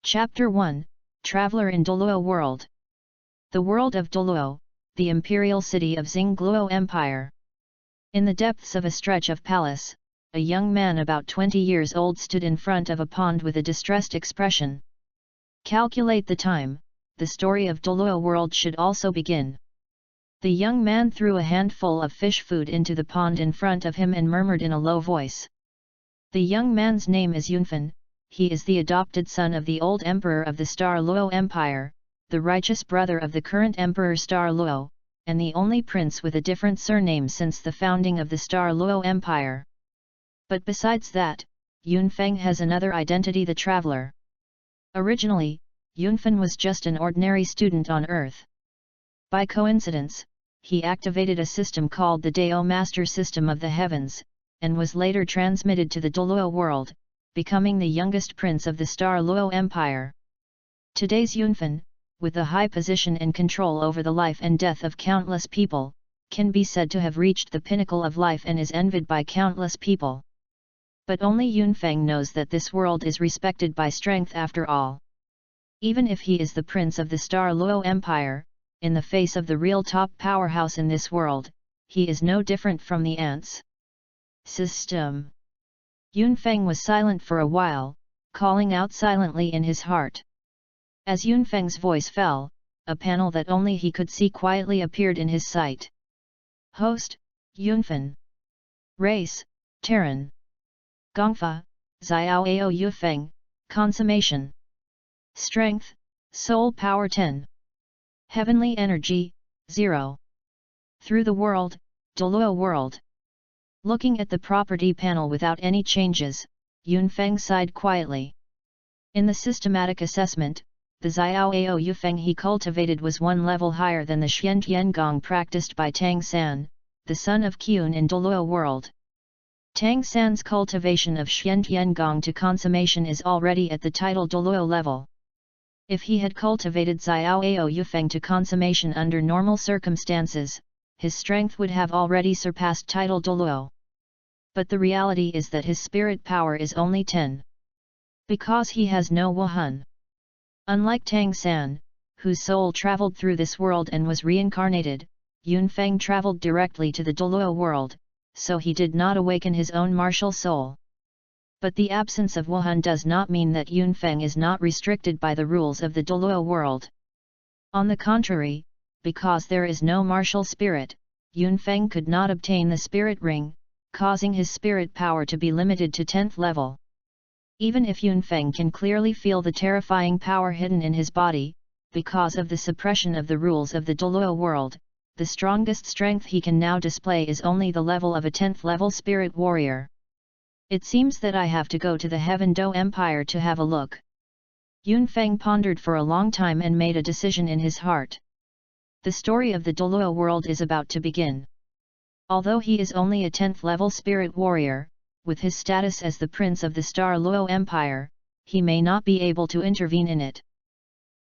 Chapter 1, Traveler in Douluo World. The world of Douluo, the imperial city of Xingluo Empire. In the depths of a stretch of palace, a young man about 20 years old stood in front of a pond with a distressed expression. Calculate the time, the story of Douluo World should also begin. The young man threw a handful of fish food into the pond in front of him and murmured in a low voice. The young man's name is Yunfan. He is the adopted son of the old emperor of the Douluo Empire, the righteous brother of the current emperor Douluo, and the only prince with a different surname since the founding of the Douluo Empire. But besides that, Yunfan has another identity: the traveler. Originally, Yunfan was just an ordinary student on Earth. By coincidence, he activated a system called the Dao Master System of the Heavens, and was later transmitted to the Douluo world, becoming the youngest prince of the Douluo Empire. Today's Yunfan, with a high position and control over the life and death of countless people, can be said to have reached the pinnacle of life and is envied by countless people. But only Yunfan knows that this world is respected by strength after all. Even if he is the prince of the Douluo Empire, in the face of the real top powerhouse in this world, he is no different from the ants. System. Yunfan was silent for a while, calling out silently in his heart. As Yunfang's voice fell, a panel that only he could see quietly appeared in his sight. Host, Yunfan. Race, Terran. Gongfa, Xiao Ao Yufeng, Consummation. Strength, Soul Power 10. Heavenly Energy, 0. Through the world, Douluo World. Looking at the property panel without any changes, Yunfang sighed quietly. In the systematic assessment, the Xiao Ao Yufeng he cultivated was one level higher than the Xian Tiangong practiced by Tang San, the son of Qun in Douluo World. Tang San's cultivation of Xian Tiangong to consummation is already at the title Douluo level. If he had cultivated Xiao Ao Yufeng to consummation under normal circumstances, his strength would have already surpassed title Douluo. But the reality is that his spirit power is only 10. Because he has no Wuhan. Unlike Tang San, whose soul traveled through this world and was reincarnated, Yunfang traveled directly to the Douluo world, so he did not awaken his own martial soul. But the absence of Wuhan does not mean that Yunfang is not restricted by the rules of the Douluo world. On the contrary, because there is no martial spirit, Yunfang could not obtain the spirit ring, causing his spirit power to be limited to 10th level. Even if Yunfang can clearly feel the terrifying power hidden in his body, because of the suppression of the rules of the Douluo world, the strongest strength he can now display is only the level of a 10th level spirit warrior. It seems that I have to go to the Heaven Do Empire to have a look. Yunfang pondered for a long time and made a decision in his heart. The story of the Douluo world is about to begin. Although he is only a 10th level spirit warrior, with his status as the prince of the Douluo Empire, he may not be able to intervene in it.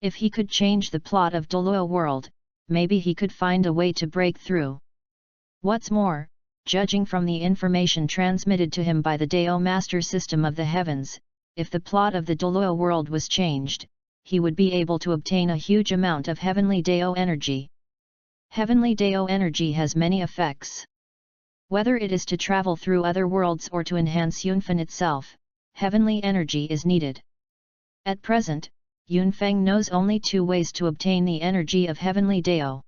If he could change the plot of Douluo world, maybe he could find a way to break through. What's more, judging from the information transmitted to him by the Dao Master System of the Heavens, if the plot of the Douluo world was changed, he would be able to obtain a huge amount of heavenly Dao energy. Heavenly Dao energy has many effects. Whether it is to travel through other worlds or to enhance Yunfan itself, heavenly energy is needed. At present, Yunfang knows only 2 ways to obtain the energy of heavenly Dao.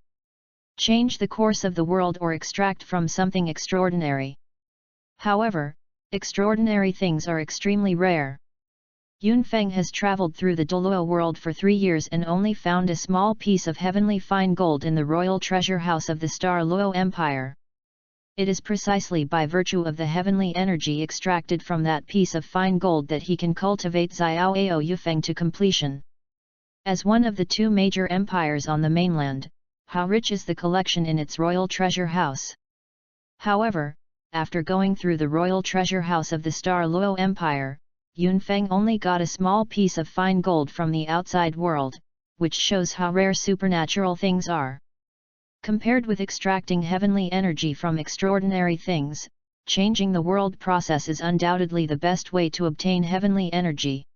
Change the course of the world or extract from something extraordinary. However, extraordinary things are extremely rare. Yunfang has traveled through the Douluo world for 3 years and only found a small piece of heavenly fine gold in the royal treasure house of the Douluo Empire. It is precisely by virtue of the heavenly energy extracted from that piece of fine gold that he can cultivate Xiao Ao Yufeng to completion. As one of the 2 major empires on the mainland, how rich is the collection in its royal treasure house. However, after going through the royal treasure house of the Douluo Empire, Yunfang only got a small piece of fine gold from the outside world, which shows how rare supernatural things are. Compared with extracting heavenly energy from extraordinary things, changing the world process is undoubtedly the best way to obtain heavenly energy.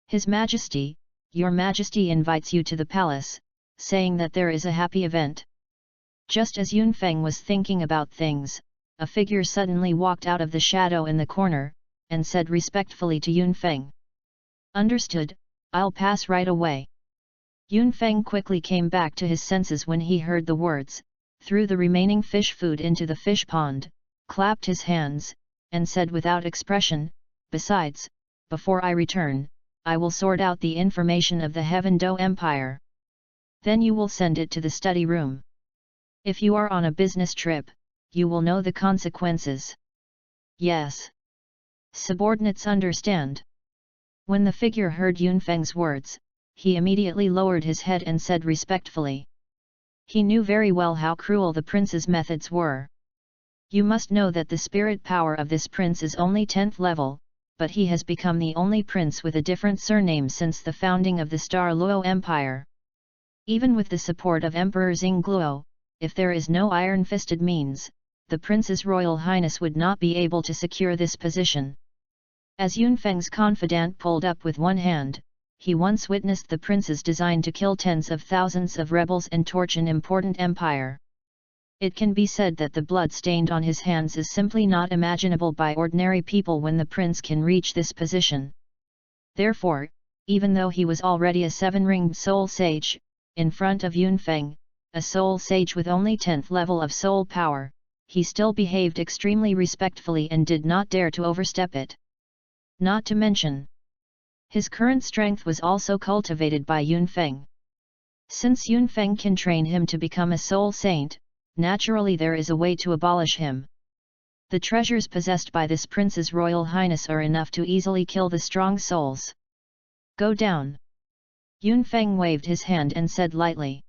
His Majesty, Your Majesty invites you to the palace, saying that there is a happy event. Just as Yunfeng was thinking about things, a figure suddenly walked out of the shadow in the corner, and said respectfully to Yunfeng. Understood, I'll pass right away. Yunfeng quickly came back to his senses when he heard the words, threw the remaining fish food into the fish pond, clapped his hands, and said without expression, besides, before I return, I will sort out the information of the Heaven Do Empire. Then you will send it to the study room. If you are on a business trip, you will know the consequences. Yes. Subordinates understand. When the figure heard Yunfeng's words, he immediately lowered his head and said respectfully. He knew very well how cruel the prince's methods were. You must know that the spirit power of this prince is only 10th level, but he has become the only prince with a different surname since the founding of the Douluo Empire. Even with the support of Emperor Xingluo, if there is no iron-fisted means, the prince's royal highness would not be able to secure this position. As Yunfeng's confidant pulled up with one hand, he once witnessed the prince's design to kill tens of thousands of rebels and torch an important empire. It can be said that the blood stained on his hands is simply not imaginable by ordinary people when the prince can reach this position. Therefore, even though he was already a 7-ringed soul sage, in front of Yunfeng, a soul sage with only 10th level of soul power, he still behaved extremely respectfully and did not dare to overstep it. Not to mention, his current strength was also cultivated by Yunfeng. Since Yunfeng can train him to become a soul saint, naturally there is a way to abolish him. The treasures possessed by this prince's royal highness are enough to easily kill the strong souls. Go down. Yunfeng waved his hand and said lightly.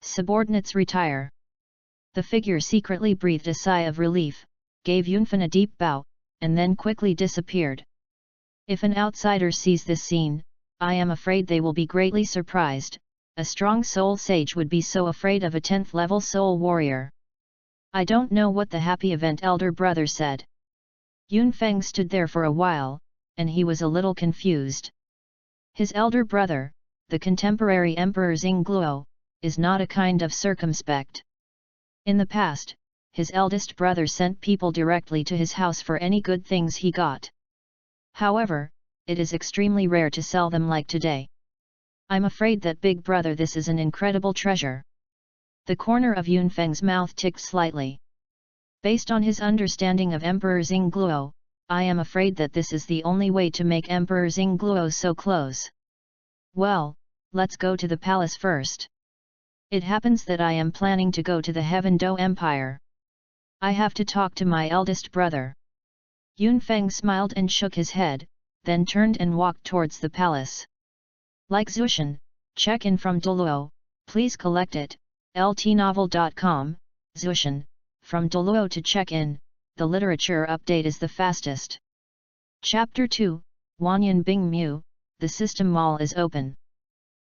Subordinates retire. The figure secretly breathed a sigh of relief, gave Yunfeng a deep bow, and then quickly disappeared. If an outsider sees this scene, I am afraid they will be greatly surprised. A strong soul sage would be so afraid of a 10th level soul warrior. I don't know what the happy event elder brother said. Yunfeng stood there for a while, and he was a little confused. His elder brother, the contemporary Emperor Xingluo, is not a kind of circumspect. In the past, his eldest brother sent people directly to his house for any good things he got. However, it is extremely rare to sell them like today. I'm afraid that big brother, this is an incredible treasure. The corner of Yunfeng's mouth ticked slightly. Based on his understanding of Emperor Xingluo, I am afraid that this is the only way to make Emperor Xingluo so close. Well, let's go to the palace first. It happens that I am planning to go to the Heaven Do Empire. I have to talk to my eldest brother. Yunfeng smiled and shook his head, then turned and walked towards the palace. Like Zushan, check-in from Douluo, please collect it, ltnovel.com, Zushan, from Douluo to check-in, the literature update is the fastest. Chapter 2, Wanyan Bing Mu, the system mall is open.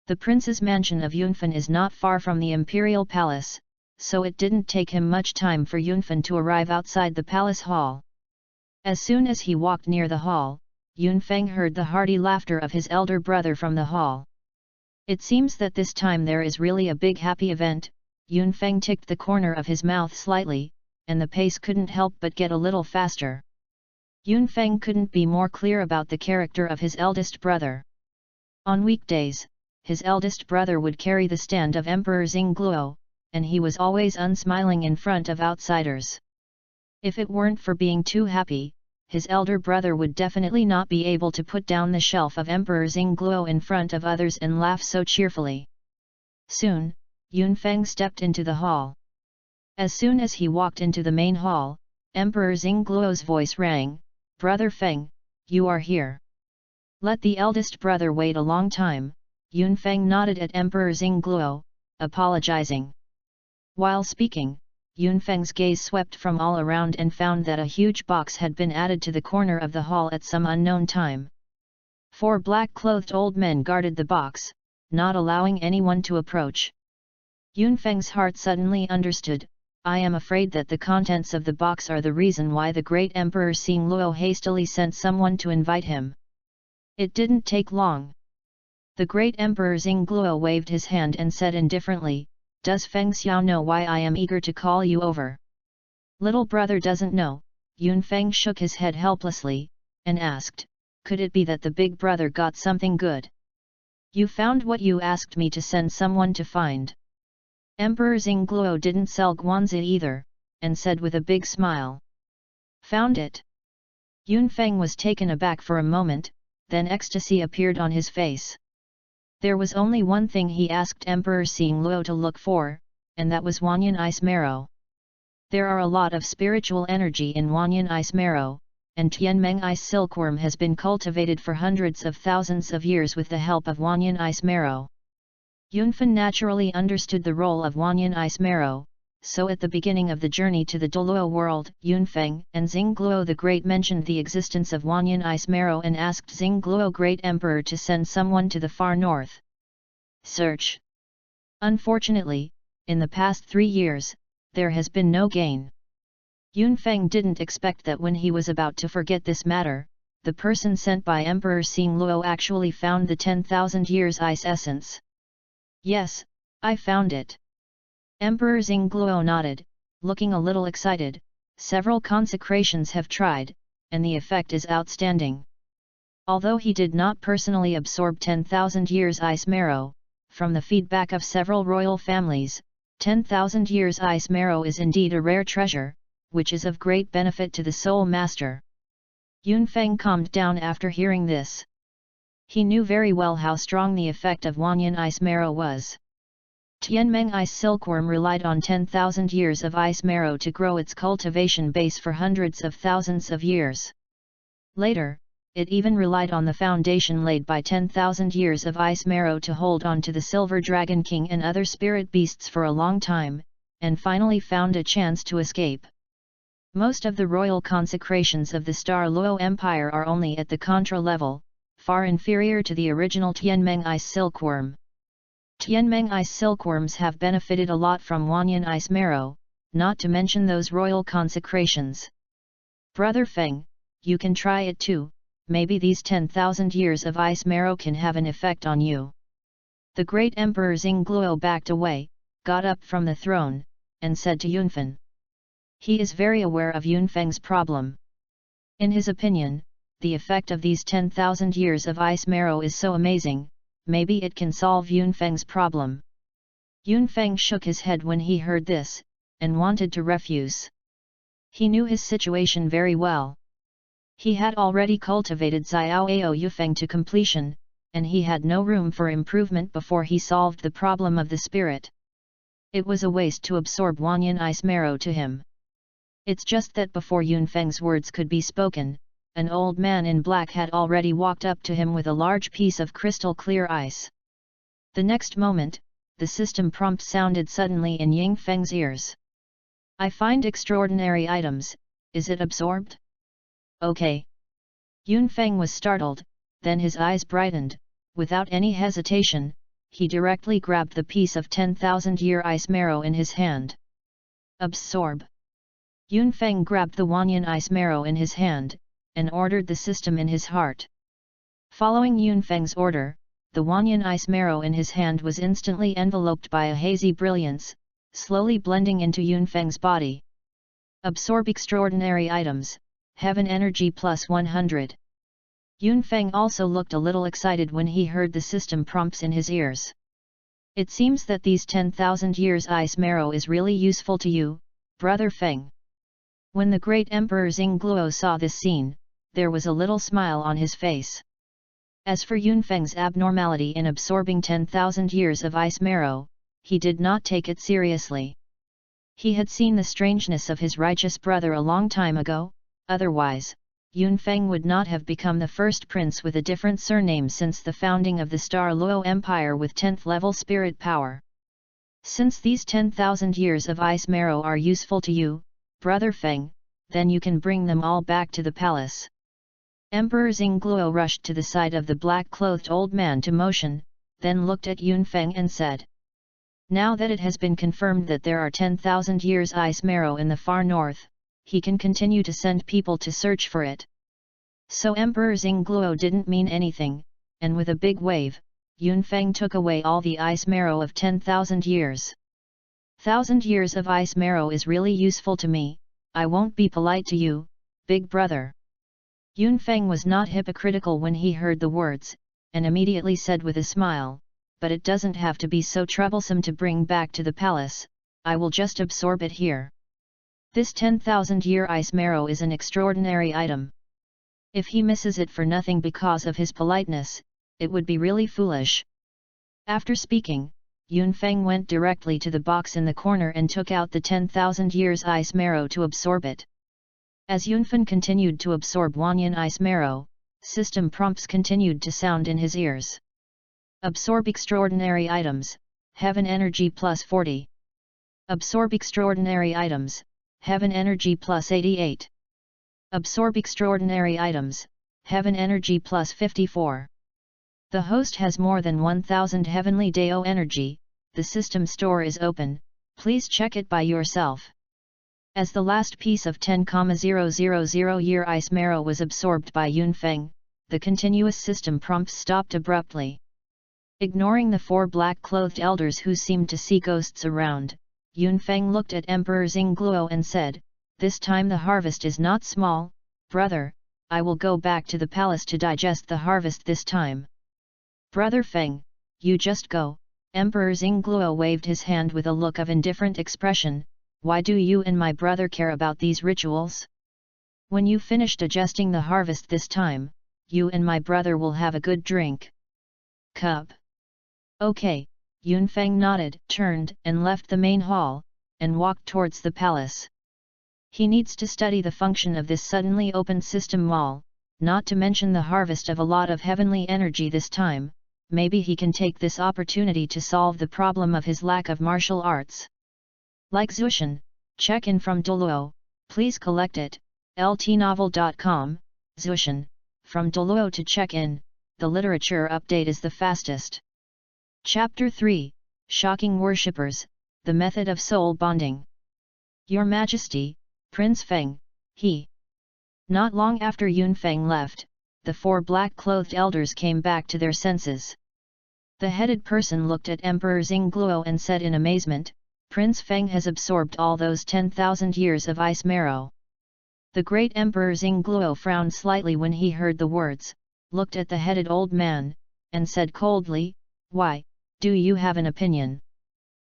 The prince's mansion of Yunfen is not far from the imperial palace, so it didn't take him much time for Yunfen to arrive outside the palace hall. As soon as he walked near the hall, Yunfeng heard the hearty laughter of his elder brother from the hall. It seems that this time there is really a big happy event. Yunfeng ticked the corner of his mouth slightly, and the pace couldn't help but get a little faster. Yunfeng couldn't be more clear about the character of his eldest brother. On weekdays, his eldest brother would carry the stand of Emperor Xingluo, and he was always unsmiling in front of outsiders. If it weren't for being too happy, his elder brother would definitely not be able to put down the shelf of Emperor Xingluo in front of others and laugh so cheerfully. Soon, Yunfeng stepped into the hall. As soon as he walked into the main hall, Emperor Xingluo's voice rang, "Brother Feng, you are here." Let the eldest brother wait a long time. Yunfeng nodded at Emperor Xingluo, apologizing. While speaking, Yunfeng's gaze swept from all around and found that a huge box had been added to the corner of the hall at some unknown time. 4 black-clothed old men guarded the box, not allowing anyone to approach. Yunfeng's heart suddenly understood. I am afraid that the contents of the box are the reason why the great Emperor Xingluo hastily sent someone to invite him. It didn't take long. The great Emperor Xingluo waved his hand and said indifferently, "Does Feng Xiao know why I am eager to call you over?" "Little brother doesn't know." Yunfeng shook his head helplessly, and asked, "Could it be that the big brother got something good?" "You found what you asked me to send someone to find." Emperor Xingluo didn't sell Guanzi either, and said with a big smile, "Found it." Yunfeng was taken aback for a moment, then ecstasy appeared on his face. There was only one thing he asked Emperor Xingluo to look for, and that was Wanyan ice marrow. There are a lot of spiritual energy in Wanyan ice marrow, and Tianmeng ice silkworm has been cultivated for hundreds of thousands of years with the help of Wanyan ice marrow. Yunfen naturally understood the role of Wanyan ice marrow, so at the beginning of the journey to the Douluo world, Yunfeng and Xingluo the Great mentioned the existence of Wanyan ice marrow and asked Xingluo Great Emperor to send someone to the far north. Search. Unfortunately, in the past 3 years, there has been no gain. Yunfeng didn't expect that when he was about to forget this matter, the person sent by Emperor Xingluo actually found the 10,000 years ice essence. "Yes, I found it." Emperor Xingluo nodded, looking a little excited. "Several consecrations have tried, and the effect is outstanding." Although he did not personally absorb 10,000 years ice marrow, from the feedback of several royal families, 10,000 years ice marrow is indeed a rare treasure, which is of great benefit to the soul master. Yunfeng calmed down after hearing this. He knew very well how strong the effect of Wanyan ice marrow was. Tianmeng ice silkworm relied on 10,000 years of ice marrow to grow its cultivation base for hundreds of thousands of years. Later, it even relied on the foundation laid by 10,000 years of ice marrow to hold on to the Silver Dragon King and other spirit beasts for a long time, and finally found a chance to escape. Most of the royal consecrations of the Star Luo Empire are only at the Contra level, far inferior to the original Tianmeng ice silkworm. Tianmeng ice silkworms have benefited a lot from Wanyan ice marrow, not to mention those royal consecrations. "Brother Feng, you can try it too, maybe these 10,000 years of ice marrow can have an effect on you." The great Emperor Xingluo backed away, got up from the throne, and said to Yunfen. He is very aware of Yunfeng's problem. In his opinion, the effect of these 10,000 years of ice marrow is so amazing, maybe it can solve Yunfeng's problem. Yunfeng shook his head when he heard this, and wanted to refuse. He knew his situation very well. He had already cultivated Xiao Ao Yufeng to completion, and he had no room for improvement before he solved the problem of the spirit. It was a waste to absorb Wanyan ice marrow to him. It's just that before Yunfeng's words could be spoken, an old man in black had already walked up to him with a large piece of crystal clear ice. The next moment, the system prompt sounded suddenly in Yunfeng's ears. "I find extraordinary items, is it absorbed?" "Okay." Yunfeng was startled, then his eyes brightened. Without any hesitation, he directly grabbed the piece of 10,000-year ice marrow in his hand. "Absorb." Yunfeng grabbed the Wanyan ice marrow in his hand, and ordered the system in his heart. Following Yunfeng's order, the Wanyan ice marrow in his hand was instantly enveloped by a hazy brilliance, slowly blending into Yunfeng's body. "Absorb extraordinary items, Heaven Energy plus 100. Yunfeng also looked a little excited when he heard the system prompts in his ears. "It seems that these 10,000 years ice marrow is really useful to you, Brother Feng." When the great Emperor Xingluo saw this scene, there was a little smile on his face. As for Yunfeng's abnormality in absorbing 10,000 years of ice marrow, he did not take it seriously. He had seen the strangeness of his righteous brother a long time ago, otherwise, Yunfeng would not have become the first prince with a different surname since the founding of the Star Luo Empire with 10th level spirit power. Since these 10,000 years of ice marrow are useful to you, Brother Feng, then you can bring them all back to the palace. Emperor Xingluo rushed to the side of the black-clothed old man to motion, then looked at Yunfeng and said. Now that it has been confirmed that there are 10,000 years ice marrow in the far north, he can continue to send people to search for it. So Emperor Xingluo didn't mean anything, and with a big wave, Yunfeng took away all the ice marrow of 10,000 years. 1,000 years of ice marrow is really useful to me, I won't be polite to you, big brother. Yunfeng was not hypocritical when he heard the words, and immediately said with a smile, but it doesn't have to be so troublesome to bring back to the palace, I will just absorb it here. This 10,000-year ice marrow is an extraordinary item. If he misses it for nothing because of his politeness, it would be really foolish. After speaking, Yunfeng went directly to the box in the corner and took out the 10,000 years ice marrow to absorb it. As Yunfeng continued to absorb Wanyan ice marrow, system prompts continued to sound in his ears. Absorb extraordinary items, Heaven Energy plus 40. Absorb extraordinary items, Heaven Energy plus 88. Absorb extraordinary items, Heaven Energy plus 54. The host has more than 1000 heavenly Dao energy, the system store is open, please check it by yourself. As the last piece of 10,000 year ice marrow was absorbed by Yunfeng, the continuous system prompt stopped abruptly. Ignoring the four black-clothed elders who seemed to see ghosts around, Yunfeng looked at Emperor Xingluo and said, "This time the harvest is not small, brother, I will go back to the palace to digest the harvest this time." "Brother Feng, you just go," Emperor Xingluo waved his hand with a look of indifferent expression, "why do you and my brother care about these rituals? When you finish digesting the harvest this time, you and my brother will have a good drink. Cup." "Okay," Yunfeng nodded, turned and left the main hall, and walked towards the palace. He needs to study the function of this suddenly opened system wall, not to mention the harvest of a lot of heavenly energy this time. Maybe he can take this opportunity to solve the problem of his lack of martial arts. Like Zushan, check in from Douluo, please collect it, ltnovel.com, Zushan, from Douluo to check in, the literature update is the fastest. Chapter 3, Shocking Worshippers, the Method of Soul Bonding. Your Majesty, Prince Feng, he. Not long after Yunfeng left, the four black-clothed elders came back to their senses. The headed person looked at Emperor Xingluo and said in amazement, "Prince Feng has absorbed all those 10,000 years of ice marrow." The great Emperor Xingluo frowned slightly when he heard the words, looked at the headed old man, and said coldly, "Why, do you have an opinion?"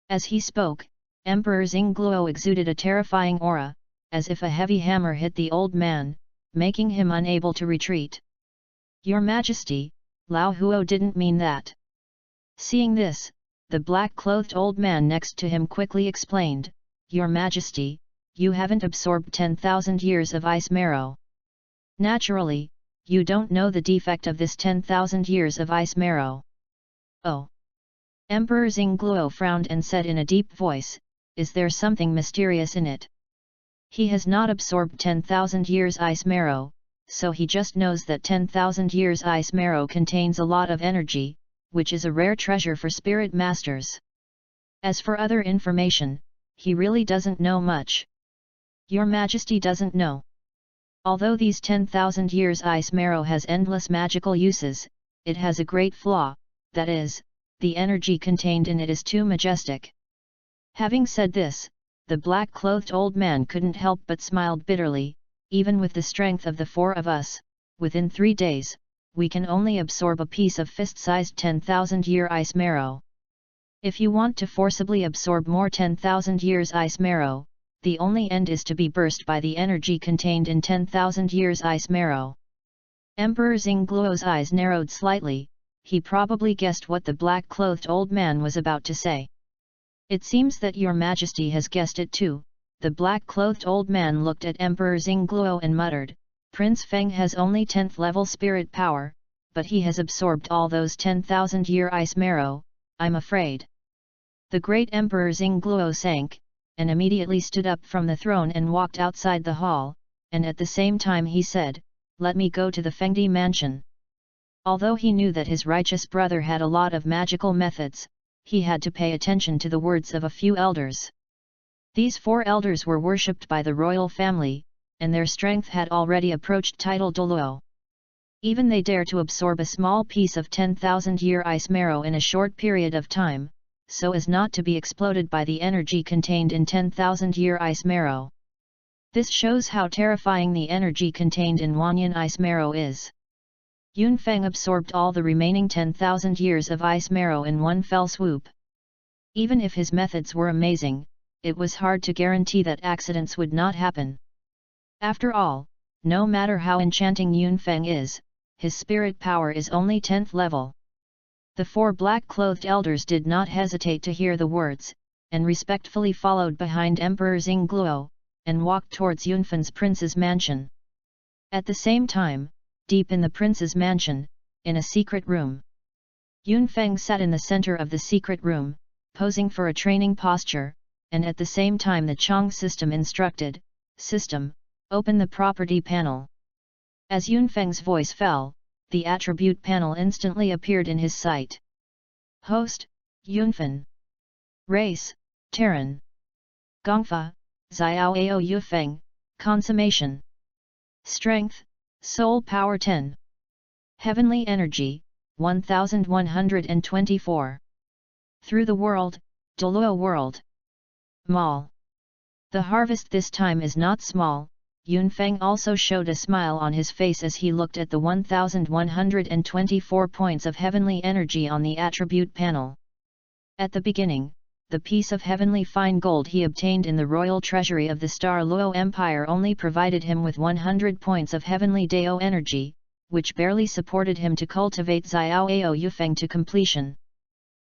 As he spoke, Emperor Xingluo exuded a terrifying aura, as if a heavy hammer hit the old man, making him unable to retreat. "Your Majesty, Lao Huo didn't mean that." Seeing this, the black-clothed old man next to him quickly explained, "Your Majesty, you haven't absorbed 10,000 years of ice marrow. Naturally, you don't know the defect of this 10,000 years of ice marrow." "Oh." Emperor Xingluo frowned and said in a deep voice, "Is there something mysterious in it?" He has not absorbed 10,000 years ice marrow, so he just knows that 10,000 years ice marrow contains a lot of energy, which is a rare treasure for spirit masters. As for other information, he really doesn't know much. Your Majesty doesn't know. Although these 10,000 years ice marrow has endless magical uses, it has a great flaw, that is, the energy contained in it is too majestic. Having said this, the black-clothed old man couldn't help but smiled bitterly. Even with the strength of the four of us, within 3 days, we can only absorb a piece of fist-sized 10,000 year ice marrow. If you want to forcibly absorb more 10,000 years ice marrow, the only end is to be burst by the energy contained in 10,000 years ice marrow. Emperor Xingluo's eyes narrowed slightly, he probably guessed what the black-clothed old man was about to say. "It seems that your Majesty has guessed it too." The black-clothed old man looked at Emperor Xingluo and muttered, "Prince Feng has only 10th level spirit power, but he has absorbed all those 10,000 year ice marrow, I'm afraid." The great Emperor Xingluo sank, and immediately stood up from the throne and walked outside the hall, and at the same time he said, "Let me go to the Fengdi mansion." Although he knew that his righteous brother had a lot of magical methods, he had to pay attention to the words of a few elders. These 4 elders were worshipped by the royal family, and their strength had already approached title Douluo. Even they dare to absorb a small piece of 10,000-year ice marrow in a short period of time, so as not to be exploded by the energy contained in 10,000-year ice marrow. This shows how terrifying the energy contained in Wanyan ice marrow is. Yunfeng absorbed all the remaining 10,000 years of ice marrow in one fell swoop. Even if his methods were amazing, it was hard to guarantee that accidents would not happen. After all, no matter how enchanting Yunfeng is, his spirit power is only 10th level. The four black-clothed elders did not hesitate to hear the words, and respectfully followed behind Emperor Xingluo, and walked towards Yunfen's prince's mansion. At the same time, deep in the prince's mansion, in a secret room, Yunfeng sat in the center of the secret room, posing for a training posture, and at the same time the Chang system instructed, "System, open the property panel." As Yunfeng's voice fell, the attribute panel instantly appeared in his sight. Host, Yunfen. Race, Terran. Gongfa, Xiaoao Yufeng, Consummation. Strength, Soul Power 10. Heavenly Energy, 1124. Through the World, Douluo World. Mall. The harvest this time is not small. Yunfeng also showed a smile on his face as he looked at the 1124 points of heavenly energy on the attribute panel. At the beginning, the piece of heavenly fine gold he obtained in the royal treasury of the Star Luo Empire only provided him with 100 points of heavenly Dao energy, which barely supported him to cultivate Xiaoao Yufeng to completion.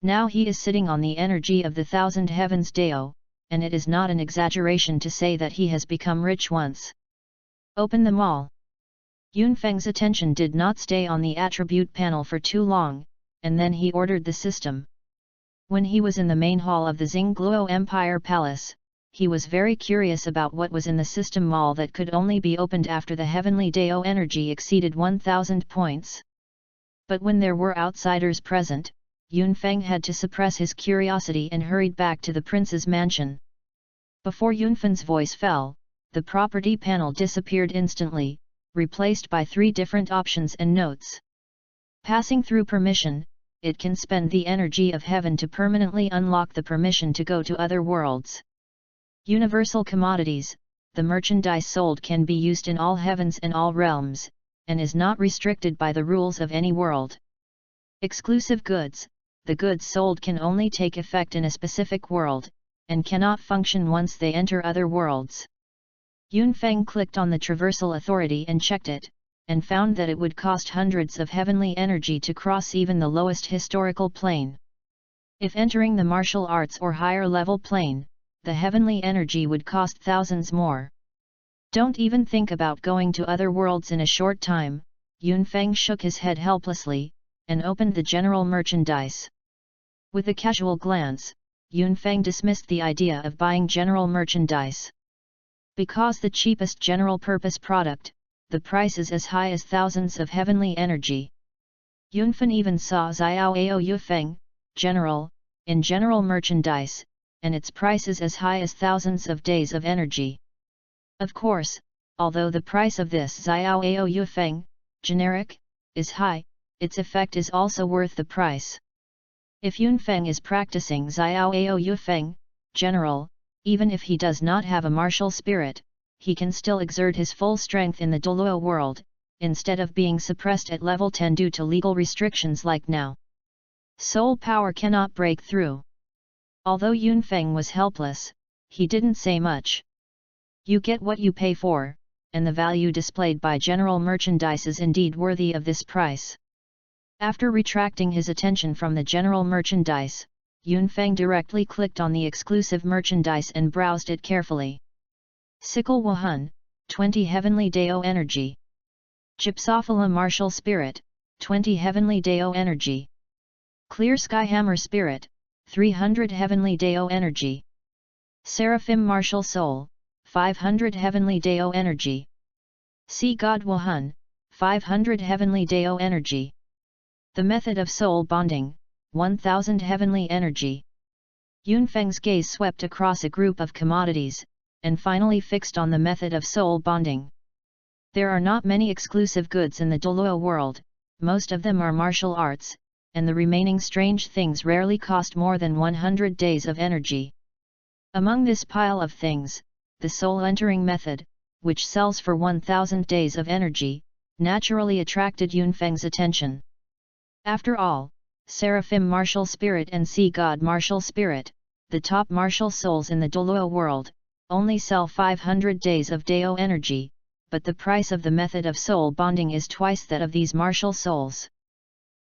Now he is sitting on the energy of the 1000 heavens Dao, and it is not an exaggeration to say that he has become rich once. Open them all. Yunfeng's attention did not stay on the attribute panel for too long, and then he ordered the system. When he was in the main hall of the Xingluo Empire Palace, he was very curious about what was in the system mall that could only be opened after the heavenly Dao energy exceeded 1000 points. But when there were outsiders present, Yunfeng had to suppress his curiosity and hurried back to the prince's mansion. Before Yunfen's voice fell, the property panel disappeared instantly, replaced by 3 different options and notes. Passing through permission, it can spend the energy of heaven to permanently unlock the permission to go to other worlds. Universal commodities, the merchandise sold can be used in all heavens and all realms, and is not restricted by the rules of any world. Exclusive goods, the goods sold can only take effect in a specific world, and cannot function once they enter other worlds. Yunfeng clicked on the traversal authority and checked it, and found that it would cost hundreds of heavenly energy to cross even the lowest historical plane. If entering the martial arts or higher level plane, the heavenly energy would cost thousands more. Don't even think about going to other worlds in a short time. Yunfeng shook his head helplessly, and opened the general merchandise. With a casual glance, Yunfeng dismissed the idea of buying general merchandise. Because the cheapest general-purpose product, the price is as high as thousands of heavenly energy. Yunfen even saw Xiaoao Yufeng, general, in general merchandise, and its price is as high as thousands of days of energy. Of course, although the price of this Xiaoao Yufeng, generic, is high, its effect is also worth the price. If Yunfeng is practicing Xiaoao Yufeng, general, even if he does not have a martial spirit, he can still exert his full strength in the Douluo world, instead of being suppressed at level 10 due to legal restrictions like now. Soul power cannot break through. Although Yunfeng was helpless, he didn't say much. You get what you pay for, and the value displayed by general merchandise is indeed worthy of this price. After retracting his attention from the general merchandise, Yunfeng directly clicked on the exclusive merchandise and browsed it carefully. Sickle Wahun, 20 Heavenly Dao Energy. Gypsophila Martial Spirit, 20 Heavenly Dao Energy. Clear Sky Hammer Spirit, 300 Heavenly Dao Energy. Seraphim Martial Soul, 500 Heavenly Dao Energy. Sea God Wahun, 500 Heavenly Dao Energy. The Method of Soul Bonding, 1000 Heavenly Energy. Yunfeng's gaze swept across a group of commodities, and finally fixed on the method of soul bonding. There are not many exclusive goods in the Douluo world, most of them are martial arts, and the remaining strange things rarely cost more than 100 days of energy. Among this pile of things, the soul entering method, which sells for 1000 days of energy, naturally attracted Yunfeng's attention. After all, Seraphim Martial Spirit and Sea God Martial Spirit, the top martial souls in the Douluo world, only sell 500 days of Dao energy, but the price of the method of soul bonding is twice that of these martial souls.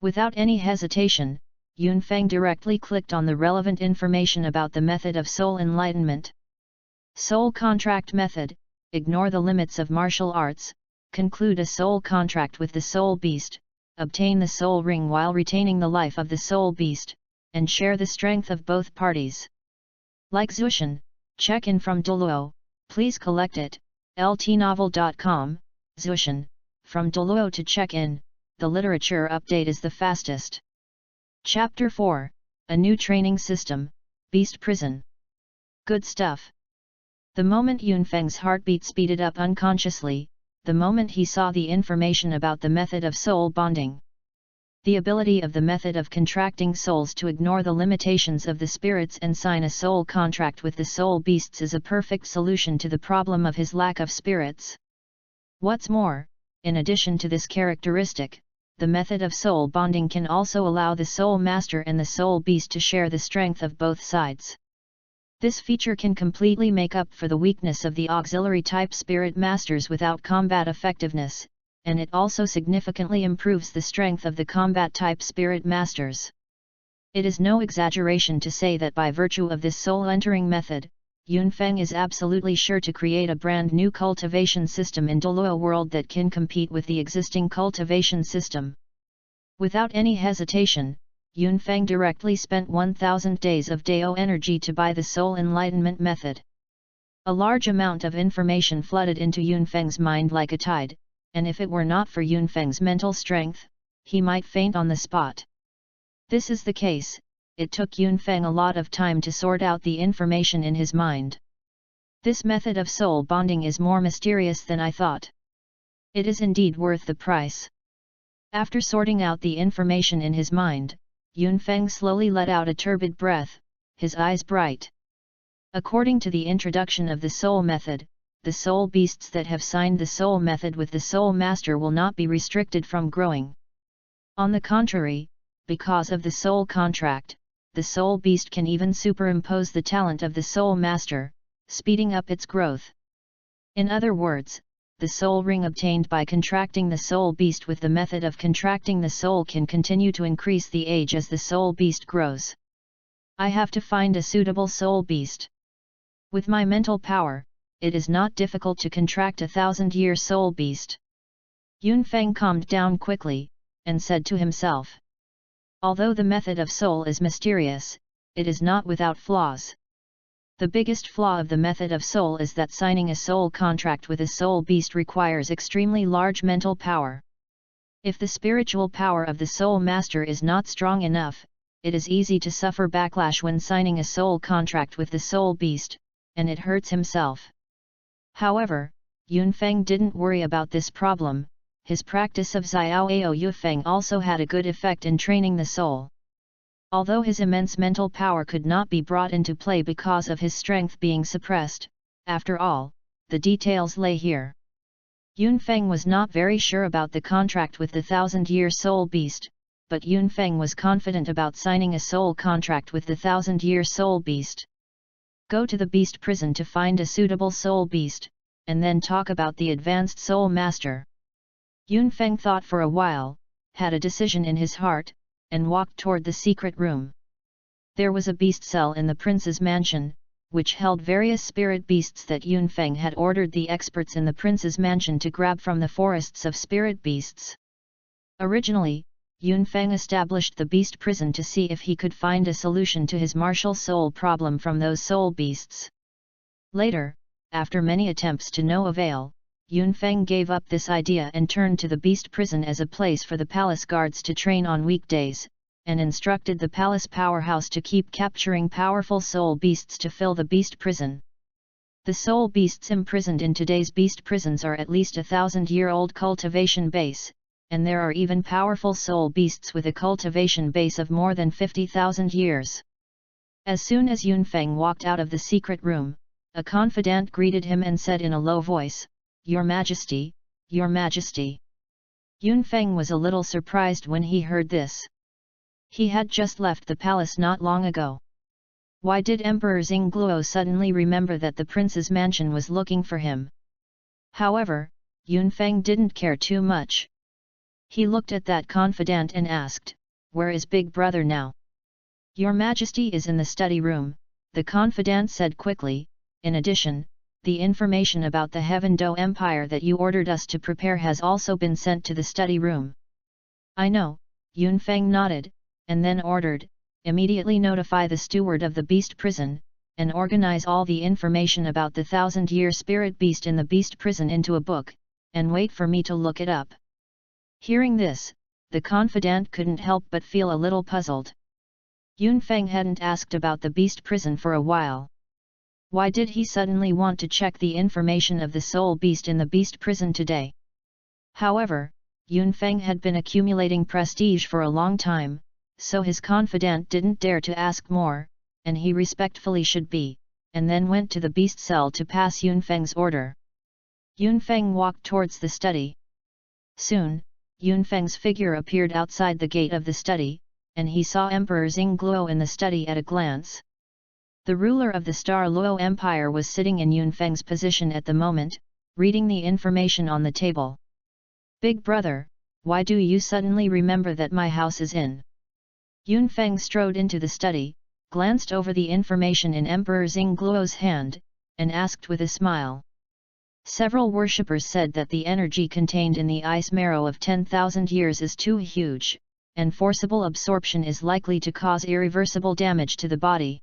Without any hesitation, Yunfeng directly clicked on the relevant information about the method of soul enlightenment. Soul contract method: ignore the limits of martial arts, conclude a soul contract with the soul beast, obtain the soul ring while retaining the life of the soul beast, and share the strength of both parties. Like Zushan, check in from Douluo, please collect it. ltnovel.com, Zushan, from Douluo to check in, the literature update is the fastest. Chapter 4, A New Training System, Beast Prison. Good stuff. The moment Yunfeng's heartbeat speeded up unconsciously, the moment he saw the information about the method of soul bonding. The ability of the method of contracting souls to ignore the limitations of the spirits and sign a soul contract with the soul beasts is a perfect solution to the problem of his lack of spirits. What's more, in addition to this characteristic, the method of soul bonding can also allow the soul master and the soul beast to share the strength of both sides. This feature can completely make up for the weakness of the auxiliary type spirit masters without combat effectiveness, and it also significantly improves the strength of the combat type spirit masters. It is no exaggeration to say that by virtue of this soul entering method, Yunfeng is absolutely sure to create a brand new cultivation system in Douluo world that can compete with the existing cultivation system. Without any hesitation, Yunfeng directly spent 1000 days of Dao energy to buy the soul enlightenment method. A large amount of information flooded into Yunfeng's mind like a tide, and if it were not for Yunfeng's mental strength, he might faint on the spot. This is the case. It took Yunfeng a lot of time to sort out the information in his mind. This method of soul bonding is more mysterious than I thought. It is indeed worth the price. After sorting out the information in his mind, Yunfeng slowly let out a turbid breath, his eyes bright. According to the introduction of the soul method, the soul beasts that have signed the soul method with the soul master will not be restricted from growing. On the contrary, because of the soul contract, the soul beast can even superimpose the talent of the soul master, speeding up its growth. In other words, the soul ring obtained by contracting the soul beast with the method of contracting the soul can continue to increase the age as the soul beast grows. I have to find a suitable soul beast. With my mental power, it is not difficult to contract a 1000-year soul beast. Yunfeng calmed down quickly, and said to himself. Although the method of soul is mysterious, it is not without flaws. The biggest flaw of the method of soul is that signing a soul contract with a soul beast requires extremely large mental power. If the spiritual power of the soul master is not strong enough, it is easy to suffer backlash when signing a soul contract with the soul beast, and it hurts himself. However, Yunfeng didn't worry about this problem. His practice of Xiaoao Yufeng also had a good effect in training the soul. Although his immense mental power could not be brought into play because of his strength being suppressed, after all, the details lay here. Yunfeng was not very sure about the contract with the 1000-year soul beast, but Yunfeng was confident about signing a soul contract with the 1000-year soul beast. Go to the beast prison to find a suitable soul beast, and then talk about the advanced soul master. Yunfeng thought for a while, had a decision in his heart, and walked toward the secret room. There was a beast cell in the prince's mansion, which held various spirit beasts that Yunfeng had ordered the experts in the prince's mansion to grab from the forests of spirit beasts. Originally, Yunfeng established the beast prison to see if he could find a solution to his martial soul problem from those soul beasts. Later, after many attempts to no avail, Yunfeng gave up this idea and turned to the beast prison as a place for the palace guards to train on weekdays, and instructed the palace powerhouse to keep capturing powerful soul beasts to fill the beast prison. The soul beasts imprisoned in today's beast prisons are at least 1,000-year-old cultivation base, and there are even powerful soul beasts with a cultivation base of more than 50,000 years. As soon as Yunfeng walked out of the secret room, a confidant greeted him and said in a low voice, "Your Majesty, Your Majesty." Yunfeng was a little surprised when he heard this. He had just left the palace not long ago. Why did Emperor Xingluo suddenly remember that the prince's mansion was looking for him? However, Yunfeng didn't care too much. He looked at that confidant and asked, "Where is Big Brother now?" "Your Majesty is in the study room," the confidant said quickly. "In addition, the information about the Heaven Do Empire that you ordered us to prepare has also been sent to the study room." "I know," Yunfeng nodded, and then ordered, "Immediately notify the steward of the beast prison, and organize all the information about the 1,000-year spirit beast in the beast prison into a book, and wait for me to look it up." Hearing this, the confidant couldn't help but feel a little puzzled. Yunfeng hadn't asked about the beast prison for a while. Why did he suddenly want to check the information of the soul beast in the beast prison today? However, Yunfeng had been accumulating prestige for a long time, so his confidant didn't dare to ask more, and he respectfully should be, and then went to the beast cell to pass Yunfeng's order. Yunfeng walked towards the study. Soon, Yunfeng's figure appeared outside the gate of the study, and he saw Emperor Xingluo in the study at a glance. The ruler of the Douluo Empire was sitting in Yunfeng's position at the moment, reading the information on the table. "Big brother, why do you suddenly remember that my house is in?" Yunfeng strode into the study, glanced over the information in Emperor Xingluo's hand, and asked with a smile. Several worshippers said that the energy contained in the ice marrow of 10,000 years is too huge, and forcible absorption is likely to cause irreversible damage to the body.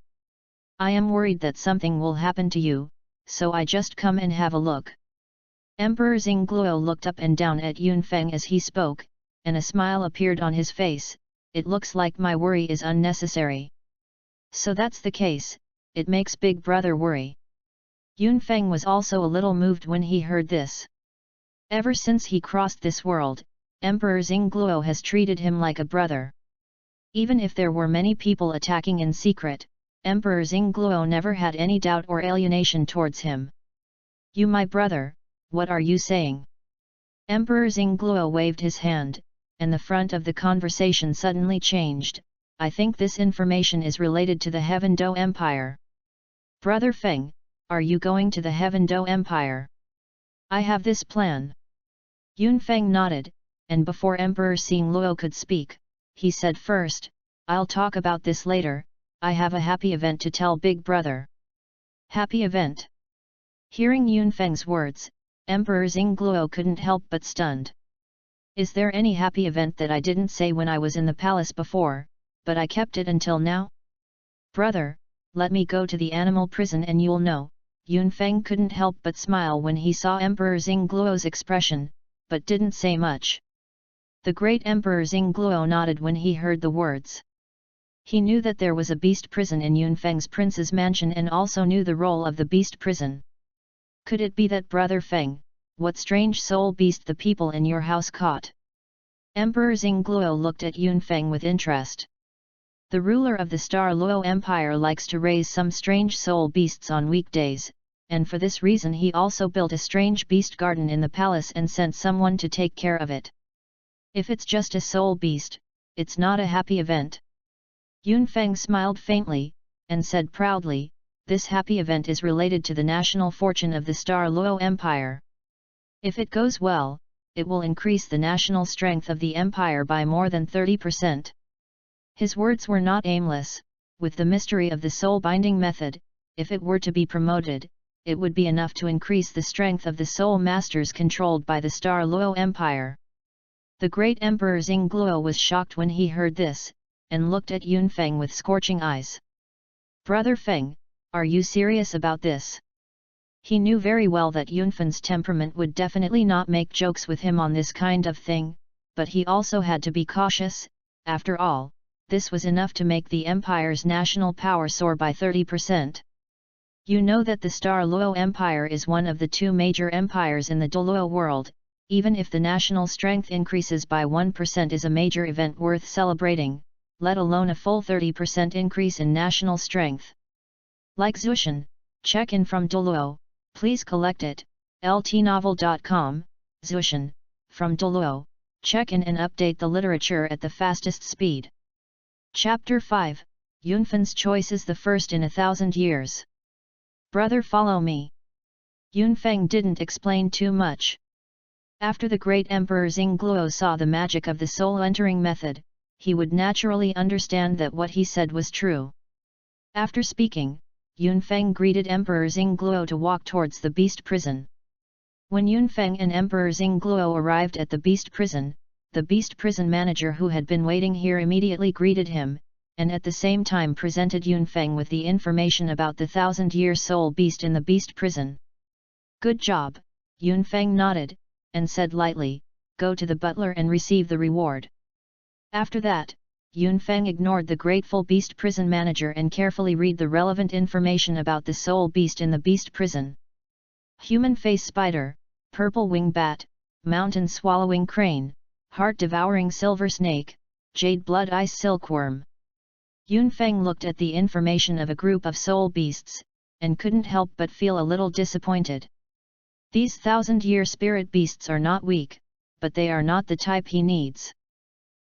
I am worried that something will happen to you, so I just come and have a look. Emperor Xingluo looked up and down at Yunfeng as he spoke, and a smile appeared on his face. "It looks like my worry is unnecessary." "So that's the case, it makes Big Brother worry." Yunfeng was also a little moved when he heard this. Ever since he crossed this world, Emperor Xingluo has treated him like a brother. Even if there were many people attacking in secret, Emperor Xingluo never had any doubt or alienation towards him. "You my brother, what are you saying?" Emperor Xingluo waved his hand, and the front of the conversation suddenly changed. "I think this information is related to the Heaven Do Empire." "Brother Feng, are you going to the Heaven Do Empire?" "I have this plan." Yunfeng nodded, and before Emperor Xingluo could speak, he said first, "I'll talk about this later, I have a happy event to tell Big Brother." "Happy event?" Hearing Yunfeng's words, Emperor Xingluo couldn't help but stunned. "Is there any happy event that I didn't say when I was in the palace before, but I kept it until now?" "Brother, let me go to the animal prison and you'll know." Yunfeng couldn't help but smile when he saw Emperor Xingluo's expression, but didn't say much. The great Emperor Xingluo nodded when he heard the words. He knew that there was a beast prison in Yunfeng's prince's mansion and also knew the role of the beast prison. "Could it be that Brother Feng, what strange soul beast the people in your house caught?" Emperor Xingluo looked at Yunfeng with interest. The ruler of the Douluo Empire likes to raise some strange soul beasts on weekdays, and for this reason he also built a strange beast garden in the palace and sent someone to take care of it. "If it's just a soul beast, it's not a happy event." Yunfeng smiled faintly, and said proudly, "This happy event is related to the national fortune of the Douluo Empire. If it goes well, it will increase the national strength of the empire by more than 30%. His words were not aimless. With the mystery of the soul-binding method, if it were to be promoted, it would be enough to increase the strength of the soul masters controlled by the Douluo Empire. The great Emperor Xingluo was shocked when he heard this, and looked at Yunfeng with scorching eyes. "Brother Feng, are you serious about this?" He knew very well that Yunfeng's temperament would definitely not make jokes with him on this kind of thing, but he also had to be cautious. After all, this was enough to make the empire's national power soar by 30%. You know that the Douluo Empire is one of the two major empires in the Douluo world. Even if the national strength increases by 1% is a major event worth celebrating, let alone a full 30% increase in national strength. Like Zushan, check in from Douluo, please collect it, ltnovel.com, Zushan, from Douluo, check in and update the literature at the fastest speed. Chapter 5, Yunfen's choice is the first in 1,000 years. Brother, follow me. Yunfeng didn't explain too much. After the great Emperor Xingluo saw the magic of the soul-entering method, he would naturally understand that what he said was true. After speaking, Yunfeng greeted Emperor Xingluo to walk towards the beast prison. When Yunfeng and Emperor Xingluo arrived at the beast prison manager who had been waiting here immediately greeted him, and at the same time presented Yunfeng with the information about the 1,000-year soul beast in the beast prison. Good job, Yunfeng nodded, and said lightly, go to the butler and receive the reward. After that, Yunfeng ignored the grateful beast prison manager and carefully read the relevant information about the soul beast in the beast prison. Human face spider, purple wing bat, mountain swallowing crane, heart devouring silver snake, jade blood ice silkworm. Yunfeng looked at the information of a group of soul beasts, and couldn't help but feel a little disappointed. These 1,000-year spirit beasts are not weak, but they are not the type he needs.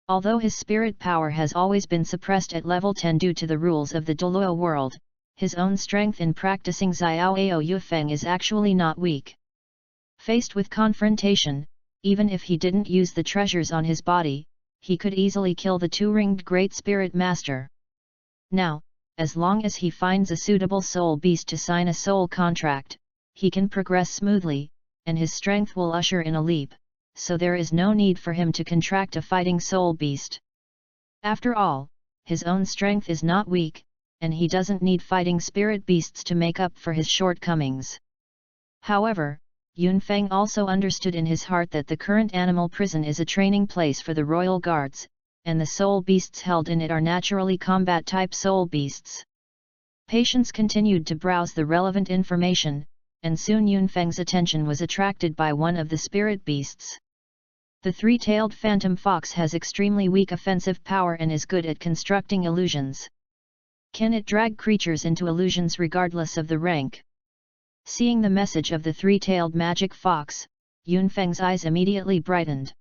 Although his spirit power has always been suppressed at level 10 due to the rules of the Douluo world, his own strength in practicing Xiaoao Yufeng is actually not weak. Faced with confrontation, even if he didn't use the treasures on his body, he could easily kill the two-ringed Great Spirit Master. Now, as long as he finds a suitable soul beast to sign a soul contract, he can progress smoothly, and his strength will usher in a leap, so there is no need for him to contract a fighting soul beast. After all, his own strength is not weak, and he doesn't need fighting spirit beasts to make up for his shortcomings. However, Yunfeng also understood in his heart that the current animal prison is a training place for the royal guards, and the soul beasts held in it are naturally combat-type soul beasts. Patience continued to browse the relevant information, and soon Yunfeng's attention was attracted by one of the spirit beasts. The three-tailed phantom fox has extremely weak offensive power and is good at constructing illusions. Can it drag creatures into illusions regardless of the rank? Seeing the message of the three-tailed magic fox, Yunfeng's eyes immediately brightened.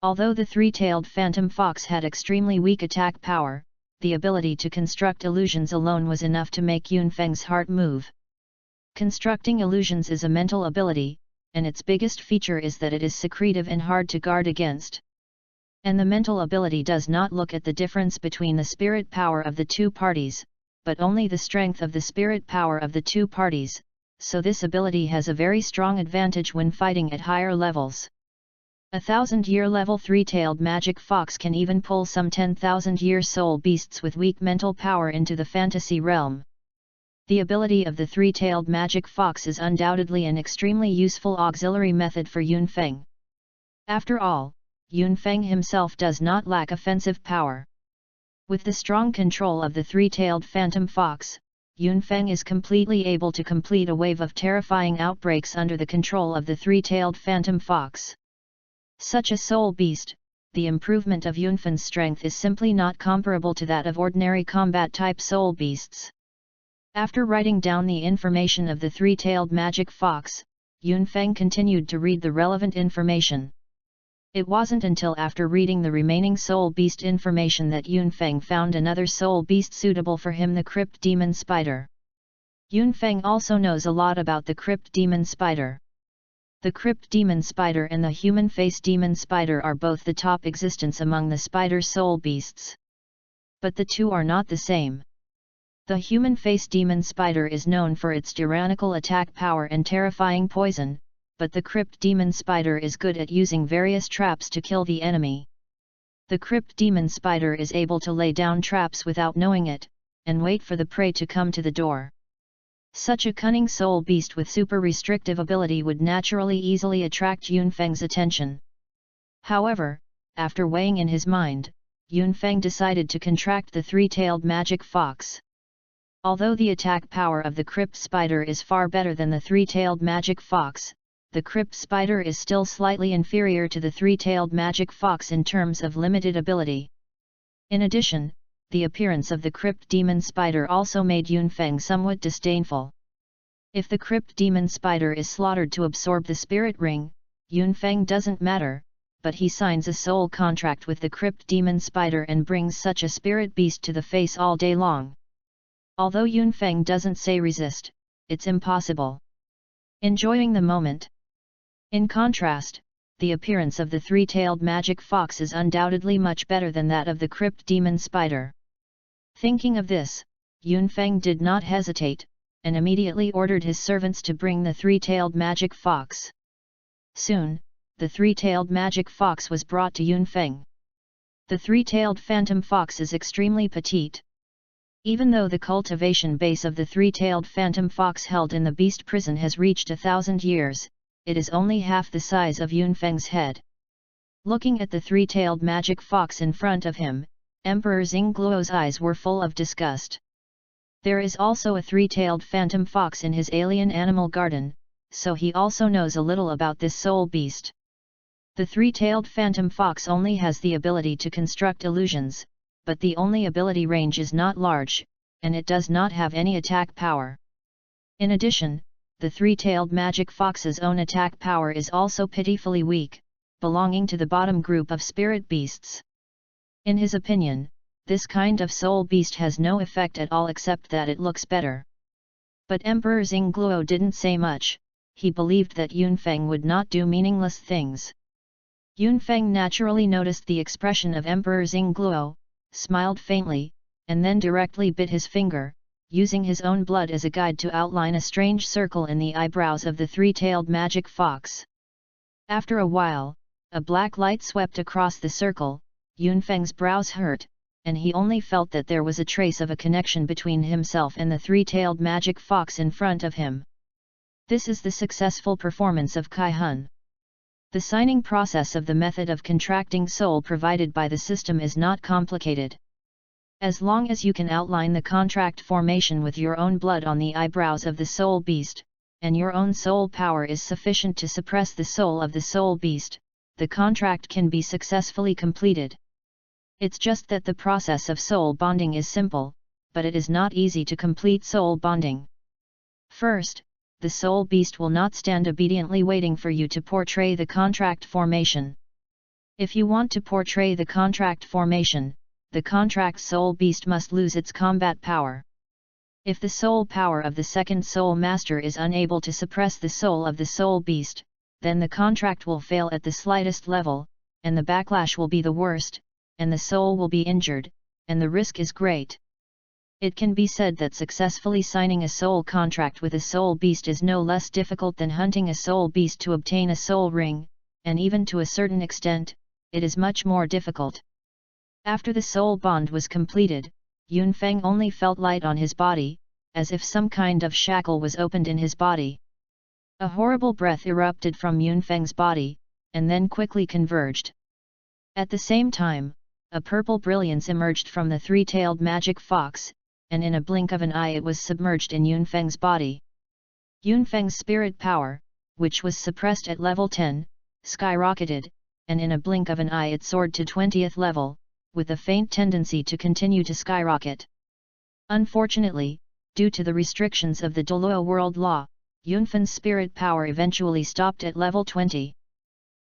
Although the three-tailed phantom fox had extremely weak attack power, the ability to construct illusions alone was enough to make Yunfeng's heart move. Constructing illusions is a mental ability, and its biggest feature is that it is secretive and hard to guard against. And the mental ability does not look at the difference between the spirit power of the two parties, but only the strength of the spirit power of the two parties, so this ability has a very strong advantage when fighting at higher levels. A 1,000-year level three-tailed magic fox can even pull some 10,000-year soul beasts with weak mental power into the fantasy realm. The ability of the three-tailed magic fox is undoubtedly an extremely useful auxiliary method for Yunfeng. After all, Yunfeng himself does not lack offensive power. With the strong control of the three-tailed phantom fox, Yunfeng is completely able to complete a wave of terrifying outbreaks under the control of the three-tailed phantom fox. Such a soul beast, the improvement of Yunfen's strength is simply not comparable to that of ordinary combat-type soul beasts. After writing down the information of the three-tailed magic fox, Yunfeng continued to read the relevant information. It wasn't until after reading the remaining soul beast information that Yunfeng found another soul beast suitable for him, the crypt demon spider. Yunfeng also knows a lot about the crypt demon spider. The crypt demon spider and the human face demon spider are both the top existence among the spider soul beasts. But the two are not the same. The human face demon spider is known for its tyrannical attack power and terrifying poison, but the crypt demon spider is good at using various traps to kill the enemy. The crypt demon spider is able to lay down traps without knowing it, and wait for the prey to come to the door. Such a cunning soul beast with super restrictive ability would naturally easily attract Yunfeng's attention. However, after weighing in his mind, Yunfeng decided to contract the three-tailed magic fox. Although the attack power of the crypt spider is far better than the three-tailed magic fox, the crypt spider is still slightly inferior to the three-tailed magic fox in terms of limited ability. In addition, the appearance of the crypt demon spider also made Yunfeng somewhat disdainful. If the crypt demon spider is slaughtered to absorb the spirit ring, Yunfeng doesn't matter, but he signs a soul contract with the crypt demon spider and brings such a spirit beast to the face all day long. Although Yunfeng doesn't say resist, it's impossible. Enjoying the moment. In contrast, the appearance of the three-tailed magic fox is undoubtedly much better than that of the crypt demon spider. Thinking of this, Yunfeng did not hesitate, and immediately ordered his servants to bring the three-tailed magic fox. Soon, the three-tailed magic fox was brought to Yunfeng. The three-tailed phantom fox is extremely petite. Even though the cultivation base of the three-tailed phantom fox held in the beast prison has reached 1,000 years, it is only half the size of Yunfeng's head. Looking at the three-tailed magic fox in front of him, Emperor Xingluo's eyes were full of disgust. There is also a three-tailed phantom fox in his alien animal garden, so he also knows a little about this soul beast. The three-tailed phantom fox only has the ability to construct illusions, but the only ability range is not large, and it does not have any attack power. In addition, the three-tailed magic fox's own attack power is also pitifully weak, belonging to the bottom group of spirit beasts. In his opinion, this kind of soul beast has no effect at all except that it looks better. But Emperor Xingluo didn't say much. He believed that Yunfeng would not do meaningless things. Yunfeng naturally noticed the expression of Emperor Xingluo, smiled faintly, and then directly bit his finger, using his own blood as a guide to outline a strange circle in the eyebrows of the three-tailed magic fox. After a while, a black light swept across the circle. Yunfeng's brows hurt, and he only felt that there was a trace of a connection between himself and the three-tailed magic fox in front of him. This is the successful performance of Kai Hun. The signing process of the method of contracting soul provided by the system is not complicated. As long as you can outline the contract formation with your own blood on the eyebrows of the soul beast, and your own soul power is sufficient to suppress the soul of the soul beast, the contract can be successfully completed. It's just that the process of soul bonding is simple, but it is not easy to complete soul bonding. First, the soul beast will not stand obediently waiting for you to portray the contract formation. If you want to portray the contract formation, the contract soul beast must lose its combat power. If the soul power of the second soul master is unable to suppress the soul of the soul beast, then the contract will fail at the slightest level, and the backlash will be the worst, and the soul will be injured, and the risk is great. It can be said that successfully signing a soul contract with a soul beast is no less difficult than hunting a soul beast to obtain a soul ring, and even to a certain extent, it is much more difficult. After the soul bond was completed, Yunfeng only felt light on his body, as if some kind of shackle was opened in his body. A horrible breath erupted from Yunfeng's body, and then quickly converged. At the same time, a purple brilliance emerged from the three-tailed magic fox, and in a blink of an eye it was submerged in Yunfeng's body. Yunfeng's spirit power, which was suppressed at level 10, skyrocketed, and in a blink of an eye it soared to 20th level, with a faint tendency to continue to skyrocket. Unfortunately, due to the restrictions of the Douluo world law, Yunfeng's spirit power eventually stopped at level 20.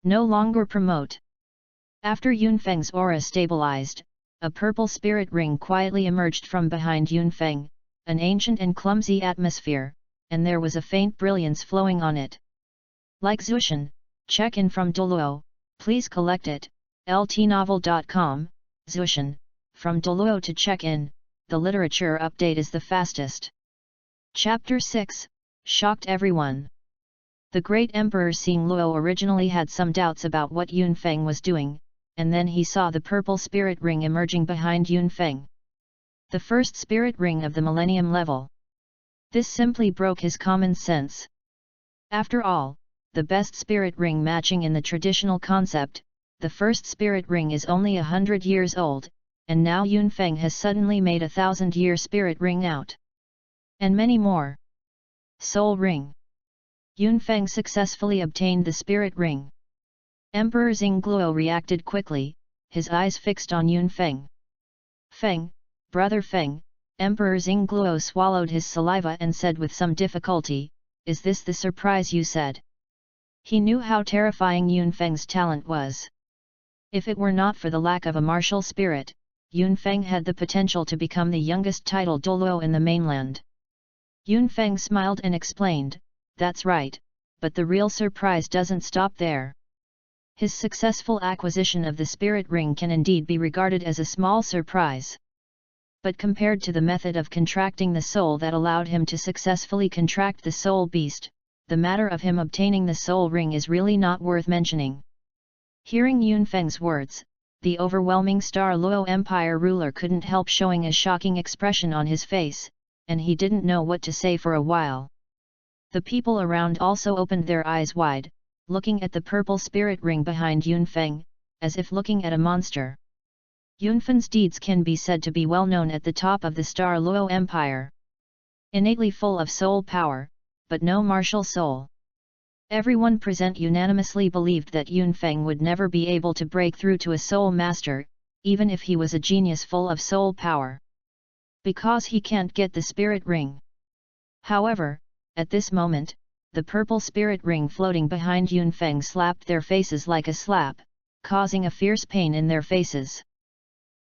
No longer promote. After Yunfeng's aura stabilized, a purple spirit ring quietly emerged from behind Yunfeng, an ancient and clumsy atmosphere, and there was a faint brilliance flowing on it. Like Zushan, check-in from Douluo, please collect it, ltnovel.com, Zushan, from Douluo to check-in, the literature update is the fastest. Chapter 6, shocked everyone. The great Emperor Xingluo originally had some doubts about what Yunfeng was doing, and then he saw the purple spirit ring emerging behind Yunfeng. The first spirit ring of the millennium level. This simply broke his common sense. After all, the best spirit ring matching in the traditional concept, the first spirit ring is only 100 years old, and now Yunfeng has suddenly made a 1000-year spirit ring out. and many more. Soul Ring. Yunfeng successfully obtained the Spirit Ring. Emperor Xingluo reacted quickly, his eyes fixed on Yunfeng. Feng, brother Feng, Emperor Xingluo swallowed his saliva and said with some difficulty, "Is this the surprise you said?" He knew how terrifying Yunfeng's talent was. If it were not for the lack of a martial spirit, Yunfeng had the potential to become the youngest title Douluo in the mainland. Yunfeng smiled and explained, "That's right, but the real surprise doesn't stop there." His successful acquisition of the Spirit Ring can indeed be regarded as a small surprise. But compared to the method of contracting the soul that allowed him to successfully contract the soul beast, the matter of him obtaining the soul ring is really not worth mentioning. Hearing Yunfeng's words, the overwhelming Douluo Empire ruler couldn't help showing a shocking expression on his face, and he didn't know what to say for a while. The people around also opened their eyes wide, looking at the purple spirit ring behind Yunfeng, as if looking at a monster. Yunfeng's deeds can be said to be well known at the top of the Douluo Empire. Innately full of soul power, but no martial soul. Everyone present unanimously believed that Yunfeng would never be able to break through to a soul master, even if he was a genius full of soul power. Because he can't get the spirit ring. However, at this moment, the purple spirit ring floating behind Yunfeng slapped their faces like a slap, causing a fierce pain in their faces.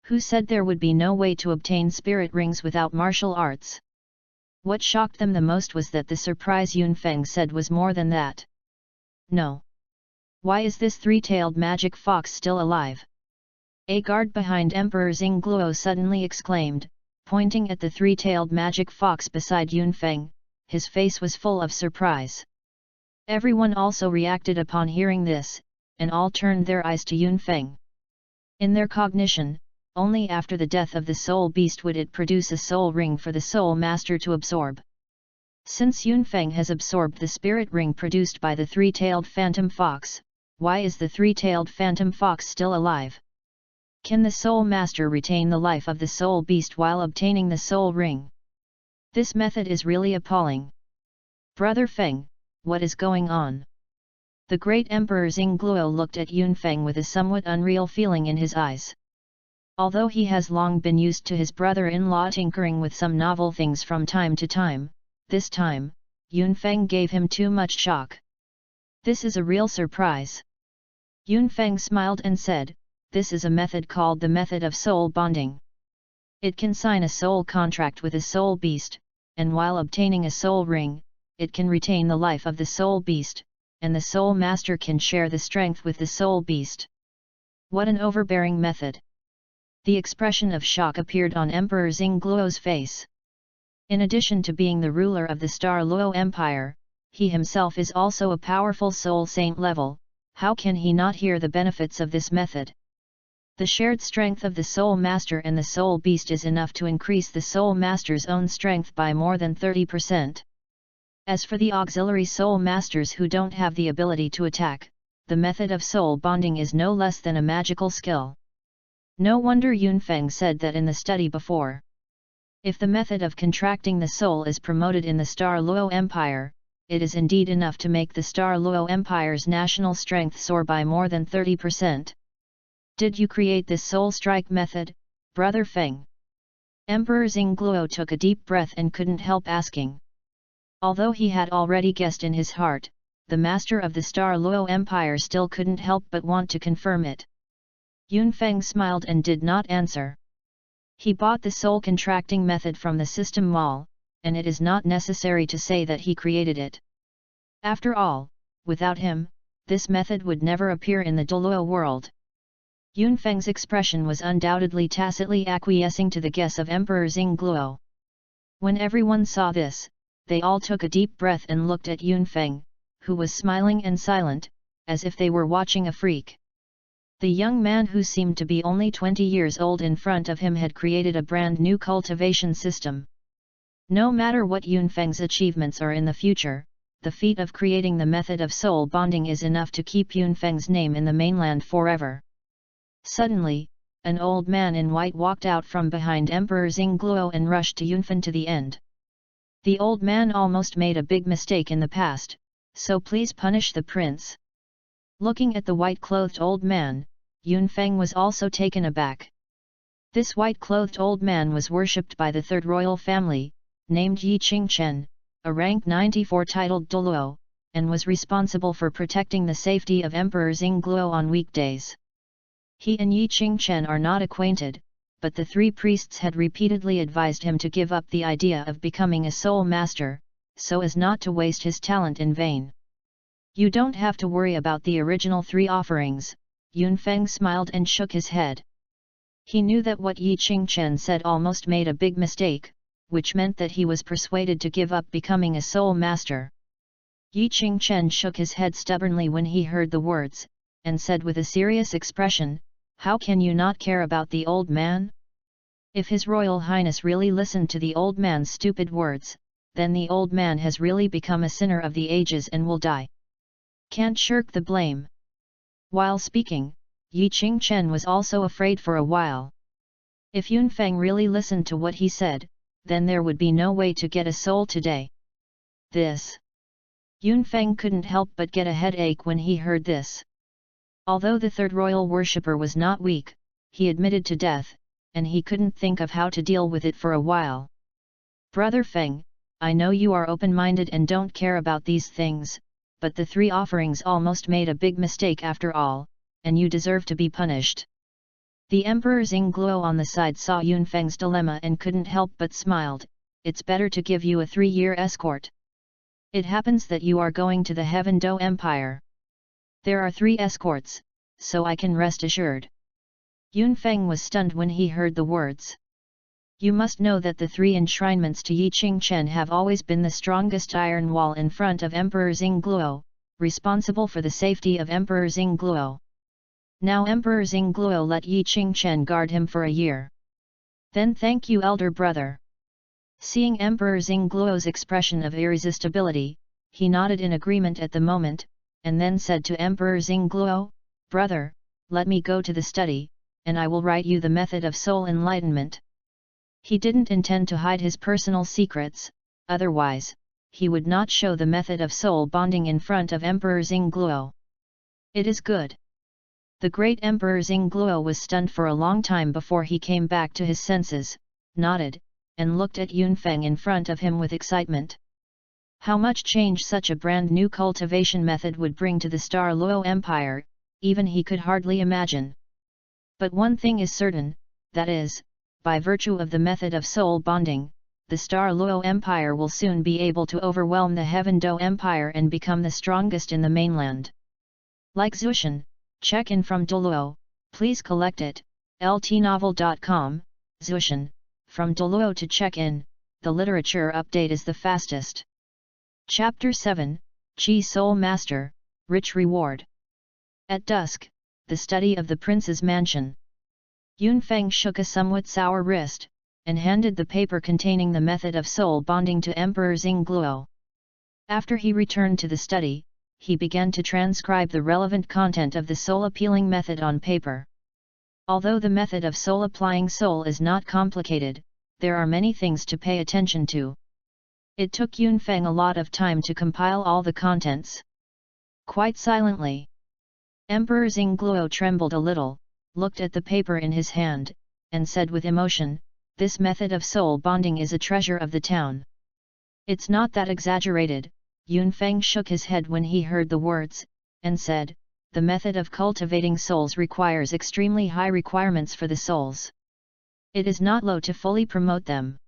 Who said there would be no way to obtain spirit rings without martial arts? What shocked them the most was that the surprise Yunfeng said was more than that. No. Why is this three-tailed magic fox still alive? A guard behind Emperor Xingluo suddenly exclaimed, pointing at the three-tailed magic fox beside Yunfeng. His face was full of surprise. Everyone also reacted upon hearing this, and all turned their eyes to Yunfeng. In their cognition, only after the death of the soul beast would it produce a soul ring for the soul master to absorb. Since Yunfeng has absorbed the spirit ring produced by the three-tailed phantom fox, why is the three-tailed phantom fox still alive? Can the soul master retain the life of the soul beast while obtaining the soul ring? This method is really appalling. Brother Feng, what is going on? The great Emperor Xingluo looked at Yunfeng with a somewhat unreal feeling in his eyes. Although he has long been used to his brother-in-law tinkering with some novel things from time to time, this time, Yunfeng gave him too much shock. This is a real surprise. Yunfeng smiled and said, "This is a method called the method of soul bonding. It can sign a soul contract with a soul beast, and while obtaining a soul ring, it can retain the life of the soul beast, and the soul master can share the strength with the soul beast." What an overbearing method! The expression of shock appeared on Emperor Xingluo's face. In addition to being the ruler of the Douluo Empire, he himself is also a powerful soul saint level. How can he not hear the benefits of this method? The shared strength of the soul master and the soul beast is enough to increase the soul master's own strength by more than 30%. As for the auxiliary soul masters who don't have the ability to attack, the method of soul bonding is no less than a magical skill. No wonder Yunfeng said that in the study before. If the method of contracting the soul is promoted in the Douluo Empire, it is indeed enough to make the Douluo Empire's national strength soar by more than 30%. Did you create this soul strike method, Brother Feng? Emperor Xingluo took a deep breath and couldn't help asking. Although he had already guessed in his heart, the master of the Douluo Empire still couldn't help but want to confirm it. Yunfeng smiled and did not answer. He bought the soul contracting method from the system mall, and it is not necessary to say that he created it. After all, without him, this method would never appear in the Douluo world. Yunfeng's expression was undoubtedly tacitly acquiescing to the guess of Emperor Xingluo. When everyone saw this, they all took a deep breath and looked at Yunfeng, who was smiling and silent, as if they were watching a freak. The young man who seemed to be only 20 years old in front of him had created a brand new cultivation system. No matter what Yunfeng's achievements are in the future, the feat of creating the method of soul bonding is enough to keep Yunfeng's name in the mainland forever. Suddenly, an old man in white walked out from behind Emperor Xingluo and rushed to Yunfeng to the end. The old man almost made a big mistake in the past, so please punish the prince." Looking at the white-clothed old man, Yunfeng was also taken aback. This white-clothed old man was worshipped by the third royal family, named Yi Qingchen, a rank 94 titled Douluo, and was responsible for protecting the safety of Emperor Xingluo on weekdays. He and Yi Qingchen are not acquainted, but the three priests had repeatedly advised him to give up the idea of becoming a soul master, so as not to waste his talent in vain. "You don't have to worry about the original 3 offerings," Yunfeng smiled and shook his head. He knew that what Yi Qingchen said almost made a big mistake, which meant that he was persuaded to give up becoming a soul master. Yi Qingchen shook his head stubbornly when he heard the words, and said with a serious expression, "How can you not care about the old man? If His Royal Highness really listened to the old man's stupid words, then the old man has really become a sinner of the ages and will die. Can't shirk the blame." While speaking, Yi Qingchen was also afraid for a while. If Yunfeng really listened to what he said, then there would be no way to get a soul today. Yunfeng couldn't help but get a headache when he heard this. Although the third royal worshipper was not weak, he admitted to death, and he couldn't think of how to deal with it for a while. "Brother Feng, I know you are open-minded and don't care about these things, but the 3 offerings almost made a big mistake after all, and you deserve to be punished." The Emperor Xingluo on the side saw Yunfeng's dilemma and couldn't help but smiled. "It's better to give you a 3-year escort. It happens that you are going to the Heaven Do Empire. There are 3 escorts, so I can rest assured." Yunfeng was stunned when he heard the words. "You must know that the 3 enshrinements to Yi Qingchen have always been the strongest iron wall in front of Emperor Xingluo, responsible for the safety of Emperor Xingluo. Now Emperor Xingluo let Yi Qingchen guard him for a year. Then thank you, elder brother." Seeing Emperor Xingluo's expression of irresistibility, he nodded in agreement at the moment, and then said to Emperor Xingluo, "Brother, let me go to the study, and I will write you the method of soul enlightenment." He didn't intend to hide his personal secrets, otherwise, he would not show the method of soul bonding in front of Emperor Xingluo. "It is good." The great Emperor Xingluo was stunned for a long time before he came back to his senses, nodded, and looked at Yunfeng in front of him with excitement. How much change such a brand new cultivation method would bring to the Douluo Empire, even he could hardly imagine. But one thing is certain, that is, by virtue of the method of soul bonding, the Douluo Empire will soon be able to overwhelm the Heaven Do Empire and become the strongest in the mainland. Like Zushan, check in from Douluo, please collect it, ltnovel.com, Zushan, from Douluo to check in, the literature update is the fastest. Chapter 7, Chi Soul Master, Rich Reward. At dusk, the study of the prince's mansion. Yunfeng shook a somewhat sour wrist, and handed the paper containing the method of soul bonding to Emperor Xingluo. After he returned to the study, he began to transcribe the relevant content of the soul-appealing method on paper. Although the method of soul-applying soul is not complicated, there are many things to pay attention to. It took Yunfeng a lot of time to compile all the contents. Quite silently, Emperor Xingluo trembled a little, looked at the paper in his hand, and said with emotion, "This method of soul bonding is a treasure of the town." "It's not that exaggerated," Yunfeng shook his head when he heard the words, and said, "The method of cultivating souls requires extremely high requirements for the souls. It is not low to fully promote them.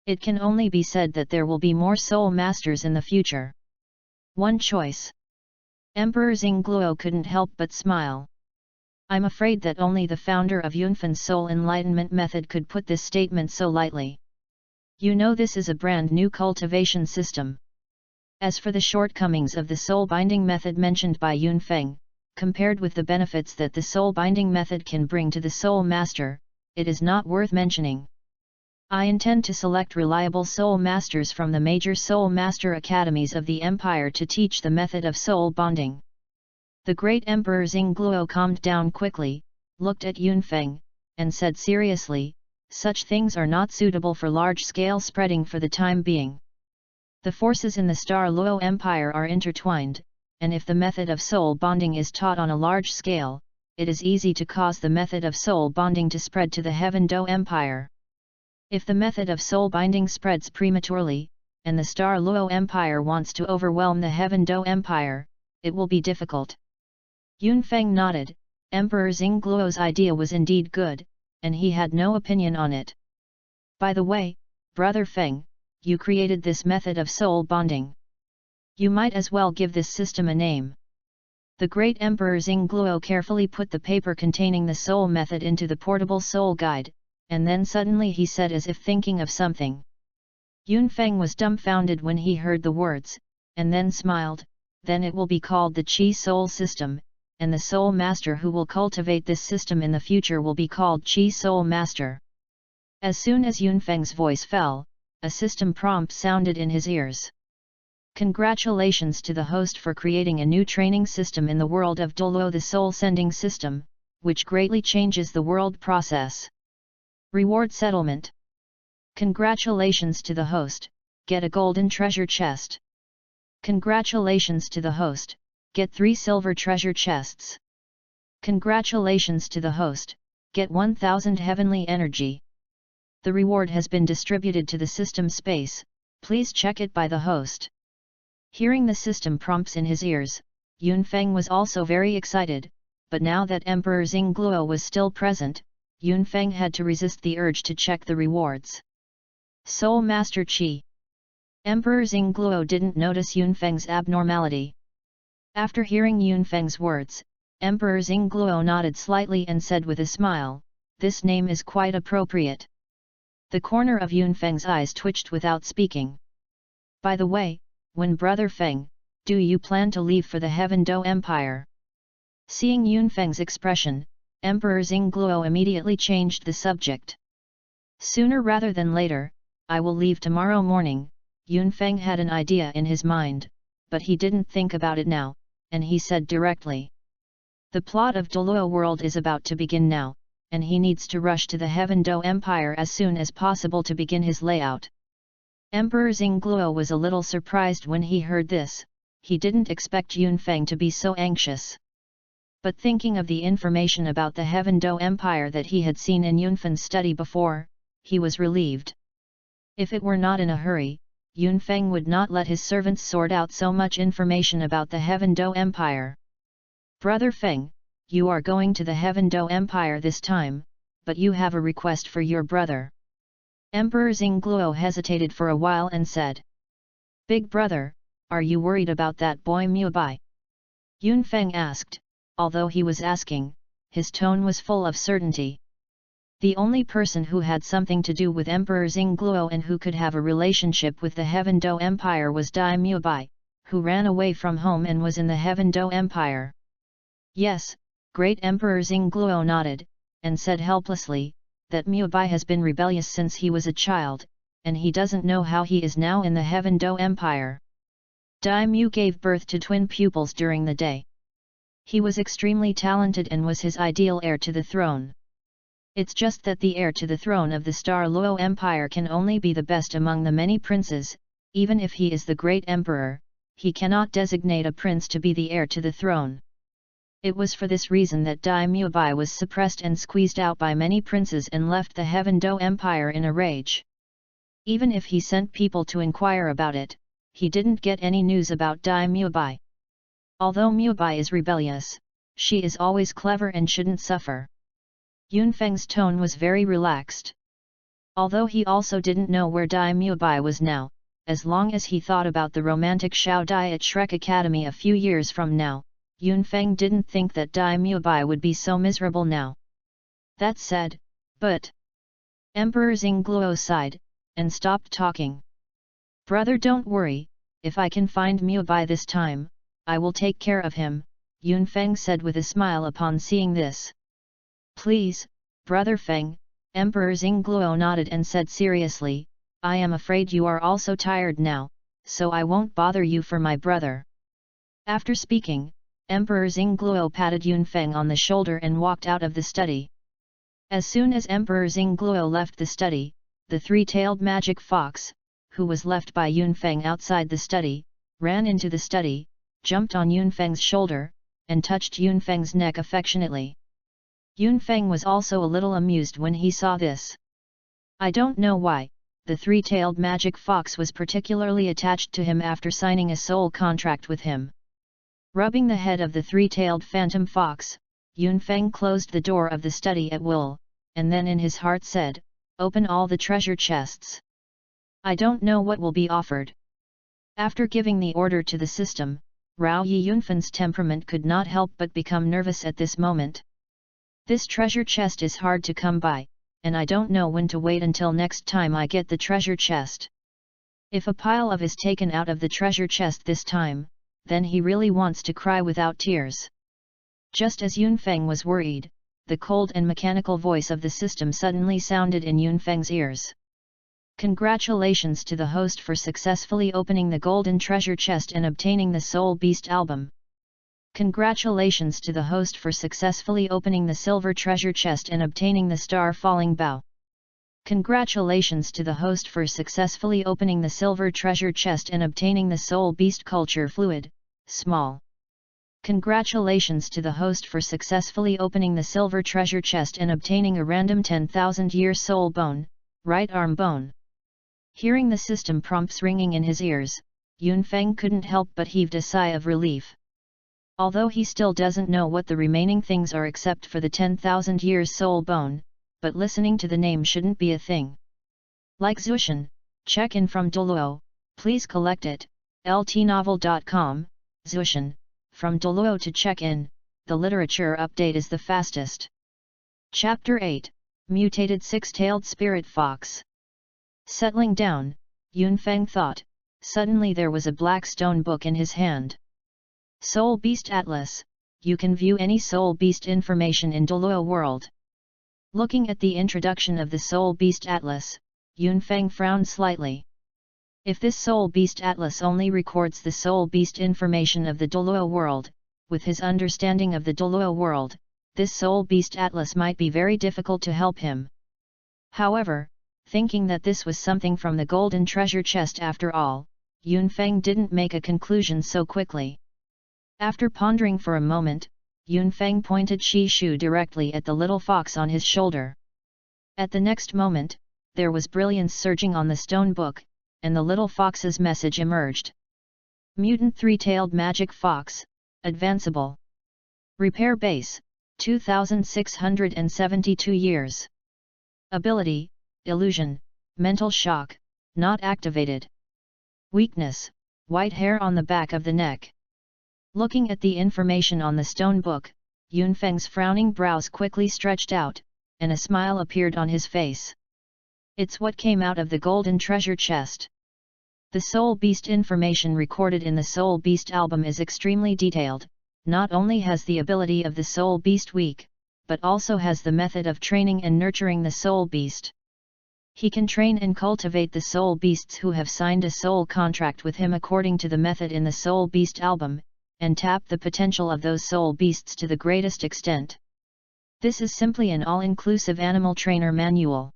It can only be said that there will be more soul masters in the future." One choice. Emperor Xingluo couldn't help but smile. "I'm afraid that only the founder of Yunfen's soul enlightenment method could put this statement so lightly. You know, this is a brand new cultivation system. As for the shortcomings of the soul binding method mentioned by Yunfeng, compared with the benefits that the soul binding method can bring to the soul master, it is not worth mentioning. I intend to select reliable soul masters from the major soul master academies of the empire to teach the method of soul bonding." The great Emperor Xingluo calmed down quickly, looked at Yunfeng, and said seriously, "Such things are not suitable for large-scale spreading for the time being. The forces in the Star Luo Empire are intertwined, and if the method of soul bonding is taught on a large scale, it is easy to cause the method of soul bonding to spread to the Heaven Do Empire. If the method of soul binding spreads prematurely, and the Star Luo Empire wants to overwhelm the Heaven Do Empire, it will be difficult. Yunfeng nodded. Emperor Xingluo's idea was indeed good, and he had no opinion on it. By the way, Brother Feng, you created this method of soul bonding. You might as well give this system a name. The great Emperor Xingluo carefully put the paper containing the soul method into the portable soul guide, and then suddenly he said as if thinking of something. Yunfeng was dumbfounded when he heard the words, and then smiled. Then it will be called the Qi Soul System, and the Soul Master who will cultivate this system in the future will be called Qi Soul Master. As soon as Yunfeng's voice fell, a system prompt sounded in his ears. Congratulations to the host for creating a new training system in the world of Douluo, the soul sending system, which greatly changes the world process. Reward settlement. Congratulations to the host, get a golden treasure chest. Congratulations to the host, get 3 silver treasure chests. Congratulations to the host, get 1000 heavenly energy. The reward has been distributed to the system space, please check it by the host. Hearing the system prompts in his ears, Yunfeng was also very excited, but now that Emperor Xingluo was still present, Yunfeng had to resist the urge to check the rewards. Soul Master Qi. Emperor Xingluo didn't notice Yunfeng's abnormality. After hearing Yunfeng's words, Emperor Xingluo nodded slightly and said with a smile, "This name is quite appropriate." The corner of Yunfeng's eyes twitched without speaking. By the way, when Brother Feng, do you plan to leave for the Heaven Do Empire? Seeing Yunfeng's expression, Emperor Xingluo immediately changed the subject. Sooner rather than later, I will leave tomorrow morning. Yunfeng had an idea in his mind, but he didn't think about it now, and he said directly. The plot of Douluo world is about to begin now, and he needs to rush to the Heaven Do Empire as soon as possible to begin his layout. Emperor Xingluo was a little surprised when he heard this. He didn't expect Yunfeng to be so anxious. But thinking of the information about the Heaven Do Empire that he had seen in Yunfeng's study before, he was relieved. If it were not in a hurry, Yunfeng would not let his servants sort out so much information about the Heaven Do Empire. Brother Feng, you are going to the Heaven Do Empire this time, but you have a request for your brother. Emperor Xingluo hesitated for a while and said. Big brother, are you worried about that boy Mubai? Yunfeng asked, although he was asking, his tone was full of certainty. The only person who had something to do with Emperor Xingluo and who could have a relationship with the Heaven Do Empire was Dai Mubai, who ran away from home and was in the Heaven Do Empire. Yes, great Emperor Xingluo nodded, and said helplessly, that Mubai has been rebellious since he was a child, and he doesn't know how he is now in the Heaven Do Empire. Dai Mu gave birth to twin pupils during the day. He was extremely talented and was his ideal heir to the throne. It's just that the heir to the throne of the Star Luo Empire can only be the best among the many princes. Even if he is the great emperor, he cannot designate a prince to be the heir to the throne. It was for this reason that Dai Mubai was suppressed and squeezed out by many princes and left the Heaven Do Empire in a rage. Even if he sent people to inquire about it, he didn't get any news about Dai Mubai. Although Mubai is rebellious, she is always clever and shouldn't suffer. Yunfeng's tone was very relaxed. Although he also didn't know where Dai Mubai was now, as long as he thought about the romantic Shao Dai at Shrek Academy a few years from now, Yunfeng didn't think that Dai Mubai would be so miserable now. That said, but... Emperor Xingluo sighed, and stopped talking. Brother, don't worry, if I can find Mubai this time, I will take care of him, Yunfeng said with a smile upon seeing this. Please, Brother Feng, Emperor Xingluo nodded and said seriously, I am afraid you are also tired now, so I won't bother you for my brother. After speaking, Emperor Xingluo patted Yunfeng on the shoulder and walked out of the study. As soon as Emperor Xingluo left the study, the three-tailed magic fox, who was left by Yunfeng outside the study, ran into the study, jumped on Yunfeng's shoulder, and touched Yunfeng's neck affectionately. Yunfeng was also a little amused when he saw this. I don't know why, the three-tailed magic fox was particularly attached to him after signing a soul contract with him. Rubbing the head of the three-tailed phantom fox, Yunfeng closed the door of the study at will, and then in his heart said, "Open all the treasure chests. I don't know what will be offered." After giving the order to the system, Rao Yi Yunfen's temperament could not help but become nervous at this moment. This treasure chest is hard to come by, and I don't know when to wait until next time I get the treasure chest. If a pile of is taken out of the treasure chest this time, then he really wants to cry without tears. Just as Yunfeng was worried, the cold and mechanical voice of the system suddenly sounded in Yunfeng's ears. Congratulations to the host for successfully opening the golden treasure chest and obtaining the Soul Beast album. Congratulations to the host for successfully opening the silver treasure chest and obtaining the star falling bow. Congratulations to the host for successfully opening the silver treasure chest and obtaining the Soul Beast culture fluid, small. Congratulations to the host for successfully opening the silver treasure chest and obtaining a random 10,000-year soul bone, right arm bone. Hearing the system prompts ringing in his ears, Yunfeng couldn't help but heaved a sigh of relief. Although he still doesn't know what the remaining things are except for the 10,000 years soul bone, but listening to the name shouldn't be a thing. Like Zushan, check in from Douluo, please collect it, ltnovel.com, Zushan, from Douluo to check in, the literature update is the fastest. Chapter 8, Mutated Six-Tailed Spirit Fox. Settling down, Yunfeng thought, suddenly there was a black stone book in his hand. Soul Beast Atlas, you can view any Soul Beast information in Douluo world. Looking at the introduction of the Soul Beast Atlas, Yunfeng frowned slightly. If this Soul Beast Atlas only records the Soul Beast information of the Douluo world, with his understanding of the Douluo world, this Soul Beast Atlas might be very difficult to help him. However, thinking that this was something from the golden treasure chest after all, Yunfeng didn't make a conclusion so quickly. After pondering for a moment, Yunfeng pointed Shi Shu directly at the little fox on his shoulder. At the next moment, there was brilliance surging on the stone book, and the little fox's message emerged. Mutant Three-Tailed Magic Fox, Advanceable. Repair Base, 2672 years. Ability, Illusion, Mental Shock, not activated. Weakness, white hair on the back of the neck. Looking at the information on the stone book, Yunfeng's frowning brows quickly stretched out, and a smile appeared on his face. It's what came out of the golden treasure chest. The Soul Beast information recorded in the Soul Beast album is extremely detailed, not only has the ability of the Soul Beast weak, but also has the method of training and nurturing the Soul Beast. He can train and cultivate the Soul Beasts who have signed a soul contract with him according to the method in the Soul Beast album, and tap the potential of those soul beasts to the greatest extent. This is simply an all-inclusive animal trainer manual.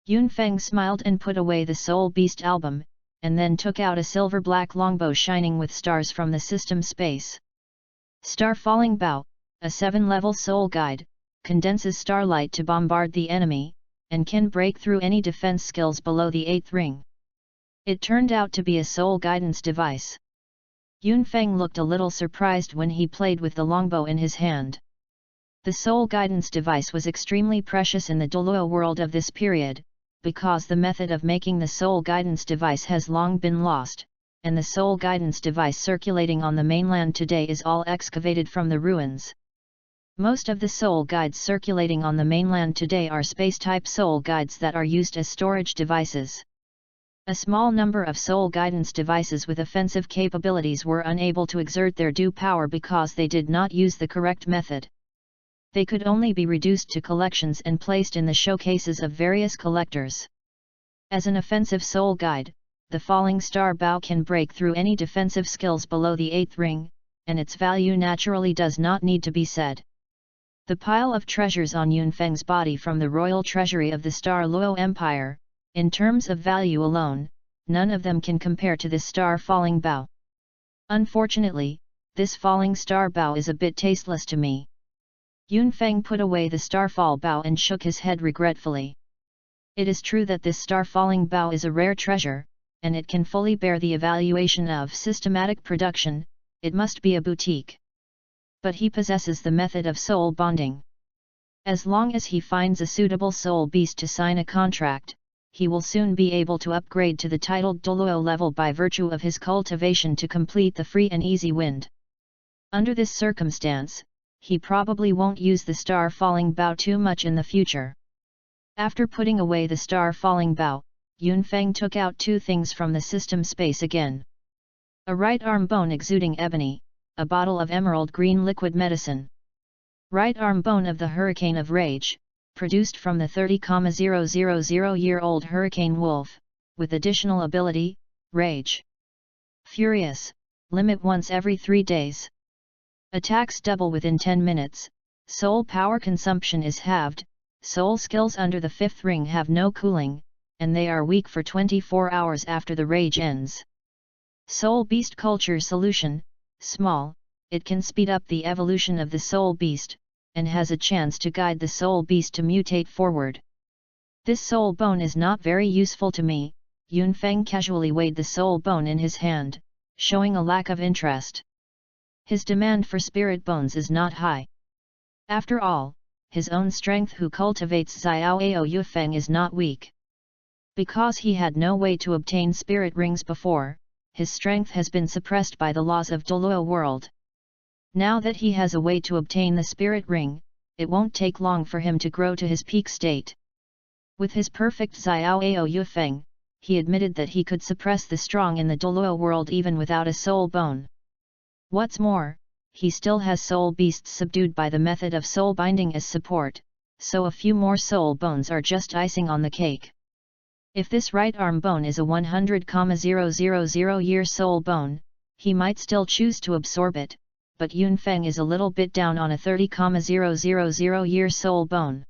Yunfeng smiled and put away the Soul Beast album, and then took out a silver-black longbow shining with stars from the system space. Star Falling Bow, a 7-level soul guide, condenses starlight to bombard the enemy, and can break through any defense skills below the 8th ring. It turned out to be a soul guidance device. Yunfeng looked a little surprised when he played with the longbow in his hand. The soul guidance device was extremely precious in the Douluo world of this period, because the method of making the soul guidance device has long been lost, and the soul guidance device circulating on the mainland today is all excavated from the ruins. Most of the soul guides circulating on the mainland today are space-type soul guides that are used as storage devices. A small number of soul guidance devices with offensive capabilities were unable to exert their due power because they did not use the correct method. They could only be reduced to collections and placed in the showcases of various collectors. As an offensive soul guide, the Falling Star Bow can break through any defensive skills below the 8th ring, and its value naturally does not need to be said. The pile of treasures on Yunfeng's body from the royal treasury of the Star Luo Empire, in terms of value alone, none of them can compare to this star falling bough. Unfortunately, this falling star bough is a bit tasteless to me. Yunfeng put away the starfall bough and shook his head regretfully. It is true that this star-falling bough is a rare treasure, and it can fully bear the evaluation of systematic production. It must be a boutique. But he possesses the method of soul bonding. As long as he finds a suitable soul beast to sign a contract, he will soon be able to upgrade to the titled Douluo level by virtue of his cultivation to complete the free and easy wind. Under this circumstance, he probably won't use the star-falling bough too much in the future. After putting away the star-falling bough, Yunfeng took out two things from the system space again. A right arm bone exuding ebony, a bottle of emerald green liquid medicine. Right arm bone of the Hurricane of Rage, produced from the 30,000-year-old Hurricane Wolf, with additional ability, Rage. Furious, limit once every 3 days. Attacks double within 10 minutes, soul power consumption is halved, soul skills under the 5th ring have no cooling, and they are weak for 24 hours after the rage ends. Soul Beast Culture Solution, small, it can speed up the evolution of the soul beast, and has a chance to guide the soul beast to mutate forward. This soul bone is not very useful to me. Yunfeng casually weighed the soul bone in his hand, showing a lack of interest. His demand for spirit bones is not high. After all, his own strength who cultivates Xiao Yufeng is not weak. Because he had no way to obtain spirit rings before, his strength has been suppressed by the laws of Douluo world. Now that he has a way to obtain the spirit ring, it won't take long for him to grow to his peak state. With his perfect Xiao Yufeng, he admitted that he could suppress the strong in the Douluo world even without a soul bone. What's more, he still has soul beasts subdued by the method of soul binding as support, so a few more soul bones are just icing on the cake. If this right arm bone is a 100,000-year soul bone, he might still choose to absorb it, but Yunfeng is a little bit down on a 30,000-year soul bone.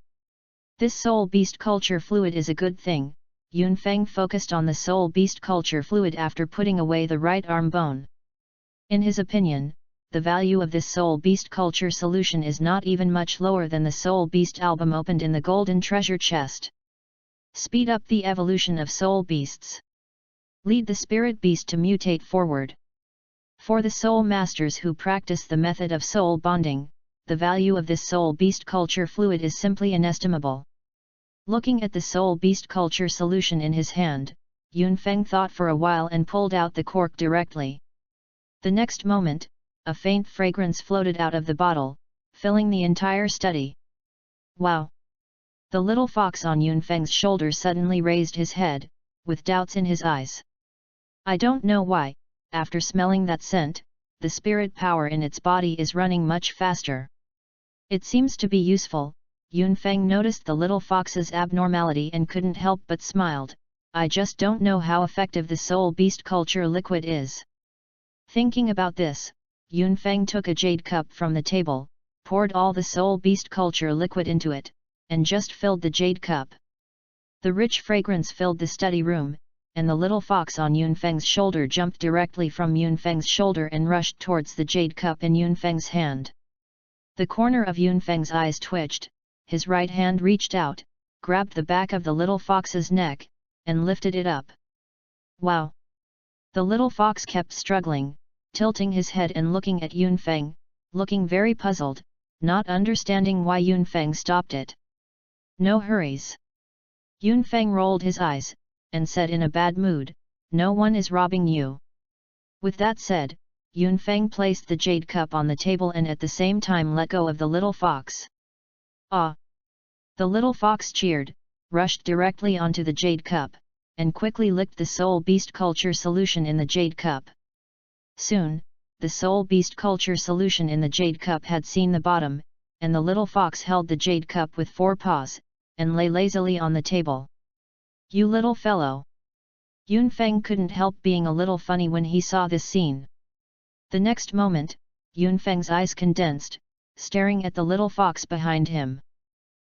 This soul beast culture fluid is a good thing. Yunfeng focused on the soul beast culture fluid after putting away the right arm bone. In his opinion, the value of this soul beast culture solution is not even much lower than the soul beast album opened in the golden treasure chest. Speed up the evolution of soul beasts. Lead the spirit beast to mutate forward. For the soul masters who practice the method of soul bonding, the value of this soul beast culture fluid is simply inestimable. Looking at the soul beast culture solution in his hand, Yunfeng thought for a while and pulled out the cork directly. The next moment, a faint fragrance floated out of the bottle, filling the entire study. Wow! The little fox on Yunfeng's shoulder suddenly raised his head, with doubts in his eyes. I don't know why, after smelling that scent, the spirit power in its body is running much faster. It seems to be useful. Yunfeng noticed the little fox's abnormality and couldn't help but smiled. I just don't know how effective the soul beast culture liquid is. Thinking about this, Yunfeng took a jade cup from the table, poured all the soul beast culture liquid into it, and just filled the jade cup. The rich fragrance filled the study room, and the little fox on Yunfeng's shoulder jumped directly from Yunfeng's shoulder and rushed towards the jade cup in Yunfeng's hand. The corner of Yunfeng's eyes twitched, his right hand reached out, grabbed the back of the little fox's neck, and lifted it up. Wow! The little fox kept struggling, tilting his head and looking at Yunfeng, looking very puzzled, not understanding why Yunfeng stopped it. No hurries. Yunfeng rolled his eyes, and said in a bad mood, no one is robbing you. With that said, Yunfeng placed the jade cup on the table and at the same time let go of the little fox. Ah! The little fox cheered, rushed directly onto the jade cup, and quickly licked the soul beast culture solution in the jade cup. Soon, the soul beast culture solution in the jade cup had seen the bottom, and the little fox held the jade cup with 4 paws, and lay lazily on the table. You little fellow! Yunfeng couldn't help being a little funny when he saw this scene. The next moment, Yunfeng's eyes condensed, staring at the little fox behind him.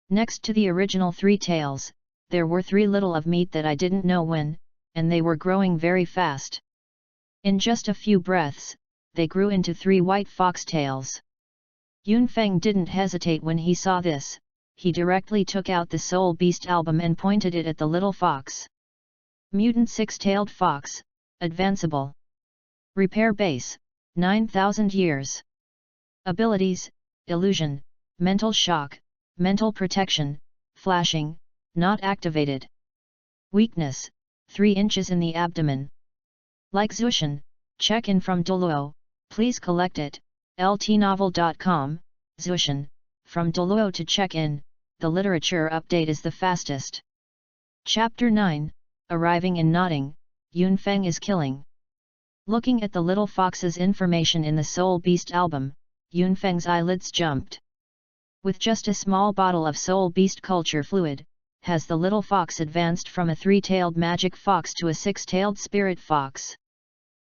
Next to the original 3 tails, there were 3 little of meat that I didn't know when, and they were growing very fast. In just a few breaths, they grew into 3 white foxtails. Yunfeng didn't hesitate when he saw this. He directly took out the Soul Beast album and pointed it at the little fox. Mutant 6-tailed fox, advanceable. Repair base, 9,000 years. Abilities, illusion, mental shock, mental protection, flashing, not activated. Weakness, 3 inches in the abdomen. Like Zushin, check-in from Douluo, please collect it, ltnovel.com, Zushin, from Douluo to check-in, the literature update is the fastest. Chapter 9, Arriving in Nodding, Yunfeng is killing. Looking at the little fox's information in the Soul Beast album, Yunfeng's eyelids jumped. With just a small bottle of Soul Beast culture fluid, has the little fox advanced from a 3-tailed magic fox to a 6-tailed spirit fox.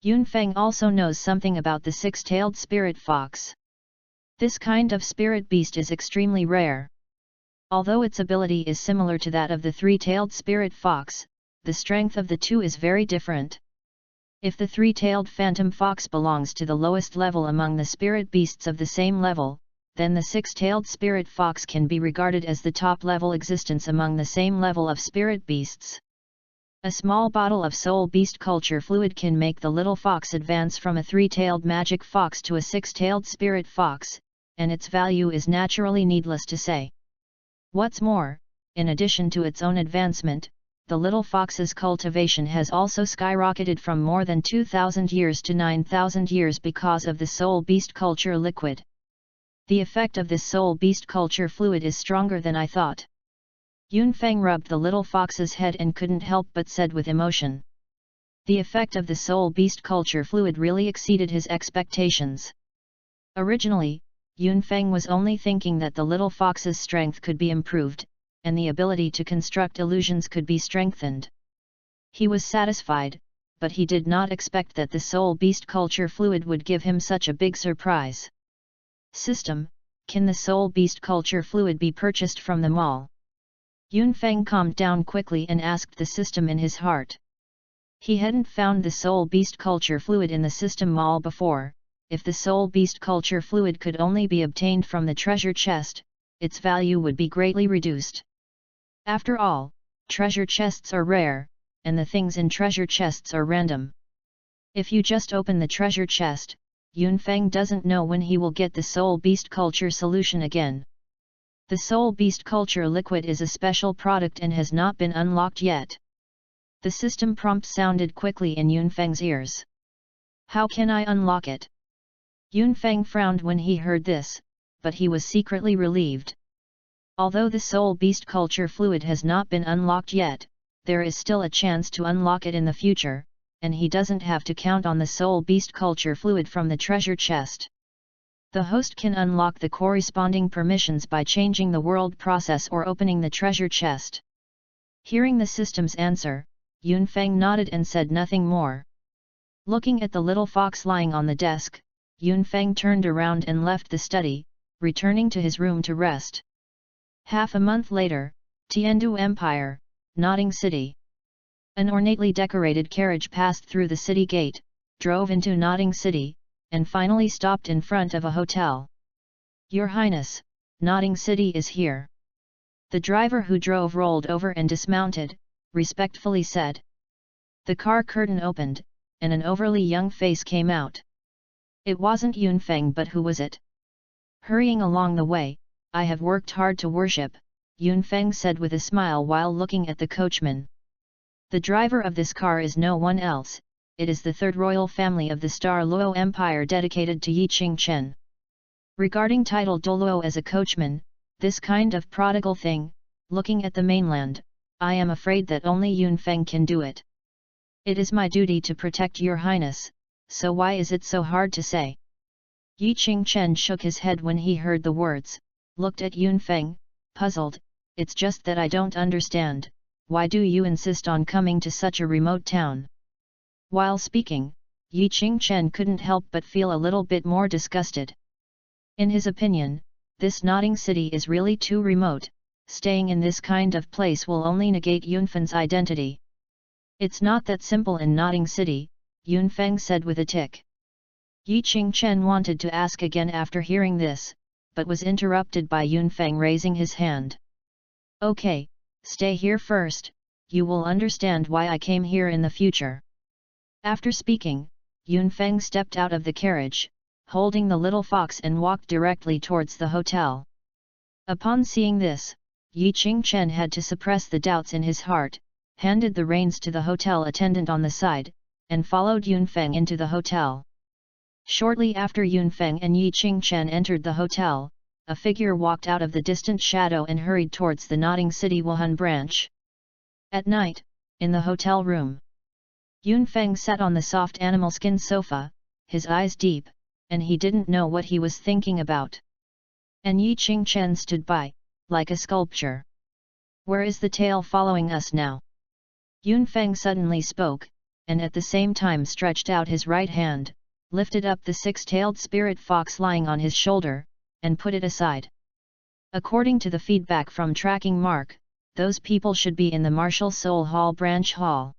Yunfeng also knows something about the 6-tailed spirit fox. This kind of spirit beast is extremely rare. Although its ability is similar to that of the 3-tailed spirit fox, the strength of the two is very different. If the 3-tailed phantom fox belongs to the lowest level among the spirit beasts of the same level, then the 6-tailed spirit fox can be regarded as the top-level existence among the same level of spirit beasts. A small bottle of Soul Beast culture fluid can make the little fox advance from a 3-tailed magic fox to a 6-tailed spirit fox, and its value is naturally needless to say. What's more, in addition to its own advancement, the little fox's cultivation has also skyrocketed from more than 2,000 years to 9,000 years because of the Soul Beast culture liquid. The effect of this Soul Beast culture fluid is stronger than I thought. Yunfeng rubbed the little fox's head and couldn't help but said with emotion. The effect of the Soul Beast culture fluid really exceeded his expectations. Originally, Yunfeng was only thinking that the little fox's strength could be improved, and the ability to construct illusions could be strengthened. He was satisfied, but he did not expect that the Soul Beast culture fluid would give him such a big surprise. System, can the Soul Beast culture fluid be purchased from the mall? Yunfeng calmed down quickly and asked the system in his heart. He hadn't found the Soul Beast culture fluid in the system mall before. If the Soul Beast culture fluid could only be obtained from the treasure chest, its value would be greatly reduced. After all, treasure chests are rare, and the things in treasure chests are random. If you just open the treasure chest, Yunfeng doesn't know when he will get the Soul Beast culture solution again. The Soul Beast culture liquid is a special product and has not been unlocked yet. The system prompt sounded quickly in Yunfeng's ears. How can I unlock it? Yunfeng frowned when he heard this, but he was secretly relieved. Although the Soul Beast culture fluid has not been unlocked yet, there is still a chance to unlock it in the future, and he doesn't have to count on the Soul Beast culture fluid from the treasure chest. The host can unlock the corresponding permissions by changing the world process or opening the treasure chest. Hearing the system's answer, Yunfeng nodded and said nothing more. Looking at the little fox lying on the desk, Yunfeng turned around and left the study, returning to his room to rest. Half a month later, Tiandu Empire, Nodding City. An ornately decorated carriage passed through the city gate, drove into Nodding City, and finally stopped in front of a hotel. Your Highness, Nodding City is here. The driver who drove rolled over and dismounted, respectfully said. The car curtain opened, and an overly young face came out. It wasn't Yunfeng, but who was it? Hurrying along the way, I have worked hard to worship, Yunfeng said with a smile while looking at the coachman. The driver of this car is no one else, it is the third royal family of the Douluo Empire dedicated to Yi Qingchen. Regarding title Douluo as a coachman, this kind of prodigal thing, looking at the mainland, I am afraid that only Yunfeng can do it. It is my duty to protect your highness, so why is it so hard to say? Yi Qingchen shook his head when he heard the words, looked at Yunfeng, puzzled. It's just that I don't understand, why do you insist on coming to such a remote town? While speaking, Yi Qingchen couldn't help but feel a little bit more disgusted. In his opinion, this Nodding City is really too remote, staying in this kind of place will only negate Yunfeng's identity. It's not that simple in Nodding City, Yunfeng said with a tick. Yi Qingchen wanted to ask again after hearing this, but was interrupted by Yunfeng raising his hand. Okay, stay here first, you will understand why I came here in the future. After speaking, Yunfeng stepped out of the carriage, holding the little fox and walked directly towards the hotel. Upon seeing this, Yi Qingchen had to suppress the doubts in his heart, handed the reins to the hotel attendant on the side, and followed Yunfeng into the hotel. Shortly after Yunfeng and Yi Qingchen entered the hotel, a figure walked out of the distant shadow and hurried towards the Nodding City Wuhan branch. At night, in the hotel room, Yunfeng sat on the soft animal skin sofa, his eyes deep, and he didn't know what he was thinking about. And Yi Qingchen stood by, like a sculpture. Where is the tail following us now? Yunfeng suddenly spoke, and at the same time stretched out his right hand, lifted up the six-tailed spirit fox lying on his shoulder, and put it aside. According to the feedback from Tracking Mark, those people should be in the Martial Soul Hall branch hall.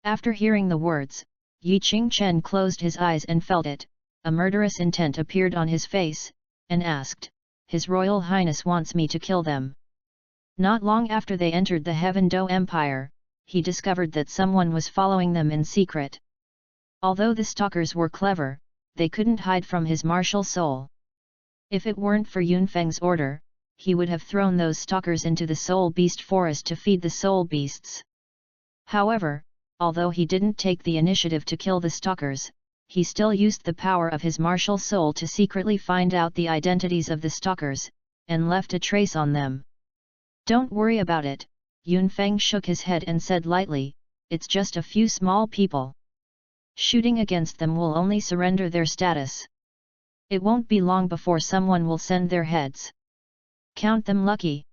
After hearing the words, Yi Qingchen closed his eyes and felt it, a murderous intent appeared on his face, and asked, His Royal Highness wants me to kill them. Not long after they entered the Heaven Do Empire, he discovered that someone was following them in secret. Although the stalkers were clever, they couldn't hide from his martial soul. If it weren't for Yunfeng's order, he would have thrown those stalkers into the soul beast forest to feed the soul beasts. However, although he didn't take the initiative to kill the stalkers, he still used the power of his martial soul to secretly find out the identities of the stalkers, and left a trace on them. Don't worry about it, Yunfeng shook his head and said lightly, it's just a few small people. Shooting against them will only surrender their status. It won't be long before someone will send their heads. Count them lucky.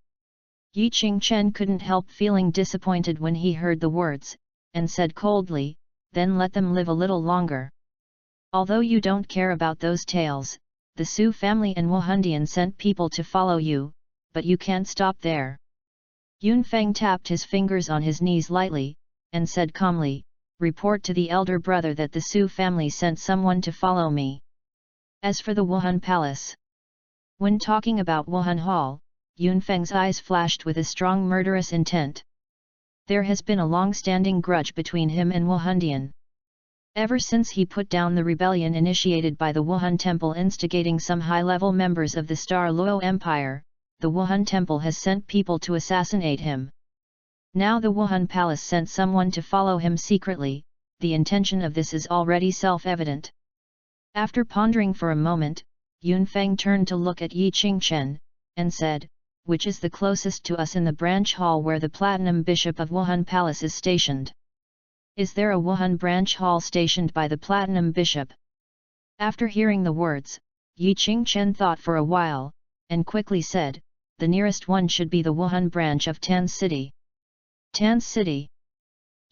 Yi Qingchen couldn't help feeling disappointed when he heard the words, and said coldly, then let them live a little longer. Although you don't care about those tales, the Su family and Wuhandian sent people to follow you, but you can't stop there. Yunfeng tapped his fingers on his knees lightly, and said calmly, report to the elder brother that the Su family sent someone to follow me. As for the Wuhan Palace. When talking about Wuhan Hall, Yunfeng's eyes flashed with a strong murderous intent. There has been a long-standing grudge between him and Wuhandian. Ever since he put down the rebellion initiated by the Wuhan Temple instigating some high-level members of the Douluo Empire, the Wuhan Temple has sent people to assassinate him. Now the Wuhan Palace sent someone to follow him secretly, the intention of this is already self-evident. After pondering for a moment, Yunfeng turned to look at Yi Qingchen, and said, which is the closest to us in the branch hall where the Platinum Bishop of Wuhan Palace is stationed? Is there a Wuhan branch hall stationed by the Platinum Bishop? After hearing the words, Yi Qingchen thought for a while, and quickly said, the nearest one should be the Wuhan branch of Tan City. Tan City?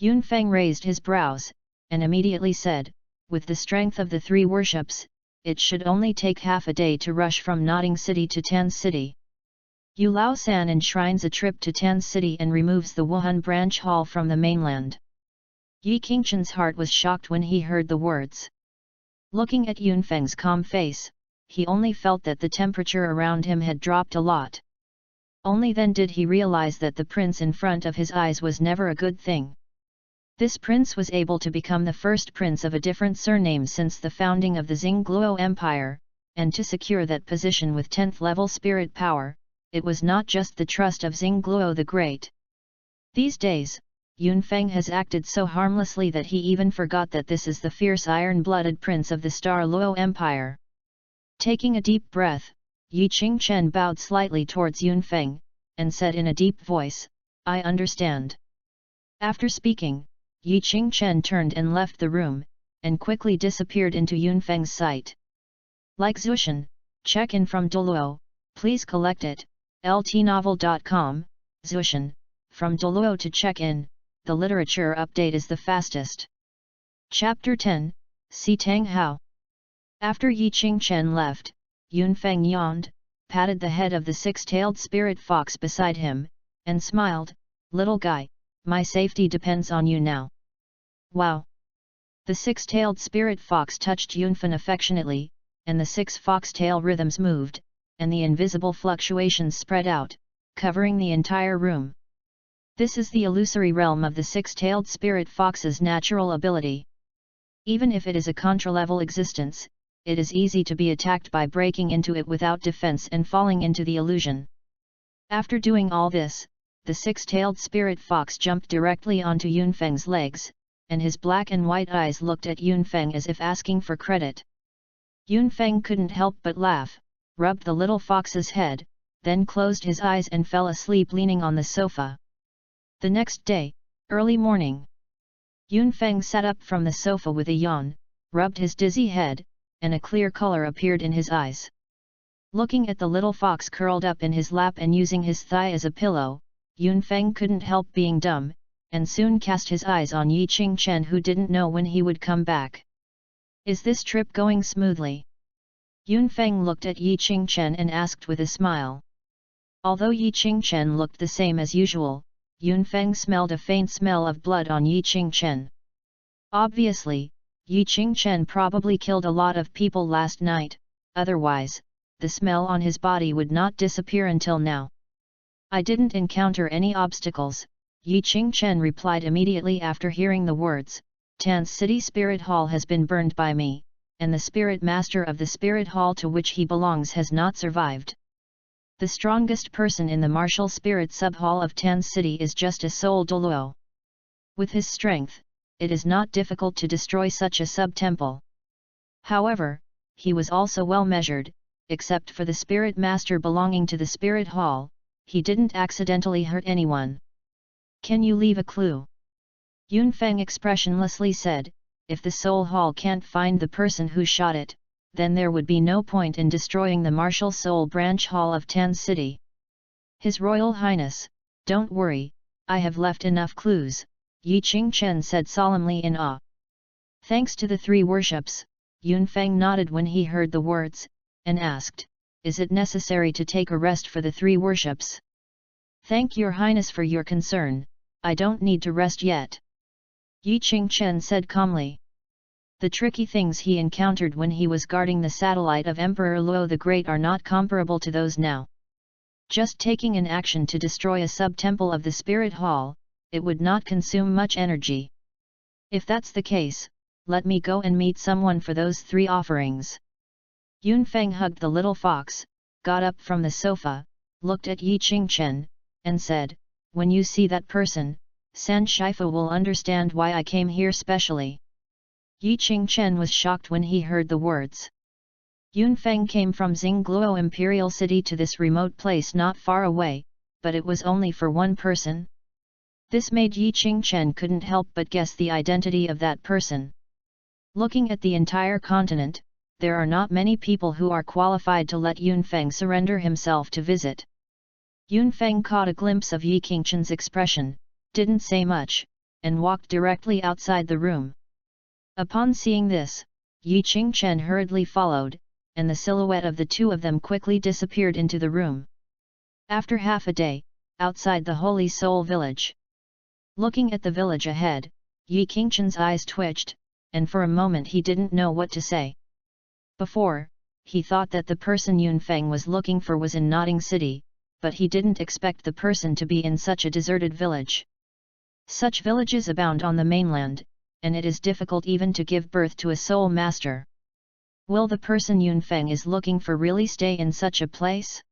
Yunfeng raised his brows, and immediately said, with the strength of the three worships, it should only take half a day to rush from Nodding City to Tan City. Yu Lao San enshrines a trip to Tan City and removes the Wuhan branch hall from the mainland. Yi Qingchen's heart was shocked when he heard the words. Looking at Yunfeng's calm face, he only felt that the temperature around him had dropped a lot. Only then did he realize that the prince in front of his eyes was never a good thing. This prince was able to become the first prince of a different surname since the founding of the Xingluo Empire, and to secure that position with 10th level spirit power, it was not just the trust of Xingluo the Great. These days, Yunfeng has acted so harmlessly that he even forgot that this is the fierce iron-blooded prince of the Douluo Empire. Taking a deep breath, Yi Qingchen bowed slightly towards Yunfeng, and said in a deep voice, I understand. After speaking, Yi Qingchen turned and left the room, and quickly disappeared into Yunfeng's sight. Like Zushan, check-in from Douluo, please collect it, ltnovel.com, Zushan, from Douluo to check-in, the literature update is the fastest. Chapter 10, Si Tang Hao. After Yi Qingchen left, Yunfeng yawned, patted the head of the six-tailed spirit fox beside him, and smiled, little guy, My safety depends on you now. Wow! The six-tailed spirit fox touched Yunfen affectionately, and the six foxtail rhythms moved, and the invisible fluctuations spread out, covering the entire room. This is the illusory realm of the six-tailed spirit fox's natural ability. Even if it is a contra-level existence, it is easy to be attacked by breaking into it without defense and falling into the illusion. After doing all this, the six-tailed spirit fox jumped directly onto Yunfeng's legs, and his black and white eyes looked at Yunfeng as if asking for credit. Yunfeng couldn't help but laugh, rubbed the little fox's head, then closed his eyes and fell asleep leaning on the sofa. The next day, early morning, Yunfeng sat up from the sofa with a yawn, rubbed his dizzy head, and a clear color appeared in his eyes. Looking at the little fox curled up in his lap and using his thigh as a pillow, Yunfeng couldn't help being dumb, and soon cast his eyes on Yi Qingchen, who didn't know when he would come back. Is this trip going smoothly? Yunfeng looked at Yi Qingchen and asked with a smile. Although Yi Qingchen looked the same as usual, Yunfeng smelled a faint smell of blood on Yi Qingchen. Obviously, Yi Qingchen probably killed a lot of people last night, otherwise, the smell on his body would not disappear until now. I didn't encounter any obstacles, Yi Qingchen replied immediately after hearing the words. Tan's City Spirit Hall has been burned by me, and the Spirit Master of the Spirit Hall to which he belongs has not survived. The strongest person in the martial spirit sub-hall of Tan's City is just a soul Douluo. With his strength, it is not difficult to destroy such a sub-temple. However, he was also well measured, except for the Spirit Master belonging to the Spirit Hall, he didn't accidentally hurt anyone. Can you leave a clue? Yunfeng expressionlessly said, if the Soul Hall can't find the person who shot it, then there would be no point in destroying the Martial Soul Branch Hall of Tan's City. His Royal Highness, don't worry, I have left enough clues, Yi Qingchen said solemnly in awe. Thanks to the three worships, Yunfeng nodded when he heard the words, and asked, is it necessary to take a rest for the three worships? Thank your highness for your concern, I don't need to rest yet. Yi Qingchen said calmly. The tricky things he encountered when he was guarding the satellite of Emperor Luo the Great are not comparable to those now. Just taking an action to destroy a sub-temple of the Spirit Hall, it would not consume much energy. If that's the case, let me go and meet someone for those three offerings. Yunfeng hugged the little fox, got up from the sofa, looked at Yi Qingchen, and said, when you see that person, San Shifu will understand why I came here specially. Yi Qingchen was shocked when he heard the words. Yunfeng came from Xingluo Imperial City to this remote place not far away, but it was only for one person. This made Yi Qingchen couldn't help but guess the identity of that person. Looking at the entire continent, there are not many people who are qualified to let Yunfeng surrender himself to visit. Yunfeng caught a glimpse of Yi Qingchen's expression, didn't say much, and walked directly outside the room. Upon seeing this, Yi Qingchen hurriedly followed, and the silhouette of the two of them quickly disappeared into the room. After half a day, outside the Holy Soul Village. Looking at the village ahead, Yi Qingchen's eyes twitched, and for a moment he didn't know what to say. Before, he thought that the person Yunfeng was looking for was in Nodding City, but he didn't expect the person to be in such a deserted village. Such villages abound on the mainland, and it is difficult even to give birth to a soul master. Will the person Yunfeng is looking for really stay in such a place?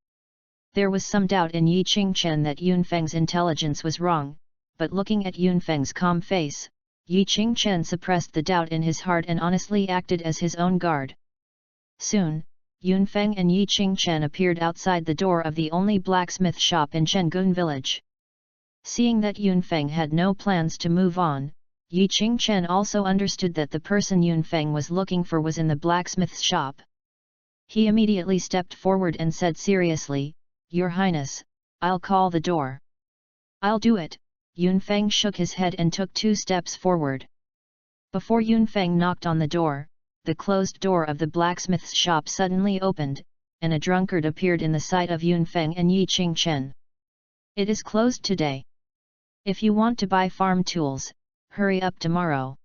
There was some doubt in Yi Qingchen that Yunfeng's intelligence was wrong, but looking at Yunfeng's calm face, Yi Qingchen suppressed the doubt in his heart and honestly acted as his own guard. Soon, Yunfeng and Yi Qingchen appeared outside the door of the only blacksmith shop in Chenggun village. Seeing that Yunfeng had no plans to move on, Yi Qingchen also understood that the person Yunfeng was looking for was in the blacksmith's shop. He immediately stepped forward and said seriously, Your Highness, I'll call the door. I'll do it, Yunfeng shook his head and took 2 steps forward. Before Yunfeng knocked on the door, the closed door of the blacksmith's shop suddenly opened, and a drunkard appeared in the sight of Yunfeng and Yi Qingchen. It is closed today. If you want to buy farm tools, hurry up tomorrow.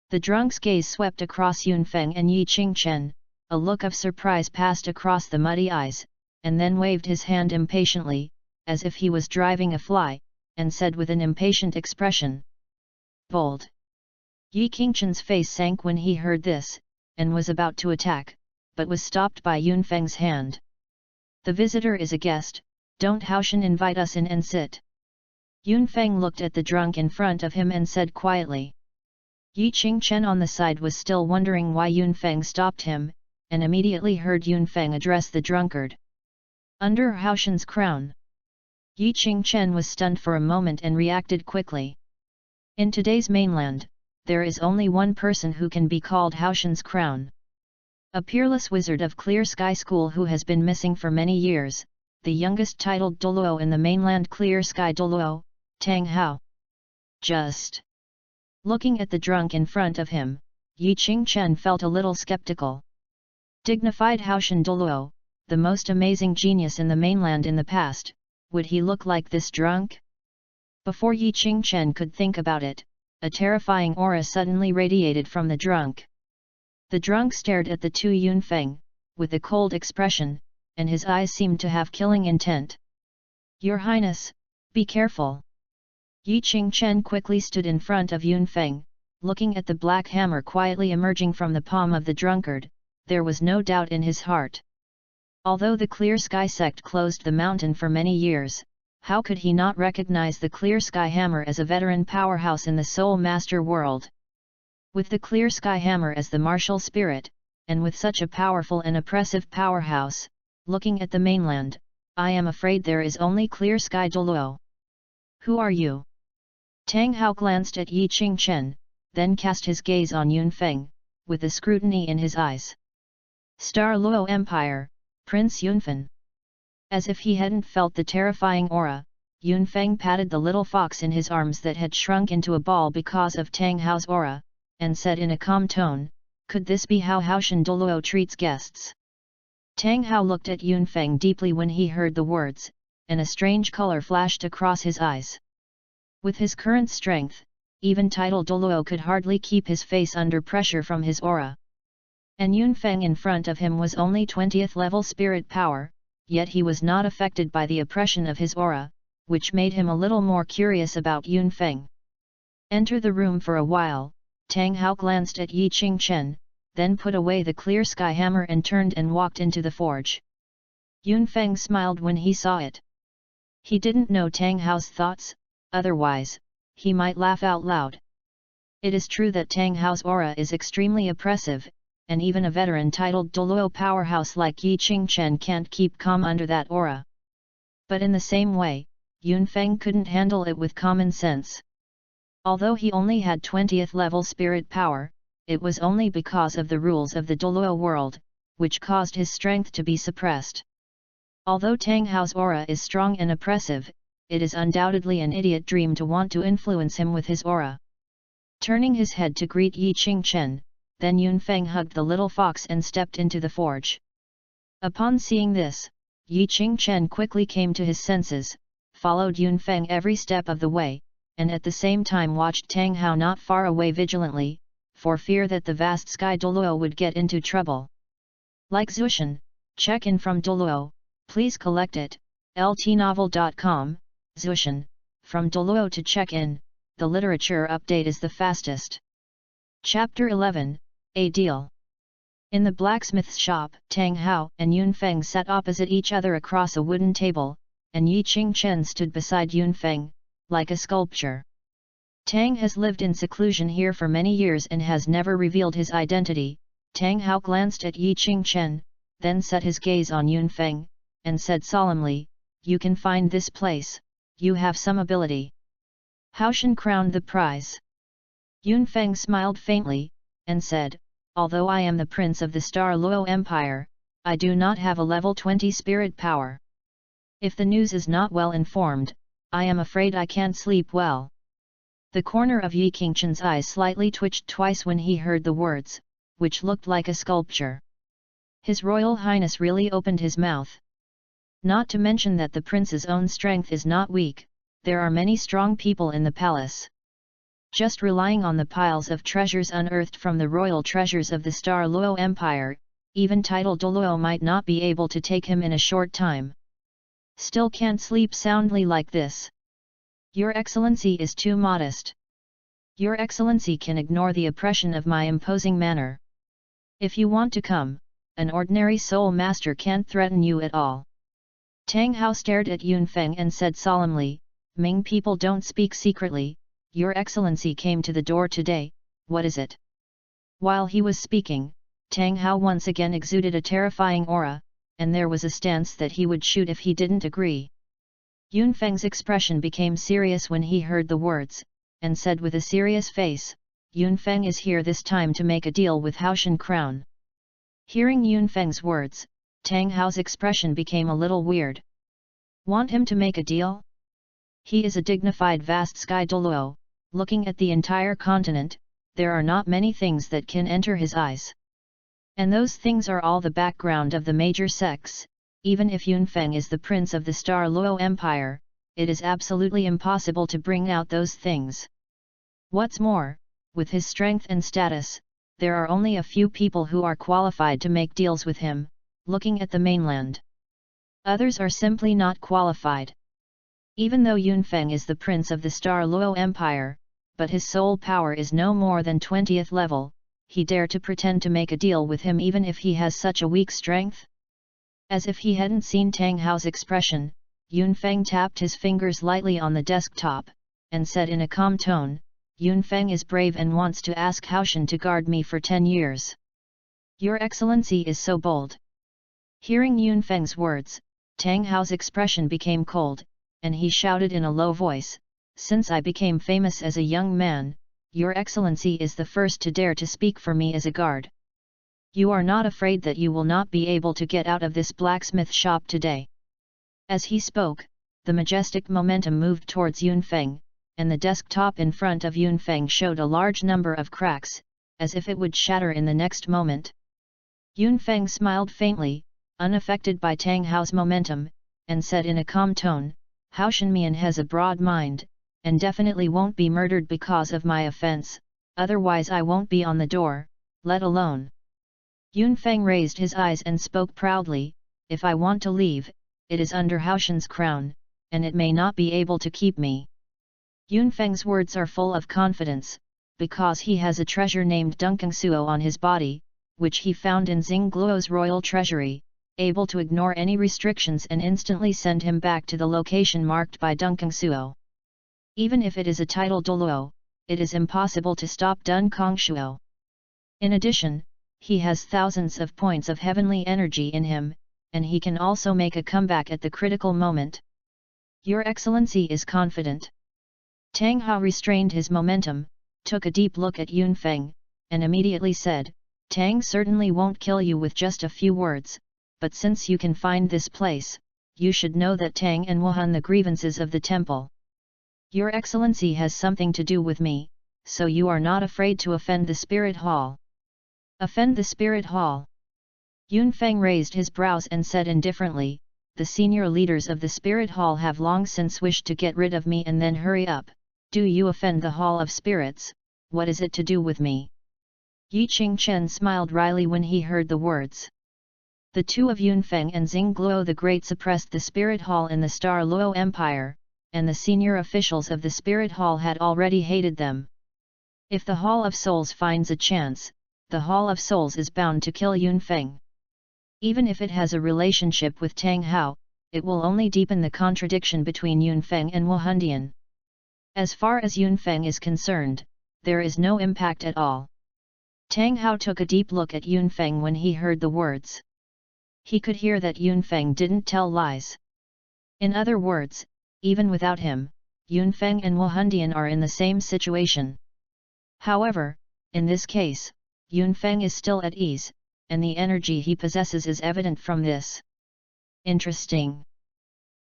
The drunk's gaze swept across Yunfeng and Yi Qingchen, a look of surprise passed across the muddy eyes, and then waved his hand impatiently, as if he was driving a fly, and said with an impatient expression, "Bold." Yi Qingchen's face sank when he heard this, and was about to attack, but was stopped by Yunfeng's hand. "The visitor is a guest, don't Haoshan invite us in and sit." Yunfeng looked at the drunk in front of him and said quietly. Yi Qingchen on the side was still wondering why Yunfeng stopped him, and immediately heard Yunfeng address the drunkard. "Under Haoshan's crown." Yi Qingchen was stunned for a moment and reacted quickly. In today's mainland, there is only one person who can be called Haoshan's crown. A peerless wizard of Clear Sky School who has been missing for many years, the youngest titled Douluo in the mainland Clear Sky Douluo, Tang Hao. Just looking at the drunk in front of him, Yi Qingchen felt a little skeptical. Dignified Haoshan Douluo, the most amazing genius in the mainland in the past, would he look like this drunk? Before Yi Qingchen could think about it, a terrifying aura suddenly radiated from the drunk. The drunk stared at the two Yunfeng, with a cold expression, and his eyes seemed to have killing intent. "Your Highness, be careful." Yi Qingchen quickly stood in front of Yunfeng, looking at the black hammer quietly emerging from the palm of the drunkard. There was no doubt in his heart. Although the Clear Sky sect closed the mountain for many years, how could he not recognize the Clear Sky Hammer as a veteran powerhouse in the Soul Master world? With the Clear Sky Hammer as the martial spirit, and with such a powerful and oppressive powerhouse, looking at the mainland, I am afraid there is only Clear Sky Douluo. "Who are you?" Tang Hao glanced at Yi Qingchen, then cast his gaze on Yunfeng, with a scrutiny in his eyes. "Star Luo Empire, Prince Yunfen." As if he hadn't felt the terrifying aura, Yunfeng patted the little fox in his arms that had shrunk into a ball because of Tang Hao's aura, and said in a calm tone, "Could this be how Haoshan Douluo treats guests?" Tang Hao looked at Yunfeng deeply when he heard the words, and a strange color flashed across his eyes. With his current strength, even titled Douluo could hardly keep his face under pressure from his aura. And Yunfeng in front of him was only 20th level spirit power, yet he was not affected by the oppression of his aura, which made him a little more curious about Yunfeng. "Enter the room for a while." Tang Hao glanced at Yi Qingchen, then put away the Clear Sky Hammer and turned and walked into the forge. Yunfeng smiled when he saw it. He didn't know Tang Hao's thoughts, otherwise, he might laugh out loud. It is true that Tang Hao's aura is extremely oppressive, and even a veteran titled Douluo powerhouse like Yi Qingchen can't keep calm under that aura. But in the same way, Yunfeng couldn't handle it with common sense. Although he only had 20th level spirit power, it was only because of the rules of the Douluo world, which caused his strength to be suppressed. Although Tang Hao's aura is strong and oppressive, it is undoubtedly an idiot dream to want to influence him with his aura. Turning his head to greet Yi Qingchen, then Yunfeng hugged the little fox and stepped into the forge. Upon seeing this, Yi Qingchen quickly came to his senses, followed Yunfeng every step of the way, and at the same time watched Tang Hao not far away vigilantly, for fear that the vast Sky Douluo would get into trouble. Like Zushan, check in from Douluo, please collect it, ltnovel.com, Zushan, from Douluo to check in, the literature update is the fastest. Chapter 11, A Deal. In the blacksmith's shop, Tang Hao and Yunfeng sat opposite each other across a wooden table, and Yi Qingchen stood beside Yunfeng, like a sculpture. Tang has lived in seclusion here for many years and has never revealed his identity. Tang Hao glanced at Yi Qingchen, then set his gaze on Yunfeng, and said solemnly, "You can find this place, you have some ability." Haoshan crowned the prize. Yunfeng smiled faintly, and said, "Although I am the prince of the Star Luo Empire, I do not have a level 20 spirit power. If the news is not well informed, I am afraid I can't sleep well." The corner of Yi Qingchen's eyes slightly twitched twice when he heard the words, which looked like a sculpture. His Royal Highness really opened his mouth. Not to mention that the prince's own strength is not weak, there are many strong people in the palace. Just relying on the piles of treasures unearthed from the royal treasures of the Douluo Empire, even title Douluo might not be able to take him in a short time. Still can't sleep soundly like this. Your Excellency is too modest. Your Excellency can ignore the oppression of my imposing manner. If you want to come, an ordinary soul master can't threaten you at all. Tang Hao stared at Yun Feng and said solemnly, Ming people don't speak secretly, Your Excellency came to the door today, what is it? While he was speaking, Tang Hao once again exuded a terrifying aura, and there was a stance that he would shoot if he didn't agree. Yun Feng's expression became serious when he heard the words, and said with a serious face, Yun Feng is here this time to make a deal with Haoshan Crown. Hearing Yun Feng's words, Tang Hao's expression became a little weird. Want him to make a deal? He is a dignified vast sky Douluo, looking at the entire continent, there are not many things that can enter his eyes. And those things are all the background of the major sects. Even if Yun Feng is the prince of the Douluo Empire, it is absolutely impossible to bring out those things. What's more, with his strength and status, there are only a few people who are qualified to make deals with him, looking at the mainland. Others are simply not qualified. Even though Yun Feng is the prince of the Douluo Empire, but his soul power is no more than 20th level, he dare to pretend to make a deal with him even if he has such a weak strength? As if he hadn't seen Tang Hao's expression, Yun Feng tapped his fingers lightly on the desktop, and said in a calm tone, Yun Feng is brave and wants to ask Haoshan to guard me for 10 years. Your Excellency is so bold. Hearing Yun Feng's words, Tang Hao's expression became cold, and he shouted in a low voice, Since I became famous as a young man, Your Excellency is the first to dare to speak for me as a guard. You are not afraid that you will not be able to get out of this blacksmith shop today. As he spoke, the majestic momentum moved towards Yun Feng, and the desktop in front of Yun Feng showed a large number of cracks, as if it would shatter in the next moment. Yun Feng smiled faintly, unaffected by Tang Hao's momentum, and said in a calm tone, Haoshan Mian has a broad mind, and definitely won't be murdered because of my offense, otherwise I won't be on the door, let alone. Yun Feng raised his eyes and spoke proudly, If I want to leave, it is under Haoshan's crown, and it may not be able to keep me. Yun Feng's words are full of confidence, because he has a treasure named Dunkang Suo on his body, which he found in Xingluo's royal treasury, able to ignore any restrictions and instantly send him back to the location marked by Dunkang Suo. Even if it is a title Douluo, it is impossible to stop Dunkang Suo. In addition, he has thousands of points of heavenly energy in him, and he can also make a comeback at the critical moment. Your Excellency is confident. Tang Hao restrained his momentum, took a deep look at Yun Feng, and immediately said, Tang certainly won't kill you with just a few words, but since you can find this place, you should know that Tang and Wuhan the grievances of the temple. Your Excellency has something to do with me, so you are not afraid to offend the Spirit Hall. Offend the Spirit Hall? Yun Feng raised his brows and said indifferently, the senior leaders of the Spirit Hall have long since wished to get rid of me and then hurry up. Do you offend the Hall of Spirits? What is it to do with me? Yi Qingchen smiled wryly when he heard the words. The two of Yun Feng and Xingluo the Great suppressed the Spirit Hall in the Douluo Empire, and the senior officials of the Spirit Hall had already hated them. If the Hall of Souls finds a chance, the Hall of Souls is bound to kill Yun Feng. Even if it has a relationship with Tang Hao, it will only deepen the contradiction between Yun Feng and Wuhandian. As far as Yun Feng is concerned, there is no impact at all. Tang Hao took a deep look at Yun Feng when he heard the words. He could hear that Yun Feng didn't tell lies. In other words, even without him, Yun Feng and Wuhandian are in the same situation. However, in this case, Yun Feng is still at ease, and the energy he possesses is evident from this. Interesting.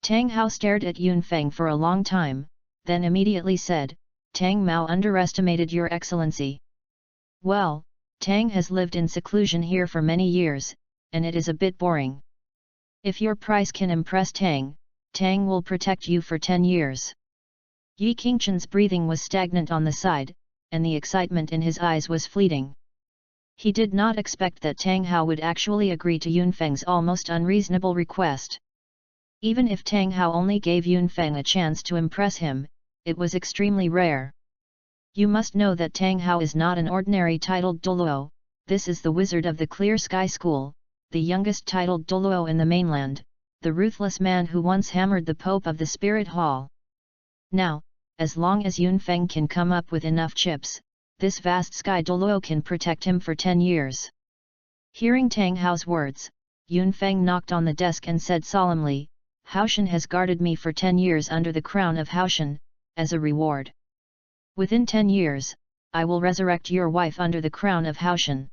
Tang Hao stared at Yun Feng for a long time, then immediately said, Tang Mao underestimated Your Excellency. Well, Tang has lived in seclusion here for many years, and it is a bit boring. If your price can impress Tang, Tang will protect you for 10 years. Yi Qingchen's breathing was stagnant on the side, and the excitement in his eyes was fleeting. He did not expect that Tang Hao would actually agree to Yunfeng's almost unreasonable request. Even if Tang Hao only gave Yunfeng a chance to impress him, it was extremely rare. You must know that Tang Hao is not an ordinary titled Douluo, this is the wizard of the Clear Sky School, the youngest titled Douluo in the mainland, the ruthless man who once hammered the Pope of the Spirit Hall. Now, as long as Yunfeng can come up with enough chips, this vast sky Douluo can protect him for 10 years. Hearing Tang Hao's words, Yunfeng knocked on the desk and said solemnly, Haoshan has guarded me for 10 years under the crown of Haoshan, as a reward. Within 10 years, I will resurrect your wife under the crown of Haoshan.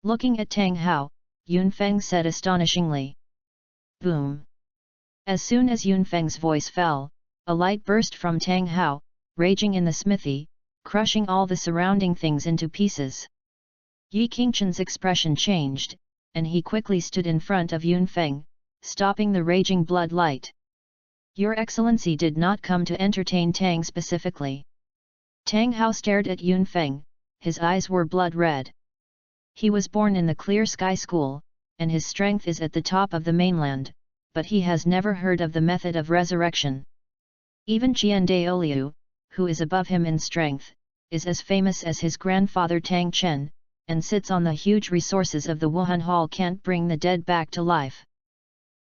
Looking at Tang Hao, Yunfeng said astonishingly. Boom! As soon as Yunfeng's voice fell, a light burst from Tang Hao, raging in the smithy, crushing all the surrounding things into pieces. Yi Qingchen's expression changed, and he quickly stood in front of Yunfeng, stopping the raging blood light. Your Excellency did not come to entertain Tang specifically. Tang Hao stared at Yunfeng, his eyes were blood red. He was born in the Clear Sky School, and his strength is at the top of the mainland, but he has never heard of the method of resurrection. Even Qian Daoliu, who is above him in strength, is as famous as his grandfather Tang Chen, and sits on the huge resources of the Wuhan Hall can't bring the dead back to life.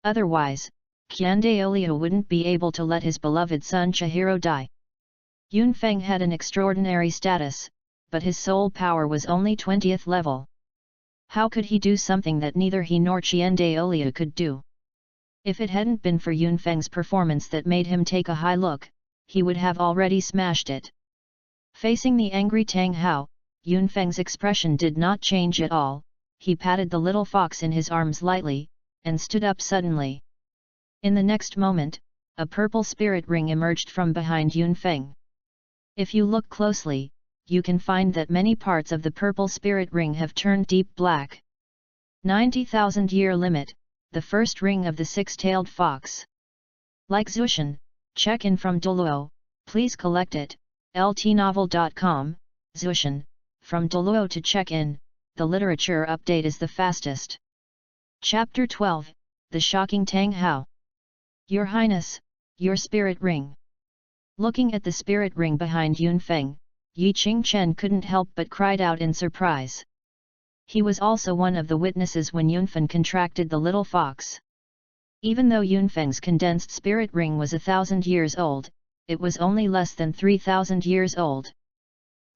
Otherwise, Qian Daoliu wouldn't be able to let his beloved son Chihiro die. Yunfeng had an extraordinary status, but his soul power was only 20th level. How could he do something that neither he nor Qian Daoliu could do? If it hadn't been for Yunfeng's performance that made him take a high look, he would have already smashed it. Facing the angry Tang Hao, Yunfeng's expression did not change at all, he patted the little fox in his arms lightly, and stood up suddenly. In the next moment, a purple spirit ring emerged from behind Yunfeng. If you look closely, you can find that many parts of the purple spirit ring have turned deep black. 90,000-year limit, the first ring of the six-tailed fox. Like Zushan, check in from Douluo, please collect it, ltnovel.com, Zushan, from Douluo to check in, the literature update is the fastest. Chapter 12, The Shocking Tang Hao. Your Highness, your spirit ring. Looking at the spirit ring behind Yunfeng, Yi Qingchen couldn't help but cried out in surprise. He was also one of the witnesses when Yunfeng contracted the little fox. Even though Yunfeng's condensed spirit ring was 1,000 years old, it was only less than 3,000 years old.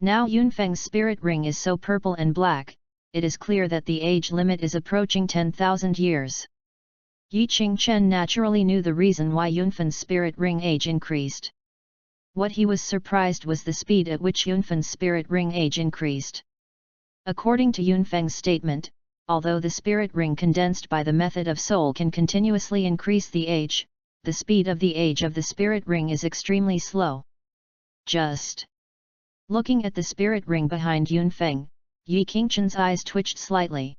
Now Yunfeng's spirit ring is so purple and black, it is clear that the age limit is approaching 10,000 years. Yi Qingchen naturally knew the reason why Yunfeng's spirit ring age increased. What he was surprised was the speed at which Yunfeng's spirit ring age increased. According to Yunfeng's statement, although the spirit ring condensed by the method of soul can continuously increase the age, the speed of the age of the spirit ring is extremely slow. Just looking at the spirit ring behind Yunfeng, Yi Qingchen's eyes twitched slightly.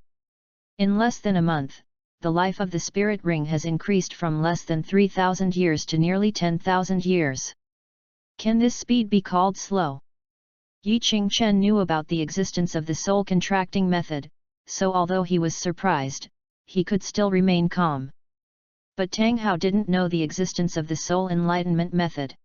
In less than a month, the life of the spirit ring has increased from less than 3,000 years to nearly 10,000 years. Can this speed be called slow? Yi Qingchen knew about the existence of the soul contracting method, so although he was surprised, he could still remain calm. But Tang Hao didn't know the existence of the soul enlightenment method.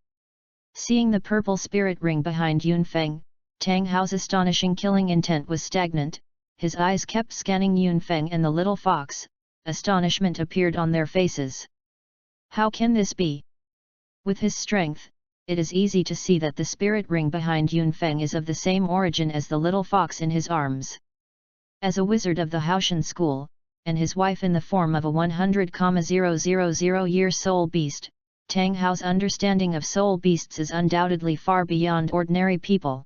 Seeing the purple spirit ring behind Yunfeng, Tang Hao's astonishing killing intent was stagnant, his eyes kept scanning Yunfeng and the little fox, astonishment appeared on their faces. How can this be? With his strength, it is easy to see that the spirit ring behind Yunfeng is of the same origin as the little fox in his arms. As a wizard of the Haoshan school, and his wife in the form of a 100,000-year soul beast, Tang Hao's understanding of soul beasts is undoubtedly far beyond ordinary people.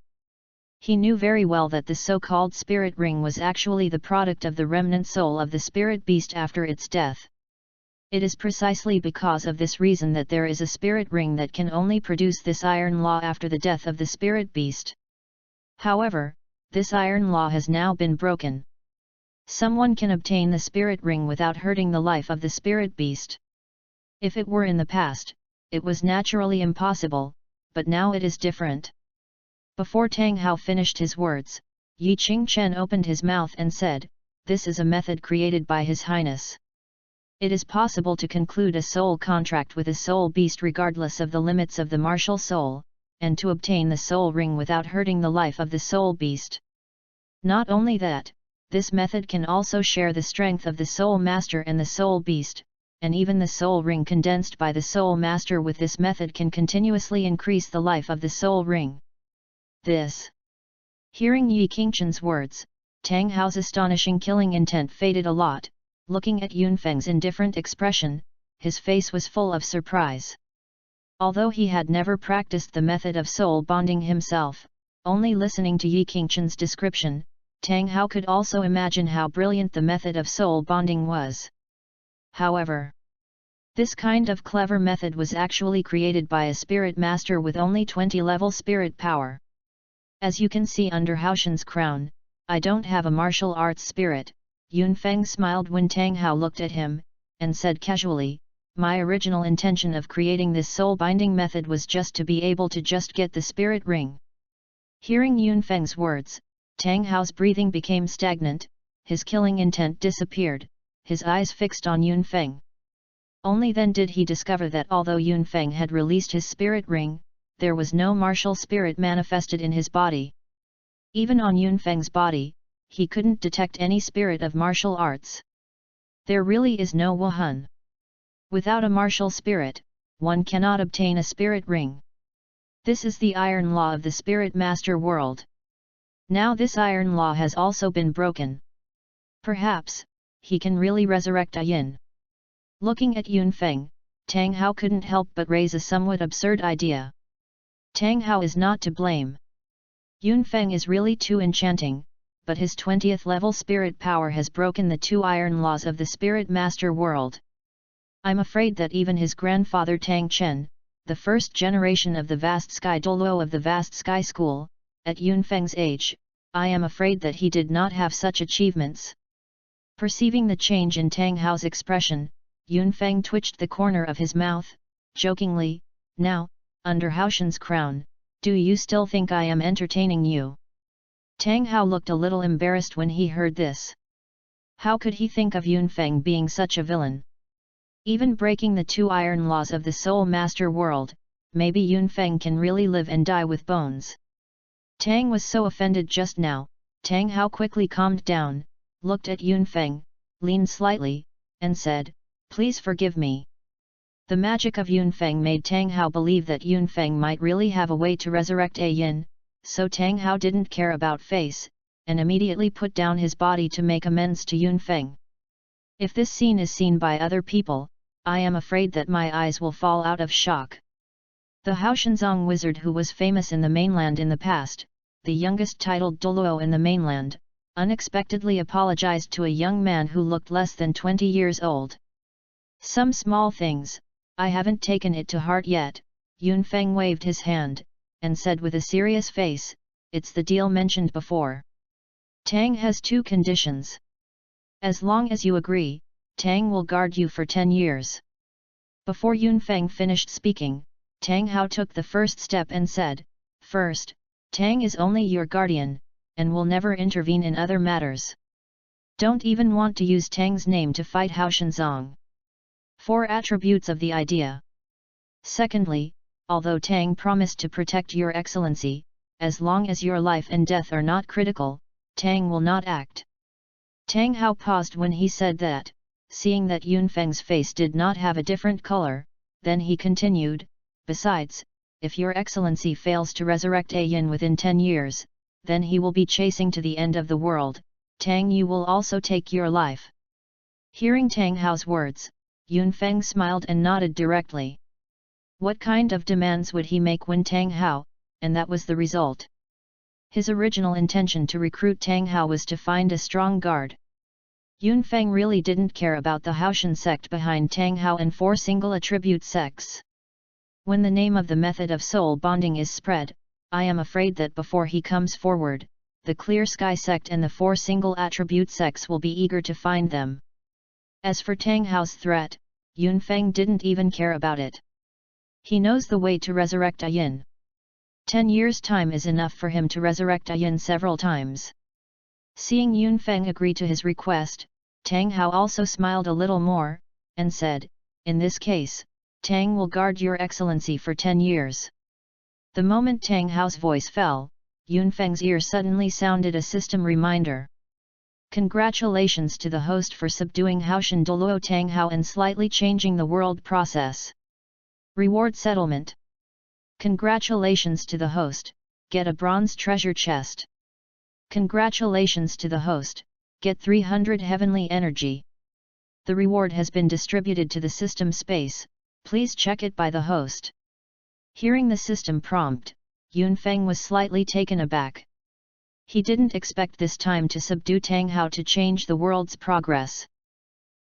He knew very well that the so-called spirit ring was actually the product of the remnant soul of the spirit beast after its death. It is precisely because of this reason that there is a spirit ring that can only produce this iron law after the death of the spirit beast. However, this iron law has now been broken. Someone can obtain the spirit ring without hurting the life of the spirit beast. If it were in the past, it was naturally impossible, but now it is different. Before Tang Hao finished his words, Yi Qingchen opened his mouth and said, "This is a method created by His Highness. It is possible to conclude a soul contract with a soul beast regardless of the limits of the martial soul, and to obtain the soul ring without hurting the life of the soul beast. Not only that, this method can also share the strength of the soul master and the soul beast, and even the soul ring condensed by the soul master with this method can continuously increase the life of the soul ring." This. Hearing Yi Qingchen's words, Tang Hao's astonishing killing intent faded a lot. Looking at Yunfeng's indifferent expression, his face was full of surprise. Although he had never practiced the method of soul bonding himself, only listening to Yi Qingchen's description, Tang Hao could also imagine how brilliant the method of soul bonding was. However, this kind of clever method was actually created by a spirit master with only 20-level spirit power. As you can see under Haoshen's crown, I don't have a martial arts spirit. Yunfeng smiled when Tang Hao looked at him, and said casually, "My original intention of creating this soul-binding method was just to be able to just get the spirit ring." Hearing Yunfeng's words, Tang Hao's breathing became stagnant, his killing intent disappeared, his eyes fixed on Yunfeng. Only then did he discover that although Yunfeng had released his spirit ring, there was no martial spirit manifested in his body. Even on Yunfeng's body, he couldn't detect any spirit of martial arts. There really is no Wuhan. Without a martial spirit, one cannot obtain a spirit ring. This is the iron law of the spirit master world. Now this iron law has also been broken. Perhaps, he can really resurrect a yin. Looking at Yunfeng, Tang Hao couldn't help but raise a somewhat absurd idea. Tang Hao is not to blame. Yunfeng is really too enchanting, but his 20th level spirit power has broken the two iron laws of the spirit master world. I'm afraid that even his grandfather Tang Chen, the first generation of the vast sky Douluo of the vast sky school, at Yunfeng's age, I am afraid that he did not have such achievements. Perceiving the change in Tang Hao's expression, Yunfeng twitched the corner of his mouth, jokingly, "Now, under Haoshen's crown, do you still think I am entertaining you?" Tang Hao looked a little embarrassed when he heard this. How could he think of Yunfeng being such a villain? Even breaking the two iron laws of the soul master world, maybe Yunfeng can really live and die with bones. Tang was so offended just now. Tang Hao quickly calmed down, looked at Yunfeng, leaned slightly, and said, "Please forgive me." The magic of Yunfeng made Tang Hao believe that Yunfeng might really have a way to resurrect a yin, so Tang Hao didn't care about face, and immediately put down his body to make amends to Yunfeng. If this scene is seen by other people, I am afraid that my eyes will fall out of shock. The Haoshanzong wizard who was famous in the mainland in the past, the youngest titled Douluo in the mainland, unexpectedly apologized to a young man who looked less than 20 years old. "Some small things, I haven't taken it to heart yet," Yunfeng waved his hand, and said with a serious face, "It's the deal mentioned before. Tang has two conditions. As long as you agree, Tang will guard you for 10 years. Before Yunfeng finished speaking, Tang Hao took the first step and said, "First, Tang is only your guardian, and will never intervene in other matters. Don't even want to use Tang's name to fight Haoshanzong." 4 attributes of the idea. Secondly, although Tang promised to protect your excellency, as long as your life and death are not critical, Tang will not act. Tang Hao paused when he said that, seeing that Yunfeng's face did not have a different color, then he continued, "Besides, if your excellency fails to resurrect a yin within 10 years, then he will be chasing to the end of the world, Tang you will also take your life." Hearing Tang Hao's words, Yunfeng smiled and nodded directly. What kind of demands would he make when Tang Hao, and that was the result. His original intention to recruit Tang Hao was to find a strong guard. Yunfeng really didn't care about the Haoshan sect behind Tang Hao and 4 single attribute sects. When the name of the method of soul bonding is spread, I am afraid that before he comes forward, the Clear Sky sect and the 4 single attribute sects will be eager to find them. As for Tang Hao's threat, Yunfeng didn't even care about it. He knows the way to resurrect a yin. 10 years' time is enough for him to resurrect a yin several times. Seeing Yunfeng agree to his request, Tang Hao also smiled a little more, and said, "In this case, Tang will guard your excellency for 10 years. The moment Tang Hao's voice fell, Yunfeng's ear suddenly sounded a system reminder. Congratulations to the host for subduing Haoshan Douluo Tang Hao and slightly changing the world process. Reward settlement. Congratulations to the host, get a bronze treasure chest. Congratulations to the host, get 300 heavenly energy. The reward has been distributed to the system space, please check it by the host." Hearing the system prompt, Yunfeng was slightly taken aback. He didn't expect this time to subdue Tang Hao to change the world's progress.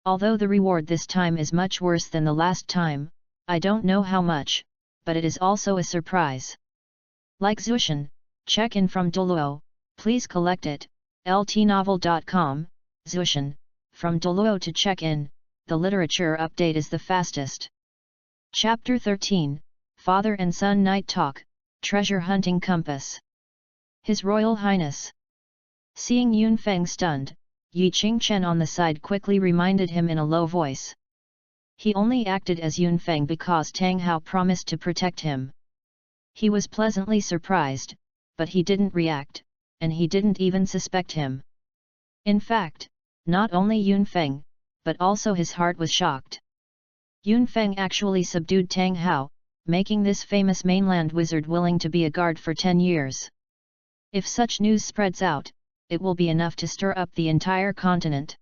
Although the reward this time is much worse than the last time, I don't know how much, but it is also a surprise. Like Zushan, check in from Douluo, please collect it, ltnovel.com, Zushan, from Douluo to check in, the literature update is the fastest. Chapter 13, Father and Son Night Talk, Treasure Hunting Compass. His Royal Highness. Seeing Yunfeng stunned, Yi Qingchen on the side quickly reminded him in a low voice. He only acted as Yunfeng because Tang Hao promised to protect him. He was pleasantly surprised, but he didn't react, and he didn't even suspect him. In fact, not only Yunfeng, but also his heart was shocked. Yunfeng actually subdued Tang Hao, making this famous mainland wizard willing to be a guard for 10 years. If such news spreads out, it will be enough to stir up the entire continent.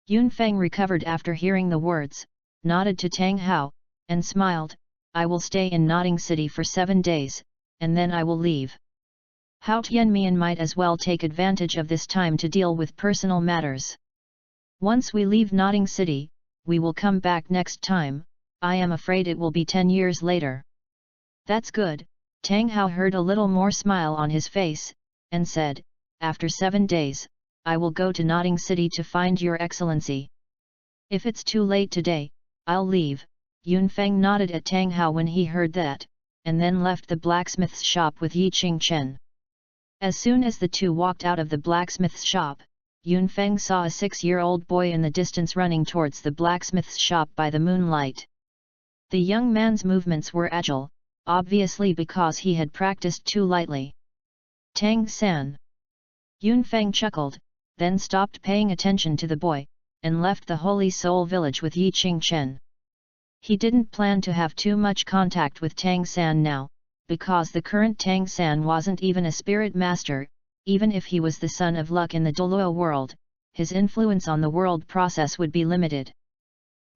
Yunfeng recovered after hearing the words, nodded to Tang Hao, and smiled, "I will stay in Nodding City for 7 days, and then I will leave. Hao Tianmian might as well take advantage of this time to deal with personal matters. Once we leave Nodding City, we will come back next time, I am afraid it will be 10 years later." "That's good," Tang Hao heard a little more smile on his face, and said, "After 7 days, I will go to Nodding City to find your excellency. If it's too late today, I'll leave." Yunfeng nodded at Tang Hao when he heard that, and then left the blacksmith's shop with Yi Qingchen. As soon as the two walked out of the blacksmith's shop, Yunfeng saw a 6-year-old boy in the distance running towards the blacksmith's shop by the moonlight. The young man's movements were agile, obviously because he had practiced too lightly. "Tang San." Yunfeng chuckled, then stopped paying attention to the boy, and left the Holy Soul village with Yi Qingchen. He didn't plan to have too much contact with Tang San now, because the current Tang San wasn't even a spirit master. Even if he was the son of luck in the Douluo world, his influence on the world process would be limited.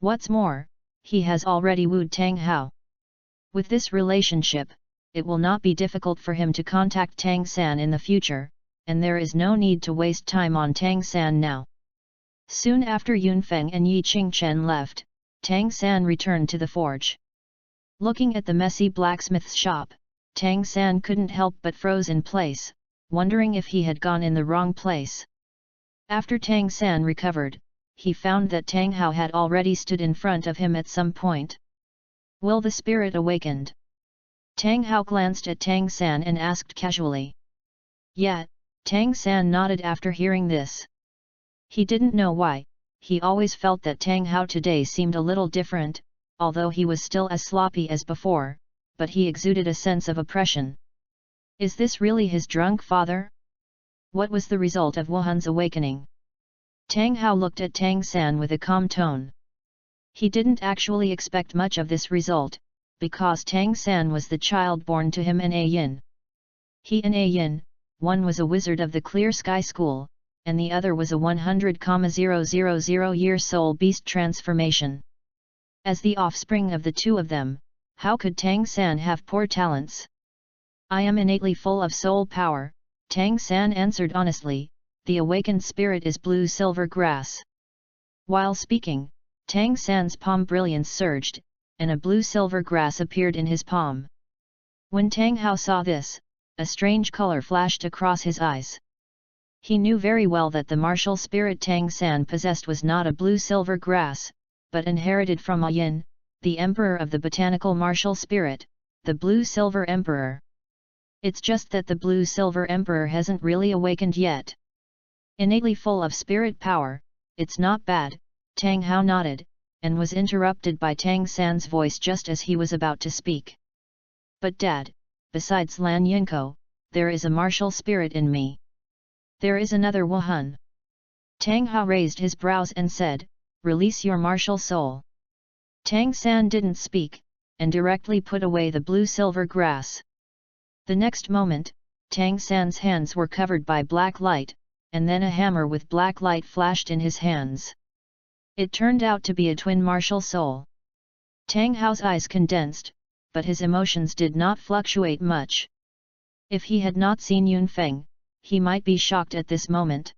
What's more, he has already wooed Tang Hao. With this relationship, it will not be difficult for him to contact Tang San in the future, and there is no need to waste time on Tang San now. Soon after Yunfeng and Yi Qingchen left, Tang San returned to the forge. Looking at the messy blacksmith's shop, Tang San couldn't help but froze in place, wondering if he had gone in the wrong place. After Tang San recovered, he found that Tang Hao had already stood in front of him at some point. "Will the spirit awakened?" Tang Hao glanced at Tang San and asked casually. "Yeah," Tang San nodded after hearing this. He didn't know why, he always felt that Tang Hao today seemed a little different, although he was still as sloppy as before, but he exuded a sense of oppression. Is this really his drunk father? What was the result of Wuhan's awakening? Tang Hao looked at Tang San with a calm tone. He didn't actually expect much of this result, because Tang San was the child born to him and A Yin. He and A Yin, one was a wizard of the Clear Sky School, and the other was a 100,000-year soul beast transformation. As the offspring of the two of them, how could Tang San have poor talents? "I am innately full of soul power," Tang San answered honestly, "the awakened spirit is blue-silver grass." While speaking, Tang San's palm brilliance surged, and a blue-silver grass appeared in his palm. When Tang Hao saw this, a strange color flashed across his eyes. He knew very well that the martial spirit Tang San possessed was not a blue-silver grass, but inherited from A Yin, the emperor of the botanical martial spirit, the blue-silver emperor. It's just that the Blue-Silver Emperor hasn't really awakened yet. Innately full of spirit power, it's not bad, Tang Hao nodded, and was interrupted by Tang San's voice just as he was about to speak. But Dad, besides Lan Yinko, there is a martial spirit in me. There is another Wuhan. Tang Hao raised his brows and said, release your martial soul. Tang San didn't speak, and directly put away the blue-silver grass. The next moment, Tang San's hands were covered by black light, and then a hammer with black light flashed in his hands. It turned out to be a twin martial soul. Tang Hao's eyes condensed, but his emotions did not fluctuate much. If he had not seen Yun Feng, he might be shocked at this moment.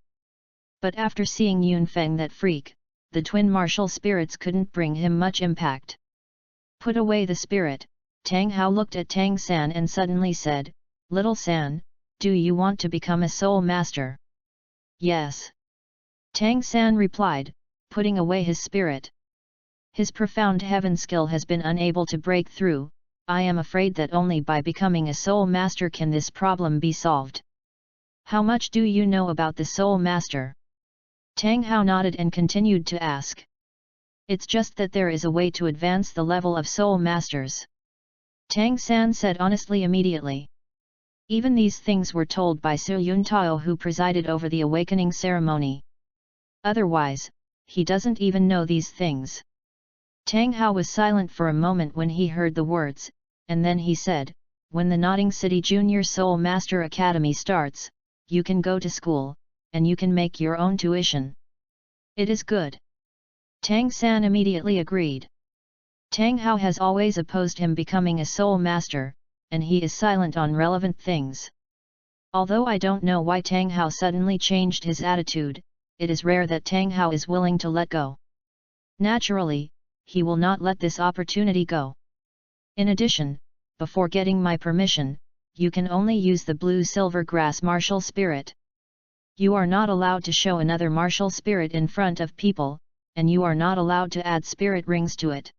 But after seeing Yun Feng, that freak, the twin martial spirits couldn't bring him much impact. Put away the spirit, Tang Hao looked at Tang San and suddenly said, Little San, do you want to become a soul master? Yes. Tang San replied, putting away his spirit. His profound heaven skill has been unable to break through. I am afraid that only by becoming a soul master can this problem be solved. How much do you know about the soul master? Tang Hao nodded and continued to ask. It's just that there is a way to advance the level of soul masters. Tang San said honestly immediately. Even these things were told by Su Yuntao, who presided over the awakening ceremony. Otherwise, he doesn't even know these things. Tang Hao was silent for a moment when he heard the words, and then he said, when the Nodding City Junior Soul Master Academy starts, you can go to school, and you can make your own tuition. It is good. Tang San immediately agreed. Tang Hao has always opposed him becoming a soul master, and he is silent on relevant things. Although I don't know why Tang Hao suddenly changed his attitude, it is rare that Tang Hao is willing to let go. Naturally, he will not let this opportunity go. In addition, before getting my permission, you can only use the blue-silver grass martial spirit. You are not allowed to show another martial spirit in front of people, and you are not allowed to add spirit rings to it.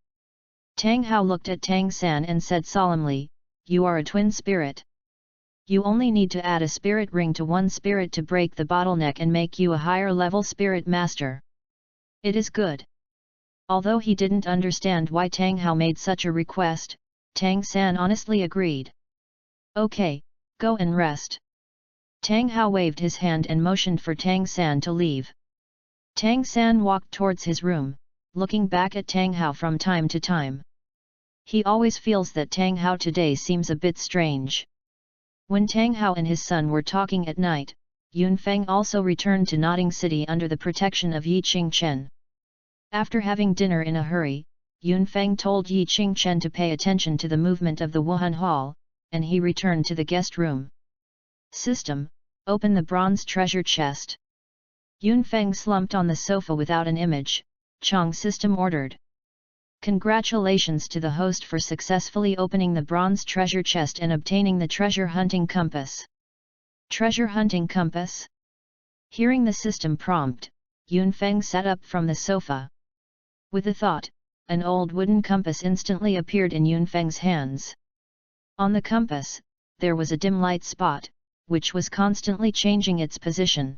Tang Hao looked at Tang San and said solemnly, you are a twin spirit. You only need to add a spirit ring to one spirit to break the bottleneck and make you a higher level spirit master. It is good. Although he didn't understand why Tang Hao made such a request, Tang San honestly agreed. Okay, go and rest. Tang Hao waved his hand and motioned for Tang San to leave. Tang San walked towards his room, looking back at Tang Hao from time to time. He always feels that Tang Hao today seems a bit strange. When Tang Hao and his son were talking at night, Yun Feng also returned to Nodding City under the protection of Yi Qingchen. After having dinner in a hurry, Yun Feng told Yi Qingchen to pay attention to the movement of the Wuhan Hall, and he returned to the guest room. System, open the bronze treasure chest. Yun Feng slumped on the sofa without an image. Chong System ordered. Congratulations to the host for successfully opening the bronze treasure chest and obtaining the treasure hunting compass. Treasure hunting compass? Hearing the system prompt, Yun Feng sat up from the sofa. With a thought, an old wooden compass instantly appeared in Yun Feng's hands. On the compass, there was a dim light spot, which was constantly changing its position.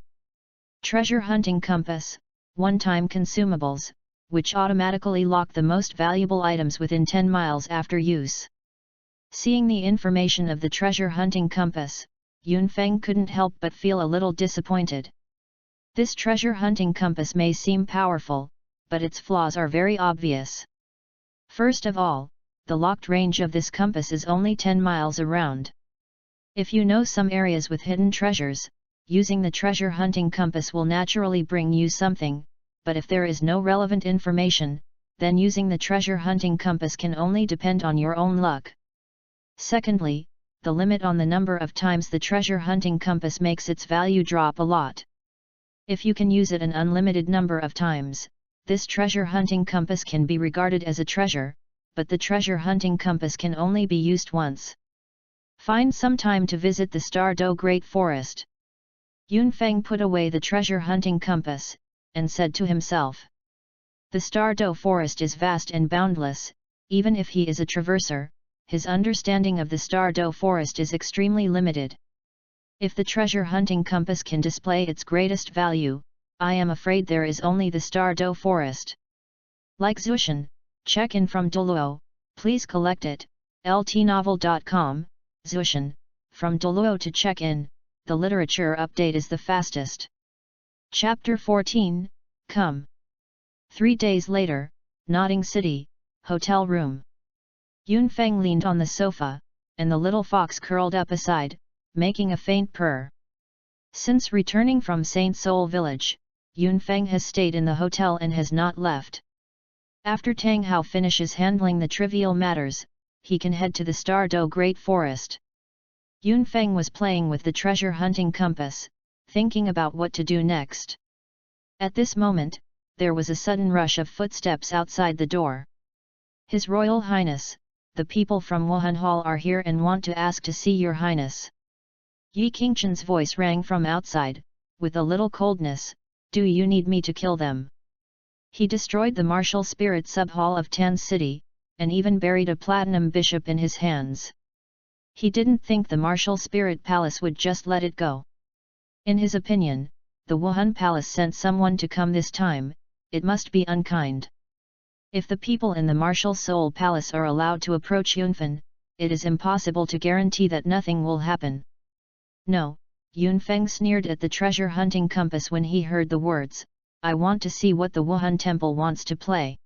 Treasure hunting compass, one-time consumables, which automatically lock the most valuable items within 10 miles after use. Seeing the information of the treasure hunting compass, Yun Feng couldn't help but feel a little disappointed. This treasure hunting compass may seem powerful, but its flaws are very obvious. First of all, the locked range of this compass is only 10 miles around. If you know some areas with hidden treasures, using the treasure hunting compass will naturally bring you something, but if there is no relevant information, then using the treasure hunting compass can only depend on your own luck. Secondly, the limit on the number of times the treasure hunting compass makes its value drop a lot. If you can use it an unlimited number of times, this treasure hunting compass can be regarded as a treasure, but the treasure hunting compass can only be used once. Find some time to visit the Stardo Great Forest. Yun Feng put away the treasure hunting compass, and said to himself. The Stardo Forest is vast and boundless, even if he is a traverser, his understanding of the Stardow forest is extremely limited. If the treasure hunting compass can display its greatest value, I am afraid there is only the Stardow forest. Like Zushan, check in from Douluo, please collect it, ltnovel.com, Zushan, from Douluo to check in, the literature update is the fastest. Chapter 14, Come. 3 days later, Nodding City, hotel room. Yunfeng leaned on the sofa, and the little fox curled up aside, making a faint purr. Since returning from Saint Soul village, Yunfeng has stayed in the hotel and has not left. After Tang Hao finishes handling the trivial matters, he can head to the Stardow Great Forest. Yunfeng was playing with the treasure hunting compass, thinking about what to do next. At this moment, there was a sudden rush of footsteps outside the door. His Royal Highness, the people from Wuhan Hall are here and want to ask to see your Highness. Yi Qingchen's voice rang from outside, with a little coldness, do you need me to kill them? He destroyed the martial spirit sub-hall of Tan City, and even buried a platinum bishop in his hands. He didn't think the martial spirit palace would just let it go. In his opinion, the Wuhan palace sent someone to come this time, it must be unkind. If the people in the martial soul palace are allowed to approach Yunfen, it is impossible to guarantee that nothing will happen. No, Yunfeng sneered at the treasure hunting compass when he heard the words, I want to see what the Wuhan temple wants to play.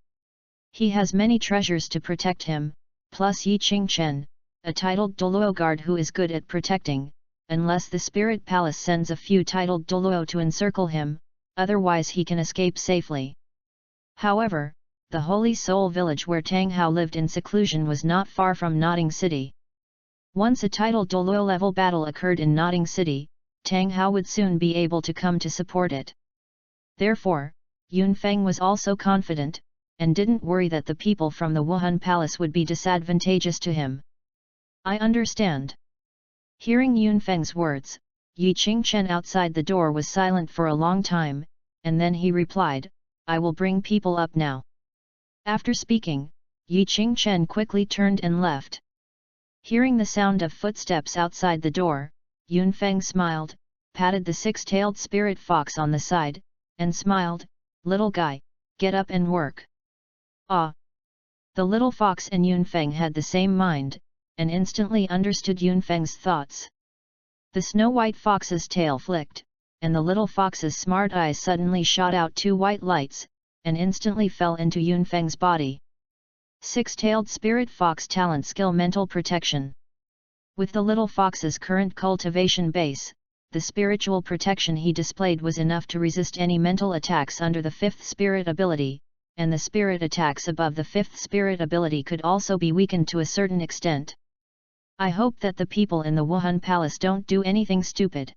He has many treasures to protect him, plus Yi Qingchen, a titled Douluo guard who is good at protecting, unless the spirit palace sends a few titled Douluo to encircle him, otherwise he can escape safely. However, the Holy Soul village where Tang Hao lived in seclusion was not far from Nodding City. Once a titled Douluo level battle occurred in Nodding City, Tang Hao would soon be able to come to support it. Therefore, Yunfeng was also confident, and didn't worry that the people from the Wuhan palace would be disadvantageous to him. I understand. Hearing Yunfeng's words, Yi Qingchen outside the door was silent for a long time, and then he replied, I will bring people up now. After speaking, Yi Qingchen quickly turned and left. Hearing the sound of footsteps outside the door, Yunfeng smiled, patted the six-tailed spirit fox on the side, and smiled, little guy, get up and work. Ah! The little fox and Yunfeng had the same mind, and instantly understood Yunfeng's thoughts. The snow-white fox's tail flicked, and the little fox's smart eyes suddenly shot out two white lights, and instantly fell into Yunfeng's body. Six-tailed spirit fox talent skill mental protection. With the little fox's current cultivation base, the spiritual protection he displayed was enough to resist any mental attacks under the 5th spirit ability, and the spirit attacks above the 5th spirit ability could also be weakened to a certain extent. I hope that the people in the Wuhan palace don't do anything stupid.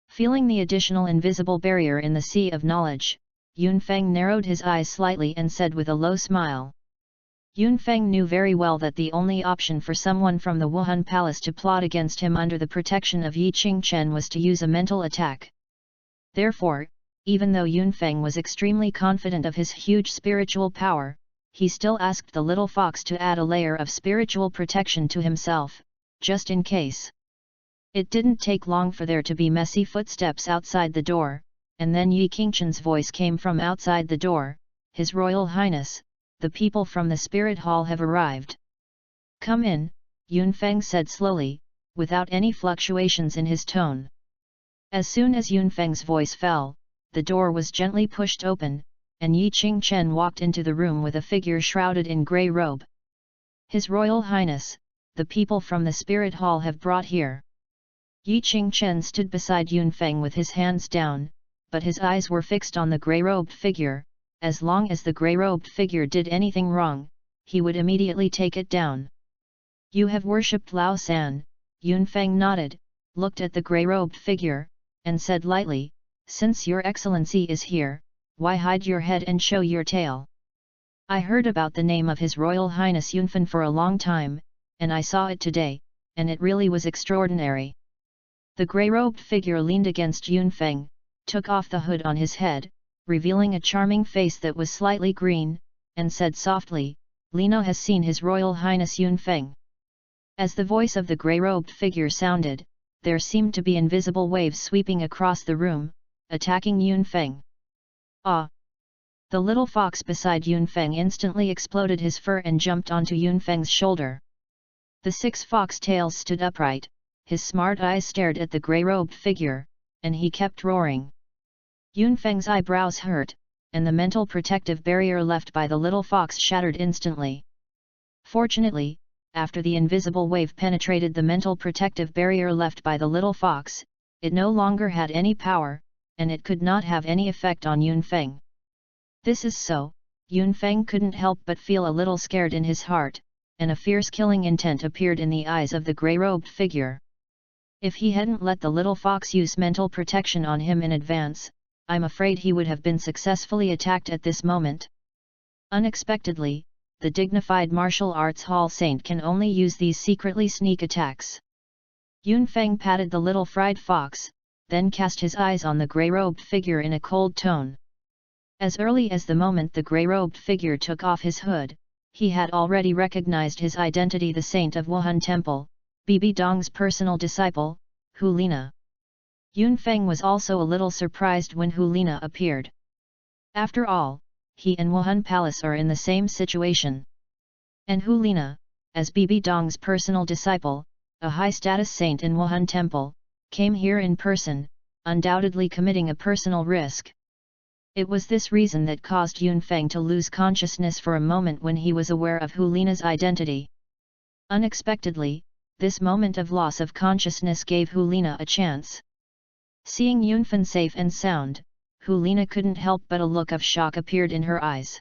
Feeling the additional invisible barrier in the sea of knowledge, Yunfeng narrowed his eyes slightly and said with a low smile. Yunfeng knew very well that the only option for someone from the Wuhan palace to plot against him under the protection of Yi Qingchen was to use a mental attack. Therefore, even though Yunfeng was extremely confident of his huge spiritual power, he still asked the little fox to add a layer of spiritual protection to himself, just in case. It didn't take long for there to be messy footsteps outside the door, and then Yi Qingchen's voice came from outside the door, His Royal Highness, the people from the Spirit Hall have arrived. Come in, Yunfeng said slowly, without any fluctuations in his tone. As soon as Yunfeng's voice fell, the door was gently pushed open, and Yi Qingchen walked into the room with a figure shrouded in grey robe. His Royal Highness, the people from the Spirit Hall have brought here. Yi Qingchen stood beside Yunfeng with his hands down, but his eyes were fixed on the grey-robed figure. As long as the grey-robed figure did anything wrong, he would immediately take it down. You have worshipped Lao San, Yunfeng nodded, looked at the grey-robed figure, and said lightly, since your excellency is here, why hide your head and show your tail? I heard about the name of His Royal Highness Yunfen for a long time, and I saw it today, and it really was extraordinary. The grey-robed figure leaned against Yunfeng, took off the hood on his head, revealing a charming face that was slightly green, and said softly, Lino has seen His Royal Highness Yunfeng. As the voice of the grey-robed figure sounded, there seemed to be invisible waves sweeping across the room, attacking Yunfeng. Ah! The little fox beside Yunfeng instantly exploded his fur and jumped onto Yunfeng's shoulder. The 6 fox tails stood upright, his smart eyes stared at the grey-robed figure, and he kept roaring. Yunfeng's eyebrows hurt, and the mental protective barrier left by the little fox shattered instantly. Fortunately, after the invisible wave penetrated the mental protective barrier left by the little fox, it no longer had any power, and it could not have any effect on Yunfeng. This is so, Yunfeng couldn't help but feel a little scared in his heart, and a fierce killing intent appeared in the eyes of the grey-robed figure. If he hadn't let the little fox use mental protection on him in advance, I'm afraid he would have been successfully attacked at this moment. Unexpectedly, the dignified martial arts hall saint can only use these secretly sneak attacks. Yunfeng patted the little fried fox, then cast his eyes on the grey-robed figure in a cold tone. As early as the moment the grey-robed figure took off his hood, he had already recognized his identity: the saint of Wuhan Temple, Bibi Dong's personal disciple, Hulina. Yunfeng was also a little surprised when Hulina appeared. After all, he and Wuhan Palace are in the same situation. And Hulina, as Bibi Dong's personal disciple, a high-status saint in Wuhan Temple, came here in person, undoubtedly committing a personal risk. It was this reason that caused Yunfeng to lose consciousness for a moment when he was aware of Hulina's identity. Unexpectedly, this moment of loss of consciousness gave Hulina a chance. Seeing Yunfeng safe and sound, Hulina couldn't help but a look of shock appeared in her eyes.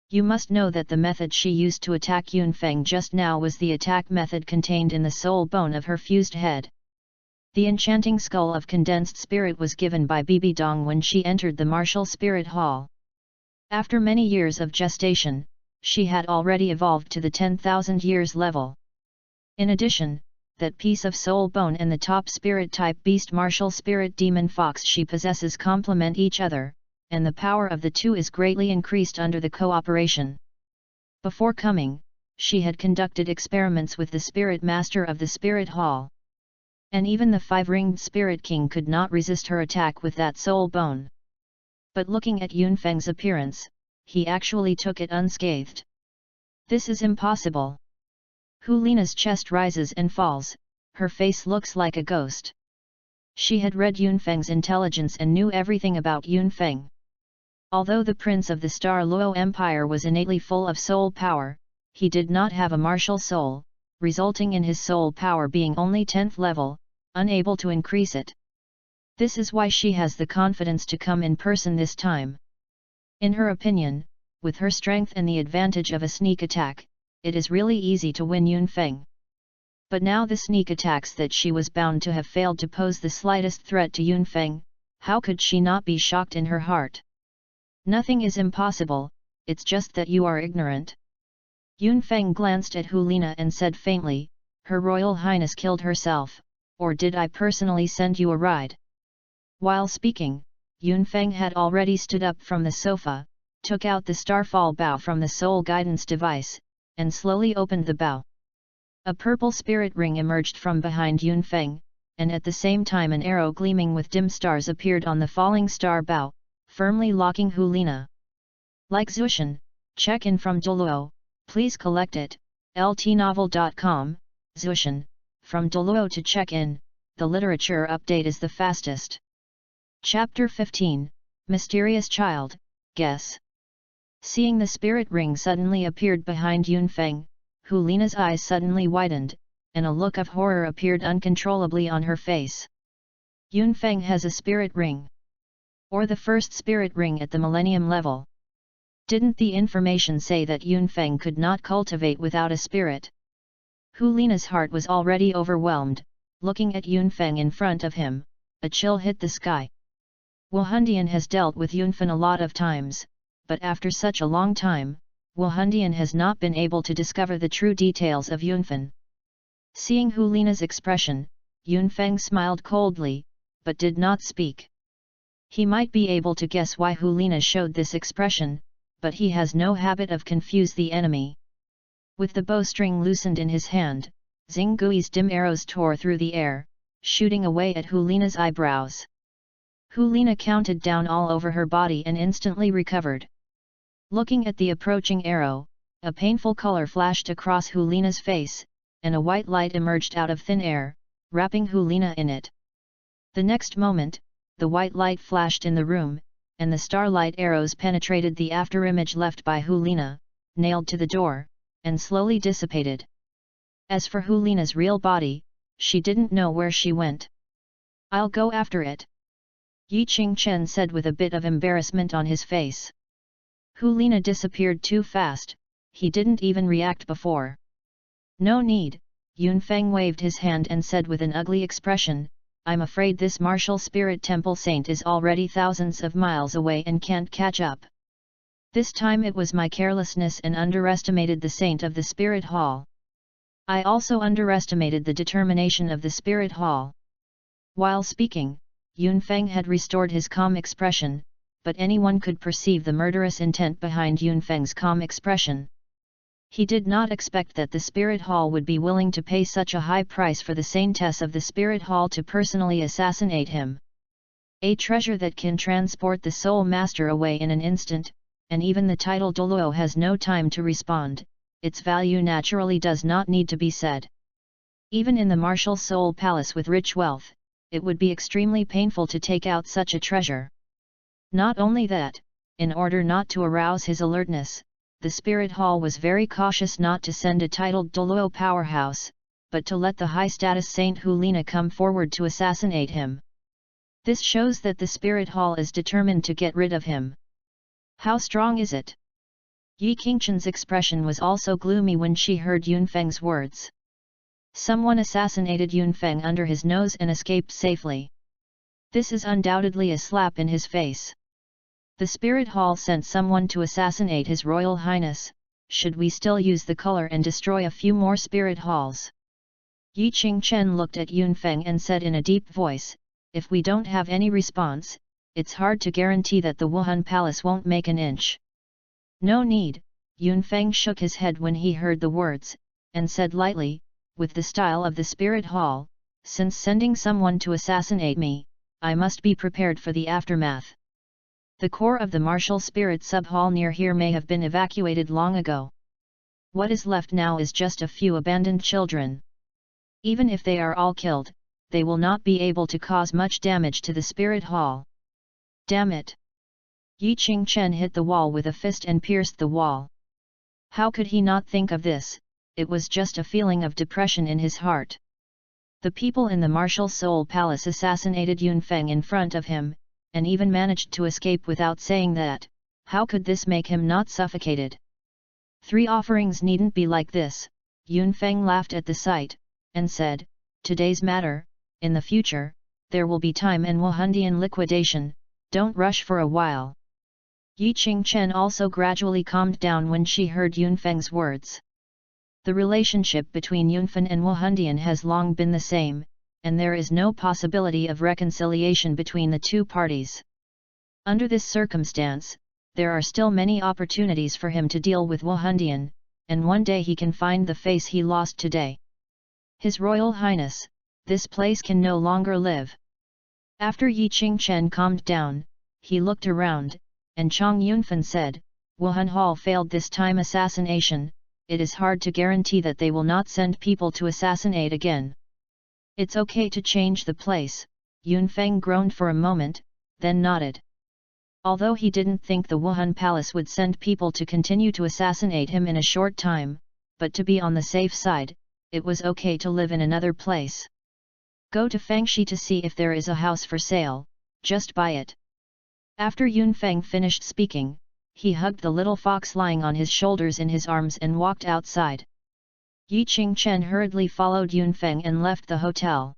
You must know that the method she used to attack Yunfeng just now was the attack method contained in the soul bone of her fused head. The enchanting skull of condensed spirit was given by Bibi Dong when she entered the martial spirit hall. After many years of gestation, she had already evolved to the 10,000 years level. In addition, that piece of soul bone and the top spirit type beast martial spirit demon fox she possesses complement each other, and the power of the two is greatly increased under the cooperation. Before coming, she had conducted experiments with the spirit master of the spirit hall. And even the 5-ringed spirit king could not resist her attack with that soul bone. But looking at Yunfeng's appearance, he actually took it unscathed. This is impossible. Hulina's chest rises and falls, her face looks like a ghost. She had read Yunfeng's intelligence and knew everything about Yunfeng. Although the prince of the Douluo Empire was innately full of soul power, he did not have a martial soul, resulting in his soul power being only 10th level, unable to increase it. This is why she has the confidence to come in person this time. In her opinion, with her strength and the advantage of a sneak attack, it is really easy to win Yunfeng. But now the sneak attacks that she was bound to have failed to pose the slightest threat to Yunfeng, how could she not be shocked in her heart? Nothing is impossible, it's just that you are ignorant. Yunfeng glanced at Hulina and said faintly, Her Royal Highness killed herself, or did I personally send you a ride? While speaking, Yunfeng had already stood up from the sofa, took out the starfall bow from the soul guidance device, and slowly opened the bow. A purple spirit ring emerged from behind Yunfeng, and at the same time an arrow gleaming with dim stars appeared on the falling star bow, firmly locking Hulina. Like Zushan, check in from Douluo, please collect it, ltnovel.com, Zushan, from Douluo to check in, the literature update is the fastest. Chapter 15, Mysterious Child, Guess. Seeing the spirit ring suddenly appeared behind Yunfeng, Hulina's eyes suddenly widened, and a look of horror appeared uncontrollably on her face. Yunfeng has a spirit ring. Or the first spirit ring at the millennium level. Didn't the information say that Yunfeng could not cultivate without a spirit? Hulina's heart was already overwhelmed, looking at Yunfeng in front of him, a chill hit the sky. Wuhandian has dealt with Yunfeng a lot of times, but after such a long time, Wuhandian has not been able to discover the true details of Yunfeng. Seeing Hulina's expression, Yunfeng smiled coldly, but did not speak. He might be able to guess why Hulina showed this expression, but he has no habit of confuse the enemy. With the bowstring loosened in his hand, Xing Gui's dim arrows tore through the air, shooting away at Hu Lina's eyebrows. Hu Lina counted down all over her body and instantly recovered. Looking at the approaching arrow, a painful color flashed across Hu Lina's face, and a white light emerged out of thin air, wrapping Hu Lina in it. The next moment, the white light flashed in the room, and the starlight arrows penetrated the afterimage left by Hu Lina, nailed to the door, and slowly dissipated. As for Hu Lina's real body, she didn't know where she went. "I'll go after it," Yi Qingchen said with a bit of embarrassment on his face. Hu Lina disappeared too fast, he didn't even react before. "No need," Yunfeng waved his hand and said with an ugly expression, "I'm afraid this martial spirit temple saint is already thousands of miles away and can't catch up. This time it was my carelessness and underestimated the saint of the spirit hall. I also underestimated the determination of the spirit hall." While speaking, Yunfeng had restored his calm expression, but anyone could perceive the murderous intent behind Yunfeng's calm expression. He did not expect that the spirit hall would be willing to pay such a high price for the saintess of the spirit hall to personally assassinate him. A treasure that can transport the soul master away in an instant, and even the title Douluo has no time to respond, its value naturally does not need to be said. Even in the martial soul palace with rich wealth, it would be extremely painful to take out such a treasure. Not only that, in order not to arouse his alertness, the spirit hall was very cautious not to send a titled Douluo powerhouse, but to let the high-status Saint Hu Lina come forward to assassinate him. This shows that the spirit hall is determined to get rid of him. How strong is it? Yi Qingchen's expression was also gloomy when she heard Yunfeng's words. Someone assassinated Yunfeng under his nose and escaped safely. This is undoubtedly a slap in his face. The spirit hall sent someone to assassinate His Royal Highness. Should we still use the color and destroy a few more spirit halls? Yi Qingchen looked at Yunfeng and said in a deep voice, "If we don't have any response, it's hard to guarantee that the Wuhan Palace won't make an inch." "No need," Yunfeng shook his head when he heard the words, and said lightly, "With the style of the spirit hall, since sending someone to assassinate me, I must be prepared for the aftermath. The core of the martial spirit sub-hall near here may have been evacuated long ago. What is left now is just a few abandoned children. Even if they are all killed, they will not be able to cause much damage to the spirit hall." "Damn it!" Yi Qingchen hit the wall with a fist and pierced the wall. How could he not think of this? It was just a feeling of depression in his heart. The people in the martial soul palace assassinated Yunfeng in front of him, and even managed to escape without saying that. How could this make him not suffocated? 3 offerings needn't be like this. Yunfeng laughed at the sight, and said, "Today's matter, in the future, there will be time and Wuhandian liquidation, don't rush for a while." Yi Qingchen also gradually calmed down when she heard Yunfeng's words. The relationship between Yunfen and Wuhandian has long been the same, and there is no possibility of reconciliation between the two parties. Under this circumstance, there are still many opportunities for him to deal with Wuhandian, and one day he can find the face he lost today. His Royal Highness, this place can no longer live. After Yi Qingchen calmed down, he looked around, and Chang Yunfen said, "Wuhan Hall failed this time assassination, it is hard to guarantee that they will not send people to assassinate again. It's okay to change the place." Yunfeng groaned for a moment, then nodded. Although he didn't think the Wuhan Palace would send people to continue to assassinate him in a short time, but to be on the safe side, it was okay to live in another place. "Go to Fangshi to see if there is a house for sale, just buy it." After Yunfeng finished speaking, he hugged the little fox lying on his shoulders in his arms and walked outside. Yi Qingchen hurriedly followed Yunfeng and left the hotel.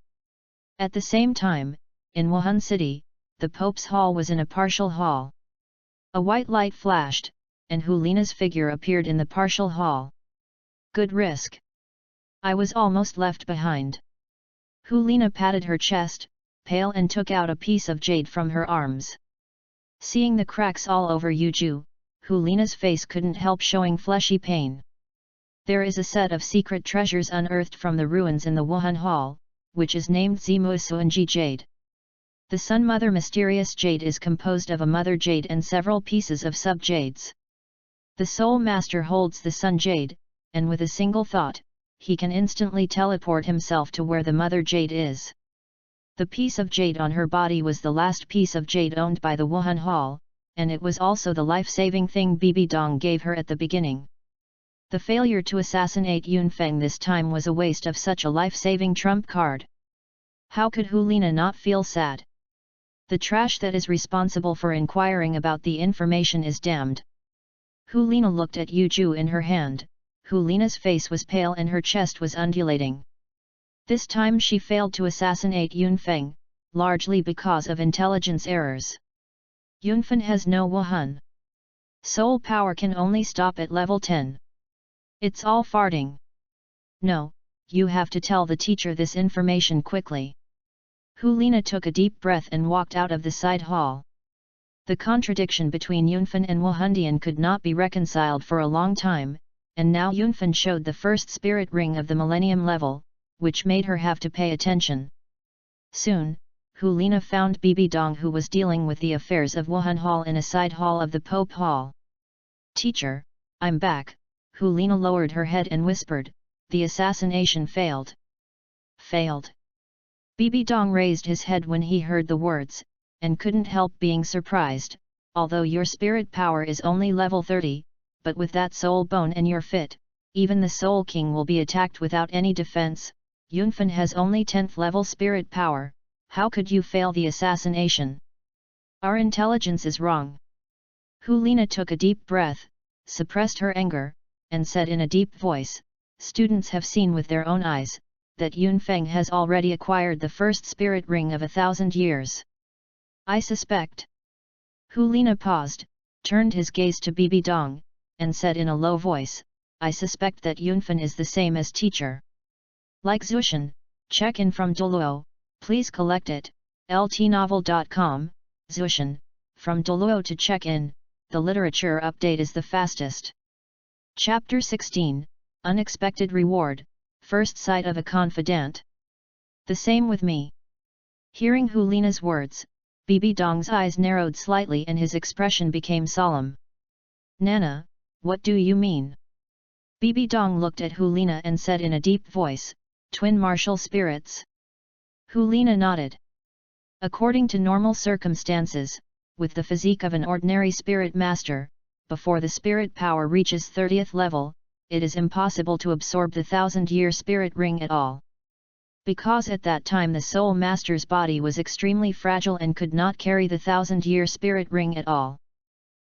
At the same time, in Wuhan City, the Pope's hall was in a partial hall. A white light flashed, and Hu Lina's figure appeared in the partial hall. "Good risk. I was almost left behind." Hu Lina patted her chest, pale, and took out a piece of jade from her arms. Seeing the cracks all over Yuju, Hu Lina's face couldn't help showing fleshy pain. There is a set of secret treasures unearthed from the ruins in the Wuhan Hall, which is named Zimusuanji Jade. The Sun Mother mysterious jade is composed of a mother jade and several pieces of sub-jades. The Soul Master holds the Sun Jade, and with a single thought, he can instantly teleport himself to where the mother jade is. The piece of jade on her body was the last piece of jade owned by the Wuhan Hall, and it was also the life-saving thing Bibi Dong gave her at the beginning. The failure to assassinate Yunfeng this time was a waste of such a life-saving trump card. How could Hulina not feel sad? The trash that is responsible for inquiring about the information is damned. Hulina looked at Yuju in her hand. Hulina's face was pale and her chest was undulating. This time she failed to assassinate Yunfeng, largely because of intelligence errors. Yunfeng has no Wuhan soul power, can only stop at level 10. It's all farting. No, you have to tell the teacher this information quickly. Hulina took a deep breath and walked out of the side hall. The contradiction between Yunfeng and Wuhandian could not be reconciled for a long time, and now Yunfeng showed the first spirit ring of the millennium level, which made her have to pay attention. Soon, Hulina found Bibi Dong, who was dealing with the affairs of Wuhan Hall in a side hall of the Pope Hall. "Teacher, I'm back." Hulina lowered her head and whispered, "The assassination failed." "Failed?" Bibi Dong raised his head when he heard the words, and couldn't help being surprised. "Although your spirit power is only level 30, but with that soul bone and your fit, even the Soul King will be attacked without any defense. Yunfeng has only 10th level spirit power, how could you fail the assassination? Our intelligence is wrong." Hulina took a deep breath, suppressed her anger, and said in a deep voice, "Students have seen with their own eyes, that Yunfeng has already acquired the first spirit ring of 1,000 years. I suspect." Hulina paused, turned his gaze to Bibi Dong, and said in a low voice, "I suspect that Yunfeng is the same as teacher. Like Zushan, check in from Douluo, please collect it, ltnovel.com, Zushan, from Douluo to check in, the literature update is the fastest." Chapter 16, Unexpected Reward, First Sight of a Confidant. "The same with me." Hearing Hulina's words, Bibi Dong's eyes narrowed slightly and his expression became solemn. "Nana, what do you mean?" Bibi Dong looked at Hulina and said in a deep voice, "Twin martial spirits." Hulina nodded. According to normal circumstances, with the physique of an ordinary spirit master, before the spirit power reaches 30th level, it is impossible to absorb the 1,000-year spirit ring at all. Because at that time the Soul Master's body was extremely fragile and could not carry the 1,000-year spirit ring at all.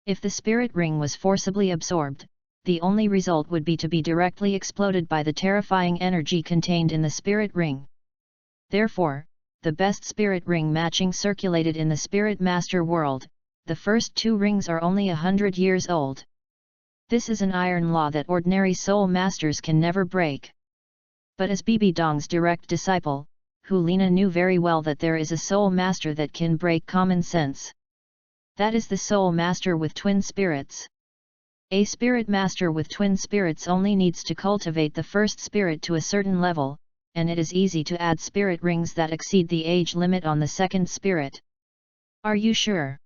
If the spirit ring was forcibly absorbed, the only result would be to be directly exploded by the terrifying energy contained in the spirit ring. Therefore, the best spirit ring matching circulated in the Spirit Master world, the first 2 rings are only 100 years old. This is an iron law that ordinary soul masters can never break. But as Bibi Dong's direct disciple, Hulina knew very well that there is a soul master that can break common sense. That is the soul master with twin spirits. A spirit master with twin spirits only needs to cultivate the first spirit to a certain level, and it is easy to add spirit rings that exceed the age limit on the second spirit. Are you sure?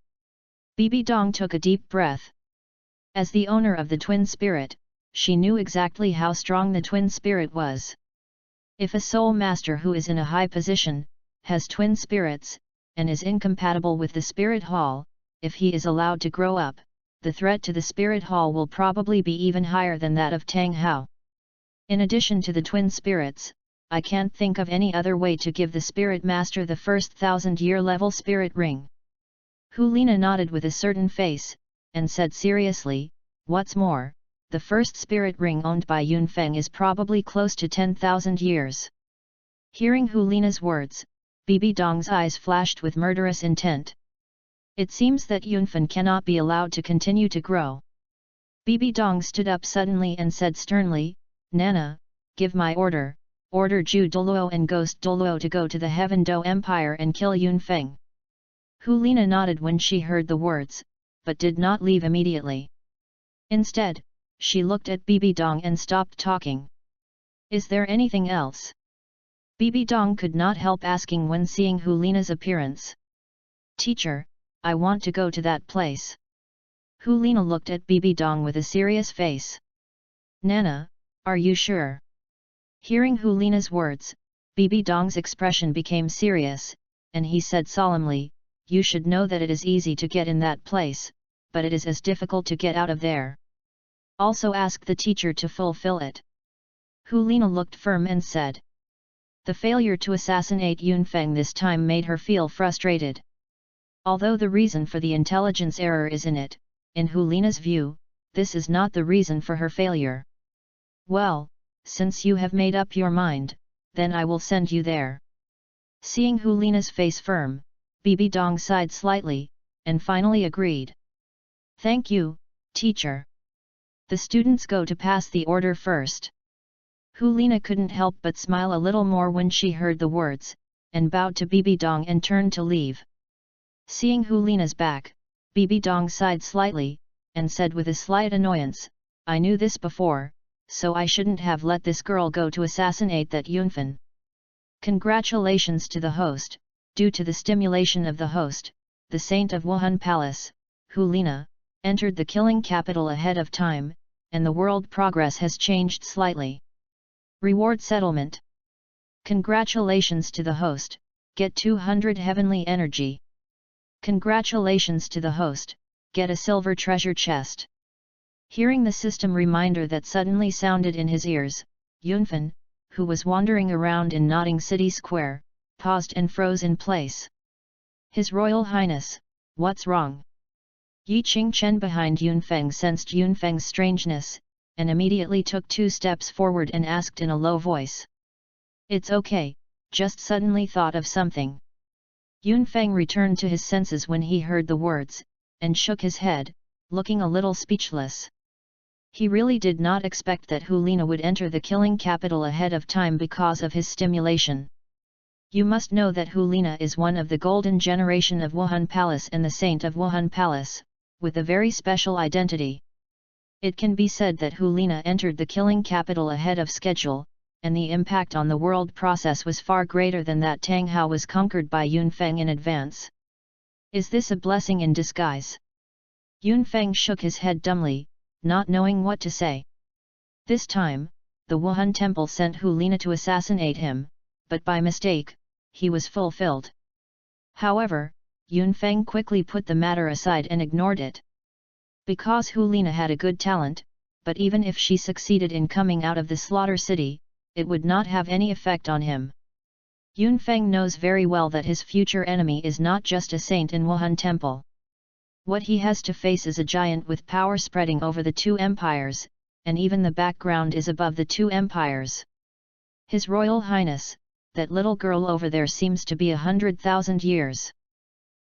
Bibi Dong took a deep breath. As the owner of the twin spirit, she knew exactly how strong the twin spirit was. If a soul master who is in a high position, has twin spirits, and is incompatible with the spirit hall, if he is allowed to grow up, the threat to the spirit hall will probably be even higher than that of Tang Hao. In addition to the twin spirits, I can't think of any other way to give the spirit master the first 1,000-year level spirit ring. Hulina nodded with a certain face, and said seriously, "What's more, the first spirit ring owned by Yunfeng is probably close to 10,000 years." Hearing Hulina's words, Bibi Dong's eyes flashed with murderous intent. It seems that Yunfeng cannot be allowed to continue to grow. Bibi Dong stood up suddenly and said sternly, "Nana, give my order, order Ju Douluo and Ghost Douluo to go to the Heaven Do Empire and kill Yunfeng." Hulina nodded when she heard the words, but did not leave immediately. Instead, she looked at Bibi Dong and stopped talking. Is there anything else? Bibi Dong could not help asking when seeing Hulina's appearance. Teacher, I want to go to that place. Hulina looked at Bibi Dong with a serious face. Nana, are you sure? Hearing Hulina's words, Bibi Dong's expression became serious, and he said solemnly, you should know that it is easy to get in that place, but it is as difficult to get out of there. Also ask the teacher to fulfill it. Hulina looked firm and said. The failure to assassinate Yunfeng this time made her feel frustrated. Although the reason for the intelligence error is in it, in Hulina's view, this is not the reason for her failure. Well, since you have made up your mind, then I will send you there. Seeing Hulina's face firm, Bibi Dong sighed slightly, and finally agreed. Thank you, teacher. The students go to pass the order first. Hulina couldn't help but smile a little more when she heard the words, and bowed to Bibi Dong and turned to leave. Seeing Hulina's back, Bibi Dong sighed slightly, and said with a slight annoyance, I knew this before, so I shouldn't have let this girl go to assassinate that Yunfen. Congratulations to the host. Due to the stimulation of the host, the Saint of Wuhan Palace, Hulina, entered the killing capital ahead of time, and the world progress has changed slightly. Reward settlement. Congratulations to the host, get 200 heavenly energy. Congratulations to the host, get a silver treasure chest. Hearing the system reminder that suddenly sounded in his ears, Yunfen, who was wandering around in Nodding City Square, paused and froze in place. His Royal Highness, what's wrong? Yi Qingchen behind Yunfeng sensed Yunfeng's strangeness, and immediately took 2 steps forward and asked in a low voice. It's okay, just suddenly thought of something. Yunfeng returned to his senses when he heard the words, and shook his head, looking a little speechless. He really did not expect that Hulina would enter the killing capital ahead of time because of his stimulation. You must know that Hulina is one of the golden generation of Wuhan Palace and the Saint of Wuhan Palace, with a very special identity. It can be said that Hulina entered the killing capital ahead of schedule, and the impact on the world process was far greater than that Tang Hao was conquered by Yunfeng in advance. Is this a blessing in disguise? Yunfeng shook his head dumbly, not knowing what to say. This time, the Wuhan temple sent Hulina to assassinate him, but by mistake, he was fulfilled. However, Yunfeng quickly put the matter aside and ignored it. Because Hulina had a good talent, but even if she succeeded in coming out of the slaughter city, it would not have any effect on him. Yunfeng knows very well that his future enemy is not just a saint in Wuhan temple. What he has to face is a giant with power spreading over the 2 empires, and even the background is above the 2 empires. His Royal Highness, that little girl over there seems to be 100,000 years.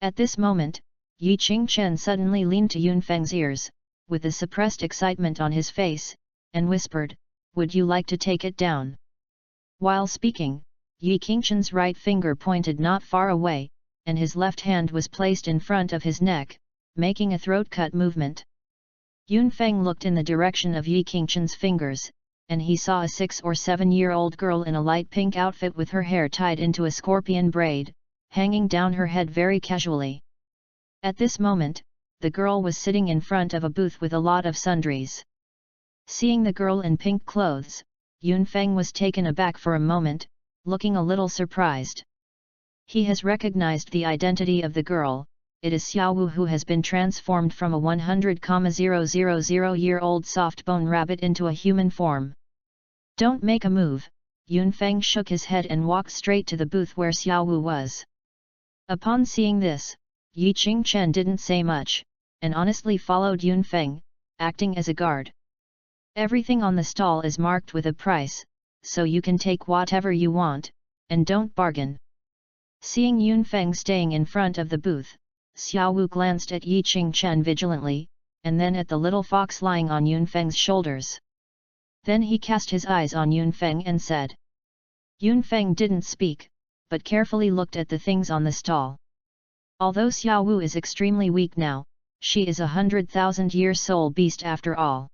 At this moment, Yi Qingchen suddenly leaned to Yunfeng's ears, with a suppressed excitement on his face, and whispered, would you like to take it down? While speaking, Yi Qingchen's right finger pointed not far away, and his left hand was placed in front of his neck, making a throat cut movement. Yunfeng looked in the direction of Yi Qingchen's fingers, and he saw a 6 or 7-year-old girl in a light pink outfit with her hair tied into a scorpion braid, hanging down her head very casually. At this moment, the girl was sitting in front of a booth with a lot of sundries. Seeing the girl in pink clothes, Yunfeng was taken aback for a moment, looking a little surprised. He has recognized the identity of the girl. It is Xiaowu, who has been transformed from a 100,000-year-old soft-bone rabbit into a human form. Don't make a move, Yunfeng shook his head and walked straight to the booth where Xiaowu was. Upon seeing this, Yi Qingchen didn't say much, and honestly followed Yunfeng, acting as a guard. Everything on the stall is marked with a price, so you can take whatever you want, and don't bargain. Seeing Yunfeng staying in front of the booth, Xiaowu glanced at Yi Qingchen vigilantly, and then at the little fox lying on Yunfeng's shoulders. Then he cast his eyes on Yunfeng and said. Yunfeng didn't speak, but carefully looked at the things on the stall. Although Xiaowu is extremely weak now, she is a 100,000-year soul beast after all.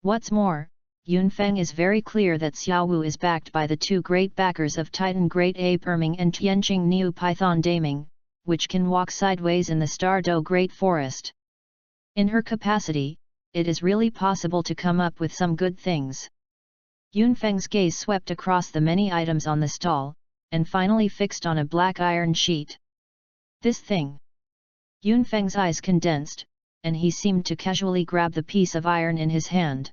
What's more, Yunfeng is very clear that Xiaowu is backed by the two great backers of Titan Great Ape Erming and Tianqing Niu Python Daming, which can walk sideways in the Star Do Great Forest. In her capacity, it is really possible to come up with some good things. Yunfeng's gaze swept across the many items on the stall, and finally fixed on a black iron sheet. This thing. Yunfeng's eyes condensed, and he seemed to casually grab the piece of iron in his hand.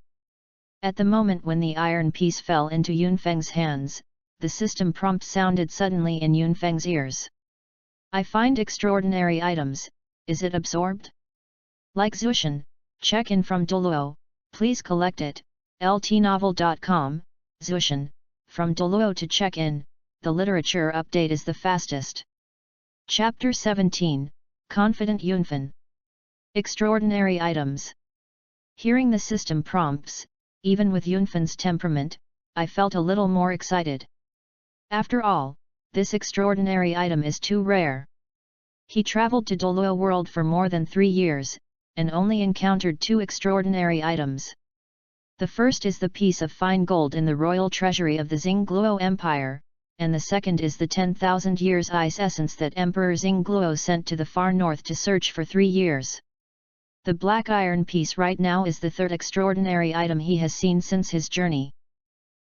At the moment when the iron piece fell into Yunfeng's hands, the system prompt sounded suddenly in Yunfeng's ears. I find extraordinary items, is it absorbed? Like Zushan, check in from Douluo, please collect it, ltnovel.com, Zushan, from Douluo to check in, the literature update is the fastest. Chapter 17, Confident Yunfen. Extraordinary items. Hearing the system prompts, even with Yunfen's temperament, I felt a little more excited. After all, this extraordinary item is too rare. He traveled to Douluo world for more than 3 years, and only encountered 2 extraordinary items. The first is the piece of fine gold in the royal treasury of the Xingluo Empire, and the second is the 10,000 years ice essence that Emperor Xingluo sent to the far north to search for 3 years. The black iron piece right now is the third extraordinary item he has seen since his journey.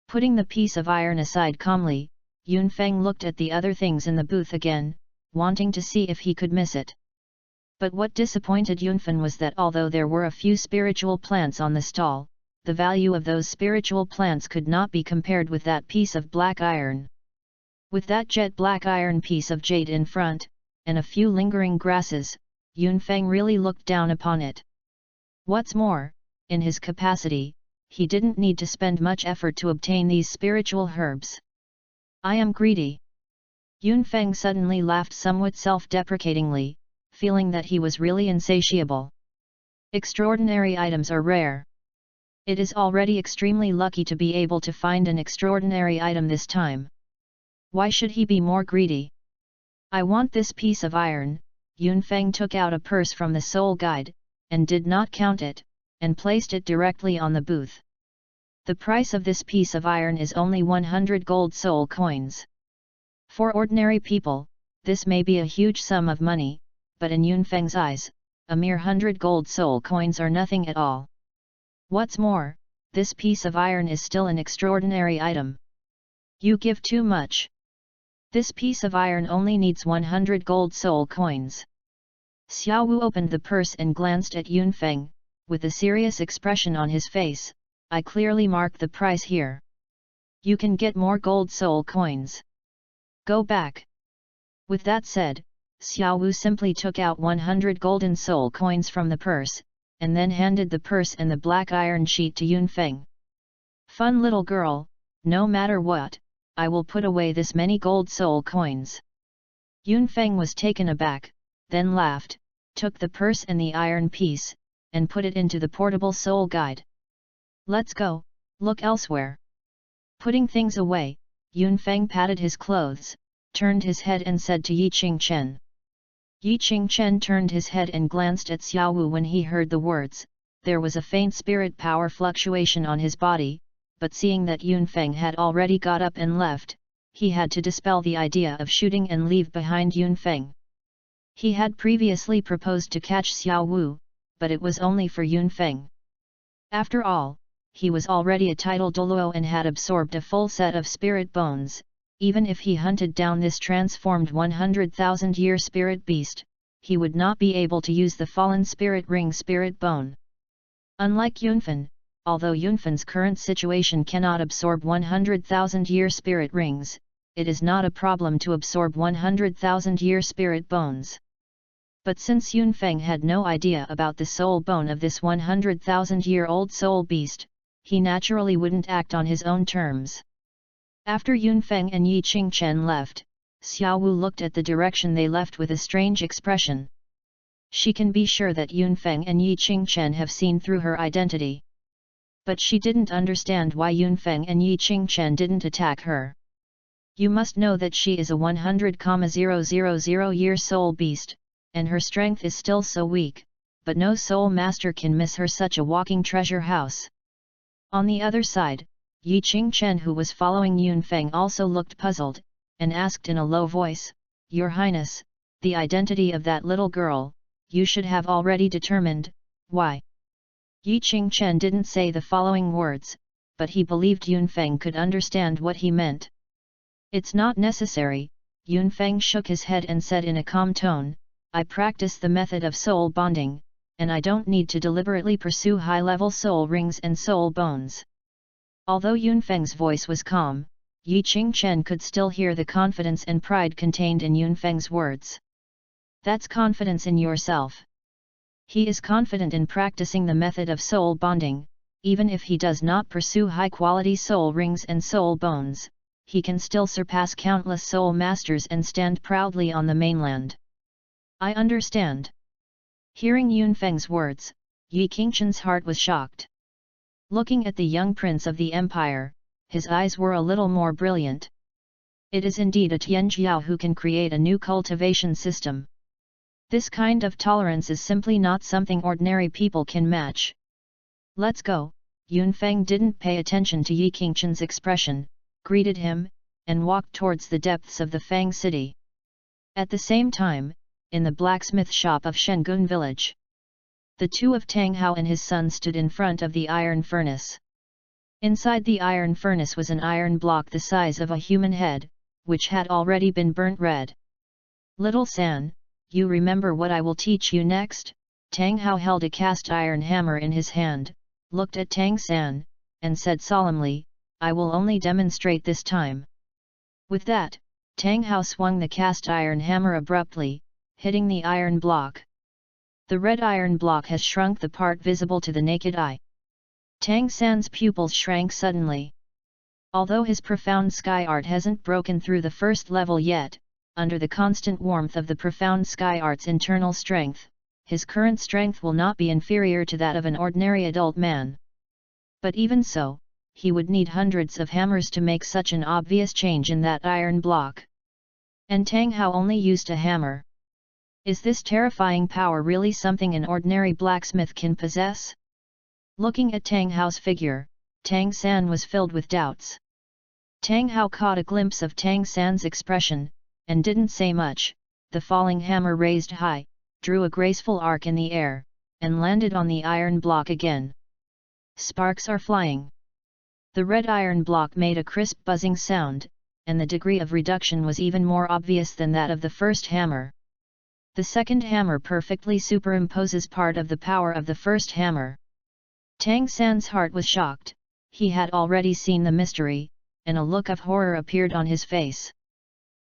Putting the piece of iron aside calmly, Yunfeng looked at the other things in the booth again, wanting to see if he could miss it. But what disappointed Yunfen was that although there were a few spiritual plants on the stall, the value of those spiritual plants could not be compared with that piece of black iron. With that jet black iron piece of jade in front, and a few lingering grasses, Yunfeng really looked down upon it. What's more, in his capacity, he didn't need to spend much effort to obtain these spiritual herbs. I am greedy. Yunfeng suddenly laughed somewhat self-deprecatingly, feeling that he was really insatiable. Extraordinary items are rare. It is already extremely lucky to be able to find an extraordinary item this time. Why should he be more greedy? I want this piece of iron. Yunfeng took out a purse from the soul guide, and did not count it, and placed it directly on the booth. The price of this piece of iron is only 100 gold soul coins. For ordinary people, this may be a huge sum of money, but in Yunfeng's eyes, a mere 100 gold soul coins are nothing at all. What's more, this piece of iron is still an extraordinary item. You give too much. This piece of iron only needs 100 gold soul coins. Xiaowu opened the purse and glanced at Yunfeng, with a serious expression on his face. I clearly mark the price here. You can get more gold soul coins. Go back. With that said, Xiaowu simply took out 100 golden soul coins from the purse, and then handed the purse and the black iron sheet to Yunfeng. Fun little girl, no matter what, I will put away this many gold soul coins. Yunfeng was taken aback, then laughed, took the purse and the iron piece, and put it into the portable soul guide. Let's go, look elsewhere. Putting things away, Yunfeng patted his clothes, turned his head and said to Yi Qingchen. Yi Qingchen turned his head and glanced at Xiaowu when he heard the words. There was a faint spirit power fluctuation on his body, but seeing that Yunfeng had already got up and left, he had to dispel the idea of shooting and leave behind Yunfeng. He had previously proposed to catch Xiaowu, but it was only for Yunfeng. After all, he was already a title Douluo and had absorbed a full set of spirit bones. Even if he hunted down this transformed 100,000-year spirit beast, he would not be able to use the fallen spirit ring spirit bone. Unlike Yunfen, although Yunfen's current situation cannot absorb 100,000-year spirit rings, it is not a problem to absorb 100,000-year spirit bones. But since Yunfeng had no idea about the soul bone of this 100,000-year-old soul beast, he naturally wouldn't act on his own terms. After Yunfeng and Yi Qingchen left, Xiaowu looked at the direction they left with a strange expression. She can be sure that Yunfeng and Yi Qingchen have seen through her identity. But she didn't understand why Yunfeng and Yi Qingchen didn't attack her. You must know that she is a 100,000-year soul beast, and her strength is still so weak, but no soul master can miss her such a walking treasure house. On the other side, Yi Qingchen, who was following Yunfeng, also looked puzzled, and asked in a low voice, "Your Highness, the identity of that little girl, you should have already determined, why?" Yi Qingchen didn't say the following words, but he believed Yunfeng could understand what he meant. "It's not necessary," Yunfeng shook his head and said in a calm tone, "I practice the method of soul bonding, and I don't need to deliberately pursue high-level soul rings and soul bones." Although Yunfeng's voice was calm, Yi Qingchen could still hear the confidence and pride contained in Yunfeng's words. That's confidence in yourself. He is confident in practicing the method of soul bonding. Even if he does not pursue high-quality soul rings and soul bones, he can still surpass countless soul masters and stand proudly on the mainland. I understand. Hearing Yunfeng's words, Yi Qingchen's heart was shocked. Looking at the young prince of the empire, his eyes were a little more brilliant. It is indeed a Tianjiao who can create a new cultivation system. This kind of tolerance is simply not something ordinary people can match. Let's go. Yunfeng didn't pay attention to Yi Qingchen's expression, greeted him, and walked towards the depths of the Fang city. At the same time, in the blacksmith shop of Shengun village, the two of Tang Hao and his son stood in front of the iron furnace. Inside the iron furnace was an iron block the size of a human head, which had already been burnt red. "Little San, you remember what I will teach you next?" Tang Hao held a cast iron hammer in his hand, looked at Tang San, and said solemnly, "I will only demonstrate this time." With that, Tang Hao swung the cast iron hammer abruptly, hitting the iron block. The red iron block has shrunk the part visible to the naked eye. Tang San's pupils shrank suddenly. Although his profound sky art hasn't broken through the first level yet, under the constant warmth of the profound sky art's internal strength, his current strength will not be inferior to that of an ordinary adult man. But even so, he would need hundreds of hammers to make such an obvious change in that iron block. And Tang Hao only used a hammer. Is this terrifying power really something an ordinary blacksmith can possess? Looking at Tang Hao's figure, Tang San was filled with doubts. Tang Hao caught a glimpse of Tang San's expression, and didn't say much. The falling hammer raised high, drew a graceful arc in the air, and landed on the iron block again. Sparks are flying. The red iron block made a crisp buzzing sound, and the degree of reduction was even more obvious than that of the first hammer. The second hammer perfectly superimposes part of the power of the first hammer. Tang San's heart was shocked. He had already seen the mystery, and a look of horror appeared on his face.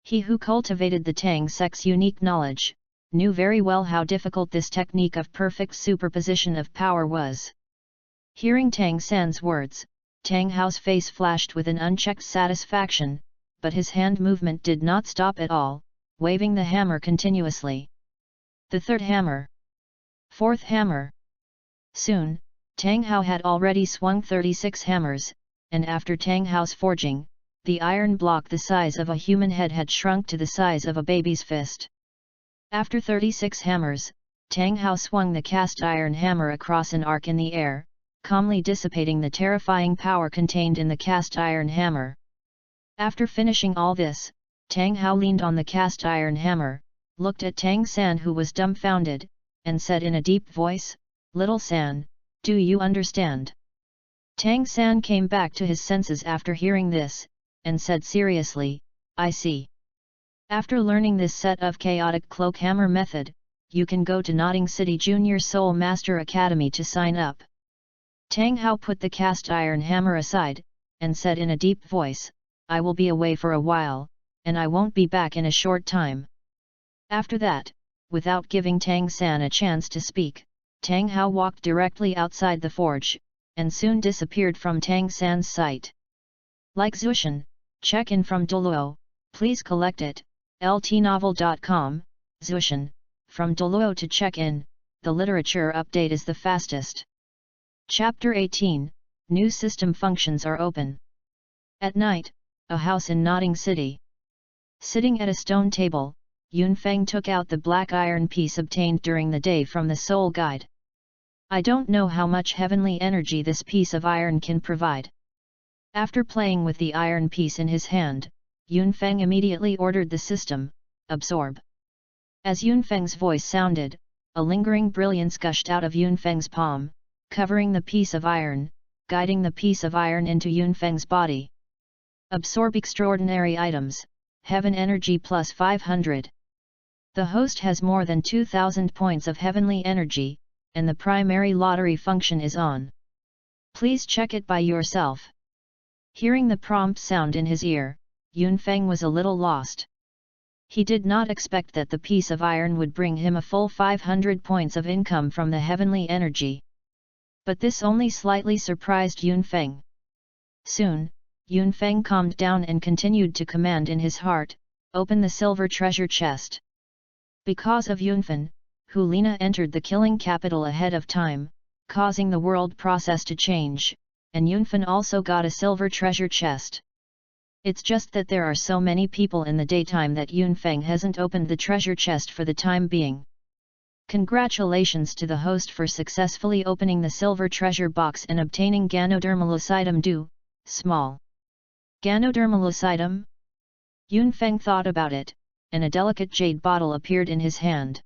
He who cultivated the Tang sect's unique knowledge, knew very well how difficult this technique of perfect superposition of power was. Hearing Tang San's words, Tang Hao's face flashed with an unchecked satisfaction, but his hand movement did not stop at all, waving the hammer continuously. The third hammer. Fourth hammer. Soon, Tang Hao had already swung 36 hammers, and after Tang Hao's forging, the iron block the size of a human head had shrunk to the size of a baby's fist. After 36 hammers, Tang Hao swung the cast iron hammer across an arc in the air, calmly dissipating the terrifying power contained in the cast iron hammer. After finishing all this, Tang Hao leaned on the cast iron hammer, looked at Tang San, who was dumbfounded, and said in a deep voice, "Little San, do you understand?" Tang San came back to his senses after hearing this, and said seriously, "I see. After learning this set of chaotic cloak hammer method, you can go to Notting City Junior Soul Master Academy to sign up." Tang Hao put the cast iron hammer aside, and said in a deep voice, "I will be away for a while, and I won't be back in a short time." After that, without giving Tang San a chance to speak, Tang Hao walked directly outside the forge, and soon disappeared from Tang San's sight. Like Zushan, check in from Douluo, please collect it, ltnovel.com, Zushan, from Douluo to check in, the literature update is the fastest. Chapter 18, New system functions are open. At night, a house in Notting City. Sitting at a stone table, Yunfeng took out the black iron piece obtained during the day from the Soul Guide. I don't know how much heavenly energy this piece of iron can provide. After playing with the iron piece in his hand, Yunfeng immediately ordered the system, absorb. As Yunfeng's voice sounded, a lingering brilliance gushed out of Yunfeng's palm, covering the piece of iron, guiding the piece of iron into Yunfeng's body. Absorb extraordinary items, heaven energy plus 500. The host has more than 2000 points of heavenly energy, and the primary lottery function is on. Please check it by yourself. Hearing the prompt sound in his ear, Yunfeng was a little lost. He did not expect that the piece of iron would bring him a full 500 points of income from the heavenly energy. But this only slightly surprised Yunfeng. Soon, Yunfeng calmed down and continued to command in his heart, open the silver treasure chest. Because of Yunfeng, Hulina entered the killing capital ahead of time, causing the world process to change, and Yunfeng also got a silver treasure chest. It's just that there are so many people in the daytime that Yunfeng hasn't opened the treasure chest for the time being. Congratulations to the host for successfully opening the silver treasure box and obtaining Ganodermalocytum Do, small. Ganodermalocytum? Yunfeng thought about it, and a delicate jade bottle appeared in his hand.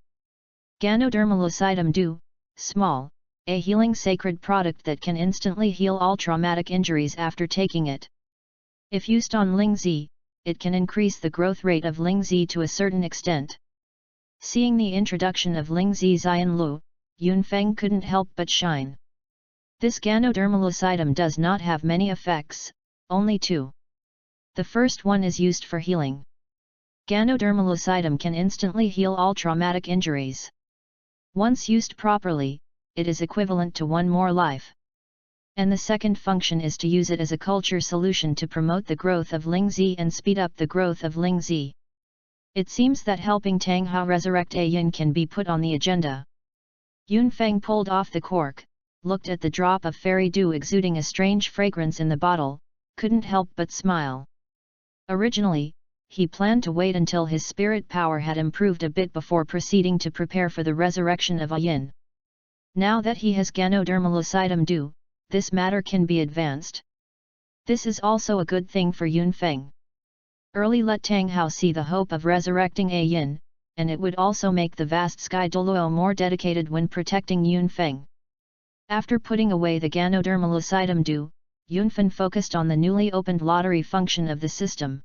Ganodermalocytum Do, small, a healing sacred product that can instantly heal all traumatic injuries after taking it. If used on Lingzi, it can increase the growth rate of Lingzi to a certain extent. Seeing the introduction of Lingzi Xianlu, Yunfeng couldn't help but shine. This Ganodermalocytum does not have many effects, only two. The first one is used for healing. Ganodermalocytum can instantly heal all traumatic injuries. Once used properly, it is equivalent to one more life. And the second function is to use it as a culture solution to promote the growth of Lingzi and speed up the growth of Lingzi. It seems that helping Tang Hao resurrect a yin can be put on the agenda. Yunfeng pulled off the cork, looked at the drop of fairy dew exuding a strange fragrance in the bottle, couldn't help but smile. Originally, he planned to wait until his spirit power had improved a bit before proceeding to prepare for the resurrection of a yin. Now that he has Ganodermalocytum Do, this matter can be advanced. This is also a good thing for Yunfeng. Early let Tang Hao see the hope of resurrecting a yin, and it would also make the vast sky Douluo more dedicated when protecting Yunfeng. After putting away the Ganodermalocytum Do, Yunfeng focused on the newly opened lottery function of the system.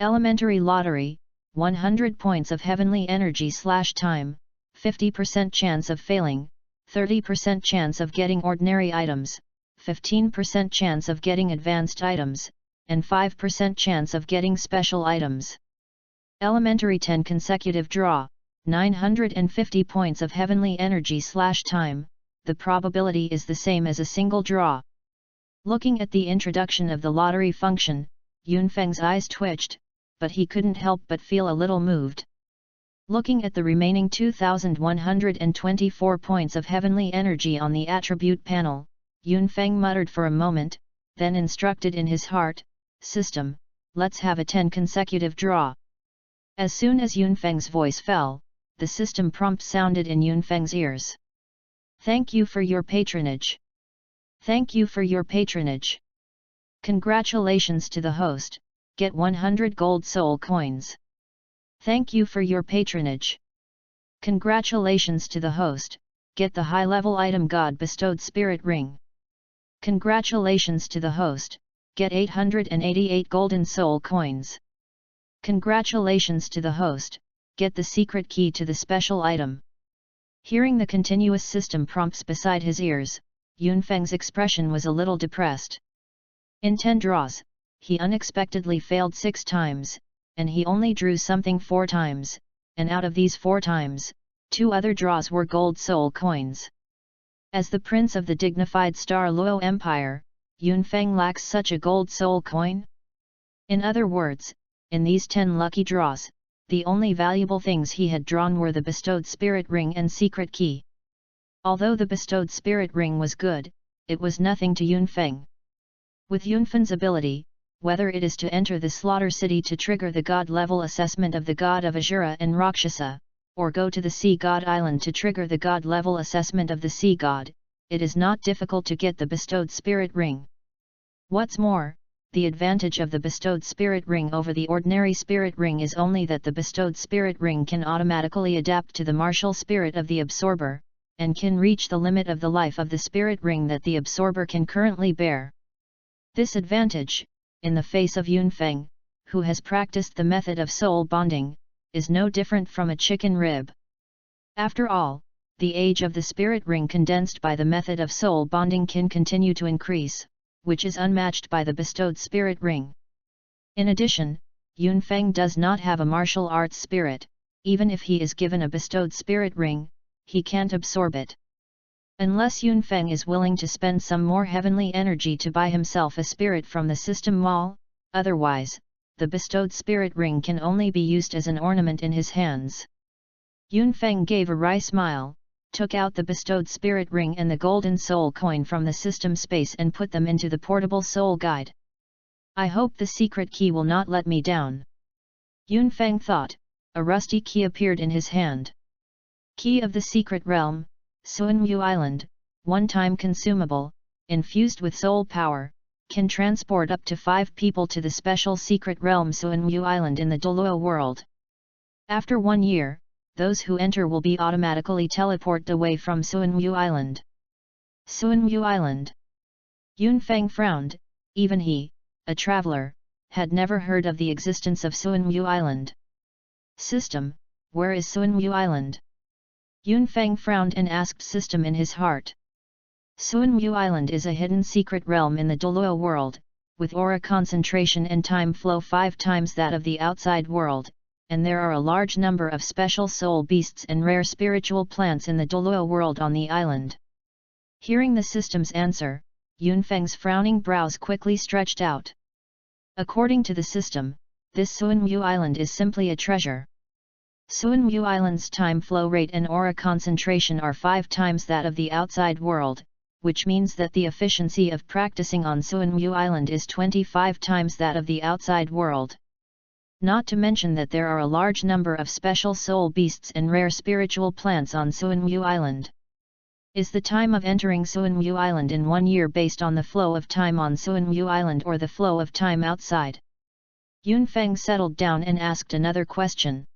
Elementary lottery, 100 points of heavenly energy/time, 50% chance of failing, 30% chance of getting ordinary items, 15% chance of getting advanced items, and 5% chance of getting special items. Elementary 10 consecutive draw, 950 points of heavenly energy/time, the probability is the same as a single draw. Looking at the introduction of the lottery function, Yunfeng's eyes twitched, but he couldn't help but feel a little moved. Looking at the remaining 2124 points of heavenly energy on the attribute panel, Yunfeng muttered for a moment, then instructed in his heart, "System, let's have a 10 consecutive draw." As soon as Yunfeng's voice fell, the system prompt sounded in Yunfeng's ears. "Thank you for your patronage. Thank you for your patronage. Congratulations to the host, get 100 gold soul coins. Thank you for your patronage. Congratulations to the host, get the high-level item God bestowed spirit ring. Congratulations to the host, get 888 golden soul coins. Congratulations to the host, get the secret key to the special item." Hearing the continuous system prompts beside his ears, Yunfeng's expression was a little depressed. In 10 draws, he unexpectedly failed 6 times, and he only drew something 4 times, and out of these 4 times, 2 other draws were gold soul coins. As the prince of the dignified Star Luo Empire, Yunfeng lacks such a gold soul coin? In other words, in these 10 lucky draws, the only valuable things he had drawn were the bestowed spirit ring and secret key. Although the bestowed spirit ring was good, it was nothing to Yunfeng. With Yunfeng's ability, whether it is to enter the slaughter city to trigger the god-level assessment of the god of Asura and Rakshasa, or go to the Sea God Island to trigger the God level assessment of the Sea God. It is not difficult to get the bestowed spirit ring. What's more, the advantage of the bestowed spirit ring over the ordinary spirit ring is only that the bestowed spirit ring can automatically adapt to the martial spirit of the absorber, and can reach the limit of the life of the spirit ring that the absorber can currently bear. This advantage, in the face of Yunfeng, who has practiced the method of soul bonding, is no different from a chicken rib. After all, the age of the spirit ring condensed by the method of soul bonding can continue to increase, which is unmatched by the bestowed spirit ring. In addition, Yunfeng does not have a martial arts spirit. Even if he is given a bestowed spirit ring, he can't absorb it. Unless Yunfeng is willing to spend some more heavenly energy to buy himself a spirit from the system mall, otherwise, the bestowed spirit ring can only be used as an ornament in his hands. Yunfeng gave a wry smile, took out the bestowed spirit ring and the golden soul coin from the system space and put them into the portable soul guide. I hope the secret key will not let me down. Yunfeng thought. A rusty key appeared in his hand. Key of the secret realm, Suanwu Island, one-time consumable, infused with soul power, can transport up to 5 people to the special secret realm Suanwu Island in the Douluo world. After 1 year, those who enter will be automatically teleported away from Suanwu Island. Suanwu Island. Yunfeng frowned. Even he, a traveler, had never heard of the existence of Suanwu Island. System, where is Suanwu Island? Yunfeng frowned and asked System in his heart. Suanwu Island is a hidden secret realm in the Douluo world, with aura concentration and time flow 5 times that of the outside world, and there are a large number of special soul beasts and rare spiritual plants in the Douluo world on the island. Hearing the system's answer, Yunfeng's frowning brows quickly stretched out. According to the system, this Suanwu Island is simply a treasure. Suanwu Island's time flow rate and aura concentration are 5 times that of the outside world, which means that the efficiency of practicing on Suanwu Island is 25 times that of the outside world. Not to mention that there are a large number of special soul beasts and rare spiritual plants on Suanwu Island. Is the time of entering Suanwu Island in 1 year based on the flow of time on Suanwu Island or the flow of time outside? Yunfeng settled down and asked another question.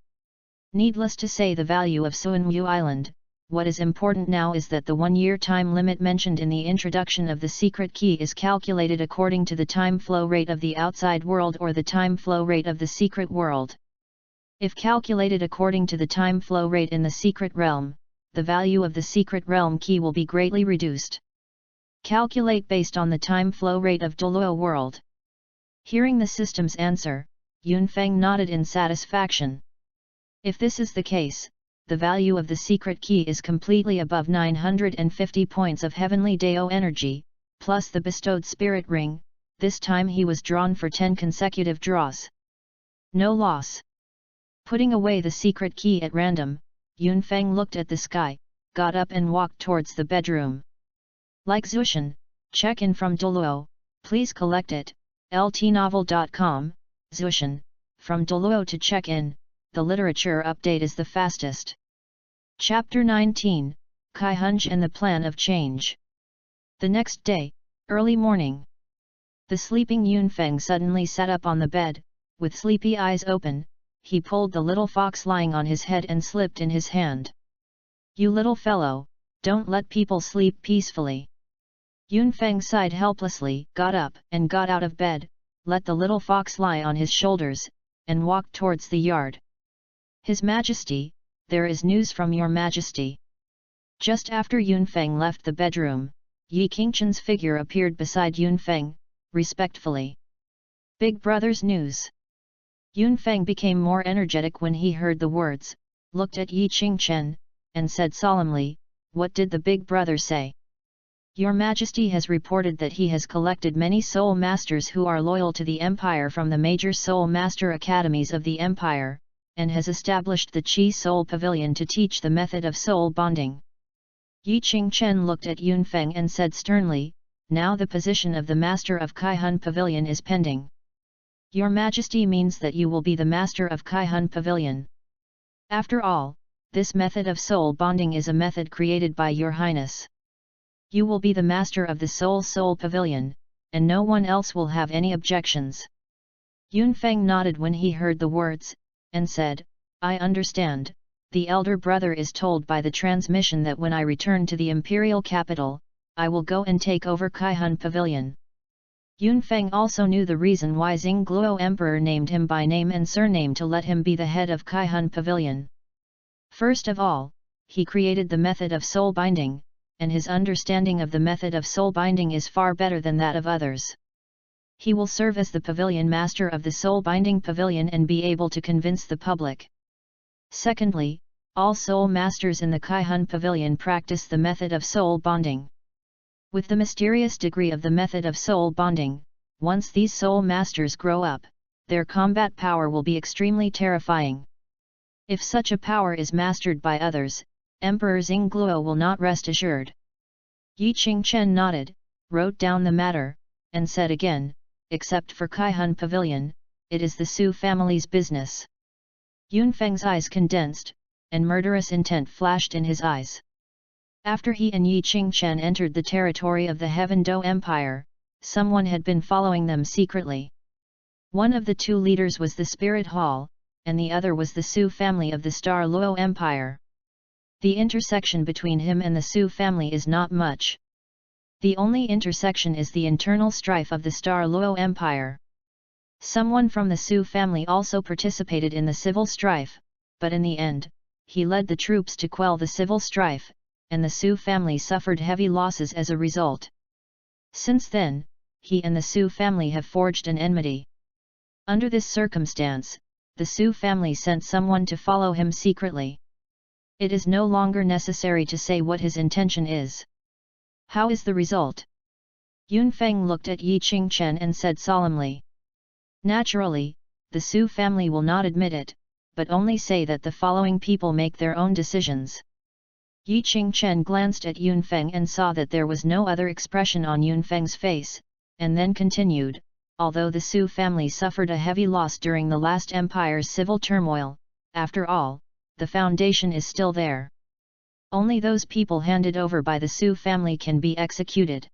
Needless to say, the value of Suanwu Island, what is important now is that the 1-year time limit mentioned in the introduction of the secret key is calculated according to the time flow rate of the outside world or the time flow rate of the secret world. If calculated according to the time flow rate in the secret realm, the value of the secret realm key will be greatly reduced. Calculate based on the time flow rate of Douluo world. Hearing the system's answer, Yunfeng nodded in satisfaction. If this is the case, the value of the secret key is completely above 950 points of heavenly Dao energy, plus the bestowed spirit ring. This time he was drawn for 10 consecutive draws. No loss. Putting away the secret key at random, Yunfeng looked at the sky, got up and walked towards the bedroom. Like Zushan, check in from Douluo, please collect it. ltnovel.com, Zushan, from Douluo to check in, the literature update is the fastest. Chapter 19, Kai Hunch and the Plan of Change. The next day, early morning. The sleeping Yunfeng suddenly sat up on the bed, with sleepy eyes open. He pulled the little fox lying on his head and slipped in his hand. You little fellow, don't let people sleep peacefully. Yunfeng sighed helplessly, got up and got out of bed, let the little fox lie on his shoulders, and walked towards the yard. His Majesty, there is news from your Majesty. Just after Yunfeng left the bedroom, Yi Qingchen's figure appeared beside Yunfeng, respectfully. Big brother's news. Yunfeng became more energetic when he heard the words, looked at Yi Qingchen, and said solemnly, what did the big brother say? Your Majesty has reported that he has collected many soul masters who are loyal to the Empire from the major soul master academies of the Empire, and has established the Qi Soul Pavilion to teach the method of soul bonding. Yi Qingchen looked at Yunfeng and said sternly, now the position of the Master of Kaihun Pavilion is pending. Your Majesty means that you will be the Master of Kaihun Pavilion. After all, this method of soul bonding is a method created by Your Highness. You will be the master of the soul pavilion, and no one else will have any objections. Yunfeng nodded when he heard the words, and said, I understand. The elder brother is told by the transmission that when I return to the imperial capital, I will go and take over Kaihun Pavilion. Yunfeng also knew the reason why Xingluo Emperor named him by name and surname to let him be the head of Kaihun Pavilion. First of all, he created the method of soul binding, and his understanding of the method of soul binding is far better than that of others. He will serve as the pavilion master of the soul binding pavilion and be able to convince the public. Secondly, all soul masters in the Kaihun Pavilion practice the method of soul bonding. With the mysterious degree of the method of soul bonding, once these soul masters grow up, their combat power will be extremely terrifying. If such a power is mastered by others, Emperor Xingluo will not rest assured. Yi Qingchen nodded, wrote down the matter, and said again, except for Kaihun Pavilion, it is the Su family's business. Yunfeng's eyes condensed, and murderous intent flashed in his eyes. After he and Yi Qingchen entered the territory of the Heaven Do Empire, someone had been following them secretly. One of the two leaders was the Spirit Hall, and the other was the Su family of the Star Luo Empire. The intersection between him and the Su family is not much. The only intersection is the internal strife of the Star Luo Empire. Someone from the Su family also participated in the civil strife, but in the end, he led the troops to quell the civil strife, and the Su family suffered heavy losses as a result. Since then, he and the Su family have forged an enmity. Under this circumstance, the Su family sent someone to follow him secretly. It is no longer necessary to say what his intention is. How is the result? Yunfeng looked at Yi Qingchen and said solemnly. Naturally, the Su family will not admit it, but only say that the following people make their own decisions. Yi Qingchen glanced at Yunfeng and saw that there was no other expression on Yunfeng's face, and then continued, although the Su family suffered a heavy loss during the last empire's civil turmoil, after all, the foundation is still there. Only those people handed over by the Su family can be executed.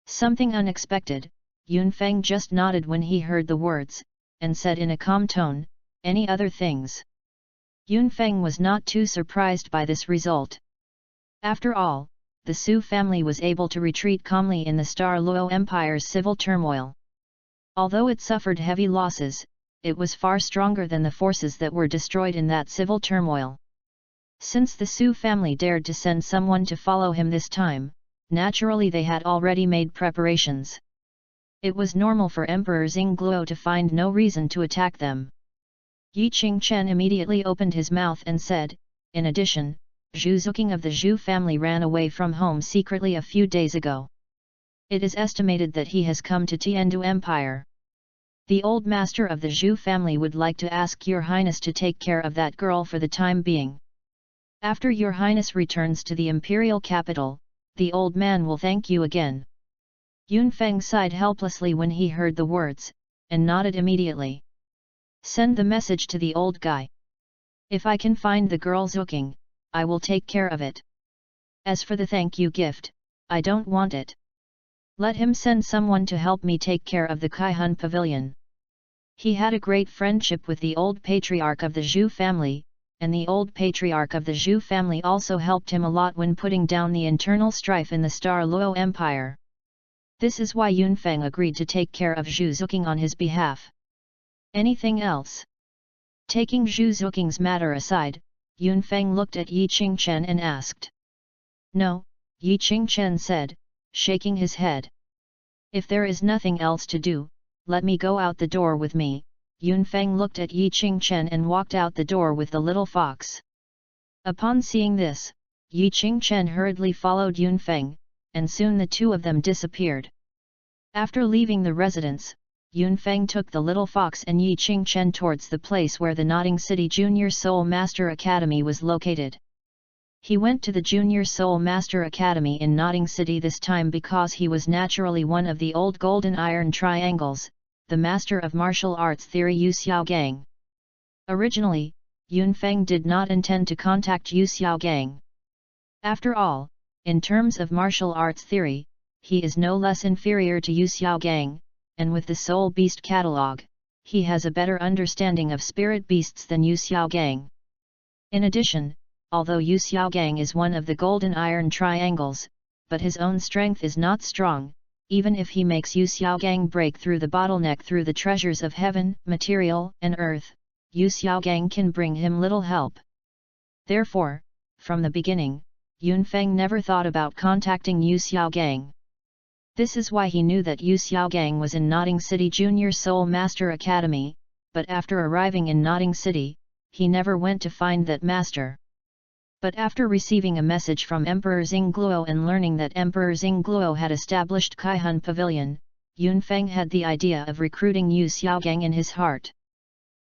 Something unexpected, Yunfeng just nodded when he heard the words, and said in a calm tone, any other things? Yunfeng was not too surprised by this result. After all, the Su family was able to retreat calmly in the Star Luo Empire's civil turmoil. Although it suffered heavy losses, it was far stronger than the forces that were destroyed in that civil turmoil. Since the Su family dared to send someone to follow him this time, naturally they had already made preparations. It was normal for Emperor Xingluo to find no reason to attack them. Yi Qingchen immediately opened his mouth and said, in addition, Zhu Zuqing of the Zhu family ran away from home secretly a few days ago. It is estimated that he has come to Tiandu Empire. The old master of the Zhu family would like to ask Your Highness to take care of that girl for the time being. After Your Highness returns to the imperial capital, the old man will thank you again. Yunfeng sighed helplessly when he heard the words, and nodded immediately. Send the message to the old guy. If I can find the girl Zuqing, I will take care of it. As for the thank you gift, I don't want it. Let him send someone to help me take care of the Kaihun Pavilion. He had a great friendship with the old patriarch of the Zhu family, and the old patriarch of the Zhu family also helped him a lot when putting down the internal strife in the Star Luo Empire. This is why Yunfeng agreed to take care of Zhu Zuqing on his behalf. Anything else? Taking Zhu Zuqing's matter aside, Yunfeng looked at Yi Qingchen and asked. No, Yi Qingchen said, shaking his head. If there is nothing else to do, let me go out the door with me. Yunfeng looked at Yi Qingchen and walked out the door with the little fox. Upon seeing this, Yi Qingchen hurriedly followed Yunfeng, and soon the two of them disappeared. After leaving the residence, Yunfeng took the little fox and Yi Qingchen towards the place where the Nodding City Junior Soul Master Academy was located. He went to the Junior Soul Master Academy in Nodding City this time because he was naturally one of the old Golden Iron Triangles, the master of martial arts theory Yu Xiaogang. Originally, Yunfeng did not intend to contact Yu Xiaogang. After all, in terms of martial arts theory, he is no less inferior to Yu Xiaogang, and with the Soul Beast catalogue, he has a better understanding of spirit beasts than Yu Xiaogang. In addition, although Yu Xiaogang is one of the golden iron triangles, but his own strength is not strong. Even if he makes Yu Xiaogang break through the bottleneck through the treasures of heaven, material, and earth, Yu Xiaogang can bring him little help. Therefore, from the beginning, Yunfeng never thought about contacting Yu Xiaogang. This is why he knew that Yu Xiaogang was in Notting City Junior Soul Master Academy, but after arriving in Notting City, he never went to find that master. But after receiving a message from Emperor Xingluo and learning that Emperor Xingluo had established Kaihun Pavilion, Yunfeng had the idea of recruiting Yu Xiaogang in his heart.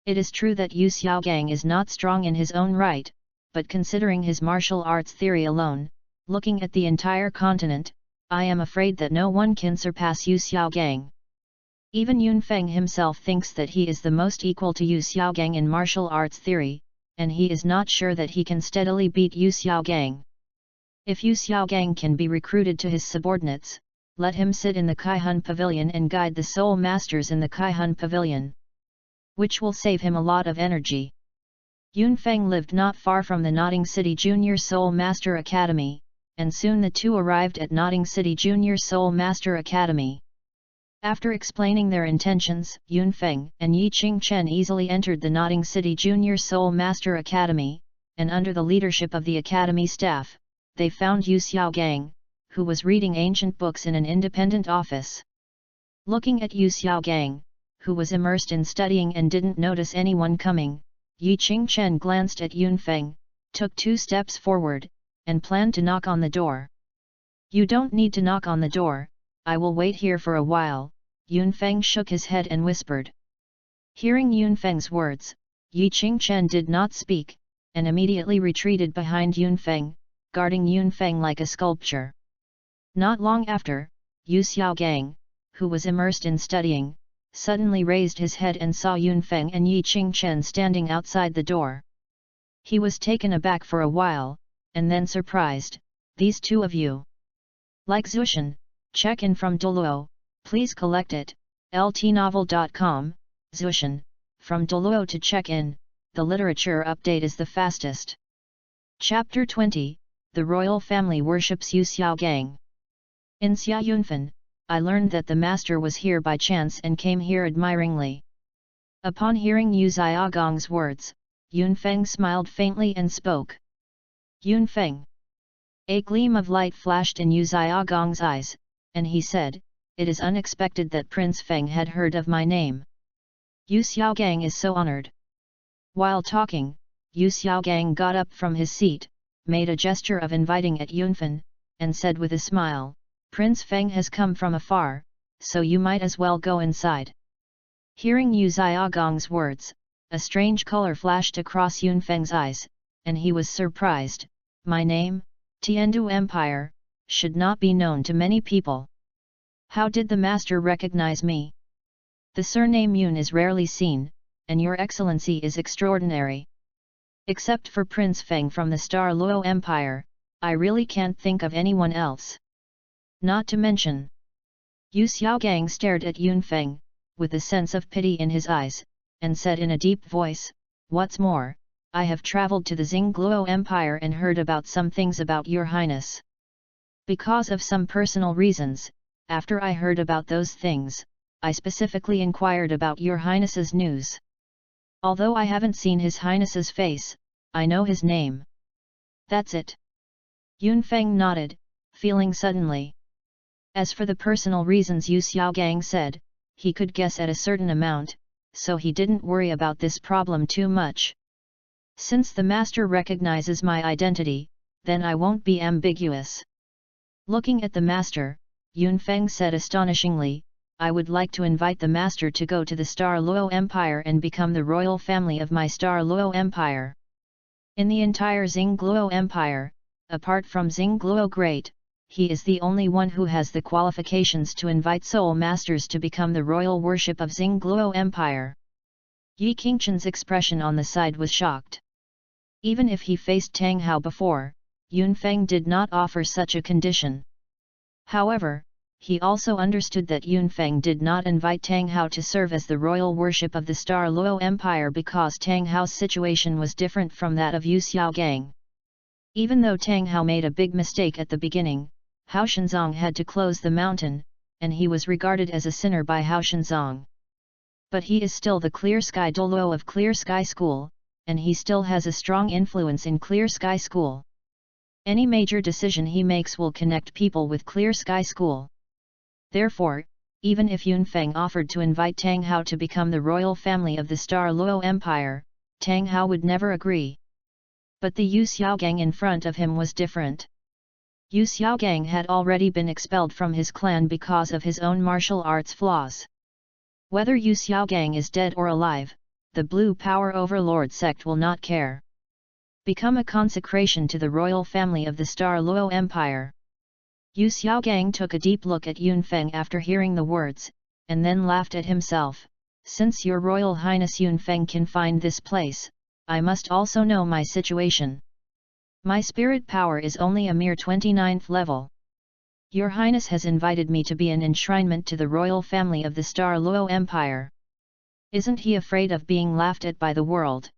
It is true that Yu Xiaogang is not strong in his own right, but considering his martial arts theory alone, looking at the entire continent, I am afraid that no one can surpass Yu Xiaogang. Even Yunfeng himself thinks that he is the most equal to Yu Xiaogang in martial arts theory, and he is not sure that he can steadily beat Yu Xiaogang. If Yu Xiaogang can be recruited to his subordinates, let him sit in the Kaihun Pavilion and guide the Soul Masters in the Kaihun Pavilion, which will save him a lot of energy. Yunfeng lived not far from the Notting City Junior Soul Master Academy, and soon the two arrived at Notting City Junior Soul Master Academy. After explaining their intentions, Yunfeng and Yi Qingchen easily entered the Notting City Junior Soul Master Academy, and under the leadership of the academy staff, they found Yu Xiaogang, who was reading ancient books in an independent office. Looking at Yu Xiaogang, who was immersed in studying and didn't notice anyone coming, Yi Qingchen glanced at Yunfeng, took 2 steps forward, and planned to knock on the door. "You don't need to knock on the door, I will wait here for a while," Yunfeng shook his head and whispered. Hearing Yunfeng's words, Yi Qingchen did not speak, and immediately retreated behind Yunfeng, guarding Yunfeng like a sculpture. Not long after, Yu Xiaogang, who was immersed in studying, suddenly raised his head and saw Yunfeng and Yi Qingchen standing outside the door. He was taken aback for a while, and then surprised. "These two of you? Like Zushan, check-in from Douluo, please collect it, ltnovel.com, Zushan, from Douluo to check-in, the literature update is the fastest." Chapter 20, The Royal Family Worships Yu Xiaogang. In Xia Yunfen, I learned that the master was here by chance and came here admiringly. Upon hearing Yu Xiaogang's words, Yunfeng smiled faintly and spoke. "Yunfeng." A gleam of light flashed in Yu Xiaogang's eyes, and he said, "It is unexpected that Prince Feng had heard of my name. Yu Xiaogang is so honored." While talking, Yu Xiaogang got up from his seat, made a gesture of inviting at Yunfen, and said with a smile, "Prince Feng has come from afar, so you might as well go inside." Hearing Yu Xiaogang's words, a strange color flashed across Yunfeng's eyes, and he was surprised. "My name, Tiandu Empire, should not be known to many people. How did the master recognize me? The surname Yun is rarely seen, and your excellency is extraordinary. Except for Prince Feng from the Douluo Empire, I really can't think of anyone else. Not to mention..." Yu Xiaogang stared at Yunfeng, with a sense of pity in his eyes, and said in a deep voice, "What's more, I have travelled to the Xingluo Empire and heard about some things about your highness. Because of some personal reasons, after I heard about those things, I specifically inquired about your highness's news. Although I haven't seen his highness's face, I know his name. That's it." Yunfeng nodded, feeling suddenly. As for the personal reasons Yu Xiaogang said, he could guess at a certain amount, so he didn't worry about this problem too much. "Since the master recognizes my identity, then I won't be ambiguous." Looking at the master, Yunfeng said astonishingly, "I would like to invite the master to go to the Douluo Empire and become the royal family of my Douluo Empire. In the entire Xingluo Empire, apart from Xingluo Great, he is the only one who has the qualifications to invite soul masters to become the royal worship of Xingluo Empire." Yi Qingchen's expression on the side was shocked. Even if he faced Tang Hao before, Yunfeng did not offer such a condition. However, he also understood that Yunfeng did not invite Tang Hao to serve as the royal worship of the Star Luo Empire because Tang Hao's situation was different from that of Yu Xiaogang. Even though Tang Hao made a big mistake at the beginning, Hao Shenzong had to close the mountain, and he was regarded as a sinner by Hao Shenzong. But he is still the Clear Sky Douluo of Clear Sky School, and he still has a strong influence in Clear Sky School. Any major decision he makes will connect people with Clear Sky School. Therefore, even if Yunfeng offered to invite Tang Hao to become the royal family of the Star Luo Empire, Tang Hao would never agree. But the Yu Xiaogang in front of him was different. Yu Xiaogang had already been expelled from his clan because of his own martial arts flaws. Whether Yu Xiaogang is dead or alive, the Blue Power Overlord sect will not care. Become a consecration to the royal family of the Star Luo Empire. Yu Xiaogang took a deep look at Yunfeng after hearing the words, and then laughed at himself. Since your Royal Highness Yunfeng can find this place, I must also know my situation. My spirit power is only a mere 29th level. Your Highness has invited me to be an enshrinement to the royal family of the Star Luo Empire. Isn't he afraid of being laughed at by the world?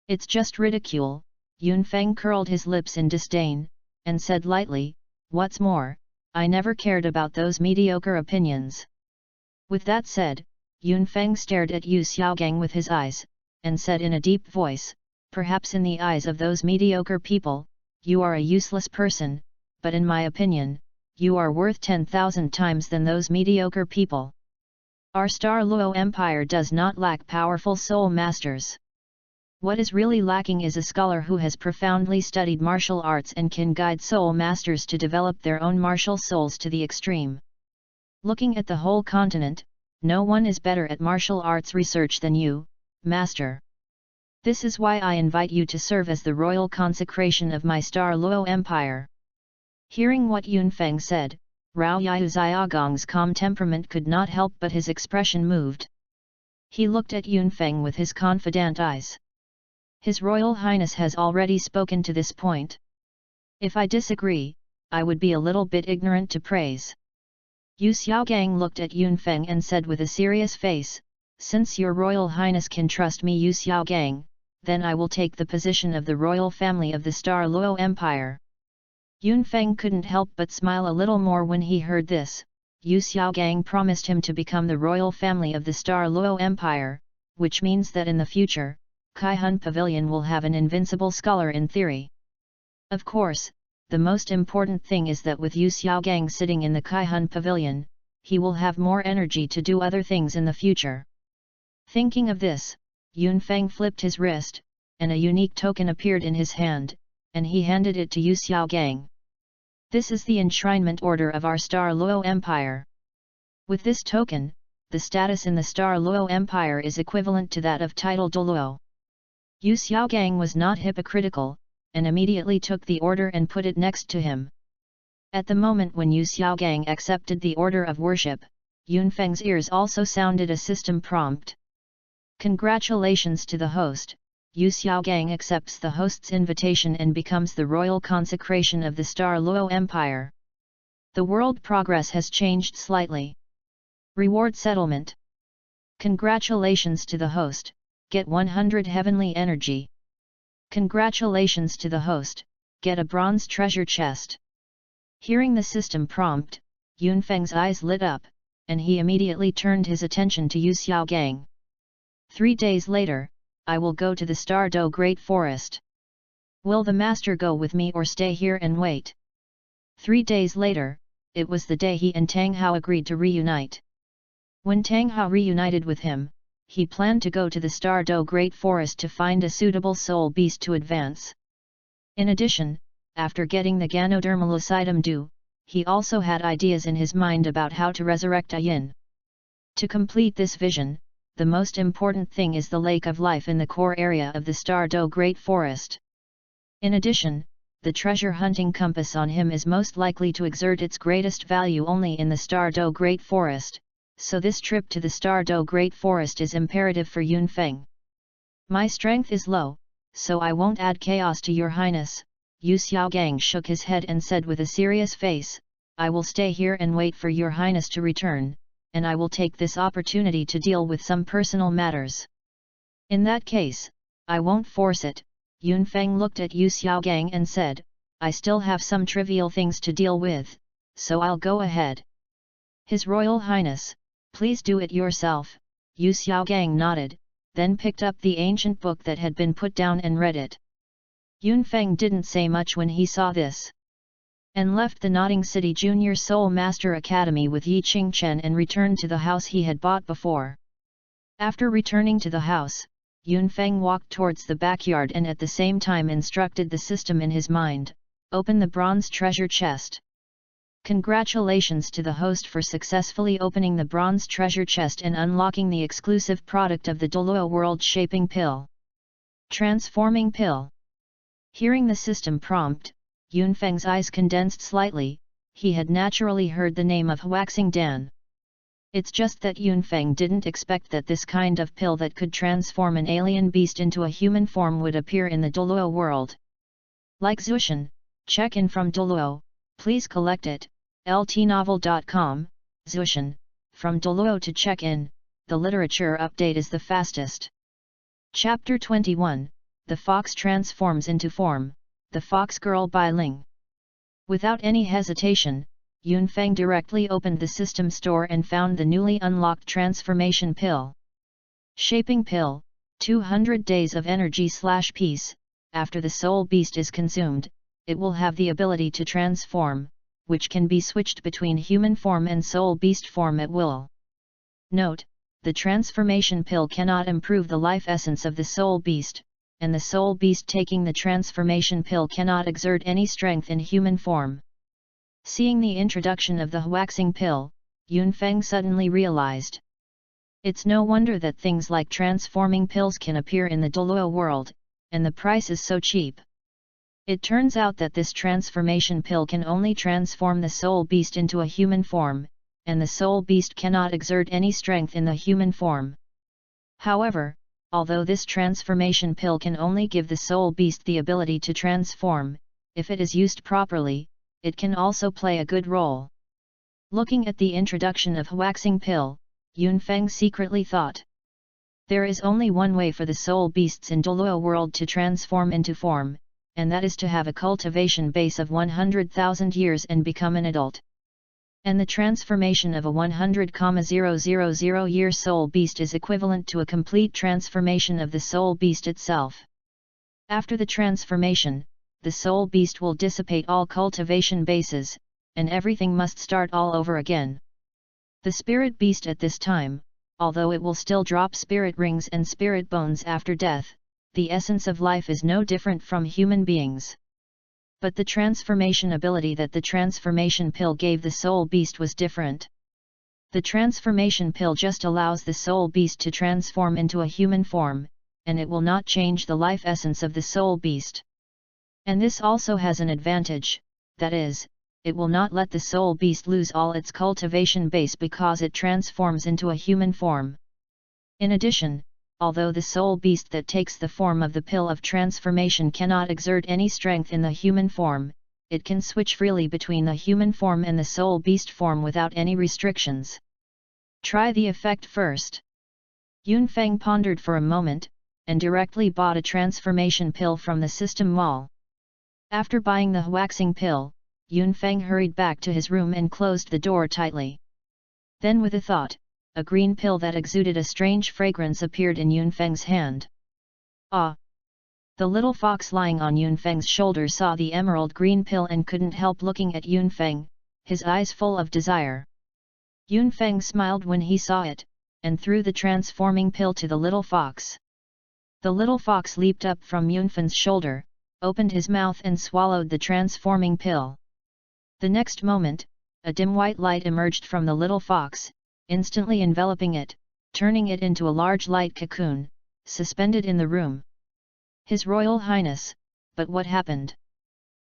It's just ridicule. Yunfeng curled his lips in disdain, and said lightly, what's more, I never cared about those mediocre opinions. With that said, Yunfeng stared at Yu Xiaogang with his eyes, and said in a deep voice, perhaps in the eyes of those mediocre people, you are a useless person, but in my opinion, you are worth 10,000 times than those mediocre people. Our Star Luo Empire does not lack powerful soul masters. What is really lacking is a scholar who has profoundly studied martial arts and can guide soul masters to develop their own martial souls to the extreme. Looking at the whole continent, no one is better at martial arts research than you, Master. This is why I invite you to serve as the royal consecration of my Star Luo Empire. Hearing what Yunfeng said, Rao Yu Xiaogang's calm temperament could not help but his expression moved. He looked at Yunfeng with his confident eyes. His Royal Highness has already spoken to this point. If I disagree, I would be a little bit ignorant to praise. Yu Xiaogang looked at Yunfeng and said with a serious face, since your Royal Highness can trust me Yu Xiaogang, then I will take the position of the royal family of the Star Luo Empire. Yunfeng couldn't help but smile a little more when he heard this. Yu Xiaogang promised him to become the royal family of the Star Luo Empire, which means that in the future, Kaihun Pavilion will have an invincible scholar in theory. Of course, the most important thing is that with Yu Xiaogang sitting in the Kaihun Pavilion, he will have more energy to do other things in the future. Thinking of this, Yunfeng flipped his wrist, and a unique token appeared in his hand, and he handed it to Yu Xiaogang. This is the enshrinement order of our Star Luo Empire. With this token, the status in the Star Luo Empire is equivalent to that of title Douluo. Yu Xiaogang was not hypocritical, and immediately took the order and put it next to him. At the moment when Yu Xiaogang accepted the order of worship, Yunfeng's ears also sounded a system prompt. Congratulations to the host. Yu Xiaogang accepts the host's invitation and becomes the royal consecration of the Star Luo Empire. The world progress has changed slightly. Reward settlement. Congratulations to the host, get 100 heavenly energy. Congratulations to the host, get a bronze treasure chest. Hearing the system prompt, Yunfeng's eyes lit up, and he immediately turned his attention to Yu Xiaogang. 3 days later, I will go to the Star Do Great Forest. Will the master go with me or stay here and wait? 3 days later, it was the day he and Tang Hao agreed to reunite. When Tang Hao reunited with him, he planned to go to the Star Do Great Forest to find a suitable soul beast to advance. In addition, after getting the Ganodermalucidum Do, he also had ideas in his mind about how to resurrect a yin. To complete this vision, the most important thing is the Lake of Life in the core area of the Star Do Great Forest. In addition, the treasure hunting compass on him is most likely to exert its greatest value only in the Star Do Great Forest, so this trip to the Star Do Great Forest is imperative for Yunfeng. My strength is low, so I won't add chaos to your highness." Yu Xiaogang shook his head and said with a serious face, "I will stay here and wait for your highness to return, and I will take this opportunity to deal with some personal matters." "In that case, I won't force it." Yunfeng looked at Yu Xiaogang and said, "I still have some trivial things to deal with, so I'll go ahead." "His Royal Highness, please do it yourself." Yu Xiaogang nodded, then picked up the ancient book that had been put down and read it. Yunfeng didn't say much when he saw this, and left the Nodding City Junior Soul Master Academy with Yi Qingchen and returned to the house he had bought before. After returning to the house, Yunfeng walked towards the backyard and at the same time instructed the system in his mind, "Open the bronze treasure chest." Congratulations to the host for successfully opening the bronze treasure chest and unlocking the exclusive product of the Douluo World Shaping Pill. Transforming Pill. Hearing the system prompt, Yunfeng's eyes condensed slightly. He had naturally heard the name of Huaxing Dan. It's just that Yunfeng didn't expect that this kind of pill that could transform an alien beast into a human form would appear in the Douluo world. Like Zushan, check in from Douluo, please collect it. ltnovel.com, Zushan, from Douluo to check in, the literature update is the fastest. Chapter 21, The Fox Transforms into Form, The Fox Girl by Ling. Without any hesitation, Yunfeng directly opened the system store and found the newly unlocked transformation pill. Shaping Pill, 200 days of energy/peace. After the soul beast is consumed, it will have the ability to transform, which can be switched between human form and soul beast form at will. Note: the transformation pill cannot improve the life essence of the soul beast, and the soul beast taking the transformation pill cannot exert any strength in human form. Seeing the introduction of the Huaxing pill, Yunfeng suddenly realized. It's no wonder that things like transforming pills can appear in the Douluo world, and the price is so cheap. It turns out that this transformation pill can only transform the soul beast into a human form, and the soul beast cannot exert any strength in the human form. However, although this transformation pill can only give the soul beast the ability to transform, if it is used properly, it can also play a good role. Looking at the introduction of Huaxing pill, Yunfeng secretly thought. There is only one way for the soul beasts in Douluo world to transform into form, and that is to have a cultivation base of 100,000 years and become an adult. And the transformation of a 100,000 year soul beast is equivalent to a complete transformation of the soul beast itself. After the transformation, the soul beast will dissipate all cultivation bases, and everything must start all over again. The spirit beast at this time, although it will still drop spirit rings and spirit bones after death, the essence of life is no different from human beings. But the transformation ability that the transformation pill gave the soul beast was different. The transformation pill just allows the soul beast to transform into a human form, and it will not change the life essence of the soul beast. And this also has an advantage, that is, it will not let the soul beast lose all its cultivation base because it transforms into a human form. In addition, although the soul beast that takes the form of the pill of transformation cannot exert any strength in the human form, it can switch freely between the human form and the soul beast form without any restrictions. Try the effect first. Yunfeng pondered for a moment, and directly bought a transformation pill from the system mall. After buying the Huaxing pill, Yunfeng hurried back to his room and closed the door tightly. Then with a thought, a green pill that exuded a strange fragrance appeared in Yunfeng's hand. Ah! The little fox lying on Yunfeng's shoulder saw the emerald green pill and couldn't help looking at Yunfeng, his eyes full of desire. Yunfeng smiled when he saw it, and threw the transforming pill to the little fox. The little fox leaped up from Yunfeng's shoulder, opened his mouth and swallowed the transforming pill. The next moment, a dim white light emerged from the little fox, instantly enveloping it, turning it into a large light cocoon, suspended in the room. His Royal Highness, but what happened?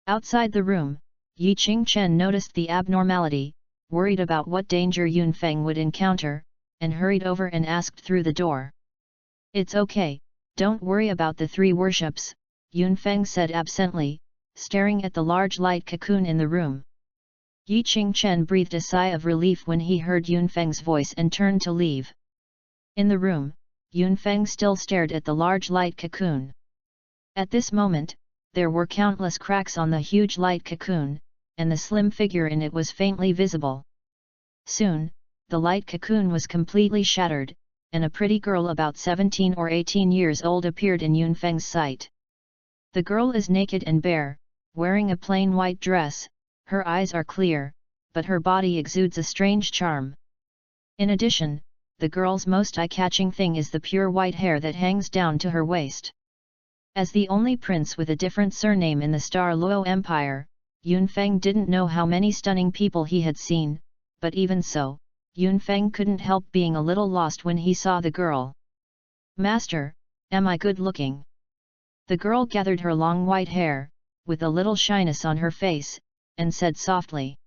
Outside the room, Yi Qingchen noticed the abnormality, worried about what danger Yunfeng would encounter, and hurried over and asked through the door. "It's okay, Don't worry about the three worships, Yunfeng said absently, staring at the large light cocoon in the room. Yi Qingchen breathed a sigh of relief when he heard Yunfeng's voice and turned to leave. In the room, Yunfeng still stared at the large light cocoon. At this moment, there were countless cracks on the huge light cocoon, and the slim figure in it was faintly visible. Soon, the light cocoon was completely shattered, and a pretty girl about 17 or 18 years old appeared in Yunfeng's sight. The girl is naked and bare, wearing a plain white dress. Her eyes are clear, but her body exudes a strange charm. In addition, the girl's most eye-catching thing is the pure white hair that hangs down to her waist. As the only prince with a different surname in the Douluo Empire, Yunfeng didn't know how many stunning people he had seen, but even so, Yunfeng couldn't help being a little lost when he saw the girl. "Master, am I good-looking?" The girl gathered her long white hair, with a little shyness on her face, and said softly.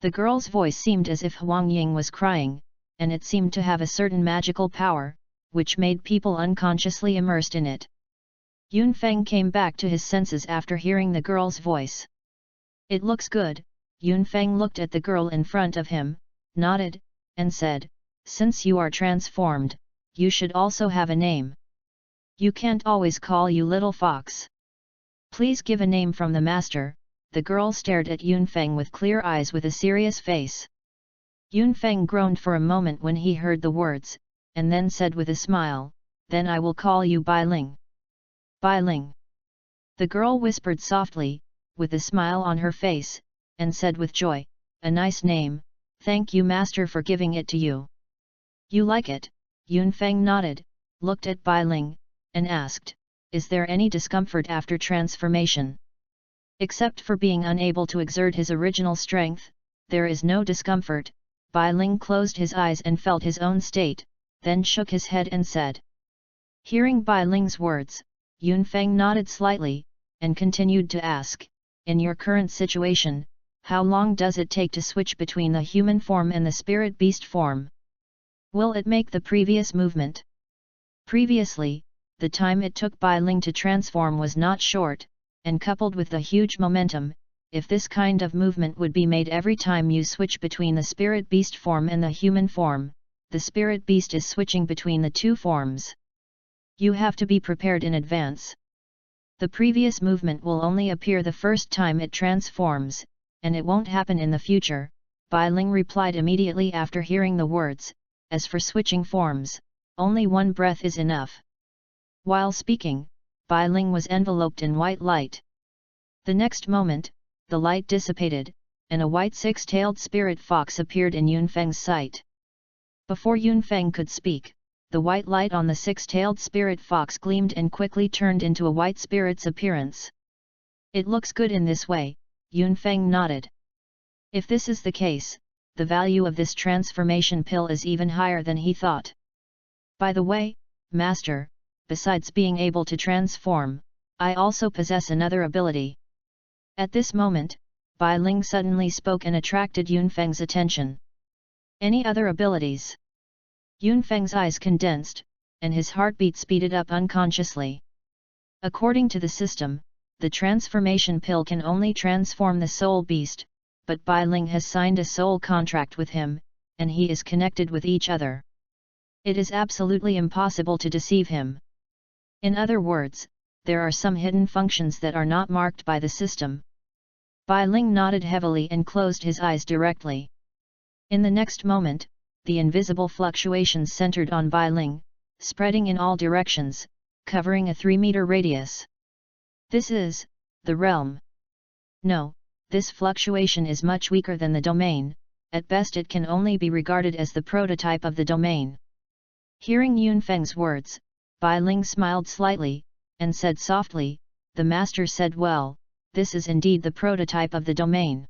The girl's voice seemed as if Huang Ying was crying, and it seemed to have a certain magical power, which made people unconsciously immersed in it. Yunfeng came back to his senses after hearing the girl's voice. "It looks good." Yunfeng looked at the girl in front of him, nodded, and said, "Since you are transformed, you should also have a name. You can't always call you Little Fox. Please give a name from the master." The girl stared at Yunfeng with clear eyes with a serious face. Yunfeng groaned for a moment when he heard the words, and then said with a smile, "Then I will call you Bai Ling." "Bai Ling." The girl whispered softly, with a smile on her face, and said with joy, "A nice name, thank you master for giving it to you." "You like it?" Yunfeng nodded, looked at Bai Ling, and asked, "Is there any discomfort after transformation?" "Except for being unable to exert his original strength, there is no discomfort." Bai Ling closed his eyes and felt his own state, then shook his head and said. Hearing Bai Ling's words, Yunfeng nodded slightly, and continued to ask, "In your current situation, how long does it take to switch between the human form and the spirit beast form? Will it make the previous movement?" Previously, the time it took Bai Ling to transform was not short, and coupled with the huge momentum, if this kind of movement would be made every time you switch between the spirit beast form and the human form, the spirit beast is switching between the two forms. You have to be prepared in advance. The previous movement will only appear the first time it transforms, and it won't happen in the future, Bai Ling replied immediately after hearing the words. As for switching forms, only one breath is enough. While speaking, Bai Ling was enveloped in white light. The next moment, the light dissipated, and a white six-tailed spirit fox appeared in Yunfeng's sight. Before Yunfeng could speak, the white light on the six-tailed spirit fox gleamed and quickly turned into a white spirit's appearance. "It looks good in this way," Yunfeng nodded. If this is the case, the value of this transformation pill is even higher than he thought. "By the way, Master, besides being able to transform, I also possess another ability." At this moment, Bai Ling suddenly spoke and attracted Yunfeng's attention. "Any other abilities?" Yunfeng's eyes condensed, and his heartbeat speeded up unconsciously. According to the system, the transformation pill can only transform the soul beast, but Bai Ling has signed a soul contract with him, and he is connected with each other. It is absolutely impossible to deceive him. In other words, there are some hidden functions that are not marked by the system. Bai Ling nodded heavily and closed his eyes directly. In the next moment, the invisible fluctuations centered on Bai Ling, spreading in all directions, covering a 3-meter radius. "This is the realm." "No, this fluctuation is much weaker than the domain, at best it can only be regarded as the prototype of the domain." Hearing Yunfeng's words, Bai Ling smiled slightly, and said softly, "The master said well, this is indeed the prototype of the domain.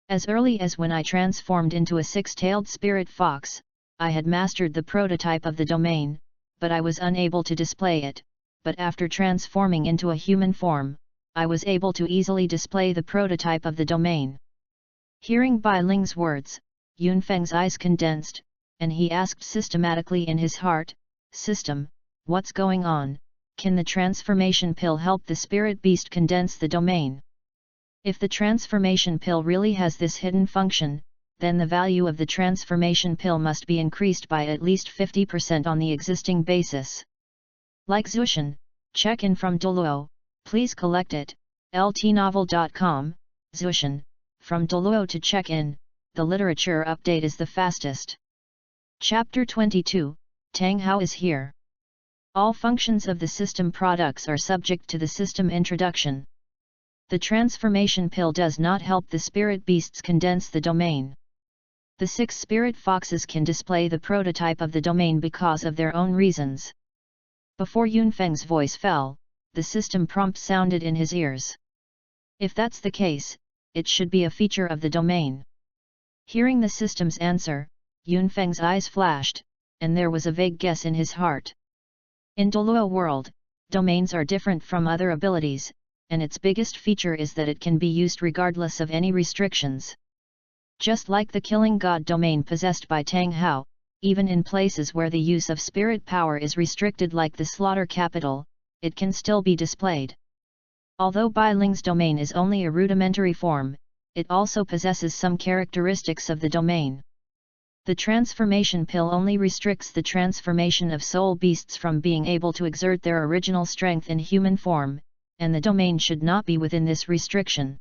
As early as when I transformed into a six-tailed spirit fox, I had mastered the prototype of the domain, but I was unable to display it, but after transforming into a human form, I was able to easily display the prototype of the domain." Hearing Bai Ling's words, Yunfeng's eyes condensed, and he asked systematically in his heart, "System, what's going on, Can the transformation pill help the spirit beast condense the domain? If the transformation pill really has this hidden function, then the value of the transformation pill must be increased by at least 50% on the existing basis. Like Zushan, check-in from Douluo, please collect it, ltnovel.com, Zushan, from Douluo to check-in, the literature update is the fastest. Chapter 22, Tang Hao is here. All functions of the system products are subject to the system introduction. The transformation pill does not help the spirit beasts condense the domain. The 6 spirit foxes can display the prototype of the domain because of their own reasons. Before Yunfeng's voice fell, the system prompt sounded in his ears. If that's the case, it should be a feature of the domain. Hearing the system's answer, Yunfeng's eyes flashed, and there was a vague guess in his heart. In Douluo world, domains are different from other abilities, and its biggest feature is that it can be used regardless of any restrictions. Just like the Killing God domain possessed by Tang Hao, even in places where the use of spirit power is restricted like the Slaughter Capital, it can still be displayed. Although Bai Ling's domain is only a rudimentary form, it also possesses some characteristics of the domain. The transformation pill only restricts the transformation of soul beasts from being able to exert their original strength in human form, and the domain should not be within this restriction.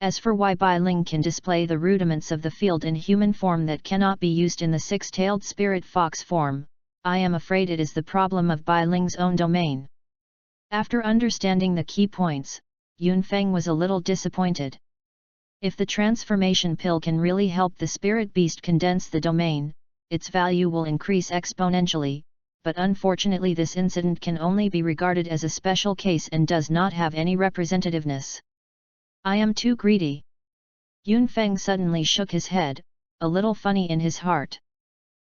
As for why Bai Ling can display the rudiments of the field in human form that cannot be used in the 6-tailed spirit fox form, I am afraid it is the problem of Bai Ling's own domain. After understanding the key points, Yunfeng was a little disappointed. If the transformation pill can really help the spirit beast condense the domain, its value will increase exponentially, but unfortunately this incident can only be regarded as a special case and does not have any representativeness. I am too greedy. Yunfeng suddenly shook his head, a little funny in his heart.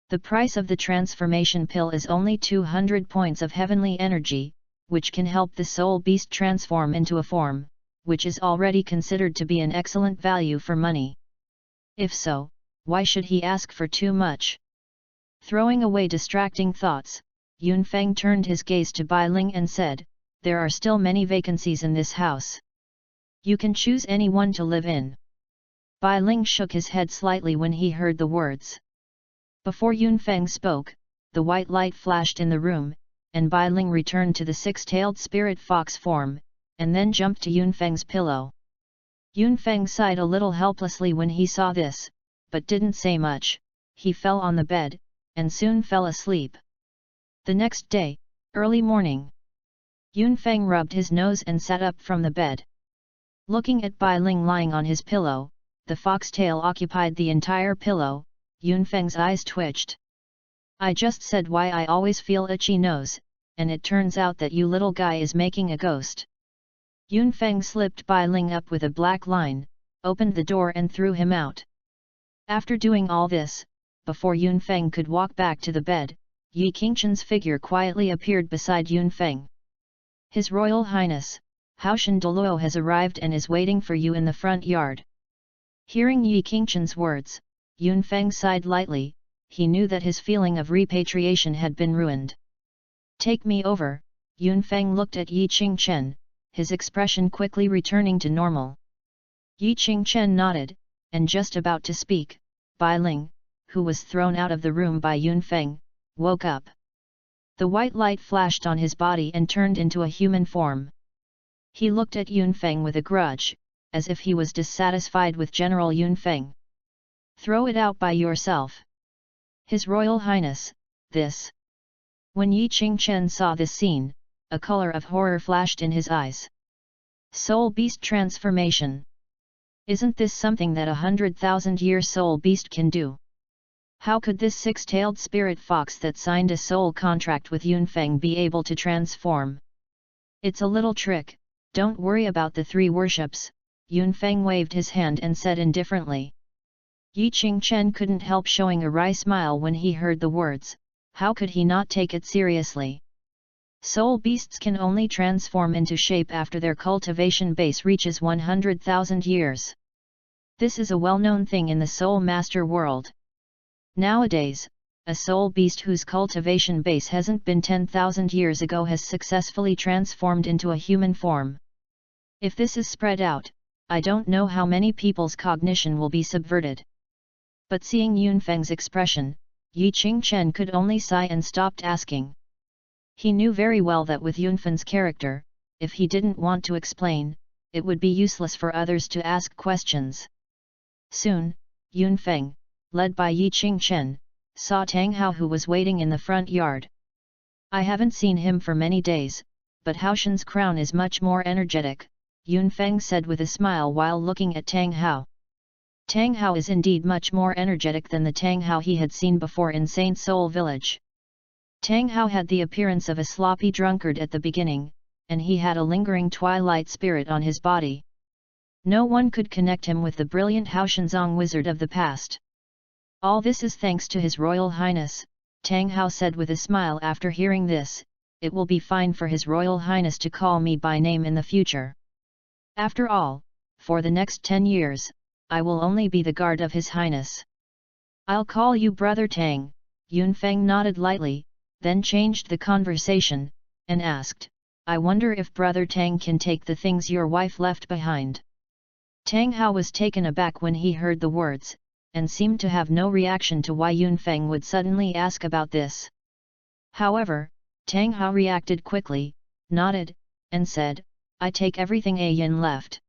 The price of the transformation pill is only 200 points of heavenly energy, which can help the soul beast transform into a form, which is already considered to be an excellent value for money. If so, why should he ask for too much? Throwing away distracting thoughts, Yunfeng turned his gaze to Bai Ling and said, "There are still many vacancies in this house. You can choose any one to live in." Bai Ling shook his head slightly when he heard the words. Before Yunfeng spoke, the white light flashed in the room, and Bai Ling returned to the 6-tailed spirit fox form, and then jumped to Yunfeng's pillow. Yunfeng sighed a little helplessly when he saw this, but didn't say much. He fell on the bed, and soon fell asleep. The next day, early morning, Yunfeng rubbed his nose and sat up from the bed. Looking at Bai Ling lying on his pillow, the foxtail occupied the entire pillow. Yunfeng's eyes twitched. "I just said why I always feel itchy nose, and it turns out that you little guy is making a ghost." Yunfeng slipped Bai Ling up with a black line, opened the door and threw him out. After doing all this, before Yunfeng could walk back to the bed, Yi Qingchen's figure quietly appeared beside Yunfeng. "His Royal Highness, Haoshan Douluo has arrived and is waiting for you in the front yard." Hearing Yi Qingchen's words, Yunfeng sighed lightly. He knew that his feeling of repatriation had been ruined. "Take me over." Yunfeng looked at Yi Qingchen, his expression quickly returning to normal. Yi Qingchen nodded, and just about to speak, Bai Ling, who was thrown out of the room by Yunfeng, woke up. The white light flashed on his body and turned into a human form. He looked at Yunfeng with a grudge, as if he was dissatisfied with General Yunfeng. "Throw it out by yourself." "His Royal Highness, this." When Yi Qingchen saw this scene, a color of horror flashed in his eyes. Soul Beast Transformation. Isn't this something that 100,000-year Soul Beast can do? How could this 6-tailed spirit fox that signed a soul contract with Yunfeng be able to transform? "It's a little trick, don't worry about the 3 worships," Yunfeng waved his hand and said indifferently. Yi Qingchen couldn't help showing a wry smile when he heard the words. How could he not take it seriously? Soul beasts can only transform into shape after their cultivation base reaches 100,000 years. This is a well-known thing in the Soul Master world. Nowadays, a soul beast whose cultivation base hasn't been 10,000 years ago has successfully transformed into a human form. If this is spread out, I don't know how many people's cognition will be subverted. But seeing Yunfeng's expression, Yi Qingchen could only sigh and stopped asking. He knew very well that with Yunfeng's character, if he didn't want to explain, it would be useless for others to ask questions. Soon, Yunfeng, led by Yi Qingchen, saw Tang Hao who was waiting in the front yard. I haven't seen him for many days, but Haoshen's crown is much more energetic, Yunfeng said with a smile while looking at Tang Hao. Tang Hao is indeed much more energetic than the Tang Hao he had seen before in Saint Soul village. Tang Hao had the appearance of a sloppy drunkard at the beginning, and he had a lingering twilight spirit on his body. No one could connect him with the brilliant Haoshenzong wizard of the past. All this is thanks to His Royal Highness, Tang Hao said with a smile after hearing this. It will be fine for His Royal Highness to call me by name in the future. After all, for the next 10 years, I will only be the guard of His Highness. I'll call you Brother Tang, Yunfeng nodded lightly, then changed the conversation, and asked, I wonder if Brother Tang can take the things your wife left behind. Tang Hao was taken aback when he heard the words, and seemed to have no reaction to why Yunfeng would suddenly ask about this. However, Tang Hao reacted quickly, nodded, and said, I take everything A Yin left.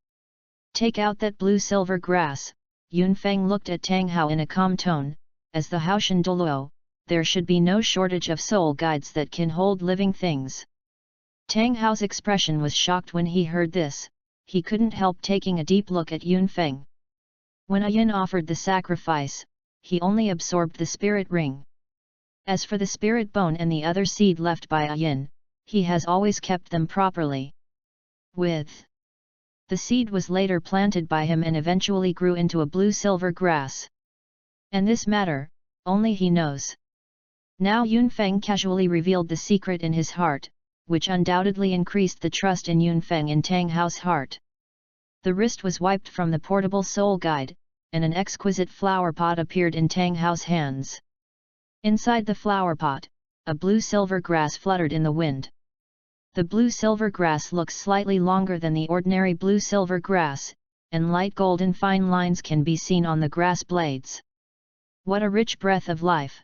Take out that blue-silver grass. Yunfeng looked at Tang Hao in a calm tone, as the Haoshen Douluo, there should be no shortage of soul guides that can hold living things. Tang Hao's expression was shocked when he heard this. He couldn't help taking a deep look at Yunfeng. When A Yin offered the sacrifice, he only absorbed the spirit ring. As for the spirit bone and the other seed left by A Yin, he has always kept them properly. The seed was later planted by him and eventually grew into a blue-silver grass. And this matter, only he knows. Now Yunfeng casually revealed the secret in his heart, which undoubtedly increased the trust in Yunfeng in Tang Hao's heart. The wrist was wiped from the portable soul guide, and an exquisite flower pot appeared in Tang Hao's hands. Inside the flower pot, a blue-silver grass fluttered in the wind. The blue-silver grass looks slightly longer than the ordinary blue-silver grass, and light golden fine lines can be seen on the grass blades. What a rich breath of life!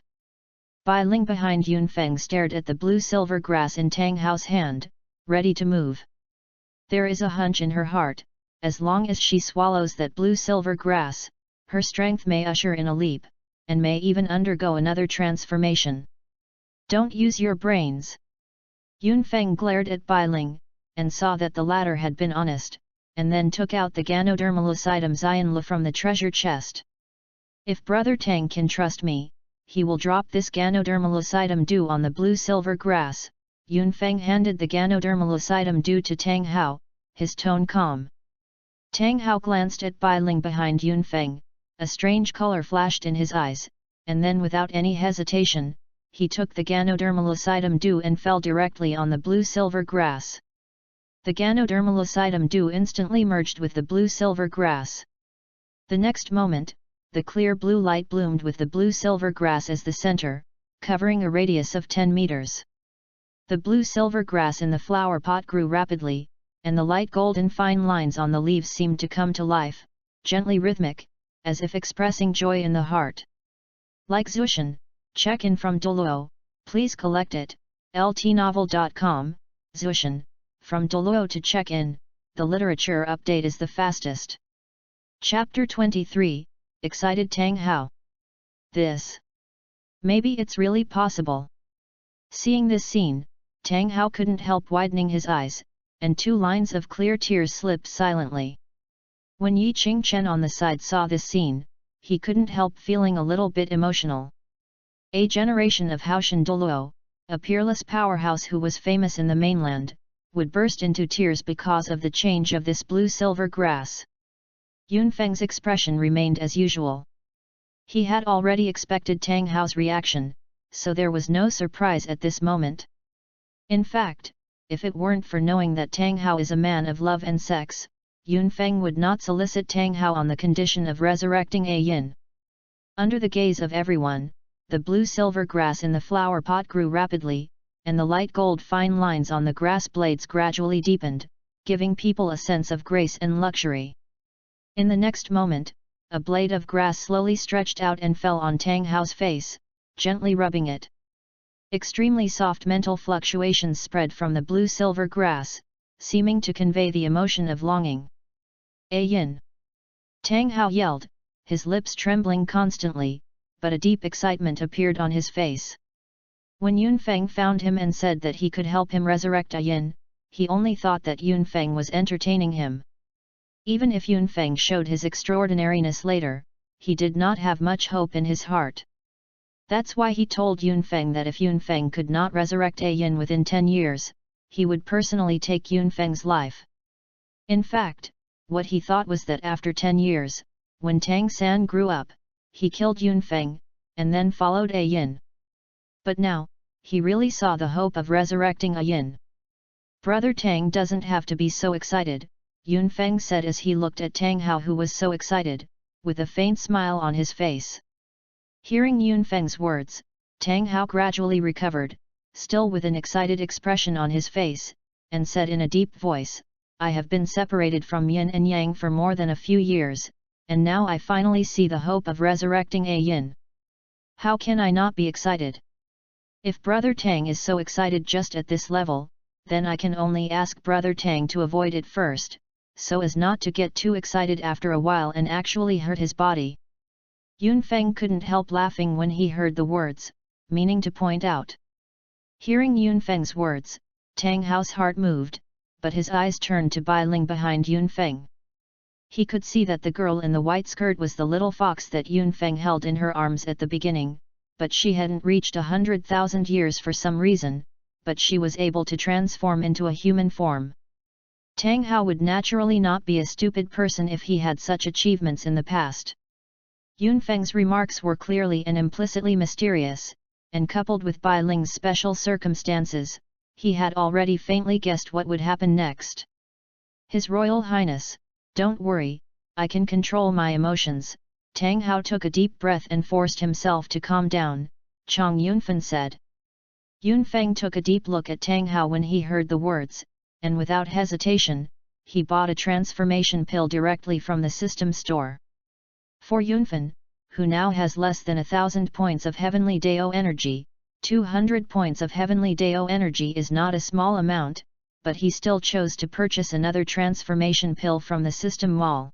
Bai Ling behind Yunfeng stared at the blue-silver grass in Tang Hao's hand, ready to move. There is a hunch in her heart, as long as she swallows that blue-silver grass, her strength may usher in a leap, and may even undergo another transformation. Don't use your brains. Yunfeng glared at Bai Ling, and saw that the latter had been honest, and then took out the Ganodermalocidum Xianla from the treasure chest. If Brother Tang can trust me, he will drop this Ganodermalocidum dew on the blue-silver grass. Yunfeng handed the Ganodermalocidum dew to Tang Hao, his tone calm. Tang Hao glanced at Bai Ling behind Yunfeng, a strange color flashed in his eyes, and then without any hesitation, he took the Ganodermalocidum dew and fell directly on the blue-silver grass. The Ganodermalocidum dew instantly merged with the blue-silver grass. The next moment, the clear blue light bloomed with the blue-silver grass as the center, covering a radius of 10 meters. The blue-silver grass in the flower pot grew rapidly, and the light golden fine lines on the leaves seemed to come to life, gently rhythmic, as if expressing joy in the heart. Like Zushan, check-in from Douluo, please collect it, ltnovel.com, Zushan, from Douluo to check-in, the literature update is the fastest. Chapter 23, excited Tang Hao. This. Maybe it's really possible. Seeing this scene, Tang Hao couldn't help widening his eyes, and 2 lines of clear tears slipped silently. When Yi Qingchen on the side saw this scene, he couldn't help feeling a little bit emotional. A generation of Haoshen Douluo, a peerless powerhouse who was famous in the mainland, would burst into tears because of the change of this blue-silver grass. Yunfeng's expression remained as usual. He had already expected Tang Hao's reaction, so there was no surprise at this moment. In fact, if it weren't for knowing that Tang Hao is a man of love and sex, Yunfeng would not solicit Tang Hao on the condition of resurrecting A Yin. Under the gaze of everyone, the blue-silver grass in the flower pot grew rapidly, and the light gold fine lines on the grass blades gradually deepened, giving people a sense of grace and luxury. In the next moment, a blade of grass slowly stretched out and fell on Tang Hao's face, gently rubbing it. Extremely soft mental fluctuations spread from the blue-silver grass, seeming to convey the emotion of longing. "A Yin!" Tang Hao yelled, his lips trembling constantly, but a deep excitement appeared on his face. When Yunfeng found him and said that he could help him resurrect A Yin, he only thought that Yunfeng was entertaining him. Even if Yunfeng showed his extraordinariness later, he did not have much hope in his heart. That's why he told Yunfeng that if Yunfeng could not resurrect A Yin within 10 years, he would personally take Yunfeng's life. In fact, what he thought was that after 10 years, when Tang San grew up, he killed Yunfeng, and then followed A Yin. But now, he really saw the hope of resurrecting A Yin. "Brother Tang doesn't have to be so excited," Yunfeng said as he looked at Tang Hao, who was so excited, with a faint smile on his face. Hearing Yunfeng's words, Tang Hao gradually recovered, still with an excited expression on his face, and said in a deep voice, "I have been separated from Yin and Yang for more than a few years, and now I finally see the hope of resurrecting A Yin. How can I not be excited? If Brother Tang is so excited just at this level, then I can only ask Brother Tang to avoid it first, so as not to get too excited after a while and actually hurt his body." Yunfeng couldn't help laughing when he heard the words, meaning to point out. Hearing Yunfeng's words, Tang Hao's heart moved, but his eyes turned to Bai Ling behind Yunfeng. He could see that the girl in the white skirt was the little fox that Yunfeng held in her arms at the beginning, but she hadn't reached 100,000 years for some reason, but she was able to transform into a human form. Tang Hao would naturally not be a stupid person if he had such achievements in the past. Yunfeng's remarks were clearly and implicitly mysterious, and coupled with Bai Ling's special circumstances, he had already faintly guessed what would happen next. "His Royal Highness, don't worry, I can control my emotions." Tang Hao took a deep breath and forced himself to calm down, Chang Yunfen said. Yunfeng took a deep look at Tang Hao when he heard the words, and without hesitation, he bought a transformation pill directly from the system store. For Yunfen, who now has less than 1,000 points of Heavenly Dao energy, 200 points of Heavenly Dao energy is not a small amount, but he still chose to purchase another transformation pill from the system mall.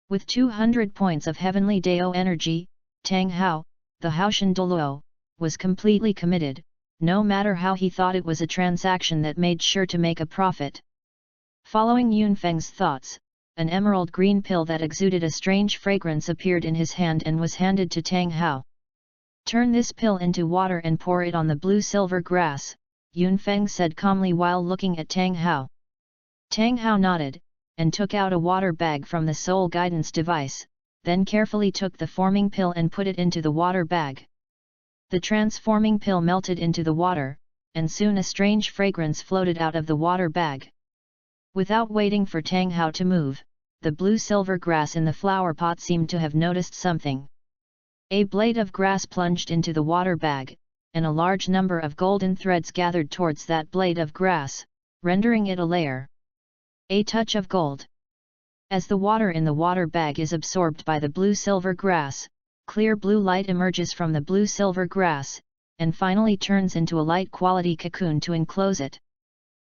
With 200 points of Heavenly Dao energy, Tang Hao, the Haoshan Douluo, was completely committed, no matter how he thought it was a transaction that made sure to make a profit. Following Yunfeng's thoughts, an emerald green pill that exuded a strange fragrance appeared in his hand and was handed to Tang Hao. "Turn this pill into water and pour it on the blue-silver grass," Yunfeng said calmly while looking at Tang Hao. Tang Hao nodded, and took out a water bag from the soul guidance device, then carefully took the forming pill and put it into the water bag. The transforming pill melted into the water, and soon a strange fragrance floated out of the water bag. Without waiting for Tang Hao to move, the blue-silver grass in the flower pot seemed to have noticed something. A blade of grass plunged into the water bag, and a large number of golden threads gathered towards that blade of grass, rendering it a layer. A touch of gold. As the water in the water bag is absorbed by the blue-silver grass, clear blue light emerges from the blue-silver grass, and finally turns into a light-quality cocoon to enclose it.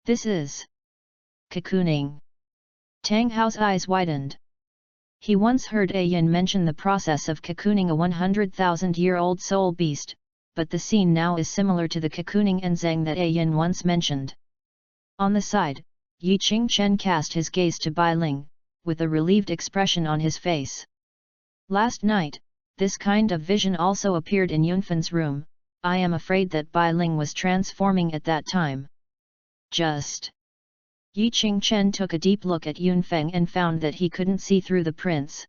This is cocooning. Tang Hao's eyes widened. He once heard A Yin mention the process of cocooning a 100,000-year-old soul beast, but the scene now is similar to the cocooning enzang that A Yin once mentioned. On the side, Yi Qingchen cast his gaze to Bai Ling, with a relieved expression on his face. Last night, this kind of vision also appeared in Yunfen's room. I am afraid that Bai Ling was transforming at that time. Just. Yi Qingchen took a deep look at Yunfeng and found that he couldn't see through the prince.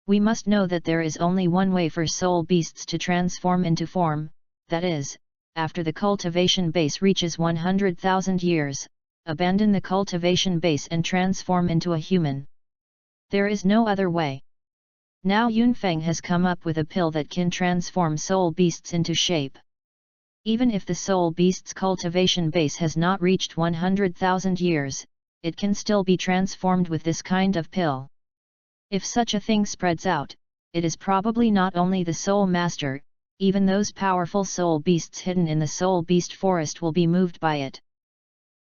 We must know that there is only one way for soul beasts to transform into form, that is, after the cultivation base reaches 100,000 years, abandon the cultivation base and transform into a human. There is no other way. Now Yunfeng has come up with a pill that can transform soul beasts into shape. Even if the soul beast's cultivation base has not reached 100,000 years, it can still be transformed with this kind of pill. If such a thing spreads out, it is probably not only the soul master, even those powerful soul beasts hidden in the soul beast forest will be moved by it.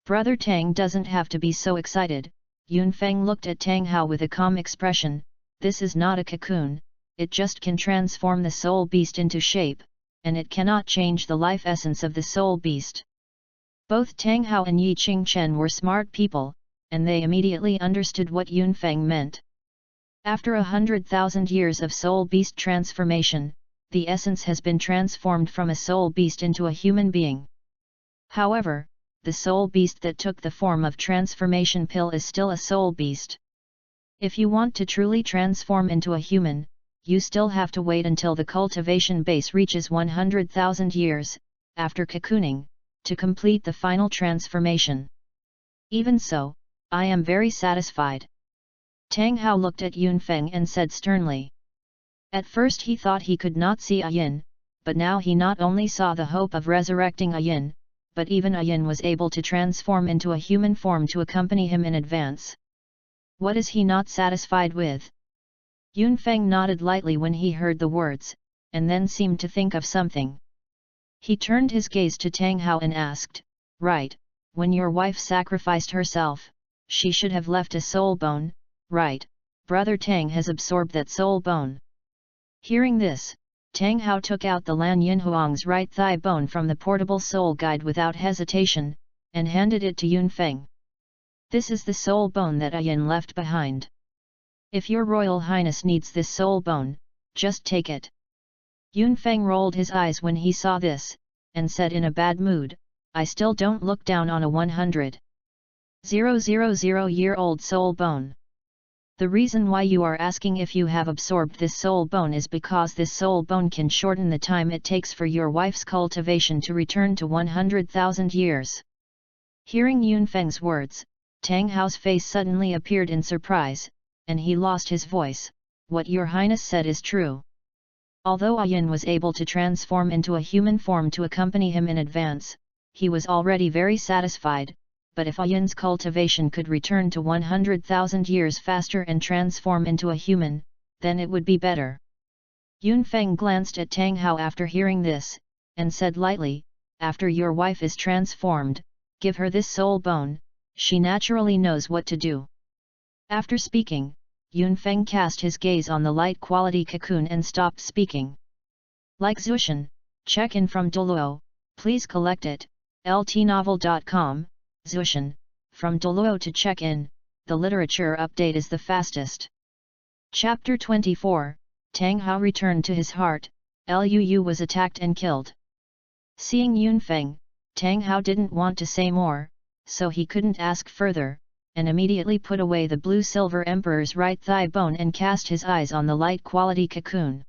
Brother Tang doesn't have to be so excited. Yunfeng looked at Tang Hao with a calm expression. This is not a cocoon, it just can transform the soul beast into shape, and it cannot change the life essence of the soul beast. Both Tang Hao and Yi Qingchen were smart people, and they immediately understood what Yunfeng meant. After 100,000 years of soul beast transformation, the essence has been transformed from a soul beast into a human being. However, the soul beast that took the form of transformation pill is still a soul beast. If you want to truly transform into a human, you still have to wait until the cultivation base reaches 100,000 years, after cocooning, to complete the final transformation. Even so, I am very satisfied. Tang Hao looked at Yunfeng and said sternly. At first he thought he could not see a yin, but now he not only saw the hope of resurrecting a yin, but even a yin was able to transform into a human form to accompany him in advance. What is he not satisfied with? Yunfeng nodded lightly when he heard the words, and then seemed to think of something. He turned his gaze to Tang Hao and asked, "Right, when your wife sacrificed herself, she should have left a soul bone, right? Brother Tang has absorbed that soul bone." Hearing this, Tang Hao took out the Lan Yinhuang's right thigh bone from the portable soul guide without hesitation, and handed it to Yunfeng. "This is the soul bone that a yin left behind. If your Royal Highness needs this soul bone, just take it." Yunfeng rolled his eyes when he saw this, and said in a bad mood, "I still don't look down on a 100,000-year-old soul bone. The reason why you are asking if you have absorbed this soul bone is because this soul bone can shorten the time it takes for your wife's cultivation to return to 100,000 years. Hearing Yunfeng's words, Tang Hao's face suddenly appeared in surprise, and he lost his voice. "What your highness said is true." Although Yin was able to transform into a human form to accompany him in advance, he was already very satisfied, but if Yin's cultivation could return to 100,000 years faster and transform into a human, then it would be better. Yunfeng glanced at Tang Hao after hearing this, and said lightly, "After your wife is transformed, give her this soul bone, she naturally knows what to do." After speaking, Yunfeng cast his gaze on the light-quality cocoon and stopped speaking. Like Zushan, check-in from Douluo, please collect it, ltnovel.com, Zushan, from Douluo to check-in, the literature update is the fastest. Chapter 24, Tang Hao returned to his heart, Luu was attacked and killed. Seeing Yunfeng, Tang Hao didn't want to say more, so he couldn't ask further, and immediately put away the blue-silver emperor's right thigh bone and cast his eyes on the light-quality cocoon.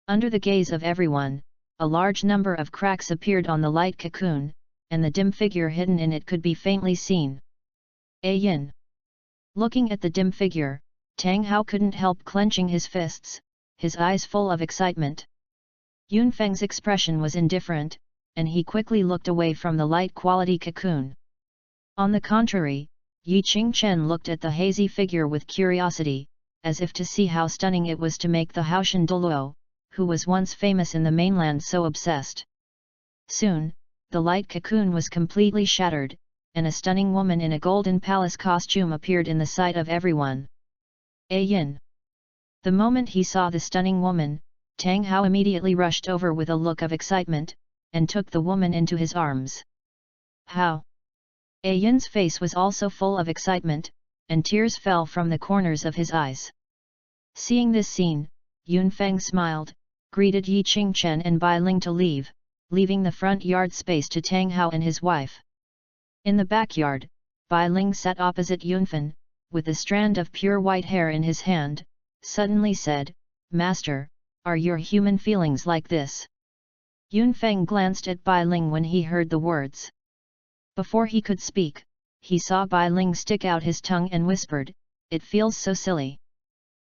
Under the gaze of everyone, a large number of cracks appeared on the light cocoon, and the dim figure hidden in it could be faintly seen. A yin. Looking at the dim figure, Tang Hao couldn't help clenching his fists, his eyes full of excitement. Yunfeng's expression was indifferent, and he quickly looked away from the light-quality cocoon. On the contrary, Yi Qingchen looked at the hazy figure with curiosity, as if to see how stunning it was to make the Haoshan Douluo, who was once famous in the mainland, so obsessed. Soon, the light cocoon was completely shattered, and a stunning woman in a golden palace costume appeared in the sight of everyone. A yin. The moment he saw the stunning woman, Tang Hao immediately rushed over with a look of excitement, and took the woman into his arms. How? A yin's face was also full of excitement, and tears fell from the corners of his eyes. Seeing this scene, Yunfeng smiled, greeted Yi Qingchen and Bai Ling to leave, leaving the front yard space to Tang Hao and his wife. In the backyard, Bai Ling sat opposite Yunfeng, with a strand of pure white hair in his hand, suddenly said, "Master, are your human feelings like this?" Yunfeng glanced at Bai Ling when he heard the words. Before he could speak, he saw Bai Ling stick out his tongue and whispered, "It feels so silly."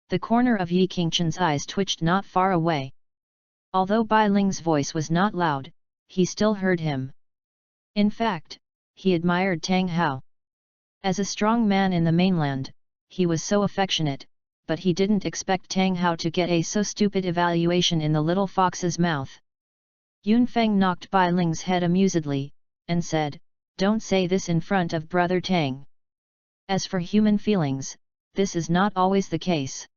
The corner of Yi Qingchen's eyes twitched not far away. Although Bai Ling's voice was not loud, he still heard him. In fact, he admired Tang Hao. As a strong man in the mainland, he was so affectionate, but he didn't expect Tang Hao to get a so stupid evaluation in the little fox's mouth. Yunfeng knocked Bai Ling's head amusedly, and said, "Don't say this in front of brother Tang. As for human feelings, this is not always the case.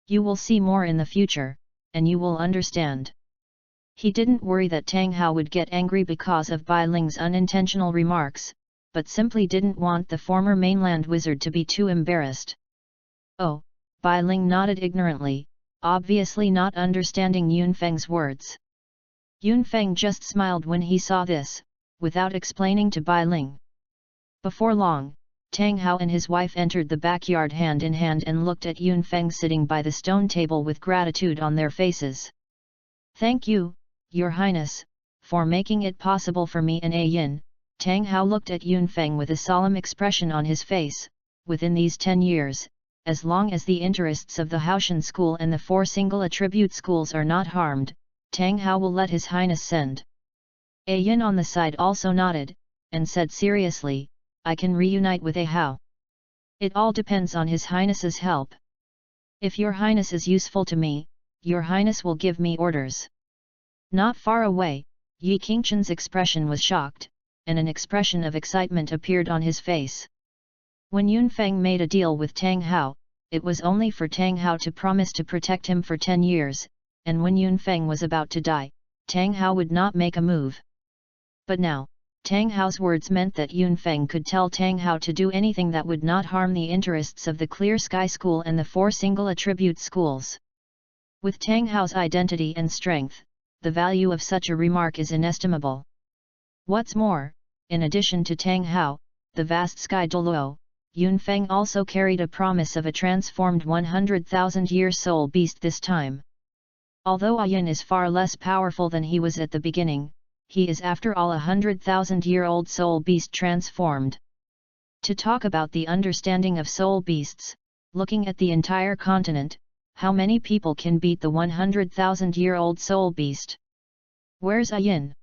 You will see more in the future, and you will understand." He didn't worry that Tang Hao would get angry because of Bai Ling's unintentional remarks, but simply didn't want the former mainland wizard to be too embarrassed. "Oh," Bai Ling nodded ignorantly, obviously not understanding Yunfeng's words. Yunfeng just smiled when he saw this, without explaining to Bai Ling. Before long, Tang Hao and his wife entered the backyard hand in hand and looked at Yunfeng sitting by the stone table with gratitude on their faces. "Thank you, Your Highness, for making it possible for me and A Yin." Tang Hao looked at Yunfeng with a solemn expression on his face. "Within these 10 years, as long as the interests of the Haoshan school and the 4 single attribute schools are not harmed, Tang Hao will let His Highness send." A Yin on the side also nodded, and said seriously, "I can reunite with A Hao. It all depends on His Highness's help. If Your Highness is useful to me, Your Highness will give me orders." Not far away, Yi Qingchen's expression was shocked, and an expression of excitement appeared on his face. When Yunfeng made a deal with Tang Hao, it was only for Tang Hao to promise to protect him for 10 years, and when Yunfeng was about to die, Tang Hao would not make a move. But now, Tang Hao's words meant that Yunfeng could tell Tang Hao to do anything that would not harm the interests of the Clear Sky School and the 4 single attribute schools. With Tang Hao's identity and strength, the value of such a remark is inestimable. What's more, in addition to Tang Hao, the vast sky Douluo, Yunfeng also carried a promise of a transformed 100,000-year soul beast this time. Although Ayin is far less powerful than he was at the beginning, he is after all a 100,000-year-old soul beast transformed. To talk about the understanding of soul beasts, looking at the entire continent, how many people can beat the 100,000-year-old soul beast? Where's Ayin?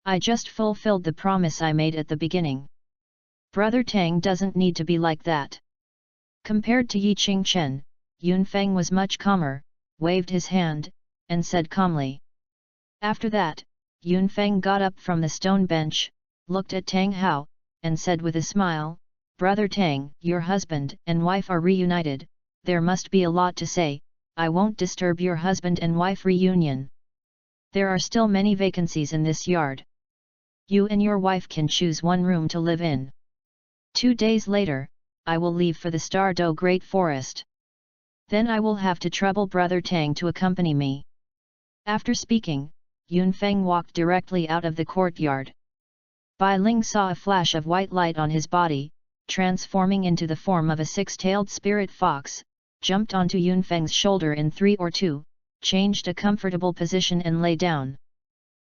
I just fulfilled the promise I made at the beginning. Brother Tang doesn't need to be like that. Compared to Yi Qingchen, Yunfeng was much calmer, waved his hand, and said calmly. After that, Yunfeng got up from the stone bench, looked at Tang Hao, and said with a smile, "Brother Tang, your husband and wife are reunited, there must be a lot to say. I won't disturb your husband and wife reunion. There are still many vacancies in this yard. You and your wife can choose one room to live in. 2 days later, I will leave for the Douluo Great Forest. Then I will have to trouble Brother Tang to accompany me." After speaking, Yunfeng walked directly out of the courtyard. Bai Ling saw a flash of white light on his body, transforming into the form of a 6-tailed spirit fox, jumped onto Yunfeng's shoulder in 3 or 2, changed a comfortable position and lay down.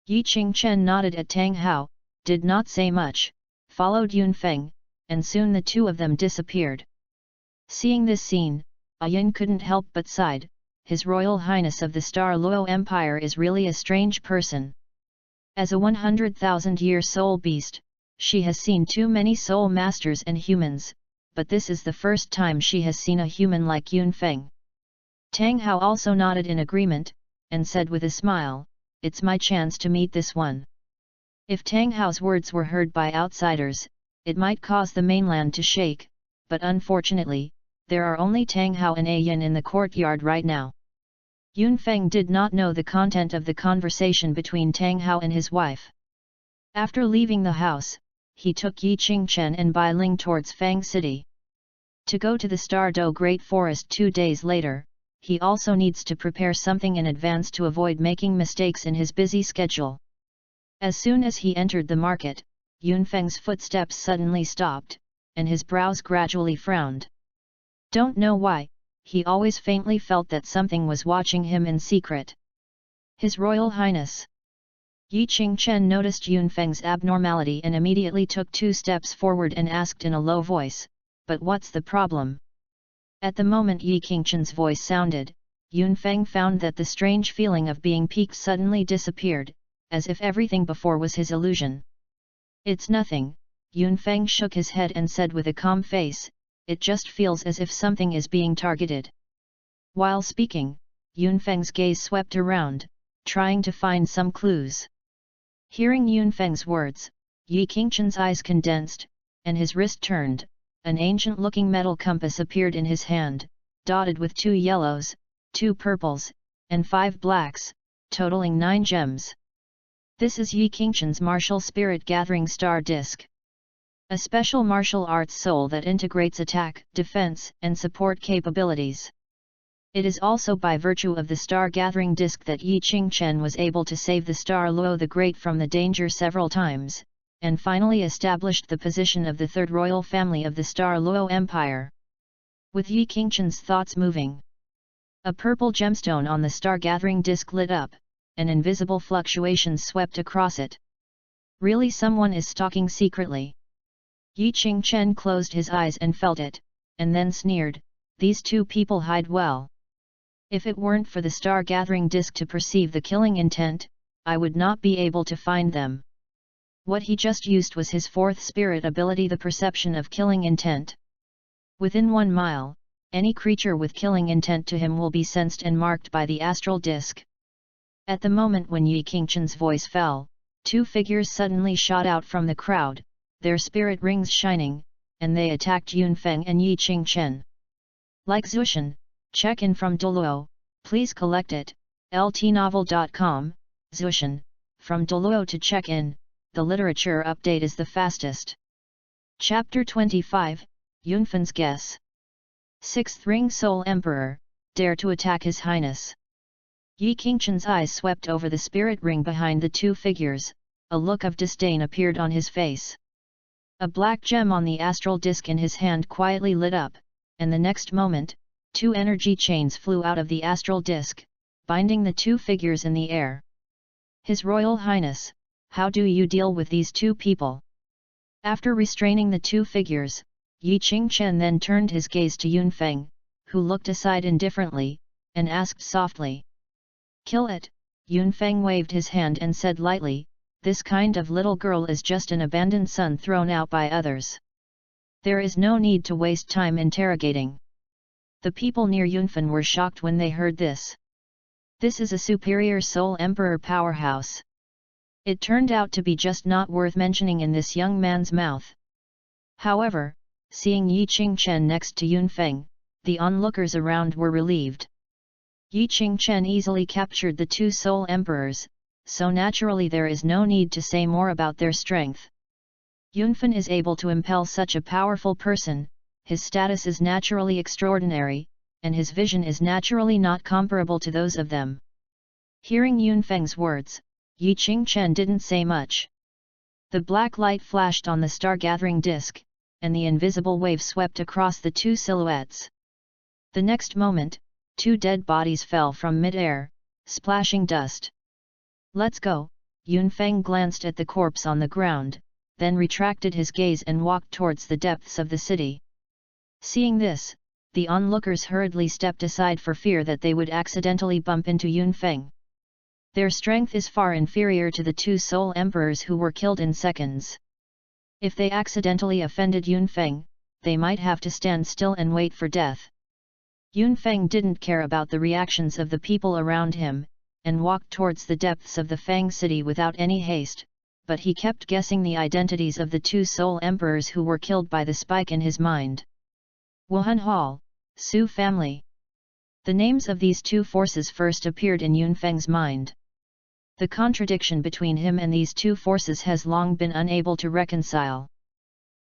Yi Qingchen nodded at Tang Hao, did not say much, followed Yunfeng, and soon the two of them disappeared. Seeing this scene, Ayin couldn't help but sighed. His Royal Highness of the Douluo Empire is really a strange person. As a 100,000-year soul beast, she has seen too many soul masters and humans, but this is the first time she has seen a human like Yunfeng. Tang Hao also nodded in agreement, and said with a smile, "It's my chance to meet this one." If Tang Hao's words were heard by outsiders, it might cause the mainland to shake, but unfortunately, there are only Tang Hao and A Yin in the courtyard right now. Yunfeng did not know the content of the conversation between Tang Hao and his wife. After leaving the house, he took Yi Qingchen and Bai Ling towards Fang City. To go to the Douluo Great Forest 2 days later, he also needs to prepare something in advance to avoid making mistakes in his busy schedule. As soon as he entered the market, Yunfeng's footsteps suddenly stopped, and his brows gradually frowned. Don't know why, he always faintly felt that something was watching him in secret. His Royal Highness. Yi Qingchen noticed Yunfeng's abnormality and immediately took 2 steps forward and asked in a low voice, "But what's the problem?" At the moment Yi Qingchen's voice sounded, Yunfeng found that the strange feeling of being piqued suddenly disappeared, as if everything before was his illusion. "It's nothing," Yunfeng shook his head and said with a calm face, "it just feels as if something is being targeted." While speaking, Yunfeng's gaze swept around, trying to find some clues. Hearing Yunfeng's words, Yi Qingchen's eyes condensed, and his wrist turned. An ancient-looking metal compass appeared in his hand, dotted with 2 yellows, 2 purples, and 5 blacks, totaling 9 gems. This is Yi Qingchen's martial spirit gathering star disc. A special martial arts soul that integrates attack, defense, and support capabilities. It is also by virtue of the star gathering disc that Yi Qingchen was able to save the star Luo the Great from the danger several times, and finally established the position of the third royal family of the star Luo Empire. With Yi Qingchen's thoughts moving, a purple gemstone on the star-gathering disc lit up, and invisible fluctuations swept across it. Really, someone is stalking secretly. Yi Qingchen closed his eyes and felt it, and then sneered, "These 2 people hide well. If it weren't for the star-gathering disc to perceive the killing intent, I would not be able to find them." What he just used was his 4th spirit ability, the perception of killing intent. Within 1 mile, any creature with killing intent to him will be sensed and marked by the astral disc. At the moment when Yi Qingchen's voice fell, 2 figures suddenly shot out from the crowd, their spirit rings shining, and they attacked Yunfeng and Yi Qingchen. Like Zushan, check-in from Douluo, please collect it, ltnovel.com, Zushan, from Douluo to check-in. The literature update is the fastest. Chapter 25, Yunfen's Guess. 6th Ring Soul Emperor, dare to attack His Highness. Yi Qingchen's eyes swept over the spirit ring behind the 2 figures, a look of disdain appeared on his face. A black gem on the astral disc in his hand quietly lit up, and the next moment, 2 energy chains flew out of the astral disc, binding the 2 figures in the air. His Royal Highness, how do you deal with these 2 people? After restraining the 2 figures, Yi Qingchen then turned his gaze to Yunfeng, who looked aside indifferently, and asked softly. "Kill it," Yunfeng waved his hand and said lightly, "This kind of little girl is just an abandoned son thrown out by others. There is no need to waste time interrogating." The people near Yunfen were shocked when they heard this. This is a superior soul emperor powerhouse. It turned out to be just not worth mentioning in this young man's mouth. However, seeing Yi Qingchen next to Yunfeng, the onlookers around were relieved. Yi Qingchen easily captured the 2 soul emperors, so naturally there is no need to say more about their strength. Yunfen is able to impel such a powerful person, his status is naturally extraordinary, and his vision is naturally not comparable to those of them. Hearing Yunfeng's words, Yi Qingchen didn't say much. The black light flashed on the star-gathering disc, and the invisible wave swept across the 2 silhouettes. The next moment, 2 dead bodies fell from mid-air, splashing dust. "Let's go," Yunfeng glanced at the corpse on the ground, then retracted his gaze and walked towards the depths of the city. Seeing this, the onlookers hurriedly stepped aside for fear that they would accidentally bump into Yunfeng. Their strength is far inferior to the 2 soul emperors who were killed in seconds. If they accidentally offended Yunfeng, they might have to stand still and wait for death. Yunfeng didn't care about the reactions of the people around him, and walked towards the depths of the Fang city without any haste, but he kept guessing the identities of the 2 soul emperors who were killed by the spike in his mind. Wuhan Hall, Su family. The names of these 2 forces first appeared in Yunfeng's mind. The contradiction between him and these 2 forces has long been unable to reconcile.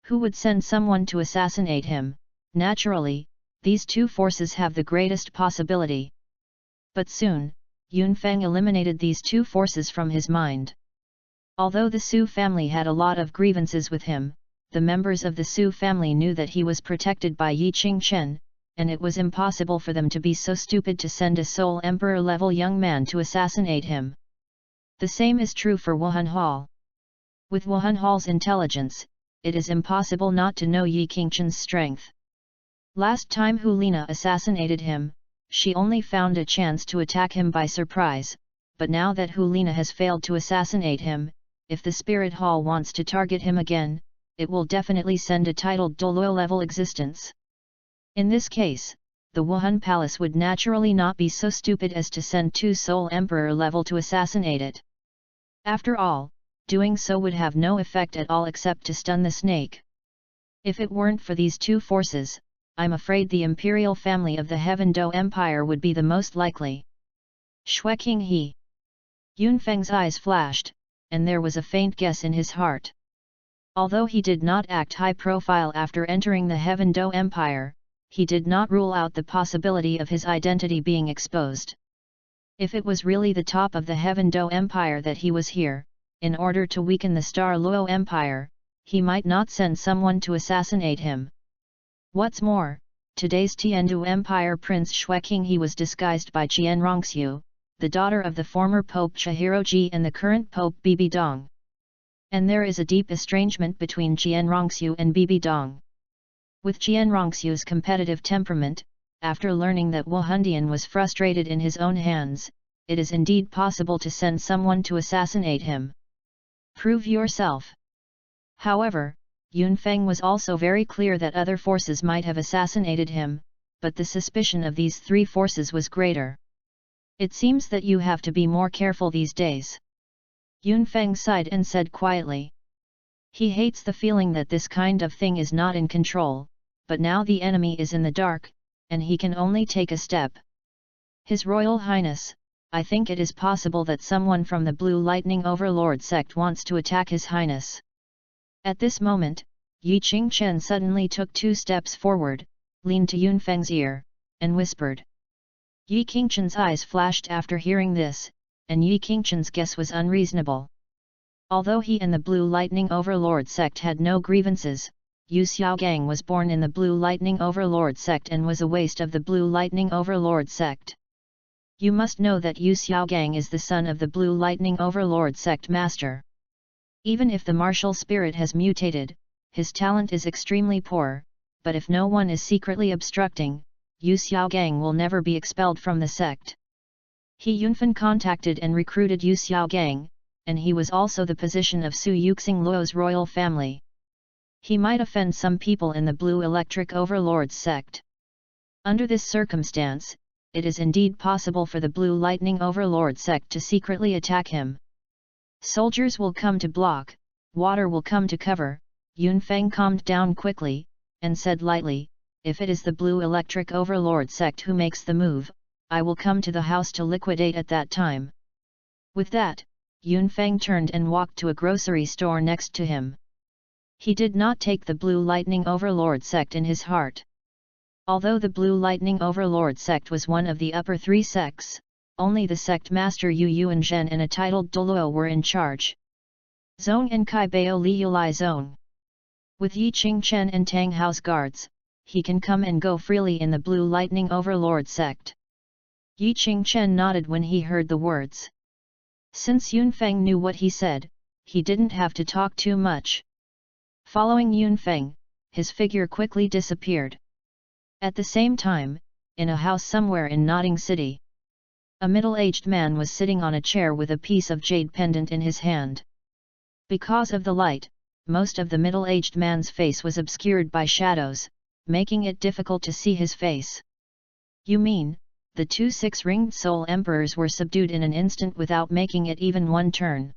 Who would send someone to assassinate him? Naturally, these 2 forces have the greatest possibility. But soon, Yunfeng eliminated these 2 forces from his mind. Although the Su family had a lot of grievances with him, the members of the Su family knew that he was protected by Yi Qingchen, and it was impossible for them to be so stupid to send a Soul Emperor-level young man to assassinate him. The same is true for Wuhan Hall. With Wuhan Hall's intelligence, it is impossible not to know Yi Qingchen's strength. Last time Hulina assassinated him, she only found a chance to attack him by surprise, but now that Hulina has failed to assassinate him, if the Spirit Hall wants to target him again, it will definitely send a titled Douluo level existence. In this case, the Wuhan Palace would naturally not be so stupid as to send 2 Soul Emperor level to assassinate it. After all, doing so would have no effect at all except to stun the snake. If it weren't for these 2 forces, I'm afraid the imperial family of the Heaven Do Empire would be the most likely. Shueking he. Yunfeng's eyes flashed, and there was a faint guess in his heart. Although he did not act high profile after entering the Heaven Do Empire, he did not rule out the possibility of his identity being exposed. If it was really the top of the Heaven Do Empire that he was here, in order to weaken the Star Luo Empire, he might not send someone to assassinate him. What's more, today's Tiandu Empire Prince Shueking he was disguised by Qian Rongxiu, the daughter of the former Pope Chihiroji and the current Pope Bibi Dong. And there is a deep estrangement between Qian Rongxiu and Bibi Dong. With Qian Rongxiu's competitive temperament, after learning that Wu Hundian was frustrated in his own hands, it is indeed possible to send someone to assassinate him. Prove yourself. However, Yunfeng was also very clear that other forces might have assassinated him, but the suspicion of these 3 forces was greater. It seems that you have to be more careful these days. Yunfeng sighed and said quietly. He hates the feeling that this kind of thing is not in control, but now the enemy is in the dark, and he can only take a step. His Royal Highness, I think it is possible that someone from the Blue Lightning Overlord sect wants to attack His Highness. At this moment, Yi Qingchen suddenly took 2 steps forward, leaned to Yunfeng's ear, and whispered. Yi Qingchen's eyes flashed after hearing this, and Yi Qingchen's guess was unreasonable. Although he and the Blue Lightning Overlord sect had no grievances, Yu Xiaogang was born in the Blue Lightning Overlord sect and was a waste of the Blue Lightning Overlord sect. You must know that Yu Xiaogang is the son of the Blue Lightning Overlord sect master. Even if the martial spirit has mutated, his talent is extremely poor, but if no one is secretly obstructing, Yu Xiaogang will never be expelled from the sect. He Yunfen contacted and recruited Yu Xiaogang, and he was also the position of Su Yuxing Luo's royal family. He might offend some people in the Blue Electric Overlords sect. Under this circumstance, it is indeed possible for the Blue Lightning Overlord sect to secretly attack him. Soldiers will come to block, water will come to cover. Yunfeng calmed down quickly, and said lightly, if it is the Blue Electric Overlord sect who makes the move, I will come to the house to liquidate at that time. With that, Yunfeng turned and walked to a grocery store next to him. He did not take the Blue Lightning Overlord sect in his heart. Although the Blue Lightning Overlord sect was one of the upper 3 sects, only the sect master Yu Yuanzhen and a titled Douluo were in charge. Zong and Kai Bao Li Yulai Zong. With Yi Qingchen and Tang House guards, he can come and go freely in the Blue Lightning Overlord sect. Yi Qingchen nodded when he heard the words. Since Yunfeng knew what he said, he didn't have to talk too much. Following Yunfeng, his figure quickly disappeared. At the same time, in a house somewhere in Nodding City, a middle-aged man was sitting on a chair with a piece of jade pendant in his hand. Because of the light, most of the middle-aged man's face was obscured by shadows, making it difficult to see his face. You mean, the 2 6-ringed soul emperors were subdued in an instant without making it even one turn?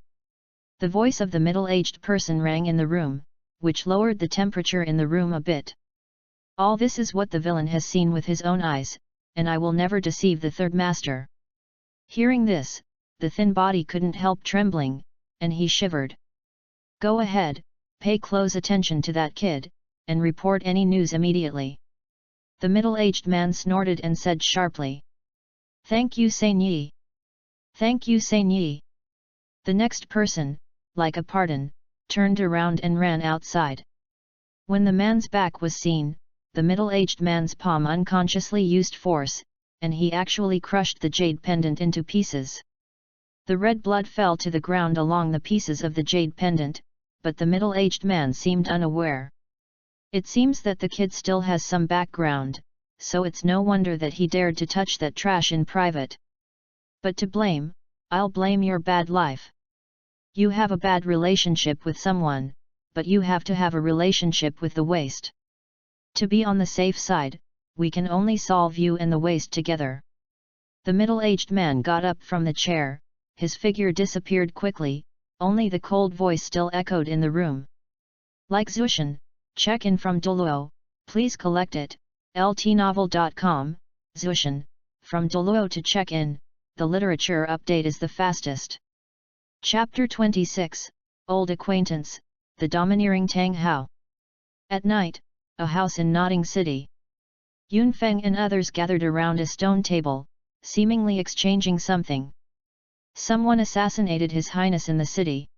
The voice of the middle-aged person rang in the room, which lowered the temperature in the room a bit. All this is what the villain has seen with his own eyes, and I will never deceive the third master. Hearing this, the thin body couldn't help trembling, and he shivered. Go ahead, pay close attention to that kid, and report any news immediately. The middle-aged man snorted and said sharply. Thank you, Saint Yi. Thank you, Saint Yi. The next person, like a pardon, turned around and ran outside. When the man's back was seen, the middle-aged man's palm unconsciously used force, and he actually crushed the jade pendant into pieces. The red blood fell to the ground along the pieces of the jade pendant, but the middle-aged man seemed unaware. It seems that the kid still has some background, so it's no wonder that he dared to touch that trash in private. But to blame, I'll blame your bad life. You have a bad relationship with someone, but you have to have a relationship with the waste. To be on the safe side, we can only solve you and the waste together. The middle-aged man got up from the chair, his figure disappeared quickly, only the cold voice still echoed in the room. Like Zushin, check in from Douluo, please collect it, ltnovel.com, Zushin, from Douluo to check in, the literature update is the fastest. Chapter 26, Old Acquaintance, the Domineering Tang Hao. At night, a house in Notting City. Yunfeng and others gathered around a stone table, seemingly exchanging something. Someone assassinated His Highness in the city.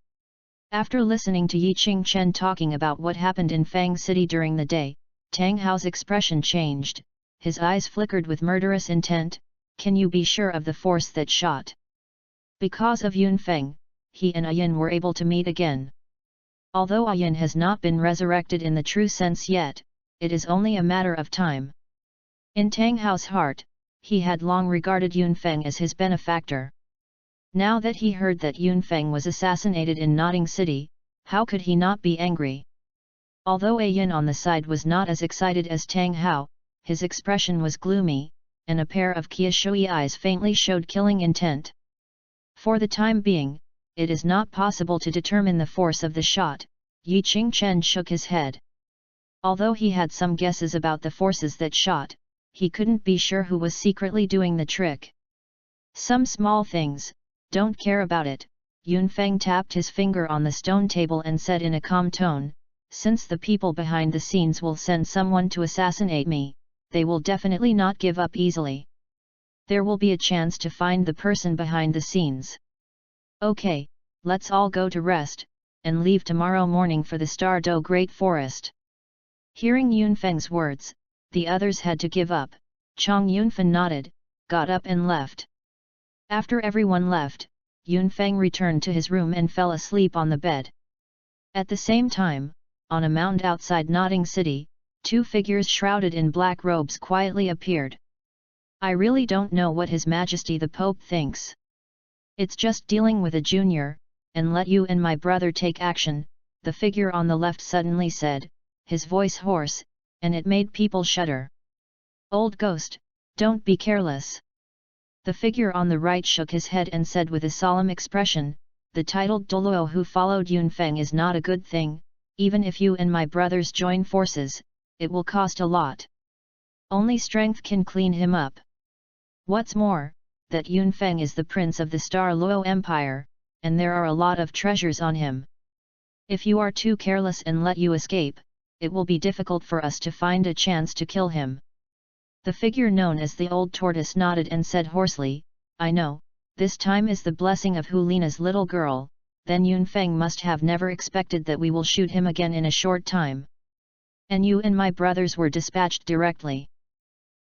After listening to Yi Qingchen talking about what happened in Fang City during the day, Tang Hao's expression changed, his eyes flickered with murderous intent. Can you be sure of the force that shot? Because of Yunfeng, he and Ayin were able to meet again. Although Ayin has not been resurrected in the true sense yet, it is only a matter of time. In Tang Hao's heart, he had long regarded Yunfeng as his benefactor. Now that he heard that Yunfeng was assassinated in Notting City, how could he not be angry? Although Ayin on the side was not as excited as Tang Hao, his expression was gloomy, and a pair of Qiushui eyes faintly showed killing intent. For the time being, it is not possible to determine the force of the shot. Yi Qingchen shook his head. Although he had some guesses about the forces that shot, he couldn't be sure who was secretly doing the trick. Some small things, don't care about it. Yunfeng tapped his finger on the stone table and said in a calm tone, since the people behind the scenes will send someone to assassinate me, they will definitely not give up easily. There will be a chance to find the person behind the scenes. Okay, let's all go to rest, and leave tomorrow morning for the Star-Do Great Forest. Hearing Yunfeng's words, the others had to give up. Chang Yunfen nodded, got up and left. After everyone left, Yunfeng returned to his room and fell asleep on the bed. At the same time, on a mound outside Notting City, two figures shrouded in black robes quietly appeared. I really don't know what His Majesty the Pope thinks. It's just dealing with a junior, and let you and my brother take action, the figure on the left suddenly said, his voice hoarse, and it made people shudder. Old ghost, don't be careless. The figure on the right shook his head and said with a solemn expression, the titled Douluo who followed Yunfeng is not a good thing, even if you and my brothers join forces, it will cost a lot. Only strength can clean him up. What's more, that Yunfeng is the prince of the Star-Luo Empire, and there are a lot of treasures on him. If you are too careless and let you escape, it will be difficult for us to find a chance to kill him. The figure known as the Old Tortoise nodded and said hoarsely, I know, this time is the blessing of Hulina's little girl, then Yunfeng must have never expected that we will shoot him again in a short time. And you and my brothers were dispatched directly.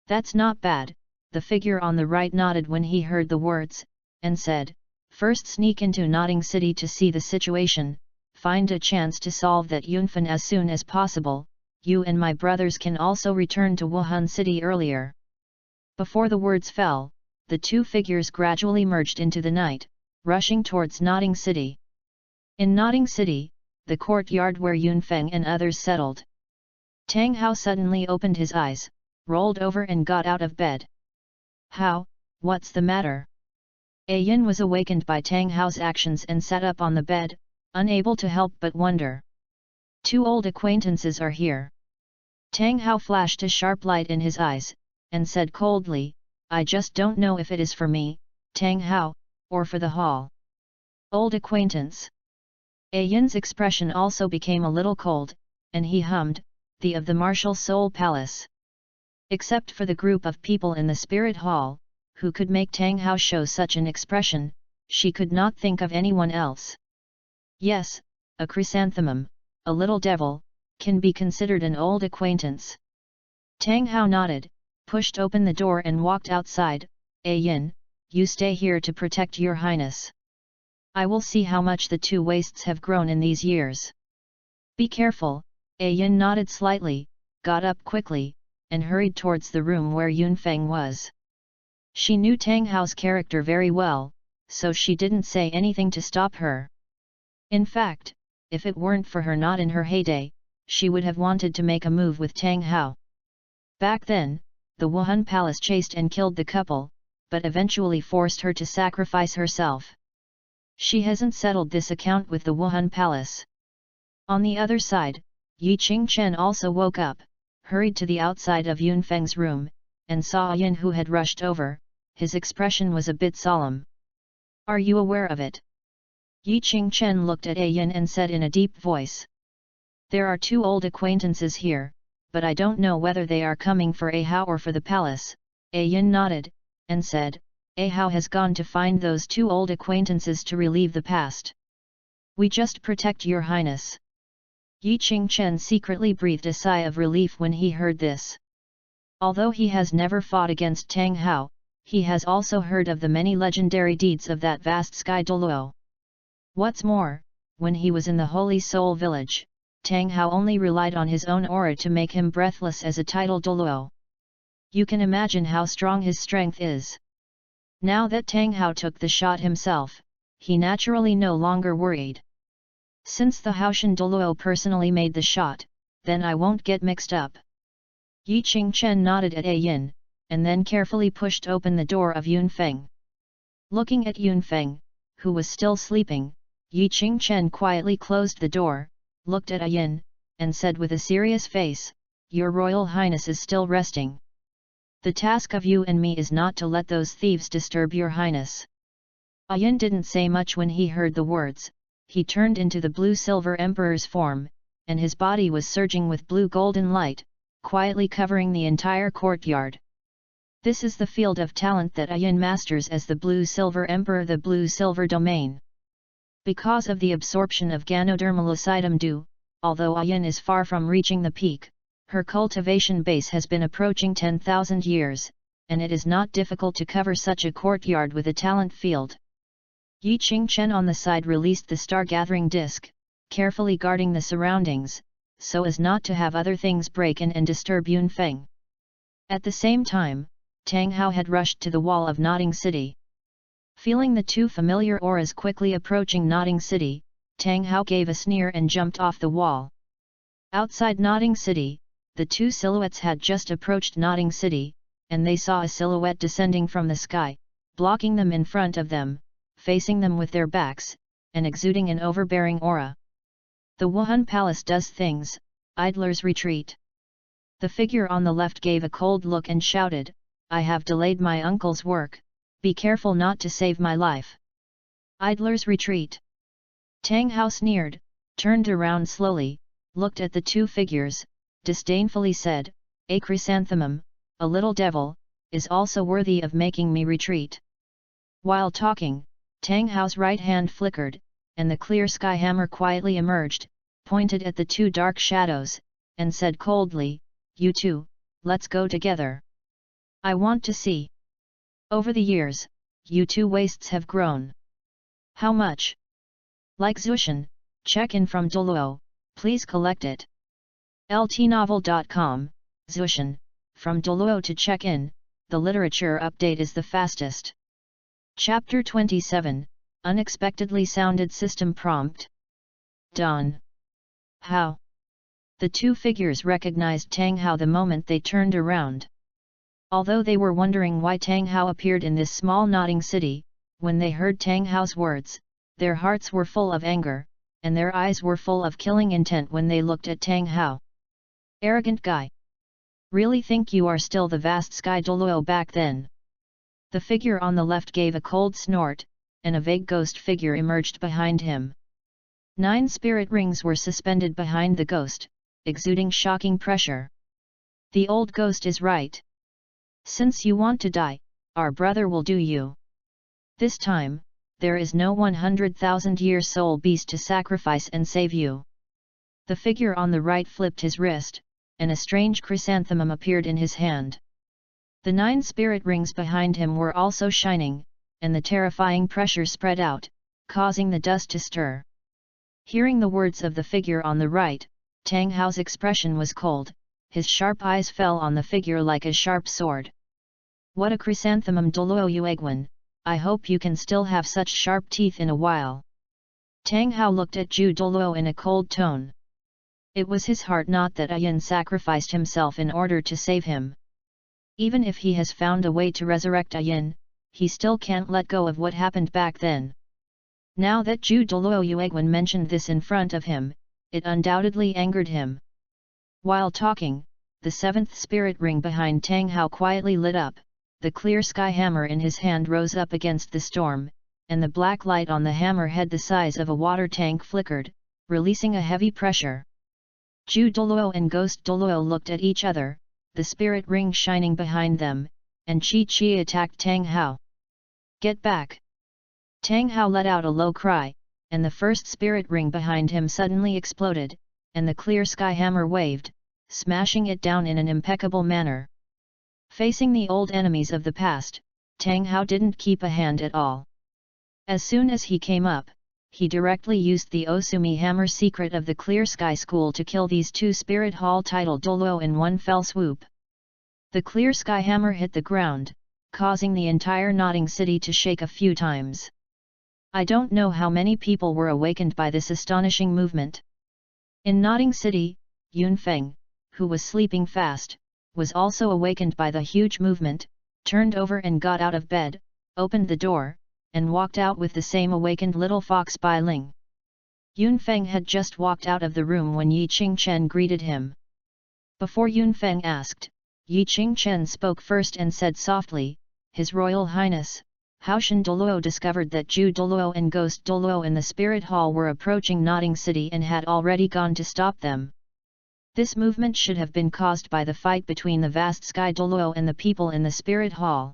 That's not bad, the figure on the right nodded when he heard the words, and said, first sneak into Notting City to see the situation, find a chance to solve that Yunfen as soon as possible, you and my brothers can also return to Wuhan City earlier. Before the words fell, the two figures gradually merged into the night, rushing towards Notting City. In Notting City, the courtyard where Yunfeng and others settled. Tang Hao suddenly opened his eyes, rolled over and got out of bed. How, what's the matter? Ayin was awakened by Tang Hao's actions and sat up on the bed, unable to help but wonder. Two old acquaintances are here. Tang Hao flashed a sharp light in his eyes, and said coldly, I just don't know if it is for me, Tang Hao, or for the hall. Old acquaintance. Ayin's expression also became a little cold, and he hummed, the of the Martial Soul Palace. Except for the group of people in the Spirit Hall, who could make Tang Hao show such an expression, she could not think of anyone else. Yes, a chrysanthemum, a little devil, can be considered an old acquaintance. Tang Hao nodded, pushed open the door and walked outside. Ayin, you stay here to protect your highness. I will see how much the two wastes have grown in these years. Be careful, Yin nodded slightly, got up quickly, and hurried towards the room where Yunfeng was. She knew Tang Hao's character very well, so she didn't say anything to stop her. In fact, if it weren't for her not in her heyday, she would have wanted to make a move with Tang Hao. Back then, the Wuhan Palace chased and killed the couple, but eventually forced her to sacrifice herself. She hasn't settled this account with the Wuhan Palace. On the other side, Yi Qingchen also woke up, hurried to the outside of Yunfeng's room, and saw Yin, who had rushed over. His expression was a bit solemn. "Are you aware of it?" Yi Qingchen looked at Yin and said in a deep voice. "There are two old acquaintances here, but I don't know whether they are coming for A Hao or for the palace." Yin nodded, and said, "A Hao has gone to find those two old acquaintances to relieve the past. We just protect your highness." Yi Qingchen secretly breathed a sigh of relief when he heard this. Although he has never fought against Tang Hao, he has also heard of the many legendary deeds of that vast sky Douluo. What's more, when he was in the Holy Soul Village, Tang Hao only relied on his own aura to make him breathless as a tidal Douluo. You can imagine how strong his strength is. Now that Tang Hao took the shot himself, he naturally no longer worried. Since the Haoshan Douluo personally made the shot, then I won't get mixed up. Yi Qingchen nodded at Yin, and then carefully pushed open the door of Yunfeng. Looking at Yunfeng, who was still sleeping, Yi Qingchen quietly closed the door, looked at Yin, and said with a serious face, "Your Royal Highness is still resting. The task of you and me is not to let those thieves disturb your highness." Yin didn't say much when he heard the words. He turned into the blue-silver emperor's form, and his body was surging with blue-golden light, quietly covering the entire courtyard. This is the field of talent that Yin masters as the blue-silver emperor, the blue-silver domain. Because of the absorption of Ganodermalocidum dew, although Yin is far from reaching the peak, her cultivation base has been approaching 10,000 years, and it is not difficult to cover such a courtyard with a talent field. Yi Qingchen on the side released the star-gathering disc, carefully guarding the surroundings, so as not to have other things break in and disturb Yunfeng. At the same time, Tang Hao had rushed to the wall of Nodding City. Feeling the two familiar auras quickly approaching Nodding City, Tang Hao gave a sneer and jumped off the wall. Outside Nodding City, the two silhouettes had just approached Nodding City, and they saw a silhouette descending from the sky, blocking them in front of them, facing them with their backs, and exuding an overbearing aura. The Wuhan Palace does things, idlers retreat. The figure on the left gave a cold look and shouted, "I have delayed my uncle's work, be careful not to save my life." Idlers retreat. Tang Hao sneered, turned around slowly, looked at the two figures, disdainfully said, "A chrysanthemum, a little devil, is also worthy of making me retreat." While talking, Tang Hao's right hand flickered, and the clear sky hammer quietly emerged, pointed at the two dark shadows, and said coldly, "You two, let's go together. I want to see." Over the years, you two waists have grown. How much? Like Zushan, check in from Douluo, please collect it. LTnovel.com, Zushan, from Douluo to check in, the literature update is the fastest. Chapter 27, Unexpectedly Sounded System Prompt. Done. How? The two figures recognized Tang Hao the moment they turned around. Although they were wondering why Tang Hao appeared in this small nodding city, when they heard Tang Hao's words, their hearts were full of anger, and their eyes were full of killing intent when they looked at Tang Hao. Arrogant guy! Really think you are still the vast sky Douluo back then? The figure on the left gave a cold snort, and a vague ghost figure emerged behind him. 9 spirit rings were suspended behind the ghost, exuding shocking pressure. The old ghost is right. Since you want to die, our brother will do you. This time, there is no 100,000-year soul beast to sacrifice and save you. The figure on the right flipped his wrist, and a strange chrysanthemum appeared in his hand. The 9 spirit rings behind him were also shining, and the terrifying pressure spread out, causing the dust to stir. Hearing the words of the figure on the right, Tang Hao's expression was cold, his sharp eyes fell on the figure like a sharp sword. What a chrysanthemum Douluo Yuegwen, I hope you can still have such sharp teeth in a while. Tang Hao looked at Zhu Douluo in a cold tone. It was his heart not that Ayin sacrificed himself in order to save him. Even if he has found a way to resurrect Ayin, he still can't let go of what happened back then. Now that Zhu Douluo Yuegwen mentioned this in front of him, it undoubtedly angered him. While talking, the seventh spirit ring behind Tang Hao quietly lit up, the clear sky hammer in his hand rose up against the storm, and the black light on the hammer head the size of a water tank flickered, releasing a heavy pressure. Zhu Douluo and Ghost Douluo looked at each other, the spirit ring shining behind them, and Chi attacked Tang Hao. Get back! Tang Hao let out a low cry, and the first spirit ring behind him suddenly exploded, and the clear sky hammer waved, smashing it down in an impeccable manner. Facing the old enemies of the past, Tang Hao didn't keep a hand at all. As soon as he came up, he directly used the Osumi Hammer secret of the Clear Sky School to kill these two Spirit Hall title Douluo in one fell swoop. The Clear Sky Hammer hit the ground, causing the entire Nodding City to shake a few times. I don't know how many people were awakened by this astonishing movement. In Nodding City, Yunfeng, who was sleeping fast, was also awakened by the huge movement, turned over and got out of bed, opened the door, and walked out with the same awakened little fox Bai Ling. Yunfeng had just walked out of the room when Yi Qingchen greeted him. Before Yunfeng asked, Yi Qingchen spoke first and said softly, His Royal Highness, Haoshan Douluo discovered that Zhu Douluo and Ghost Douluo in the Spirit Hall were approaching Nodding City and had already gone to stop them. This movement should have been caused by the fight between the vast Sky Douluo and the people in the Spirit Hall.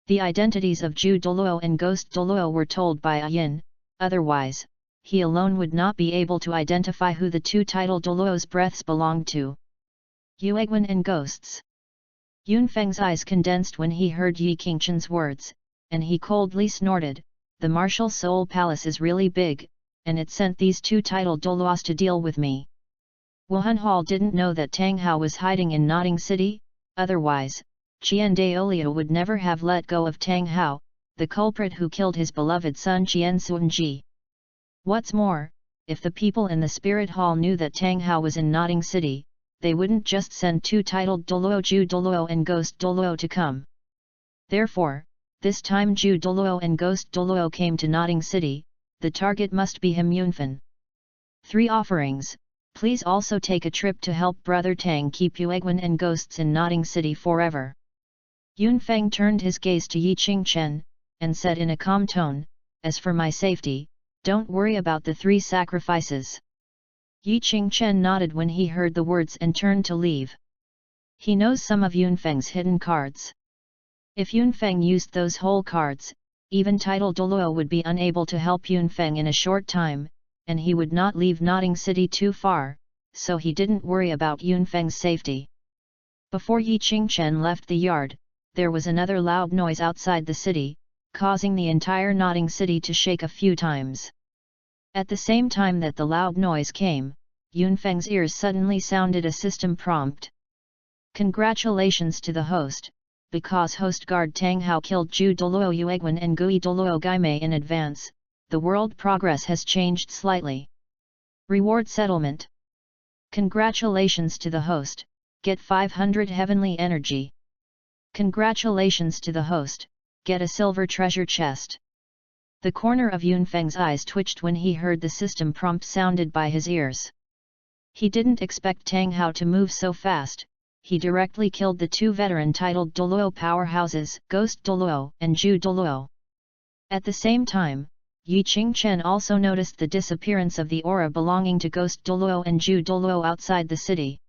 The identities of Zhu Douluo and Ghost Douluo were told by Ayin, otherwise, he alone would not be able to identify who the two title Douluo's breaths belonged to. Yuegwen and Ghosts. Yunfeng's eyes condensed when he heard Yi Qingchen's words, and he coldly snorted, the Martial Soul Palace is really big, and it sent these two title Douluos to deal with me. Wuhan Hall didn't know that Tang Hao was hiding in Nodding City, otherwise, Qian Daoliu would never have let go of Tang Hao, the culprit who killed his beloved son Qian Xuanji. What's more, if the people in the Spirit Hall knew that Tang Hao was in Nodding City, they wouldn't just send two titled Douluo Zhu Douluo and Ghost Douluo to come. Therefore, this time Zhu Douluo and Ghost Douluo came to Nodding City, the target must be him Yunfen. 3 offerings. Please also take a trip to help Brother Tang keep Yuegwen and Ghosts in Nodding City forever. Yunfeng turned his gaze to Yi Qingchen, and said in a calm tone, As for my safety, don't worry about the 3 sacrifices. Yi Qingchen nodded when he heard the words and turned to leave. He knows some of Yunfeng's hidden cards. If Yunfeng used those whole cards, even title Douluo would be unable to help Yunfeng in a short time, and he would not leave Nodding City too far, so he didn't worry about Yunfeng's safety. Before Yi Qingchen left the yard, there was another loud noise outside the city, causing the entire Nodding City to shake a few times. At the same time that the loud noise came, Yunfeng's ears suddenly sounded a system prompt. Congratulations to the host, because host guard Tang Hao killed Zhu Douluo Yuegwen and Gui Douluo Gaimei in advance, the world progress has changed slightly. Reward settlement. Congratulations to the host, get 500 heavenly energy. Congratulations to the host, get a silver treasure chest. The corner of Yunfeng's eyes twitched when he heard the system prompt sounded by his ears. He didn't expect Tang Hao to move so fast, he directly killed the 2 veteran titled Douluo powerhouses, Ghost Douluo and Zhu Douluo. At the same time, Yi Qingchen also noticed the disappearance of the aura belonging to Ghost Douluo and Zhu Douluo outside the city.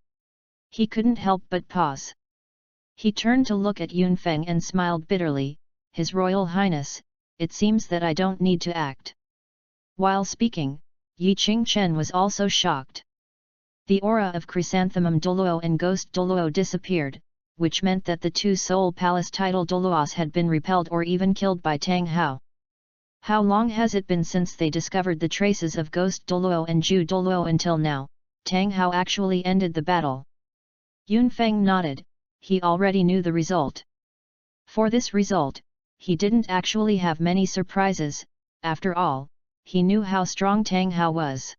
He couldn't help but pause. He turned to look at Yunfeng and smiled bitterly, His Royal Highness, it seems that I don't need to act. While speaking, Yi Qingchen was also shocked. The aura of Chrysanthemum Douluo and Ghost Douluo disappeared, which meant that the 2 Soul Palace title Douluos had been repelled or even killed by Tang Hao. How long has it been since they discovered the traces of Ghost Douluo and Zhu Douluo until now? Tang Hao actually ended the battle. Yunfeng nodded, he already knew the result. For this result, he didn't actually have many surprises, after all, he knew how strong Tang Hao was.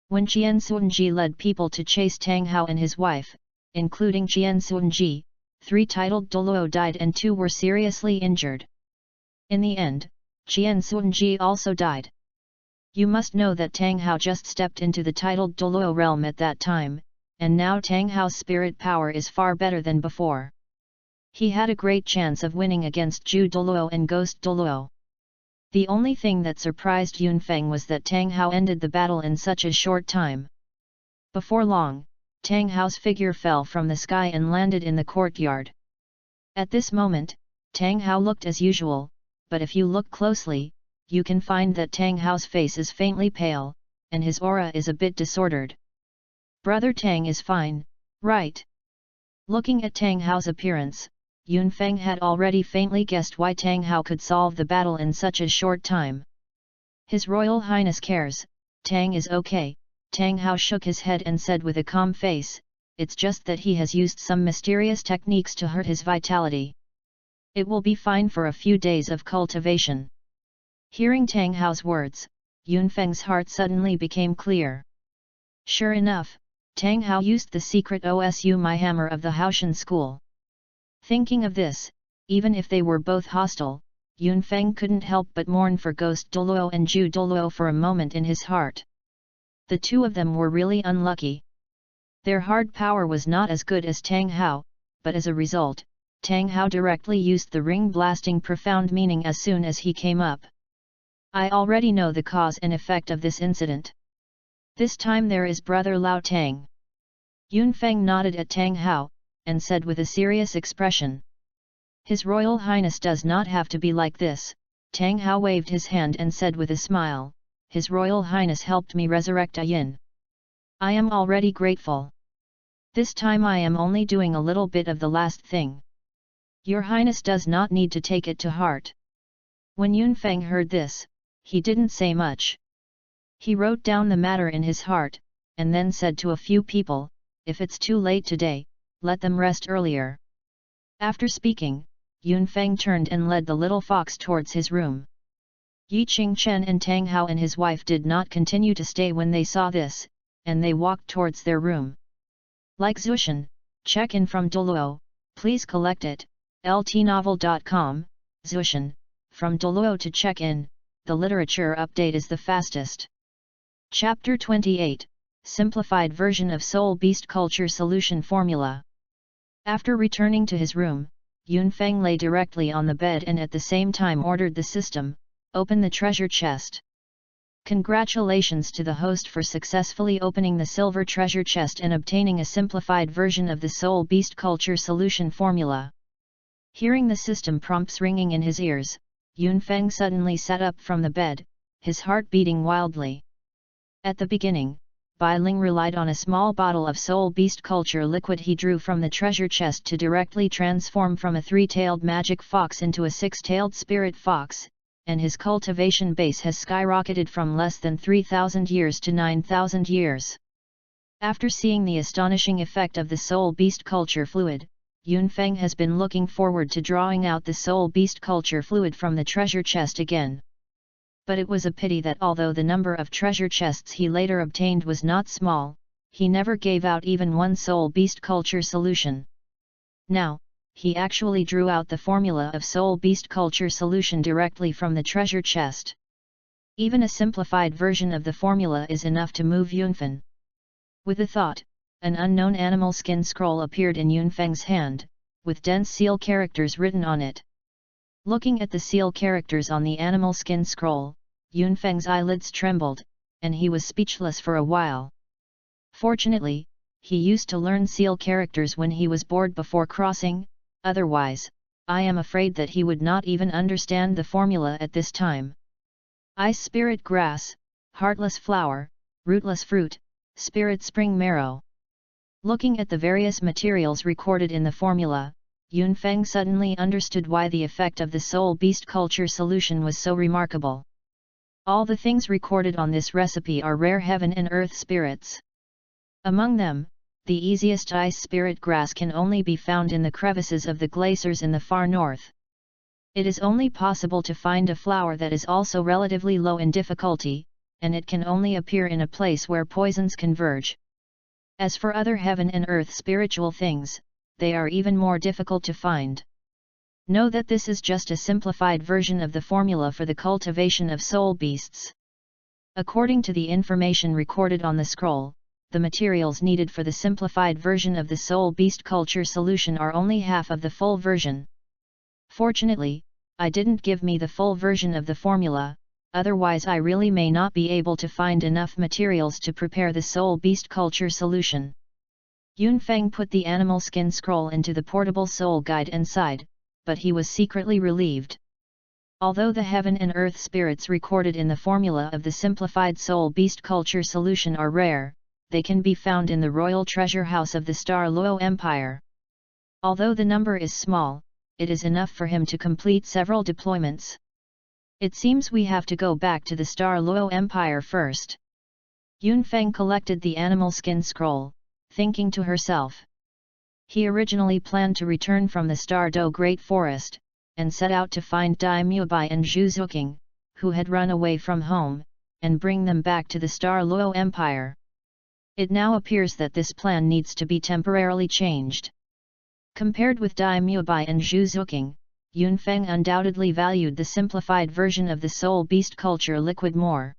When Qian Xuanji led people to chase Tang Hao and his wife, including Qian Xuanji, 3 titled Douluo died and 2 were seriously injured. In the end, Qian Xuanji also died. You must know that Tang Hao just stepped into the titled Douluo realm at that time, and now Tang Hao's spirit power is far better than before. He had a great chance of winning against Zhu Douluo and Ghost Douluo. The only thing that surprised Yunfeng was that Tang Hao ended the battle in such a short time. Before long, Tang Hao's figure fell from the sky and landed in the courtyard. At this moment, Tang Hao looked as usual, but if you look closely, you can find that Tang Hao's face is faintly pale, and his aura is a bit disordered. Brother Tang is fine, right? Looking at Tang Hao's appearance, Yunfeng had already faintly guessed why Tang Hao could solve the battle in such a short time. His Royal Highness cares, Tang is okay. Tang Hao shook his head and said with a calm face, it's just that he has used some mysterious techniques to hurt his vitality. It will be fine for a few days of cultivation. Hearing Tang Hao's words, Yunfeng's heart suddenly became clear. Sure enough, Tang Hao used the secret Osu My Hammer of the Haoshan school. Thinking of this, even if they were both hostile, Yunfeng couldn't help but mourn for Ghost Douluo and Zhu Douluo for a moment in his heart. The two of them were really unlucky. Their hard power was not as good as Tang Hao, but as a result, Tang Hao directly used the ring blasting profound meaning as soon as he came up. I already know the cause and effect of this incident. This time there is Brother Lao Tang. Yunfeng nodded at Tang Hao, and said with a serious expression. His Royal Highness does not have to be like this. Tang Hao waved his hand and said with a smile, His Royal Highness helped me resurrect Yin. I am already grateful. This time I am only doing a little bit of the last thing. Your Highness does not need to take it to heart. When Yunfeng heard this, he didn't say much. He wrote down the matter in his heart, and then said to a few people, if it's too late today, let them rest earlier. After speaking, Yunfeng turned and led the little fox towards his room. Yi Qingchen and Tang Hao and his wife did not continue to stay when they saw this, and they walked towards their room. Like Zushan, check in from Douluo, please collect it, ltnovel.com, Zushan, from Douluo to check in, the literature update is the fastest. Chapter 28, Simplified version of Soul Beast Culture Solution Formula. After returning to his room, Yunfeng lay directly on the bed and at the same time ordered the system, open the treasure chest. Congratulations to the host for successfully opening the silver treasure chest and obtaining a simplified version of the Soul Beast Culture Solution Formula. Hearing the system prompts ringing in his ears, Yunfeng suddenly sat up from the bed, his heart beating wildly. At the beginning, Bai Ling relied on a small bottle of Soul Beast Culture liquid he drew from the treasure chest to directly transform from a 3-tailed magic fox into a 6-tailed spirit fox, and his cultivation base has skyrocketed from less than 3,000 years to 9,000 years. After seeing the astonishing effect of the Soul Beast Culture fluid, Yunfeng has been looking forward to drawing out the Soul Beast Culture fluid from the treasure chest again. But it was a pity that although the number of treasure chests he later obtained was not small, he never gave out even one Soul Beast Culture solution. Now, he actually drew out the formula of Soul Beast Culture solution directly from the treasure chest. Even a simplified version of the formula is enough to move Yunfeng. With a thought, an unknown animal skin scroll appeared in Yunfeng's hand, with dense seal characters written on it. Looking at the seal characters on the animal skin scroll, Yunfeng's eyelids trembled, and he was speechless for a while. Fortunately, he used to learn seal characters when he was bored before crossing, otherwise, I am afraid that he would not even understand the formula at this time. Ice spirit grass, heartless flower, rootless fruit, spirit spring marrow. Looking at the various materials recorded in the formula, Yunfeng suddenly understood why the effect of the Soul Beast Culture solution was so remarkable. All the things recorded on this recipe are rare heaven and earth spirits. Among them, the easiest ice spirit grass can only be found in the crevices of the glaciers in the far north. It is only possible to find a flower that is also relatively low in difficulty, and it can only appear in a place where poisons converge. As for other heaven and earth spiritual things, they are even more difficult to find. Know that this is just a simplified version of the formula for the cultivation of soul beasts. According to the information recorded on the scroll, the materials needed for the simplified version of the soul beast culture solution are only half of the full version. Fortunately, I didn't give me the full version of the formula, otherwise I really may not be able to find enough materials to prepare the soul beast culture solution. Yunfeng put the animal skin scroll into the portable soul guide and sighed, but he was secretly relieved. Although the heaven and earth spirits recorded in the formula of the simplified soul beast culture solution are rare, they can be found in the royal treasure house of the Douluo Empire. Although the number is small, it is enough for him to complete several deployments. It seems we have to go back to the Douluo Empire first. Yunfeng collected the animal skin scroll, thinking to herself. He originally planned to return from the Douluo Great Forest, and set out to find Dai Mubai and Zhu Zuqing, who had run away from home, and bring them back to the Douluo Empire. It now appears that this plan needs to be temporarily changed. Compared with Dai Mubai and Zhu Zuqing, Yunfeng undoubtedly valued the simplified version of the soul beast culture liquid more.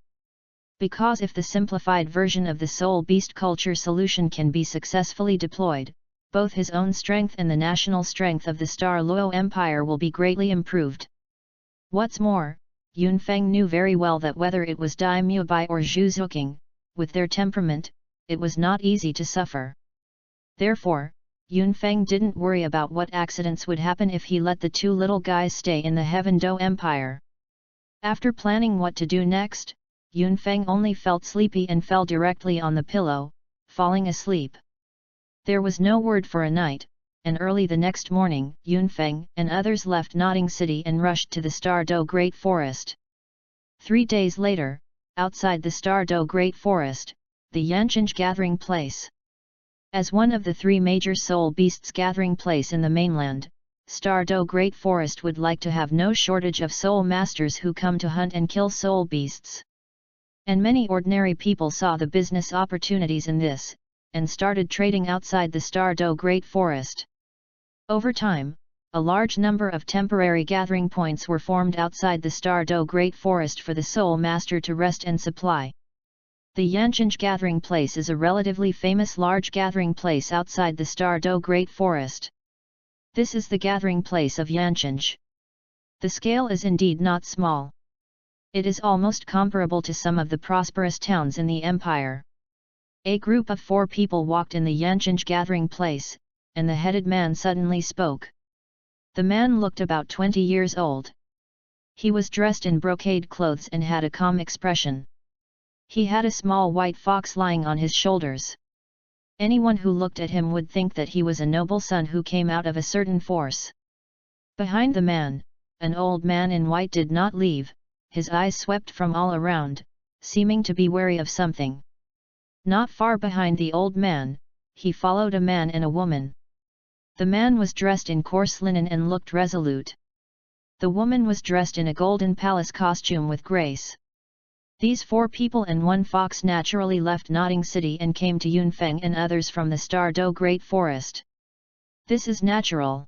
Because if the simplified version of the soul beast culture solution can be successfully deployed, both his own strength and the national strength of the Douluo Empire will be greatly improved. What's more, Yunfeng knew very well that whether it was Dai Mubai or Zhu Zuqing, with their temperament, it was not easy to suffer. Therefore, Yunfeng didn't worry about what accidents would happen if he let the two little guys stay in the Heaven Do Empire. After planning what to do next, Yunfeng only felt sleepy and fell directly on the pillow, falling asleep. There was no word for a night, and early the next morning, Yunfeng and others left Nodding City and rushed to the Douluo Great Forest. 3 days later, outside the Douluo Great Forest, the Yanchinj gathering place. As one of the 3 major soul beasts gathering place in the mainland, Douluo Great Forest would like to have no shortage of soul masters who come to hunt and kill soul beasts. And many ordinary people saw the business opportunities in this, and started trading outside the Douluo Great Forest. Over time, a large number of temporary gathering points were formed outside the Douluo Great Forest for the soul master to rest and supply. The Yanchinj gathering place is a relatively famous large gathering place outside the Douluo Great Forest. This is the gathering place of Yanchinj. The scale is indeed not small. It is almost comparable to some of the prosperous towns in the empire. A group of 4 people walked in the Yanchinj gathering place, and the headed man suddenly spoke. The man looked about 20 years old. He was dressed in brocade clothes and had a calm expression. He had a small white fox lying on his shoulders. Anyone who looked at him would think that he was a noble son who came out of a certain force. Behind the man, an old man in white did not leave, his eyes swept from all around, seeming to be wary of something. Not far behind the old man, he followed a man and a woman. The man was dressed in coarse linen and looked resolute. The woman was dressed in a golden palace costume with grace. These 4 people and 1 fox naturally left Nodding City and came to Yunfeng and others from the Douluo Great Forest. This is natural.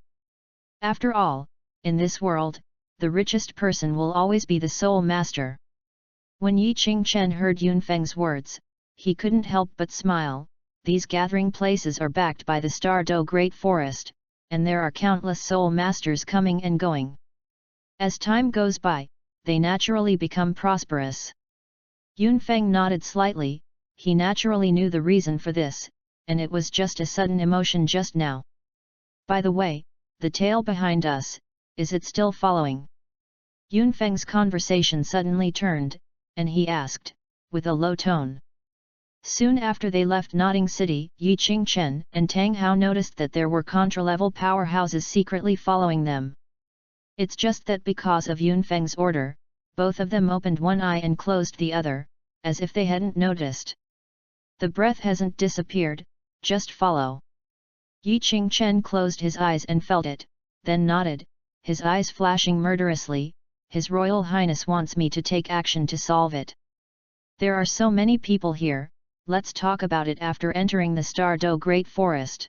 After all, in this world, the richest person will always be the soul master. When Yi Qingchen heard Yunfeng's words, he couldn't help but smile. These gathering places are backed by the Douluo Great Forest, and there are countless soul masters coming and going. As time goes by, they naturally become prosperous. Yunfeng nodded slightly. He naturally knew the reason for this, and it was just a sudden emotion just now. By the way, the tail behind us, is it still following? Yunfeng's conversation suddenly turned, and he asked, with a low tone. Soon after they left Nodding City, Yi Qingchen and Tang Hao noticed that there were contra-level powerhouses secretly following them. It's just that because of Yunfeng's order, both of them opened one eye and closed the other, as if they hadn't noticed. The breath hasn't disappeared, just follow. Yi Qingchen closed his eyes and felt it, then nodded, his eyes flashing murderously. His Royal Highness wants me to take action to solve it. There are so many people here, let's talk about it after entering the Stardo Great Forest.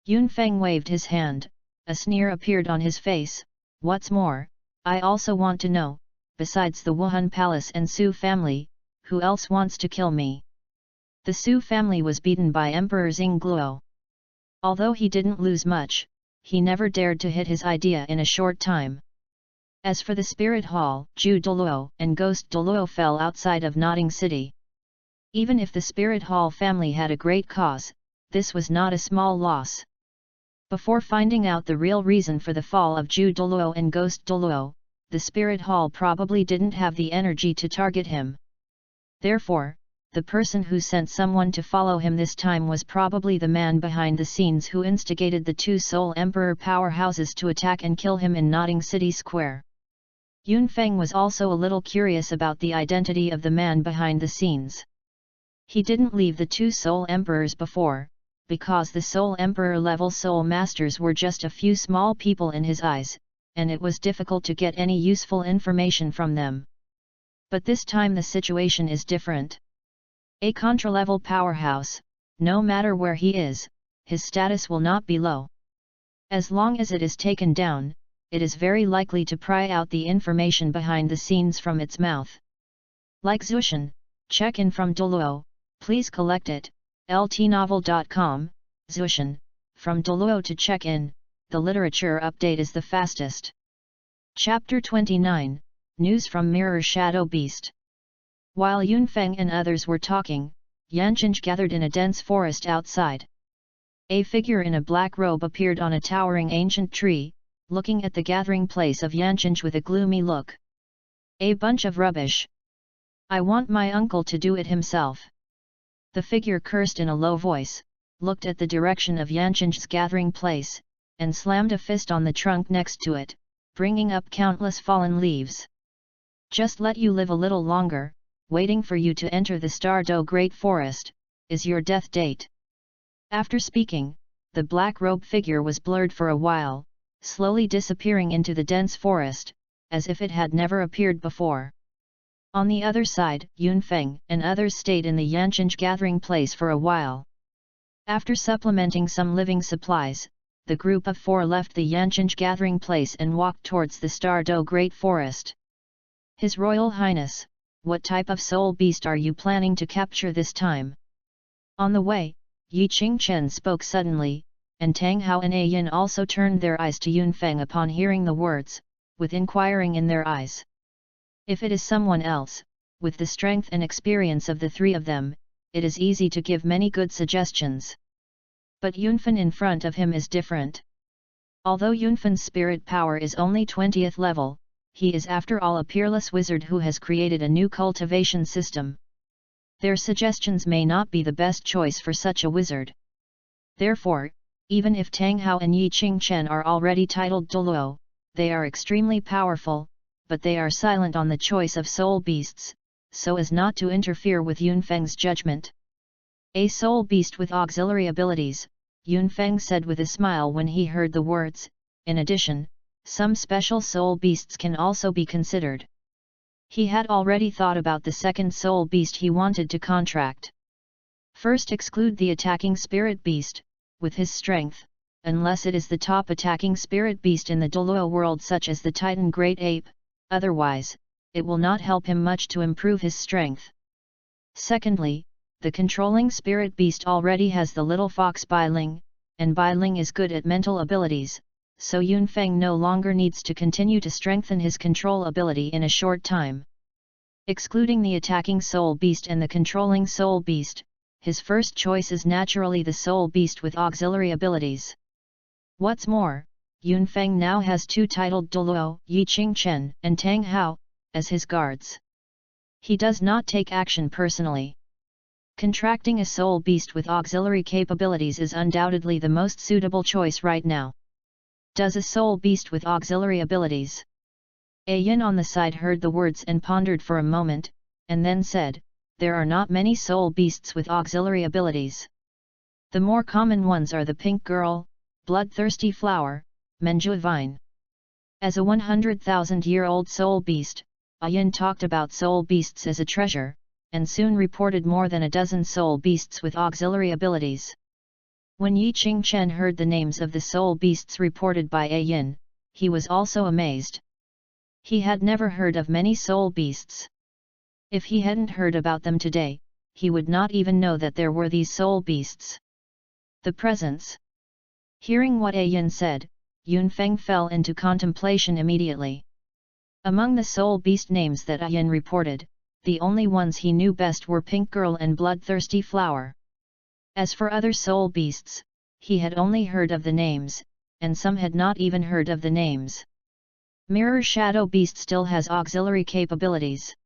Yunfeng waved his hand, a sneer appeared on his face. What's more, I also want to know, besides the Wuhan Palace and Su family, who else wants to kill me? The Su family was beaten by Emperor Xingluo. Although he didn't lose much, he never dared to hit his idea in a short time. As for the Spirit Hall, Ju Douluo and Ghost Douluo fell outside of Nodding City. Even if the Spirit Hall family had a great cause, this was not a small loss. Before finding out the real reason for the fall of Ju Douluo and Ghost Douluo, the Spirit Hall probably didn't have the energy to target him. Therefore, the person who sent someone to follow him this time was probably the man behind the scenes who instigated the two Soul Emperor powerhouses to attack and kill him in Nodding City Square. Yunfeng was also a little curious about the identity of the man behind the scenes. He didn't leave the two Soul Emperors before, because the Soul Emperor level Soul Masters were just a few small people in his eyes, and it was difficult to get any useful information from them. But this time the situation is different. A Contra-level powerhouse, no matter where he is, his status will not be low. As long as it is taken down, it is very likely to pry out the information behind the scenes from its mouth. Like Zushan, check in from Douluo, please collect it, ltnovel.com, Zushan, from Douluo to check in, the literature update is the fastest. Chapter 29, News from Mirror Shadow Beast. While Yunfeng and others were talking, Yanqing gathered in a dense forest outside. A figure in a black robe appeared on a towering ancient tree, looking at the gathering place of Yanqing with a gloomy look. A bunch of rubbish. I want my uncle to do it himself. The figure cursed in a low voice, looked at the direction of Yanqing's gathering place, and slammed a fist on the trunk next to it, bringing up countless fallen leaves. Just let you live a little longer, waiting for you to enter the Stardo Great Forest, is your death date. After speaking, the black robe figure was blurred for a while, slowly disappearing into the dense forest, as if it had never appeared before. On the other side, Yunfeng and others stayed in the Yanqing gathering place for a while. After supplementing some living supplies, the group of four left the Yanqing gathering place and walked towards the Stardo Great Forest. His Royal Highness, what type of soul beast are you planning to capture this time? On the way, Yi Qingchen spoke suddenly, and Tang Hao and A Yin also turned their eyes to Yunfeng upon hearing the words, with inquiring in their eyes. If it is someone else, with the strength and experience of the three of them, it is easy to give many good suggestions. But Yunfeng in front of him is different. Although Yunfeng's spirit power is only 20th level, he is after all a peerless wizard who has created a new cultivation system. Their suggestions may not be the best choice for such a wizard. Therefore, even if Tang Hao and Yi Qingchen are already titled Douluo, they are extremely powerful, but they are silent on the choice of soul beasts, so as not to interfere with Yunfeng's judgment. A soul beast with auxiliary abilities, Yunfeng said with a smile when he heard the words. In addition, some special soul beasts can also be considered. He had already thought about the second soul beast he wanted to contract. First, exclude the attacking spirit beast, with his strength, unless it is the top attacking spirit beast in the Douluo world such as the Titan Great Ape, otherwise, it will not help him much to improve his strength. Secondly, the controlling spirit beast already has the little fox Bailing, and Bailing is good at mental abilities, so Yunfeng no longer needs to continue to strengthen his control ability in a short time. Excluding the attacking soul beast and the controlling soul beast, his first choice is naturally the soul beast with auxiliary abilities. What's more, Yunfeng now has two titled Douluo, Yi Qingchen and Tang Hao, as his guards. He does not take action personally. Contracting a soul beast with auxiliary capabilities is undoubtedly the most suitable choice right now. Does a soul beast with auxiliary abilities? A Yin on the side heard the words and pondered for a moment, and then said, there are not many soul beasts with auxiliary abilities. The more common ones are the pink girl, bloodthirsty flower, Menjua vine. As a 100,000-year-old soul beast, Ayin talked about soul beasts as a treasure, and soon reported more than a dozen soul beasts with auxiliary abilities. When Yi Qingchen heard the names of the soul beasts reported by Ayin, he was also amazed. He had never heard of many soul beasts. If he hadn't heard about them today, he would not even know that there were these soul beasts. The presence. Hearing what Ayin said, Yunfeng fell into contemplation immediately. Among the soul beast names that Ayin reported, the only ones he knew best were Pink Girl and Bloodthirsty Flower. As for other soul beasts, he had only heard of the names, and some had not even heard of the names. Mirror Shadow Beast still has auxiliary capabilities.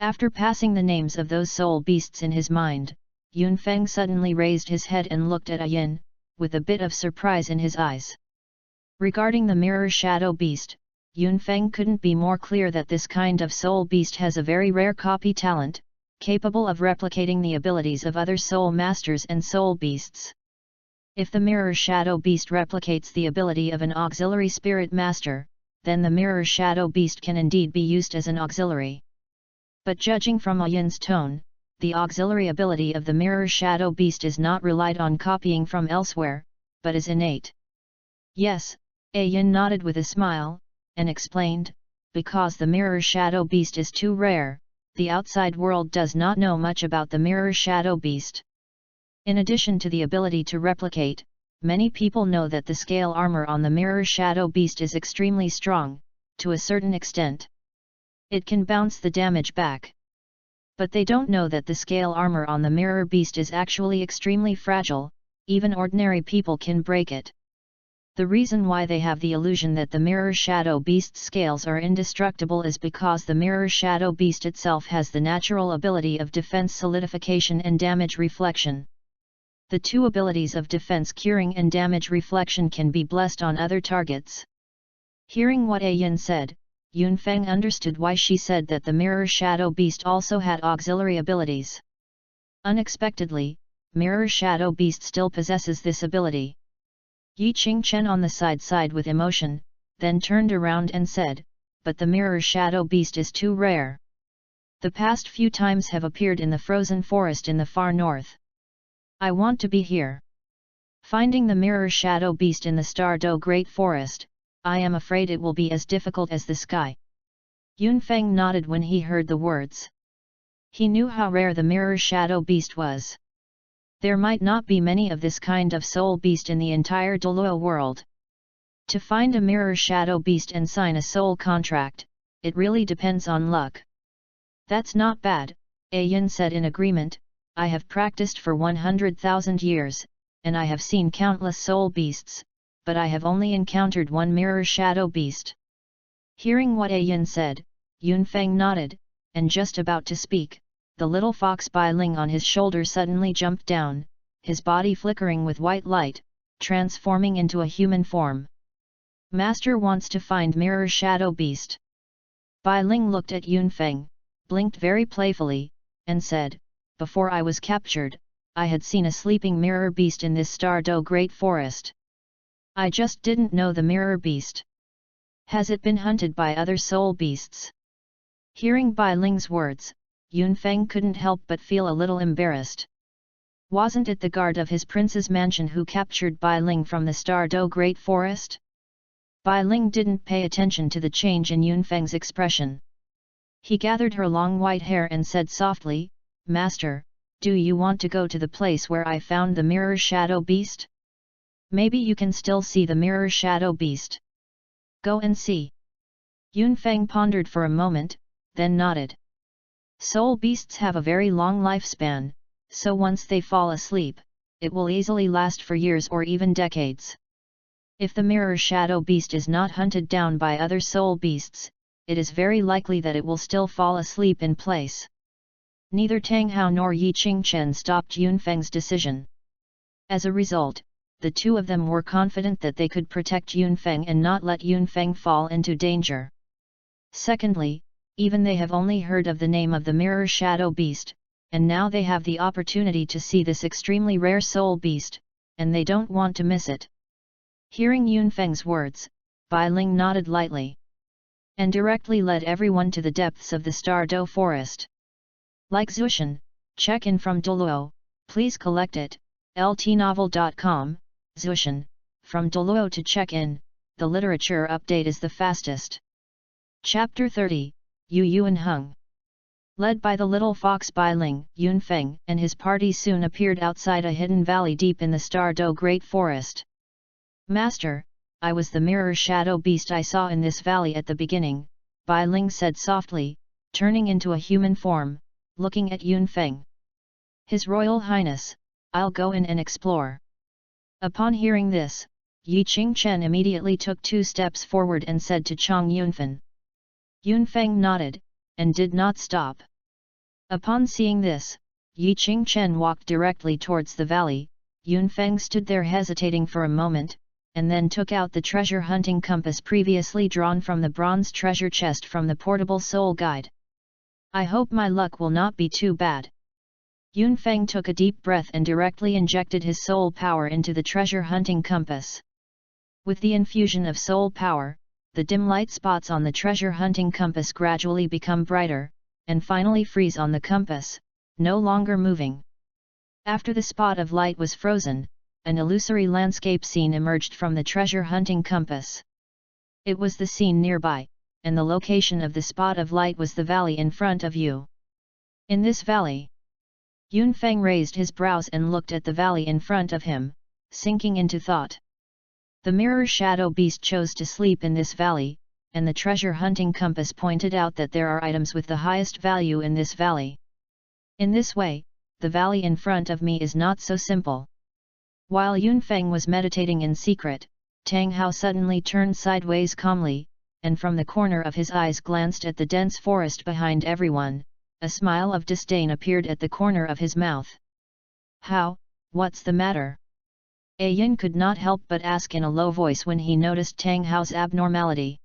After passing the names of those soul beasts in his mind, Yunfeng suddenly raised his head and looked at Ayin, with a bit of surprise in his eyes. Regarding the Mirror Shadow Beast, Yunfeng couldn't be more clear that this kind of soul beast has a very rare copy talent, capable of replicating the abilities of other soul masters and soul beasts. If the Mirror Shadow Beast replicates the ability of an auxiliary spirit master, then the Mirror Shadow Beast can indeed be used as an auxiliary. But judging from Ayin's tone, the auxiliary ability of the Mirror Shadow Beast is not relied on copying from elsewhere, but is innate. Yes, Ayin nodded with a smile, and explained, because the Mirror Shadow Beast is too rare, the outside world does not know much about the Mirror Shadow Beast. In addition to the ability to replicate, many people know that the scale armor on the Mirror Shadow Beast is extremely strong, to a certain extent. It can bounce the damage back. But they don't know that the scale armor on the Mirror Beast is actually extremely fragile, even ordinary people can break it. The reason why they have the illusion that the Mirror Shadow Beast's scales are indestructible is because the Mirror Shadow Beast itself has the natural ability of defense solidification and damage reflection. The two abilities of defense curing and damage reflection can be blessed on other targets. Hearing what Ayin said, Yunfeng understood why she said that the Mirror Shadow Beast also had auxiliary abilities. Unexpectedly, Mirror Shadow Beast still possesses this ability. Yi Qingchen on the side sighed with emotion, then turned around and said, but the Mirror Shadow Beast is too rare. The past few times have appeared in the frozen forest in the far north. I want to be here. Finding the Mirror Shadow Beast in the Stardo Great Forest, I am afraid it will be as difficult as the sky. Yunfeng nodded when he heard the words. He knew how rare the Mirror Shadow Beast was. There might not be many of this kind of soul beast in the entire Douluo world. To find a Mirror Shadow Beast and sign a soul contract, it really depends on luck. That's not bad, Ayin said in agreement. I have practiced for 100,000 years, and I have seen countless soul beasts, but I have only encountered one Mirror Shadow Beast. Hearing what Ayin said, Yunfeng nodded, and just about to speak, the little fox Bai Ling on his shoulder suddenly jumped down, his body flickering with white light, transforming into a human form. Master wants to find Mirror Shadow Beast. Bai Ling looked at Yunfeng, blinked very playfully, and said, before I was captured, I had seen a sleeping mirror beast in this Stardo Great Forest. I just didn't know the mirror beast. Has it been hunted by other soul beasts? Hearing Bai Ling's words, Yunfeng couldn't help but feel a little embarrassed. Wasn't it the guard of his prince's mansion who captured Bai Ling from the Stardo Great Forest? Bai Ling didn't pay attention to the change in Yunfeng's expression. He gathered her long white hair and said softly, Master, do you want to go to the place where I found the Mirror Shadow Beast? Maybe you can still see the Mirror Shadow Beast. Go and see. Yunfeng pondered for a moment, then nodded. Soul beasts have a very long lifespan, so once they fall asleep, it will easily last for years or even decades. If the Mirror Shadow Beast is not hunted down by other soul beasts, it is very likely that it will still fall asleep in place. Neither Tang Hao nor Yi Qingchen stopped Yunfeng's decision. As a result, the two of them were confident that they could protect Yunfeng and not let Yunfeng fall into danger. Secondly, even they have only heard of the name of the Mirror Shadow Beast, and now they have the opportunity to see this extremely rare soul beast, and they don't want to miss it. Hearing Yunfeng's words, Bai Ling nodded lightly, and directly led everyone to the depths of the Stardo forest. Like Zushan, check in from Douluo, please collect it, ltnovel.com, Zushan, from Douluo to check in, the literature update is the fastest. Chapter 30, Yu Yuan Hung. Led by the little fox Bai Ling, Yunfeng and his party soon appeared outside a hidden valley deep in the Stardo Great Forest. Master, I was the mirror shadow beast I saw in this valley at the beginning, Bai Ling said softly, turning into a human form, looking at Yunfeng. His Royal Highness, I'll go in and explore. Upon hearing this, Yi Qingchen immediately took 2 steps forward and said to Chang Yunfen. Yunfeng nodded, and did not stop. Upon seeing this, Yi Qingchen walked directly towards the valley. Yunfeng stood there hesitating for a moment, and then took out the treasure hunting compass previously drawn from the bronze treasure chest from the portable soul guide. I hope my luck will not be too bad. Yunfeng took a deep breath and directly injected his soul power into the treasure hunting compass. With the infusion of soul power, the dim light spots on the treasure hunting compass gradually become brighter, and finally freeze on the compass, no longer moving. After the spot of light was frozen, an illusory landscape scene emerged from the treasure hunting compass. It was the scene nearby, and the location of the spot of light was the valley in front of you. In this valley, Yunfeng raised his brows and looked at the valley in front of him, sinking into thought. The mirror shadow beast chose to sleep in this valley, and the treasure hunting compass pointed out that there are items with the highest value in this valley. In this way, the valley in front of me is not so simple. While Yunfeng was meditating in secret, Tang Hao suddenly turned sideways calmly, and from the corner of his eyes glanced at the dense forest behind everyone. A smile of disdain appeared at the corner of his mouth. How, what's the matter? A Yin could not help but ask in a low voice when he noticed Tang Hao's abnormality.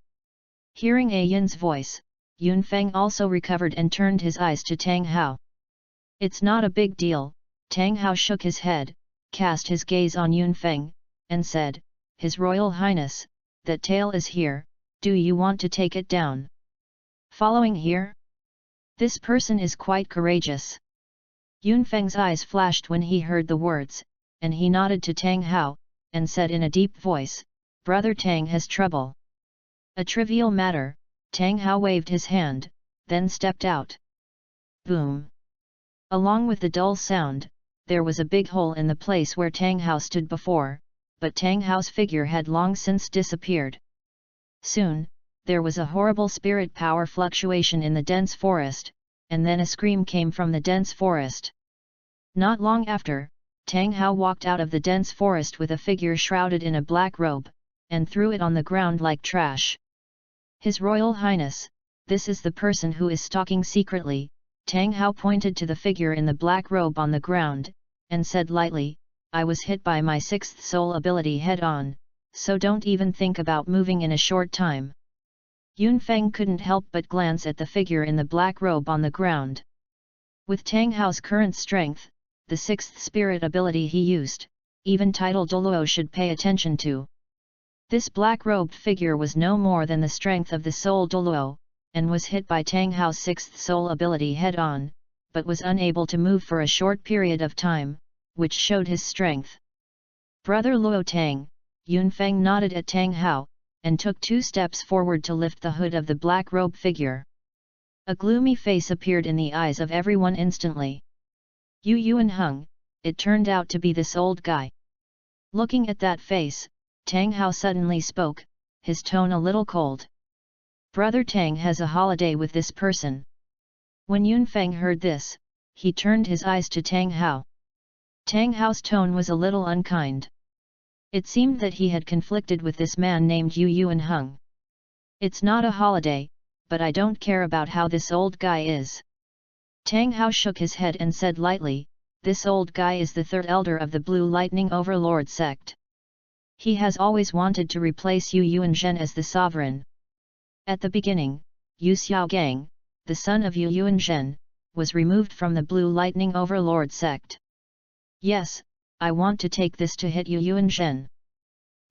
Hearing A Yin's voice, Yunfeng also recovered and turned his eyes to Tang Hao. It's not a big deal, Tang Hao shook his head, cast his gaze on Yunfeng, and said, His Royal Highness, that tail is here, do you want to take it down? Following here? This person is quite courageous. Yunfeng's eyes flashed when he heard the words, and he nodded to Tang Hao, and said in a deep voice, Brother Tang has trouble. A trivial matter, Tang Hao waved his hand, then stepped out. Boom! Along with the dull sound, there was a big hole in the place where Tang Hao stood before, but Tang Hao's figure had long since disappeared. Soon, there was a horrible spirit power fluctuation in the dense forest, and then a scream came from the dense forest. Not long after, Tang Hao walked out of the dense forest with a figure shrouded in a black robe, and threw it on the ground like trash. His Royal Highness, this is the person who is stalking secretly. Tang Hao pointed to the figure in the black robe on the ground, and said lightly, I was hit by my 6th soul ability head-on, so don't even think about moving in a short time. Yunfeng couldn't help but glance at the figure in the black robe on the ground. With Tang Hao's current strength, the 6th spirit ability he used, even title Douluo should pay attention to. This black-robed figure was no more than the strength of the soul Douluo, and was hit by Tang Hao's 6th soul ability head-on, but was unable to move for a short period of time, which showed his strength. Brother Luo Tang, Yunfeng nodded at Tang Hao, and took 2 steps forward to lift the hood of the black-robe figure. A gloomy face appeared in the eyes of everyone instantly. Yu Yuan Hung, it turned out to be this old guy. Looking at that face, Tang Hao suddenly spoke, his tone a little cold. Brother Tang has a holiday with this person. When Yunfeng heard this, he turned his eyes to Tang Hao. Tang Hao's tone was a little unkind. It seemed that he had conflicted with this man named Yu Yuan Hung. It's not a holiday, but I don't care about how this old guy is. Tang Hao shook his head and said lightly, this old guy is the 3rd elder of the Blue Lightning Overlord sect. He has always wanted to replace Yu Yuanzhen as the sovereign. At the beginning, Yu Xiaogang, the son of Yu Yuanzhen, was removed from the Blue Lightning Overlord sect. Yes, I want to take this to hit Yu Yuan Shen.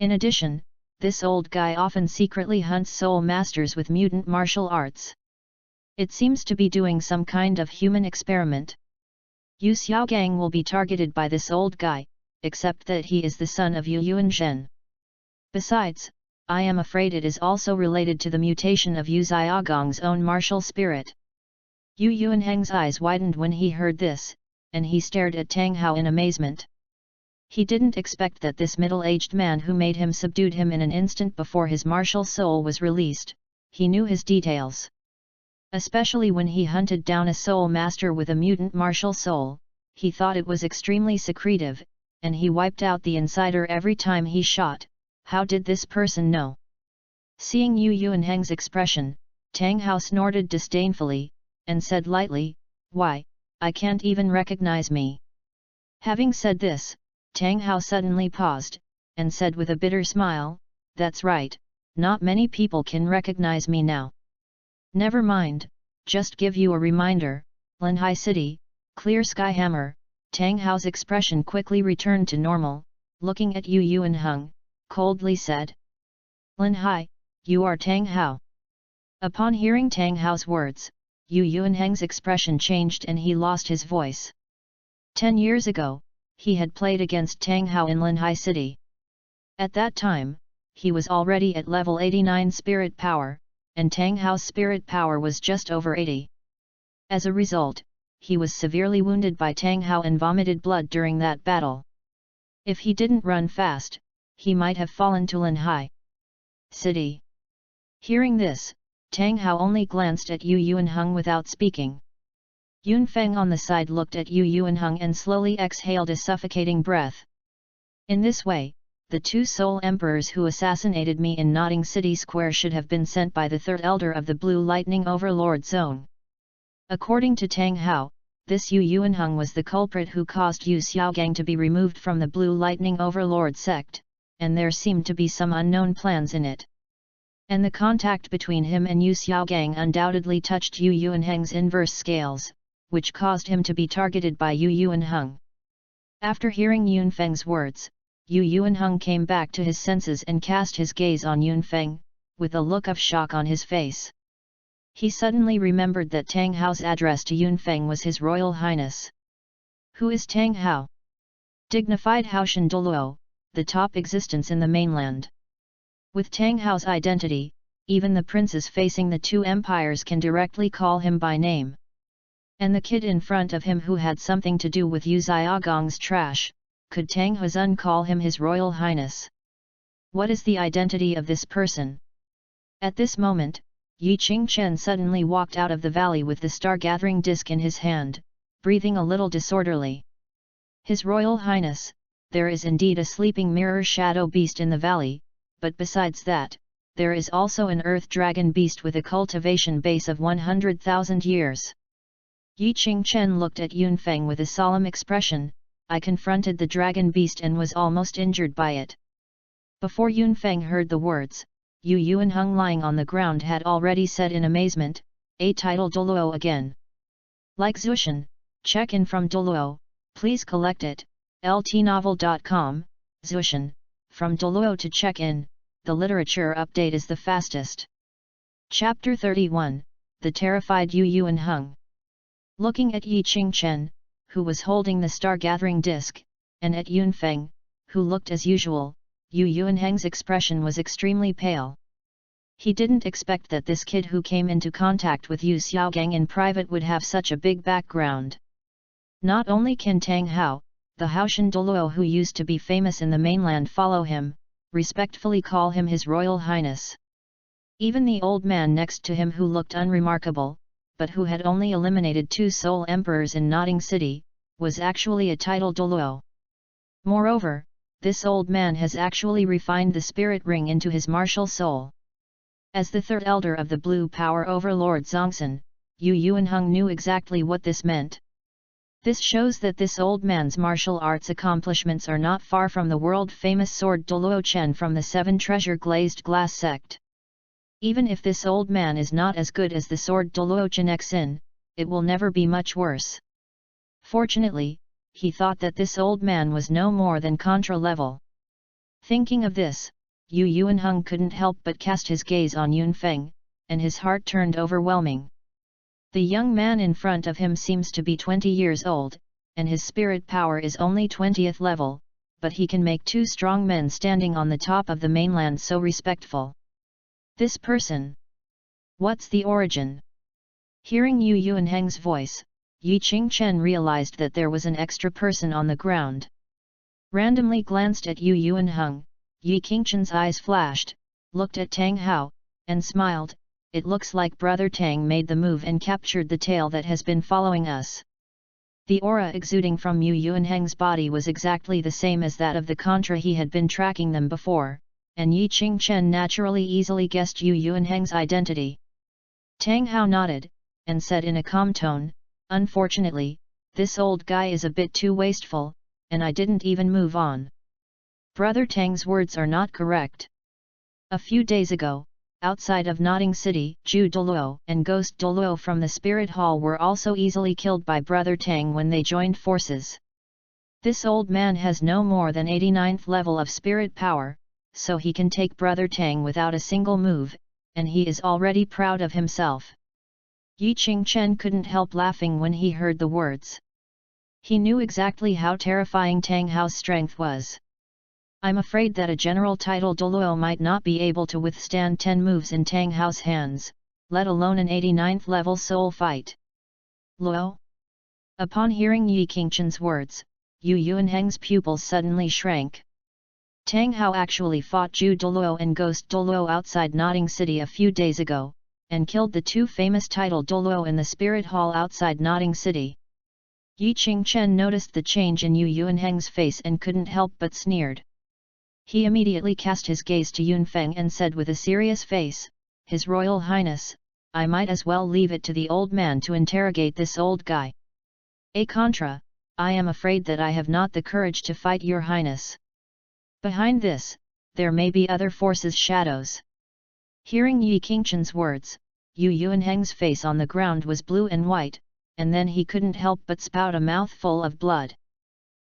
In addition, this old guy often secretly hunts soul masters with mutant martial arts. It seems to be doing some kind of human experiment. Yu Xiaogang will be targeted by this old guy, except that he is the son of Yu Yuan Shen. Besides, I am afraid it is also related to the mutation of Yu Xiaogang's own martial spirit. Yu Yuanheng's eyes widened when he heard this, and he stared at Tang Hao in amazement. He didn't expect that this middle-aged man who made him subdued him in an instant before his martial soul was released. He knew his details. Especially when he hunted down a soul master with a mutant martial soul, he thought it was extremely secretive, and he wiped out the insider every time he shot. How did this person know? Seeing Yu Yuanheng's expression, Tang Hao snorted disdainfully, and said lightly, "Why, I can't even recognize me." Having said this, Tang Hao suddenly paused, and said with a bitter smile, "That's right, not many people can recognize me now." "Never mind, just give you a reminder, Linhai City, Clear Sky Hammer." Tang Hao's expression quickly returned to normal, looking at Yu Yuanheng, coldly said, "Linhai, you are Tang Hao." Upon hearing Tang Hao's words, Yu Yuanheng's expression changed and he lost his voice. 10 years ago, he had played against Tang Hao in Linhai City. At that time, he was already at level 89 spirit power, and Tang Hao's spirit power was just over 80. As a result, he was severely wounded by Tang Hao and vomited blood during that battle. If he didn't run fast, he might have fallen to Linhai City. Hearing this, Tang Hao only glanced at Yu Yuanheng without speaking. Yunfeng on the side looked at Yu Yuanheng and slowly exhaled a suffocating breath. In this way, the 2 soul emperors who assassinated me in Notting City Square should have been sent by the 3rd elder of the Blue Lightning Overlord Zone. According to Tang Hao, this Yu Yuanheng was the culprit who caused Yu Xiaogang to be removed from the Blue Lightning Overlord sect, and there seemed to be some unknown plans in it. And the contact between him and Yu Xiaogang undoubtedly touched Yu Yuanheng's inverse scales, which caused him to be targeted by Yu Yuanheng. After hearing Yunfeng's words, Yu Yuanheng came back to his senses and cast his gaze on Yunfeng, with a look of shock on his face. He suddenly remembered that Tang Hao's address to Yunfeng was His Royal Highness. Who is Tang Hao? Dignified Haoshan Douluo, the top existence in the mainland. With Tang Hao's identity, even the princes facing the 2 empires can directly call him by name. And the kid in front of him who had something to do with Yu Xiaogang's trash, could Tang Huzun call him His Royal Highness? What is the identity of this person? At this moment, Yi Qingchen suddenly walked out of the valley with the star-gathering disc in his hand, breathing a little disorderly. His Royal Highness, there is indeed a sleeping mirror shadow beast in the valley, but besides that, there is also an earth dragon beast with a cultivation base of 100,000 years. Yi Qingchen looked at Yunfeng with a solemn expression. I confronted the dragon beast and was almost injured by it. Before Yunfeng heard the words, Yu Yuanheng lying on the ground had already said in amazement, "A title Douluo again. Like Zushan, check in from Douluo, please collect it, ltnovel.com, Zushan, from Douluo to check in, the literature update is the fastest." Chapter 31, The Terrified Yu Yuanheng. Looking at Yi Qingchen, who was holding the star-gathering disc, and at Yunfeng, who looked as usual, Yu Yuanheng's expression was extremely pale. He didn't expect that this kid who came into contact with Yu Xiaogang in private would have such a big background. Not only can Tang Hao, the Haoshan Douluo who used to be famous in the mainland, follow him, respectfully call him His Royal Highness. Even the old man next to him who looked unremarkable, but who had only eliminated 2 soul emperors in Notting City, was actually a title Douluo. Moreover, this old man has actually refined the spirit ring into his martial soul. As the 3rd elder of the Blue Power Overlord Zongsan, Yu Yuanheng knew exactly what this meant. This shows that this old man's martial arts accomplishments are not far from the world-famous sword Douluo Chen from the 7 Treasure Glazed Glass sect. Even if this old man is not as good as the sword Douluo Chen Xin, it will never be much worse. Fortunately, he thought that this old man was no more than contra level. Thinking of this, Yu Yuanheng couldn't help but cast his gaze on Yunfeng, and his heart turned overwhelming. The young man in front of him seems to be 20 years old, and his spirit power is only 20th level, but he can make two strong men standing on the top of the mainland so respectful. This person. What's the origin? Hearing Yu Yuanheng's voice, Yi Qingchen realized that there was an extra person on the ground. Randomly glanced at Yu Yuanheng, Yi Qingchen's eyes flashed, looked at Tang Hao, and smiled. It looks like Brother Tang made the move and captured the tail that has been following us. The aura exuding from Yu Yuanheng's body was exactly the same as that of the Contra he had been tracking them before, and Yi Qingchen naturally easily guessed Yu Yuanheng's identity. Tang Hao nodded, and said in a calm tone, "Unfortunately, this old guy is a bit too wasteful, and I didn't even move on." Brother Tang's words are not correct. A few days ago, outside of Nodding City, Zhu Douluo and Ghost Douluo from the Spirit Hall were also easily killed by Brother Tang when they joined forces. This old man has no more than 89th level of spirit power, so he can take Brother Tang without a single move, and he is already proud of himself. Yi Qingchen couldn't help laughing when he heard the words. He knew exactly how terrifying Tang Hao's strength was. I'm afraid that a general title Douluo might not be able to withstand 10 moves in Tang Hao's hands, let alone an 89th level soul fight. Luo? Upon hearing Yi Qingchen's words, Yu Yuanheng's pupils suddenly shrank. Tang Hao actually fought Zhu Douluo and Ghost Douluo outside Nodding City a few days ago, and killed the two famous title Douluo in the Spirit Hall outside Nodding City. Yi Qingchen noticed the change in Yu Yuanheng's face and couldn't help but sneered. He immediately cast his gaze to Yunfeng and said with a serious face, "His Royal Highness, I might as well leave it to the old man to interrogate this old guy. A contra, I am afraid that I have not the courage to fight your highness. Behind this, there may be other forces shadows." Hearing Yi Qingchen's words, Yu Yuanheng's face on the ground was blue and white, and then he couldn't help but spout a mouthful of blood.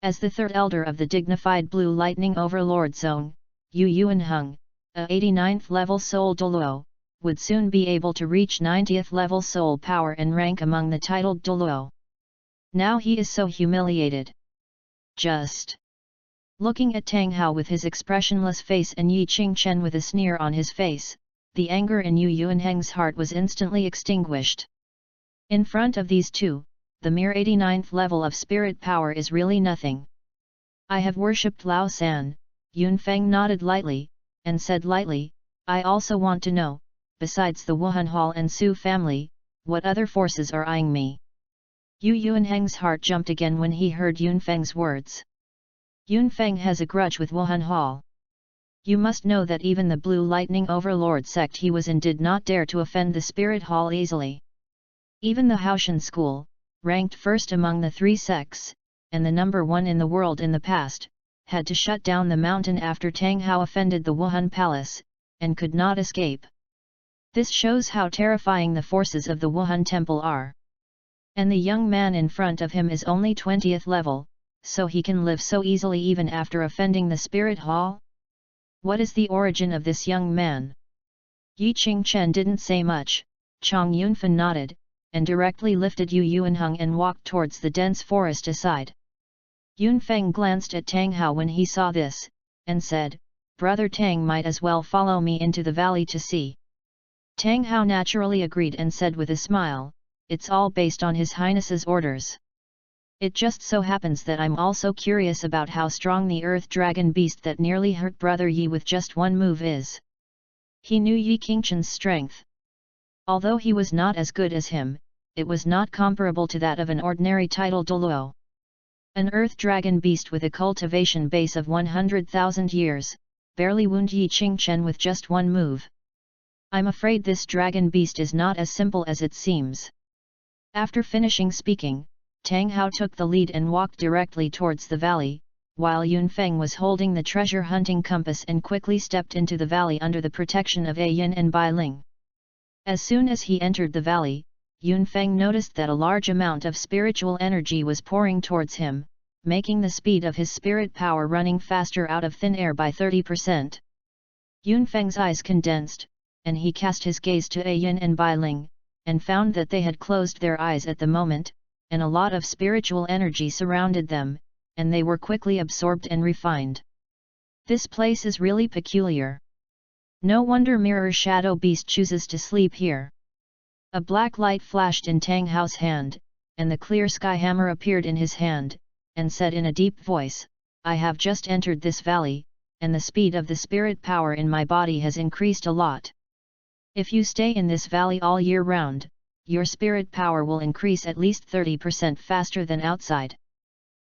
As the third elder of the dignified Blue Lightning Overlord Zone, Yu Yuanheng, a 89th level soul Douluo, would soon be able to reach 90th level soul power and rank among the titled Douluo. Now he is so humiliated. Just looking at Tang Hao with his expressionless face and Yi Qingchen with a sneer on his face, the anger in Yu Yuanheng's heart was instantly extinguished. In front of these two, the mere 89th level of spirit power is really nothing. I have worshipped Lao San. Yunfeng nodded lightly, and said lightly, "I also want to know, besides the Wuhan Hall and Su family, what other forces are eyeing me?" Yu Yuanheng's heart jumped again when he heard Yunfeng's words. Yunfeng has a grudge with Wuhan Hall. You must know that even the Blue Lightning Overlord sect he was in did not dare to offend the Spirit Hall easily. Even the Haoshan school, ranked first among the 3 sects, and the number 1 in the world in the past, had to shut down the mountain after Tang Hao offended the Wuhan Palace, and could not escape. This shows how terrifying the forces of the Wuhan Temple are. And the young man in front of him is only 20th level, so he can live so easily even after offending the Spirit Hall? What is the origin of this young man? Yi Qingchen didn't say much. Chang Yunfen nodded, and directly lifted Yu Yuanheng and walked towards the dense forest aside. Yunfeng glanced at Tang Hao when he saw this, and said, "Brother Tang might as well follow me into the valley to see." Tang Hao naturally agreed and said with a smile, "It's all based on His Highness's orders. It just so happens that I'm also curious about how strong the earth dragon beast that nearly hurt Brother Yi with just one move is." He knew Yi Qingchen's strength. Although he was not as good as him, it was not comparable to that of an ordinary title Douluo. An earth dragon beast with a cultivation base of 100,000 years, barely wound Yi Qingchen with just one move. I'm afraid this dragon beast is not as simple as it seems. After finishing speaking, Tang Hao took the lead and walked directly towards the valley, while Yunfeng was holding the treasure hunting compass and quickly stepped into the valley under the protection of A Yin and Bai Ling. As soon as he entered the valley, Yunfeng noticed that a large amount of spiritual energy was pouring towards him, making the speed of his spirit power running faster out of thin air by 30%. Yunfeng's eyes condensed, and he cast his gaze to Ayin and Bailing, and found that they had closed their eyes at the moment, and a lot of spiritual energy surrounded them, and they were quickly absorbed and refined. This place is really peculiar. No wonder Mirror Shadow Beast chooses to sleep here. A black light flashed in Tang Hao's hand, and the clear sky hammer appeared in his hand, and said in a deep voice, I have just entered this valley, and the speed of the spirit power in my body has increased a lot. If you stay in this valley all year round, your spirit power will increase at least 30% faster than outside.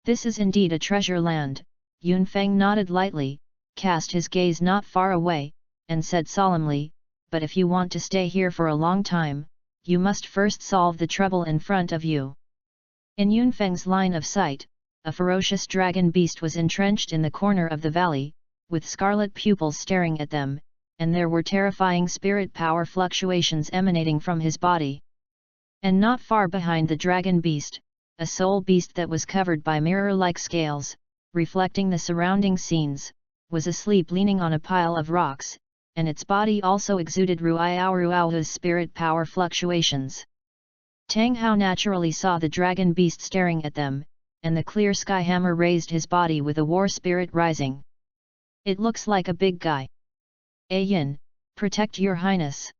This is indeed a treasure land. Yunfeng nodded lightly, cast his gaze not far away, and said solemnly, but if you want to stay here for a long time, you must first solve the trouble in front of you. In Yunfeng's line of sight, a ferocious dragon beast was entrenched in the corner of the valley, with scarlet pupils staring at them, and there were terrifying spirit power fluctuations emanating from his body. And not far behind the dragon beast, a soul beast that was covered by mirror-like scales, reflecting the surrounding scenes, was asleep leaning on a pile of rocks, and its body also exuded Ruiao's spirit power fluctuations. Tang Hao naturally saw the dragon beast staring at them, and the clear sky hammer raised his body with a war spirit rising. It looks like a big guy. Ayin, protect your highness.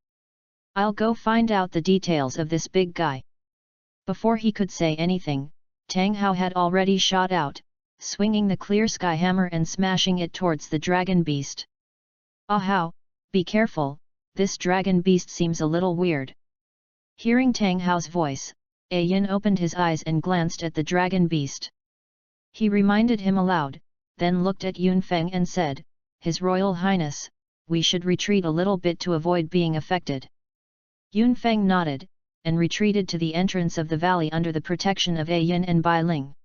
I'll go find out the details of this big guy. Before he could say anything, Tang Hao had already shot out, swinging the clear sky hammer and smashing it towards the dragon beast. Ah Hao, be careful, this dragon beast seems a little weird. Hearing Tang Hao's voice, Ayin opened his eyes and glanced at the dragon beast. He reminded him aloud, then looked at Yunfeng and said, His Royal Highness, we should retreat a little bit to avoid being affected. Yunfeng nodded, and retreated to the entrance of the valley under the protection of Ayin and Bailing.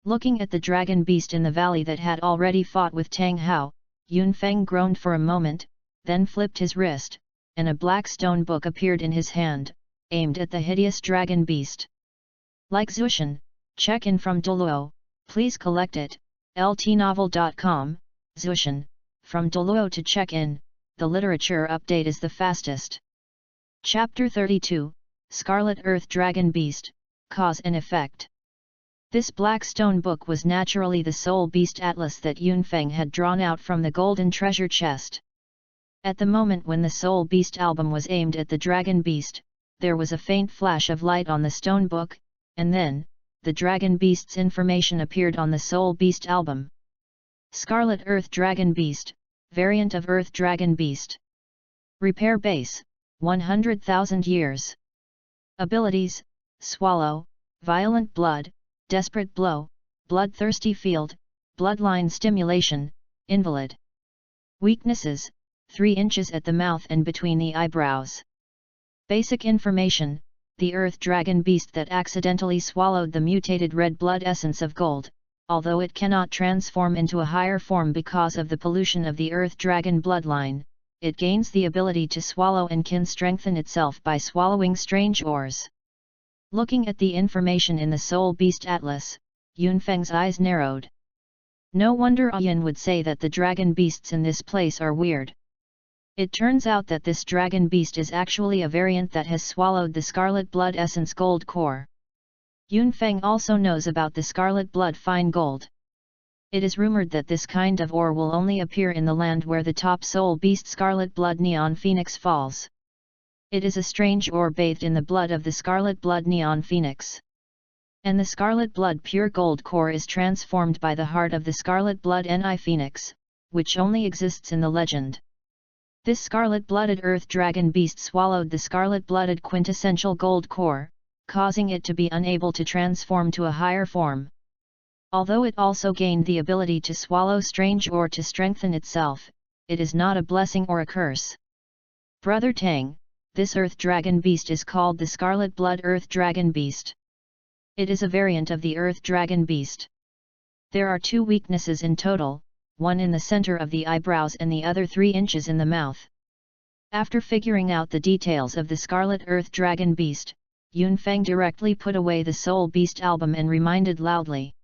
Looking at the dragon beast in the valley that had already fought with Tang Hao, Yunfeng groaned for a moment, then flipped his wrist, and a black stone book appeared in his hand, aimed at the hideous dragon beast. Like Zushan, check in from Douluo, please collect it, ltnovel.com, Zushan, from Douluo to check in, the literature update is the fastest. Chapter 32, Scarlet Earth Dragon Beast, Cause and Effect. This black stone book was naturally the soul beast atlas that Yunfeng had drawn out from the golden treasure chest. At the moment when the soul beast album was aimed at the dragon beast, there was a faint flash of light on the stone book, and then, the dragon beast's information appeared on the soul beast album. Scarlet Earth Dragon Beast, variant of Earth Dragon Beast. Repair base, 100,000 years. Abilities, Swallow, Violent Blood, Desperate Blow, Bloodthirsty Field, Bloodline Stimulation, Invalid. Weaknesses, 3 inches at the mouth and between the eyebrows. Basic information, the Earth Dragon Beast that accidentally swallowed the mutated red blood essence of gold, although it cannot transform into a higher form because of the pollution of the Earth Dragon bloodline, it gains the ability to swallow and can strengthen itself by swallowing strange ores. Looking at the information in the Soul Beast Atlas, Yunfeng's eyes narrowed. No wonder Ayin would say that the dragon beasts in this place are weird. It turns out that this dragon beast is actually a variant that has swallowed the Scarlet Blood Essence Gold Core. Yunfeng also knows about the Scarlet Blood Fine Gold. It is rumored that this kind of ore will only appear in the land where the top soul beast Scarlet Blood Neon Phoenix falls. It is a strange ore bathed in the blood of the Scarlet Blood Neon Phoenix. And the Scarlet Blood Pure Gold Core is transformed by the heart of the Scarlet Blood Ni Phoenix, which only exists in the legend. This scarlet-blooded earth dragon beast swallowed the scarlet-blooded quintessential gold core, causing it to be unable to transform to a higher form. Although it also gained the ability to swallow strange ore to strengthen itself, it is not a blessing or a curse. Brother Tang, this earth dragon beast is called the Scarlet Blood Earth Dragon Beast. It is a variant of the Earth Dragon Beast. There are 2 weaknesses in total, one in the center of the eyebrows and the other 3 inches in the mouth. After figuring out the details of the Scarlet Earth Dragon Beast, Yunfeng directly put away the Soul Beast album and reminded loudly.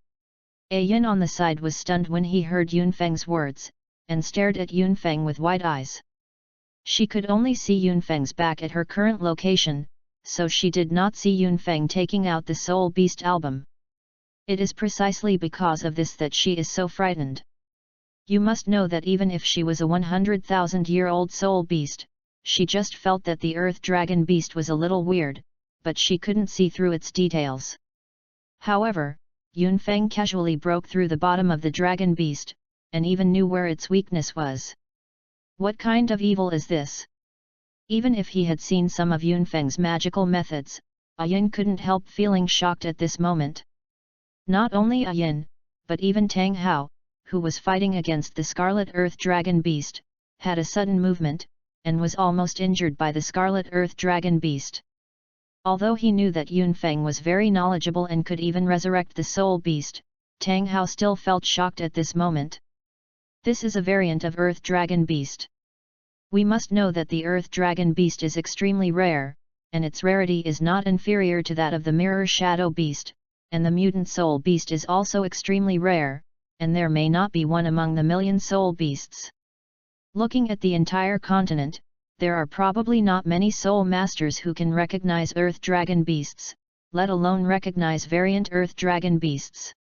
Yin on the side was stunned when he heard Yunfeng's words, and stared at Yunfeng with wide eyes. She could only see Yunfeng's back at her current location, so she did not see Yunfeng taking out the Soul Beast album. It is precisely because of this that she is so frightened. You must know that even if she was a 100,000-year-old soul beast, she just felt that the Earth Dragon Beast was a little weird, but she couldn't see through its details. However, Yunfeng casually broke through the bottom of the Dragon Beast, and even knew where its weakness was. What kind of evil is this? Even if he had seen some of Yunfeng's magical methods, Yin couldn't help feeling shocked at this moment. Not only Yin, but even Tang Hao, who was fighting against the Scarlet Earth Dragon Beast, had a sudden movement, and was almost injured by the Scarlet Earth Dragon Beast. Although he knew that Yunfeng was very knowledgeable and could even resurrect the Soul Beast, Tang Hao still felt shocked at this moment. This is a variant of Earth Dragon Beast. We must know that the Earth Dragon Beast is extremely rare, and its rarity is not inferior to that of the Mirror Shadow Beast, and the Mutant Soul Beast is also extremely rare, and there may not be one among the million soul beasts. Looking at the entire continent, there are probably not many soul masters who can recognize Earth Dragon Beasts, let alone recognize variant Earth Dragon Beasts.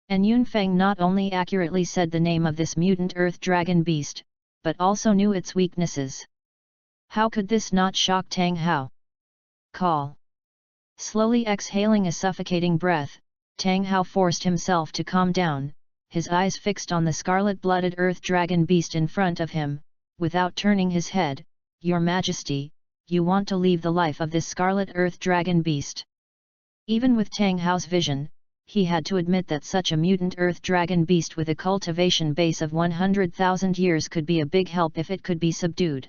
And Yunfeng not only accurately said the name of this mutant Earth Dragon Beast, but also knew its weaknesses. How could this not shock Tang Hao? Call. Slowly exhaling a suffocating breath, Tang Hao forced himself to calm down, his eyes fixed on the scarlet-blooded Earth Dragon Beast in front of him, without turning his head. Your Majesty, you want to leave the life of this Scarlet Earth Dragon Beast. Even with Tang Hao's vision, he had to admit that such a mutant Earth Dragon Beast with a cultivation base of 100,000 years could be a big help if it could be subdued.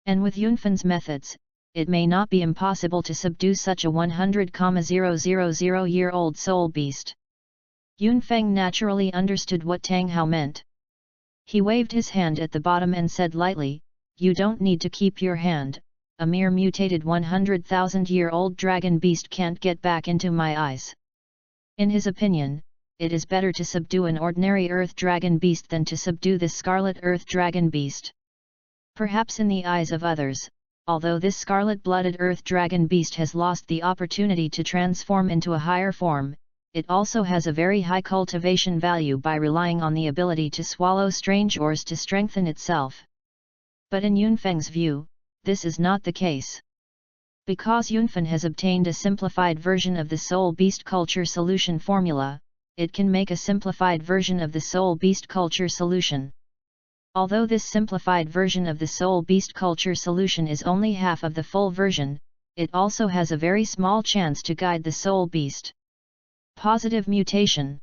And with Yunfeng's methods, it may not be impossible to subdue such a 100,000-year-old soul beast. Yunfeng naturally understood what Tang Hao meant. He waved his hand at the bottom and said lightly, "You don't need to keep your hand, a mere mutated 100,000-year-old dragon beast can't get back into my eyes." In his opinion, it is better to subdue an ordinary Earth Dragon Beast than to subdue this Scarlet Earth Dragon Beast. Perhaps in the eyes of others, although this scarlet-blooded Earth Dragon Beast has lost the opportunity to transform into a higher form, it also has a very high cultivation value by relying on the ability to swallow strange ores to strengthen itself. But in Yunfeng's view, this is not the case. Because Yunfeng has obtained a simplified version of the Soul Beast Culture Solution formula, it can make a simplified version of the Soul Beast Culture Solution. Although this simplified version of the Soul Beast Culture Solution is only half of the full version, it also has a very small chance to guide the Soul Beast. Positive mutation.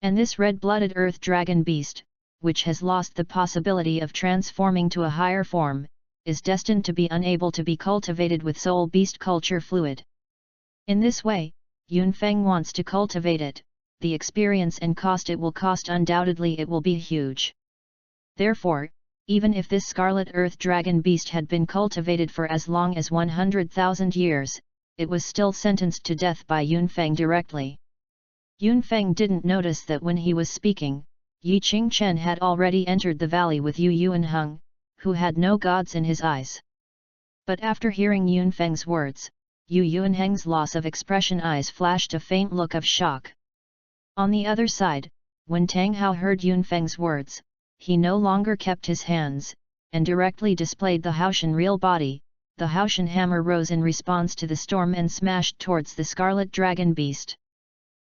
And this red-blooded Earth Dragon Beast, which has lost the possibility of transforming to a higher form, is destined to be unable to be cultivated with Soul Beast Culture Fluid. In this way, Yunfeng wants to cultivate it, the experience and cost it will cost undoubtedly it will be huge. Therefore, even if this Scarlet Earth Dragon Beast had been cultivated for as long as 100,000 years, it was still sentenced to death by Yunfeng directly. Yunfeng didn't notice that when he was speaking, Yi Qingchen had already entered the valley with Yu Yuanheng, who had no gods in his eyes. But after hearing Yunfeng's words, Yu Yuanheng's loss of expression eyes flashed a faint look of shock. On the other side, when Tang Hao heard Yunfeng's words, he no longer kept his hands, and directly displayed the Haoshan real body. The Haoshan hammer rose in response to the storm and smashed towards the Scarlet Dragon Beast.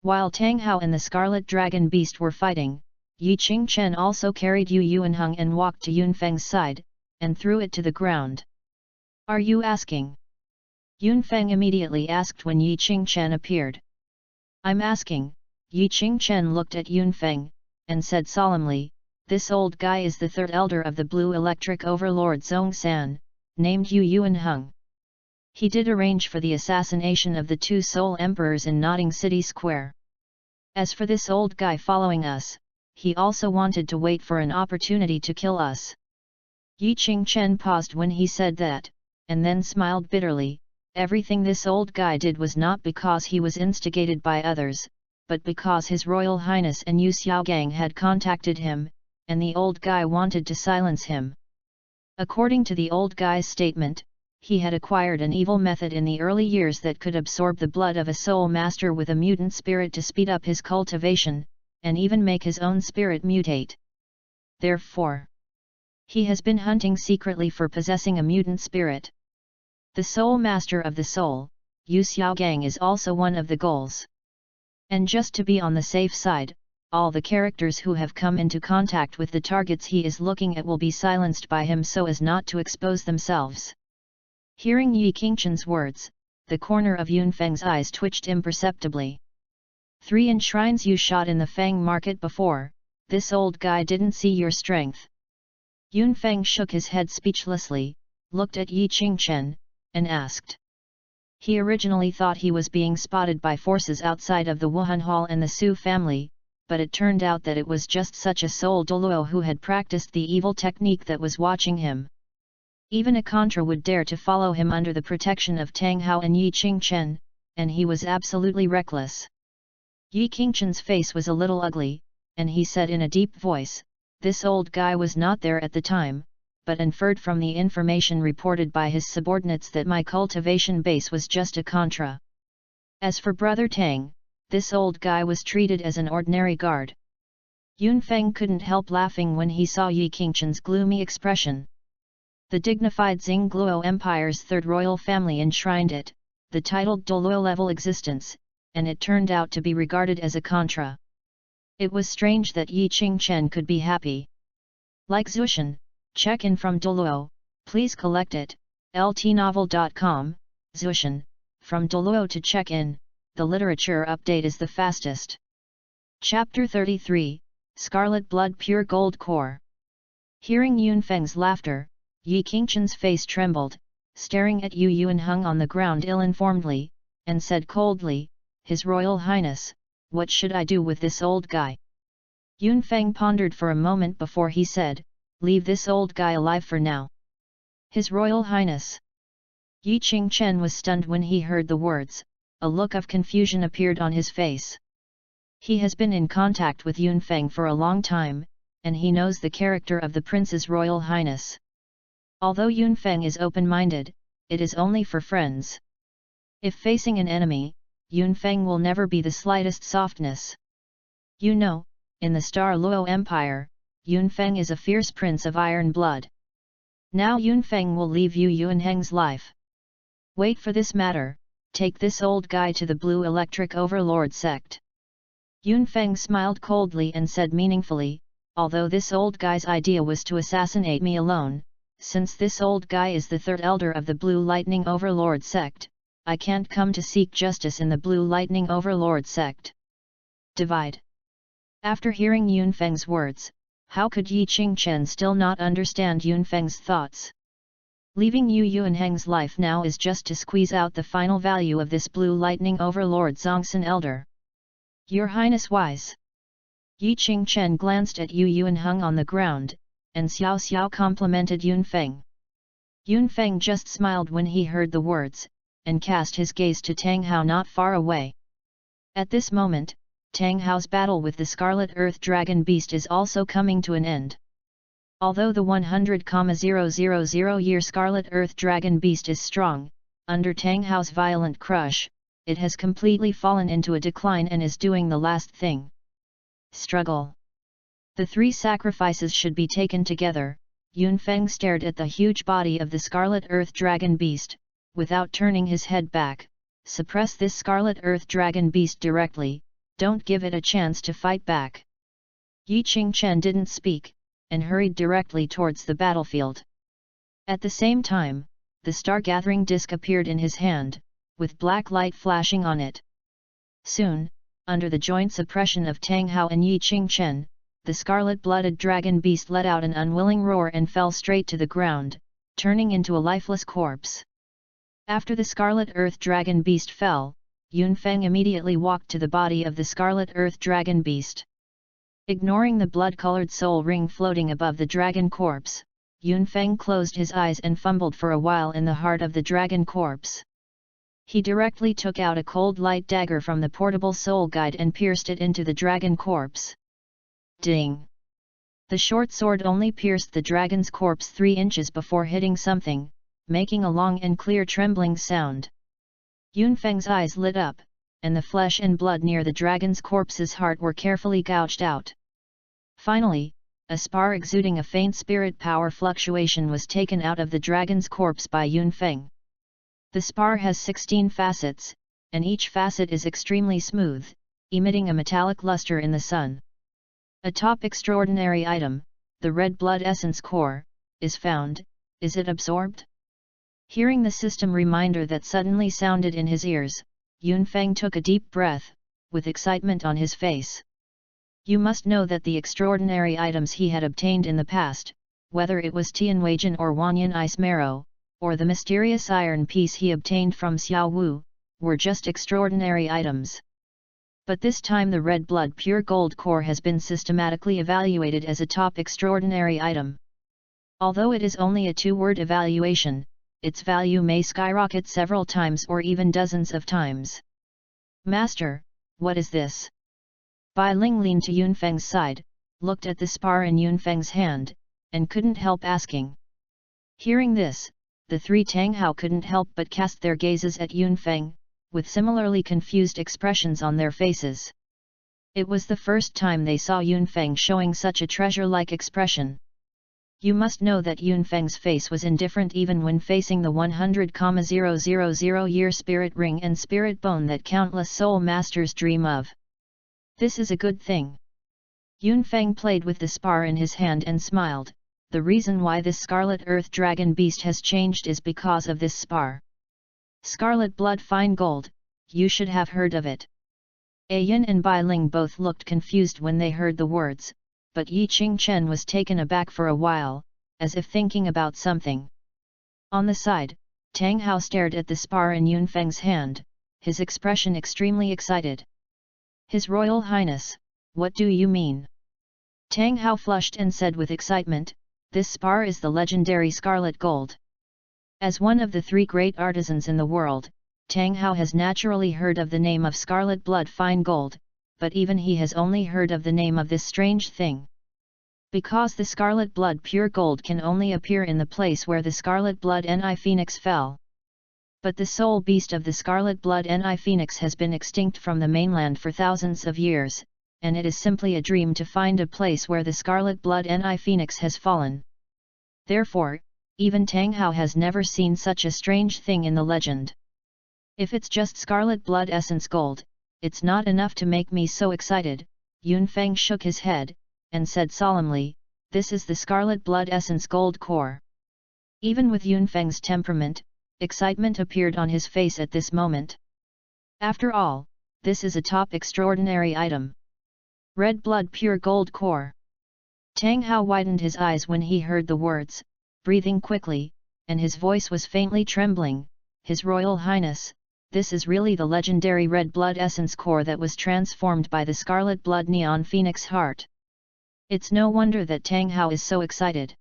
While Tang Hao and the Scarlet Dragon Beast were fighting, Yi Qingchen also carried Yu Yuanheng and walked to Yunfeng's side, and threw it to the ground. "Are you asking?" Yunfeng immediately asked when Yi Qingchen appeared. "I'm asking." Yi Qingchen looked at Yunfeng, and said solemnly, "This old guy is the third elder of the Blue Electric Overlord Zhongsan, named Yu Yuanheng. He did arrange for the assassination of the two Soul Emperors in Notting City Square. As for this old guy following us, he also wanted to wait for an opportunity to kill us." Yi Qingchen paused when he said that, and then smiled bitterly, Everything this old guy did was not because he was instigated by others, but because His Royal Highness and Yu Xiaogang had contacted him, and the old guy wanted to silence him. According to the old guy's statement, he had acquired an evil method in the early years that could absorb the blood of a soul master with a mutant spirit to speed up his cultivation, and even make his own spirit mutate. Therefore, he has been hunting secretly for possessing a mutant spirit. The soul master of the soul, Yu Xiaogang, is also one of the goals. And just to be on the safe side, all the characters who have come into contact with the targets he is looking at will be silenced by him so as not to expose themselves. Hearing Yi Qingchen's words, the corner of Yunfeng's eyes twitched imperceptibly. 3 enshrines you shot in the Fang market before, this old guy didn't see your strength. Yunfeng shook his head speechlessly, looked at Yi Qingchen, and asked. He originally thought he was being spotted by forces outside of the Wuhan Hall and the Su family, but it turned out that it was just such a soul Douluo who had practiced the evil technique that was watching him. Even a Contra would dare to follow him under the protection of Tang Hao and Yi Qingchen, and he was absolutely reckless. Yi Qingchen's face was a little ugly, and he said in a deep voice, this old guy was not there at the time, but inferred from the information reported by his subordinates that my cultivation base was just a Contra. As for Brother Tang, this old guy was treated as an ordinary guard. Yunfeng couldn't help laughing when he saw Yi Qingchen's gloomy expression. The dignified Xingluo Empire's third royal family enshrined it, the titled Douluo level existence, and it turned out to be regarded as a Contra. It was strange that Yi Qingchen could be happy. Like Zushan, check in from Douluo, please collect it, ltnovel.com, Zushan, from Douluo to check in, the literature update is the fastest. Chapter 33, Scarlet Blood Pure Gold Core. Hearing Yunfeng's laughter, Yi Qingchen's face trembled, staring at Yu Yuan hung on the ground ill-informedly, and said coldly, His Royal Highness, what should I do with this old guy? Yunfeng pondered for a moment before he said, leave this old guy alive for now. His Royal Highness. Yi Qingchen was stunned when he heard the words, a look of confusion appeared on his face. He has been in contact with Yunfeng for a long time, and he knows the character of the Prince's Royal Highness. Although Yunfeng is open-minded, it is only for friends. If facing an enemy, Yunfeng will never be the slightest softness. You know, in the Star Luo Empire, Yunfeng is a fierce prince of iron blood. Now Yunfeng will leave Yu Yuanheng's life. Wait for this matter, take this old guy to the Blue Electric Overlord sect. Yunfeng smiled coldly and said meaningfully, although this old guy's idea was to assassinate me alone, since this old guy is the third elder of the Blue Lightning Overlord sect, I can't come to seek justice in the Blue Lightning Overlord sect. Divide. After hearing Yunfeng's words, how could Yi Qingchen still not understand Yunfeng's thoughts? Leaving Yu Yuanheng's life now is just to squeeze out the final value of this Blue Lightning Overlord Zongsan elder. Your Highness wise. Yi Qingchen glanced at Yu Yuanheng on the ground, and Xiao Xiao complimented Yunfeng. Yunfeng just smiled when he heard the words, and cast his gaze to Tang Hao not far away. At this moment, Tang Hao's battle with the Scarlet Earth Dragon Beast is also coming to an end. Although the 100,000-year Scarlet Earth Dragon Beast is strong, under Tang Hao's violent crush, it has completely fallen into a decline and is doing the last thing. Struggle. The 3 sacrifices should be taken together. Yunfeng stared at the huge body of the Scarlet Earth Dragon Beast, without turning his head back. Suppress this Scarlet Earth Dragon Beast directly, don't give it a chance to fight back. Yi Qingchen didn't speak, and hurried directly towards the battlefield. At the same time, the star-gathering disc appeared in his hand, with black light flashing on it. Soon, under the joint suppression of Tang Hao and Yi Qingchen, the scarlet-blooded dragon beast let out an unwilling roar and fell straight to the ground, turning into a lifeless corpse. After the Scarlet Earth Dragon Beast fell, Yunfeng immediately walked to the body of the Scarlet Earth Dragon Beast. Ignoring the blood-colored soul ring floating above the dragon corpse, Yunfeng closed his eyes and fumbled for a while in the heart of the dragon corpse. He directly took out a cold light dagger from the portable soul guide and pierced it into the dragon corpse. Ding! The short sword only pierced the dragon's corpse 3 inches before hitting something, making a long and clear trembling sound. Yunfeng's eyes lit up, and the flesh and blood near the dragon's corpse's heart were carefully gouged out. Finally, a spar exuding a faint spirit power fluctuation was taken out of the dragon's corpse by Yunfeng. The spar has 16 facets, and each facet is extremely smooth, emitting a metallic luster in the sun. A top extraordinary item, the red blood essence core, is found. Is it absorbed? Hearing the system reminder that suddenly sounded in his ears, Yunfeng took a deep breath, with excitement on his face. You must know that the extraordinary items he had obtained in the past, whether it was Tianweijin or Wanyan Ice Marrow, or the mysterious iron piece he obtained from Xiao Wu, were just extraordinary items. But this time the red blood pure gold core has been systematically evaluated as a top extraordinary item. Although it is only a 2-word evaluation, its value may skyrocket several times or even dozens of times. Master, what is this? Bai Ling leaned to Yunfeng's side, looked at the spar in Yunfeng's hand, and couldn't help asking. Hearing this, the 3 Tanghao couldn't help but cast their gazes at Yunfeng, with similarly confused expressions on their faces. It was the first time they saw Yunfeng showing such a treasure-like expression. You must know that Yunfeng's face was indifferent even when facing the 100,000-year spirit ring and spirit bone that countless soul masters dream of. This is a good thing. Yunfeng played with the spar in his hand and smiled. The reason why this Scarlet Earth Dragon Beast has changed is because of this spar. Scarlet Blood Fine Gold, you should have heard of it. Yin and Bai Ling both looked confused when they heard the words, but Yi Qingchen was taken aback for a while, as if thinking about something. On the side, Tang Hao stared at the spar in Yunfeng's hand, his expression extremely excited. His Royal Highness, what do you mean? Tang Hao flushed and said with excitement, this spar is the legendary Scarlet Gold. As one of the 3 great artisans in the world, Tang Hao has naturally heard of the name of Scarlet Blood Fine Gold, but even he has only heard of the name of this strange thing. Because the Scarlet Blood Pure Gold can only appear in the place where the Scarlet Blood Ni Phoenix fell. But the soul beast of the Scarlet Blood Ni Phoenix has been extinct from the mainland for thousands of years, and it is simply a dream to find a place where the Scarlet Blood Ni Phoenix has fallen. Therefore, even Tang Hao has never seen such a strange thing in the legend. If it's just Scarlet Blood Essence Gold, it's not enough to make me so excited. Yunfeng shook his head, and said solemnly, this is the Scarlet Blood Essence Gold Core. Even with Yunfeng's temperament, excitement appeared on his face at this moment. After all, this is a top extraordinary item. Red Blood Pure Gold Core. Tang Hao widened his eyes when he heard the words, breathing quickly, and his voice was faintly trembling, His Royal Highness, this is really the legendary Red Blood Essence Core that was transformed by the Scarlet Blood Neon Phoenix Heart. It's no wonder that Tang Hao is so excited.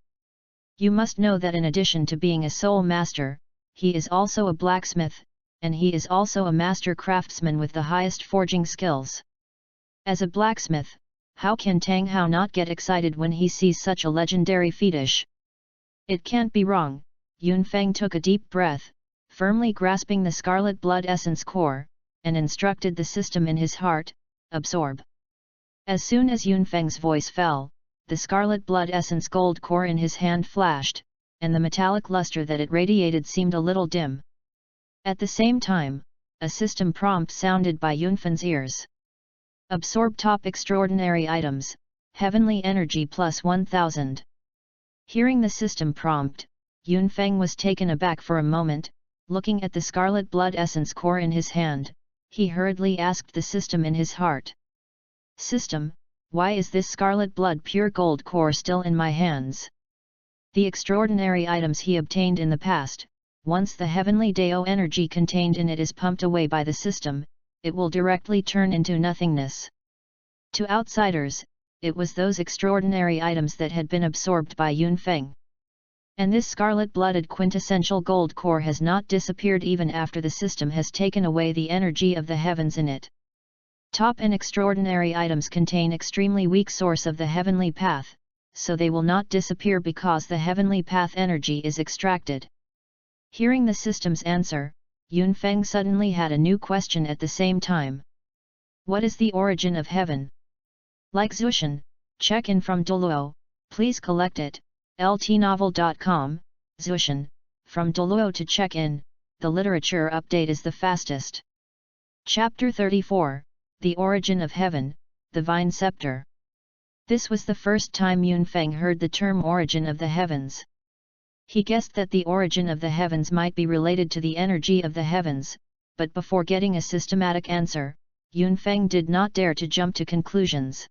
You must know that in addition to being a soul master, he is also a blacksmith, and he is also a master craftsman with the highest forging skills. As a blacksmith, how can Tang Hao not get excited when he sees such a legendary fetish? It can't be wrong. Yunfeng took a deep breath, firmly grasping the Scarlet Blood Essence Core, and instructed the system in his heart, absorb. As soon as Yunfeng's voice fell, the Scarlet Blood Essence Gold Core in his hand flashed, and the metallic luster that it radiated seemed a little dim. At the same time, a system prompt sounded by Yunfeng's ears. Absorb top extraordinary items, heavenly energy plus 1000. Hearing the system prompt, Yunfeng was taken aback for a moment. Looking at the Scarlet Blood Essence Core in his hand, he hurriedly asked the system in his heart. System, why is this Scarlet Blood Pure Gold Core still in my hands? The extraordinary items he obtained in the past, once the heavenly Dao energy contained in it is pumped away by the system, it will directly turn into nothingness. To outsiders, it was those extraordinary items that had been absorbed by Yunfeng. And this scarlet-blooded quintessential gold core has not disappeared even after the system has taken away the energy of the heavens in it. Top and extraordinary items contain extremely weak source of the heavenly path, so they will not disappear because the heavenly path energy is extracted. Hearing the system's answer, Yunfeng suddenly had a new question at the same time. What is the origin of heaven? Like Zushan, check in from Douluo, please collect it, ltnovel.com, Zushan, from Douluo to check in, the literature update is the fastest. Chapter 34, The Origin of Heaven, the Vine Scepter. This was the first time Yunfeng heard the term origin of the heavens. He guessed that the origin of the heavens might be related to the energy of the heavens, but before getting a systematic answer, Yunfeng did not dare to jump to conclusions.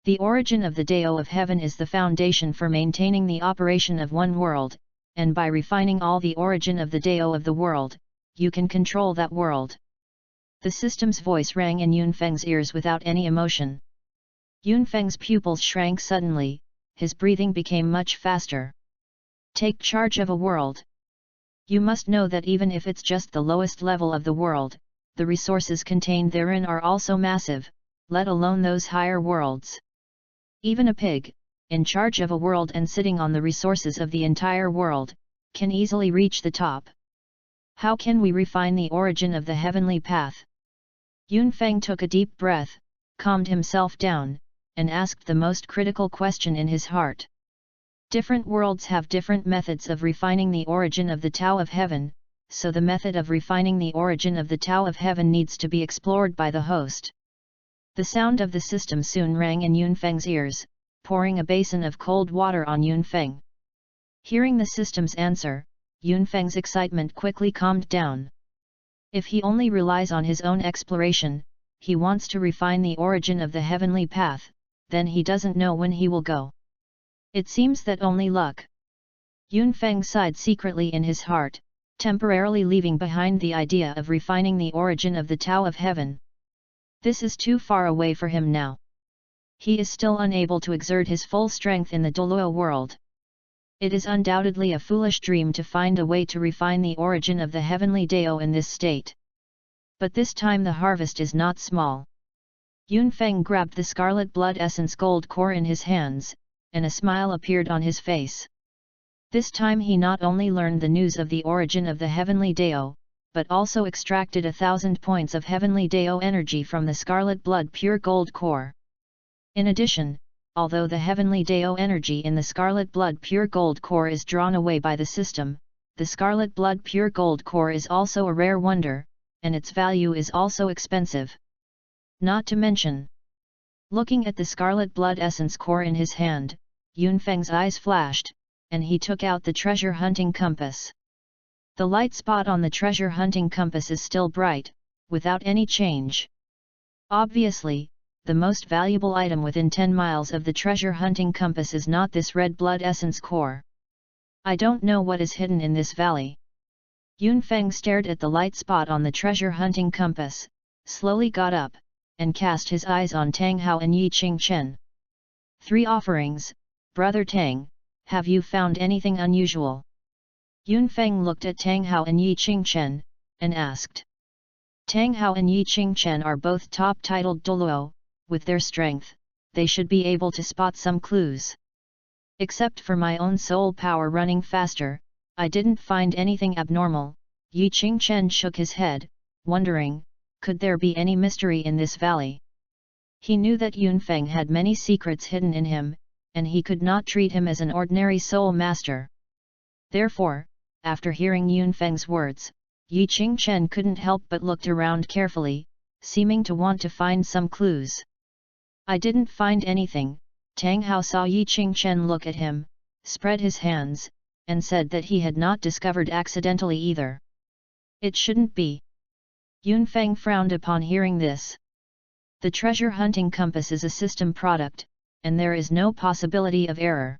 The origin of the Dao of heaven is the foundation for maintaining the operation of one world, and by refining all the origin of the Dao of the world, you can control that world. The system's voice rang in Yunfeng's ears without any emotion. Yunfeng's pupils shrank suddenly, his breathing became much faster. Take charge of a world. You must know that even if it's just the lowest level of the world, the resources contained therein are also massive, let alone those higher worlds. Even a pig, in charge of a world and sitting on the resources of the entire world, can easily reach the top. How can we refine the origin of the heavenly path? Yunfeng took a deep breath, calmed himself down, and asked the most critical question in his heart. Different worlds have different methods of refining the origin of the Tao of Heaven, so the method of refining the origin of the Tao of Heaven needs to be explored by the host. The sound of the system soon rang in Yunfeng's ears, pouring a basin of cold water on Yunfeng. Hearing the system's answer, Yunfeng's excitement quickly calmed down. If he only relies on his own exploration, he wants to refine the origin of the heavenly path, then he doesn't know when he will go. It seems that only luck. Yunfeng sighed secretly in his heart, temporarily leaving behind the idea of refining the origin of the Tao of Heaven. This is too far away for him now. He is still unable to exert his full strength in the Douluo world. It is undoubtedly a foolish dream to find a way to refine the origin of the heavenly Dao in this state. But this time the harvest is not small. Yunfeng grabbed the scarlet blood essence gold core in his hands, and a smile appeared on his face. This time he not only learned the news of the origin of the heavenly Dao, but also extracted 1,000 points of heavenly Dao energy from the scarlet blood pure gold core. In addition, although the heavenly Dao energy in the scarlet blood pure gold core is drawn away by the system, the scarlet blood pure gold core is also a rare wonder, and its value is also expensive. Not to mention, looking at the scarlet blood essence core in his hand, Yunfeng's eyes flashed, and he took out the treasure hunting compass. The light spot on the treasure hunting compass is still bright, without any change. Obviously, the most valuable item within 10 miles of the treasure hunting compass is not this red blood essence core. I don't know what is hidden in this valley. Yunfeng stared at the light spot on the treasure hunting compass, slowly got up, and cast his eyes on Tang Hao and Yi Qingchen. 3 offerings, Brother Tang, have you found anything unusual? Yunfeng looked at Tang Hao and Yi Qingchen, and asked. Tang Hao and Yi Qingchen are both top-titled Douluo, with their strength, they should be able to spot some clues. Except for my own soul power running faster, I didn't find anything abnormal. Yi Qingchen shook his head, wondering, could there be any mystery in this valley? He knew that Yunfeng had many secrets hidden in him, and he could not treat him as an ordinary soul master. Therefore, after hearing Yunfeng's words, Yi Qingchen couldn't help but looked around carefully, seeming to want to find some clues. I didn't find anything. Tang Hao saw Yi Qingchen look at him, spread his hands, and said that he had not discovered accidentally either. It shouldn't be. Yunfeng frowned upon hearing this. The treasure hunting compass is a system product, and there is no possibility of error.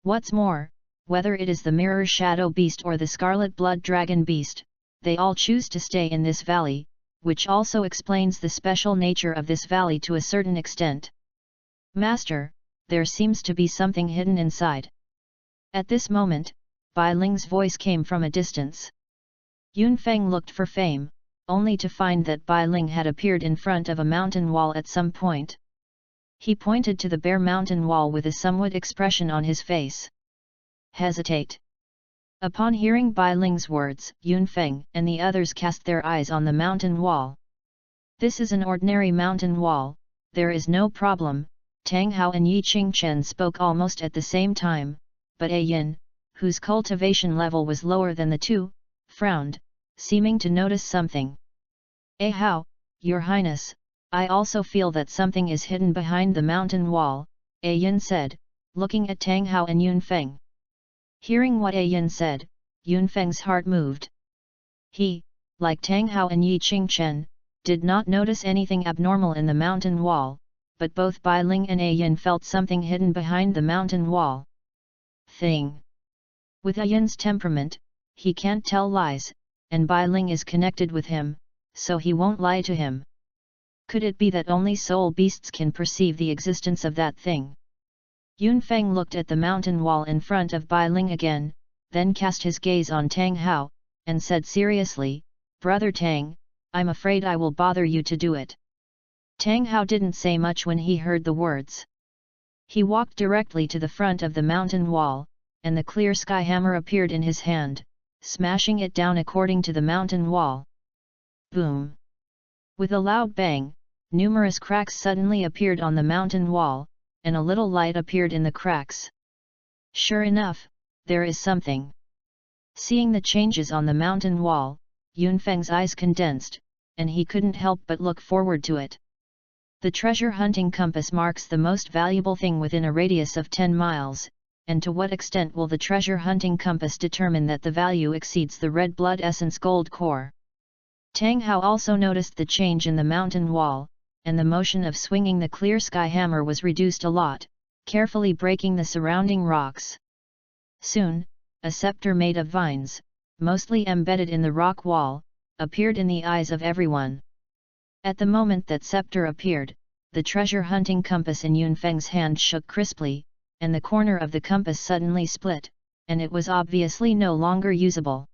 What's more, whether it is the mirror shadow beast or the scarlet blood dragon beast, they all choose to stay in this valley, which also explains the special nature of this valley to a certain extent. Master, there seems to be something hidden inside. At this moment, Bai Ling's voice came from a distance. Yun Feng looked for fame, only to find that Bai Ling had appeared in front of a mountain wall at some point. He pointed to the bare mountain wall with a somewhat expression on his face. Hesitate. Upon hearing Bai Ling's words, Yun Feng and the others cast their eyes on the mountain wall. This is an ordinary mountain wall, there is no problem. Tang Hao and Yi Qingchen spoke almost at the same time, but A Yin, whose cultivation level was lower than the two, frowned, seeming to notice something. Hao, Your Highness, I also feel that something is hidden behind the mountain wall, A Yin said, looking at Tang Hao and Yun Feng. Hearing what A Yin said, Yun Feng's heart moved. He, like Tang Hao and Yi Qingchen, did not notice anything abnormal in the mountain wall, but both Bai Ling and A Yin felt something hidden behind the mountain wall. Thing. With A Yin's temperament, he can't tell lies, and Bai Ling is connected with him, so he won't lie to him. Could it be that only soul beasts can perceive the existence of that thing? Yun Feng looked at the mountain wall in front of Bai Ling again, then cast his gaze on Tang Hao, and said seriously, Brother Tang, I'm afraid I will bother you to do it. Tang Hao didn't say much when he heard the words. He walked directly to the front of the mountain wall, and the clear sky hammer appeared in his hand, smashing it down according to the mountain wall. Boom! With a loud bang, numerous cracks suddenly appeared on the mountain wall, and a little light appeared in the cracks. Sure enough, there is something. Seeing the changes on the mountain wall, Yun Feng's eyes condensed, and he couldn't help but look forward to it. The treasure hunting compass marks the most valuable thing within a radius of 10 miles, and to what extent will the treasure hunting compass determine that the value exceeds the red blood essence gold core? Tang Hao also noticed the change in the mountain wall, and the motion of swinging the clear sky hammer was reduced a lot, carefully breaking the surrounding rocks. Soon, a scepter made of vines, mostly embedded in the rock wall, appeared in the eyes of everyone. At the moment that scepter appeared, the treasure hunting compass in Yun Feng's hand shook crisply, and the corner of the compass suddenly split, and it was obviously no longer usable.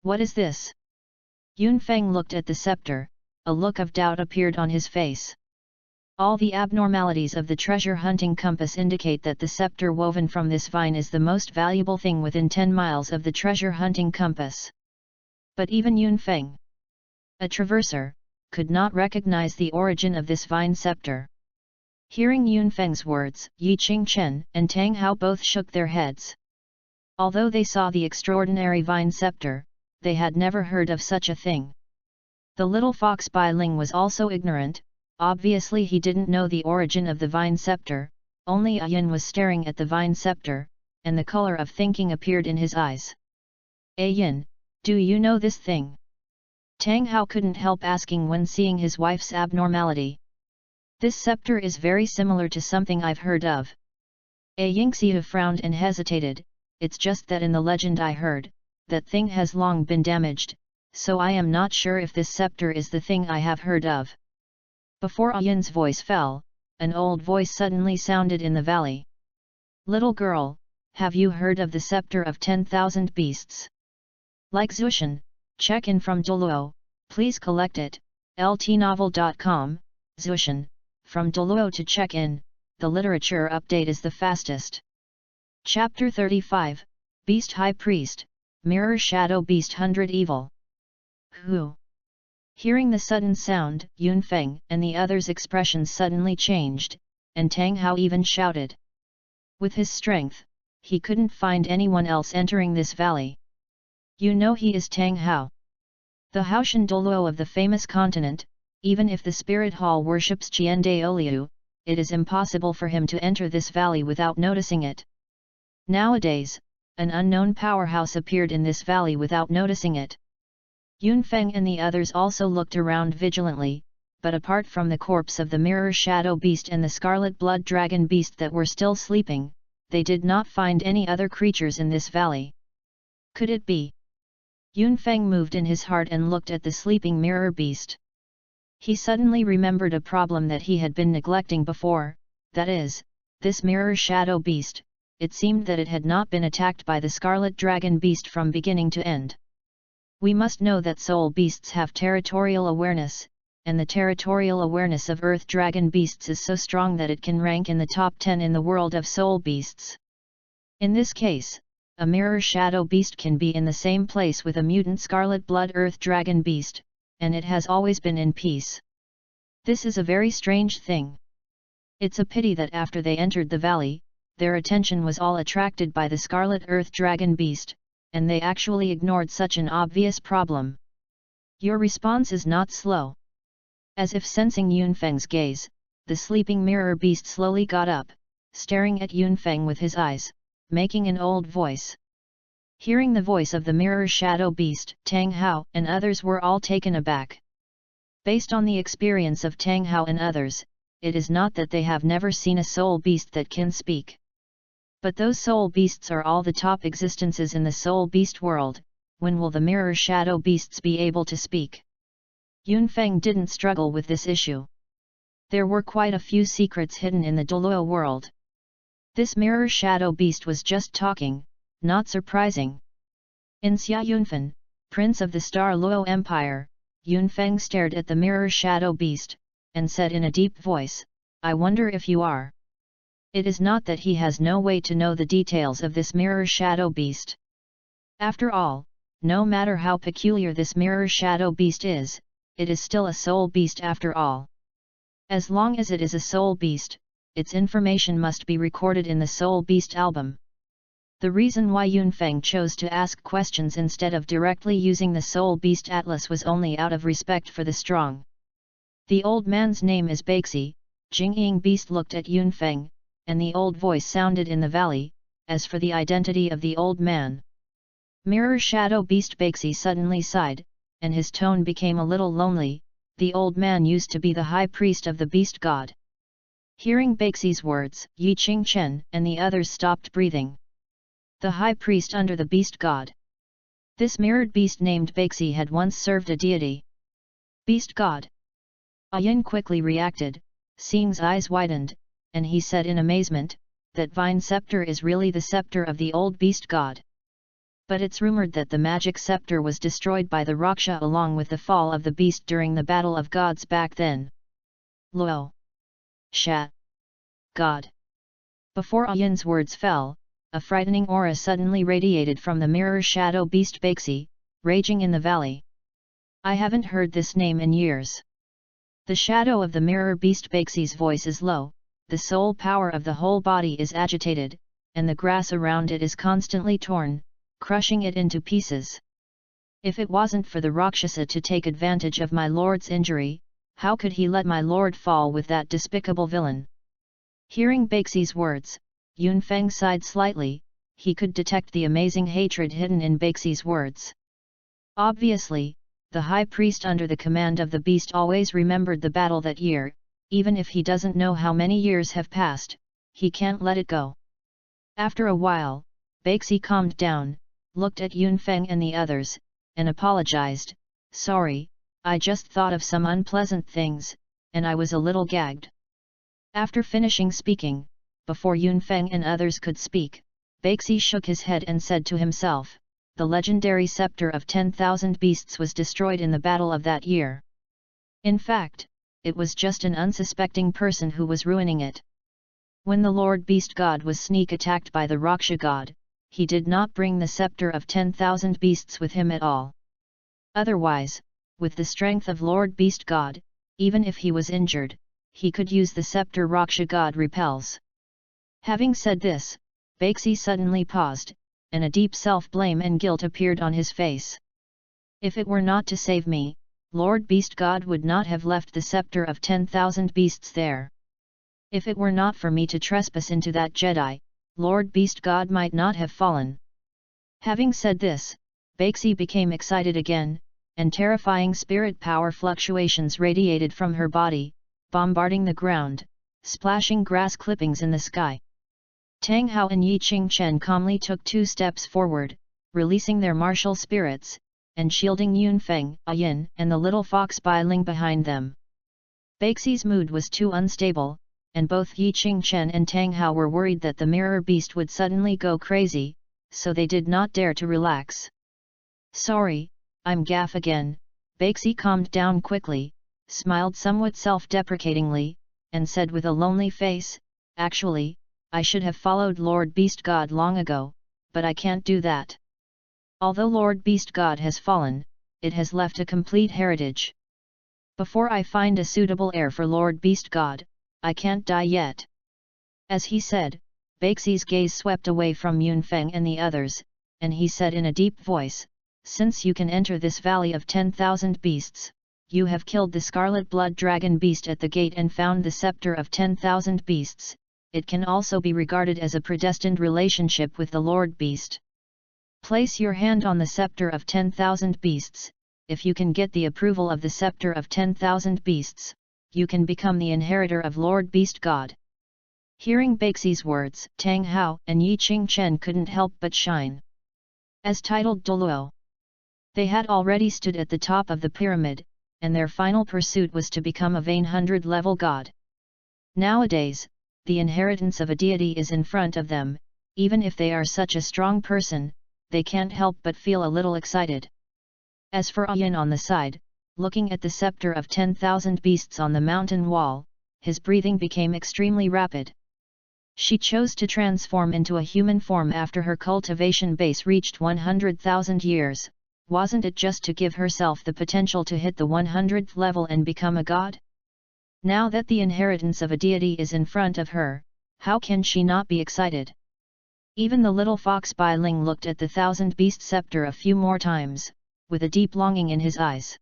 What is this? Yun Feng looked at the scepter, a look of doubt appeared on his face. All the abnormalities of the treasure hunting compass indicate that the scepter woven from this vine is the most valuable thing within 10 miles of the treasure hunting compass. But even Yun Feng, a traverser, could not recognize the origin of this vine scepter. Hearing Yun Feng's words, Yi Qingchen and Tang Hao both shook their heads. Although they saw the extraordinary vine scepter, they had never heard of such a thing. The little fox Bai Ling was also ignorant, obviously he didn't know the origin of the vine scepter, only A Yin was staring at the vine scepter, and the color of thinking appeared in his eyes. A Yin, do you know this thing? Tang Hao couldn't help asking when seeing his wife's abnormality. This scepter is very similar to something I've heard of. A Yingxiu frowned and hesitated, it's just that in the legend I heard, that thing has long been damaged, so I am not sure if this scepter is the thing I have heard of. Before A Yin's voice fell, an old voice suddenly sounded in the valley. Little girl, have you heard of the scepter of 10,000 beasts? Like Zushan, check in from Douluo, please collect it, ltnovel.com, Zushan, from Douluo to check in, the literature update is the fastest. Chapter 35, Beast High Priest, Mirror Shadow Beast 100 Evil. Who? Hearing the sudden sound, Yun Feng and the others' expressions suddenly changed, and Tang Hao even shouted. With his strength, he couldn't find anyone else entering this valley. You know he is Tang Hao. The Haoshan Douluo of the famous continent, even if the spirit hall worships Qiandaoliu, it is impossible for him to enter this valley without noticing it. Nowadays, an unknown powerhouse appeared in this valley without noticing it. Yun Feng and the others also looked around vigilantly, but apart from the corpse of the Mirror Shadow Beast and the Scarlet Blood Dragon Beast that were still sleeping, they did not find any other creatures in this valley. Could it be? Yun Feng moved in his heart and looked at the sleeping Mirror Beast. He suddenly remembered a problem that he had been neglecting before, that is, this Mirror Shadow Beast, it seemed that it had not been attacked by the scarlet dragon beast from beginning to end. We must know that soul beasts have territorial awareness, and the territorial awareness of earth dragon beasts is so strong that it can rank in the top 10 in the world of soul beasts. In this case, a mirror shadow beast can be in the same place with a mutant scarlet blood earth dragon beast, and it has always been in peace. This is a very strange thing. It's a pity that after they entered the valley, their attention was all attracted by the scarlet earth dragon beast, and they actually ignored such an obvious problem. Your response is not slow. As if sensing Yunfeng's gaze, the sleeping mirror beast slowly got up, staring at Yunfeng with his eyes, making an old voice. Hearing the voice of the mirror shadow beast, Tang Hao and others were all taken aback. Based on the experience of Tang Hao and others, it is not that they have never seen a soul beast that can speak. But those soul beasts are all the top existences in the soul beast world. When will the mirror shadow beasts be able to speak? Yunfeng didn't struggle with this issue. There were quite a few secrets hidden in the Douluo world. This mirror shadow beast was just talking, not surprising. In Xia Yunfen, prince of the Star Luo Empire, Yunfeng stared at the mirror shadow beast, and said in a deep voice, "I wonder if you are." It is not that he has no way to know the details of this mirror shadow beast. After all, no matter how peculiar this mirror shadow beast is, it is still a soul beast after all. As long as it is a soul beast, its information must be recorded in the Soul Beast album. The reason why Yunfeng chose to ask questions instead of directly using the Soul Beast Atlas was only out of respect for the strong. The old man's name is Baxi. Jingying Beast looked at Yunfeng, and the old voice sounded in the valley. As for the identity of the old man, Mirror Shadow Beast Baxi suddenly sighed, and his tone became a little lonely. The old man used to be the high priest of the beast god. Hearing Baxi's words, Yi Qingchen and the others stopped breathing. The high priest under the beast god. This mirrored beast named Baxi had once served a deity. Beast god. Yin quickly reacted, Xing's eyes widened, and he said in amazement, that Vine Scepter is really the scepter of the old beast god. But it's rumored that the magic scepter was destroyed by the Raksha along with the fall of the beast during the battle of gods back then. Luo. Shat. God. Before Yin's words fell, a frightening aura suddenly radiated from the mirror shadow beast Baxi, raging in the valley. I haven't heard this name in years. The shadow of the mirror beast Baxi's voice is low, the soul power of the whole body is agitated, and the grass around it is constantly torn, crushing it into pieces. If it wasn't for the Rakshasa to take advantage of my lord's injury, how could he let my lord fall with that despicable villain? Hearing Baxi's words, Yunfeng sighed slightly. He could detect the amazing hatred hidden in Baxi's words. Obviously, the high priest under the command of the beast always remembered the battle that year. Even if he doesn't know how many years have passed, he can't let it go. After a while, Baxi calmed down, looked at Yunfeng and the others, and apologized. Sorry, I just thought of some unpleasant things, and I was a little gagged. After finishing speaking, before Yunfeng and others could speak, Baxi shook his head and said to himself, the legendary scepter of 10,000 beasts was destroyed in the battle of that year. In fact, it was just an unsuspecting person who was ruining it. When the Lord Beast God was sneak attacked by the Raksha god, he did not bring the scepter of 10,000 beasts with him at all. Otherwise, with the strength of Lord Beast God, even if he was injured, he could use the scepter Raksha god repels. Having said this, Baxi suddenly paused, and a deep self-blame and guilt appeared on his face. If it were not to save me, Lord Beast God would not have left the scepter of 10,000 beasts there. If it were not for me to trespass into that Jedi, Lord Beast God might not have fallen. Having said this, Baxi became excited again, and terrifying spirit power fluctuations radiated from her body, bombarding the ground, splashing grass clippings in the sky. Tang Hao and Yi Qingchen calmly took 2 steps forward, releasing their martial spirits, and shielding Yunfeng, Yin and the little fox Bai Ling behind them. Baxi's mood was too unstable, and both Yi Qingchen and Tang Hao were worried that the mirror beast would suddenly go crazy, so they did not dare to relax. "Sorry, I'm gaff again." Baxi calmed down quickly, smiled somewhat self-deprecatingly, and said with a lonely face, "Actually, I should have followed Lord Beast God long ago, but I can't do that. Although Lord Beast God has fallen, it has left a complete heritage. Before I find a suitable heir for Lord Beast God, I can't die yet." As he said, Baxi's gaze swept away from Yunfeng and the others, and he said in a deep voice, "Since you can enter this valley of 10,000 beasts, you have killed the scarlet blood dragon beast at the gate and found the scepter of 10,000 beasts, it can also be regarded as a predestined relationship with the Lord Beast. Place your hand on the scepter of 10,000 beasts, if you can get the approval of the scepter of 10,000 beasts, you can become the inheritor of Lord Beast God." Hearing Baxi's words, Tang Hao and Yi Qingchen couldn't help but shine. As titled Douluo, they had already stood at the top of the pyramid, and their final pursuit was to become a vain 100-level god. Nowadays, the inheritance of a deity is in front of them, even if they are such a strong person, they can't help but feel a little excited. As for Ayan on the side, looking at the scepter of 10,000 beasts on the mountain wall, his breathing became extremely rapid. She chose to transform into a human form after her cultivation base reached 100,000 years, wasn't it just to give herself the potential to hit the 100th level and become a god? Now that the inheritance of a deity is in front of her, how can she not be excited? Even the little fox Bai Ling looked at the 1,000-beast scepter a few more times, with a deep longing in his eyes.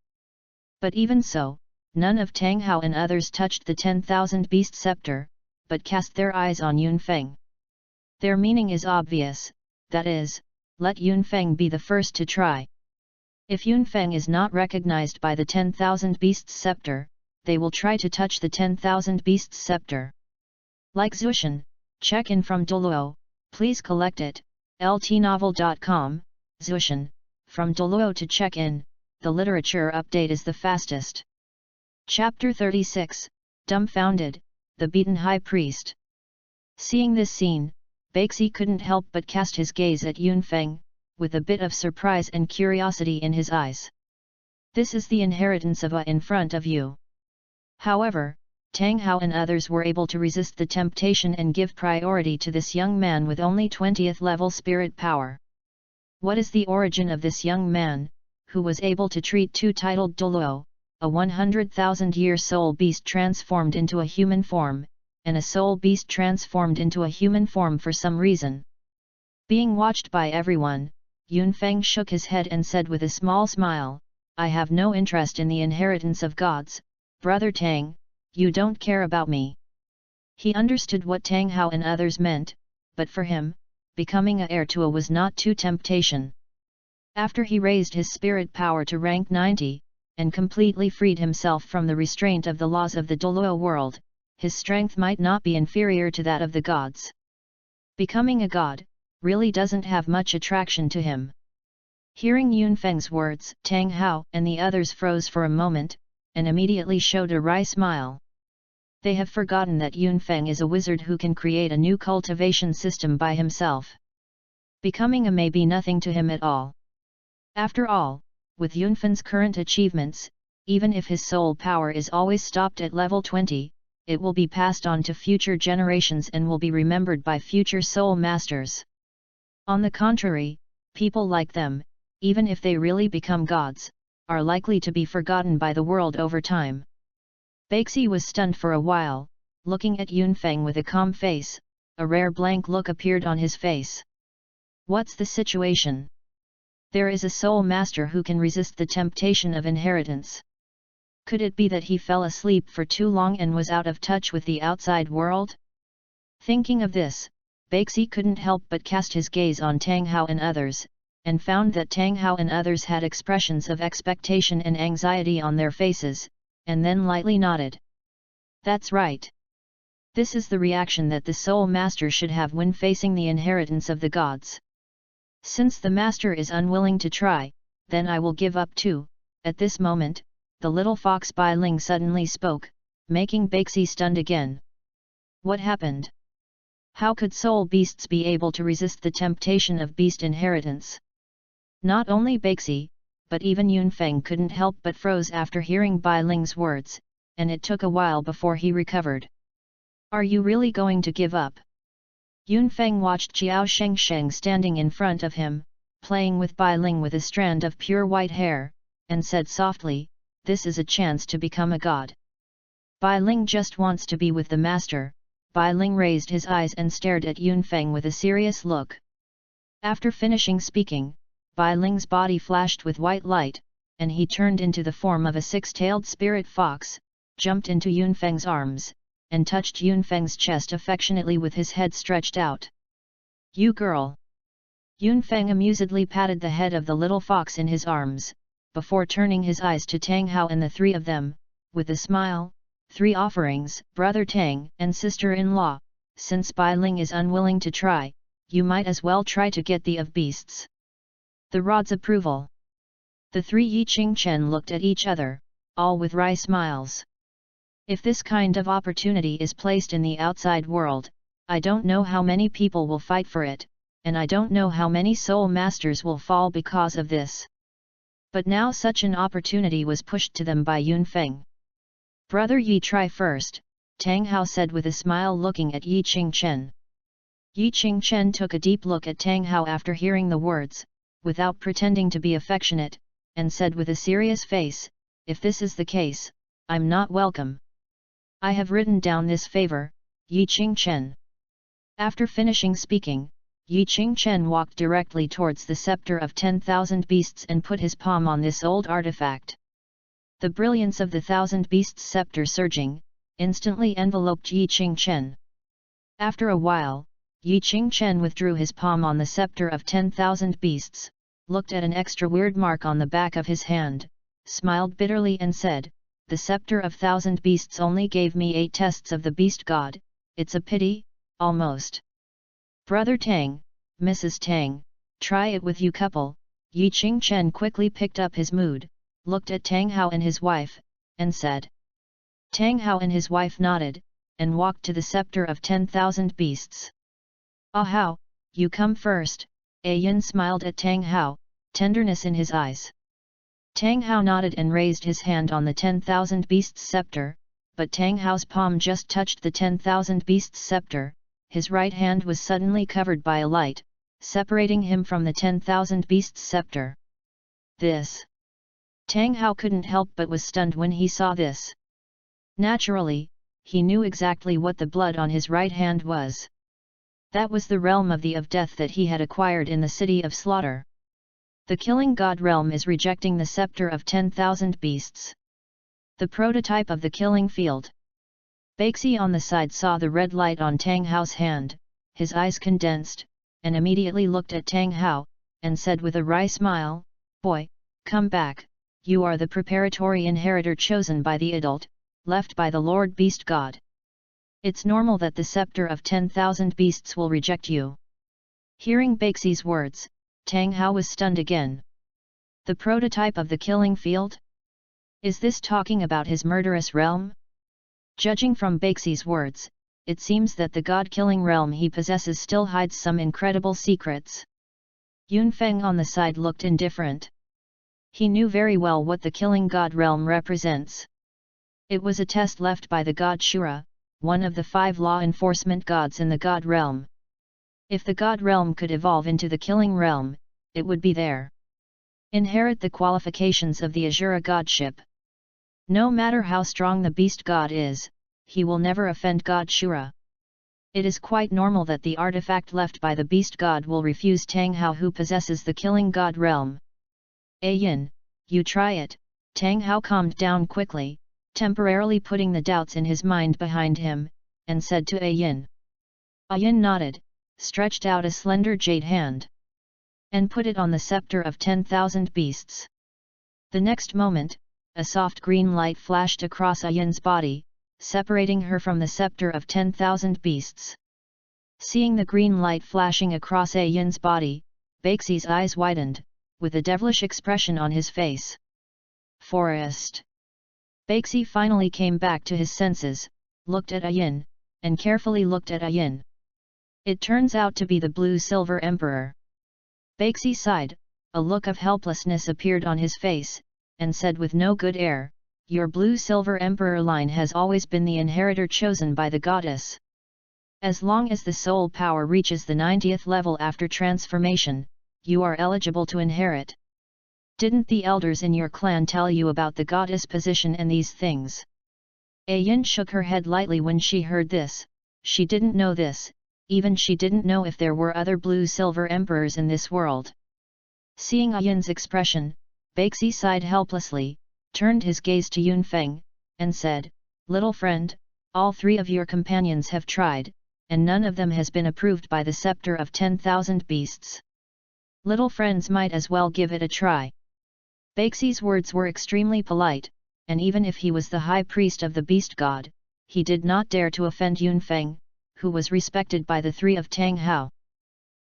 But even so, none of Tang Hao and others touched the 10,000-beast scepter, but cast their eyes on Yunfeng. Their meaning is obvious, that is, let Yunfeng be the first to try. If Yunfeng is not recognized by the 10,000 beasts scepter, they will try to touch the 10,000 beasts scepter. Like Zushan, check in from Douluo, please collect it, ltnovel.com, Zushan, from Douluo to check in, the literature update is the fastest. Chapter 36, Dumbfounded, the Beaten High Priest. Seeing this scene, Baxi couldn't help but cast his gaze at Yunfeng, with a bit of surprise and curiosity in his eyes. This is the inheritance of a in front of you. However, Tang Hao and others were able to resist the temptation and give priority to this young man with only 20th level spirit power. What is the origin of this young man, who was able to treat two titled Douluo, a 100,000-year soul beast transformed into a human form, and a soul beast transformed into a human form for some reason? Being watched by everyone, Yunfeng shook his head and said with a small smile, "I have no interest in the inheritance of gods, Brother Tang, you don't care about me." He understood what Tang Hao and others meant, but for him, becoming a heir to a was not too temptation. After he raised his spirit power to rank 90, and completely freed himself from the restraint of the laws of the Douluo world, his strength might not be inferior to that of the gods. Becoming a god really doesn't have much attraction to him. Hearing Yunfeng's words, Tang Hao and the others froze for a moment, and immediately showed a wry smile. They have forgotten that Yunfeng is a wizard who can create a new cultivation system by himself. Becoming a may be nothing to him at all. After all, with Yunfeng's current achievements, even if his soul power is always stopped at level 20, it will be passed on to future generations and will be remembered by future soul masters. On the contrary, people like them, even if they really become gods, are likely to be forgotten by the world over time. Baxi was stunned for a while, looking at Yunfeng with a calm face. A rare blank look appeared on his face. What's the situation? There is a soul master who can resist the temptation of inheritance. Could it be that he fell asleep for too long and was out of touch with the outside world? Thinking of this, Baxi couldn't help but cast his gaze on Tang Hao and others, and found that Tang Hao and others had expressions of expectation and anxiety on their faces, and then lightly nodded. That's right. This is the reaction that the Soul Master should have when facing the inheritance of the gods. Since the Master is unwilling to try, then I will give up too. At this moment, the little fox Bai Ling suddenly spoke, making Baxi stunned again. What happened? How could soul beasts be able to resist the temptation of beast inheritance? Not only Baxi, but even Yunfeng couldn't help but froze after hearing Bai Ling's words, and it took a while before he recovered. Are you really going to give up? Yunfeng watched Jiao Shengsheng standing in front of him, playing with Bai Ling with a strand of pure white hair, and said softly, "This is a chance to become a god. Bai Ling just wants to be with the master." Bai Ling raised his eyes and stared at Yunfeng with a serious look. After finishing speaking, Bai Ling's body flashed with white light, and he turned into the form of a six-tailed spirit fox, jumped into Yunfeng's arms, and touched Yunfeng's chest affectionately with his head stretched out. "You girl!" Yunfeng amusedly patted the head of the little fox in his arms, before turning his eyes to Tang Hao and the three of them, with a smile. "Three offerings, Brother Tang and sister-in-law, since Bai Ling is unwilling to try, you might as well try to get the of beasts." The rod's approval. The three Yi Ching Chen looked at each other, all with wry smiles. If this kind of opportunity is placed in the outside world, I don't know how many people will fight for it, and I don't know how many soul masters will fall because of this. But now such an opportunity was pushed to them by Yunfeng. "Brother Yi, try first," Tang Hao said with a smile, looking at Yi Ching Chen. Yi Ching Chen took a deep look at Tang Hao after hearing the words, without pretending to be affectionate, and said with a serious face, "If this is the case, I'm not welcome. I have written down this favor, Yi Ching Chen." After finishing speaking, Yi Ching Chen walked directly towards the scepter of 10,000 beasts and put his palm on this old artifact. The brilliance of the 1,000 beasts scepter surging, instantly enveloped Yi Ching Chen. After a while, Yi Ching Chen withdrew his palm on the scepter of 10,000 beasts, looked at an extra weird mark on the back of his hand, smiled bitterly and said, "The scepter of 1,000 beasts only gave me 8 tests of the beast god, it's a pity, almost. Brother Tang, Mrs. Tang, try it with you couple." Yi Ching Chen quickly picked up his mood, looked at Tang Hao and his wife, and said. Tang Hao and his wife nodded, and walked to the scepter of 10,000 beasts. "Ah Hao, you come first," A Yin smiled at Tang Hao, tenderness in his eyes. Tang Hao nodded and raised his hand on the 10,000 beasts scepter, but Tang Hao's palm just touched the 10,000 beasts scepter, his right hand was suddenly covered by a light, separating him from the 10,000 beasts scepter. This. Tang Hao couldn't help but was stunned when he saw this. Naturally, he knew exactly what the blood on his right hand was. That was the realm of the of death that he had acquired in the city of slaughter. The killing god realm is rejecting the scepter of 10,000 beasts. The prototype of the killing field. Baxi on the side saw the red light on Tang Hao's hand, his eyes condensed, and immediately looked at Tang Hao, and said with a wry smile, "Boy, come back, you are the preparatory inheritor chosen by the adult, left by the Lord Beast God. It's normal that the scepter of 10,000 beasts will reject you." Hearing Baxi's words, Tang Hao was stunned again. The prototype of the killing field? Is this talking about his murderous realm? Judging from Baxi's words, it seems that the god-killing realm he possesses still hides some incredible secrets. Yunfeng on the side looked indifferent. He knew very well what the killing god realm represents. It was a test left by the god Shura, one of the 5 law enforcement gods in the god realm. If the god realm could evolve into the killing realm, it would be there. Inherit the qualifications of the Azura godship. No matter how strong the beast god is, he will never offend god Shura. It is quite normal that the artifact left by the beast god will refuse Tang Hao, who possesses the killing god realm. "A Yin, you try it." Tang Hao calmed down quickly, temporarily putting the doubts in his mind behind him, and said to A Yin. A Yin nodded, stretched out a slender jade hand, and put it on the scepter of 10,000 beasts. The next moment, a soft green light flashed across A Yin's body, separating her from the scepter of 10,000 beasts. Seeing the green light flashing across A Yin's body, Baxi's eyes widened, with a devilish expression on his face. Forest. Baxi finally came back to his senses, looked at A Yin, and carefully looked at Yin. It turns out to be the Blue-Silver Emperor. Baxi sighed, a look of helplessness appeared on his face, and said with no good air, "Your Blue-Silver Emperor line has always been the inheritor chosen by the goddess. As long as the soul power reaches the 90th level after transformation, you are eligible to inherit. Didn't the elders in your clan tell you about the goddess position and these things?" Yin shook her head lightly when she heard this. She didn't know this, even she didn't know if there were other Blue-Silver Emperors in this world. Seeing Yin's expression, Baxi sighed helplessly, turned his gaze to Yunfeng, and said, "Little friend, all 3 of your companions have tried, and none of them has been approved by the Scepter of 10,000 Beasts. Little friends might as well give it a try." Baxi's words were extremely polite, and even if he was the high priest of the beast god, he did not dare to offend Yunfeng, who was respected by the 3 of Tang Hao.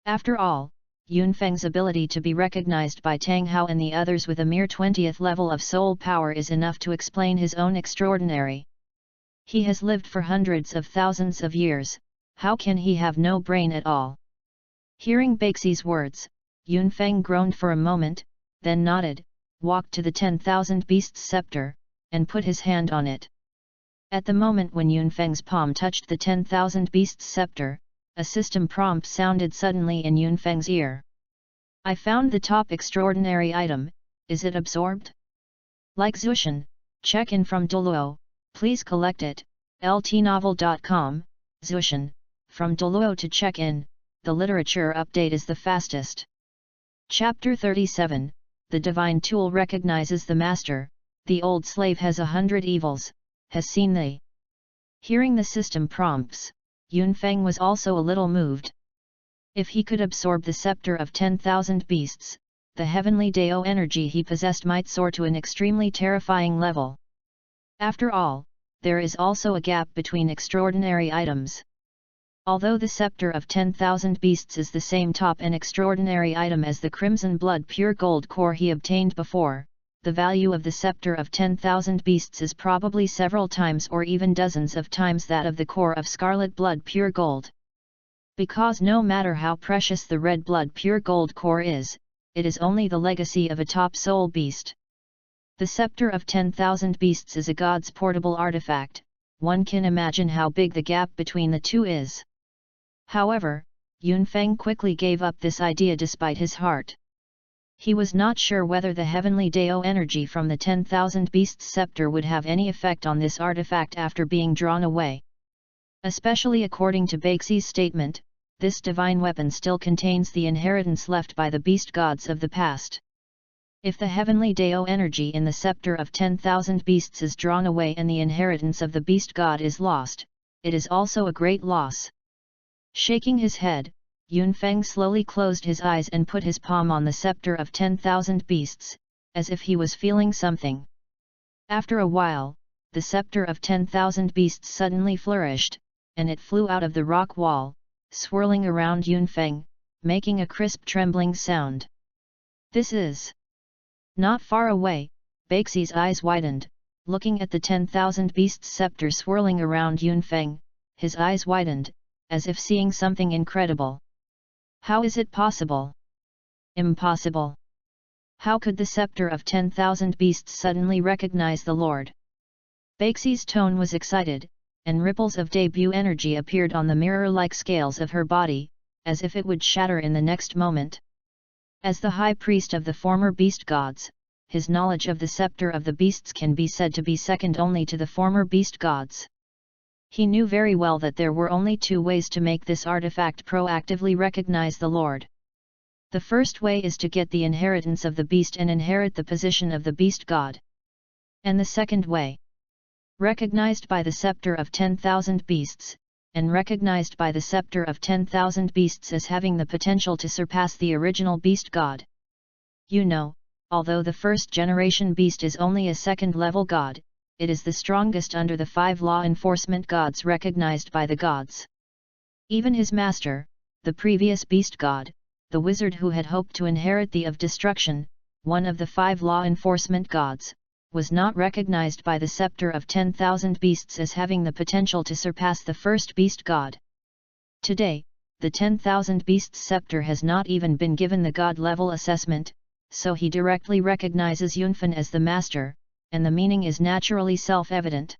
After all, Yunfeng's ability to be recognized by Tang Hao and the others with a mere 20th level of soul power is enough to explain his own extraordinary. He has lived for hundreds of thousands of years, how can he have no brain at all? Hearing Baxi's words, Yunfeng groaned for a moment, then nodded, walked to the 10,000 Beasts scepter, and put his hand on it. At the moment when Yunfeng's palm touched the 10,000 Beasts scepter, a system prompt sounded suddenly in Yunfeng's ear. "I found the top extraordinary item, is it absorbed? Like Zushan, check in from Douluo, please collect it, ltnovel.com, Zushan, from Douluo to check in, the literature update is the fastest." Chapter 37, The Divine Tool recognizes the Master, the old slave has 100 evils, has seen the. Hearing the system prompts, Yunfeng was also a little moved. If he could absorb the scepter of 10,000 beasts, the heavenly Dao energy he possessed might soar to an extremely terrifying level. After all, there is also a gap between extraordinary items. Although the scepter of 10,000 beasts is the same top and extraordinary item as the crimson blood pure gold core he obtained before, the value of the scepter of 10,000 beasts is probably several times or even dozens of times that of the core of scarlet blood pure gold. Because no matter how precious the red blood pure gold core is, it is only the legacy of a top soul beast. The scepter of 10,000 beasts is a god's portable artifact, one can imagine how big the gap between the two is. However, Yunfeng quickly gave up this idea despite his heart. He was not sure whether the heavenly Dao energy from the 10,000 Beasts scepter would have any effect on this artifact after being drawn away. Especially according to Baxi's statement, this divine weapon still contains the inheritance left by the beast gods of the past. If the heavenly Dao energy in the scepter of 10,000 beasts is drawn away and the inheritance of the beast god is lost, it is also a great loss. Shaking his head, Yunfeng slowly closed his eyes and put his palm on the scepter of 10,000 beasts, as if he was feeling something. After a while, the scepter of 10,000 beasts suddenly flourished, and it flew out of the rock wall, swirling around Yunfeng, making a crisp trembling sound. This is. Not far away, Baxi's eyes widened, looking at the 10,000 beasts scepter swirling around Yunfeng, his eyes widened, as if seeing something incredible. How is it possible? Impossible. How could the scepter of 10,000 beasts suddenly recognize the Lord? Baxi's tone was excited, and ripples of debut energy appeared on the mirror-like scales of her body, as if it would shatter in the next moment. As the high priest of the former beast gods, his knowledge of the scepter of the beasts can be said to be second only to the former beast gods. He knew very well that there were only 2 ways to make this artifact proactively recognize the Lord. The first way is to get the inheritance of the beast and inherit the position of the beast god. And the second way, recognized by the scepter of 10,000 beasts, and recognized by the scepter of 10,000 beasts as having the potential to surpass the original beast god. You know, although the first generation beast is only a second-level god, it is the strongest under the 5 law enforcement gods recognized by the gods. Even his master, the previous beast god, the wizard who had hoped to inherit the of destruction, one of the 5 law enforcement gods, was not recognized by the scepter of 10,000 beasts as having the potential to surpass the first beast god. Today, the 10,000 beasts scepter has not even been given the god level assessment, so he directly recognizes Yunfen as the master, and the meaning is naturally self-evident.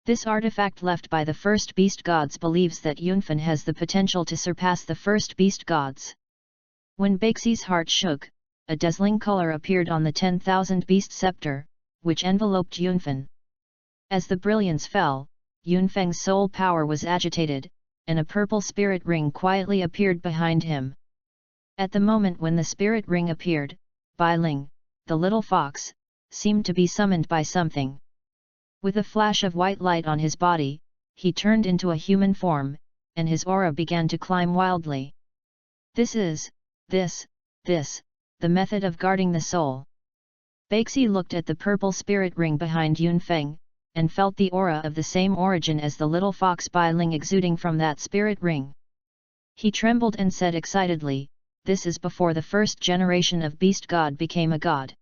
This artifact left by the first beast gods believes that Yunfen has the potential to surpass the first beast gods. When Baixi's heart shook, a dazzling color appeared on the 10,000 beast scepter, which enveloped Yunfen. As the brilliance fell, Yunfeng's soul power was agitated, and a purple spirit ring quietly appeared behind him. At the moment when the spirit ring appeared, Bai Ling, the little fox, seemed to be summoned by something. With a flash of white light on his body, he turned into a human form, and his aura began to climb wildly. This is, the method of guarding the soul. Baxi looked at the purple spirit ring behind Yunfeng, and felt the aura of the same origin as the little fox Bai Ling exuding from that spirit ring. He trembled and said excitedly, "This is before the first generation of beast god became a god.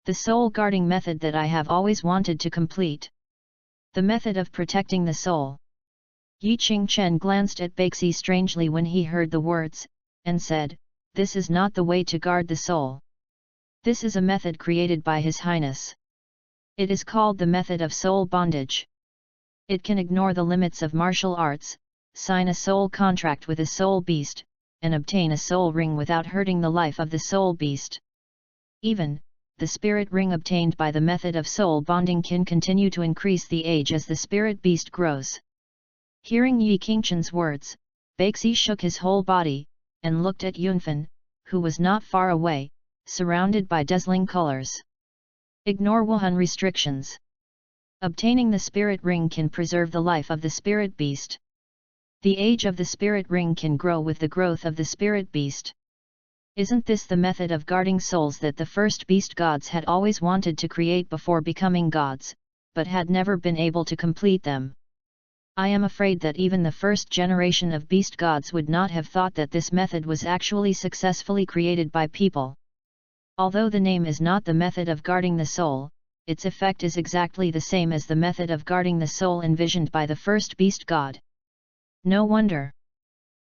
The soul guarding method that I have always wanted to complete. The method of protecting the soul." Yi Qingchen glanced at Baxi strangely when he heard the words, and said, "This is not the way to guard the soul. This is a method created by His Highness. It is called the method of soul bondage. It can ignore the limits of martial arts, sign a soul contract with a soul beast, and obtain a soul ring without hurting the life of the soul beast. Even, the spirit ring obtained by the method of soul bonding can continue to increase the age as the spirit beast grows." Hearing Yi Qingchen's words, Baxi shook his whole body, and looked at Yunfen, who was not far away, surrounded by dazzling colors. Ignore Wuhan restrictions. Obtaining the spirit ring can preserve the life of the spirit beast. The age of the spirit ring can grow with the growth of the spirit beast. Isn't this the method of guarding souls that the first beast gods had always wanted to create before becoming gods, but had never been able to complete them? I am afraid that even the first generation of beast gods would not have thought that this method was actually successfully created by people. Although the name is not the method of guarding the soul, its effect is exactly the same as the method of guarding the soul envisioned by the first beast god. No wonder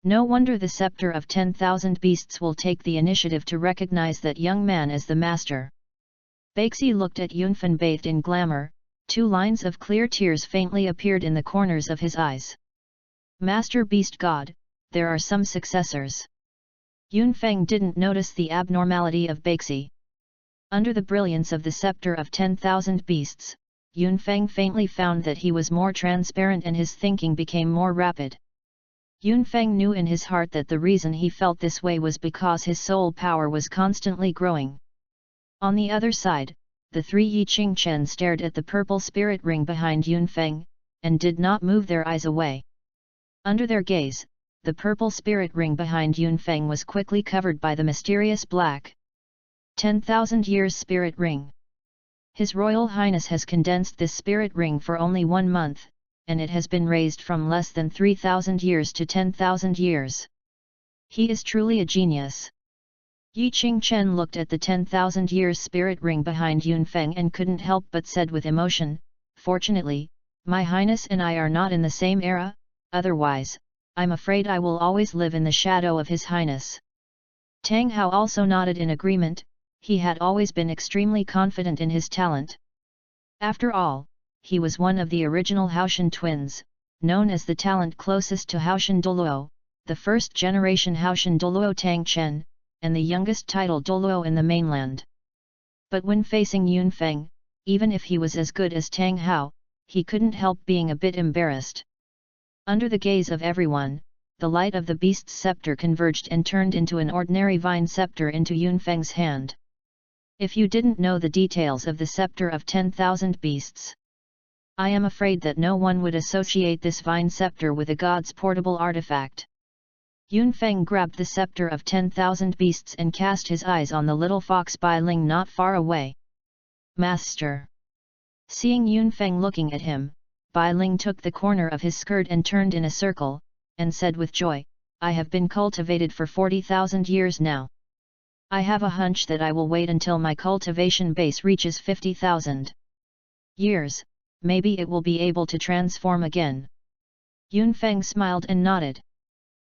the scepter of 10,000 beasts will take the initiative to recognize that young man as the master. Baxi looked at Yunfen bathed in glamour, 2 lines of clear tears faintly appeared in the corners of his eyes. Master beast god, there are some successors. Yunfeng didn't notice the abnormality of Baxi. Under the brilliance of the scepter of 10,000 beasts, Yunfeng faintly found that he was more transparent and his thinking became more rapid. Yunfeng knew in his heart that the reason he felt this way was because his soul power was constantly growing. On the other side, the 3 Yi Qingchen stared at the purple spirit ring behind Yunfeng, and did not move their eyes away. Under their gaze, the purple spirit ring behind Yunfeng was quickly covered by the mysterious black 10,000 years spirit ring. His Royal Highness has condensed this spirit ring for only 1 month, and it has been raised from less than 3,000 years to 10,000 years. He is truly a genius. Yi Qingchen looked at the 10,000 years spirit ring behind Yunfeng and couldn't help but said with emotion, "Fortunately, my Highness and I are not in the same era, otherwise, I'm afraid I will always live in the shadow of His Highness." Tang Hao also nodded in agreement. He had always been extremely confident in his talent. After all, he was one of the original Haoshan twins, known as the talent closest to Haoshan Douluo, the first generation Haoshan Douluo Tang Chen, and the youngest title Douluo in the mainland. But when facing Yunfeng, even if he was as good as Tang Hao, he couldn't help being a bit embarrassed. Under the gaze of everyone, the light of the beast's scepter converged and turned into an ordinary vine scepter into Yunfeng's hand. If you didn't know the details of the scepter of 10,000 beasts, I am afraid that no one would associate this vine scepter with a god's portable artifact. Yunfeng grabbed the scepter of 10,000 beasts and cast his eyes on the little fox Bai Ling not far away. "Master!" Seeing Yunfeng looking at him, Bai Ling took the corner of his skirt and turned in a circle, and said with joy, "I have been cultivated for 40,000 years now. I have a hunch that I will wait until my cultivation base reaches 50,000 years, maybe it will be able to transform again. Yunfeng smiled and nodded.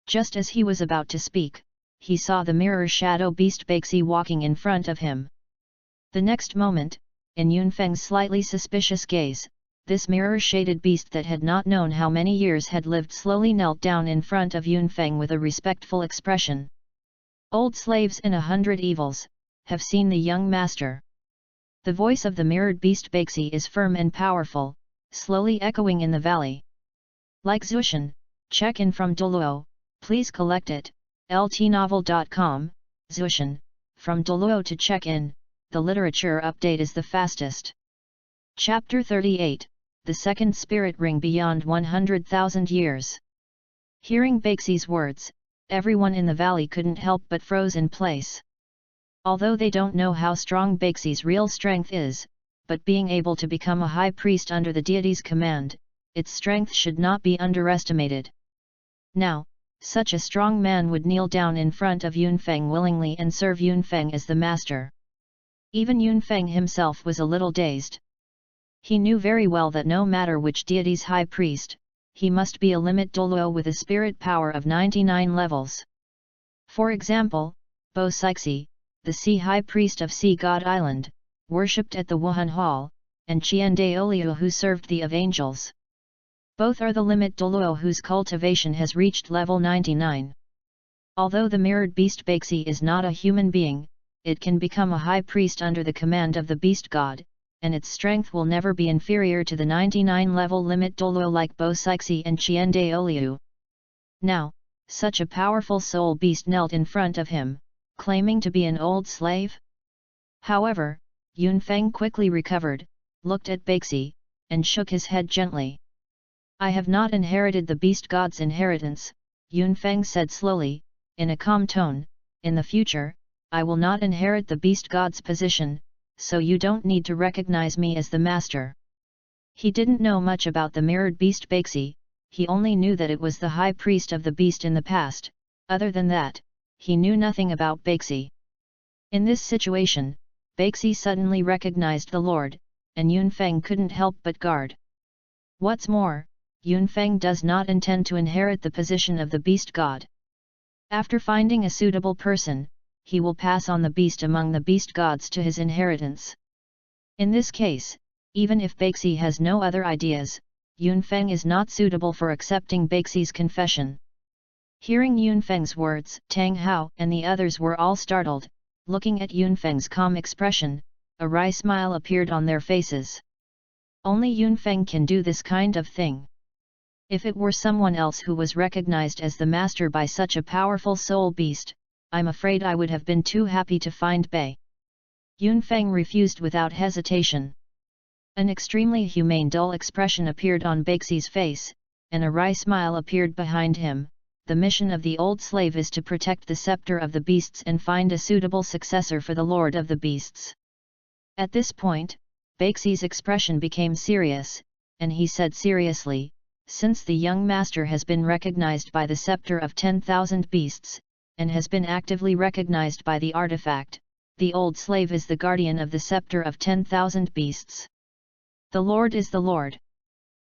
Just as he was about to speak, he saw the mirror shadow beast Baxi walking in front of him. The next moment, in Yunfeng's slightly suspicious gaze, this mirror-shaded beast that had not known how many years had lived slowly knelt down in front of Yunfeng with a respectful expression. Old slaves in 100 evils, have seen the young master. The voice of the mirrored beast Baxi is firm and powerful, slowly echoing in the valley. Like Zushan, check in from Douluo, please collect it, ltnovel.com, Zushan, from Douluo to check in, the literature update is the fastest. Chapter 38, The Second Spirit Ring Beyond 100,000 Years. Hearing Baxi's words, everyone in the valley couldn't help but froze in place. Although they don't know how strong Baxi's real strength is, but being able to become a high priest under the deity's command, its strength should not be underestimated. Now, such a strong man would kneel down in front of Yunfeng willingly and serve Yunfeng as the master. Even Yunfeng himself was a little dazed. He knew very well that no matter which deity's high priest, he must be a limit Douluo with a spirit power of 99 levels. For example, Bo Sixi, the sea high priest of Sea God Island, worshipped at the Wuhan Hall, and Qian Daoliu who served the of Angels. Both are the limit Douluo whose cultivation has reached level 99. Although the mirrored beast Baxi is not a human being, it can become a high priest under the command of the beast god, and its strength will never be inferior to the 99 level limit Douluo like Bo Sixi and Qian Daoliu. Now, such a powerful soul beast knelt in front of him, claiming to be an old slave? However, Yunfeng quickly recovered, looked at Baxi, and shook his head gently. I have not inherited the beast god's inheritance, Yunfeng said slowly, in a calm tone. In the future, I will not inherit the beast god's position, so you don't need to recognize me as the master. He didn't know much about the mirrored beast Baxi, he only knew that it was the high priest of the beast in the past. Other than that, he knew nothing about Baxi. In this situation, Baxi suddenly recognized the Lord, and Yunfeng couldn't help but guard. What's more, Yunfeng does not intend to inherit the position of the beast god. After finding a suitable person, he will pass on the beast among the beast gods to his inheritance. In this case, even if Baxi has no other ideas, Yunfeng is not suitable for accepting Baxi's confession. Hearing Yunfeng's words, Tang Hao and the others were all startled, looking at Yunfeng's calm expression, a wry smile appeared on their faces. Only Yunfeng can do this kind of thing. If it were someone else who was recognized as the master by such a powerful soul beast, I'm afraid I would have been too happy to find Bei. Yunfeng refused without hesitation. An extremely humane dull expression appeared on Baxi's face, and a wry smile appeared behind him. The mission of the old slave is to protect the scepter of the beasts and find a suitable successor for the lord of the beasts. At this point, Baxi's expression became serious, and he said seriously, since the young master has been recognized by the scepter of 10,000 beasts, and has been actively recognized by the artifact, the old slave is the guardian of the scepter of 10,000 beasts. The Lord is the Lord.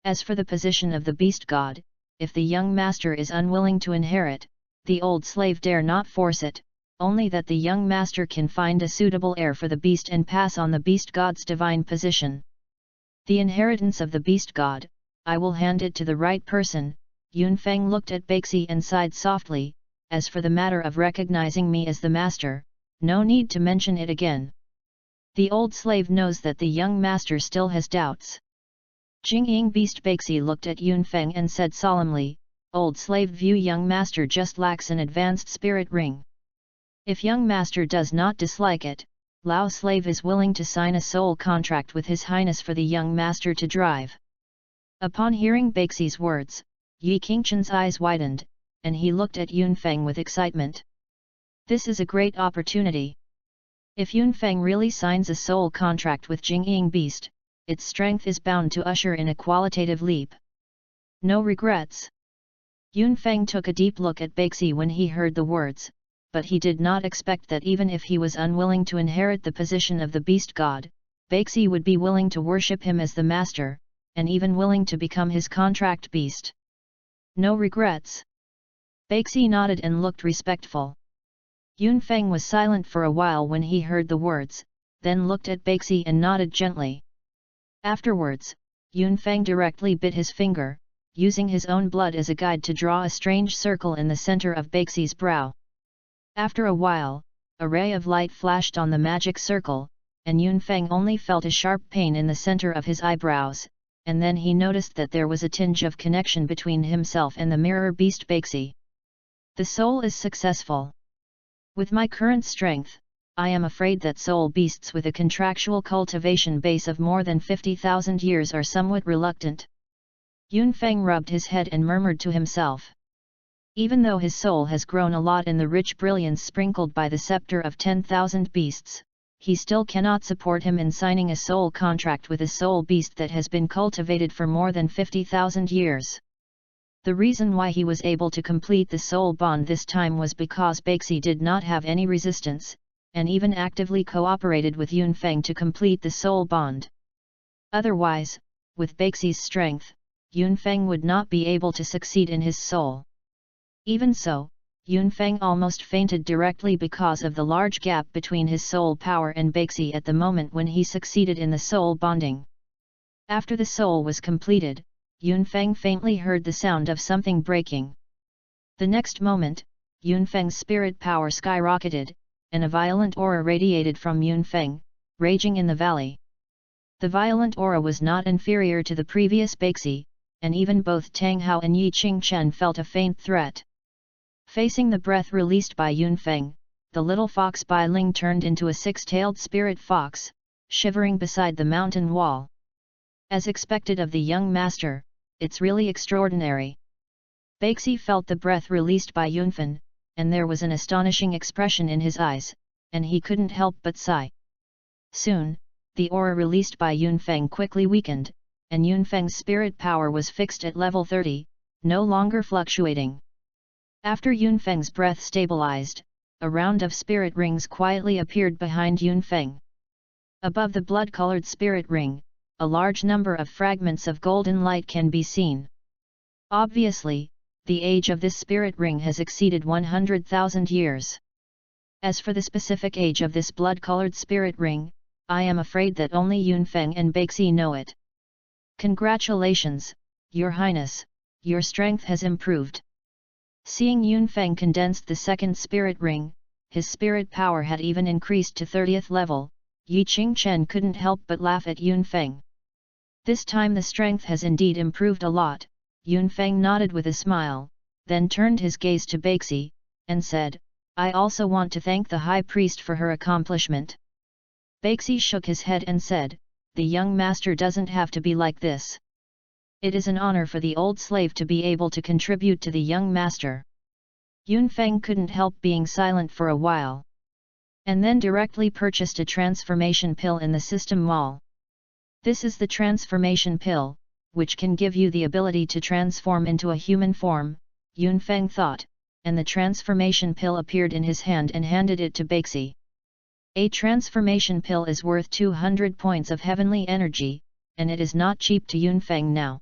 As for the position of the beast god, if the young master is unwilling to inherit, the old slave dare not force it, only that the young master can find a suitable heir for the beast and pass on the beast god's divine position. The inheritance of the beast god, I will hand it to the right person. Yunfeng looked at Baxi and sighed softly. As for the matter of recognizing me as the master, no need to mention it again. The old slave knows that the young master still has doubts. Jingying beast Baxi looked at Yunfeng and said solemnly, old slave view young master just lacks an advanced spirit ring. If young master does not dislike it, Lao slave is willing to sign a soul contract with his highness for the young master to drive. Upon hearing Baxi's words, Yi Qingchen's eyes widened, and he looked at Yunfeng with excitement. This is a great opportunity. If Yunfeng really signs a soul contract with Jingying Beast, its strength is bound to usher in a qualitative leap. No regrets. Yunfeng took a deep look at Baxi when he heard the words, but he did not expect that even if he was unwilling to inherit the position of the beast god, Baixi would be willing to worship him as the master, and even willing to become his contract beast. No regrets? Baixi nodded and looked respectful. Yunfeng was silent for a while when he heard the words, then looked at Baixi and nodded gently. Afterwards, Yunfeng directly bit his finger, using his own blood as a guide to draw a strange circle in the center of Baixi's brow. After a while, a ray of light flashed on the magic circle, and Yunfeng only felt a sharp pain in the center of his eyebrows, and then he noticed that there was a tinge of connection between himself and the mirror beast Baixi. The soul is successful. With my current strength, I am afraid that soul beasts with a contractual cultivation base of more than 50,000 years are somewhat reluctant. Yunfeng rubbed his head and murmured to himself. Even though his soul has grown a lot in the rich brilliance sprinkled by the scepter of 10,000 beasts, he still cannot support him in signing a soul contract with a soul beast that has been cultivated for more than 50,000 years. The reason why he was able to complete the soul bond this time was because Baixi did not have any resistance, and even actively cooperated with Yunfeng to complete the soul bond. Otherwise, with Baixi's strength, Yunfeng would not be able to succeed in his soul. Even so, Yunfeng almost fainted directly because of the large gap between his soul power and Baixi at the moment when he succeeded in the soul bonding. After the soul was completed, Yunfeng faintly heard the sound of something breaking. The next moment, Yunfeng's spirit power skyrocketed, and a violent aura radiated from Yunfeng, raging in the valley. The violent aura was not inferior to the previous Baixi, and even both Tang Hao and Yi Qingchen felt a faint threat. Facing the breath released by Yunfeng, the little fox Bai Ling turned into a six-tailed spirit fox, shivering beside the mountain wall. As expected of the young master, it's really extraordinary. Baixi felt the breath released by Yunfeng, and there was an astonishing expression in his eyes, and he couldn't help but sigh. Soon, the aura released by Yunfeng quickly weakened, and Yunfeng's spirit power was fixed at level 30, no longer fluctuating. After Yunfeng's breath stabilized, a round of spirit rings quietly appeared behind Yunfeng. Above the blood-colored spirit ring, a large number of fragments of golden light can be seen. Obviously, the age of this spirit ring has exceeded 100,000 years. As for the specific age of this blood-colored spirit ring, I am afraid that only Yunfeng and Baixi know it. Congratulations, Your Highness, your strength has improved. Seeing Yunfeng condensed the second spirit ring, his spirit power had even increased to 30th level, Yi Qingchen couldn't help but laugh at Yunfeng. This time the strength has indeed improved a lot. Yunfeng nodded with a smile, then turned his gaze to Baixi, and said, I also want to thank the High Priest for her accomplishment. Baixi shook his head and said, the young master doesn't have to be like this. It is an honor for the old slave to be able to contribute to the young master. Yunfeng couldn't help being silent for a while. And then directly purchased a transformation pill in the system mall. This is the transformation pill, which can give you the ability to transform into a human form, Yunfeng thought, and the transformation pill appeared in his hand and handed it to Baixi. A transformation pill is worth 200 points of heavenly energy, and it is not cheap to Yunfeng now.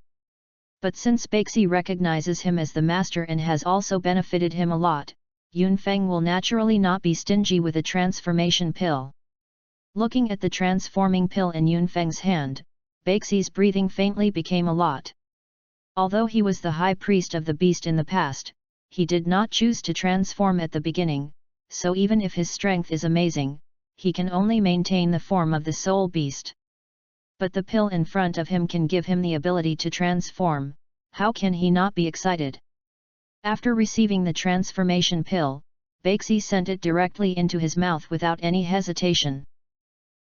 But since Baixi recognizes him as the master and has also benefited him a lot, Yunfeng will naturally not be stingy with a transformation pill. Looking at the transforming pill in Yunfeng's hand, Baixi's breathing faintly became a lot. Although he was the high priest of the beast in the past, he did not choose to transform at the beginning, so even if his strength is amazing, he can only maintain the form of the soul beast. But the pill in front of him can give him the ability to transform, how can he not be excited? After receiving the transformation pill, Baixi sent it directly into his mouth without any hesitation.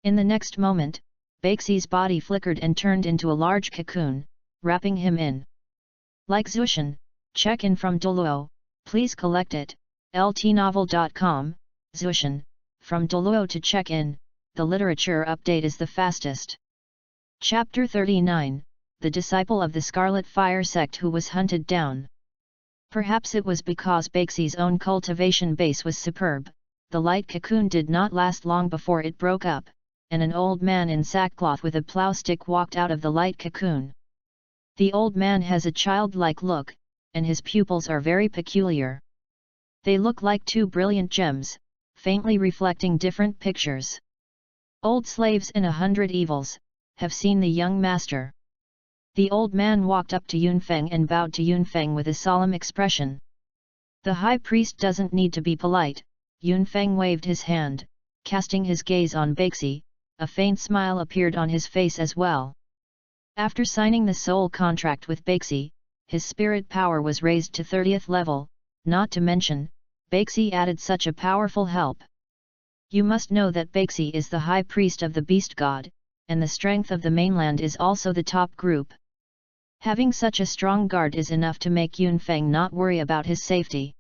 In the next moment, Baixi's body flickered and turned into a large cocoon, wrapping him in. Like Zushan, check-in from Douluo, please collect it, ltnovel.com, Zushan, from Douluo to check-in, the literature update is the fastest. Chapter 39, The Disciple of the Scarlet Fire Sect Who Was Hunted Down. Perhaps it was because Baxi's own cultivation base was superb, the light cocoon did not last long before it broke up, and an old man in sackcloth with a plough stick walked out of the light cocoon. The old man has a childlike look, and his pupils are very peculiar. They look like two brilliant gems, faintly reflecting different pictures. Old slaves in 100 evils have seen the young master. The old man walked up to Yunfeng and bowed to Yunfeng with a solemn expression. The high priest doesn't need to be polite. Yunfeng waved his hand, casting his gaze on Baxi. A faint smile appeared on his face as well. After signing the soul contract with Baxi, his spirit power was raised to 30th level, not to mention, Baxi added such a powerful help. You must know that Baxi is the high priest of the beast god, and the strength of the mainland is also the top group. Having such a strong guard is enough to make Yunfeng not worry about his safety.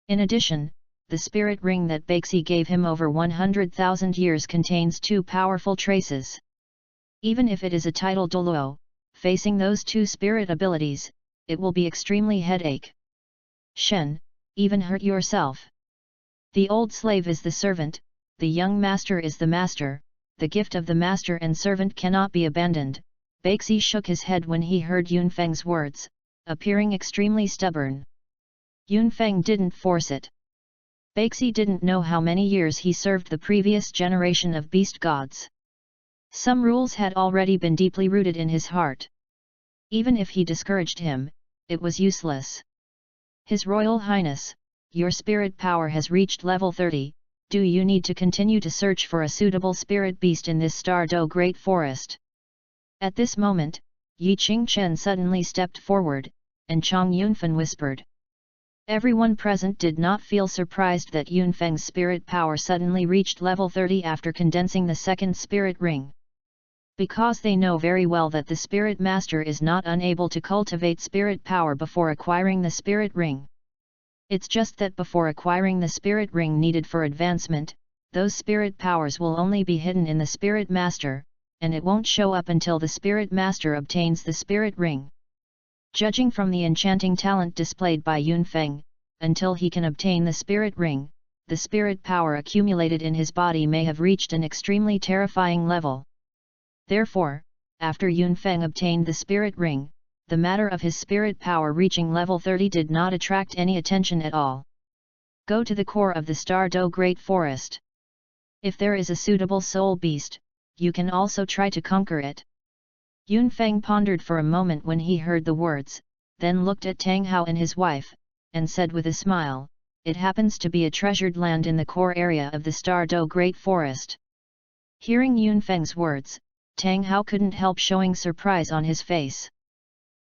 In addition, the spirit ring that Baxi gave him over 100,000 years contains two powerful traces. Even if it is a title Douluo, facing those two spirit abilities, it will be extremely headache. Shen, even hurt yourself. The old slave is the servant, the young master is the master, the gift of the master and servant cannot be abandoned. Baxi shook his head when he heard Yunfeng's words, appearing extremely stubborn. Yunfeng didn't force it. Baxi didn't know how many years he served the previous generation of beast gods. Some rules had already been deeply rooted in his heart. Even if he discouraged him, it was useless. His Royal Highness, your spirit power has reached level 30, do you need to continue to search for a suitable spirit beast in this Star-Do Great Forest? At this moment, Yi Qingchen suddenly stepped forward, and Chang Yunfen whispered. Everyone present did not feel surprised that Yunfeng's spirit power suddenly reached level 30 after condensing the second spirit ring. Because they know very well that the spirit master is not unable to cultivate spirit power before acquiring the spirit ring. It's just that before acquiring the spirit ring needed for advancement, those spirit powers will only be hidden in the spirit master, and it won't show up until the spirit master obtains the spirit ring. Judging from the enchanting talent displayed by Yunfeng, until he can obtain the spirit ring, the spirit power accumulated in his body may have reached an extremely terrifying level. Therefore, after Yunfeng obtained the spirit ring, the matter of his spirit power reaching level 30 did not attract any attention at all. Go to the core of the Star-Do Great Forest. If there is a suitable soul beast, you can also try to conquer it. Yunfeng pondered for a moment when he heard the words, then looked at Tang Hao and his wife, and said with a smile, it happens to be a treasured land in the core area of the Star-Do Great Forest. Hearing Yunfeng's words, Tang Hao couldn't help showing surprise on his face.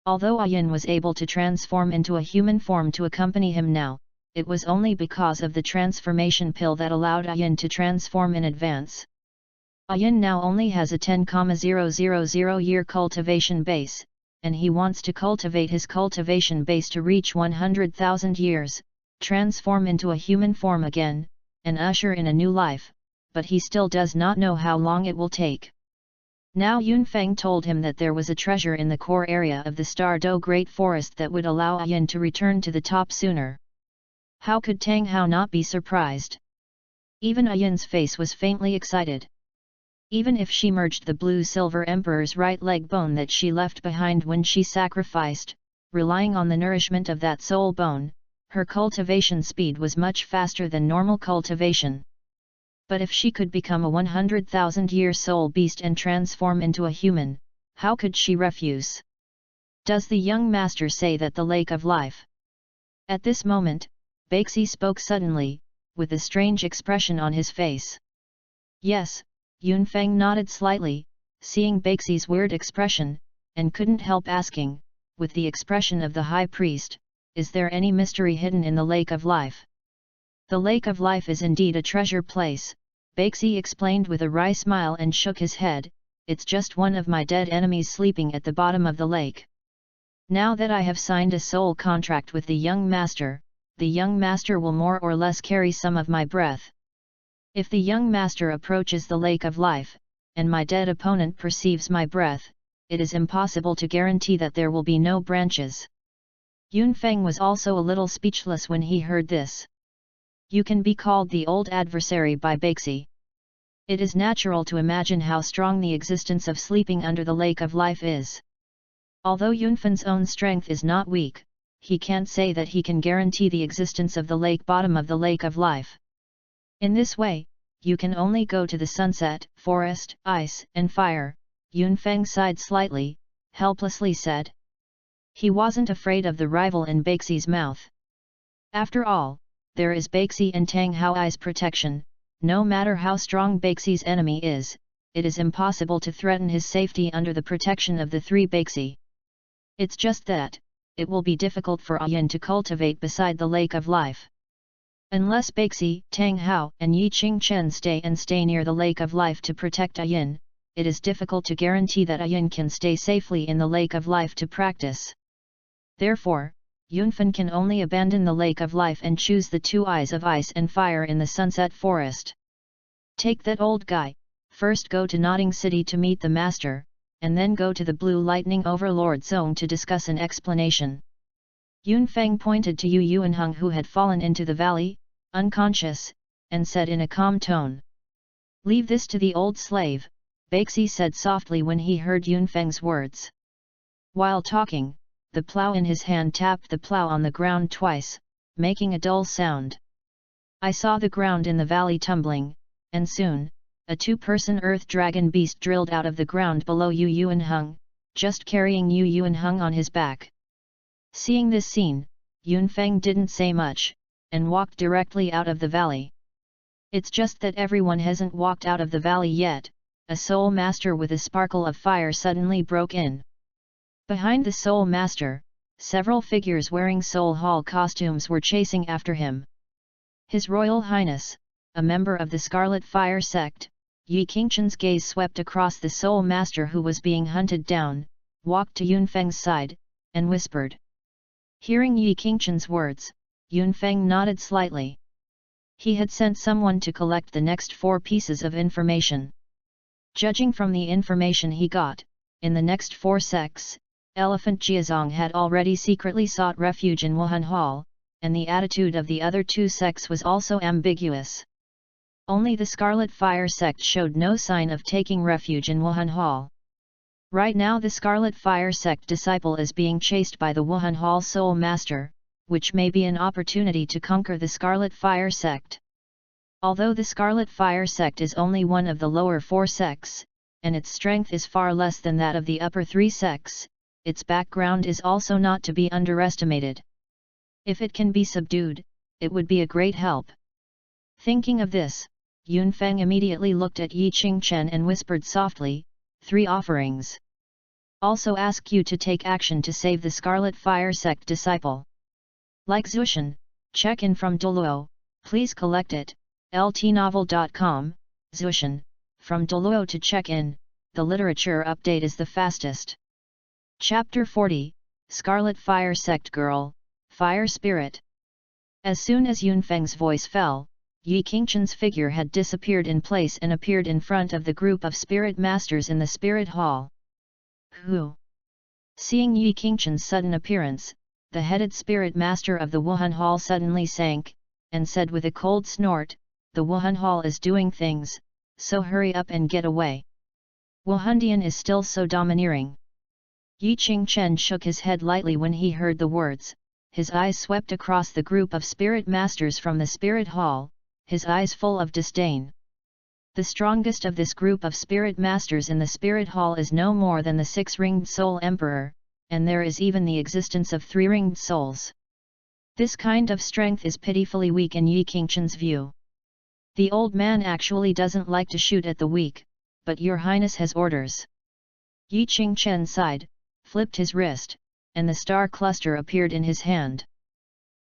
Although Ayin was able to transform into a human form to accompany him now, it was only because of the transformation pill that allowed Ayin to transform in advance. Ayin now only has a 10,000 year cultivation base, and he wants to cultivate his cultivation base to reach 100,000 years, transform into a human form again, and usher in a new life, but he still does not know how long it will take. Now Yunfeng told him that there was a treasure in the core area of the Star-Do Great Forest that would allow Ayin to return to the top sooner. How could Tang Hao not be surprised? Even Ayin's face was faintly excited. Even if she merged the blue-silver emperor's right leg bone that she left behind when she sacrificed, relying on the nourishment of that soul bone, her cultivation speed was much faster than normal cultivation. But if she could become a 100,000-year soul beast and transform into a human, how could she refuse? Does the young master say that the Lake of Life? At this moment, Baxi spoke suddenly, with a strange expression on his face. Yes, Yunfeng nodded slightly, seeing Baxi's weird expression, and couldn't help asking, with the expression of the high priest, is there any mystery hidden in the Lake of Life? The Lake of Life is indeed a treasure place, Baxi explained with a wry smile and shook his head, it's just one of my dead enemies sleeping at the bottom of the lake. Now that I have signed a soul contract with the young master will more or less carry some of my breath. If the young master approaches the Lake of Life, and my dead opponent perceives my breath, it is impossible to guarantee that there will be no branches. Yunfeng was also a little speechless when he heard this. You can be called the old adversary by Baxi. It is natural to imagine how strong the existence of sleeping under the lake of life is. Although Yunfeng's own strength is not weak, he can't say that he can guarantee the existence of the lake bottom of the lake of life. In this way, you can only go to the sunset, forest, ice, and fire. Yunfeng sighed slightly, helplessly said. He wasn't afraid of the rival in Baxi's mouth. After all, there is Baxi and Tang Haoi's protection. No matter how strong Baxi's enemy is, it is impossible to threaten his safety under the protection of the three Baxi. It's just that, it will be difficult for Ayin to cultivate beside the lake of life. Unless Baxi, Tang Hao and Yi Qingchen stay near the lake of life to protect Ayin, it is difficult to guarantee that Ayin can stay safely in the lake of life to practice. Therefore, Yunfeng can only abandon the lake of life and choose the two eyes of ice and fire in the sunset forest. Take that old guy, first go to Nodding City to meet the master, and then go to the Blue Lightning Overlord Zone to discuss an explanation. Yunfeng pointed to Yu Yuanheng who had fallen into the valley, unconscious, and said in a calm tone. Leave this to the old slave, Baxi said softly when he heard Yunfeng's words. While talking, the plough in his hand tapped the plough on the ground twice, making a dull sound. I saw the ground in the valley tumbling, and soon, a two-person earth dragon beast drilled out of the ground below Yu Yuanheng, just carrying Yu Yuanheng on his back. Seeing this scene, Yunfeng didn't say much, and walked directly out of the valley. It's just that everyone hasn't walked out of the valley yet. A soul master with a sparkle of fire suddenly broke in. Behind the soul master, several figures wearing soul hall costumes were chasing after him. His Royal Highness, a member of the Scarlet Fire sect, Yi Qingchen's gaze swept across the soul master who was being hunted down, walked to Yunfeng's side, and whispered. Hearing Yi Qingchen's words, Yunfeng nodded slightly. He had sent someone to collect the next 4 pieces of information. Judging from the information he got, in the next 4 sects, Elephant Jiazong had already secretly sought refuge in Wuhan Hall, and the attitude of the other 2 sects was also ambiguous. Only the Scarlet Fire sect showed no sign of taking refuge in Wuhan Hall. Right now the Scarlet Fire sect disciple is being chased by the Wuhan Hall Soul Master, which may be an opportunity to conquer the Scarlet Fire sect. Although the Scarlet Fire sect is only one of the lower 4 sects, and its strength is far less than that of the upper 3 sects, its background is also not to be underestimated. If it can be subdued, it would be a great help. Thinking of this, Yunfeng immediately looked at Yi Qingchen and whispered softly, 3 offerings. Also ask you to take action to save the Scarlet Fire sect disciple. Like Zushan, check in from Douluo, please collect it, ltnovel.com, Zushan, from Douluo to check in, the literature update is the fastest. Chapter 40, Scarlet Fire Sect Girl, Fire Spirit. As soon as Yunfeng's voice fell, Yi Qingchen's figure had disappeared in place and appeared in front of the group of spirit masters in the spirit hall. Who? Seeing Yi Qingchen's sudden appearance, the headed spirit master of the Wuhan Hall suddenly sank, and said with a cold snort, the Wuhan Hall is doing things, so hurry up and get away. Wuhandian is still so domineering. Yi Qingchen shook his head lightly when he heard the words, his eyes swept across the group of spirit masters from the spirit hall, his eyes full of disdain. The strongest of this group of spirit masters in the spirit hall is no more than the 6-ringed soul emperor, and there is even the existence of 3-ringed souls. This kind of strength is pitifully weak in Yi Qingchen's view. The old man actually doesn't like to shoot at the weak, but your highness has orders. Yi Qingchen sighed, flipped his wrist, and the star cluster appeared in his hand.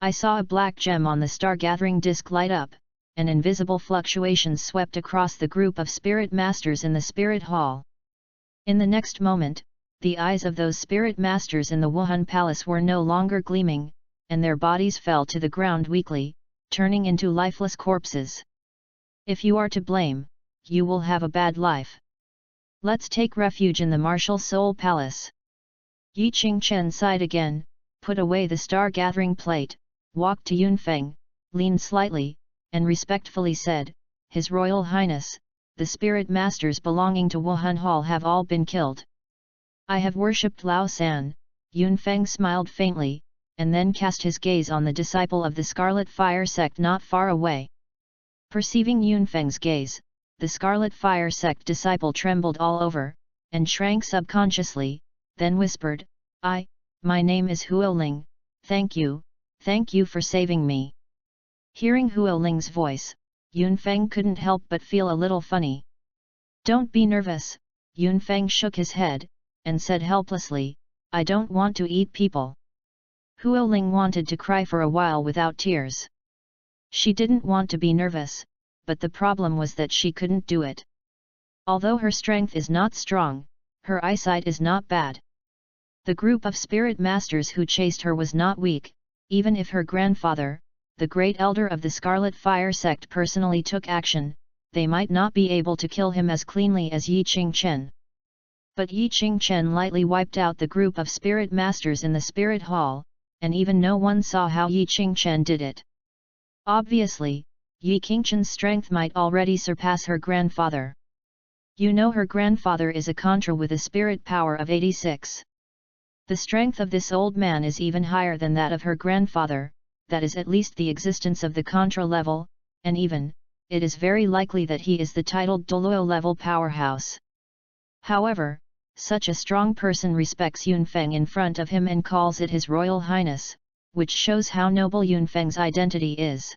I saw a black gem on the star-gathering disk light up, and invisible fluctuations swept across the group of spirit masters in the spirit hall. In the next moment, the eyes of those spirit masters in the Wuhan Palace were no longer gleaming, and their bodies fell to the ground weakly, turning into lifeless corpses. If you are to blame, you will have a bad life. Let's take refuge in the martial Soul Palace. Yi Qingchen sighed again, put away the star-gathering plate, walked to Yunfeng, leaned slightly, and respectfully said, "His Royal Highness, the spirit masters belonging to Wuhan Hall have all been killed. I have worshipped Lao San." Yunfeng smiled faintly, and then cast his gaze on the disciple of the Scarlet Fire sect not far away. Perceiving Yunfeng's gaze, the Scarlet Fire sect disciple trembled all over, and shrank subconsciously, then whispered, My name is Huoling, thank you for saving me." Hearing Huoling's voice, Yunfeng couldn't help but feel a little funny. "Don't be nervous," Yunfeng shook his head, and said helplessly, "I don't want to eat people." Huoling wanted to cry for a while without tears. She didn't want to be nervous, but the problem was that she couldn't do it. Although her strength is not strong, her eyesight is not bad. The group of spirit masters who chased her was not weak, even if her grandfather, the great elder of the Scarlet Fire sect, personally took action, they might not be able to kill him as cleanly as Yi Qingchen. But Yi Qingchen lightly wiped out the group of spirit masters in the spirit hall, and even no one saw how Yi Qingchen did it. Obviously, Yi Qingchen's strength might already surpass her grandfather. You know, her grandfather is a Contra with a spirit power of 86. The strength of this old man is even higher than that of her grandfather, that is at least the existence of the Contra level, and even, it is very likely that he is the titled Douluo level powerhouse. However, such a strong person respects Yunfeng in front of him and calls it His Royal Highness, which shows how noble Yunfeng's identity is.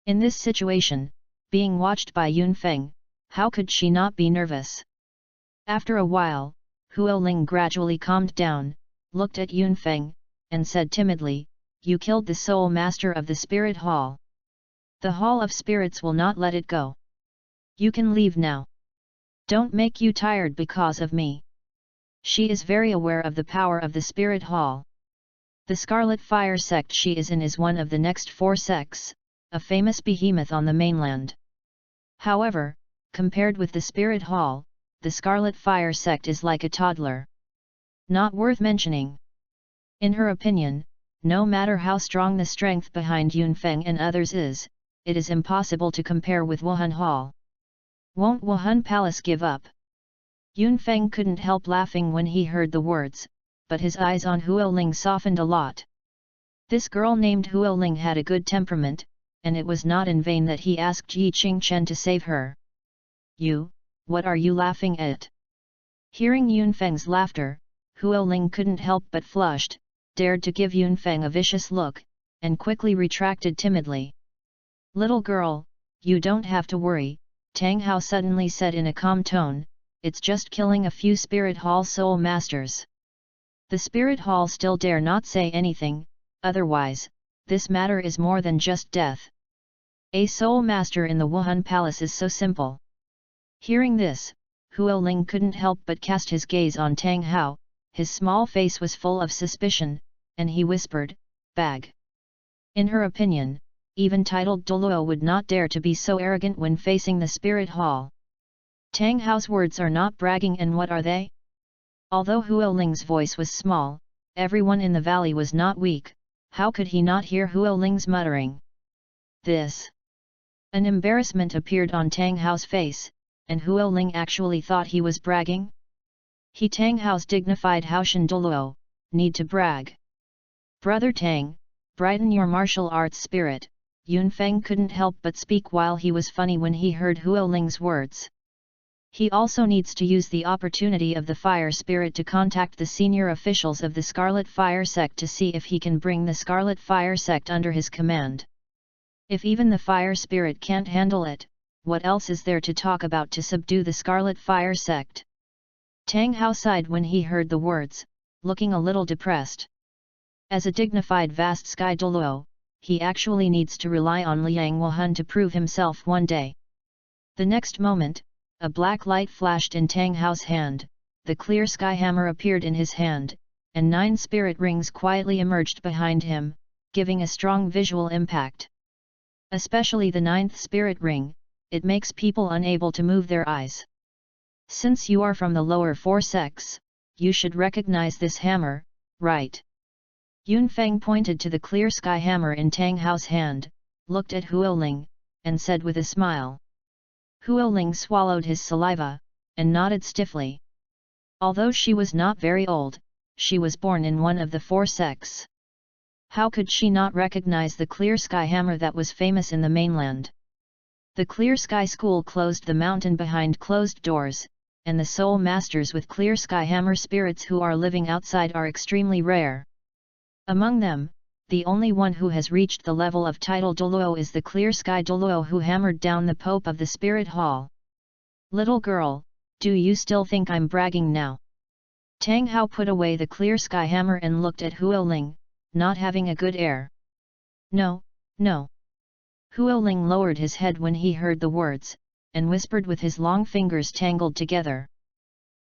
In this situation, being watched by Yunfeng, how could she not be nervous? After a while, Huoling gradually calmed down, looked at Yunfeng, and said timidly, "You killed the soul master of the spirit hall. The Hall of Spirits will not let it go. You can leave now. Don't make you tired because of me." She is very aware of the power of the spirit hall. The Scarlet Fire sect she is in is one of the next 4 sects, a famous behemoth on the mainland. However, compared with the spirit hall, the Scarlet Fire sect is like a toddler. Not worth mentioning. In her opinion, no matter how strong the strength behind Yunfeng and others is, it is impossible to compare with Wuhan Hall. Won't Wuhan Palace give up? Yunfeng couldn't help laughing when he heard the words, but his eyes on Huoling softened a lot. This girl named Huoling had a good temperament, and it was not in vain that he asked Yi Qingchen to save her. "You, what are you laughing at?" Hearing Yunfeng's laughter, Huoling couldn't help but flushed, dared to give Yunfeng a vicious look, and quickly retracted timidly. "Little girl, you don't have to worry," Tang Hao suddenly said in a calm tone, "it's just killing a few Spirit Hall soul masters." The Spirit Hall still dare not say anything, otherwise, this matter is more than just death. A soul master in the Wuhan Palace is so simple. Hearing this, Huoling couldn't help but cast his gaze on Tang Hao. His small face was full of suspicion, and he whispered, "Bag." In her opinion, even titled Douluo would not dare to be so arrogant when facing the Spirit Hall. Tang Hao's words are not bragging, and what are they? Although Huoling's voice was small, everyone in the valley was not weak. How could he not hear Huoling's muttering? This. An embarrassment appeared on Tang Hao's face, and Huoling actually thought he was bragging. He, Tang Hao's dignified Haoshan Douluo, need to brag. "Brother Tang, brighten your martial arts spirit." Yunfeng couldn't help but speak while he was funny when he heard Huoling's words. He also needs to use the opportunity of the fire spirit to contact the senior officials of the Scarlet Fire sect to see if he can bring the Scarlet Fire sect under his command. If even the fire spirit can't handle it, what else is there to talk about to subdue the Scarlet Fire sect? Tang Hao sighed when he heard the words, looking a little depressed. As a dignified vast sky Douluo, he actually needs to rely on Liang Wuhan to prove himself one day. The next moment, a black light flashed in Tang Hao's hand, the clear sky hammer appeared in his hand, and 9 spirit rings quietly emerged behind him, giving a strong visual impact. Especially the 9th spirit ring, it makes people unable to move their eyes. Since you are from the lower 4 sects, you should recognize this hammer, right? Yunfeng pointed to the clear sky hammer in Tang Hao's hand, looked at Huoling, and said with a smile. Huoling swallowed his saliva, and nodded stiffly. Although she was not very old, she was born in one of the 4 sects. How could she not recognize the clear sky hammer that was famous in the mainland? The Clear Sky School closed the mountain behind closed doors, and the soul masters with clear sky hammer spirits who are living outside are extremely rare. Among them, the only one who has reached the level of title Douluo is the clear sky Douluo who hammered down the Pope of the Spirit Hall. Little girl, do you still think I'm bragging now? Tang Hao put away the clear sky hammer and looked at Huoling, not having a good air. No, no. Huoling lowered his head when he heard the words, and whispered with his long fingers tangled together.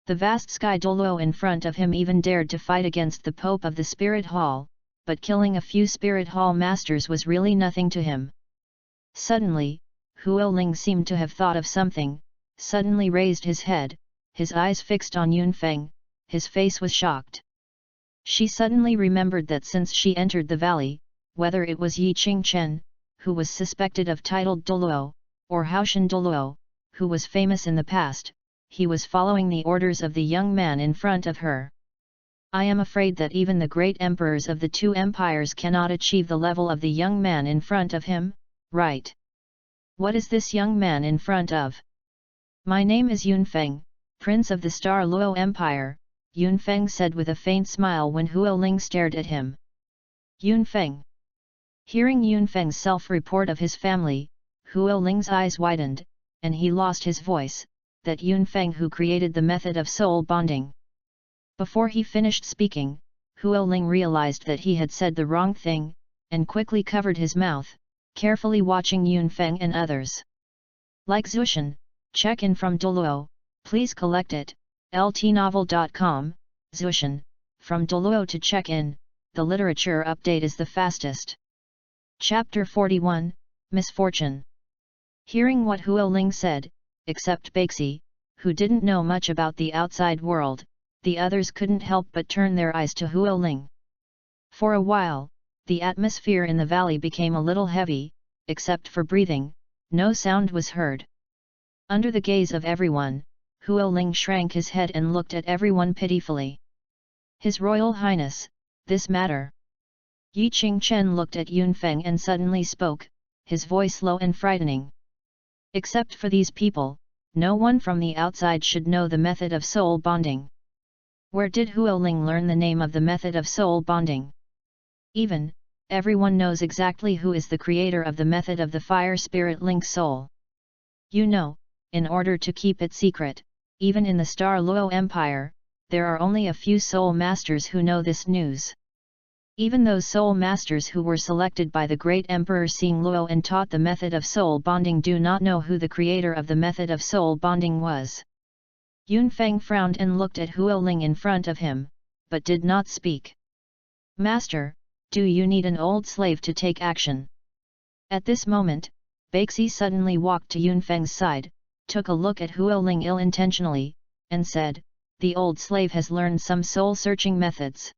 The vast sky Douluo in front of him even dared to fight against the Pope of the Spirit Hall, but killing a few Spirit Hall masters was really nothing to him. Suddenly, Huoling seemed to have thought of something, suddenly raised his head, his eyes fixed on Yunfeng, his face was shocked. She suddenly remembered that since she entered the valley, whether it was Yi Qingchen, who was suspected of titled Douluo, or Haoshan Douluo, who was famous in the past, he was following the orders of the young man in front of her. I am afraid that even the great emperors of the 2 empires cannot achieve the level of the young man in front of him, right? What is this young man in front of? My name is Yunfeng, Prince of the Star Luo Empire, Yunfeng said with a faint smile when Huoling stared at him. Yunfeng. Hearing Yunfeng's self-report of his family, Huoling's eyes widened, and he lost his voice, that Yunfeng who created the method of soul bonding. Before he finished speaking, Huoling realized that he had said the wrong thing, and quickly covered his mouth, carefully watching Yunfeng and others. Like Zushan, check-in from Douluo, please collect it, ltnovel.com, Zushan, from Douluo to check-in, the literature update is the fastest. Chapter 41, Misfortune. Hearing what Huoling said, except Baxi, who didn't know much about the outside world, the others couldn't help but turn their eyes to Huoling. For a while, the atmosphere in the valley became a little heavy, except for breathing, no sound was heard. Under the gaze of everyone, Huoling shrank his head and looked at everyone pitifully. His Royal Highness, this matter. Yi Qingchen looked at Yunfeng and suddenly spoke, his voice low and frightening. Except for these people, no one from the outside should know the method of soul bonding. Where did Huoling learn the name of the method of soul bonding? Even, everyone knows exactly who is the creator of the method of the fire spirit link soul. You know, in order to keep it secret, even in the Star Luo Empire, there are only a few soul masters who know this news. Even those soul masters who were selected by the great Emperor Xing Luo and taught the method of soul bonding do not know who the creator of the method of soul bonding was. Yunfeng frowned and looked at Huoling in front of him, but did not speak. Master, do you need an old slave to take action? At this moment, Baxi suddenly walked to Yunfeng's side, took a look at Huoling ill-intentionally, and said, the old slave has learned some soul-searching methods.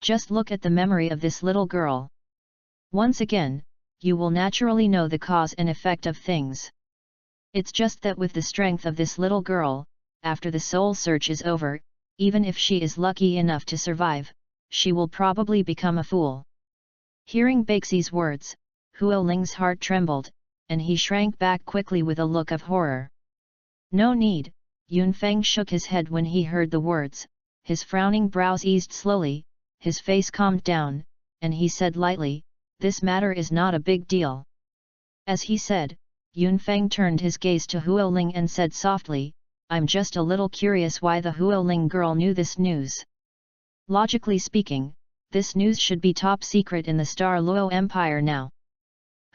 Just look at the memory of this little girl. Once again, you will naturally know the cause and effect of things. It's just that with the strength of this little girl, after the soul search is over, even if she is lucky enough to survive, she will probably become a fool. Hearing Baxi's words, Huoling's heart trembled, and he shrank back quickly with a look of horror. No need, Yunfeng shook his head when he heard the words, his frowning brows eased slowly, his face calmed down, and he said lightly, this matter is not a big deal. As he said, Yunfeng turned his gaze to Huoling and said softly, I'm just a little curious why the Huoling girl knew this news. Logically speaking, this news should be top secret in the Star Luo Empire now.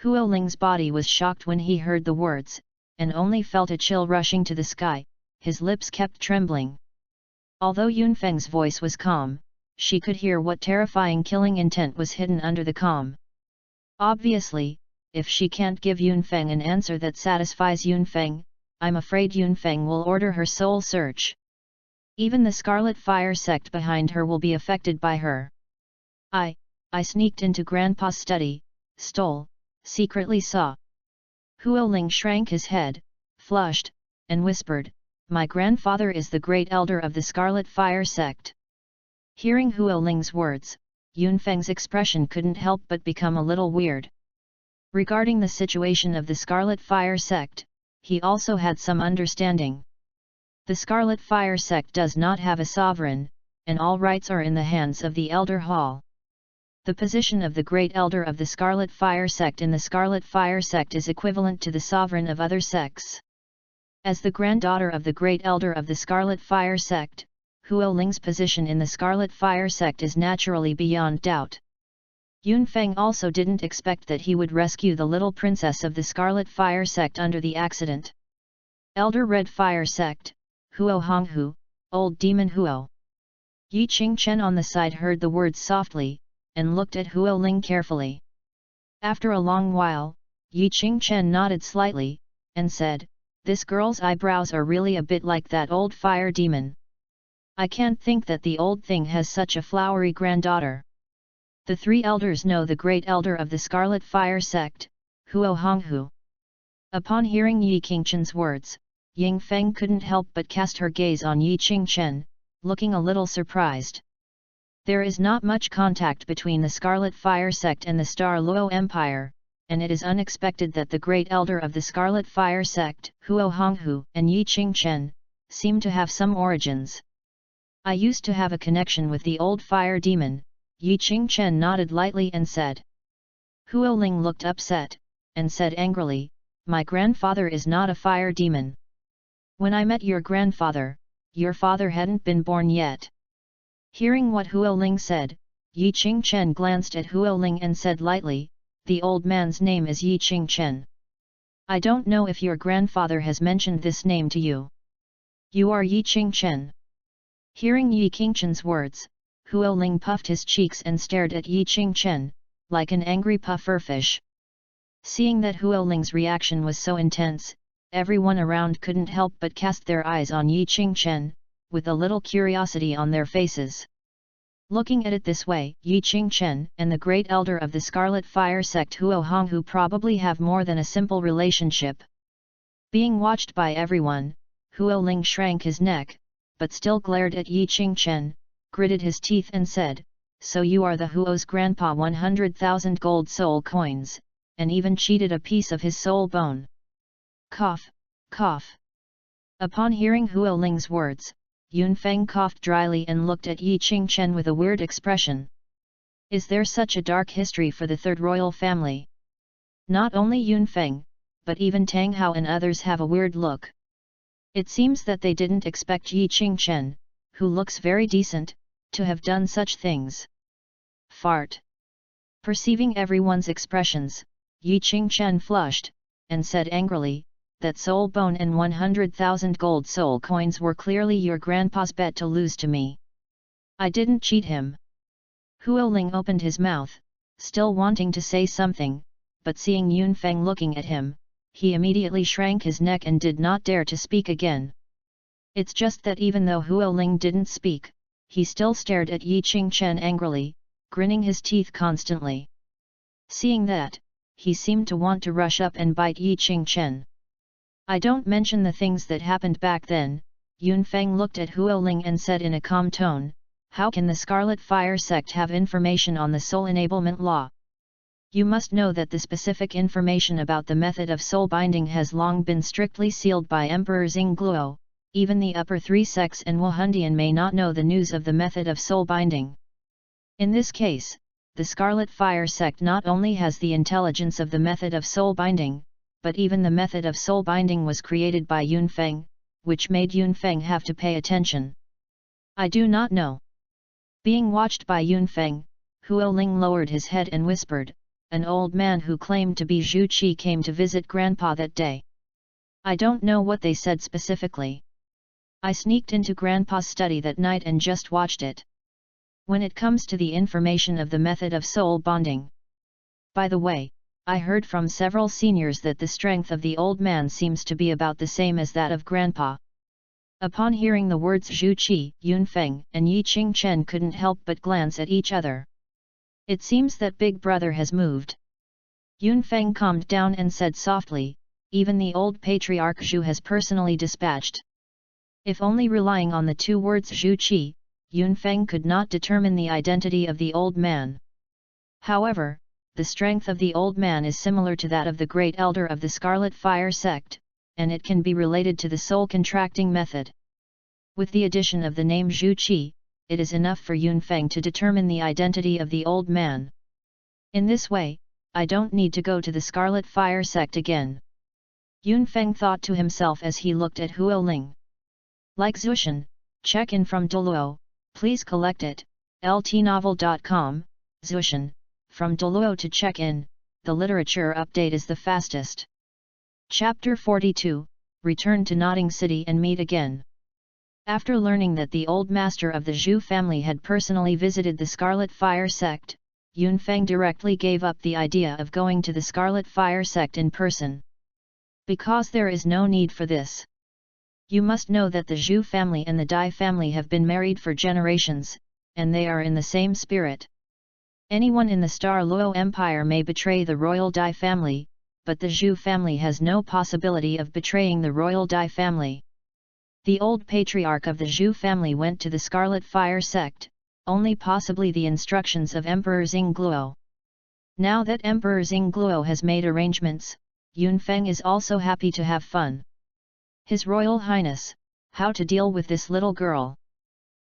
Huoling's body was shocked when he heard the words, and only felt a chill rushing to the sky, his lips kept trembling. Although Yunfeng's voice was calm, she could hear what terrifying killing intent was hidden under the calm. Obviously, if she can't give Yunfeng an answer that satisfies Yunfeng, I'm afraid Yunfeng will order her soul search. Even the Scarlet Fire sect behind her will be affected by her. I sneaked into Grandpa's study, stole, secretly saw. Huoling shrank his head, flushed, and whispered, "My grandfather is the great elder of the Scarlet Fire sect." Hearing Huoling's words, Yunfeng's expression couldn't help but become a little weird. Regarding the situation of the Scarlet Fire sect, he also had some understanding. The Scarlet Fire sect does not have a sovereign, and all rights are in the hands of the Elder Hall. The position of the Great Elder of the Scarlet Fire sect in the Scarlet Fire sect is equivalent to the sovereign of other sects. As the granddaughter of the Great Elder of the Scarlet Fire sect, Huoling's position in the Scarlet Fire sect is naturally beyond doubt. Yunfeng also didn't expect that he would rescue the little princess of the Scarlet Fire sect under the accident. Elder Red Fire sect, Huo Honghu, Old Demon Huo. Yi Qingchen on the side heard the words softly, and looked at Huoling carefully. After a long while, Yi Qingchen nodded slightly, and said, "This girl's eyebrows are really a bit like that old fire demon. I can't think that the old thing has such a flowery granddaughter." The three elders know the great elder of the Scarlet Fire sect, Huo Honghu. Upon hearing Yi Qingchen's words, Ying Feng couldn't help but cast her gaze on Yi Qingchen, looking a little surprised. There is not much contact between the Scarlet Fire sect and the Douluo Empire, and it is unexpected that the great elder of the Scarlet Fire sect, Huo Honghu, and Yi Qingchen, seem to have some origins. "I used to have a connection with the old fire demon," Yi Qingchen nodded lightly and said. Huoling looked upset, and said angrily, "My grandfather is not a fire demon. When I met your grandfather, your father hadn't been born yet." Hearing what Huoling said, Yi Qingchen glanced at Huoling and said lightly, "The old man's name is Yi Qingchen. I don't know if your grandfather has mentioned this name to you. You are Yi Qingchen." Hearing Yi Qingchen's words, Huoling puffed his cheeks and stared at Yi Qingchen, like an angry pufferfish. Seeing that Huoling's reaction was so intense, everyone around couldn't help but cast their eyes on Yi Qingchen, with a little curiosity on their faces. Looking at it this way, Yi Qingchen and the great elder of the Scarlet Fire sect Huo Honghu probably have more than a simple relationship. Being watched by everyone, Huoling shrank his neck, but still glared at Yi Qingchen, gritted his teeth and said, "So you are the Huo's grandpa, 100,000 gold soul coins, and even cheated a piece of his soul bone." Cough, cough. Upon hearing Huoling's words, Yunfeng coughed dryly and looked at Yi Qingchen with a weird expression. Is there such a dark history for the third royal family? Not only Yunfeng, but even Tang Hao and others have a weird look. It seems that they didn't expect Yi Qingchen, who looks very decent, to have done such things. Fart. Perceiving everyone's expressions, Yi Qingchen flushed, and said angrily, "That soul bone and 100,000 gold soul coins were clearly your grandpa's bet to lose to me. I didn't cheat him." Huoling opened his mouth, still wanting to say something, but seeing Yunfeng looking at him, he immediately shrank his neck and did not dare to speak again. It's just that even though Huoling didn't speak, he still stared at Yi Qingchen angrily, grinning his teeth constantly. Seeing that, he seemed to want to rush up and bite Yi Qingchen. "I don't mention the things that happened back then," Yunfeng looked at Huoling and said in a calm tone, "How can the Scarlet Fire sect have information on the soul enablement law? You must know that the specific information about the method of soul binding has long been strictly sealed by Emperor Xingluo. Even the upper three sects and Wahundian may not know the news of the method of soul binding. In this case, the Scarlet Fire sect not only has the intelligence of the method of soul binding, but even the method of soul binding was created by Yunfeng, which made Yunfeng have to pay attention." "I do not know." Being watched by Yunfeng, Huoling lowered his head and whispered, "An old man who claimed to be Zhu Qi came to visit Grandpa that day. I don't know what they said specifically. I sneaked into Grandpa's study that night and just watched it. When it comes to the information of the method of soul bonding. By the way, I heard from several seniors that the strength of the old man seems to be about the same as that of Grandpa." Upon hearing the words Zhu Qi, Yunfeng and Yi Qingchen couldn't help but glance at each other. It seems that Big Brother has moved. Yunfeng calmed down and said softly, even the old patriarch Zhu has personally dispatched. If only relying on the two words Zhu Qi, Yunfeng could not determine the identity of the old man. However, the strength of the old man is similar to that of the great elder of the Scarlet Fire sect, and it can be related to the soul contracting method. With the addition of the name Zhu Qi, it is enough for Yunfeng to determine the identity of the old man. In this way, I don't need to go to the Scarlet Fire sect again. Yunfeng thought to himself as he looked at Huoling. Like Zushan, check-in from Douluo, please collect it, ltnovel.com, Zushan, from Douluo to check-in, the literature update is the fastest. Chapter 42, Return to Notting City and Meet Again. After learning that the old master of the Zhu family had personally visited the Scarlet Fire sect, Yunfeng directly gave up the idea of going to the Scarlet Fire sect in person. Because there is no need for this. You must know that the Zhu family and the Dai family have been married for generations, and they are in the same spirit. Anyone in the Star Luo Empire may betray the royal Dai family, but the Zhu family has no possibility of betraying the royal Dai family. The old patriarch of the Zhu family went to the Scarlet Fire sect, only possibly the instructions of Emperor Xingluo. Now that Emperor Xingluo has made arrangements, Yunfeng is also happy to have fun. His Royal Highness, how to deal with this little girl?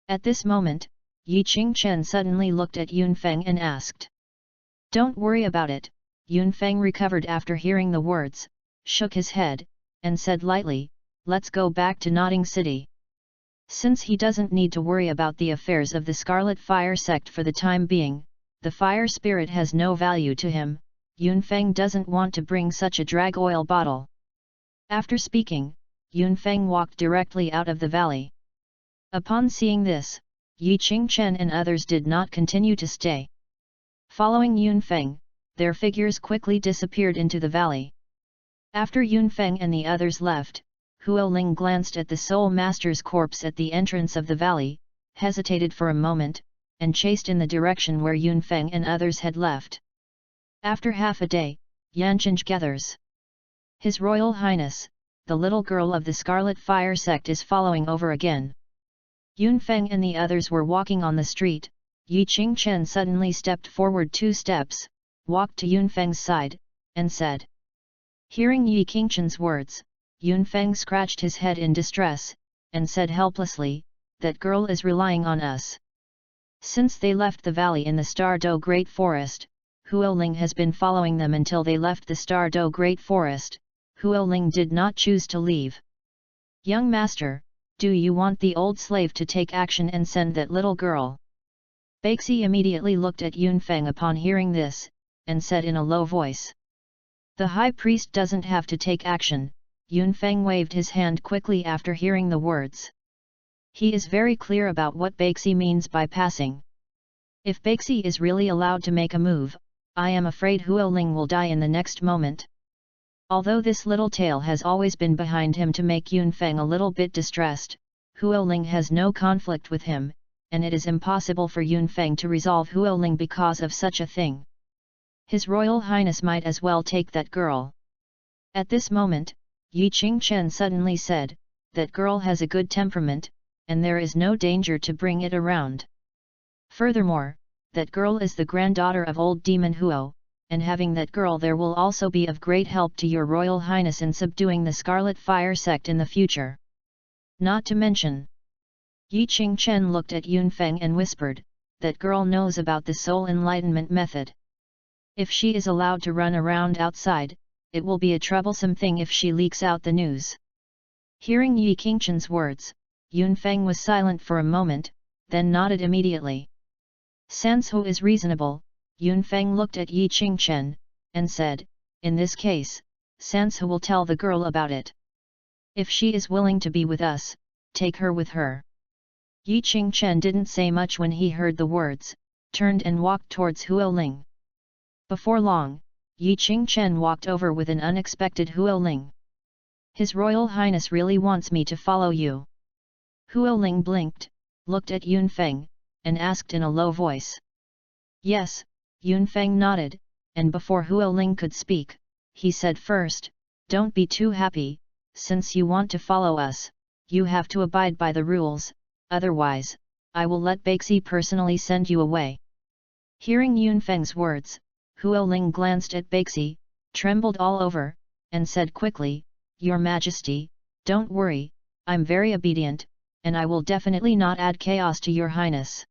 At this moment, Yi Qingchen suddenly looked at Yunfeng and asked. Don't worry about it. Yunfeng recovered after hearing the words, shook his head, and said lightly, let's go back to Notting City. Since he doesn't need to worry about the affairs of the Scarlet Fire sect for the time being, the fire spirit has no value to him, Yunfeng doesn't want to bring such a drag oil bottle. After speaking, Yunfeng walked directly out of the valley. Upon seeing this, Yi Qingchen and others did not continue to stay. Following Yunfeng, their figures quickly disappeared into the valley. After Yunfeng and the others left, Huoling glanced at the Soul Master's corpse at the entrance of the valley, hesitated for a moment, and chased in the direction where Yunfeng and others had left. After half a day, Yanqing gathers. His Royal Highness, the little girl of the Scarlet Fire sect is following over again. Yunfeng and the others were walking on the street. Yi Qingchen suddenly stepped forward 2 steps, walked to Yunfeng's side, and said. Hearing Yi Qingchen's words, Yunfeng scratched his head in distress, and said helplessly, that girl is relying on us. Since they left the valley in the Star Do Great Forest, Huoling has been following them until they left the Star Do Great Forest. Huoling did not choose to leave. Young master, do you want the old slave to take action and send that little girl? Baxi immediately looked at Yunfeng upon hearing this, and said in a low voice. The high priest doesn't have to take action. Yunfeng waved his hand quickly after hearing the words. He is very clear about what Baxi means by passing. If Baxi is really allowed to make a move, I am afraid Huoling will die in the next moment. Although this little tale has always been behind him to make Yunfeng a little bit distressed, Huoling has no conflict with him, and it is impossible for Yunfeng to resolve Huoling because of such a thing. His Royal Highness might as well take that girl. At this moment, Yi Qingchen suddenly said, that girl has a good temperament, and there is no danger to bring it around. Furthermore, that girl is the granddaughter of old demon Huo, and having that girl there will also be of great help to your Royal Highness in subduing the Scarlet Fire sect in the future. Not to mention. Yi Qingchen looked at Yunfeng and whispered, that girl knows about the soul enlightenment method. If she is allowed to run around outside, it will be a troublesome thing if she leaks out the news. Hearing Yi Qingchen's words, Yunfeng was silent for a moment, then nodded immediately. Sansu is reasonable. Yunfeng looked at Yi Qingchen, and said, in this case, Sansu will tell the girl about it. If she is willing to be with us, take her with her. Yi Qingchen didn't say much when he heard the words, turned and walked towards Huoling. Before long, Yi Qingchen walked over with an unexpected Huoling. His Royal Highness really wants me to follow you. Huoling blinked, looked at Yunfeng, and asked in a low voice. Yes, Yun Feng nodded, and before Huo Ling could speak, he said first, "Don't be too happy, since you want to follow us, you have to abide by the rules, otherwise, I will let Baxi personally send you away." Hearing Yun Feng's words, Huo Ling glanced at Baxi, trembled all over, and said quickly, "Your Majesty, don't worry, I'm very obedient, and I will definitely not add chaos to your highness."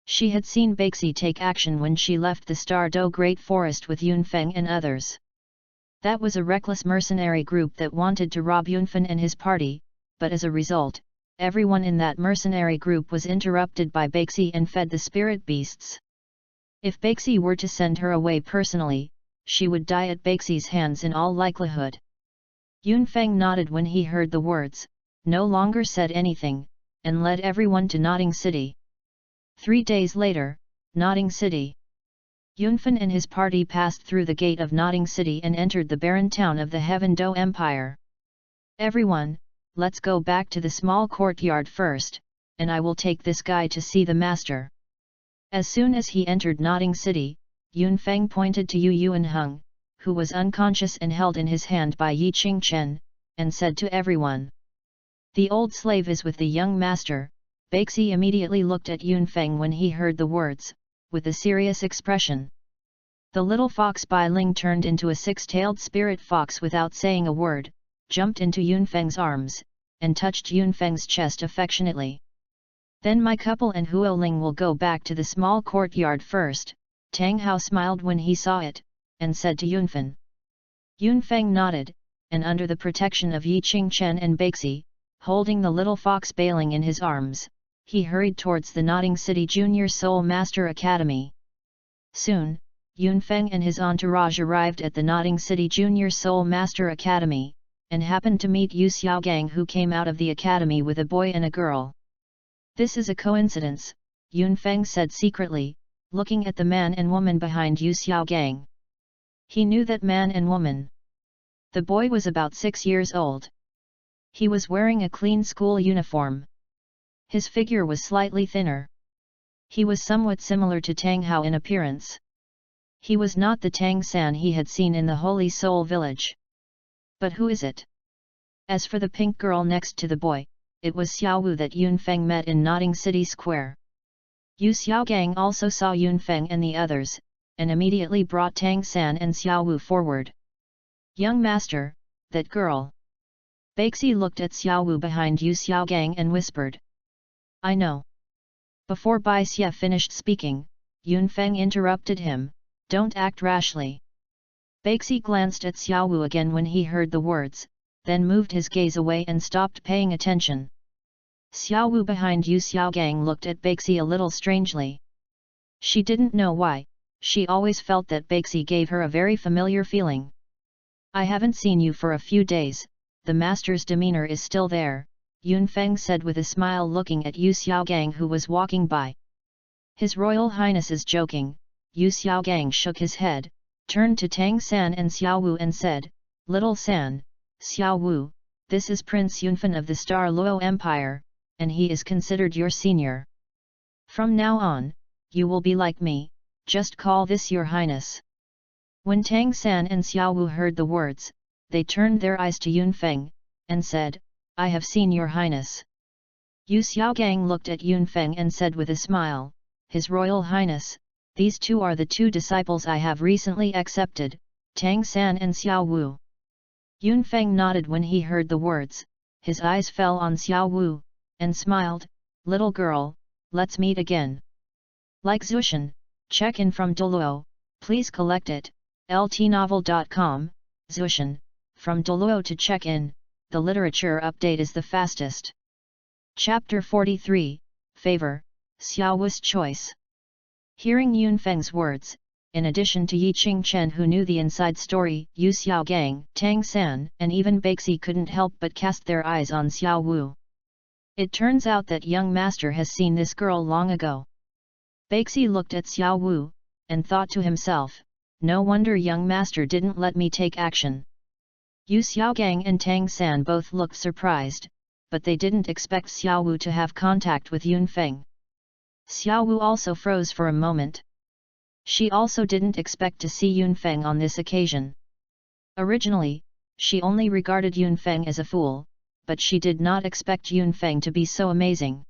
She had seen Baxi take action when she left the Star Do Great Forest with Yun Feng and others. That was a reckless mercenary group that wanted to rob Yun Feng and his party, but as a result, everyone in that mercenary group was interrupted by Baxi and fed the spirit beasts. If Baxi were to send her away personally, she would die at Baxi's hands in all likelihood. Yun Feng nodded when he heard the words, no longer said anything, and led everyone to Nodding City. 3 days later, Nodding City. Yun Feng and his party passed through the gate of Nodding City and entered the barren town of the Heaven Do Empire. "Everyone, let's go back to the small courtyard first, and I will take this guy to see the master." As soon as he entered Nodding City, Yun Feng pointed to Yu Yuanheng, who was unconscious and held in his hand by Yi Qingchen, and said to everyone, "The old slave is with the young master." Baxi immediately looked at Yun Feng when he heard the words, with a serious expression. The little fox Bai Ling turned into a 6-tailed spirit fox without saying a word, jumped into Yun Feng's arms, and touched Yun Feng's chest affectionately. "Then my couple and Huo Ling will go back to the small courtyard first." Tang Hao smiled when he saw it, and said to Yun Feng. Yun Feng nodded, and under the protection of Yi Qingchen and Baxi, holding the little fox Bai Ling in his arms, he hurried towards the Nodding City Junior Soul Master Academy. Soon, Yun Feng and his entourage arrived at the Nodding City Junior Soul Master Academy, and happened to meet Yu Xiaogang, who came out of the academy with a boy and a girl. "This is a coincidence," Yun Feng said secretly, looking at the man and woman behind Yu Xiaogang. He knew that man and woman. The boy was about 6 years old. He was wearing a clean school uniform. His figure was slightly thinner. He was somewhat similar to Tang Hao in appearance. He was not the Tang San he had seen in the Holy Soul Village. But who is it? As for the pink girl next to the boy, it was Xiao Wu that Yun Feng met in Nodding City Square. Yu Xiaogang also saw Yun Feng and the others, and immediately brought Tang San and Xiao Wu forward. "Young master, that girl." Baxi looked at Xiao Wu behind Yu Xiaogang and whispered, "I know." Before Bai Xie finished speaking, Yun Feng interrupted him, "Don't act rashly." Baxi glanced at Xiao Wu again when he heard the words, then moved his gaze away and stopped paying attention. Xiao Wu behind Yu Xiaogang looked at Baxi a little strangely. She didn't know why, she always felt that Baxi gave her a very familiar feeling. "I haven't seen you for a few days, the master's demeanor is still there," Yun Feng said with a smile, looking at Yu Xiaogang who was walking by. "His Royal Highness is joking." Yu Xiaogang shook his head, turned to Tang San and Xiao Wu and said, "Little San, Xiao Wu, this is Prince Yunfen of the Star Luo Empire, and he is considered your senior. From now on, you will be like me, just call this your highness." When Tang San and Xiao Wu heard the words, they turned their eyes to Yun Feng, and said, "I have seen your highness." Yu Xiaogang looked at Yun Feng and said with a smile, "His Royal Highness, these two are the 2 disciples I have recently accepted, Tang San and Xiao Wu." Yun Feng nodded when he heard the words, his eyes fell on Xiao Wu, and smiled, "Little girl, let's meet again. Like Zushan, check in from Douluo, please collect it, ltnovel.com, Zushan, from Douluo to check in, the literature update is the fastest." Chapter 43, Favor, Xiao Wu's Choice. Hearing Yun Feng's words, in addition to Yi Qingchen who knew the inside story, Yu Xiaogang, Tang San, and even Baxi couldn't help but cast their eyes on Xiao Wu. It turns out that young master has seen this girl long ago. Baxi looked at Xiao Wu, and thought to himself, no wonder young master didn't let me take action. Yu Xiaogang and Tang San both looked surprised, but they didn't expect Xiao Wu to have contact with Yun Feng. Xiao Wu also froze for a moment. She also didn't expect to see Yunfeng on this occasion. Originally, she only regarded Yunfeng as a fool, but she did not expect Yunfeng to be so amazing.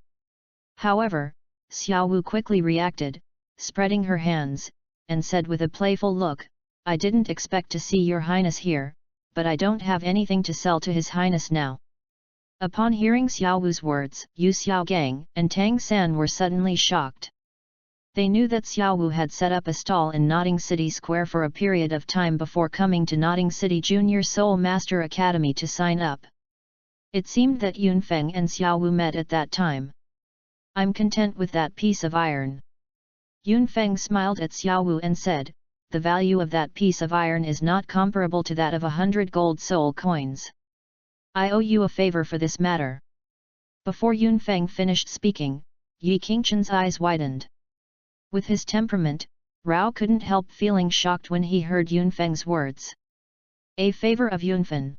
However, Xiao Wu quickly reacted, spreading her hands, and said with a playful look, "I didn't expect to see your highness here, but I don't have anything to sell to his highness now." Upon hearing Xiao Wu's words, Yu Xiaogang and Tang San were suddenly shocked. They knew that Xiao Wu had set up a stall in Notting City Square for a period of time before coming to Notting City Junior Soul Master Academy to sign up. It seemed that Yunfeng and Xiao Wu met at that time. "I'm content with that piece of iron." Yunfeng smiled at Xiao Wu and said, "The value of that piece of iron is not comparable to that of 100 gold soul coins. I owe you a favor for this matter." Before Yunfeng finished speaking, Yi Qingchen's eyes widened. With his temperament, Rao couldn't help feeling shocked when he heard Yunfeng's words. "A favor of Yunfen.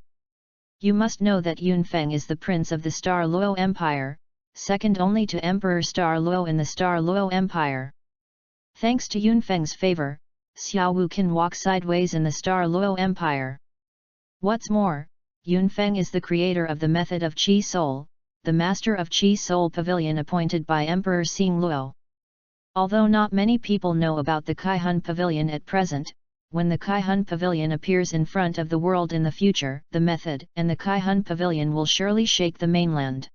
You must know that Yunfeng is the prince of the Star Luo Empire, second only to Emperor Star Luo in the Star Luo Empire. Thanks to Yunfeng's favor, Xiao Wu can walk sideways in the Star Luo Empire. What's more, Yunfeng is the creator of the method of Qi Soul, the master of Qi Soul Pavilion appointed by Emperor Xing Luo. Although not many people know about the Kaihun Pavilion at present, when the Kaihun Pavilion appears in front of the world in the future, the method and the Kaihun Pavilion will surely shake the mainland.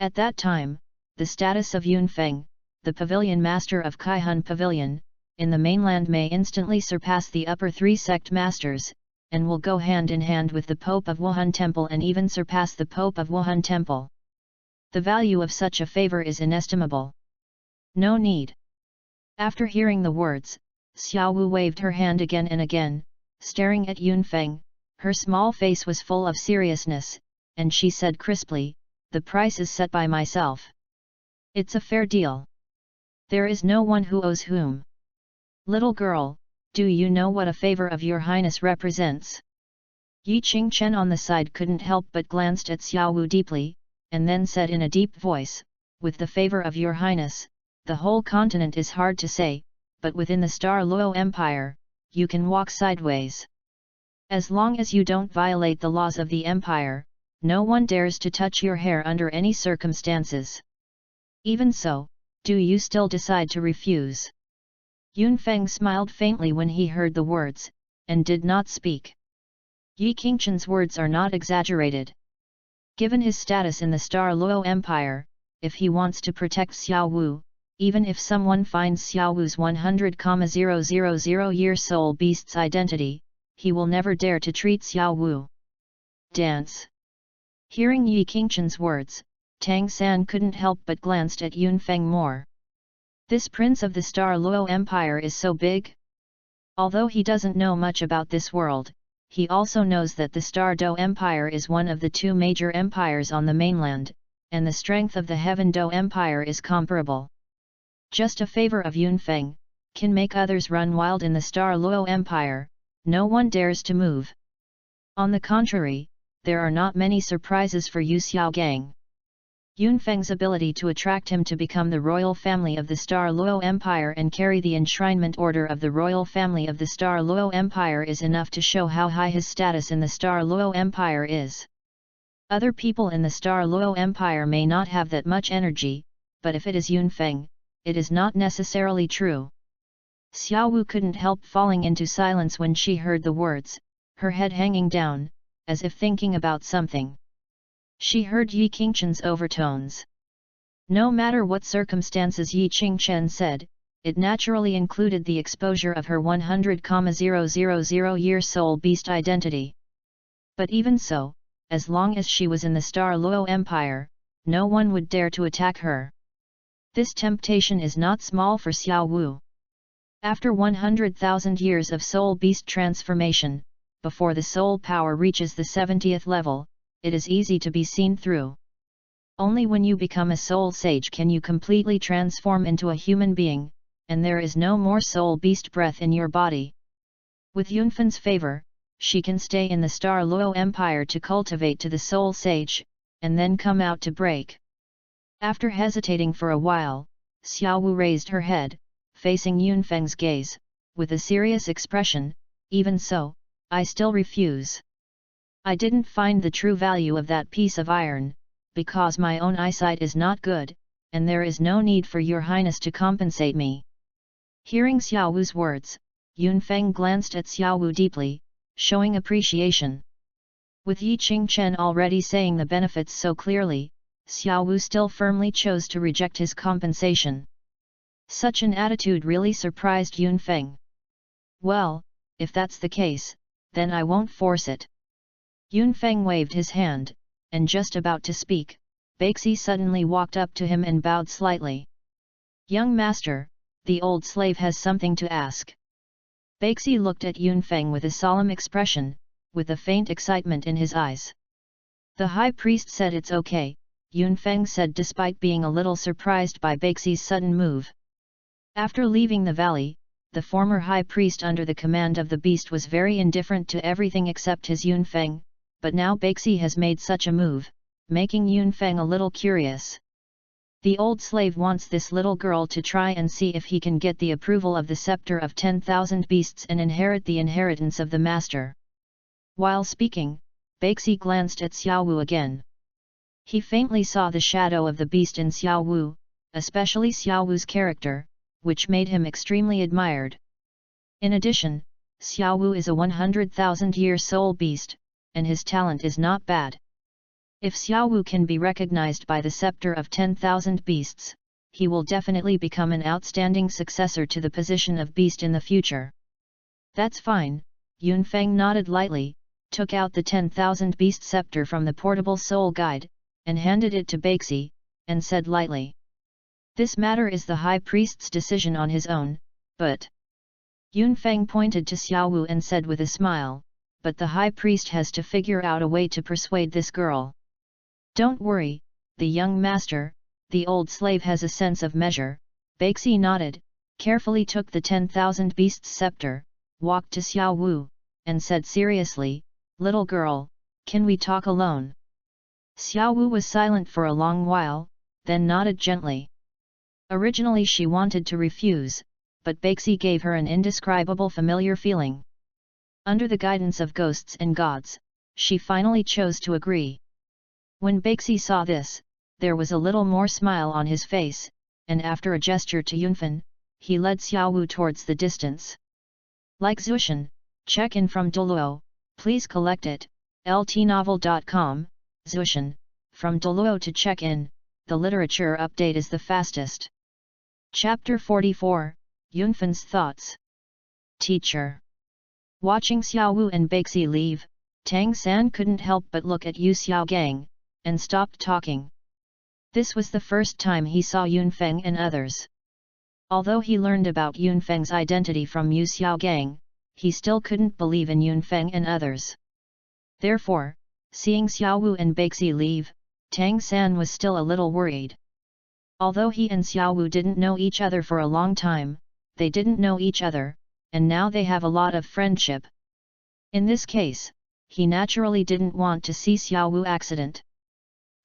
At that time, the status of Yunfeng, the pavilion master of Kaihun Pavilion, in the mainland may instantly surpass the upper three sect masters, and will go hand in hand with the Pope of Wuhan Temple and even surpass the Pope of Wuhan Temple. The value of such a favor is inestimable. No need." After hearing the words, Xiao Wu waved her hand again and again, staring at Yunfeng. Her small face was full of seriousness, and she said crisply, "The price is set by myself. It's a fair deal. There is no one who owes whom. Little girl, do you know what a favor of your highness represents?" Yi Qingchen on the side couldn't help but glanced at Xiao Wu deeply, and then said in a deep voice, "With the favor of your highness, the whole continent is hard to say, but within the Star Luo Empire, you can walk sideways. As long as you don't violate the laws of the empire, no one dares to touch your hair under any circumstances. Even so, do you still decide to refuse?" Yunfeng smiled faintly when he heard the words, and did not speak. Yi Qingchen's words are not exaggerated. Given his status in the Star Luo Empire, if he wants to protect Xiao Wu, even if someone finds Xiao Wu's 100,000 year soul beast's identity, he will never dare to treat Xiao Wu. Dance. Hearing Yi Qingchen's words, Tang San couldn't help but glanced at Yunfeng more. This prince of the Star Luo Empire is so big? Although he doesn't know much about this world, he also knows that the Star Do Empire is one of the two major empires on the mainland, and the strength of the Heaven Do Empire is comparable. Just a favor of Yunfeng can make others run wild in the Star Luo Empire. No one dares to move. On the contrary, there are not many surprises for Yu Xiaogang. Yunfeng's ability to attract him to become the royal family of the Star Luo Empire and carry the enshrinement order of the royal family of the Star Luo Empire is enough to show how high his status in the Star Luo Empire is. Other people in the Star Luo Empire may not have that much energy, but if it is Yunfeng, it is not necessarily true. Xiao Wu couldn't help falling into silence when she heard the words, her head hanging down, as if thinking about something. She heard Yi Qingchen's overtones. No matter what circumstances Yi Qingchen said, it naturally included the exposure of her 100,000 year soul beast identity. But even so, as long as she was in the Star Luo Empire, no one would dare to attack her. This temptation is not small for Xiao Wu. After 100,000 years of soul beast transformation, before the soul power reaches the 70th level, it is easy to be seen through. Only when you become a soul sage can you completely transform into a human being, and there is no more soul beast breath in your body. With Yunfen's favor, she can stay in the Star Luo Empire to cultivate to the soul sage, and then come out to break. After hesitating for a while, Xiao Wu raised her head, facing Yunfeng's gaze, with a serious expression, "Even so, I still refuse. I didn't find the true value of that piece of iron, because my own eyesight is not good, and there is no need for your highness to compensate me." Hearing Xiao Wu's words, Yunfeng glanced at Xiao Wu deeply, showing appreciation. With Yi Qingchen already saying the benefits so clearly, Xiao Wu still firmly chose to reject his compensation. Such an attitude really surprised Yunfeng. "Well, if that's the case, then I won't force it." Yunfeng waved his hand, and just about to speak, Baxi suddenly walked up to him and bowed slightly. "Young master, the old slave has something to ask." Baxi looked at Yunfeng with a solemn expression, with a faint excitement in his eyes. The high priest said it's okay, Yunfeng said despite being a little surprised by Baxi's sudden move. After leaving the valley, the former high priest under the command of the beast was very indifferent to everything except his Yunfeng, but now Baxi has made such a move, making Yunfeng a little curious. The old slave wants this little girl to try and see if he can get the approval of the scepter of 10,000 beasts and inherit the inheritance of the master. While speaking, Baxi glanced at Xiao Wu again. He faintly saw the shadow of the beast in Xiao Wu, especially Xiao Wu's character, which made him extremely admired. In addition, Xiao Wu is a 100,000-year soul beast, and his talent is not bad. If Xiao Wu can be recognized by the scepter of 10,000 beasts, he will definitely become an outstanding successor to the position of beast in the future. "That's fine," Yunfeng nodded lightly, took out the 10,000 beast scepter from the portable soul guide, and handed it to Baxi, and said lightly, "This matter is the high priest's decision on his own, but..." Yunfeng pointed to Xiao Wu and said with a smile, "But the high priest has to figure out a way to persuade this girl." "Don't worry, the young master, the old slave has a sense of measure." Baxi nodded, carefully took the 10,000 beasts scepter, walked to Xiao Wu, and said seriously, "Little girl, can we talk alone?" Xiao Wu was silent for a long while, then nodded gently. Originally she wanted to refuse, but Baxi gave her an indescribable familiar feeling. Under the guidance of ghosts and gods, she finally chose to agree. When Baxi saw this, there was a little more smile on his face, and after a gesture to Yunfen, he led Xiao Wu towards the distance. Like Zushan, check-in from Douluo, please collect it, ltnovel.com, Zushan, from Douluo to check-in, the literature update is the fastest. Chapter 44, Yunfen's Thoughts. Teacher. Watching Xiao Wu and Baxi leave, Tang San couldn't help but look at Yu Xiaogang, and stopped talking. This was the first time he saw Yunfeng and others. Although he learned about Yunfeng's identity from Yu Xiaogang, he still couldn't believe in Yunfeng and others. Therefore, seeing Xiao Wu and Baxi leave, Tang San was still a little worried. Although he and Xiao Wu didn't know each other for a long time, they didn't know each other, and now they have a lot of friendship. In this case, he naturally didn't want to see Xiao Wu accident.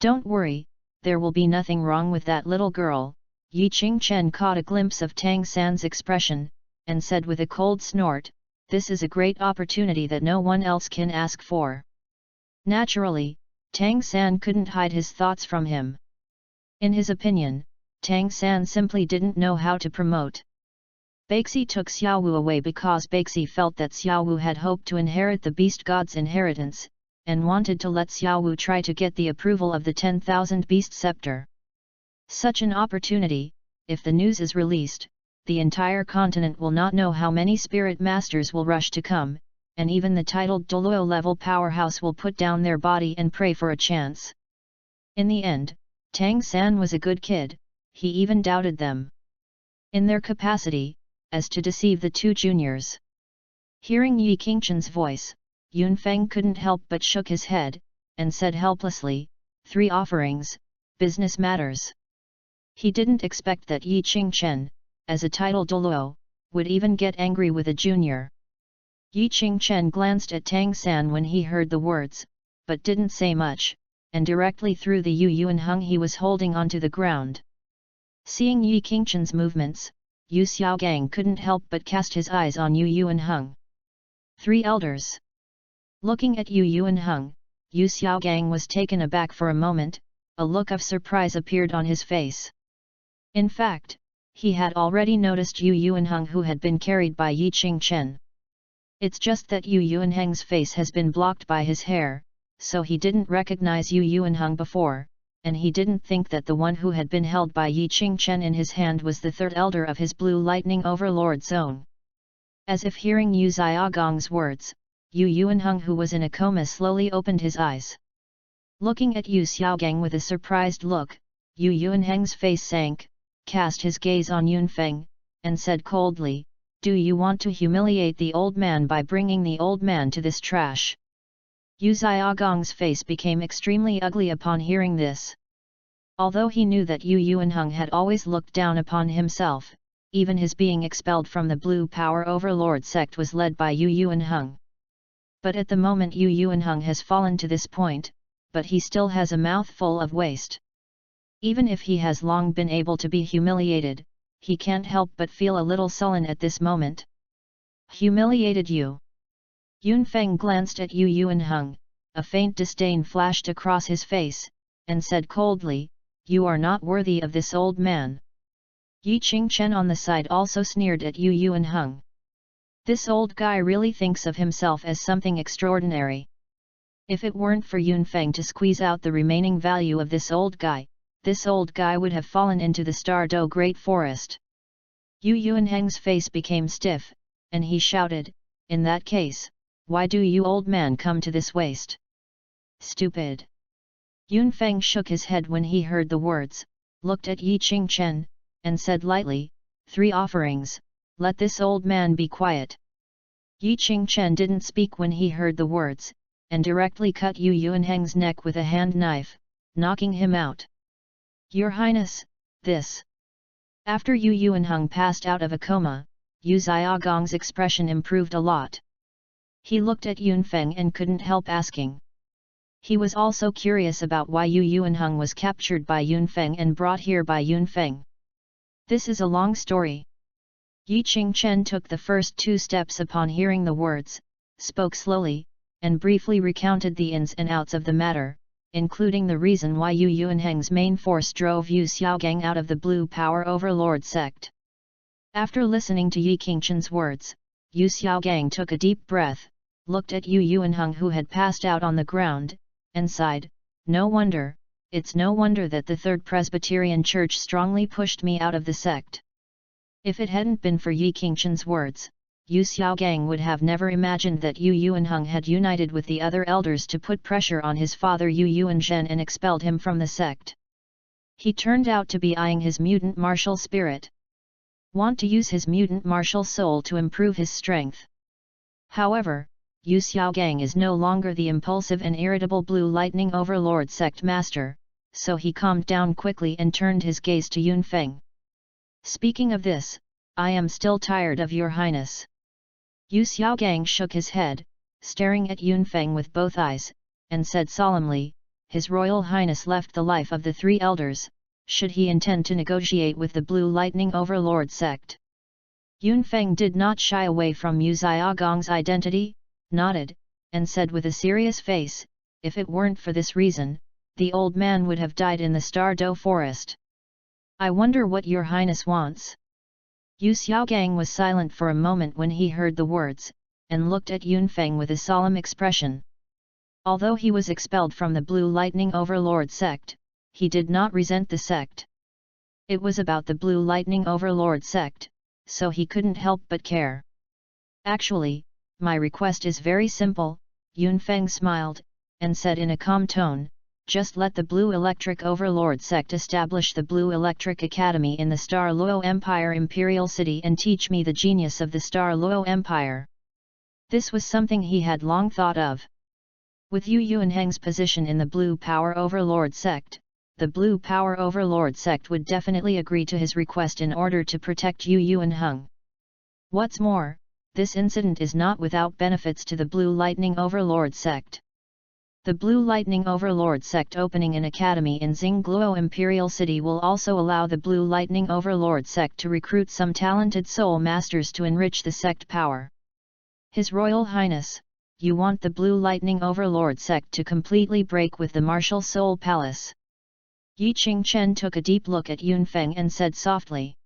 "Don't worry, there will be nothing wrong with that little girl." Yi Qingchen caught a glimpse of Tang San's expression, and said with a cold snort, "This is a great opportunity that no one else can ask for." Naturally, Tang San couldn't hide his thoughts from him. In his opinion, Tang San simply didn't know how to promote. Baxi took Xiao Wu away because Baxi felt that Xiao Wu had hoped to inherit the beast god's inheritance, and wanted to let Xiao Wu try to get the approval of the 10,000 beast scepter. Such an opportunity, if the news is released, the entire continent will not know how many spirit masters will rush to come, and even the titled Douluo level powerhouse will put down their body and pray for a chance. In the end, Tang San was a good kid, he even doubted them. In their capacity, as to deceive the two juniors. Hearing Yi Qingchen's voice, Yunfeng couldn't help but shook his head, and said helplessly, 3 offerings, business matters. He didn't expect that Yi Qingchen, as a title Douluo, would even get angry with a junior. Yi Qingchen glanced at Tang San when he heard the words, but didn't say much, and directly threw the Yu Yuan hung he was holding onto the ground. Seeing Yi Qingchen's movements, Yu Xiaogang couldn't help but cast his eyes on Yu Yuanheng. 3 elders. Looking at Yu Yuanheng, Yu Xiaogang was taken aback for a moment. A look of surprise appeared on his face. In fact, he had already noticed Yu Yuanheng, who had been carried by Yi Qingchen. It's just that Yu Yuanheng's face has been blocked by his hair, so he didn't recognize Yu Yuanheng before, and he didn't think that the one who had been held by Yi Qingchen in his hand was the third elder of his Blue Lightning Overlord zone. As if hearing Yu Xiaogang's words, Yu Yuanheng, who was in a coma, slowly opened his eyes. Looking at Yu Xiaogang with a surprised look, Yu Yuanheng's face sank, cast his gaze on Yunfeng, and said coldly, "Do you want to humiliate the old man by bringing the old man to this trash?" Yu Xiaogang's face became extremely ugly upon hearing this. Although he knew that Yu Yuanheng had always looked down upon himself, even his being expelled from the Blue Power Overlord sect was led by Yu Yuanheng. But at the moment Yu Yuanheng has fallen to this point, but he still has a mouthful of waste. Even if he has long been able to be humiliated, he can't help but feel a little sullen at this moment. Humiliated you? Yunfeng glanced at Yu Yuanheng, a faint disdain flashed across his face, and said coldly, "You are not worthy of this old man." Yi Qingchen on the side also sneered at Yu Yuanheng. This old guy really thinks of himself as something extraordinary. If it weren't for Yunfeng to squeeze out the remaining value of this old guy would have fallen into the Star Do Great Forest. Yu Yuanheng's face became stiff, and he shouted, "In that case, why do you old man come to this waste? Stupid!" Yunfeng shook his head when he heard the words, looked at Yi Qingchen, and said lightly, "3 offerings, let this old man be quiet." Yi Qingchen didn't speak when he heard the words, and directly cut Yu Yuanheng's neck with a hand knife, knocking him out. "Your Highness, this..." After Yu Yuanheng passed out of a coma, Yu Xiaogang's expression improved a lot. He looked at Yunfeng and couldn't help asking. He was also curious about why Yu Yuanheng was captured by Yunfeng and brought here by Yunfeng. This is a long story. Yi Qingchen took the first 2 steps upon hearing the words, spoke slowly, and briefly recounted the ins and outs of the matter, including the reason why Yu Yuanheng's main force drove Yu Xiaogang out of the Blue Power Overlord sect. After listening to Yi Qingchen's words, Yu Xiaogang took a deep breath, looked at Yu Yuanheng, who had passed out on the ground, and sighed, "It's no wonder that the Third Presbyterian Church strongly pushed me out of the sect." If it hadn't been for Yi Qingchen's words, Yu Xiaogang would have never imagined that Yu Yuanheng had united with the other elders to put pressure on his father Yu Yuanzhen and expelled him from the sect. He turned out to be eyeing his mutant martial spirit. Want to use his mutant martial soul to improve his strength. However, Yu Xiaogang is no longer the impulsive and irritable Blue Lightning Overlord sect master, so he calmed down quickly and turned his gaze to Yunfeng. "Speaking of this, I am still tired of your highness." Yu Xiaogang shook his head, staring at Yunfeng with both eyes, and said solemnly, "His Royal Highness left the life of the 3 elders, should he intend to negotiate with the Blue Lightning Overlord sect?" Yunfeng did not shy away from Yu Xiaogang's identity, nodded, and said with a serious face, "If it weren't for this reason, the old man would have died in the Star Do forest. I wonder what your highness wants?" Yu Xiaogang was silent for a moment when he heard the words, and looked at Yunfeng with a solemn expression. Although he was expelled from the Blue Lightning Overlord sect, he did not resent the sect. It was about the Blue Lightning Overlord sect, so he couldn't help but care. "Actually, my request is very simple," Yunfeng smiled, and said in a calm tone, "just let the Blue Electric Overlord sect establish the Blue Electric Academy in the Star Luo Empire Imperial City and teach me the genius of the Star Luo Empire." This was something he had long thought of. With Yu Yuanheng's position in the Blue Power Overlord sect, the Blue Power Overlord sect would definitely agree to his request in order to protect Yu Yuanheng. What's more, this incident is not without benefits to the Blue Lightning Overlord sect. The Blue Lightning Overlord sect opening an academy in Xingluo Imperial City will also allow the Blue Lightning Overlord sect to recruit some talented soul masters to enrich the sect power. His Royal Highness, you want the Blue Lightning Overlord sect to completely break with the Martial Soul Palace. Yi Qingchen took a deep look at Yunfeng and said softly.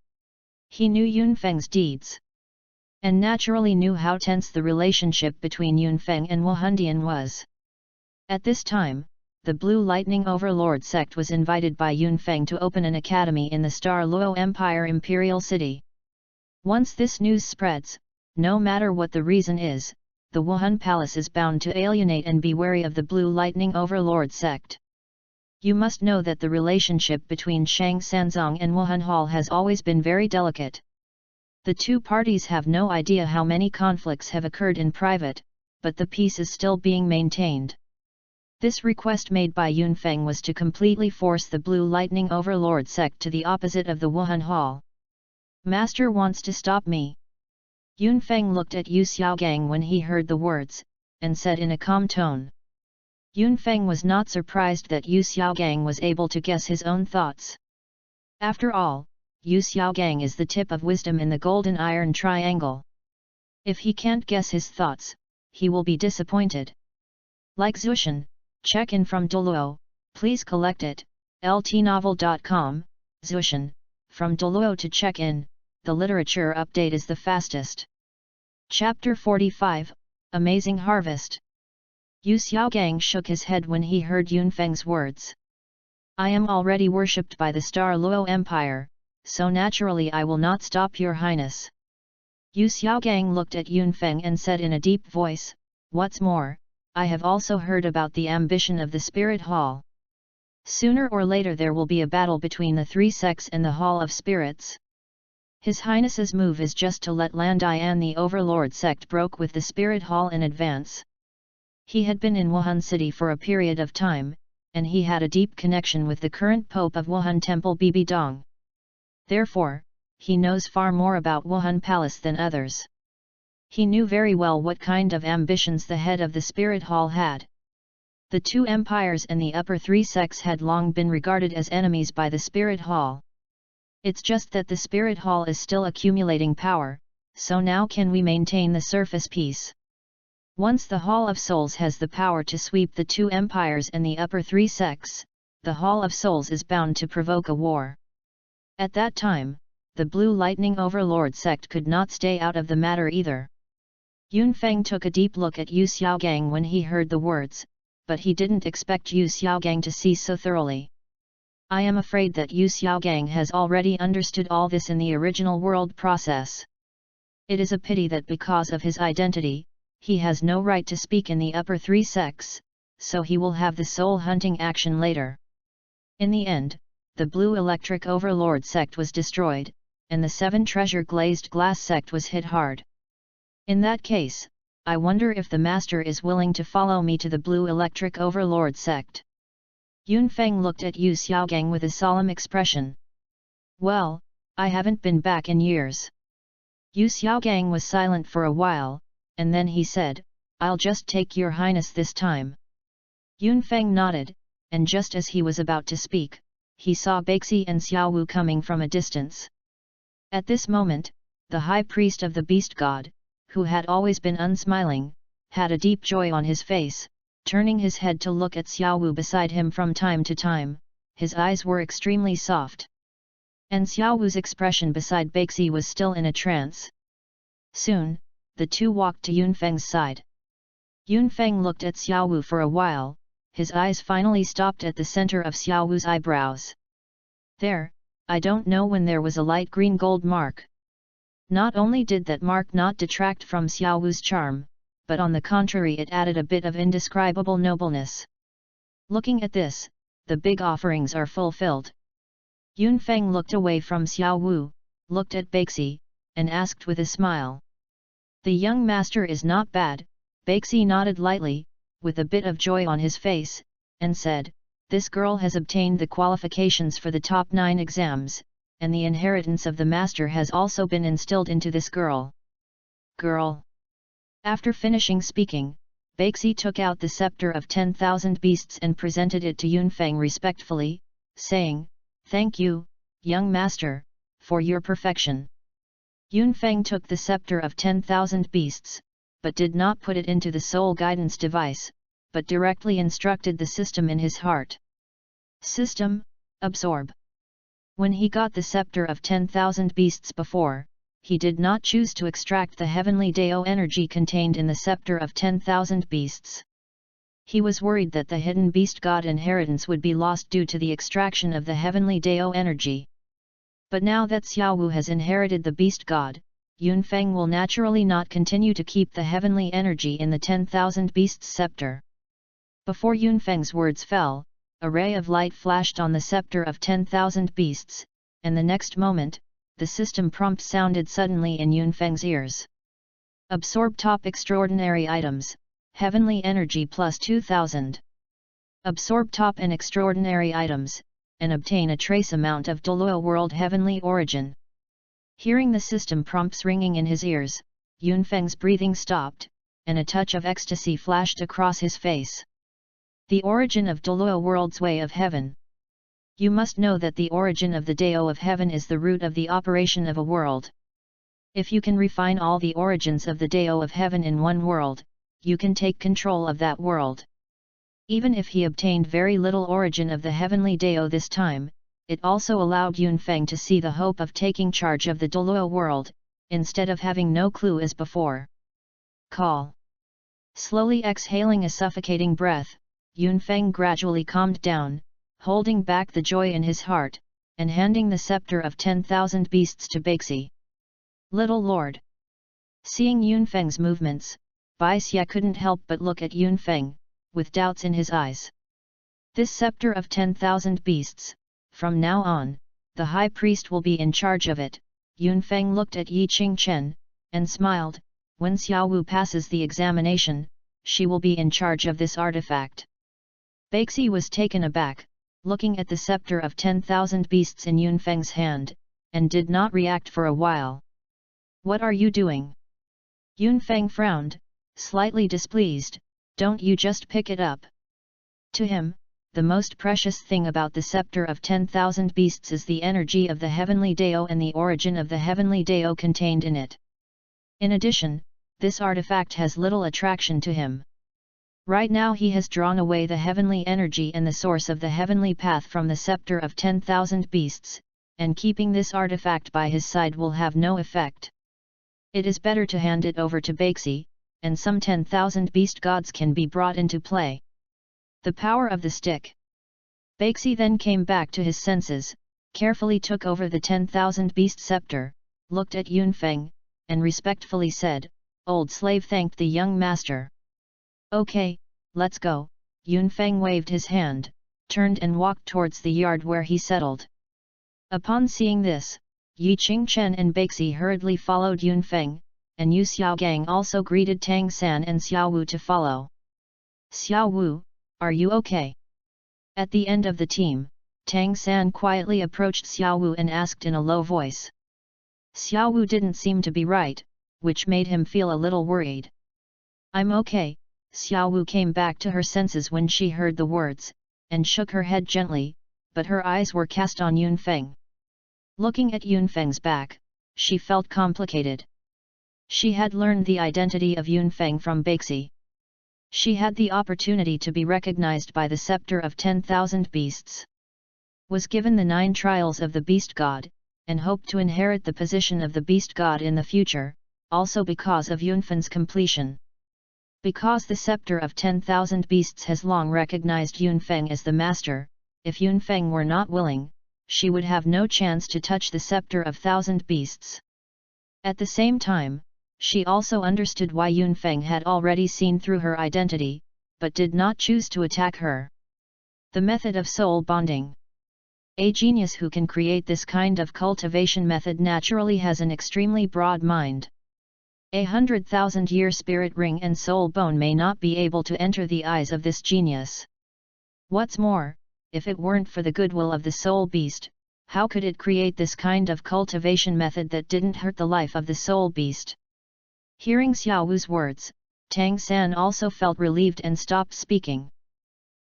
He knew Yunfeng's deeds, and naturally knew how tense the relationship between Yunfeng and Wu Hundian was. At this time, the Blue Lightning Overlord sect was invited by Yunfeng to open an academy in the Douluo Empire Imperial City. Once this news spreads, no matter what the reason is, the Wuhan Palace is bound to alienate and be wary of the Blue Lightning Overlord sect. You must know that the relationship between Shang Sanzong and Wuhan Hall has always been very delicate. The two parties have no idea how many conflicts have occurred in private, but the peace is still being maintained. This request made by Yunfeng was to completely force the Blue Lightning Overlord sect to the opposite of the Wuhan Hall. Master wants to stop me. Yunfeng looked at Yu Xiaogang when he heard the words, and said in a calm tone. Yunfeng was not surprised that Yu Xiaogang was able to guess his own thoughts. After all, Yu Xiaogang is the tip of wisdom in the Golden Iron Triangle. If he can't guess his thoughts, he will be disappointed. Like Zushan, check in from Douluo, please collect it, ltnovel.com, Zushan, from Douluo to check in, the literature update is the fastest. Chapter 45, Amazing Harvest. Yu Xiaogang shook his head when he heard Yunfeng's words. I am already worshipped by the Douluo Empire, so naturally I will not stop your highness. Yu Xiaogang looked at Yunfeng and said in a deep voice, what's more, I have also heard about the ambition of the Spirit Hall. Sooner or later there will be a battle between the three sects and the Hall of Spirits. His Highness's move is just to let Landian the Overlord sect broke with the Spirit Hall in advance. He had been in Wuhan City for a period of time, and he had a deep connection with the current Pope of Wuhan Temple Bibi Dong. Therefore, he knows far more about Wuhan Palace than others. He knew very well what kind of ambitions the head of the Spirit Hall had. The two empires and the upper three sects had long been regarded as enemies by the Spirit Hall. It's just that the Spirit Hall is still accumulating power, so now can we maintain the surface peace? Once the Hall of Souls has the power to sweep the two empires and the upper three sects, the Hall of Souls is bound to provoke a war. At that time, the Blue Lightning Overlord sect could not stay out of the matter either. Yunfeng took a deep look at Yu Xiaogang when he heard the words, but he didn't expect Yu Xiaogang to see so thoroughly. I am afraid that Yu Xiaogang has already understood all this in the original world process. It is a pity that because of his identity, he has no right to speak in the upper three sects, so he will have the soul hunting action later. In the end, the Blue Electric Overlord sect was destroyed, and the Seven Treasure Glazed Glass sect was hit hard. In that case, I wonder if the master is willing to follow me to the Blue Electric Overlord sect. Yunfeng looked at Yu Xiaogang with a solemn expression. Well, I haven't been back in years. Yu Xiaogang was silent for a while, and then he said, I'll just take your highness this time. Yunfeng nodded, and just as he was about to speak, he saw Beixi and Xiaowu coming from a distance. At this moment, the high priest of the beast god, who had always been unsmiling, had a deep joy on his face, turning his head to look at Xiaowu beside him from time to time. His eyes were extremely soft. And Xiaowu's expression beside Beixi was still in a trance. Soon, the two walked to Yunfeng's side. Yunfeng looked at Xiaowu for a while, his eyes finally stopped at the center of Xiaowu's eyebrows. There, I don't know when there was a light green gold mark. Not only did that mark not detract from Xiaowu's charm, but on the contrary it added a bit of indescribable nobleness. Looking at this, the big offerings are fulfilled. Yunfeng looked away from Xiaowu, looked at Beixi, and asked with a smile. The young master is not bad. Beixi nodded lightly, with a bit of joy on his face, and said, this girl has obtained the qualifications for the top 9 exams, and the inheritance of the master has also been instilled into this girl. Girl. After finishing speaking, Baxi took out the scepter of 10,000 beasts and presented it to Yunfeng respectfully, saying, "Thank you, young master, for your perfection." Yunfeng took the scepter of 10,000 beasts, but did not put it into the soul guidance device, but directly instructed the system in his heart. System, absorb. When he got the scepter of 10,000 beasts before, he did not choose to extract the heavenly Dao energy contained in the scepter of 10,000 beasts. He was worried that the hidden beast god inheritance would be lost due to the extraction of the heavenly Dao energy. But now that Xiaowu has inherited the beast god, Yunfeng will naturally not continue to keep the heavenly energy in the 10,000 beasts scepter. Before Yunfeng's words fell, a ray of light flashed on the scepter of 10,000 beasts, and the next moment, the system prompt sounded suddenly in Yunfeng's ears. Absorb top extraordinary items, heavenly energy plus 2000. Absorb top and extraordinary items, and obtain a trace amount of Douluo world heavenly origin. Hearing the system prompts ringing in his ears, Yunfeng's breathing stopped, and a touch of ecstasy flashed across his face. The origin of Douluo world's way of heaven. You must know that the origin of the Dao of heaven is the root of the operation of a world. If you can refine all the origins of the Dao of heaven in one world, you can take control of that world. Even if he obtained very little origin of the heavenly Dao this time, it also allowed Yunfeng to see the hope of taking charge of the Douluo world, instead of having no clue as before. Call. Slowly exhaling a suffocating breath, Yunfeng gradually calmed down, holding back the joy in his heart, and handing the scepter of 10,000 beasts to Baxi. Little Lord. Seeing Yunfeng's movements, Bai Xia couldn't help but look at Yunfeng, with doubts in his eyes. This scepter of 10,000 beasts, from now on, the high priest will be in charge of it. Yunfeng looked at Yi Qingchen, and smiled. When Xiaowu passes the examination, she will be in charge of this artifact. Baxi was taken aback, looking at the scepter of 10,000 beasts in Yunfeng's hand, and did not react for a while. What are you doing? Yunfeng frowned, slightly displeased. Don't you just pick it up? To him, the most precious thing about the scepter of 10,000 beasts is the energy of the heavenly Dao and the origin of the heavenly Dao contained in it. In addition, this artifact has little attraction to him. Right now he has drawn away the heavenly energy and the source of the heavenly path from the scepter of 10,000 beasts, and keeping this artifact by his side will have no effect. It is better to hand it over to Baxi, and some 10,000 beast gods can be brought into play. The power of the stick. Baxi then came back to his senses, carefully took over the 10,000 beast scepter, looked at Yunfeng, and respectfully said, "Old slave thanked the young master." "Okay, let's go." Yunfeng waved his hand, turned and walked towards the yard where he settled. Upon seeing this, Yi Qingchen and Baxi hurriedly followed Yunfeng, and Yu Xiaogang also greeted Tang San and Xiaowu to follow. "Xiaowu, are you okay?" At the end of the team, Tang San quietly approached Xiaowu and asked in a low voice. Xiaowu didn't seem to be right, which made him feel a little worried. "I'm okay." Xiaowu came back to her senses when she heard the words, and shook her head gently, but her eyes were cast on Yunfeng. Looking at Yunfeng's back, she felt complicated. She had learned the identity of Yunfeng from Baxi. She had the opportunity to be recognized by the scepter of 10,000 beasts. Was given the 9 trials of the beast god, and hoped to inherit the position of the beast god in the future, also because of Yunfeng's completion. Because the scepter of 10,000 beasts has long recognized Yunfeng as the master, if Yunfeng were not willing, she would have no chance to touch the scepter of 1,000 beasts. At the same time, she also understood why Yunfeng had already seen through her identity, but did not choose to attack her. The method of soul bonding. A genius who can create this kind of cultivation method naturally has an extremely broad mind. 100,000-year spirit ring and soul bone may not be able to enter the eyes of this genius. What's more, if it weren't for the goodwill of the soul beast, how could it create this kind of cultivation method that didn't hurt the life of the soul beast? Hearing Xiaowu's words, Tang San also felt relieved and stopped speaking.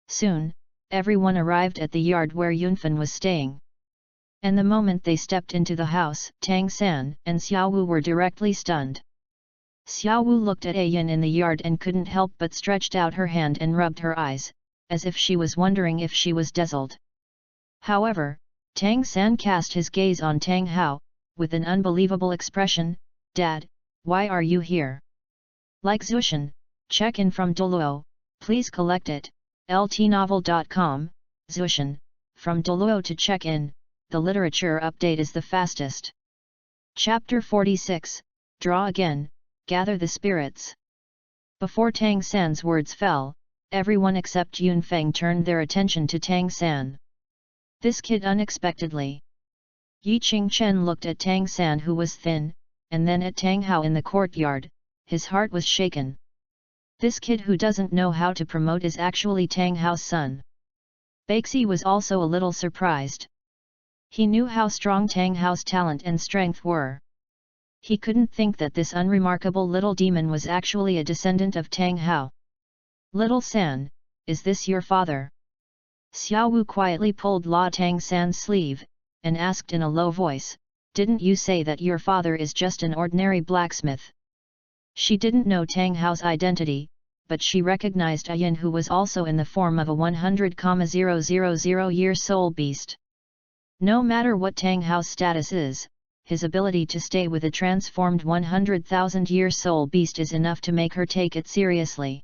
Soon, everyone arrived at the yard where Yunfen was staying. And the moment they stepped into the house, Tang San and Xiao Wu were directly stunned. Xiao Wu looked at Ayan in the yard and couldn't help but stretched out her hand and rubbed her eyes, as if she was wondering if she was dazzled. However, Tang San cast his gaze on Tang Hao, with an unbelievable expression. "Dad, why are you here?" Like Zushan, check in from Douluo, please collect it. ltnovel.com, Zushan, from Douluo to check in, the literature update is the fastest. Chapter 46, Draw Again, Gather the Spirits. Before Tang San's words fell, everyone except Yunfeng turned their attention to Tang San. This kid unexpectedly. Yi Qingchen looked at Tang San who was thin, and then at Tang Hao in the courtyard, his heart was shaken. This kid who doesn't know how to promote is actually Tang Hao's son. Baxi was also a little surprised. He knew how strong Tang Hao's talent and strength were. He couldn't think that this unremarkable little demon was actually a descendant of Tang Hao. "Little San, is this your father?" Xiao Wu quietly pulled La Tang San's sleeve, and asked in a low voice, "Didn't you say that your father is just an ordinary blacksmith?" She didn't know Tang Hao's identity, but she recognized Ayan who was also in the form of a 100,000-year soul beast. No matter what Tang Hao's status is, his ability to stay with a transformed 100,000-year soul beast is enough to make her take it seriously.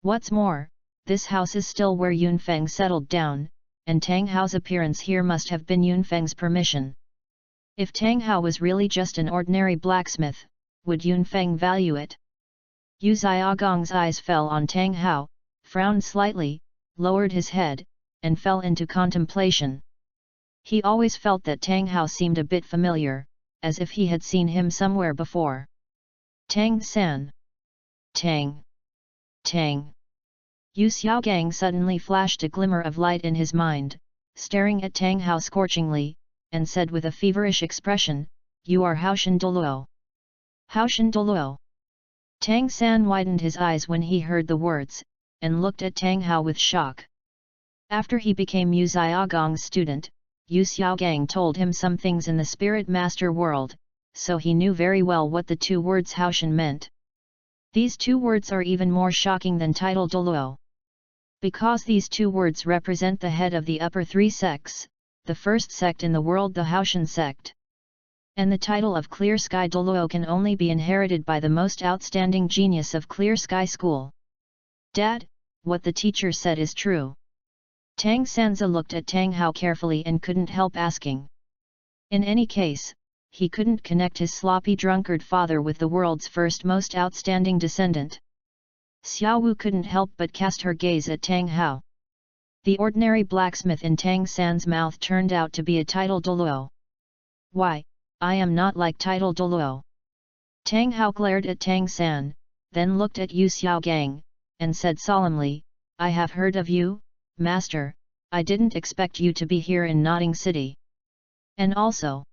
What's more, this house is still where Yunfeng settled down, and Tang Hao's appearance here must have been Yunfeng's permission. If Tang Hao was really just an ordinary blacksmith, would Yunfeng value it? Yu Xiaogong's eyes fell on Tang Hao, frowned slightly, lowered his head, and fell into contemplation. He always felt that Tang Hao seemed a bit familiar, as if he had seen him somewhere before. Tang San. Tang. Tang. Yu Xiaogang suddenly flashed a glimmer of light in his mind, staring at Tang Hao scorchingly, and said with a feverish expression, "You are Haoshan Douluo." Haoshan Douluo. Tang San widened his eyes when he heard the words, and looked at Tang Hao with shock. After he became Yu Xiaogong's student, Yu Xiaogang told him some things in the Spirit Master world, so he knew very well what the two words Haoshan meant. These two words are even more shocking than title Douluo. Because these two words represent the head of the upper three sects, the first sect in the world the Haoshan sect. And the title of Clear Sky Douluo can only be inherited by the most outstanding genius of Clear Sky School. "Dad, what the teacher said is true." Tang Sanza looked at Tang Hao carefully and couldn't help asking. In any case, he couldn't connect his sloppy drunkard father with the world's first most outstanding descendant. Xiao Wu couldn't help but cast her gaze at Tang Hao. The ordinary blacksmith in Tang San's mouth turned out to be a title Douluo. "Why, I am not like title Douluo." Tang Hao glared at Tang San, then looked at Yu Xiaogang, and said solemnly, "I have heard of you, Master. I didn't expect you to be here in Nodding City. And also..."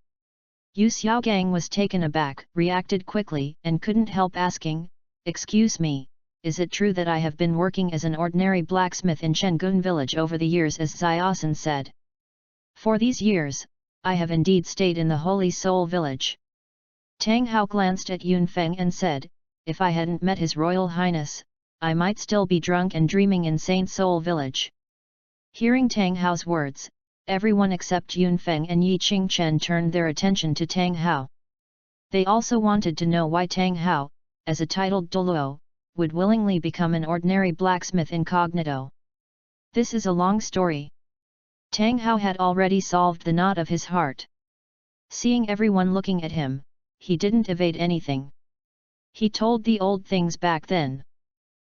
Yu Xiaogang was taken aback, reacted quickly, and couldn't help asking, "Excuse me, is it true that I have been working as an ordinary blacksmith in Chengun village over the years as Xiaosan said? For these years, I have indeed stayed in the Holy Soul village." Tang Hao glanced at Yunfeng and said, "If I hadn't met His Royal Highness, I might still be drunk and dreaming in Saint Soul village." Hearing Tang Hao's words, everyone except Yunfeng and Yi Qingchen turned their attention to Tang Hao. They also wanted to know why Tang Hao, as a titled Douluo, would willingly become an ordinary blacksmith incognito. This is a long story. Tang Hao had already solved the knot of his heart. Seeing everyone looking at him, he didn't evade anything. He told the old things back then.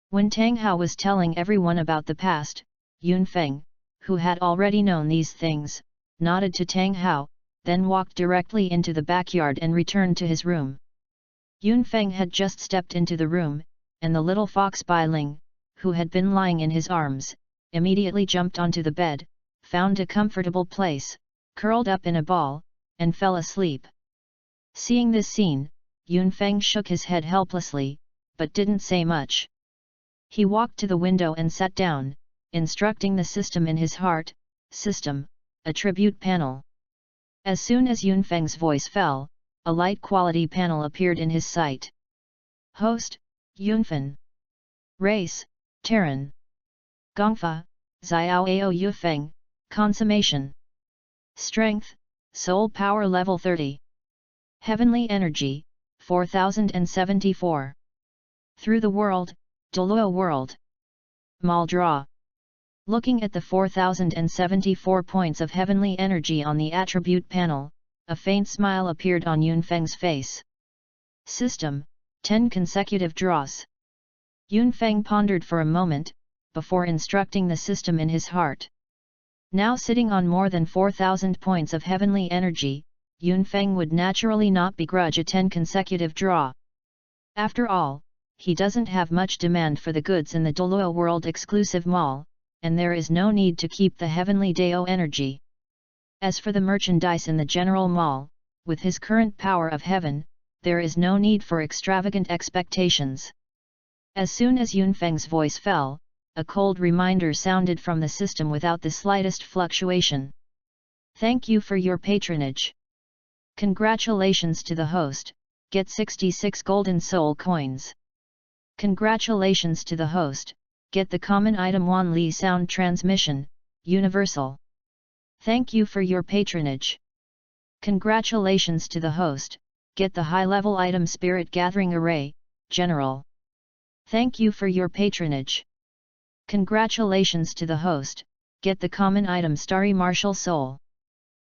When Tang Hao was telling everyone about the past, Yunfeng, who had already known these things, nodded to Tang Hao, then walked directly into the backyard and returned to his room. Yunfeng had just stepped into the room, and the little fox Bai Ling, who had been lying in his arms, immediately jumped onto the bed, found a comfortable place, curled up in a ball, and fell asleep. Seeing this scene, Yunfeng shook his head helplessly, but didn't say much. He walked to the window and sat down, instructing the system in his heart, "System, attribute panel." As soon as Yunfeng's voice fell, a light quality panel appeared in his sight. Host, Yunfen. Race, Terran. Gongfa, Xiao Ao Yufeng, Consummation. Strength, Soul Power Level 30. Heavenly Energy, 4074. Through the World, Douluo World. Mal Draw. Looking at the 4074 points of heavenly energy on the attribute panel, a faint smile appeared on Yunfeng's face. System, 10 consecutive draws. Yunfeng pondered for a moment, before instructing the system in his heart. Now sitting on more than 4,000 points of heavenly energy, Yunfeng would naturally not begrudge a 10 consecutive draw. After all, he doesn't have much demand for the goods in the Douluo World exclusive mall, and there is no need to keep the heavenly Dao energy. As for the merchandise in the general mall, with his current power of heaven, there is no need for extravagant expectations. As soon as Yunfeng's voice fell, a cold reminder sounded from the system without the slightest fluctuation. Thank you for your patronage. Congratulations to the host, get 66 golden soul coins. Congratulations to the host, get the common item Wanli sound transmission, universal. Thank you for your patronage. Congratulations to the host, get the high-level item Spirit Gathering Array, general. Thank you for your patronage. Congratulations to the host, get the common item Starry Martial Soul.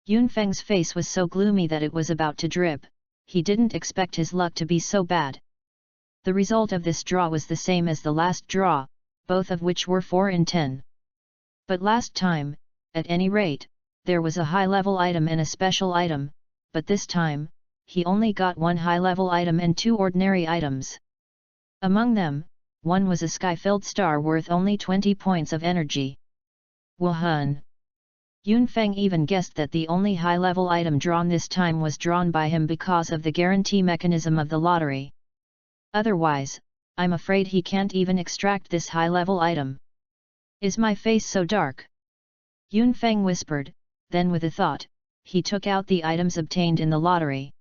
Yunfeng's face was so gloomy that it was about to drip. He didn't expect his luck to be so bad. The result of this draw was the same as the last draw, both of which were 4 in 10. But last time, at any rate, there was a high-level item and a special item, but this time, he only got 1 high-level item and 2 ordinary items. Among them, one was a sky-filled star worth only 20 points of energy. Wahun! Yunfeng even guessed that the only high-level item drawn this time was drawn by him because of the guarantee mechanism of the lottery. Otherwise, I'm afraid he can't even extract this high-level item. Is my face so dark? Yunfeng whispered, then with a thought, he took out the items obtained in the lottery.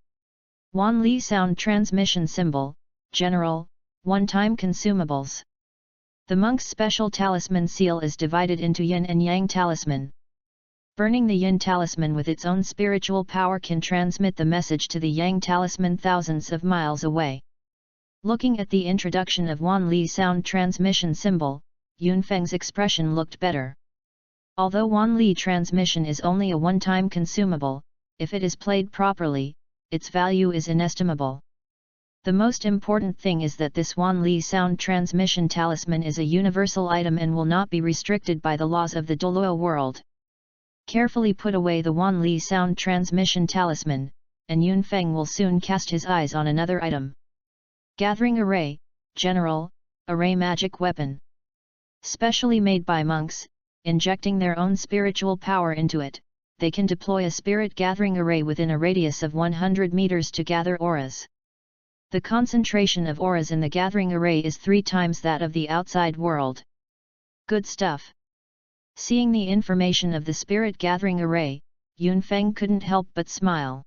Wanli sound transmission symbol, general, one-time consumables. The monk's special talisman seal is divided into yin and yang talisman. Burning the yin talisman with its own spiritual power can transmit the message to the yang talisman thousands of miles away. Looking at the introduction of Wanli sound transmission symbol, Yunfeng's expression looked better. Although Wanli transmission is only a one-time consumable, if it is played properly, its value is inestimable. The most important thing is that this Wanli sound transmission talisman is a universal item and will not be restricted by the laws of the Douluo world. Carefully put away the Wanli sound transmission talisman, and Yunfeng will soon cast his eyes on another item. Gathering Array, General, Array Magic Weapon. Specially made by monks, injecting their own spiritual power into it, they can deploy a spirit gathering array within a radius of 100 meters to gather auras. The concentration of auras in the gathering array is 3 times that of the outside world. Good stuff. Seeing the information of the spirit gathering array, Yunfeng couldn't help but smile.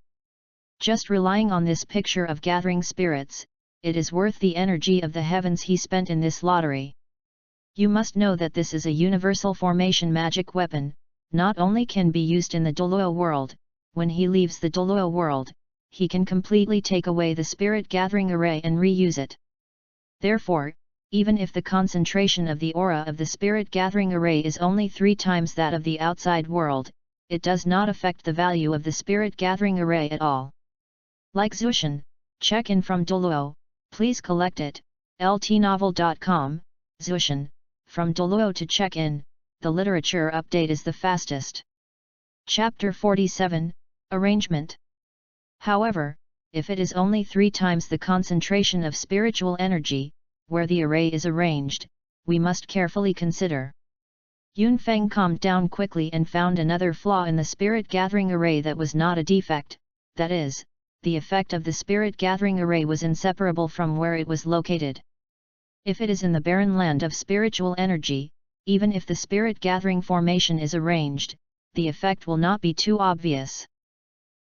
Just relying on this picture of gathering spirits, it is worth the energy of the heavens he spent in this lottery. You must know that this is a universal formation magic weapon, not only can be used in the Douluo world, when he leaves the Douluo world, he can completely take away the spirit gathering array and reuse it. Therefore, even if the concentration of the aura of the spirit gathering array is only 3 times that of the outside world, it does not affect the value of the spirit gathering array at all. Like Zushan, check in from Douluo, please collect it, ltnovel.com, Zushan, from Douluo to check in, the literature update is the fastest. Chapter 47, Arrangement. However, if it is only 3 times the concentration of spiritual energy, where the array is arranged, we must carefully consider. Yunfeng calmed down quickly and found another flaw in the spirit gathering array that was not a defect, that is, the effect of the spirit gathering array was inseparable from where it was located. If it is in the barren land of spiritual energy, even if the spirit gathering formation is arranged, the effect will not be too obvious.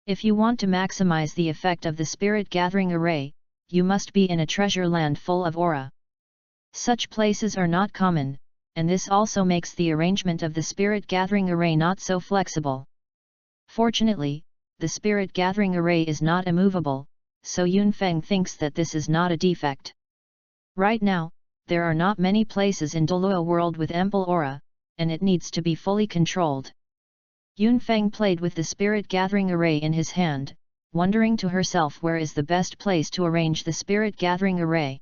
If you want to maximize the effect of the spirit gathering array, you must be in a treasure land full of aura. Such places are not common, and this also makes the arrangement of the spirit gathering array not so flexible. Fortunately, the spirit gathering array is not immovable, so Yunfeng thinks that this is not a defect. Right now, there are not many places in Douluo world with ample aura, and it needs to be fully controlled. Yunfeng played with the spirit gathering array in his hand, wondering to herself where is the best place to arrange the spirit gathering array.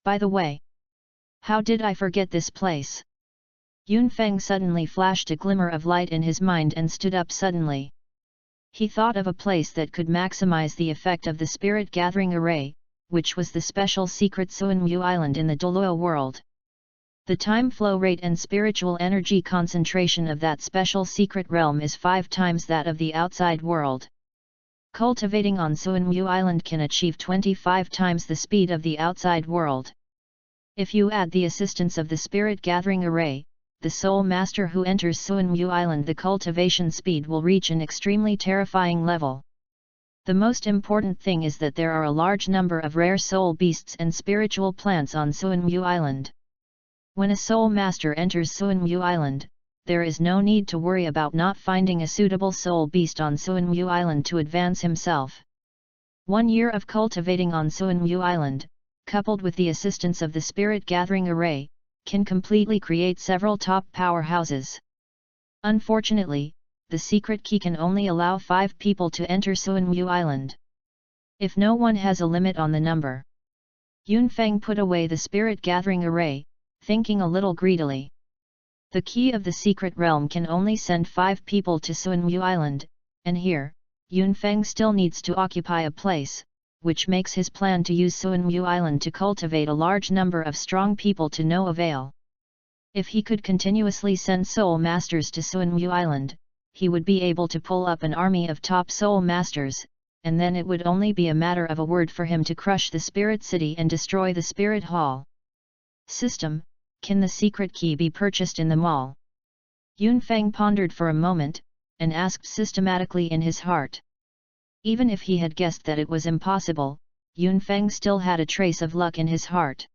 By the way, how did I forget this place? Yunfeng suddenly flashed a glimmer of light in his mind and stood up suddenly. He thought of a place that could maximize the effect of the spirit gathering array, which was the special secret Suanwu Island in the Douluo world. The time flow rate and spiritual energy concentration of that special secret realm is 5 times that of the outside world. Cultivating on Suanwu Island can achieve 25 times the speed of the outside world. If you add the assistance of the spirit gathering array, the soul master who enters Suanwu Island, the cultivation speed will reach an extremely terrifying level. The most important thing is that there are a large number of rare soul beasts and spiritual plants on Suanwu Island. When a soul master enters Suanwu Island, there is no need to worry about not finding a suitable soul beast on Suanwu Island to advance himself. 1 year of cultivating on Suanwu Island, coupled with the assistance of the spirit gathering array, can completely create several top powerhouses. Unfortunately, the secret key can only allow 5 people to enter Suanwu Island. If no one has a limit on the number. Yunfeng put away the spirit gathering array, thinking a little greedily. The key of the secret realm can only send 5 people to Suanwu Island, and here, Yunfeng still needs to occupy a place, which makes his plan to use Suanwu Island to cultivate a large number of strong people to no avail. If he could continuously send soul masters to Suanwu Island, he would be able to pull up an army of top soul masters, and then it would only be a matter of a word for him to crush the spirit city and destroy the spirit hall. System: can the secret key be purchased in the mall? Yunfeng pondered for a moment, and asked systematically in his heart. Even if he had guessed that it was impossible, Yunfeng still had a trace of luck in his heart.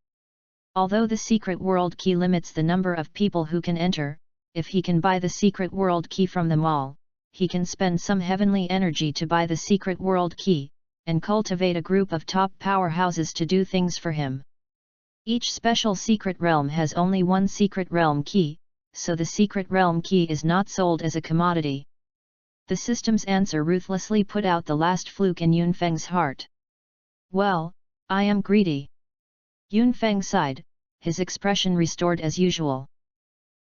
Although the secret world key limits the number of people who can enter, if he can buy the secret world key from the mall, he can spend some heavenly energy to buy the secret world key, and cultivate a group of top powerhouses to do things for him. Each special secret realm has only 1 secret realm key, so the secret realm key is not sold as a commodity. The system's answer ruthlessly put out the last fluke in Yunfeng's heart. Well, I am greedy. Yunfeng sighed, his expression restored as usual.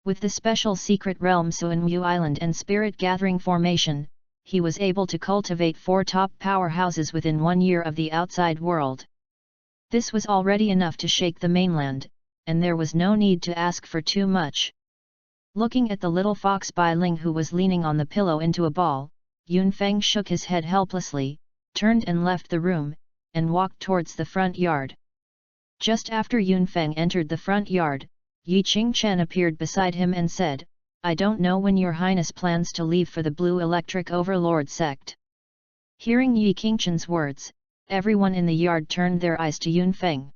With the special secret realm Suanwu Island and spirit gathering formation, he was able to cultivate 4 top powerhouses within 1 year of the outside world. This was already enough to shake the mainland, and there was no need to ask for too much. Looking at the little fox Bai Ling who was leaning on the pillow into a ball, Yunfeng shook his head helplessly, turned and left the room, and walked towards the front yard. Just after Yunfeng entered the front yard, Yi Qingchen appeared beside him and said, "I don't know when your highness plans to leave for the Blue Electric Overlord sect." Hearing Yi Qingchen's words, everyone in the yard turned their eyes to Yunfeng.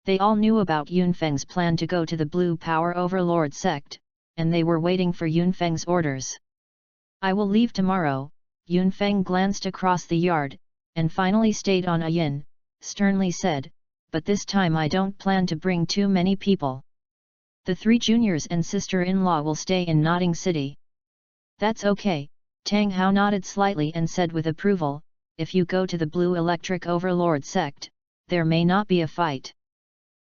They all knew about Yunfeng's plan to go to the Blue Power Overlord sect, and they were waiting for Yunfeng's orders. "I will leave tomorrow." Yunfeng glanced across the yard, and finally stayed on a yin, sternly said, "But this time I don't plan to bring too many people. The 3 juniors and sister-in-law will stay in Notting City." "That's okay," Tang Hao nodded slightly and said with approval, "if you go to the Blue Electric Overlord sect, there may not be a fight.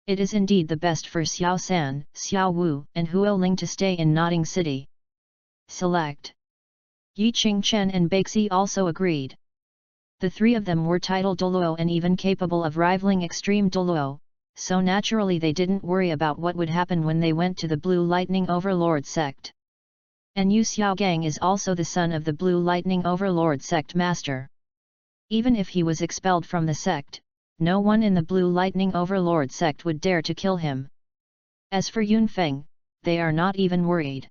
It is indeed the best for Xiao San, Xiao Wu and Huo Ling to stay in Notting City." Select. Yi Qingchen and Baxi also agreed. The 3 of them were titled Douluo and even capable of rivaling extreme Douluo, so naturally they didn't worry about what would happen when they went to the Blue Lightning Overlord sect. And Yu Xiaogang is also the son of the Blue Lightning Overlord sect master. Even if he was expelled from the sect, no one in the Blue Lightning Overlord sect would dare to kill him. As for Yunfeng, they are not even worried.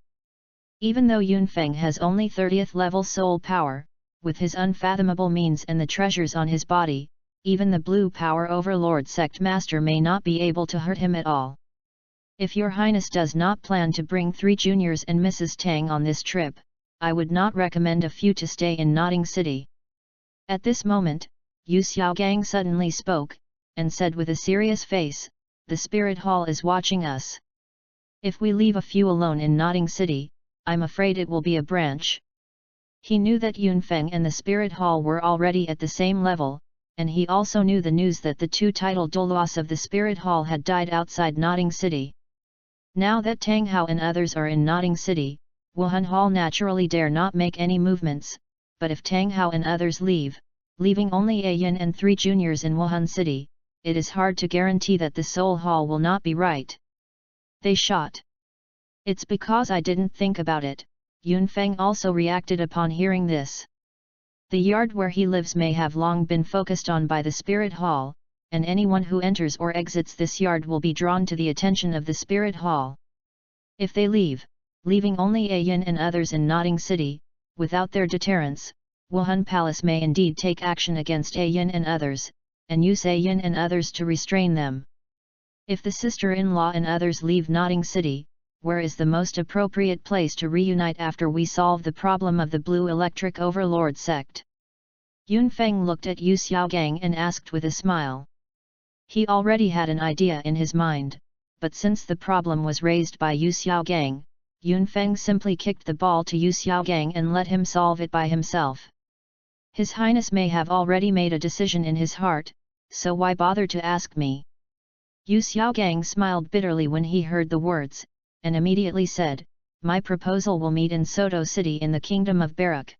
Even though Yunfeng has only 30th level soul power, with his unfathomable means and the treasures on his body, even the Blue Power Overlord sect master may not be able to hurt him at all. If your highness does not plan to bring 3 juniors and Mrs. Tang on this trip, I would not recommend a few to stay in Notting City. At this moment, Yu Xiaogang suddenly spoke, and said with a serious face, the Spirit Hall is watching us. If we leave a few alone in Notting City, I'm afraid it will be a branch. He knew that Yunfeng and the Spirit Hall were already at the same level, and he also knew the news that the 2 titled Douluos of the Spirit Hall had died outside Notting City. Now that Tang Hao and others are in Notting City, Wuhan Hall naturally dare not make any movements, but if Tang Hao and others leave, leaving only A Yin and 3 juniors in Wuhan City, it is hard to guarantee that the Soul Hall will not be right. They shot. It's because I didn't think about it, Yunfeng also reacted upon hearing this. The yard where he lives may have long been focused on by the Spirit Hall, and anyone who enters or exits this yard will be drawn to the attention of the Spirit Hall. If they leave, leaving only A Yin and others in Notting City, without their deterrence, Wuhan Palace may indeed take action against A Yin and others, and use A Yin and others to restrain them. If the sister-in-law and others leave Notting City, where is the most appropriate place to reunite after we solve the problem of the Blue Electric Overlord sect? Yunfeng looked at Yu Xiaogang and asked with a smile. He already had an idea in his mind, but since the problem was raised by Yu Xiaogang, Yunfeng simply kicked the ball to Yu Xiaogang and let him solve it by himself. His Highness may have already made a decision in his heart, so why bother to ask me? Yu Xiaogang smiled bitterly when he heard the words, and immediately said, my proposal will meet in Soto City in the Kingdom of Barak.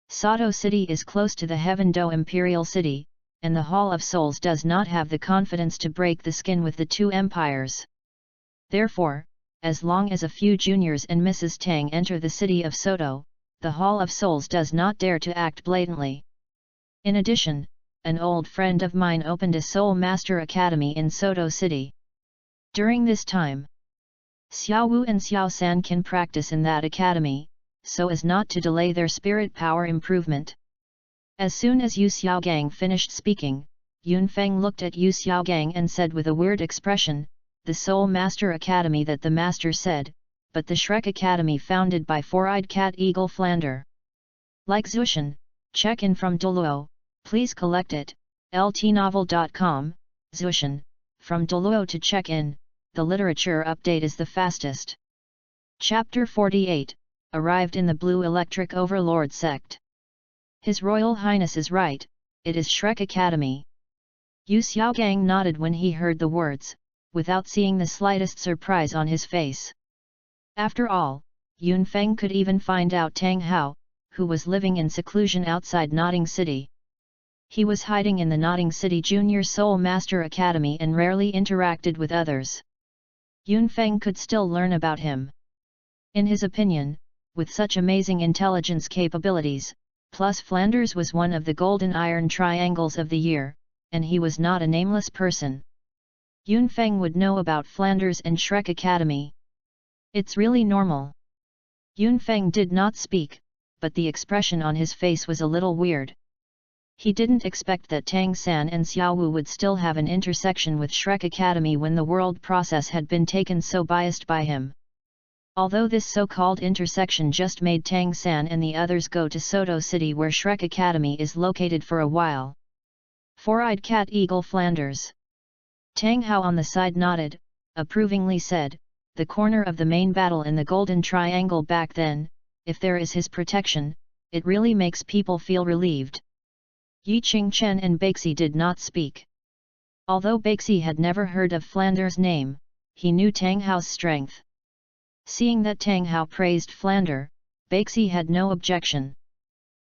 Soto City is close to the Heaven Do Imperial City, and the Hall of Souls does not have the confidence to break the skin with the 2 empires. Therefore, as long as a few juniors and Mrs. Tang enter the city of Soto, the Hall of Souls does not dare to act blatantly. In addition, an old friend of mine opened a Soul Master Academy in Soto City. During this time, Xiao Wu and Xiao San can practice in that academy, so as not to delay their spirit power improvement. As soon as Yu Xiaogang finished speaking, Yunfeng looked at Yu Xiaogang and said with a weird expression, the Soul Master Academy that the master said, but the Shrek Academy founded by Four-Eyed Cat Eagle Flander. Like Zushan, check in from Douluo, please collect it, ltnovel.com, Zushan, from Douluo to check in, the literature update is the fastest. Chapter 48, arrived in the Blue Electric Overlord sect. His Royal Highness is right, it is Shrek Academy. Yu Xiaogang nodded when he heard the words, without seeing the slightest surprise on his face. After all, Yunfeng could even find out Tang Hao, who was living in seclusion outside Notting City. He was hiding in the Notting City Junior Soul Master Academy and rarely interacted with others. Yunfeng could still learn about him. In his opinion, with such amazing intelligence capabilities, plus Flanders was one of the golden iron triangles of the year, and he was not a nameless person. Yunfeng would know about Flanders and Shrek Academy. It's really normal. Yunfeng did not speak, but the expression on his face was a little weird. He didn't expect that Tang San and Xiao Wu would still have an intersection with Shrek Academy when the world process had been taken so biased by him. Although this so-called intersection just made Tang San and the others go to Soto City where Shrek Academy is located for a while. Four-Eyed Cat Eagle Flanders. Tang Hao on the side nodded, approvingly said, the corner of the main battle in the Golden Triangle back then, if there is his protection, it really makes people feel relieved. Yi Qingchen and Baxi did not speak. Although Baxi had never heard of Flanders' name, he knew Tang Hao's strength. Seeing that Tang Hao praised Flander, Baxi had no objection.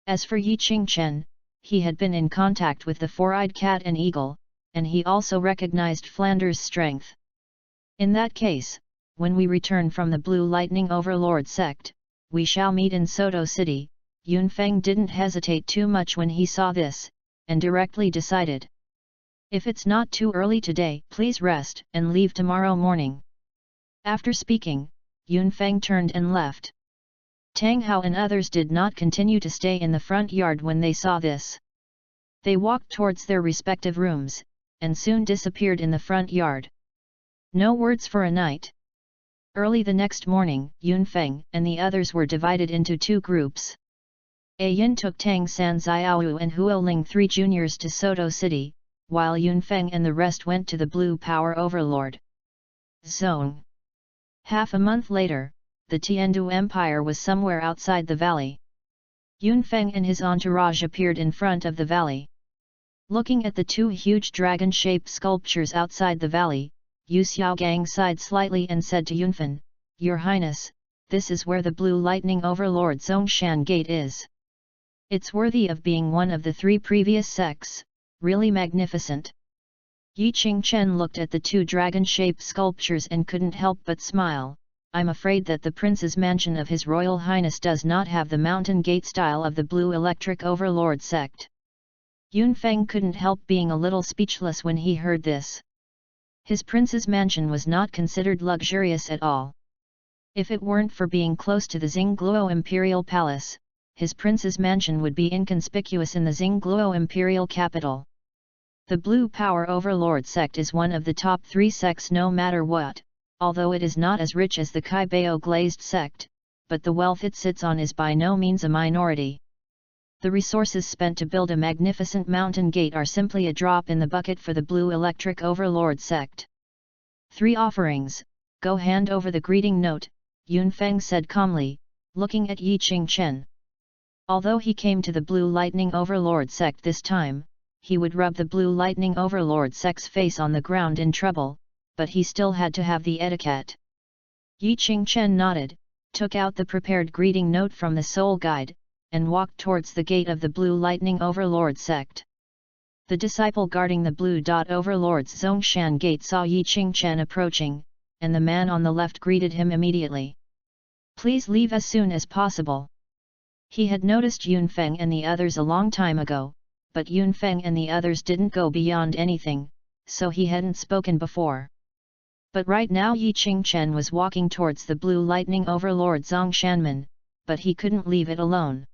As for Yi Qingchen, he had been in contact with the Four-Eyed Cat and Eagle, and he also recognized Flanders' strength. In that case, when we return from the Blue Lightning Overlord sect, we shall meet in Soto City. Yunfeng didn't hesitate too much when he saw this, and directly decided. If it's not too early today, please rest and leave tomorrow morning." After speaking, Yunfeng turned and left. Tang Hao and others did not continue to stay in the front yard when they saw this. They walked towards their respective rooms, and soon disappeared in the front yard. No words for a night. Early the next morning, Yunfeng and the others were divided into two groups. A Yin took Tang San Xiaowu and Huoling 3 juniors to Soto City, while Yunfeng and the rest went to the Blue Power Overlord Zone. Half a month later, the Tiandu Empire was somewhere outside the valley. Yunfeng and his entourage appeared in front of the valley. Looking at the two huge dragon-shaped sculptures outside the valley, Yu Xiaogang sighed slightly and said to Yunfen, "Your Highness, this is where the Blue Lightning Overlord Zongshan Gate is. It's worthy of being one of the 3 previous sects, really magnificent." Yi Qingchen looked at the two dragon-shaped sculptures and couldn't help but smile. "I'm afraid that the Prince's mansion of His Royal Highness does not have the mountain gate style of the Blue Electric Overlord sect." Yunfeng couldn't help being a little speechless when he heard this. His prince's mansion was not considered luxurious at all. If it weren't for being close to the Xingluo Imperial Palace, his prince's mansion would be inconspicuous in the Xingluo Imperial capital. The Blue Power Overlord sect is one of the top 3 sects no matter what, although it is not as rich as the Kaibao Glazed sect, but the wealth it sits on is by no means a minority. The resources spent to build a magnificent mountain gate are simply a drop in the bucket for the Blue Electric Overlord sect. 3 offerings, go hand over the greeting note, Yunfeng said calmly, looking at Yi Qingchen. Although he came to the Blue Lightning Overlord sect this time, he would rub the Blue Lightning Overlord sect's face on the ground in trouble, but he still had to have the etiquette. Yi Qingchen nodded, took out the prepared greeting note from the soul guide, and walked towards the gate of the Blue Lightning Overlord sect. The disciple guarding the Blue Overlord's Zongshan gate saw Yi Qingchen approaching, and the man on the left greeted him immediately. "Please leave as soon as possible." He had noticed Yunfeng and the others a long time ago, but Yunfeng and the others didn't go beyond anything, so he hadn't spoken before. But right now Yi Qingchen was walking towards the Blue Lightning Overlord Zongshanman, but he couldn't leave it alone.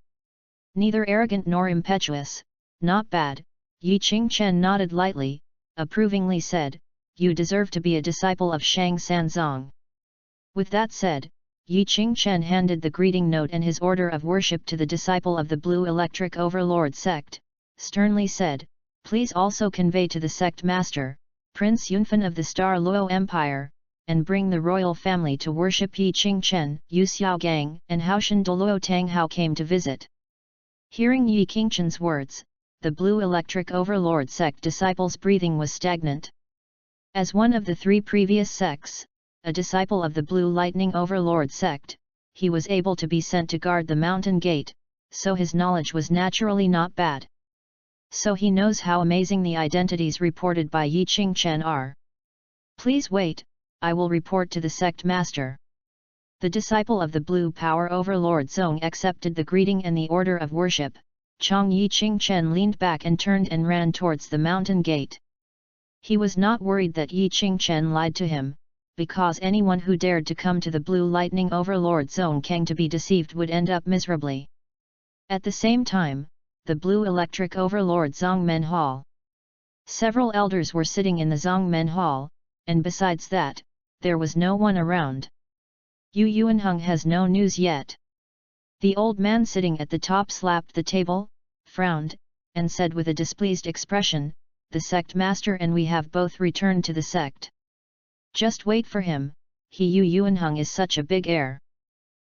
Neither arrogant nor impetuous, not bad, Yi Qingchen nodded lightly, approvingly said, "You deserve to be a disciple of Shang Sanzong." With that said, Yi Qingchen handed the greeting note and his order of worship to the disciple of the Blue Electric Overlord sect, sternly said, "Please also convey to the sect master, Prince Yunfen of the Star Luo Empire, and bring the royal family to worship." Yi Qingchen, Yu Xiaogang, and Haoshan Douluo Tang Hao came to visit. Hearing Yi Qingchen's words, the Blue Electric Overlord sect disciple's breathing was stagnant. As one of the 3 previous sects, a disciple of the Blue Lightning Overlord sect, he was able to be sent to guard the mountain gate, so his knowledge was naturally not bad. So he knows how amazing the identities reported by Yi Qingchen are. "Please wait, I will report to the sect master." The disciple of the Blue Power Overlord Zong accepted the greeting and the order of worship. Chang Yi Qingchen leaned back and turned and ran towards the mountain gate. He was not worried that Yi Qingchen lied to him, because anyone who dared to come to the Blue Lightning Overlord Zone Kang to be deceived would end up miserably. At the same time, the Blue Electric Overlord Zongmen Hall. Several elders were sitting in the Zongmen Hall, and besides that, there was no one around. Yu Yuanheng has no news yet. The old man sitting at the top slapped the table, frowned, and said with a displeased expression, "The sect master and we have both returned to the sect. Just wait for him, Yu Yuanheng is such a big heir.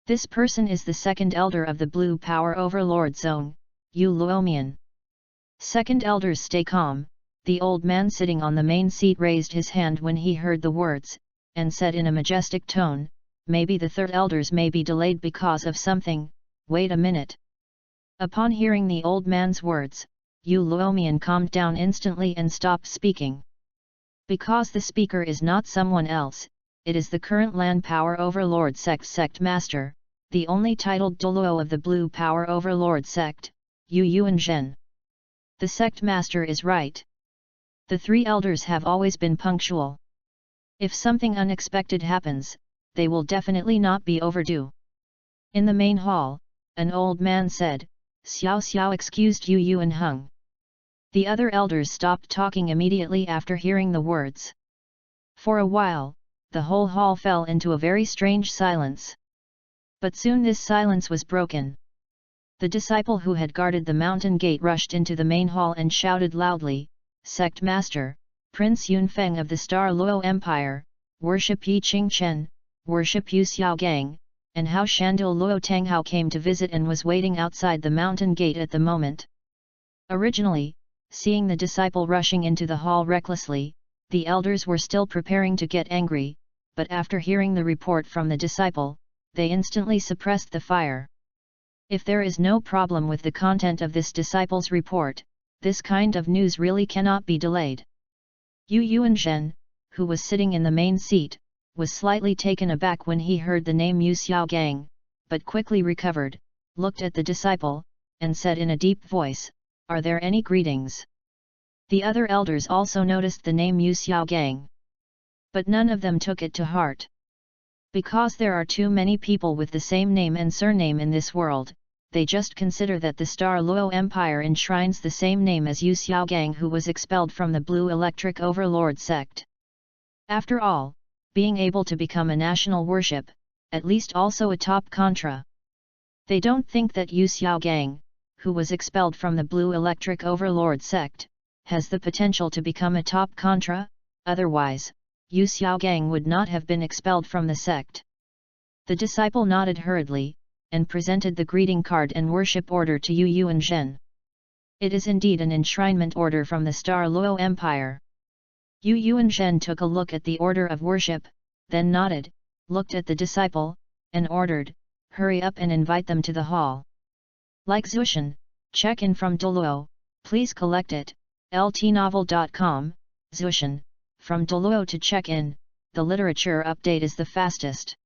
This person is the second elder of the Blue Power Overlord Zone, Yu Luomian." Second elders stay calm. The old man sitting on the main seat raised his hand when he heard the words, and said in a majestic tone, "Maybe the third elders may be delayed because of something, wait a minute." Upon hearing the old man's words, Yu Luomian calmed down instantly and stopped speaking. Because the speaker is not someone else, it is the current Land Power Overlord sect master, the only titled Douluo of the Blue Power Overlord sect, Yu Yuanzhen. The sect master is right. The three elders have always been punctual. If something unexpected happens, they will definitely not be overdue. In the main hall, an old man said, "Xiao Xiao excused Yu and Hung." The other elders stopped talking immediately after hearing the words. For a while, the whole hall fell into a very strange silence. But soon this silence was broken. The disciple who had guarded the mountain gate rushed into the main hall and shouted loudly, "Sect Master, Prince Yunfeng of the Star Luo Empire, worship Yi Qingchen, worship Yu Xiaogang, and how Shandil Luo Tanghao came to visit and was waiting outside the mountain gate at the moment." Originally, seeing the disciple rushing into the hall recklessly, the elders were still preparing to get angry, but after hearing the report from the disciple, they instantly suppressed the fire. If there is no problem with the content of this disciple's report, this kind of news really cannot be delayed. Yu Yuanzhen, who was sitting in the main seat, was slightly taken aback when he heard the name Yu Xiaogang, but quickly recovered, looked at the disciple, and said in a deep voice, "Are there any greetings?" The other elders also noticed the name Yu Xiaogang. But none of them took it to heart. Because there are too many people with the same name and surname in this world, they just consider that the Star Luo Empire enshrines the same name as Yu Xiaogang, who was expelled from the Blue Electric Overlord sect. After all, being able to become a national worship, at least also a top contra. They don't think that Yu Xiaogang, who was expelled from the Blue Electric Overlord sect, has the potential to become a top contra, otherwise, Yu Xiaogang would not have been expelled from the sect. The disciple nodded hurriedly, and presented the greeting card and worship order to Yu Yuanzhen. It is indeed an enshrinement order from the Star Luo Empire. Yu Yuanzhen took a look at the order of worship, then nodded, looked at the disciple, and ordered, "Hurry up and invite them to the hall." Like Zushan, check in from Douluo, please collect it, ltnovel.com, Zushan, from Douluo to check in, the literature update is the fastest.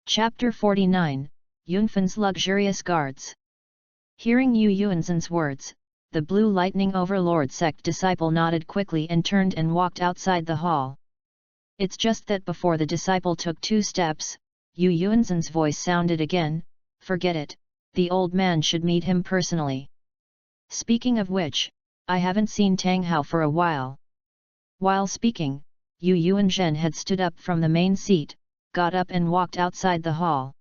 Chapter 49, Yunfen's Luxurious Guards. Hearing Yu Yuanzhen's words, the Blue Lightning Overlord sect disciple nodded quickly and turned and walked outside the hall. It's just that before the disciple took 2 steps, Yu Yuanzhen's voice sounded again, "Forget it, the old man should meet him personally. Speaking of which, I haven't seen Tang Hao for a while." While speaking, Yu Yuanzhen had stood up from the main seat, got up and walked outside the hall.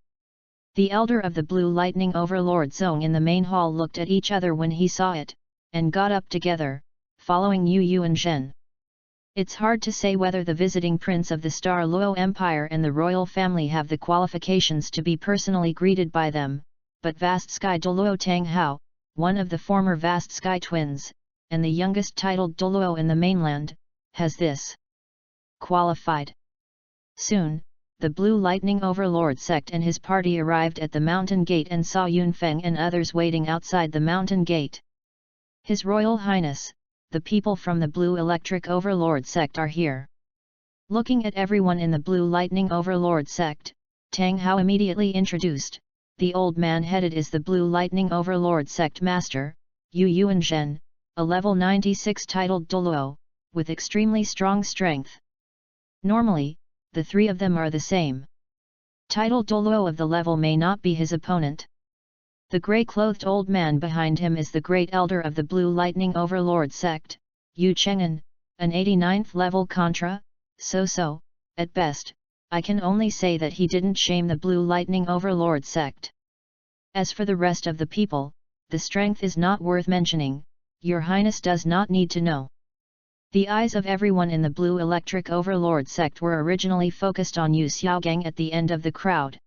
The elder of the Blue Lightning Overlord Zong in the main hall looked at each other when he saw it, and got up together, following Yu Yuanzhen. It's hard to say whether the visiting prince of the Star Luo Empire and the royal family have the qualifications to be personally greeted by them, but Vast Sky Douluo Tang Hao, one of the former Vast Sky twins, and the youngest titled Douluo in the mainland, has this qualified. Soon, the Blue Lightning Overlord sect and his party arrived at the mountain gate and saw Yunfeng and others waiting outside the mountain gate. His Royal Highness, the people from the Blue Electric Overlord sect are here. Looking at everyone in the Blue Lightning Overlord sect, Tang Hao immediately introduced, the old man headed is the Blue Lightning Overlord sect master, Yu Yuanzhen, a level 96 titled Douluo, with extremely strong strength. Normally, the 3 of them are the same. Title Douluo of the level may not be his opponent. The grey-clothed old man behind him is the great elder of the Blue Lightning Overlord sect, Yu Cheng'an, an 89th level contra, so, at best, I can only say that he didn't shame the Blue Lightning Overlord sect. As for the rest of the people, the strength is not worth mentioning, your highness does not need to know. The eyes of everyone in the Blue Electric Overlord sect were originally focused on Yu Xiaogang at the end of the crowd.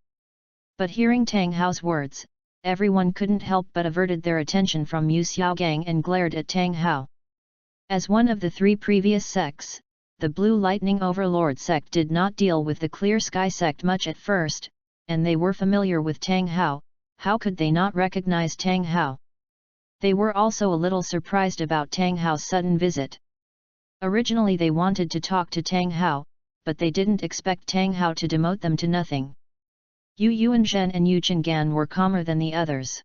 But hearing Tang Hao's words, everyone couldn't help but averted their attention from Yu Xiaogang and glared at Tang Hao. As one of the 3 previous sects, the Blue Lightning Overlord sect did not deal with the Clear Sky sect much at first, and they were familiar with Tang Hao. How could they not recognize Tang Hao? They were also a little surprised about Tang Hao's sudden visit. Originally they wanted to talk to Tang Hao, but they didn't expect Tang Hao to demote them to nothing. Yu Yuanzhen and Yu Qinggan were calmer than the others.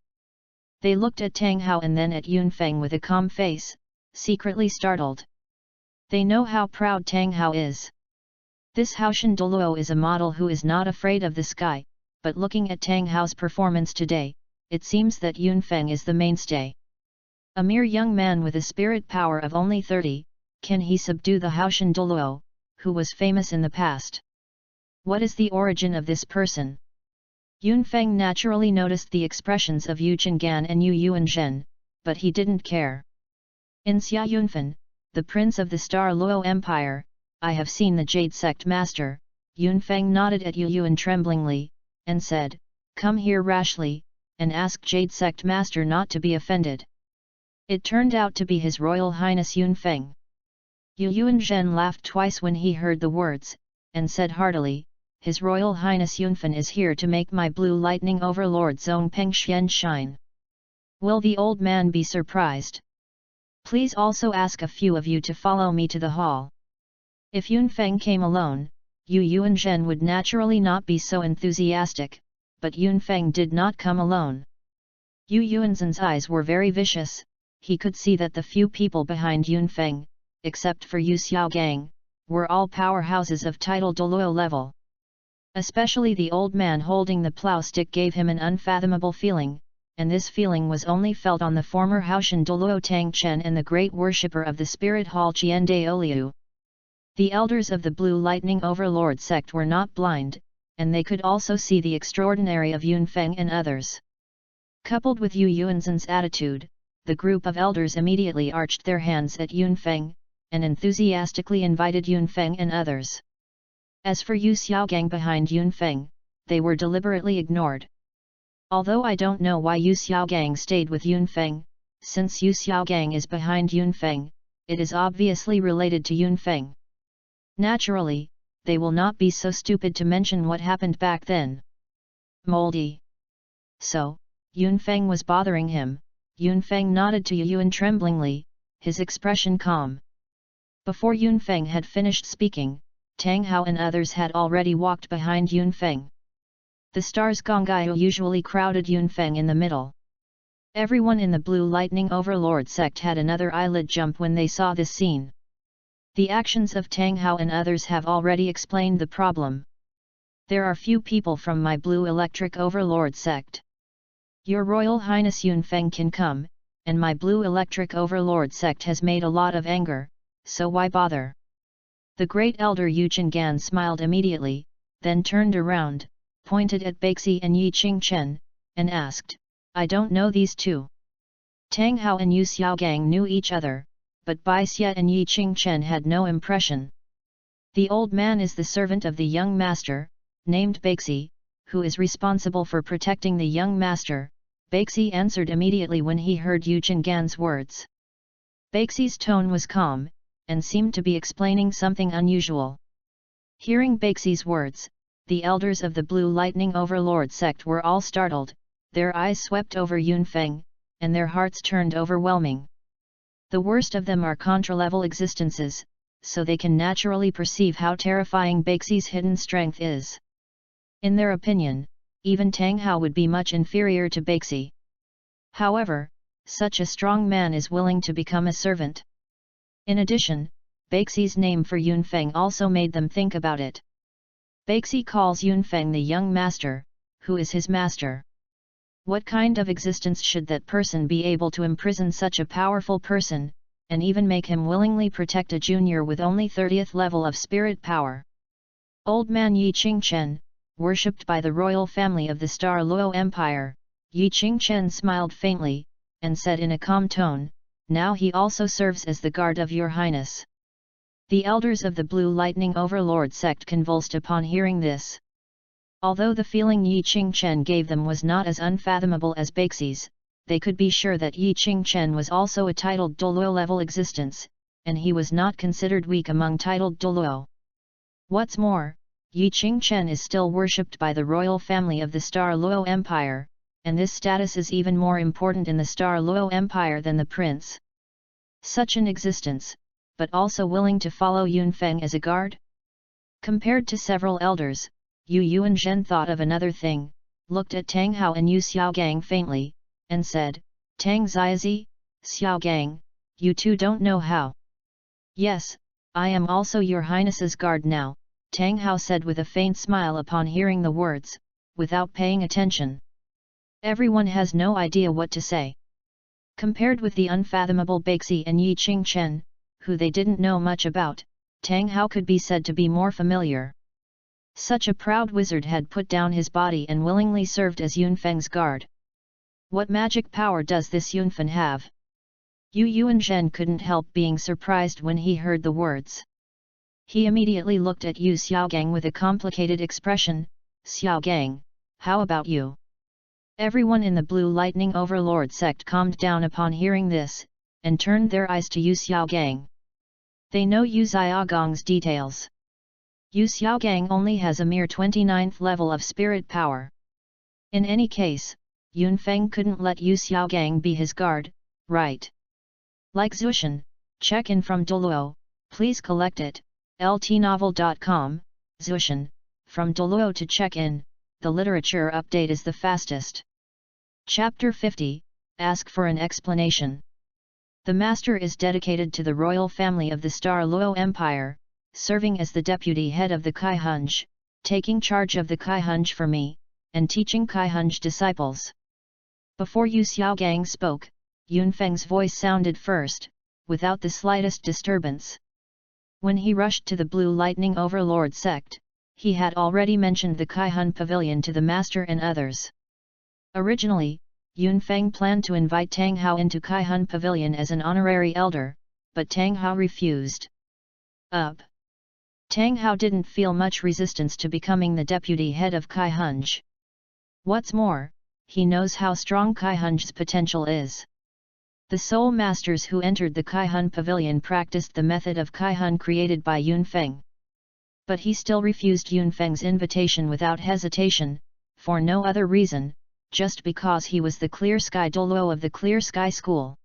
They looked at Tang Hao and then at Yunfeng with a calm face, secretly startled. They know how proud Tang Hao is. This Haoshan Douluo is a model who is not afraid of the sky, but looking at Tang Hao's performance today, it seems that Yunfeng is the mainstay. A mere young man with a spirit power of only 30, can he subdue the Haoshan Douluo, who was famous in the past? What is the origin of this person? Yunfeng naturally noticed the expressions of Yu Chengan and Yu Yuanzhen, but he didn't care. In Xia Yunfen, the prince of the Star Luo Empire, I have seen the Jade Sect master. Yunfeng nodded at Yu Yuan tremblingly, and said, "Come here rashly, and ask Jade Sect master not to be offended." It turned out to be His Royal Highness Yunfeng. Yu Yuanzhen laughed twice when he heard the words, and said heartily, "His Royal Highness Yunfen is here to make my blue lightning overlord Zong Pengxian shine. Will the old man be surprised? Please also ask a few of you to follow me to the hall." If Yunfeng came alone, Yu Yuanzhen would naturally not be so enthusiastic, but Yunfeng did not come alone. Yu Yuanzhen's eyes were very vicious. He could see that the few people behind Yunfeng, except for Yu Xiaogang, were all powerhouses of title Douluo level. Especially the old man holding the plow stick gave him an unfathomable feeling, and this feeling was only felt on the former Haoshan Douluo Tang Chen and the great worshipper of the spirit hall Qian Daoliu. The elders of the Blue Lightning Overlord sect were not blind, and they could also see the extraordinary of Yunfeng and others. Coupled with Yu Yuanzhen's attitude, the group of elders immediately arched their hands at Yunfeng, and enthusiastically invited Yunfeng and others. As for Yu Xiaogang behind Yunfeng, they were deliberately ignored. Although I don't know why Yu Xiaogang stayed with Yunfeng, since Yu Xiaogang is behind Yunfeng, it is obviously related to Yunfeng. Naturally, they will not be so stupid to mention what happened back then. Moldy. So, Yunfeng was bothering him. Yunfeng nodded to Yu Yuan tremblingly, his expression calm. Before Yunfeng had finished speaking, Tang Hao and others had already walked behind Yunfeng. The stars Gongaiyu usually crowded Yunfeng in the middle. Everyone in the Blue Lightning Overlord sect had another eyelid jump when they saw this scene. The actions of Tang Hao and others have already explained the problem. There are few people from my Blue Electric Overlord sect. Your Royal Highness Yunfeng can come, and my Blue Electric Overlord sect has made a lot of anger, so why bother? The great elder Yu Chengan smiled immediately, then turned around, pointed at Beixi and Yi Qingchen, and asked, "I don't know these two." Tang Hao and Yu Xiaogang knew each other, but Bai Xie and Yi Qingchen had no impression. The old man is the servant of the young master, named Beixi, who is responsible for protecting the young master. Beixi answered immediately when he heard Yu Chengan's words. Beixi's tone was calm, and seemed to be explaining something unusual. Hearing Beixi's words, the elders of the Blue Lightning Overlord sect were all startled, their eyes swept over Yunfeng, and their hearts turned overwhelming. The worst of them are contra-level existences, so they can naturally perceive how terrifying Beixi's hidden strength is. In their opinion, even Tang Hao would be much inferior to Beixi. However, such a strong man is willing to become a servant. In addition, Beixi's name for Yunfeng also made them think about it. Beixi calls Yunfeng the young master, who is his master. What kind of existence should that person be able to imprison such a powerful person, and even make him willingly protect a junior with only 30th level of spirit power? Old man Yi Qingchen, worshipped by the royal family of the Star Luo Empire, Yi Qingchen smiled faintly, and said in a calm tone, "Now he also serves as the guard of your highness." The elders of the Blue Lightning Overlord sect convulsed upon hearing this. Although the feeling Yi Qingchen gave them was not as unfathomable as Beixi's, they could be sure that Yi Qingchen was also a titled Douluo level existence, and he was not considered weak among titled Douluo. What's more, Yi Qingchen is still worshipped by the royal family of the Star Luo Empire, and this status is even more important in the Star Luo Empire than the prince. Such an existence, but also willing to follow Yunfeng as a guard? Compared to several elders, Yu Yuanzhen thought of another thing, looked at Tang Hao and Yu Xiaogang faintly, and said, "Tang Ziazi, Xiaogang, you two don't know how." "Yes, I am also your highness's guard now, Tang Hao said with a faint smile upon hearing the words, without paying attention. Everyone has no idea what to say. Compared with the unfathomable Baxi and Yi Qingchen, who they didn't know much about, Tang Hao could be said to be more familiar. Such a proud wizard had put down his body and willingly served as Yunfeng's guard. What magic power does this Yunfen have? Yu Yuanzhen couldn't help being surprised when he heard the words. He immediately looked at Yu Xiaogang with a complicated expression. Xiaogang, how about you? Everyone in the Blue Lightning Overlord sect calmed down upon hearing this, and turned their eyes to Yu Xiaogang. They know Yu Xiaogang's details. Yu Xiaogang only has a mere 29th level of spirit power. In any case, Yunfeng couldn't let Yu Xiaogang be his guard, right? Like Zushan, check in from Douluo, please collect it, ltnovel.com, Zushan, from Douluo to check in, the literature update is the fastest. Chapter 50, Ask for an explanation. The master is dedicated to the royal family of the Star Luo Empire, serving as the deputy head of the Kaihunj, taking charge of the Kaihunj for me, and teaching Kaihunj disciples. Before Yu Xiaogang spoke, Yunfeng's voice sounded first, without the slightest disturbance. When he rushed to the Blue Lightning Overlord sect, he had already mentioned the Kaihun Pavilion to the master and others. Originally, Yunfeng planned to invite Tang Hao into Kaihun Pavilion as an honorary elder, but Tang Hao refused. Tang Hao didn't feel much resistance to becoming the deputy head of Kaihunj. What's more, he knows how strong Kaihunj's potential is. The soul masters who entered the Kaihun Pavilion practiced the method of Kaihun created by Yunfeng. But he still refused Yunfeng's invitation without hesitation, for no other reason, just because he was the Clear Sky Douluo of the Clear Sky School.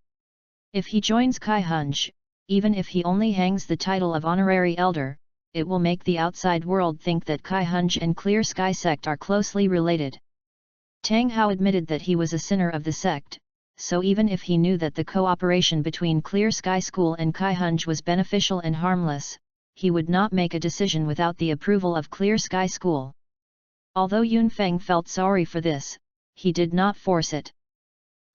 If he joins Kaihunj, even if he only hangs the title of honorary elder, it will make the outside world think that Kaihunj and Clear Sky sect are closely related. Tang Hao admitted that he was a sinner of the sect, so even if he knew that the cooperation between Clear Sky School and Kaihunj was beneficial and harmless, he would not make a decision without the approval of Clear Sky School. Although Yunfeng felt sorry for this, he did not force it.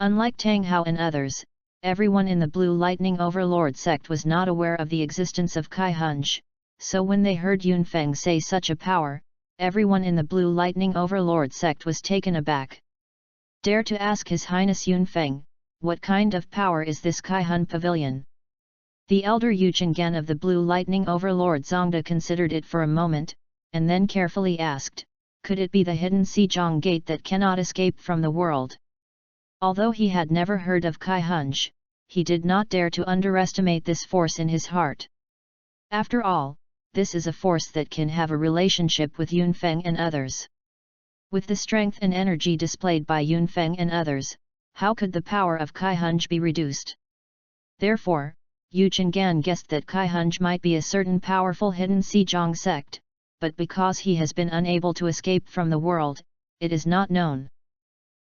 Unlike Tang Hao and others, everyone in the Blue Lightning Overlord sect was not aware of the existence of Kaihunj, so when they heard Yunfeng say such a power, everyone in the Blue Lightning Overlord sect was taken aback. Dare to ask His Highness Yunfeng, what kind of power is this Kaihun Pavilion? The elder Yu Chengan of the Blue Lightning Overlord Zongda considered it for a moment, and then carefully asked, could it be the hidden Xizhong gate that cannot escape from the world? Although he had never heard of Kaihunj, he did not dare to underestimate this force in his heart. After all, this is a force that can have a relationship with Yunfeng and others. With the strength and energy displayed by Yunfeng and others, how could the power of Kaihunj be reduced? Therefore, Yu Chengan guessed that Kaihunj might be a certain powerful hidden Xizhong sect, but because he has been unable to escape from the world, it is not known.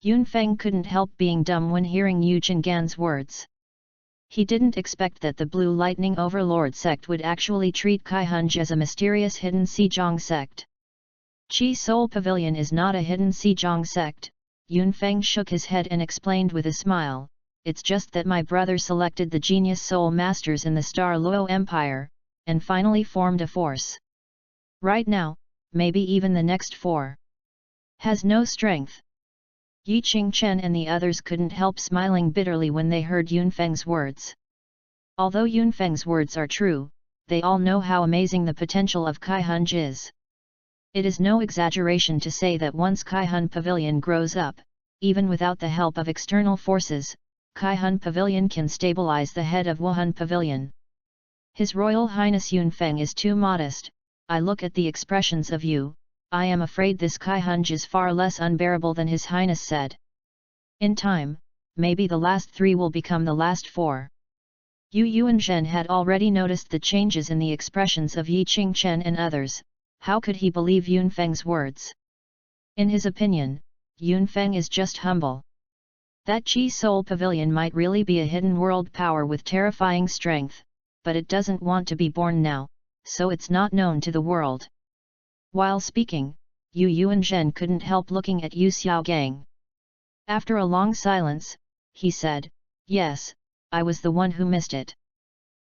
Yunfeng couldn't help being dumb when hearing Yu Chengan's words. He didn't expect that the Blue Lightning Overlord sect would actually treat Kaihunj as a mysterious hidden Xizhong sect. Chi Soul Pavilion is not a hidden Xizhong sect, Yunfeng shook his head and explained with a smile, it's just that my brother selected the genius soul masters in the Star Luo Empire, and finally formed a force. Right now, maybe even the next 4. Has no strength. Yi Qingchen and the others couldn't help smiling bitterly when they heard Yunfeng's words. Although Yunfeng's words are true, they all know how amazing the potential of Kaihunj is. It is no exaggeration to say that once Kaihun Pavilion grows up, even without the help of external forces, Kaihun Pavilion can stabilize the head of Wuhan Pavilion. His Royal Highness Yunfeng is too modest. I look at the expressions of you, I am afraid this Kaihunj is far less unbearable than His Highness said. In time, maybe the last 3 will become the last 4. Yu Yuanzhen had already noticed the changes in the expressions of Yi Qingchen and others. How could he believe Yunfeng's words? In his opinion, Yunfeng is just humble. That Chi Soul Pavilion might really be a hidden world power with terrifying strength. but it doesn't want to be born now, so it's not known to the world. While speaking, Yu Yuanzhen couldn't help looking at Yu Xiaogang. After a long silence, he said, "Yes, I was the one who missed it."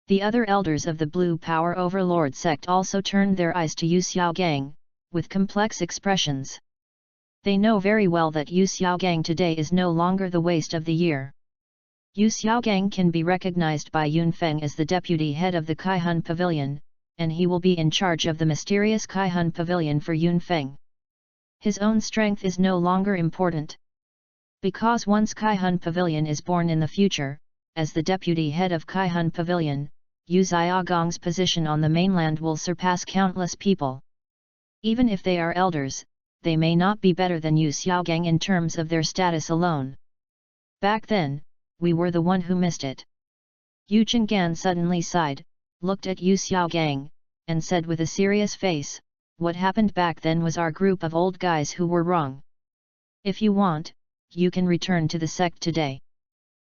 The other elders of the Blue Power Overlord sect also turned their eyes to Yu Xiaogang, with complex expressions. They know very well that Yu Xiaogang today is no longer the waste of the year. Yu Xiaogang can be recognized by Yunfeng as the deputy head of the Kaihun Pavilion, and he will be in charge of the mysterious Kaihun Pavilion for Yunfeng. His own strength is no longer important. Because once Kaihun Pavilion is born in the future, as the deputy head of Kaihun Pavilion, Yu Xiaogang's position on the mainland will surpass countless people. Even if they are elders, they may not be better than Yu Xiaogang in terms of their status alone. Back then, we were the one who missed it. Yu Chengan suddenly sighed, looked at Yu Xiaogang, and said with a serious face, "What happened back then was our group of old guys who were wrong. If you want, you can return to the sect today."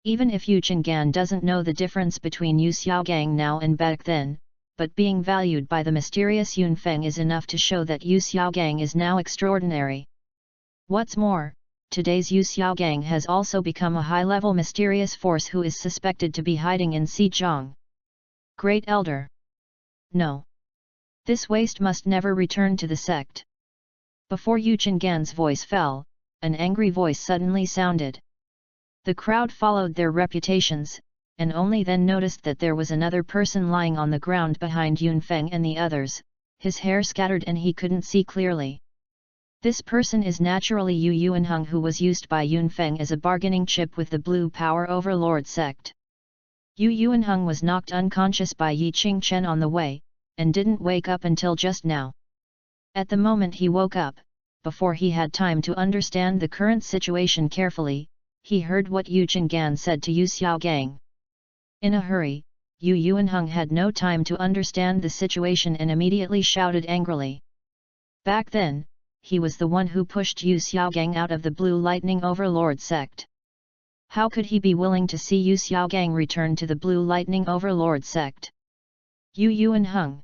Even if Yu Chengan doesn't know the difference between Yu Xiaogang now and back then, but being valued by the mysterious Yunfeng is enough to show that Yu Xiaogang is now extraordinary. What's more, today's Yu Xiaogang has also become a high-level mysterious force who is suspected to be hiding in Xizhang. Great Elder. No. This waste must never return to the sect. Before Yu Chengan's voice fell, an angry voice suddenly sounded. The crowd followed their reputations, and only then noticed that there was another person lying on the ground behind Yunfeng and the others, his hair scattered and he couldn't see clearly. This person is naturally Yu Yuanheng, who was used by Yunfeng as a bargaining chip with the Blue Power Overlord sect. Yu Yuanheng was knocked unconscious by Yi Qingchen on the way, and didn't wake up until just now. At the moment he woke up, before he had time to understand the current situation carefully, he heard what Yu Chengan said to Yu Xiaogang. In a hurry, Yu Yuanheng had no time to understand the situation and immediately shouted angrily. Back then, he was the one who pushed Yu Xiaogang out of the Blue Lightning Overlord sect. How could he be willing to see Yu Xiaogang return to the Blue Lightning Overlord sect? Yu Yuanheng.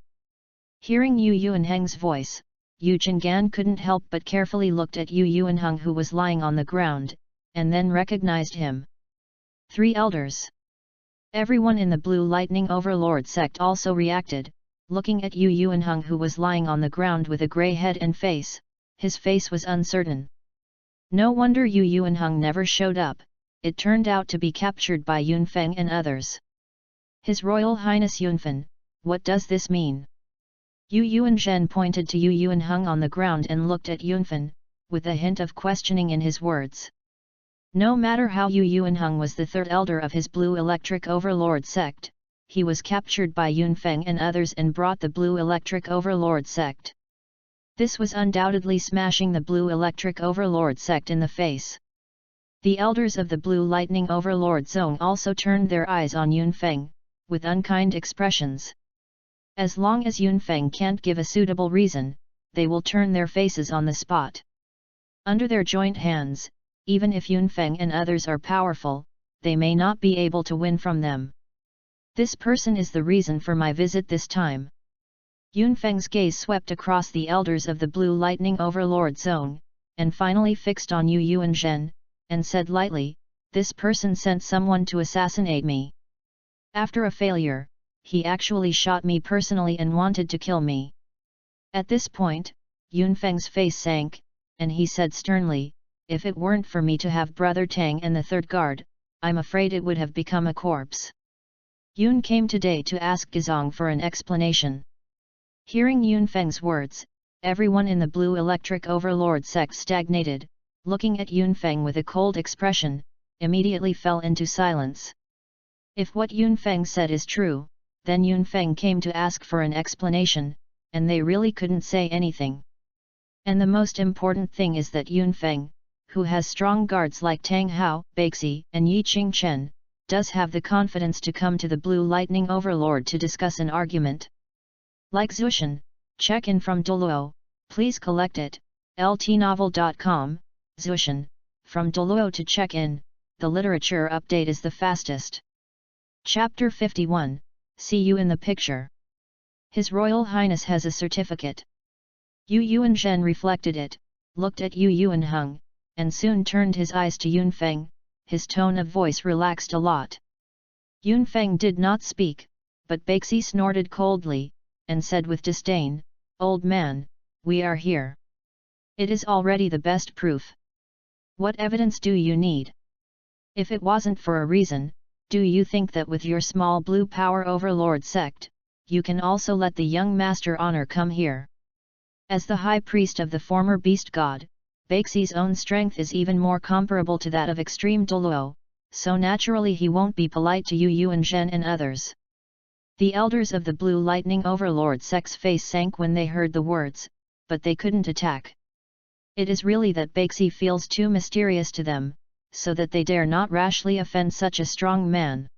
Hearing Yu Yuanheng's voice, Yu Chengan couldn't help but carefully looked at Yu Yuanheng, who was lying on the ground, and then recognized him. 3 elders. Everyone in the Blue Lightning Overlord sect also reacted, looking at Yu Yuanheng, who was lying on the ground with a grey head and face. His face was uncertain. No wonder Yu Yuanheng never showed up, it turned out to be captured by Yunfeng and others. His Royal Highness Yunfen, what does this mean? Yu Yuanzhen pointed to Yu Yuanheng on the ground and looked at Yunfen, with a hint of questioning in his words. No matter how Yu Yuanheng was the 3rd elder of his Blue Electric Overlord sect, he was captured by Yunfeng and others and brought the Blue Electric Overlord sect. This was undoubtedly smashing the Blue Electric Overlord sect in the face. The elders of the Blue Lightning Overlord zone also turned their eyes on Yunfeng, with unkind expressions. As long as Yunfeng can't give a suitable reason, they will turn their faces on the spot. Under their joint hands, even if Yunfeng and others are powerful, they may not be able to win from them. This person is the reason for my visit this time. Yunfeng's gaze swept across the elders of the Blue Lightning Overlord zone, and finally fixed on Yu Yuanzhen, and said lightly, "This person sent someone to assassinate me. After a failure, he actually shot me personally and wanted to kill me." At this point, Yunfeng's face sank, and he said sternly, "If it weren't for me to have Brother Tang and the 3rd guard, I'm afraid it would have become a corpse." Yun came today to ask Gizong for an explanation. Hearing Yunfeng's words, everyone in the Blue Electric Overlord sect stagnated, looking at Yunfeng with a cold expression, immediately fell into silence. If what Yunfeng said is true, then Yunfeng came to ask for an explanation, and they really couldn't say anything. And the most important thing is that Yunfeng, who has strong guards like Tang Hao, Baxi, and Yi Qingchen, does have the confidence to come to the Blue Lightning Overlord to discuss an argument. Like Zushan, check in from Douluo, please collect it, ltnovel.com, Zushan, from Douluo to check in, the literature update is the fastest. Chapter 51, see you in the picture. His Royal Highness has a certificate. Yu Yuanzhen reflected it, looked at Yu Yuanheng, and soon turned his eyes to Yunfeng. His tone of voice relaxed a lot. Yunfeng did not speak, but Beixi snorted coldly, and said with disdain, "Old man, we are here. It is already the best proof. What evidence do you need? If it wasn't for a reason, do you think that with your small blue power overlord sect, you can also let the young master honor come here?" As the high priest of the former beast god, Beixi's own strength is even more comparable to that of extreme Douluo, so naturally he won't be polite to Yu Yuanzhen and others. The elders of the Blue Lightning Overlord sect's face sank when they heard the words, but they couldn't attack. It is really that Beixi feels too mysterious to them, so that they dare not rashly offend such a strong man.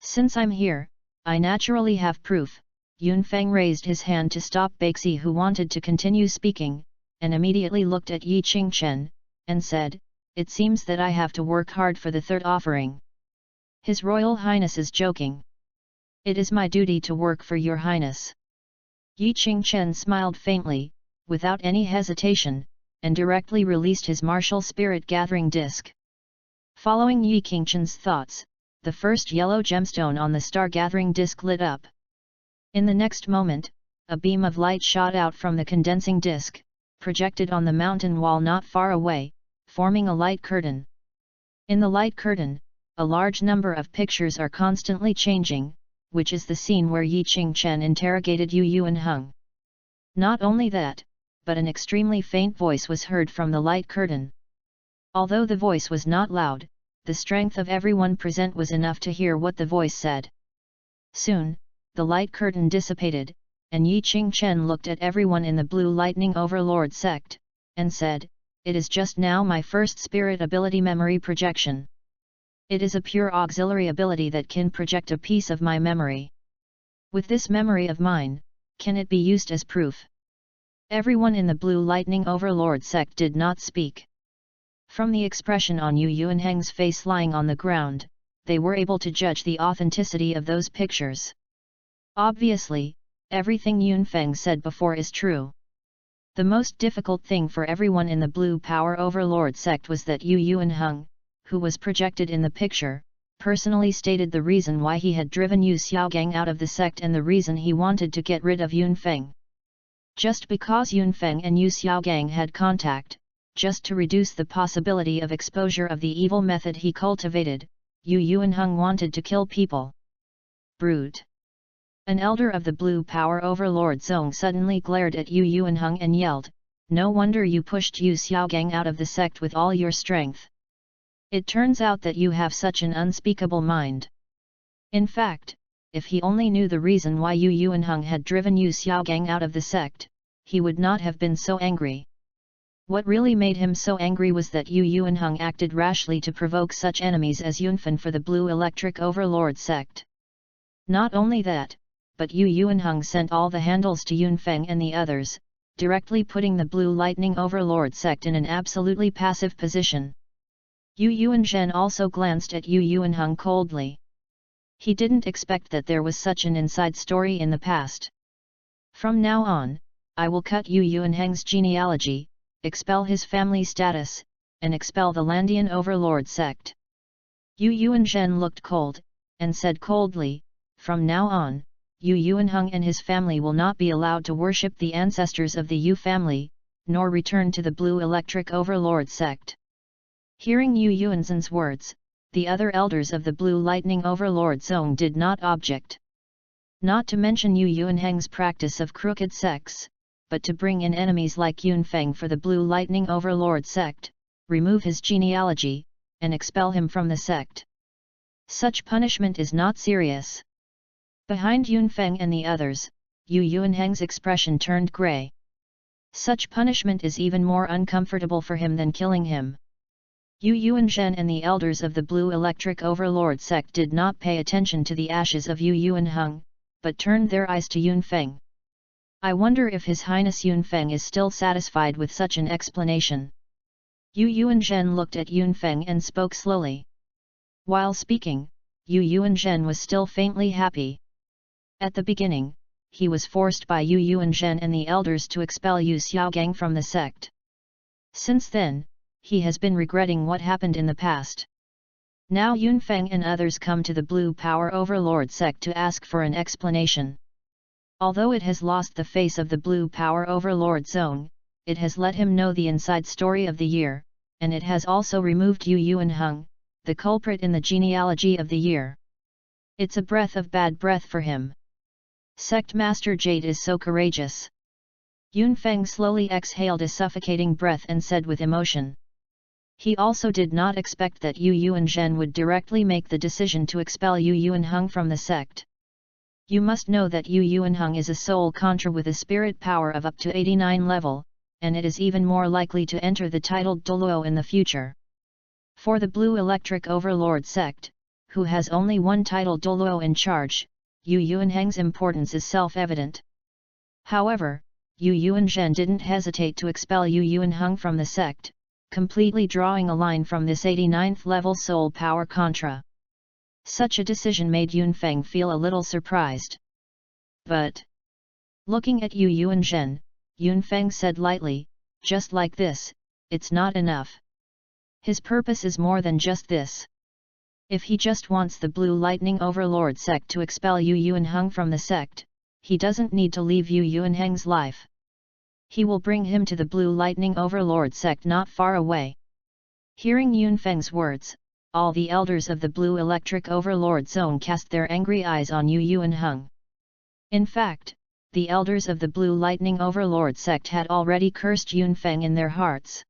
Since I'm here, I naturally have proof. Yunfeng raised his hand to stop Beixi, who wanted to continue speaking, and immediately looked at Yi Qingchen, and said, "It seems that I have to work hard for the third offering. His Royal Highness is joking. It is my duty to work for your Highness." Yi Qingchen smiled faintly, without any hesitation, and directly released his martial spirit gathering disc. Following Yi Qingchen's thoughts, the first yellow gemstone on the star gathering disc lit up. In the next moment, a beam of light shot out from the condensing disc, projected on the mountain wall not far away, forming a light curtain. In the light curtain, a large number of pictures are constantly changing, which is the scene where Yi Qingchen interrogated Yu Yuanheng. Not only that, but an extremely faint voice was heard from the light curtain. Although the voice was not loud, the strength of everyone present was enough to hear what the voice said. Soon, the light curtain dissipated, and Yi Qingchen looked at everyone in the Blue Lightning Overlord sect, and said, "It is just now my first spirit ability memory projection. It is a pure auxiliary ability that can project a piece of my memory. With this memory of mine, can it be used as proof?" Everyone in the Blue Lightning Overlord sect did not speak. From the expression on Yu Yuanheng's face lying on the ground, they were able to judge the authenticity of those pictures. Obviously, everything Yunfeng said before is true. The most difficult thing for everyone in the Blue Power Overlord sect was that Yu Yuanheng, who was projected in the picture, personally stated the reason why he had driven Yu Xiaogang out of the sect and the reason he wanted to get rid of Yunfeng. Just because Yunfeng and Yu Xiaogang had contact, just to reduce the possibility of exposure of the evil method he cultivated, Yu Yuanheng wanted to kill people. Brute! An elder of the Blue Power Overlord Zone suddenly glared at Yu Yuanheng and yelled, "No wonder you pushed Yu Xiaogang out of the sect with all your strength. It turns out that you have such an unspeakable mind. In fact, if he only knew the reason why Yu Yuanheng had driven Yu Xiaogang out of the sect, he would not have been so angry." What really made him so angry was that Yu Yuanheng acted rashly to provoke such enemies as Yunfen for the Blue Electric Overlord sect. Not only that, but Yu Yuanheng sent all the handles to Yunfeng and the others, directly putting the Blue Lightning Overlord sect in an absolutely passive position. Yu Yuanzhen also glanced at Yu Yuanheng coldly. He didn't expect that there was such an inside story in the past. "From now on, I will cut Yu Yuanheng's genealogy, expel his family status, and expel the Landian Overlord sect." Yu Yuanzhen looked cold, and said coldly, "From now on, Yu Yuanheng and his family will not be allowed to worship the ancestors of the Yu family, nor return to the Blue Electric Overlord sect." Hearing Yu Yuanzhen's words, the other elders of the Blue Lightning Overlord Zone did not object. Not to mention Yu Yuanheng's practice of crooked sects, but to bring in enemies like Yunfeng for the Blue Lightning Overlord sect, remove his genealogy, and expel him from the sect. Such punishment is not serious. Behind Yunfeng and the others, Yu Yuanheng's expression turned grey. Such punishment is even more uncomfortable for him than killing him. Yu Yuanzhen and the elders of the Blue Electric Overlord sect did not pay attention to the ashes of Yu Yuanheng, but turned their eyes to Yunfeng. I wonder if His Highness Yunfeng is still satisfied with such an explanation. Yu Yuanzhen looked at Yunfeng and spoke slowly. While speaking, Yu Yuanzhen was still faintly happy. At the beginning, he was forced by Yu Yuanzhen and the elders to expel Yu Xiaogang from the sect. Since then, he has been regretting what happened in the past. Now Yunfeng and others come to the Blue Power Overlord sect to ask for an explanation. Although it has lost the face of the Blue Power Overlord zone, it has let him know the inside story of the year, and it has also removed Yu Yuanheng, the culprit in the genealogy of the year. It's a breath of bad breath for him. Sect Master Jade is so courageous. Yunfeng slowly exhaled a suffocating breath and said with emotion. He also did not expect that Yu Yuanzhen would directly make the decision to expel Yu Yuanheng from the sect. You must know that Yu Yuanheng is a soul contra with a spirit power of up to 89 level, and it is even more likely to enter the titled Douluo in the future. For the Blue Electric Overlord sect, who has only one titled Douluo in charge, Yu Yuanheng's importance is self-evident. However, Yu Yuanzhen didn't hesitate to expel Yu Yuanheng from the sect, completely drawing a line from this 89th level soul power contra. Such a decision made Yunfeng feel a little surprised. But, looking at Yu Yuanzhen, Yunfeng said lightly, just like this, it's not enough. His purpose is more than just this. If he just wants the Blue Lightning Overlord sect to expel Yu Yuanheng from the sect, he doesn't need to leave Yu Yuanheng's life. He will bring him to the Blue Lightning Overlord sect not far away. Hearing Yunfeng's words, all the elders of the Blue Electric Overlord zone cast their angry eyes on Yu Yuanheng. In fact, the elders of the Blue Lightning Overlord sect had already cursed Yunfeng in their hearts.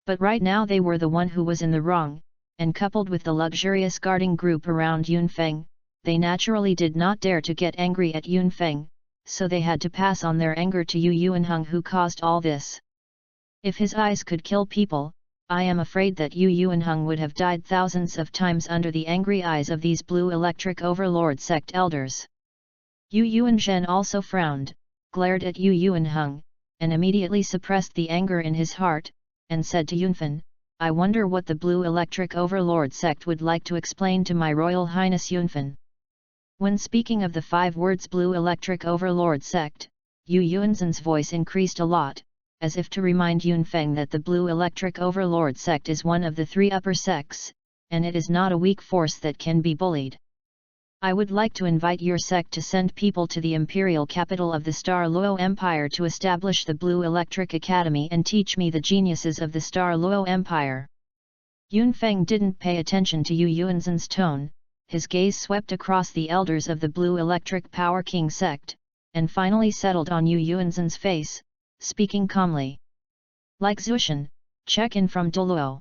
But right now they were the one who was in the wrong, and coupled with the luxurious guarding group around Yunfeng, they naturally did not dare to get angry at Yunfeng, so they had to pass on their anger to Yu Yuanheng who caused all this. If his eyes could kill people, I am afraid that Yu Yuanheng would have died thousands of times under the angry eyes of these Blue Electric Overlord sect elders. Yu Yuanzhen also frowned, glared at Yu Yuanheng, and immediately suppressed the anger in his heart, and said to Yunfen, I wonder what the Blue Electric Overlord sect would like to explain to my Royal Highness Yunfen. When speaking of the 5 words Blue Electric Overlord sect, Yu Yuanzhen's voice increased a lot, as if to remind Yunfeng that the Blue Electric Overlord sect is one of the 3 upper sects, and it is not a weak force that can be bullied. I would like to invite your sect to send people to the imperial capital of the Star Luo Empire to establish the Blue Electric Academy and teach me the geniuses of the Star Luo Empire. Yunfeng didn't pay attention to Yu Yuanzhen's tone, his gaze swept across the elders of the Blue Electric Power King sect, and finally settled on Yu Yuanzhen's face, speaking calmly. Like Zushan, check in from Douluo.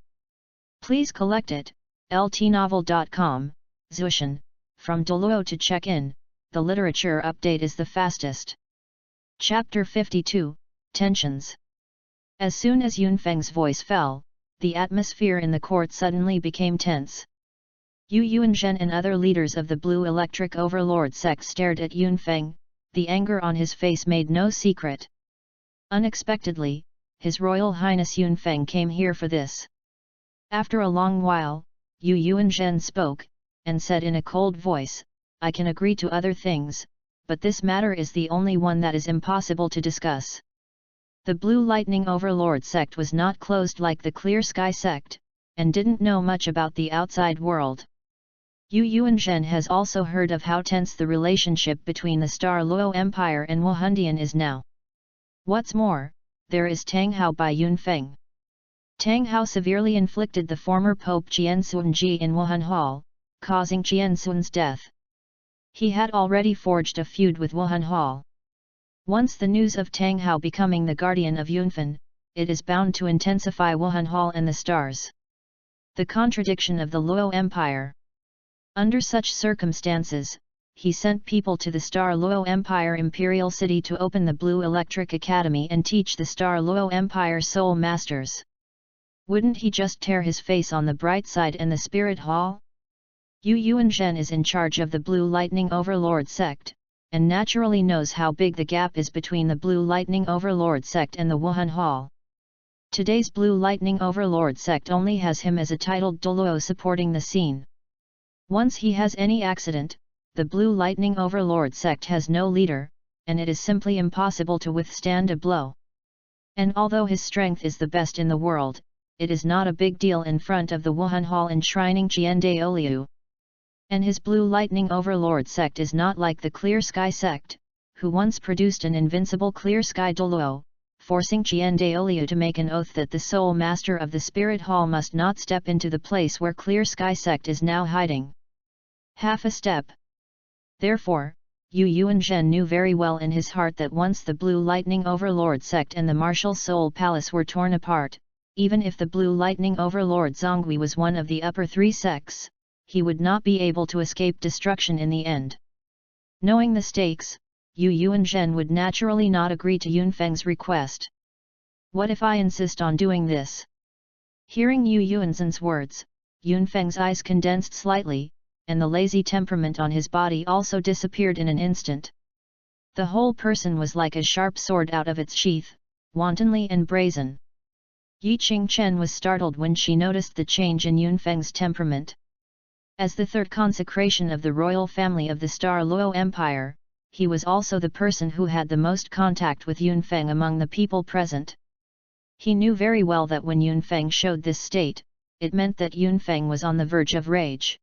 Please collect it, ltnovel.com, Zushan. From Douluo to check-in, the literature update is the fastest. Chapter 52, Tensions. As soon as Yunfeng's voice fell, the atmosphere in the court suddenly became tense. Yu Yuanzhen and other leaders of the Blue Electric Overlord sect stared at Yunfeng, the anger on his face made no secret. Unexpectedly, His Royal Highness Yunfeng came here for this. After a long while, Yu Yuanzhen spoke, and said in a cold voice, I can agree to other things, but this matter is the only one that is impossible to discuss. The Blue Lightning Overlord sect was not closed like the Clear Sky sect, and didn't know much about the outside world. Yu Yuanzhen has also heard of how tense the relationship between the Star Luo Empire and Wuhandian is now. What's more, there is Tang Hao by Yunfeng. Tang Hao severely inflicted the former Pope Qianxuanji in Wuhan Hall, causing Qianxuan's death. He had already forged a feud with Wuhan Hall. Once the news of Tang Hao becoming the guardian of Yunfen, it is bound to intensify Wuhan Hall and the stars. The contradiction of the Luo Empire. Under such circumstances, he sent people to the Star Luo Empire Imperial City to open the Blue Electric Academy and teach the Star Luo Empire Soul Masters. Wouldn't he just tear his face on the bright side and the Spirit Hall? Yu Yuanzhen is in charge of the Blue Lightning Overlord sect, and naturally knows how big the gap is between the Blue Lightning Overlord sect and the Wuhan Hall. Today's Blue Lightning Overlord sect only has him as a titled Douluo supporting the scene. Once he has any accident, the Blue Lightning Overlord sect has no leader, and it is simply impossible to withstand a blow. And although his strength is the best in the world, it is not a big deal in front of the Wuhan Hall enshrining Qian Douluo. And his Blue Lightning Overlord sect is not like the Clear Sky sect, who once produced an invincible Clear Sky Douluo, forcing Qian Douluo to make an oath that the sole master of the Spirit Hall must not step into the place where Clear Sky sect is now hiding. Half a step. Therefore, Yu Yuanzhen knew very well in his heart that once the Blue Lightning Overlord sect and the Martial Soul Palace were torn apart, even if the Blue Lightning Overlord Zonghui was one of the upper three sects, he would not be able to escape destruction in the end. Knowing the stakes, Yu Yuanzhen would naturally not agree to Yunfeng's request. What if I insist on doing this? Hearing Yu Yuanzhen's words, Yunfeng's eyes condensed slightly, and the lazy temperament on his body also disappeared in an instant. The whole person was like a sharp sword out of its sheath, wantonly and brazen. Yi Qingchen was startled when she noticed the change in Yunfeng's temperament. As the third consecration of the royal family of the Star Luo Empire, he was also the person who had the most contact with Yunfeng among the people present. He knew very well that when Yunfeng showed this state, it meant that Yunfeng was on the verge of rage.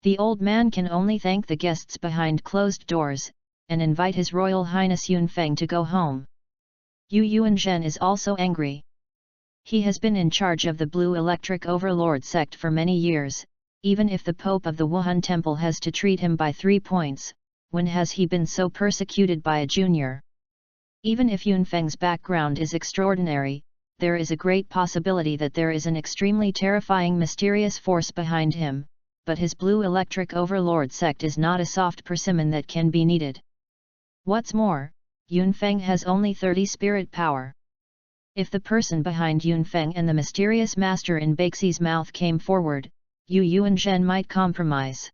The old man can only thank the guests behind closed doors, and invite His Royal Highness Yunfeng to go home. Yu Yuanzhen is also angry. He has been in charge of the Blue Electric Overlord sect for many years. Even if the Pope of the Wuhan Temple has to treat him by 3 points, when has he been so persecuted by a junior? Even if Yunfeng's background is extraordinary, there is a great possibility that there is an extremely terrifying mysterious force behind him, but his Blue Electric Overlord sect is not a soft persimmon that can be kneaded. What's more, Yunfeng has only 30 spirit power. If the person behind Yunfeng and the mysterious master in Baixi's mouth came forward, Yu Yuanzhen might compromise.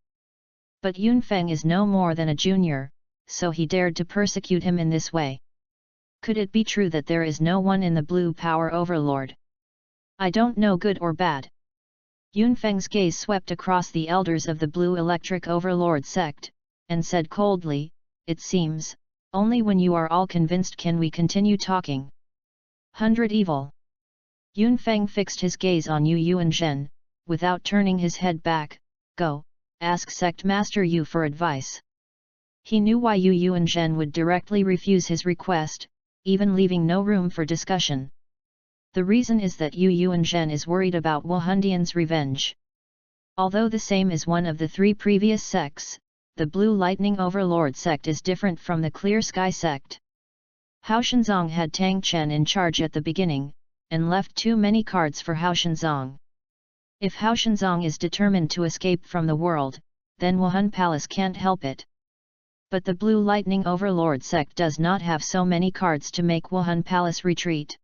But Yunfeng is no more than a junior, so he dared to persecute him in this way. Could it be true that there is no one in the Blue Power Overlord? I don't know, good or bad. Yunfeng's gaze swept across the elders of the Blue Electric Overlord sect, and said coldly, "It seems, only when you are all convinced can we continue talking." 100 Evil. Yunfeng fixed his gaze on Yu Yuanzhen, without turning his head back. "Go, ask Sect Master Yu for advice." He knew why Yu Yuanzhen would directly refuse his request, even leaving no room for discussion. The reason is that Yu Yuanzhen is worried about Wuhandian's revenge. Although the same is one of the 3 previous sects, the Blue Lightning Overlord sect is different from the Clear Sky sect. Hao Shenzong had Tang Chen in charge at the beginning, and left too many cards for Hao Shenzong. If Hao Shenzong is determined to escape from the world, then Wuhan Palace can't help it. But the Blue Lightning Overlord sect does not have so many cards to make Wuhan Palace retreat.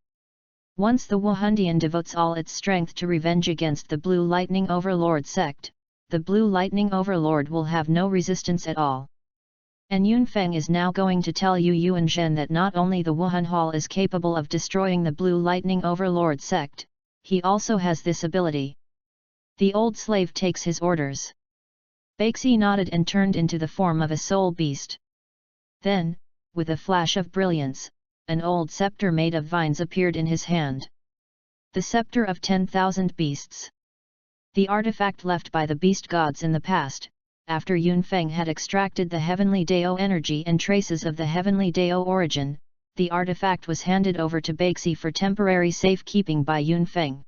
Once the Wuhandian devotes all its strength to revenge against the Blue Lightning Overlord sect, the Blue Lightning Overlord will have no resistance at all. And Yunfeng is now going to tell Yu Yuanzhen that not only the Wuhan Hall is capable of destroying the Blue Lightning Overlord sect, he also has this ability. The old slave takes his orders. Baiqi nodded and turned into the form of a soul beast. Then, with a flash of brilliance, an old scepter made of vines appeared in his hand. The scepter of 10,000 beasts. The artifact left by the beast gods in the past, after Yunfeng had extracted the heavenly Dao energy and traces of the heavenly Dao origin, the artifact was handed over to Baiqi for temporary safekeeping by Yunfeng.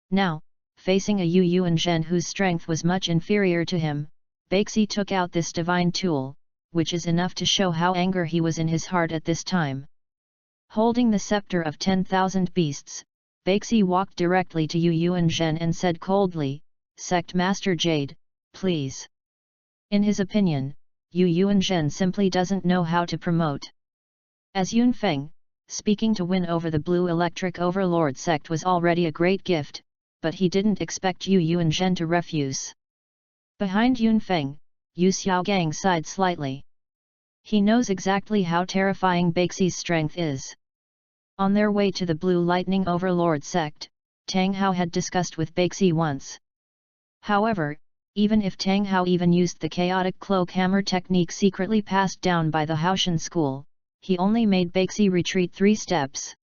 Now, facing a Yu Yuanzhen whose strength was much inferior to him, Baiqi took out this divine tool, which is enough to show how angry he was in his heart at this time. Holding the scepter of 10,000 beasts, Baiqi walked directly to Yu Yuanzhen and said coldly, "Sect Master Jade, please." In his opinion, Yu Yuanzhen simply doesn't know how to promote. As Yunfeng, speaking to win over the Blue Electric Overlord sect was already a great gift, but he didn't expect Yu Yuanzhen to refuse. Behind Yunfeng, Yu Xiaogang sighed slightly. He knows exactly how terrifying Baiqi's strength is. On their way to the Blue Lightning Overlord sect, Tang Hao had discussed with Baiqi once. However, Even if Tang Hao even used the chaotic cloak hammer technique secretly passed down by the Haoshan school, he only made Baxi retreat 3 steps.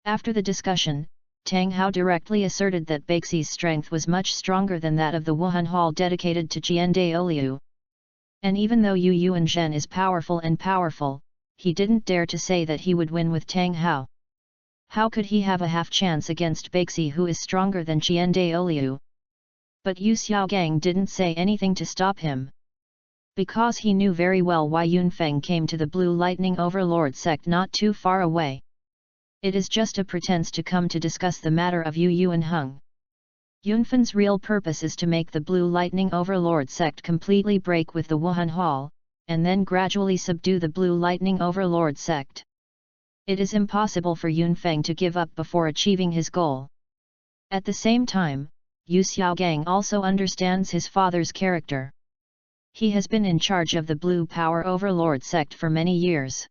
After the discussion, Tang Hao directly asserted that Baxi's strength was much stronger than that of the Wuhan Hall dedicated to Jian Daoliu. And even though Yu Yuanzhen is powerful, he didn't dare to say that he would win with Tang Hao. How could he have a half chance against Baxi, who is stronger than Jian Daoliu? But Yu Xiaogang didn't say anything to stop him. Because he knew very well why Yunfeng came to the Blue Lightning Overlord sect not too far away. It is just a pretense to come to discuss the matter of Yu Yuanheng. Yunfen's real purpose is to make the Blue Lightning Overlord sect completely break with the Wuhan Hall, and then gradually subdue the Blue Lightning Overlord sect. It is impossible for Yunfeng to give up before achieving his goal. At the same time, Yu Xiaogang also understands his father's character. He has been in charge of the Blue Power Overlord sect for many years.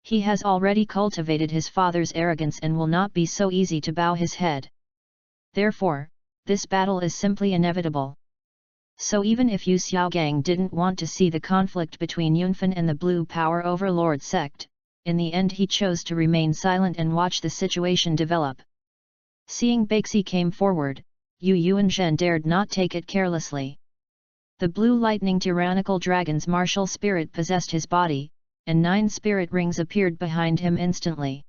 He has already cultivated his father's arrogance and will not be so easy to bow his head. Therefore, this battle is simply inevitable. So even if Yu Xiaogang didn't want to see the conflict between Yunfen and the Blue Power Overlord sect, in the end he chose to remain silent and watch the situation develop. Seeing Baxi came forward, Yu Yuanzhen dared not take it carelessly. The Blue Lightning Tyrannical Dragon's martial spirit possessed his body, and 9 spirit rings appeared behind him instantly.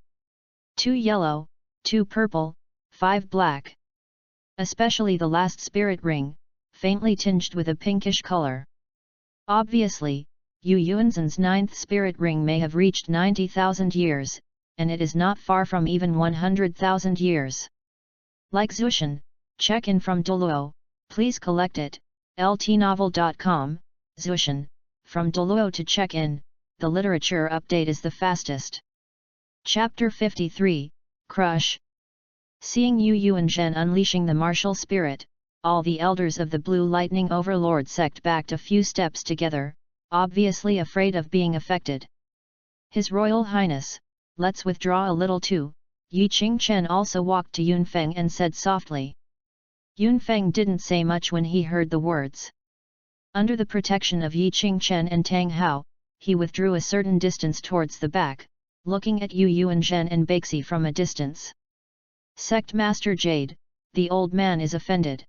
2 yellow, 2 purple, 5 black. Especially the last spirit ring, faintly tinged with a pinkish color. Obviously, Yu Yuanzhen's 9th spirit ring may have reached 90,000 years, and it is not far from even 100,000 years. Like Zushan, check in from Douluo, please collect it, ltnovel.com, Zushan, from Douluo to check in, the literature update is the fastest. Chapter 53, Crush. Seeing Yu Yuanzhen unleashing the martial spirit, all the elders of the Blue Lightning Overlord sect backed a few steps together, obviously afraid of being affected. His Royal Highness, let's withdraw a little too. Yi Qingchen also walked to Yunfeng and said softly. Yunfeng didn't say much when he heard the words. Under the protection of Yi Qingchen and Tang Hao, he withdrew a certain distance towards the back, looking at Yu Yuanzhen and Baxi from a distance. Sect Master Jade, the old man is offended.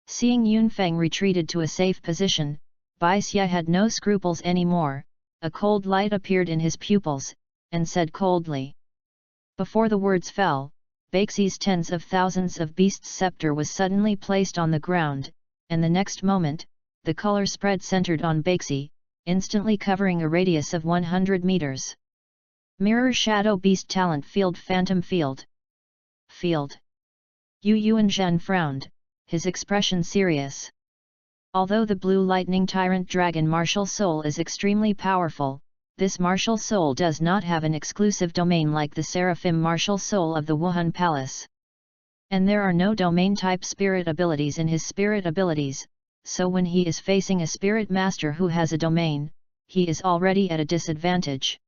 Seeing Yunfeng retreated to a safe position, Bai Xia had no scruples anymore. A cold light appeared in his pupils, and said coldly. Before the words fell, Baxi's tens of thousands of beasts' scepter was suddenly placed on the ground, and the next moment, the color spread centered on Baxi, instantly covering a radius of 100 meters. Mirror Shadow Beast Talent Field Phantom Field. Yu Yuanzhen frowned, his expression serious. Although the Blue Lightning Tyrant Dragon Martial Soul is extremely powerful, this martial soul does not have an exclusive domain like the Seraphim Martial Soul of the Wuhan Palace. And there are no domain-type spirit abilities in his spirit abilities, so when he is facing a spirit master who has a domain, he is already at a disadvantage.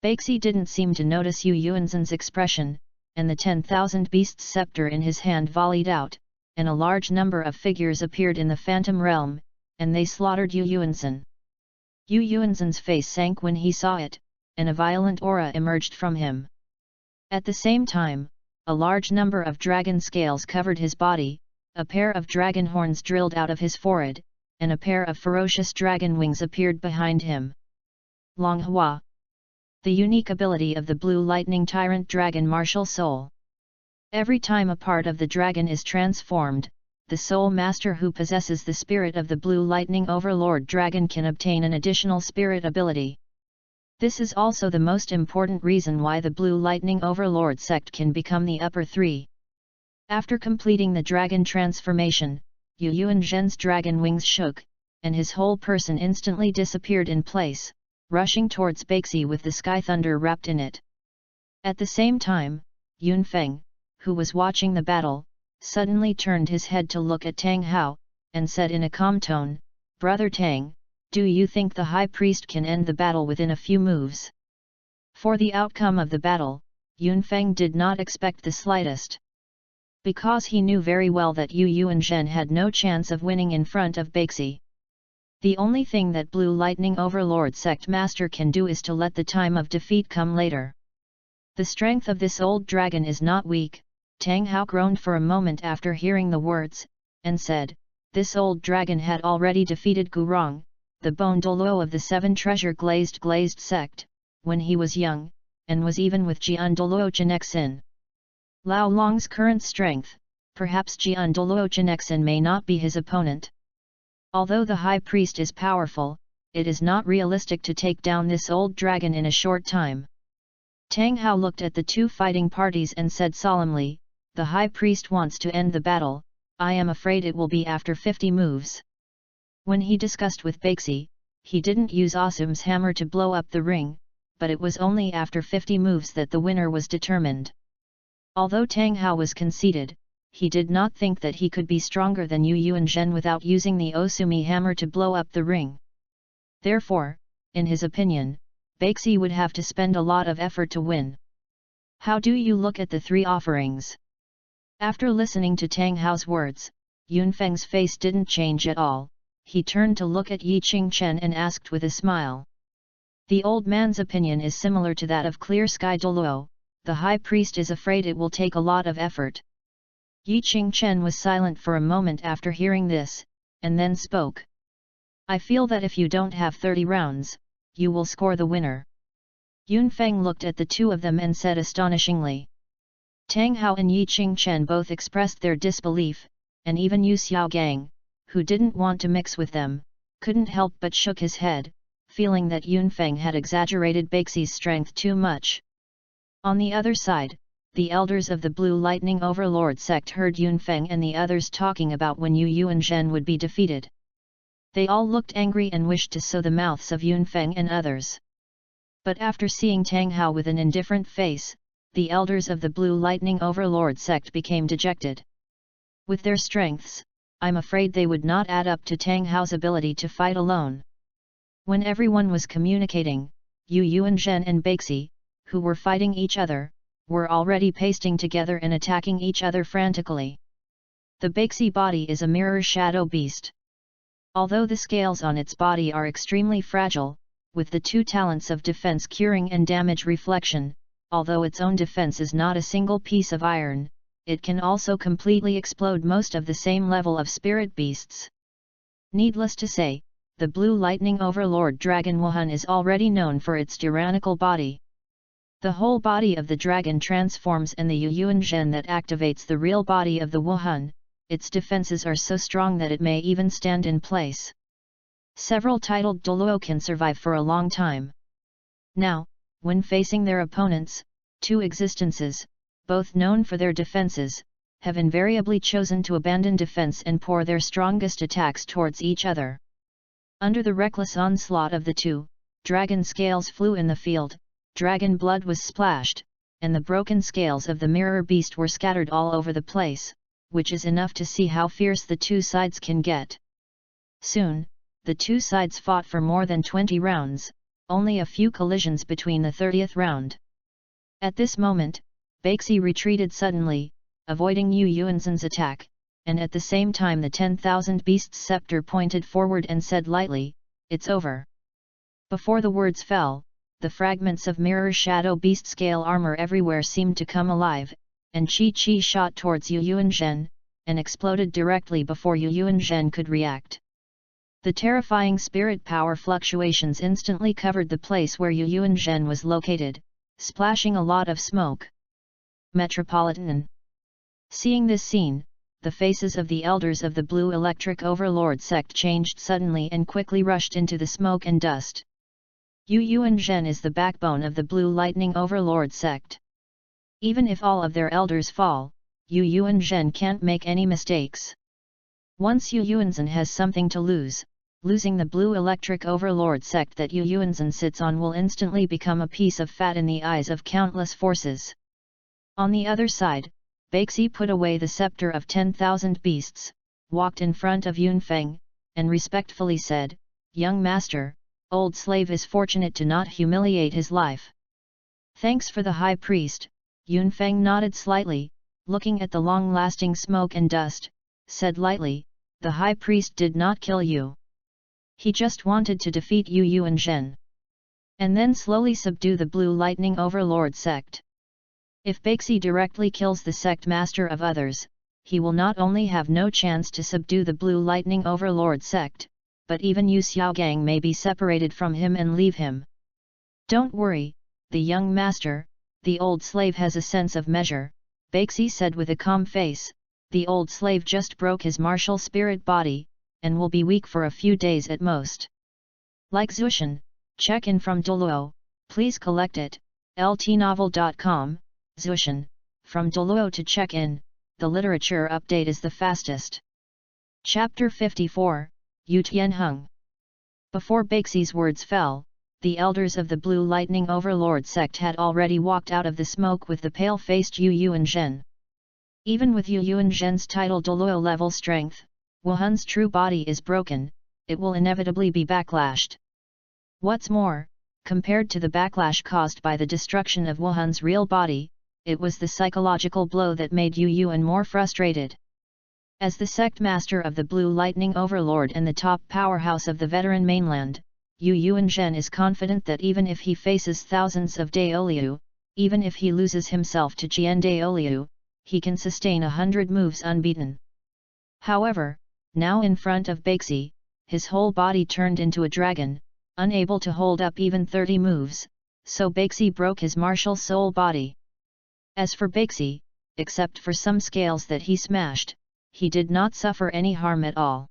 Baxi didn't seem to notice Yu Yuanzhen's expression, and the 10,000 beasts scepter in his hand volleyed out, and a large number of figures appeared in the phantom realm, and they slaughtered Yu Yuanzhen. Yu Yuanzhen's face sank when he saw it, and a violent aura emerged from him. At the same time, a large number of dragon scales covered his body, a pair of dragon horns drilled out of his forehead, and a pair of ferocious dragon wings appeared behind him. Longhua. The unique ability of the Blue Lightning Tyrant Dragon Martial Soul. Every time a part of the dragon is transformed, the Soul Master who possesses the spirit of the Blue Lightning Overlord Dragon can obtain an additional spirit ability. This is also the most important reason why the Blue Lightning Overlord sect can become the upper 3. After completing the dragon transformation, Yu Yuanzhen's dragon wings shook, and his whole person instantly disappeared in place, rushing towards Baxi with the sky thunder wrapped in it. At the same time, Yunfeng, who was watching the battle, suddenly turned his head to look at Tang Hao, and said in a calm tone, "Brother Tang, do you think the High Priest can end the battle within a few moves?" For the outcome of the battle, Yunfeng did not expect the slightest. because he knew very well that Yu Yuanzhen had no chance of winning in front of Baxi. The only thing that Blue Lightning Overlord Sect Master can do is to let the time of defeat come later. The strength of this old dragon is not weak. Tang Hao groaned for a moment after hearing the words, and said, this old dragon had already defeated Gurong, the Bone Douluo of the Seven Treasure Glazed sect, when he was young, and was even with Jian Douluo Jinexin. Lao Long's current strength, perhaps Jian Douluo Jinexin may not be his opponent. Although the High Priest is powerful, it is not realistic to take down this old dragon in a short time. Tang Hao looked at the two fighting parties and said solemnly, the High Priest wants to end the battle, I am afraid it will be after 50 moves. When he discussed with Baxi, he didn't use Awesome's hammer to blow up the ring, but it was only after 50 moves that the winner was determined. Although Tang Hao was conceited, he did not think that he could be stronger than Yu Yuanzhen without using the Osumi hammer to blow up the ring. Therefore, in his opinion, Baxi would have to spend a lot of effort to win. How do you look at the three offerings? After listening to Tang Hao's words, Yunfeng's face didn't change at all. He turned to look at Yi Qingchen and asked with a smile. The old man's opinion is similar to that of Clear Sky Douluo. The High Priest is afraid it will take a lot of effort. Yi Qingchen was silent for a moment after hearing this, and then spoke. I feel that if you don't have 30 rounds, you will score the winner. Yunfeng looked at the two of them and said astonishingly. Tang Hao and Yi Qingchen both expressed their disbelief, and even Yu Xiaogang, who didn't want to mix with them, couldn't help but shook his head, feeling that Yunfeng had exaggerated Baxi's strength too much. On the other side, the elders of the Blue Lightning Overlord sect heard Yunfeng and the others talking about when Yu Yuanzhen would be defeated. They all looked angry and wished to sow the mouths of Yunfeng and others. But after seeing Tang Hao with an indifferent face, the elders of the Blue Lightning Overlord sect became dejected. With their strengths, I'm afraid they would not add up to Tang Hao's ability to fight alone. When everyone was communicating, Yu Yuanzhen and Baxi, who were fighting each other, were already pasting together and attacking each other frantically. The Baxi body is a mirror shadow beast. Although the scales on its body are extremely fragile, with the two talents of defense curing and damage reflection, although its own defense is not a single piece of iron, it can also completely explode most of the same level of spirit beasts. Needless to say, the Blue Lightning Overlord Dragon Wuhan is already known for its tyrannical body. The whole body of the dragon transforms and the Yu Yuanzhen that activates the real body of the Wuhan, its defenses are so strong that it may even stand in place. Several titled Douluo can survive for a long time. Now, when facing their opponents, two existences, both known for their defenses, have invariably chosen to abandon defense and pour their strongest attacks towards each other. Under the reckless onslaught of the two, dragon scales flew in the field, dragon blood was splashed, and the broken scales of the mirror beast were scattered all over the place, which is enough to see how fierce the two sides can get. Soon, the two sides fought for more than 20 rounds, only a few collisions between the 30th round. At this moment, Baxi retreated suddenly, avoiding Yu Yuanzhen's attack, and at the same time the 10,000 Beasts scepter pointed forward and said lightly, "It's over." Before the words fell, the fragments of mirror shadow beast scale armor everywhere seemed to come alive, and Chi shot towards Yu Yuanzhen, and exploded directly before Yu Yuanzhen could react. The terrifying spirit power fluctuations instantly covered the place where Yu Yuanzhen was located, splashing a lot of smoke. Metropolitan. Seeing this scene, the faces of the elders of the Blue Electric Overlord sect changed suddenly and quickly rushed into the smoke and dust. Yu Yuanzhen is the backbone of the Blue Lightning Overlord sect. Even if all of their elders fall, Yu Yuanzhen can't make any mistakes. Once Yu Yuanzhen has something to lose, losing the Blue Electric Overlord sect that Yu Yuanzhen sits on will instantly become a piece of fat in the eyes of countless forces. On the other side, Baxi put away the scepter of 10,000 beasts, walked in front of Yunfeng, and respectfully said, "Young master, old slave is fortunate to not humiliate his life." "Thanks for the high priest." Yunfeng nodded slightly, looking at the long-lasting smoke and dust, said lightly, "The high priest did not kill you. He just wanted to defeat Yu Yuanzhen. And then slowly subdue the Blue Lightning Overlord sect. If Baxi directly kills the sect master of others, he will not only have no chance to subdue the Blue Lightning Overlord sect, but even Yu Xiaogang may be separated from him and leave him. Don't worry, the young master, the old slave has a sense of measure," Baxi said with a calm face. "The old slave just broke his martial spirit body, and will be weak for a few days at most. Like Zushan, check in from Douluo, please collect it, ltnovel.com, Zushan, from Douluo to check in, the literature update is the fastest." Chapter 54, Yu Tianheng. Before Baxi's words fell, the elders of the Blue Lightning Overlord sect had already walked out of the smoke with the pale-faced Yu Yuanzhen. Even with Yu Yuanzhen's title Douluo level strength, Wuhan's true body is broken, it will inevitably be backlashed. What's more, compared to the backlash caused by the destruction of Wuhan's real body, it was the psychological blow that made Yu Yuan more frustrated. As the sect master of the Blue Lightning Overlord and the top powerhouse of the veteran mainland, Yu Yuanzhen is confident that even if he faces thousands of Daoliu, even if he loses himself to Jian Daoliu, he can sustain 100 moves unbeaten. However, now in front of Baxi, his whole body turned into a dragon, unable to hold up even 30 moves, so Baxi broke his martial soul body. As for Baxi, except for some scales that he smashed, he did not suffer any harm at all.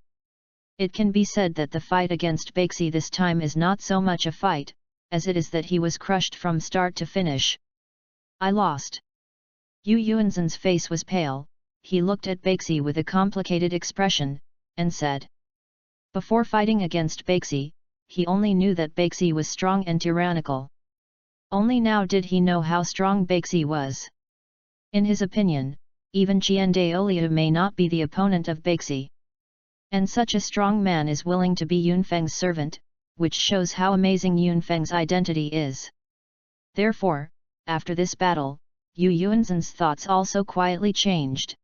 It can be said that the fight against Baxi this time is not so much a fight, as it is that he was crushed from start to finish. "I lost." Yu Yuanzhen's face was pale, he looked at Baxi with a complicated expression, and said. Before fighting against Baxi, he only knew that Baxi was strong and tyrannical. Only now did he know how strong Baxi was. In his opinion, even Jian Daoliu may not be the opponent of Baxi. And such a strong man is willing to be Yunfeng's servant, which shows how amazing Yunfeng's identity is. Therefore, after this battle, Yu Yuanzhen's thoughts also quietly changed.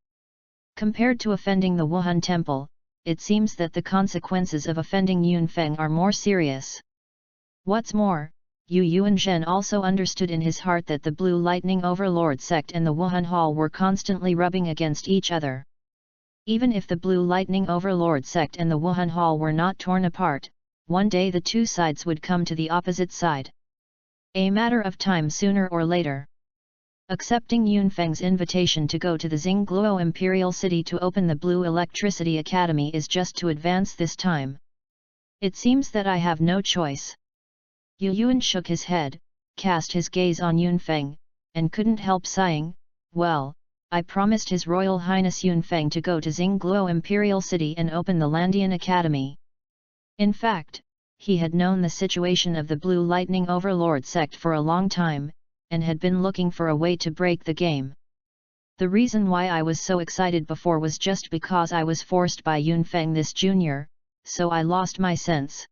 Compared to offending the Wuhan temple, it seems that the consequences of offending Yunfeng are more serious. What's more, Yu Yuanzhen also understood in his heart that the Blue Lightning Overlord sect and the Wuhan Hall were constantly rubbing against each other. Even if the Blue Lightning Overlord sect and the Wuhan Hall were not torn apart, one day the two sides would come to the opposite side. A matter of time sooner or later. Accepting Yunfeng's invitation to go to the Xingluo Imperial City to open the Blue Electricity Academy is just to advance this time. It seems that I have no choice. Yu Yuan shook his head, cast his gaze on Yunfeng, and couldn't help sighing, "Well, I promised His Royal Highness Yunfeng to go to Xingluo Imperial City and open the Landian Academy." In fact, he had known the situation of the Blue Lightning Overlord sect for a long time, and had been looking for a way to break the game. The reason why I was so excited before was just because I was forced by Yunfeng this junior, so I lost my sense.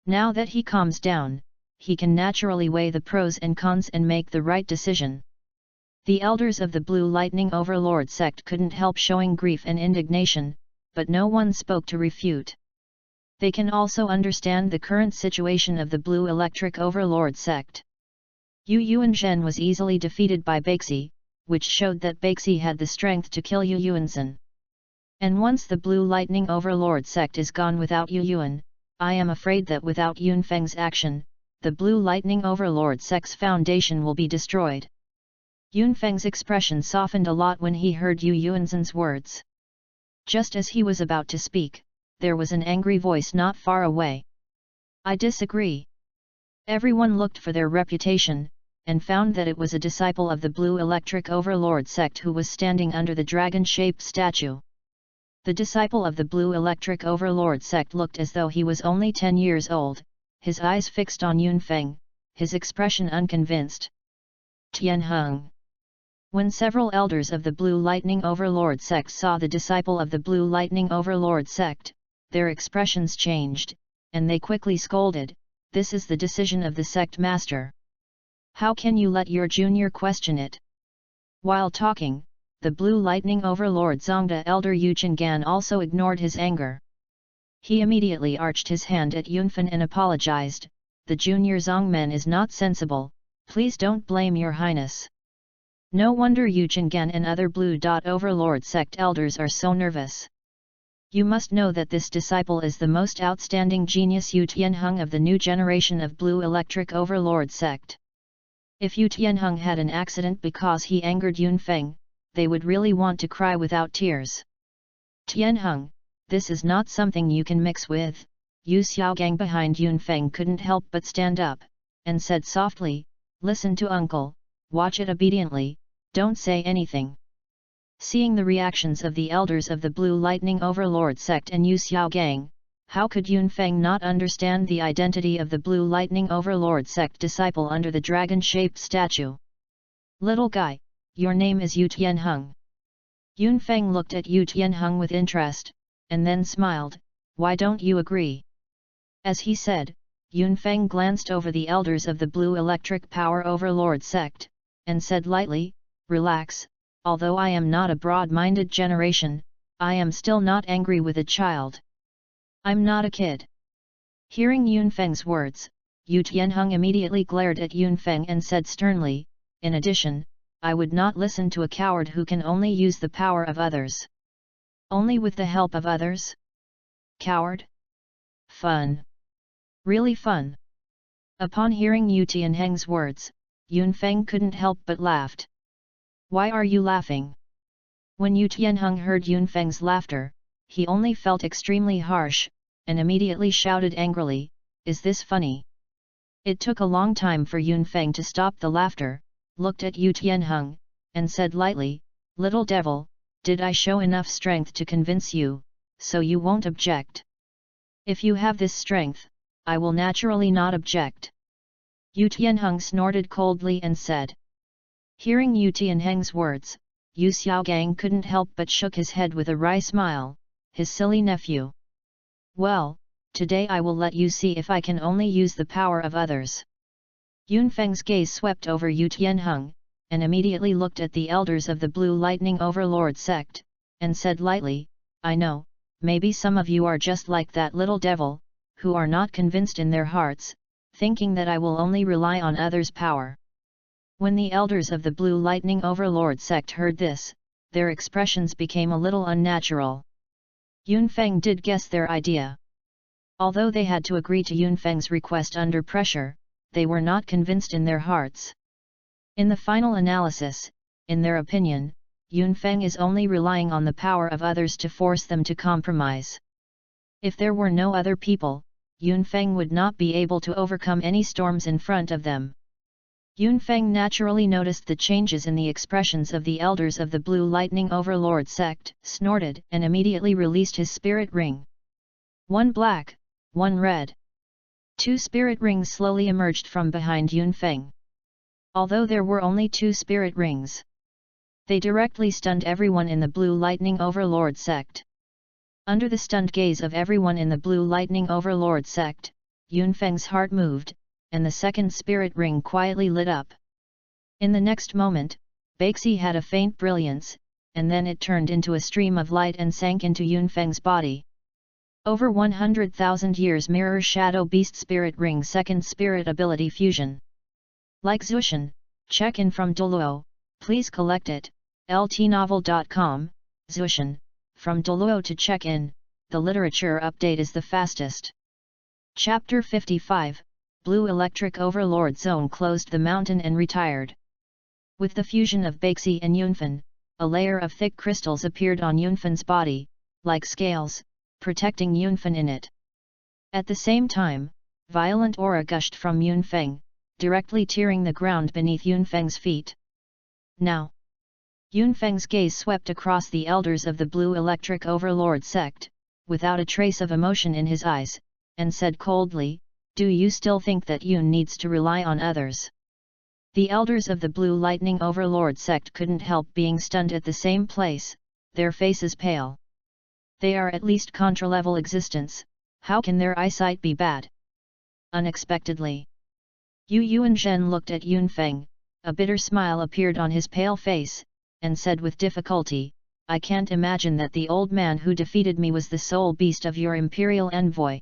Now that he calms down, he can naturally weigh the pros and cons and make the right decision. The elders of the Blue Lightning Overlord sect couldn't help showing grief and indignation, but no one spoke to refute. They can also understand the current situation of the Blue Electric Overlord sect. Yu Yuanzhen was easily defeated by Baxi, which showed that Baxi had the strength to kill Yu Yuanzhen. And once the Blue Lightning Overlord sect is gone without Yu Yuan, I am afraid that without Yunfeng's action, the Blue Lightning Overlord sect's foundation will be destroyed. Yunfeng's expression softened a lot when he heard Yu Yuanzhen's words. Just as he was about to speak, there was an angry voice not far away. "I disagree." Everyone looked for their reputation, and found that it was a disciple of the Blue Electric Overlord sect who was standing under the dragon-shaped statue. The disciple of the Blue Electric Overlord sect looked as though he was only 10 years old, his eyes fixed on Yunfeng, his expression unconvinced. Tianheng. When several elders of the Blue Lightning Overlord sect saw the disciple of the Blue Lightning Overlord sect, their expressions changed, and they quickly scolded, "This is the decision of the sect master. How can you let your junior question it?" While talking, the Blue Lightning Overlord Zongda elder Yuchengan also ignored his anger. He immediately arched his hand at Yunfen and apologized, "The junior Zongmen is not sensible, please don't blame your highness." No wonder Yuchengan and other Blue Overlord sect elders are so nervous. You must know that this disciple is the most outstanding genius Yu Tianheng of the new generation of Blue Electric Overlord sect. If Yu Tianheng had an accident because he angered Yunfeng, they would really want to cry without tears. "Tianheng, this is not something you can mix with." Yu Xiaogang behind Yunfeng couldn't help but stand up, and said softly, "Listen to uncle, watch it obediently, don't say anything." Seeing the reactions of the elders of the Blue Lightning Overlord sect and Yu Xiaogang, how could Yunfeng not understand the identity of the Blue Lightning Overlord sect disciple under the dragon-shaped statue? "Little guy, your name is Yu Tianheng." Yunfeng looked at Yu Tianheng with interest, and then smiled, "Why don't you agree?" As he said, Yunfeng glanced over the elders of the Blue Electric Power Overlord sect, and said lightly, "Relax, although I am not a broad-minded generation, I am still not angry with a child. I'm not a kid." Hearing Yunfeng's words, Yu Tianheng immediately glared at Yunfeng and said sternly, "In addition, I would not listen to a coward who can only use the power of others. Only with the help of others? Coward? Fun. Really fun." Upon hearing Yu Tianheng's words, Yunfeng couldn't help but laughed. "Why are you laughing?" When Yu Tianheng heard Yunfeng's laughter, he only felt extremely harsh, and immediately shouted angrily, "Is this funny?" It took a long time for Yunfeng to stop the laughter, looked at Yu Tianheng, and said lightly, "Little devil, did I show enough strength to convince you, so you won't object? If you have this strength, I will naturally not object." Yu Tianheng snorted coldly and said. Hearing Yu Tianheng's words, Yu Xiaogang couldn't help but shook his head with a wry smile, "His silly nephew. Well, today I will let you see if I can only use the power of others." Yunfeng's gaze swept over Yu Tianheng, and immediately looked at the elders of the Blue Lightning Overlord sect, and said lightly, "I know, maybe some of you are just like that little devil, who are not convinced in their hearts, thinking that I will only rely on others' power." When the elders of the Blue Lightning Overlord sect heard this, their expressions became a little unnatural. Yunfeng did guess their idea. Although they had to agree to Yunfeng's request under pressure, they were not convinced in their hearts. In the final analysis, in their opinion, Yunfeng is only relying on the power of others to force them to compromise. If there were no other people, Yunfeng would not be able to overcome any storms in front of them. Yunfeng naturally noticed the changes in the expressions of the elders of the Blue Lightning Overlord sect, snorted and immediately released his spirit ring. One black, one red. 2 spirit rings slowly emerged from behind Yunfeng. Although there were only 2 spirit rings, they directly stunned everyone in the Blue Lightning Overlord sect. Under the stunned gaze of everyone in the Blue Lightning Overlord sect, Yunfeng's heart moved, and the second spirit ring quietly lit up. In the next moment, Baxi had a faint brilliance, and then it turned into a stream of light and sank into Yunfeng's body. Over 100,000 years Mirror Shadow Beast Spirit Ring Second Spirit Ability Fusion. Like Zushan, check in from Douluo, please collect it, ltnovel.com, Zushan, from Douluo to check in, the literature update is the fastest. Chapter 55, Blue Electric Overlord Zone closed the mountain and retired. With the fusion of Baxi and Yunfen, a layer of thick crystals appeared on Yunfen's body, like scales, protecting Yunfen in it. At the same time, violent aura gushed from Yunfeng, directly tearing the ground beneath Yunfeng's feet. Now, Yunfeng's gaze swept across the elders of the Blue Electric Overlord sect, without a trace of emotion in his eyes, and said coldly, "Do you still think that Yun needs to rely on others?" The elders of the Blue Lightning Overlord sect couldn't help being stunned at the same place, their faces pale. They are at least contra-level existence, how can their eyesight be bad? Unexpectedly, Yu Yuanzhen looked at Yunfeng, a bitter smile appeared on his pale face, and said with difficulty, "I can't imagine that the old man who defeated me was the soul beast of your imperial envoy."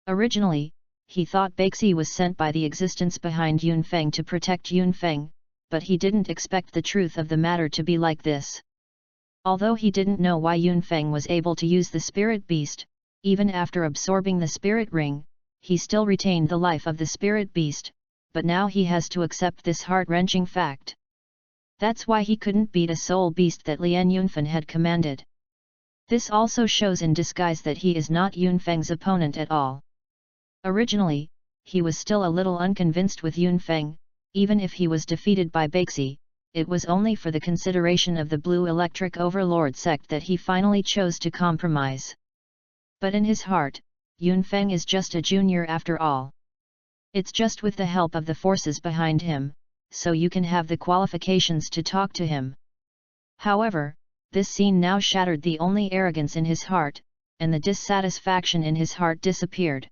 Originally, he thought Baxi was sent by the existence behind Yunfeng to protect Yunfeng, but he didn't expect the truth of the matter to be like this. Although he didn't know why Yunfeng was able to use the spirit beast, even after absorbing the spirit ring, he still retained the life of the spirit beast, but now he has to accept this heart-wrenching fact. That's why he couldn't beat a soul beast that Lian Yunfen had commanded. This also shows in disguise that he is not Yunfeng's opponent at all. Originally, he was still a little unconvinced with Yunfeng. Even if he was defeated by Baxi, it was only for the consideration of the Blue Electric Overlord sect that he finally chose to compromise. But in his heart, Yunfeng is just a junior after all. It's just with the help of the forces behind him, so you can have the qualifications to talk to him. However, this scene now shattered the only arrogance in his heart, and the dissatisfaction in his heart disappeared.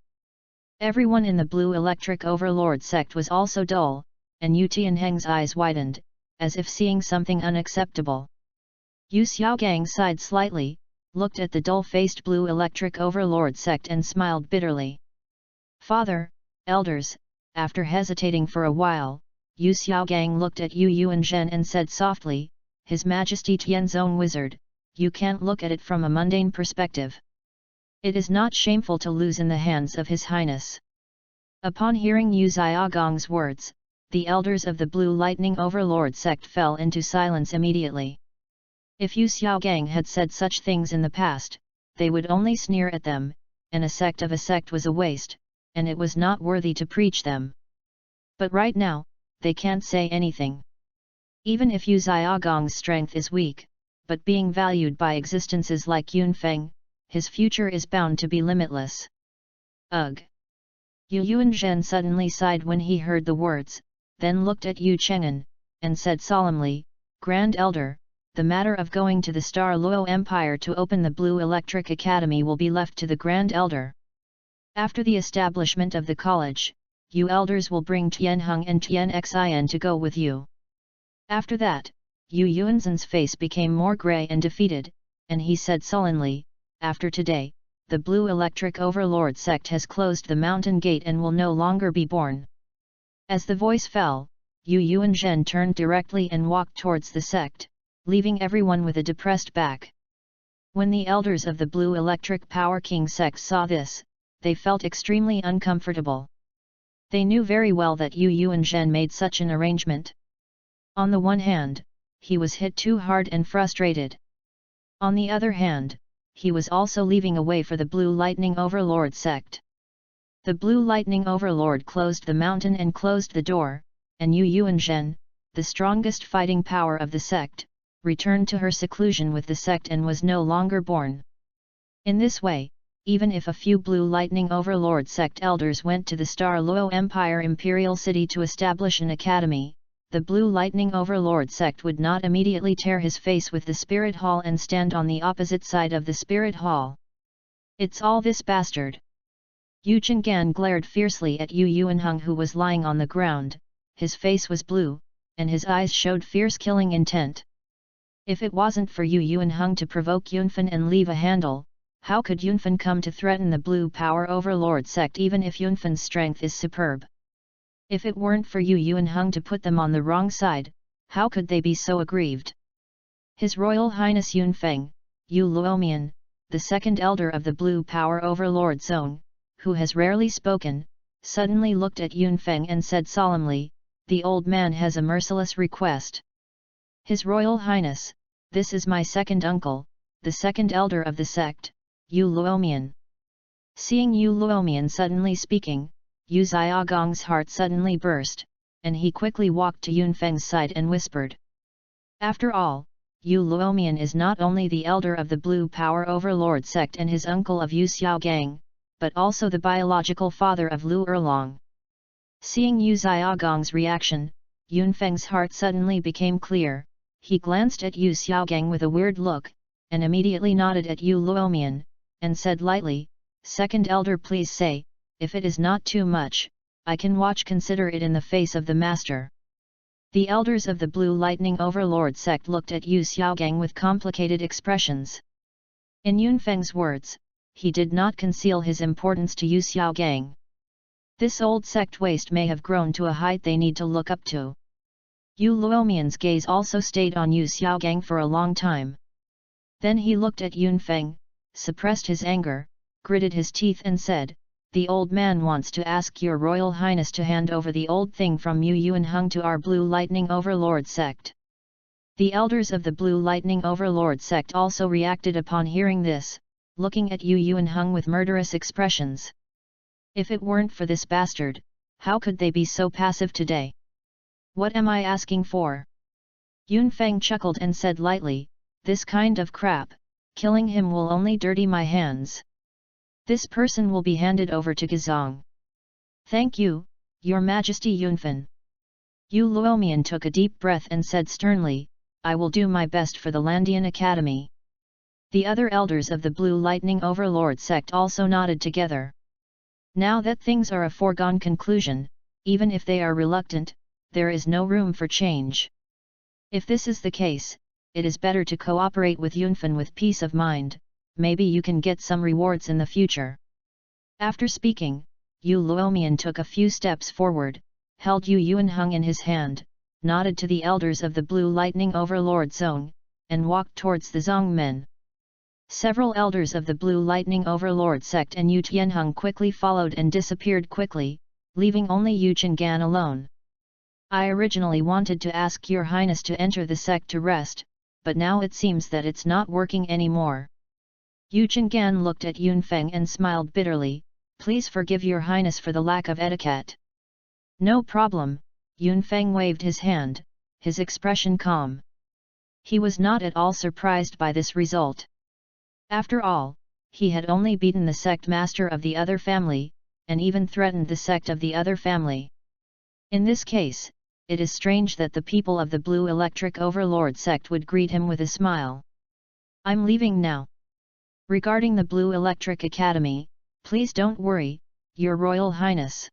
Everyone in the Blue Electric Overlord sect was also dull, and Yu Tianheng's eyes widened, as if seeing something unacceptable. Yu Xiaogang sighed slightly, looked at the dull-faced Blue Electric Overlord sect and smiled bitterly. "Father, elders," after hesitating for a while, Yu Xiaogang looked at Yu Yuanzhen and said softly, "His Majesty Tianzong Wizard, you can't look at it from a mundane perspective. It is not shameful to lose in the hands of His Highness." Upon hearing Yu Xiaogang's words, the elders of the Blue Lightning Overlord sect fell into silence immediately. If Yu Xiaogang had said such things in the past, they would only sneer at them, and a sect of a sect was a waste, and it was not worthy to preach them. But right now, they can't say anything. Even if Yu Xiaogang's strength is weak, but being valued by existences like Yunfeng, his future is bound to be limitless. Ugh! Yu Yuanzhen suddenly sighed when he heard the words, then looked at Yu Cheng'an, and said solemnly, "Grand Elder, the matter of going to the Star Luo Empire to open the Blue Electric Academy will be left to the Grand Elder. After the establishment of the college, you elders will bring Tianheng and Tianxin to go with you." After that, Yu Yuanzhen's face became more grey and defeated, and he said sullenly, "After today, the Blue Electric Overlord sect has closed the mountain gate and will no longer be born." As the voice fell, Yu Yuanzhen turned directly and walked towards the sect, leaving everyone with a depressed back. When the elders of the Blue Electric Power King sect saw this, they felt extremely uncomfortable. They knew very well that Yu Yuanzhen made such an arrangement. On the one hand, he was hit too hard and frustrated. On the other hand, he was also leaving a way for the Blue Lightning Overlord sect. The Blue Lightning Overlord closed the mountain and closed the door, and Yu Yuanzhen, the strongest fighting power of the sect, returned to her seclusion with the sect and was no longer born. In this way, even if a few Blue Lightning Overlord sect elders went to the Star Luo Empire Imperial City to establish an academy, the Blue Lightning Overlord sect would not immediately tear his face with the Spirit Hall and stand on the opposite side of the Spirit Hall. "It's all this bastard!" Yu Cheng'an glared fiercely at Yu Yuanheng, who was lying on the ground. His face was blue, and his eyes showed fierce killing intent. If it wasn't for Yu Yuanheng to provoke Yunfen and leave a handle, how could Yunfen come to threaten the Blue Power Overlord sect even if Yunfen's strength is superb? If it weren't for Yu Yuanheng to put them on the wrong side, how could they be so aggrieved? His Royal Highness Yunfeng, Yu Luomian, the second elder of the Blue Power Overlord Zone, who has rarely spoken, suddenly looked at Yunfeng and said solemnly, "The old man has a merciless request." "His Royal Highness, this is my second uncle, the second elder of the sect, Yu Luomian." Seeing Yu Luomian suddenly speaking, Yu Xiaogang's heart suddenly burst, and he quickly walked to Yunfeng's side and whispered. After all, Yu Luomian is not only the elder of the Blue Power Overlord sect and his uncle of Yu Xiaogang, but also the biological father of Lu Erlong. Seeing Yu Xiaogang's reaction, Yunfeng's heart suddenly became clear. He glanced at Yu Xiaogang with a weird look, and immediately nodded at Yu Luomian, and said lightly, "Second elder, please say, if it is not too much, I can consider it in the face of the master." The elders of the Blue Lightning Overlord sect looked at Yu Xiaogang with complicated expressions. In Yunfeng's words, he did not conceal his importance to Yu Xiaogang. This old sect waste may have grown to a height they need to look up to. Yu Luomian's gaze also stayed on Yu Xiaogang for a long time. Then he looked at Yunfeng, suppressed his anger, gritted his teeth and said, "The old man wants to ask your Royal Highness to hand over the old thing from Yu Yuanheng to our Blue Lightning Overlord sect." The elders of the Blue Lightning Overlord sect also reacted upon hearing this, looking at Yu Yuanheng with murderous expressions. If it weren't for this bastard, how could they be so passive today? What am I asking for? Yunfeng chuckled and said lightly, "This kind of crap, killing him will only dirty my hands. This person will be handed over to Gazong." "Thank you, Your Majesty Yunfen." Yu Luomian took a deep breath and said sternly, "I will do my best for the Landian Academy." The other elders of the Blue Lightning Overlord sect also nodded together. Now that things are a foregone conclusion, even if they are reluctant, there is no room for change. If this is the case, it is better to cooperate with Yunfen with peace of mind. Maybe you can get some rewards in the future. After speaking, Yu Luomian took a few steps forward, held Yu Yuanheng in his hand, nodded to the elders of the Blue Lightning Overlord Zone, and walked towards the Zong men. Several elders of the Blue Lightning Overlord sect and Yu Tianheng quickly followed and disappeared quickly, leaving only Yu Chengan alone. "I originally wanted to ask Your Highness to enter the sect to rest, but now it seems that it's not working anymore." Yu Chengan looked at Yunfeng and smiled bitterly, "Please forgive Your Highness for the lack of etiquette." "No problem," Yunfeng waved his hand, his expression calm. He was not at all surprised by this result. After all, he had only beaten the sect master of the other family, and even threatened the sect of the other family. In this case, it is strange that the people of the Blue Electric Overlord sect would greet him with a smile. "I'm leaving now. Regarding the Blue Electric Academy, please don't worry, Your Royal Highness.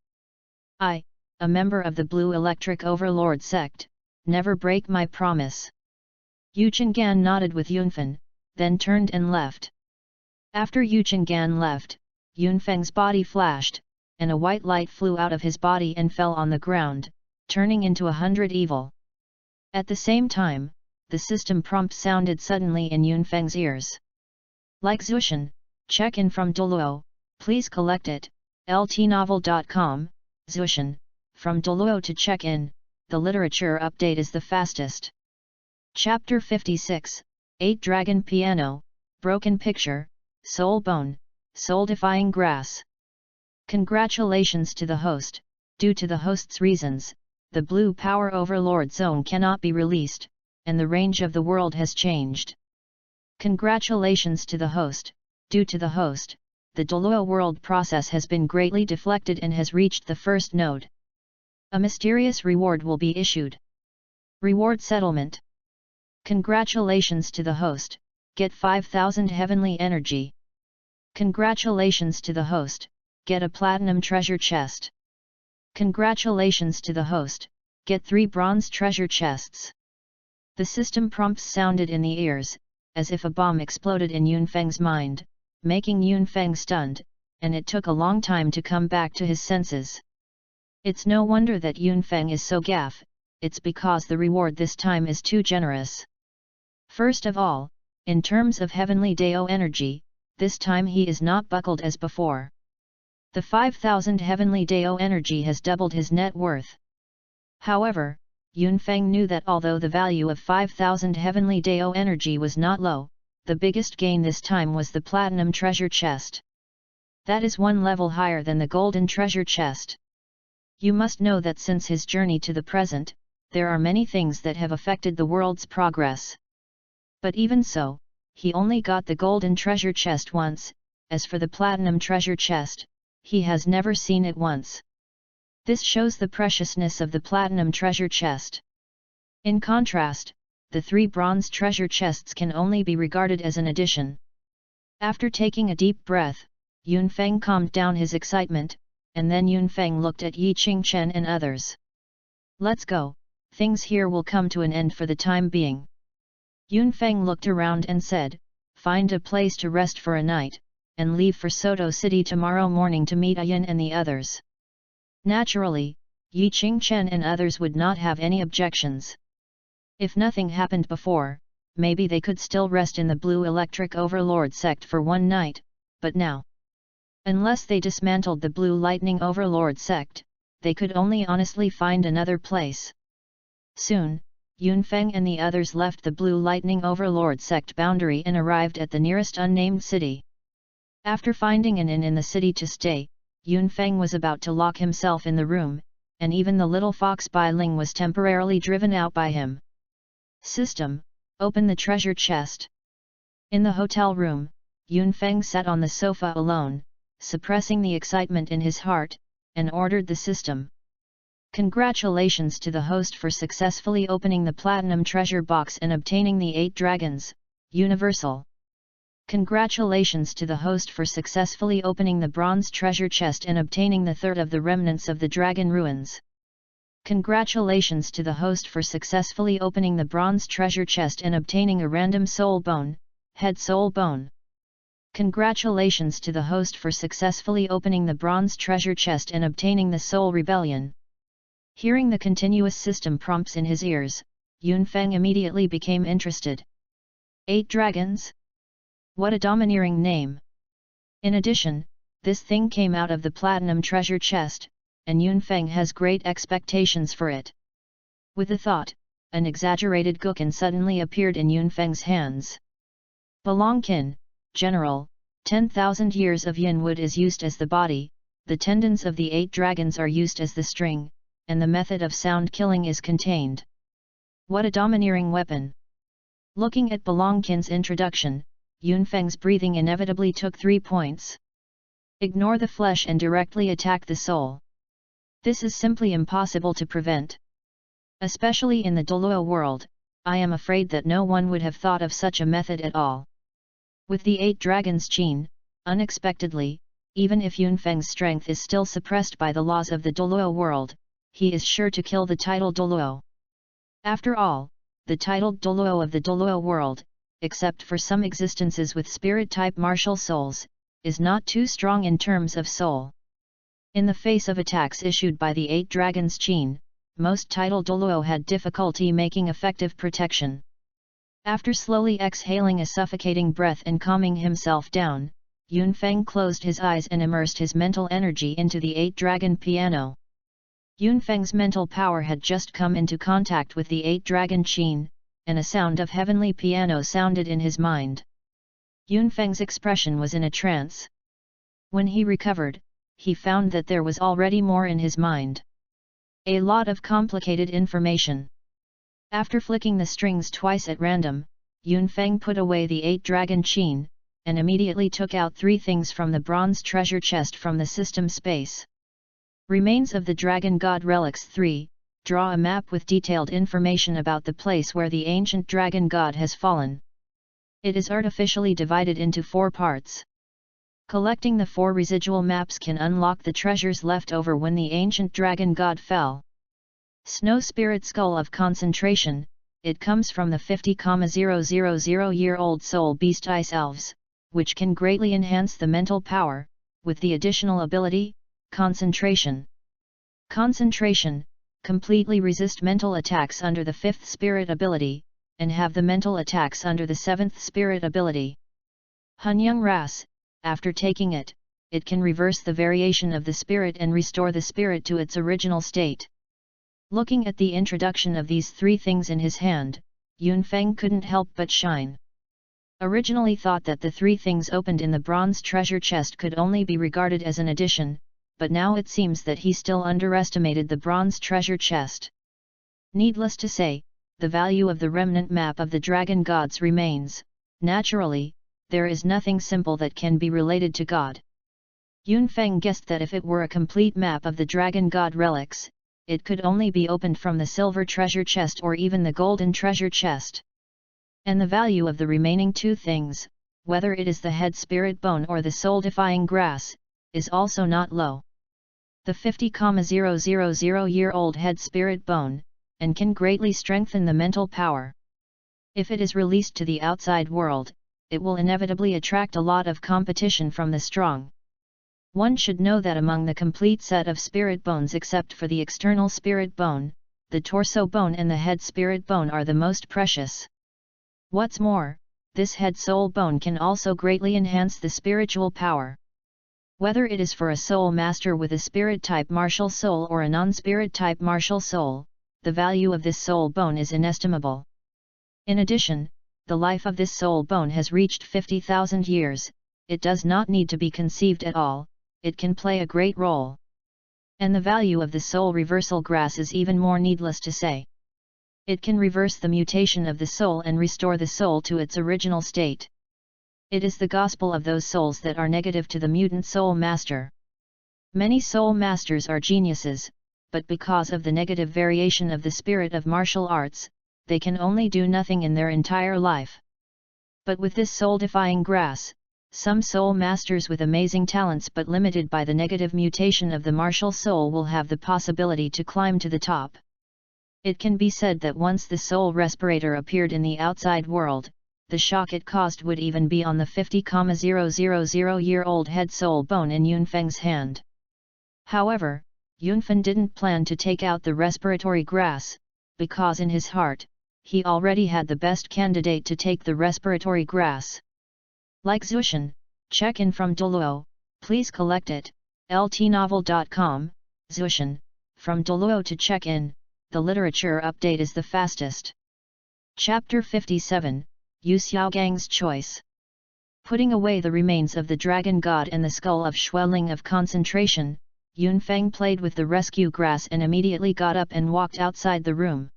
I, a member of the Blue Electric Overlord sect, never break my promise." Yu Chengan nodded with Yunfen, then turned and left. After Yu Chengan left, Yunfeng's body flashed, and a white light flew out of his body and fell on the ground, turning into 100 evil. At the same time, the system prompt sounded suddenly in Yunfeng's ears. "Like Zushan, check in from Douluo, please collect it, ltnovel.com, Zushan, from Douluo to check in, the literature update is the fastest." Chapter 56, 8 Dragon Piano, Broken Picture, Soul Bone, Soul-Defying Grass. Congratulations to the host. Due to the host's reasons, the Blue Power Overlord Zone cannot be released, and the range of the world has changed. Congratulations to the host. Due to the host, the Douluo world process has been greatly deflected and has reached the first node. A mysterious reward will be issued. Reward settlement. Congratulations to the host, get 5,000 heavenly energy. Congratulations to the host, get a platinum treasure chest. Congratulations to the host, get 3 bronze treasure chests. The system prompts sounded in the ears, as if a bomb exploded in Yunfeng's mind, making Yunfeng stunned, and it took a long time to come back to his senses. It's no wonder that Yunfeng is so gaff, it's because the reward this time is too generous. First of all, in terms of heavenly Dao energy, this time he is not buckled as before. The 5,000 heavenly Dao energy has doubled his net worth. However, Yunfeng knew that although the value of 5,000 heavenly Dao energy was not low, the biggest gain this time was the platinum treasure chest. That is 1 level higher than the golden treasure chest. You must know that since his journey to the present, there are many things that have affected the world's progress. But even so, he only got the golden treasure chest once. As for the platinum treasure chest, he has never seen it once. This shows the preciousness of the platinum treasure chest. In contrast, the 3 bronze treasure chests can only be regarded as an addition. After taking a deep breath, Yunfeng calmed down his excitement, and then Yunfeng looked at Yi Qingchen and others. "Let's go, things here will come to an end for the time being. Yunfeng looked around and said, find a place to rest for a night, and leave for Soto City tomorrow morning to meet Ayan and the others. Naturally, Yi Qingchen and others would not have any objections. If nothing happened before, maybe they could still rest in the Blue Electric Overlord sect for one night, but now, unless they dismantled the Blue Lightning Overlord sect, they could only honestly find another place. Soon, Yunfeng and the others left the Blue Lightning Overlord sect boundary and arrived at the nearest unnamed city. After finding an inn in the city to stay, Yunfeng was about to lock himself in the room, and even the little fox Bai Ling was temporarily driven out by him. System, open the treasure chest. In the hotel room, Yunfeng sat on the sofa alone, suppressing the excitement in his heart, and ordered the system. Congratulations to the host for successfully opening the Platinum Treasure Box and obtaining the 8 dragons, Universal. Congratulations to the host for successfully opening the Bronze Treasure Chest and obtaining the third of the remnants of the Dragon Ruins. Congratulations to the host for successfully opening the Bronze Treasure Chest and obtaining a random soul bone, head soul bone. Congratulations to the host for successfully opening the Bronze Treasure Chest and obtaining the Soul Rebellion. Hearing the continuous system prompts in his ears, Yunfeng immediately became interested. 8 dragons? What a domineering name! In addition, this thing came out of the Platinum Treasure Chest, and Yunfeng has great expectations for it. With the thought, an exaggerated gukkan suddenly appeared in Yunfeng's hands. Balongkin, General, 10,000 years of yin wood is used as the body, the tendons of the 8 dragons are used as the string, and the method of sound killing is contained. What a domineering weapon! Looking at Balongkin's introduction, Yunfeng's breathing inevitably took 3 points. Ignore the flesh and directly attack the soul. This is simply impossible to prevent. Especially in the Douluo world, I am afraid that no one would have thought of such a method at all. With the 8 dragons' Qin, unexpectedly, even if Yunfeng's strength is still suppressed by the laws of the Douluo world, he is sure to kill the titled Douluo. After all, the titled Douluo of the Douluo world, except for some existences with spirit-type martial souls, is not too strong in terms of soul. In the face of attacks issued by the 8 dragons' Qin, most titled Douluo had difficulty making effective protection. After slowly exhaling a suffocating breath and calming himself down, Yunfeng closed his eyes and immersed his mental energy into the 8 dragon piano. Yunfeng's mental power had just come into contact with the 8 dragon Qin, and a sound of heavenly piano sounded in his mind. Yunfeng's expression was in a trance. When he recovered, he found that there was already more in his mind. A lot of complicated information. After flicking the strings twice at random, Yunfeng put away the 8 dragon Qin, and immediately took out 3 things from the bronze treasure chest from the system space. Remains of the Dragon God Relics 3, draw a map with detailed information about the place where the ancient Dragon God has fallen. It is artificially divided into 4 parts. Collecting the 4 residual maps can unlock the treasures left over when the ancient Dragon God fell. Snow Spirit Skull of Concentration, it comes from the 50,000-year-old Soul Beast Ice Elves, which can greatly enhance the mental power, with the additional ability, Concentration. Concentration, completely resist mental attacks under the 5th Spirit ability, and have the mental attacks under the 7th Spirit ability. Hunyang Ras, after taking it, it can reverse the variation of the spirit and restore the spirit to its original state. Looking at the introduction of these 3 things in his hand, Yunfeng couldn't help but shine. Originally thought that the 3 things opened in the bronze treasure chest could only be regarded as an addition, but now it seems that he still underestimated the bronze treasure chest. Needless to say, the value of the remnant map of the Dragon Gods remains. Naturally, there is nothing simple that can be related to God. Yunfeng guessed that if it were a complete map of the Dragon God relics, it could only be opened from the silver treasure chest or even the golden treasure chest. And the value of the remaining 2 things, whether it is the head spirit bone or the soul-defying grass, is also not low. The 50,000-year-old head spirit bone, and can greatly strengthen the mental power. If it is released to the outside world, it will inevitably attract a lot of competition from the strong. One should know that among the complete set of spirit bones except for the external spirit bone, the torso bone and the head spirit bone are the most precious. What's more, this head soul bone can also greatly enhance the spiritual power. Whether it is for a soul master with a spirit type martial soul or a non-spirit type martial soul, the value of this soul bone is inestimable. In addition, the life of this soul bone has reached 50,000 years, it does not need to be conceived at all, it can play a great role. And the value of the soul reversal grass is even more needless to say. It can reverse the mutation of the soul and restore the soul to its original state. It is the gospel of those souls that are negative to the mutant soul master. Many soul masters are geniuses, but because of the negative variation of the spirit of martial arts, they can only do nothing in their entire life. But with this soul-defying grass, some soul masters with amazing talents but limited by the negative mutation of the martial soul will have the possibility to climb to the top. It can be said that once the soul respirator appeared in the outside world, the shock it caused would even be on the 50,000-year-old head soul bone in Yunfeng's hand. However, Yunfen didn't plan to take out the respiratory grass, because in his heart, he already had the best candidate to take the respiratory grass. Like Zushan, check in from Douluo, please collect it, ltnovel.com, Zushan, from Douluo to check in, the literature update is the fastest. Chapter 57, Yu Xiaogang's Choice. Putting away the remains of the dragon god and the skull of Xueling of concentration, Yunfeng played with the rescue grass and immediately got up and walked outside the room.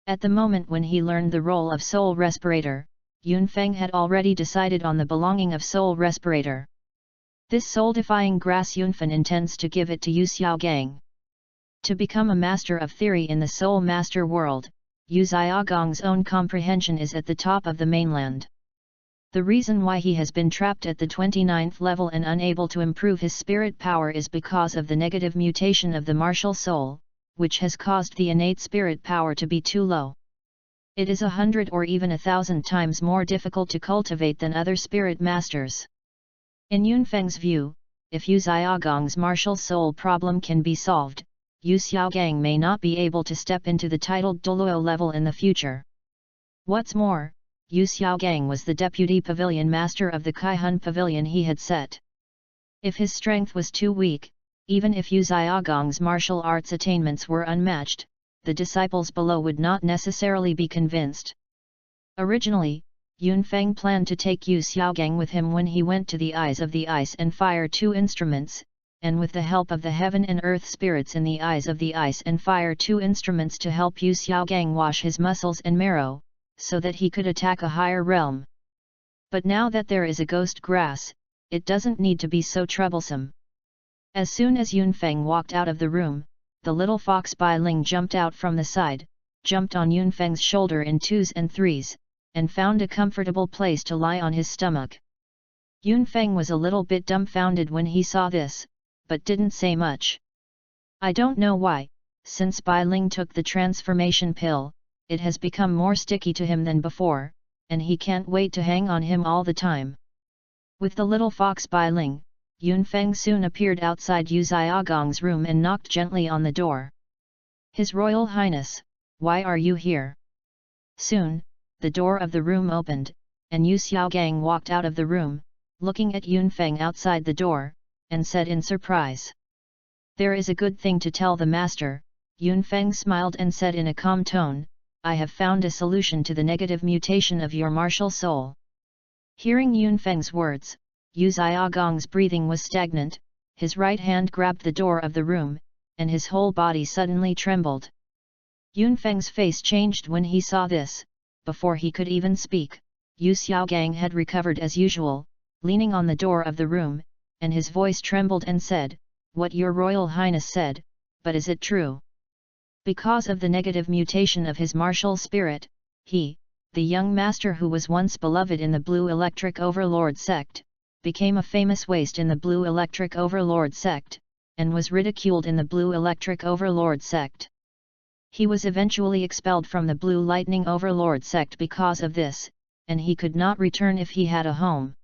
At the moment when he learned the role of soul respirator, Yunfeng had already decided on the belonging of soul respirator. This soul-defying grass Yunfen intends to give it to Yu Xiaogang. To become a master of theory in the soul master world, Yu Xiaogang's own comprehension is at the top of the mainland. The reason why he has been trapped at the 29th level and unable to improve his spirit power is because of the negative mutation of the martial soul, which has caused the innate spirit power to be too low. It is 100 or even 1,000 times more difficult to cultivate than other spirit masters. In Yunfeng's view, if Yu Xiaogang's martial soul problem can be solved, Yu Xiaogang may not be able to step into the titled Douluo level in the future. What's more, Yu Xiaogang was the deputy pavilion master of the Kaihun pavilion he had set. If his strength was too weak, even if Yu Xiaogang's martial arts attainments were unmatched, the disciples below would not necessarily be convinced. Originally, Yunfeng planned to take Yu Xiaogang with him when he went to the Eyes of the Ice and fire 2 instruments, and with the help of the heaven and earth spirits in the Eyes of the Ice and fire 2 instruments to help Yu Xiaogang wash his muscles and marrow, so that he could attack a higher realm. But now that there is a ghost grass, it doesn't need to be so troublesome. As soon as Yunfeng walked out of the room, the little fox Bai Ling jumped out from the side, jumped on Yunfeng's shoulder in 2s and 3s, and found a comfortable place to lie on his stomach. Yunfeng was a little bit dumbfounded when he saw this, but didn't say much. I don't know why, since Bai Ling took the transformation pill, it has become more sticky to him than before, and he can't wait to hang on him all the time. With the little fox Bai Ling, Yunfeng soon appeared outside Yu Xiaogang's room and knocked gently on the door. His Royal Highness, why are you here? Soon, the door of the room opened, and Yu Xiaogang walked out of the room, looking at Yunfeng outside the door, and said in surprise. There is a good thing to tell the master, Yunfeng smiled and said in a calm tone, I have found a solution to the negative mutation of your martial soul. Hearing Yunfeng's words, Yu Xiaogang's breathing was stagnant, his right hand grabbed the door of the room, and his whole body suddenly trembled. Yunfeng's face changed when he saw this. Before he could even speak, Yu Xiaogang had recovered as usual, leaning on the door of the room, and his voice trembled and said, What your Royal Highness said, but is it true? Because of the negative mutation of his martial spirit, he, the young master who was once beloved in the Blue Electric Overlord sect, became a famous waste in the Blue Electric Overlord sect, and was ridiculed in the Blue Electric Overlord sect. He was eventually expelled from the Blue Lightning Overlord sect because of this, and he could not return if he had a home.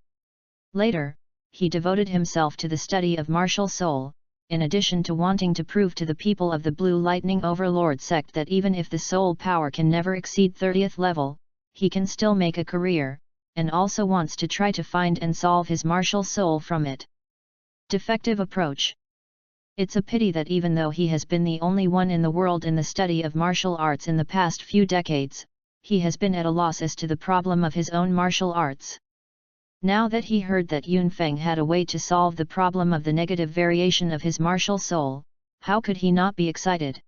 Later, he devoted himself to the study of martial soul, in addition to wanting to prove to the people of the Blue Lightning Overlord sect that even if the soul power can never exceed 30th level, he can still make a career, and also wants to try to find and solve his martial soul from it. Defective approach. It's a pity that even though he has been the only one in the world in the study of martial arts in the past few decades, he has been at a loss as to the problem of his own martial arts. Now that he heard that Yunfeng had a way to solve the problem of the negative variation of his martial soul, how could he not be excited?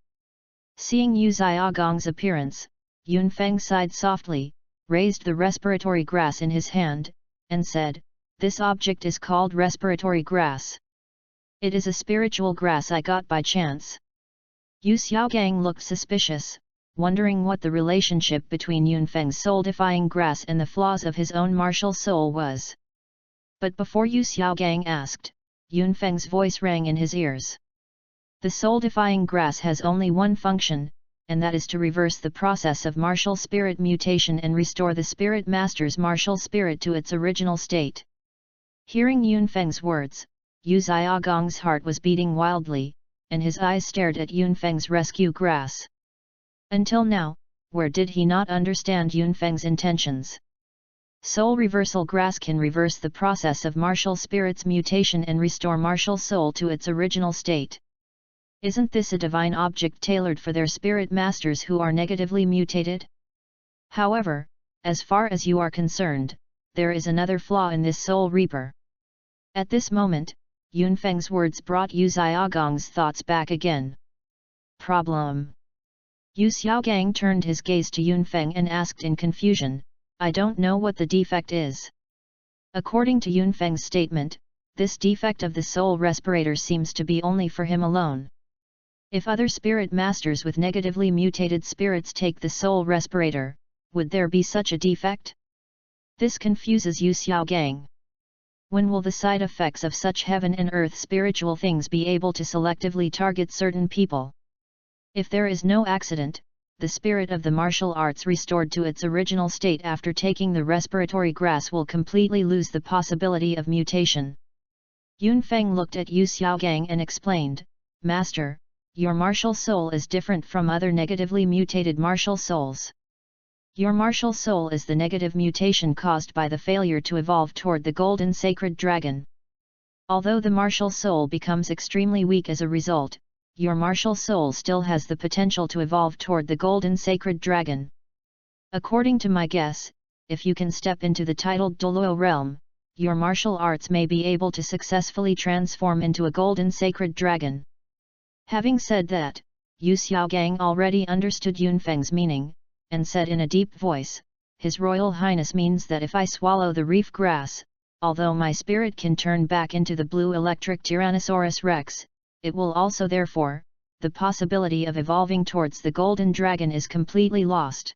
Seeing Yu Xiaogong's appearance, Yunfeng sighed softly, raised the respiratory grass in his hand, and said, "This object is called respiratory grass. It is a spiritual grass I got by chance." Yu Xiaogang looked suspicious, wondering what the relationship between Yunfeng's soul-defying grass and the flaws of his own martial soul was. But before Yu Xiaogang asked, Yunfeng's voice rang in his ears. The soul-defying grass has only one function, and that is to reverse the process of martial spirit mutation and restore the spirit master's martial spirit to its original state. Hearing Yunfeng's words, Yu Xiaogong's heart was beating wildly, and his eyes stared at Yunfeng's rescue grass. Until now, where did he not understand Yunfeng's intentions? Soul reversal grass can reverse the process of martial spirit's mutation and restore martial soul to its original state. Isn't this a divine object tailored for their spirit masters who are negatively mutated? However, as far as you are concerned, there is another flaw in this soul reaper. At this moment, Yunfeng's words brought Yu Xiaogong's thoughts back again. Problem. Yu Xiaogang turned his gaze to Yunfeng and asked in confusion, "I don't know what the defect is." According to Yunfeng's statement, this defect of the soul respirator seems to be only for him alone. If other spirit masters with negatively mutated spirits take the soul respirator, would there be such a defect? This confuses Yu Xiaogang. When will the side effects of such heaven and earth spiritual things be able to selectively target certain people? If there is no accident, the spirit of the martial arts restored to its original state after taking the respiratory grass will completely lose the possibility of mutation. Yunfeng looked at Yu Xiaogang and explained, "Master, your martial soul is different from other negatively mutated martial souls. Your martial soul is the negative mutation caused by the failure to evolve toward the golden sacred dragon. Although the martial soul becomes extremely weak as a result, your martial soul still has the potential to evolve toward the golden sacred dragon. According to my guess, if you can step into the titled Douluo realm, your martial arts may be able to successfully transform into a golden sacred dragon." Having said that, Yu Xiaogang already understood Yunfeng's meaning, and said in a deep voice, "His Royal Highness means that if I swallow the reef grass, although my spirit can turn back into the blue electric Tyrannosaurus Rex, it will also therefore, the possibility of evolving towards the golden dragon is completely lost."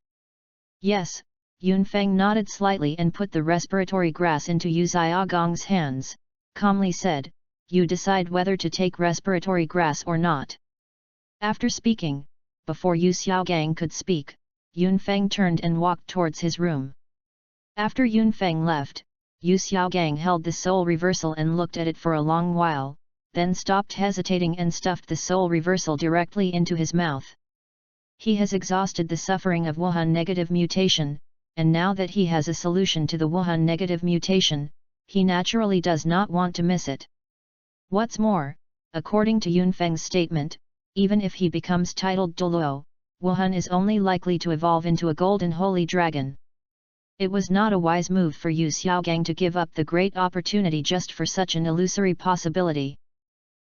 "Yes," Yunfeng nodded slightly and put the respiratory grass into Yu Xiaogong's hands, calmly said, "You decide whether to take respiratory grass or not." After speaking, before Yu Xiaogang could speak, Yunfeng turned and walked towards his room. After Yunfeng left, Yu Xiaogang held the soul reversal and looked at it for a long while, then stopped hesitating and stuffed the soul reversal directly into his mouth. He has exhausted the suffering of Wuhan negative mutation, and now that he has a solution to the Wuhan negative mutation, he naturally does not want to miss it. What's more, according to Yunfeng's statement, even if he becomes titled Douluo, Wuhan is only likely to evolve into a golden holy dragon. It was not a wise move for Yu Xiaogang to give up the great opportunity just for such an illusory possibility.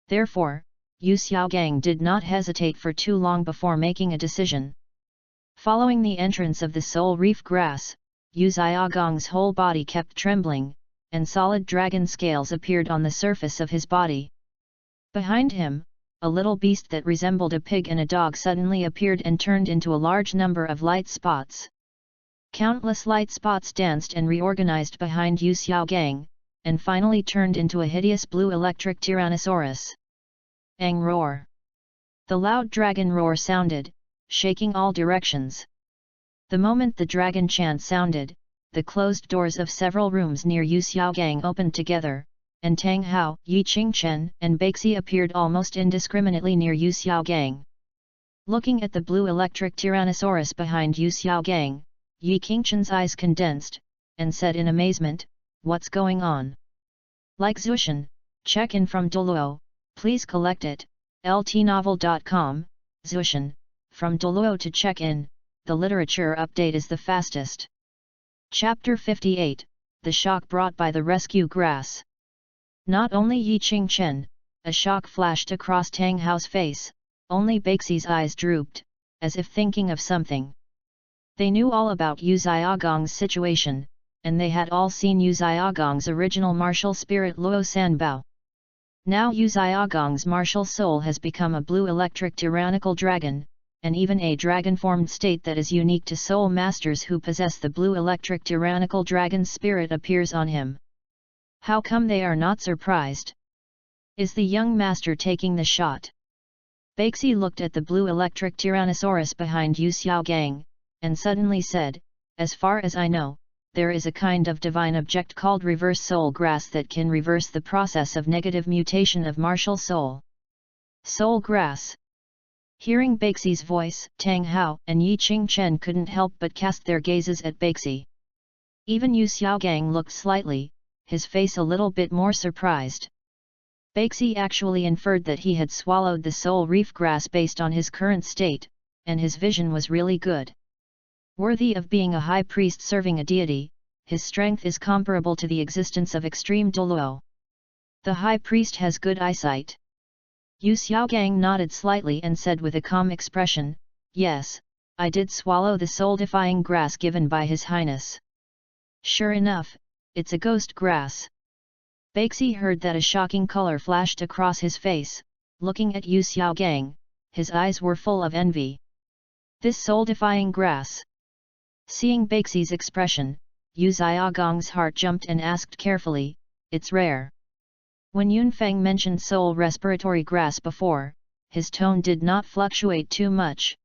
Therefore, Yu Xiaogang did not hesitate for too long before making a decision. Following the entrance of the soul reef grass, Yu Xiaogong's whole body kept trembling, and solid dragon scales appeared on the surface of his body. Behind him, a little beast that resembled a pig and a dog suddenly appeared and turned into a large number of light spots. Countless light spots danced and reorganized behind Yu Xiaogang, and finally turned into a hideous blue electric Tyrannosaurus. Ang roar! The loud dragon roar sounded, shaking all directions. The moment the dragon chant sounded, the closed doors of several rooms near Yu Xiaogang opened together, and Tang Hao, Yi Qingchen and Beixi appeared almost indiscriminately near Yu Xiaogang. Looking at the blue electric Tyrannosaurus behind Yu Xiaogang, Yi Qingchen's eyes condensed, and said in amazement, "What's going on?" Like Zushan, check in from Douluo, please collect it, ltnovel.com, Zushan, from Douluo to check in, the literature update is the fastest. Chapter 58, The Shock Brought by the Rescue Grass. Not only Yi Qingchen, a shock flashed across Tang Hao's face, only Beixi's eyes drooped, as if thinking of something. They knew all about Yu Xiaogang's situation, and they had all seen Yu Xiaogang's original martial spirit Luo Sanbao. Now Yu Xiaogang's martial soul has become a blue electric tyrannical dragon, and even a dragon-formed state that is unique to soul masters who possess the blue electric tyrannical dragon spirit appears on him. How come they are not surprised? Is the young master taking the shot? Beixi looked at the blue electric Tyrannosaurus behind Yu Xiaogang, and suddenly said, "As far as I know, there is a kind of divine object called reverse soul grass that can reverse the process of negative mutation of martial soul." Soul grass. Hearing Beixi's voice, Tang Hao and Yi Qingchen couldn't help but cast their gazes at Beixi. Even Yu Xiaogang looked slightly, his face a little bit more surprised. Beixi actually inferred that he had swallowed the soul reef grass based on his current state, and his vision was really good. Worthy of being a high priest serving a deity, his strength is comparable to the existence of extreme Douluo. The high priest has good eyesight. Yu Xiaogang nodded slightly and said with a calm expression, "Yes, I did swallow the soul-defying grass given by His Highness." Sure enough, it's a ghost grass. Beixi heard that a shocking color flashed across his face, looking at Yu Xiaogang, his eyes were full of envy. This soul-defying grass. Seeing Beixi's expression, Yu Xiaogang's heart jumped and asked carefully, "It's rare?" When Yunfeng mentioned soul respiratory grass before, his tone did not fluctuate too much.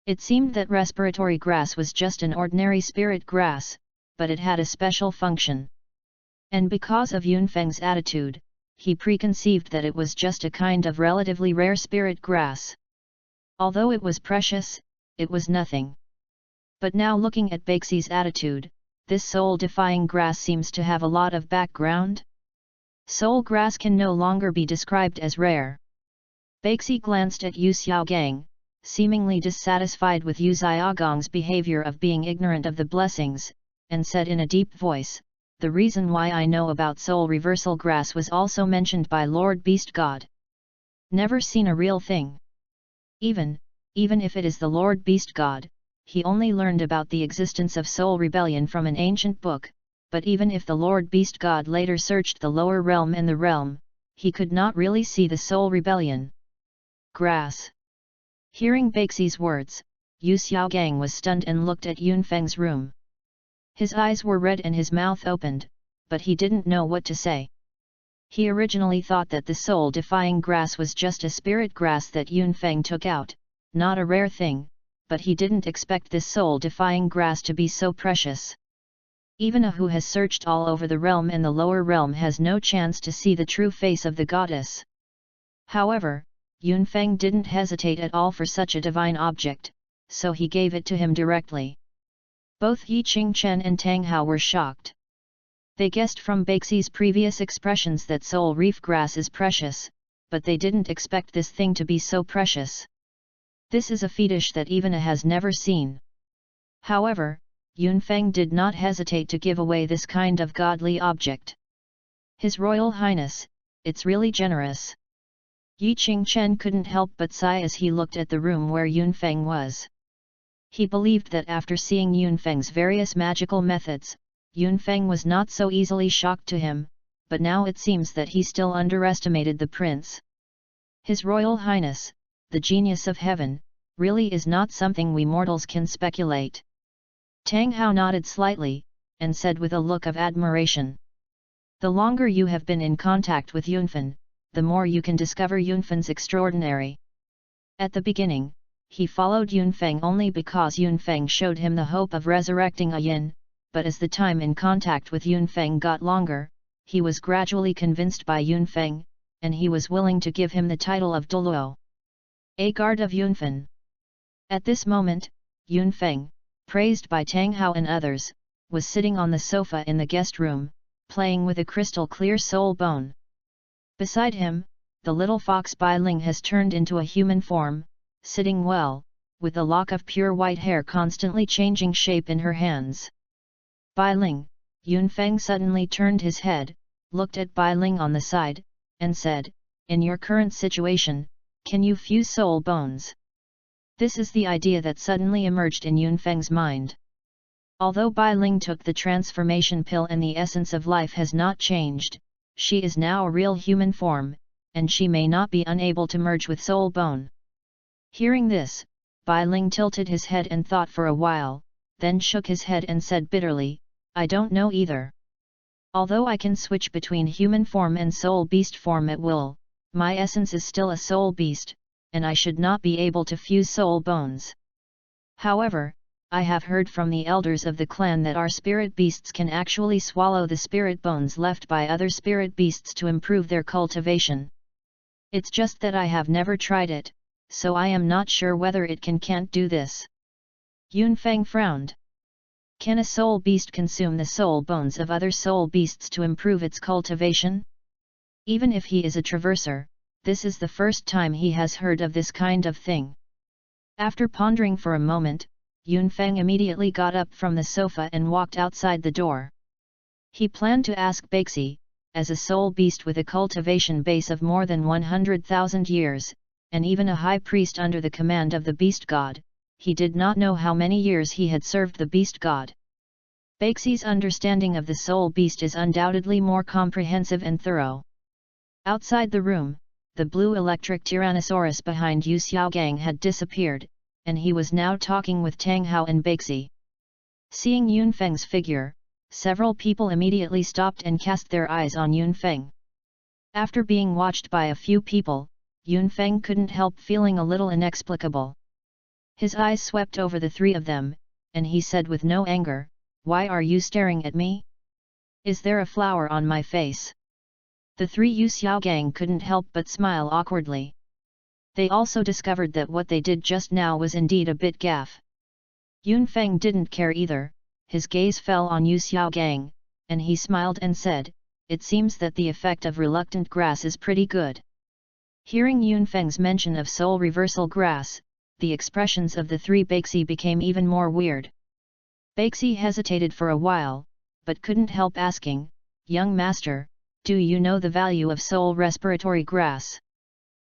It seemed that respiratory grass was just an ordinary spirit grass, but it had a special function. And because of Yunfeng's attitude, he preconceived that it was just a kind of relatively rare spirit grass. Although it was precious, it was nothing. But now looking at Beixi's attitude, this soul-defying grass seems to have a lot of background. Soul grass can no longer be described as rare. Beixi glanced at Yu Xiaogang, seemingly dissatisfied with Yu Xiaogang's behavior of being ignorant of the blessings, and said in a deep voice, "The reason why I know about soul reversal grass was also mentioned by Lord Beast God. Never seen a real thing. Even if it is the Lord Beast God, he only learned about the existence of soul rebellion from an ancient book, but even if the Lord Beast God later searched the lower realm and the realm, he could not really see the soul rebellion. Grass." Hearing Beixi's words, Yu Xiaogang was stunned and looked at Yunfeng's room. His eyes were red and his mouth opened, but he didn't know what to say. He originally thought that the soul-defying grass was just a spirit grass that Yunfeng took out, not a rare thing, but he didn't expect this soul-defying grass to be so precious. Even a who has searched all over the realm and the lower realm has no chance to see the true face of the goddess. However, Yunfeng didn't hesitate at all for such a divine object, so he gave it to him directly. Both Yi Qingchen and Tang Hao were shocked. They guessed from Beixi's previous expressions that soul reef grass is precious, but they didn't expect this thing to be so precious. This is a fetish that even a has never seen. However, Yunfeng did not hesitate to give away this kind of godly object. His Royal Highness, it's really generous. Yi Qingchen couldn't help but sigh as he looked at the room where Yunfeng was. He believed that after seeing Yunfeng's various magical methods, Yunfeng was not so easily shocked to him, but now it seems that he still underestimated the prince. His Royal Highness, the genius of heaven, really is not something we mortals can speculate. Tang Hao nodded slightly, and said with a look of admiration. The longer you have been in contact with Yunfen, the more you can discover Yunfen's extraordinary. At the beginning, he followed Yunfeng only because Yunfeng showed him the hope of resurrecting a yin, but as the time in contact with Yunfeng got longer, he was gradually convinced by Yunfeng, and he was willing to give him the title of Douluo, a guard of Yunfen. At this moment, Yunfeng, praised by Tang Hao and others, was sitting on the sofa in the guest room, playing with a crystal-clear soul bone. Beside him, the little fox Bai Ling has turned into a human form, sitting well, with a lock of pure white hair constantly changing shape in her hands. Bai Ling, Yunfeng suddenly turned his head, looked at Bai Ling on the side, and said, "In your current situation, can you fuse soul bones?" This is the idea that suddenly emerged in Yunfeng's mind. Although Bai Ling took the transformation pill and the essence of life has not changed, she is now a real human form, and she may not be unable to merge with soul bone. Hearing this, Bai Ling tilted his head and thought for a while, then shook his head and said bitterly, "I don't know either. Although I can switch between human form and soul beast form at will, my essence is still a soul beast, and I should not be able to fuse soul bones. However, I have heard from the elders of the clan that our spirit beasts can actually swallow the spirit bones left by other spirit beasts to improve their cultivation. It's just that I have never tried it, so I am not sure whether it can't do this." Yunfeng frowned. Can a soul beast consume the soul bones of other soul beasts to improve its cultivation? Even if he is a traverser, this is the first time he has heard of this kind of thing. After pondering for a moment, Yunfeng immediately got up from the sofa and walked outside the door. He planned to ask Baxi, as a soul beast with a cultivation base of more than 100,000 years, and even a high priest under the command of the beast god, he did not know how many years he had served the beast god. Baxi's understanding of the soul beast is undoubtedly more comprehensive and thorough. Outside the room, the blue electric Tyrannosaurus behind Yu Xiaogang had disappeared, and he was now talking with Tang Hao and Baxi. Seeing Yunfeng's figure, several people immediately stopped and cast their eyes on Yunfeng. After being watched by a few people, Yunfeng couldn't help feeling a little inexplicable. His eyes swept over the three of them, and he said with no anger, "Why are you staring at me? Is there a flower on my face?" The three Yu Xiaogang couldn't help but smile awkwardly. They also discovered that what they did just now was indeed a bit gaffe. Yunfeng didn't care either, his gaze fell on Yu Xiaogang, and he smiled and said, "It seems that the effect of reluctant grass is pretty good." Hearing Yunfeng's mention of soul reversal grass, the expressions of the three Baxi became even more weird. Baxi hesitated for a while, but couldn't help asking, "Young master, do you know the value of soul respiratory grass?"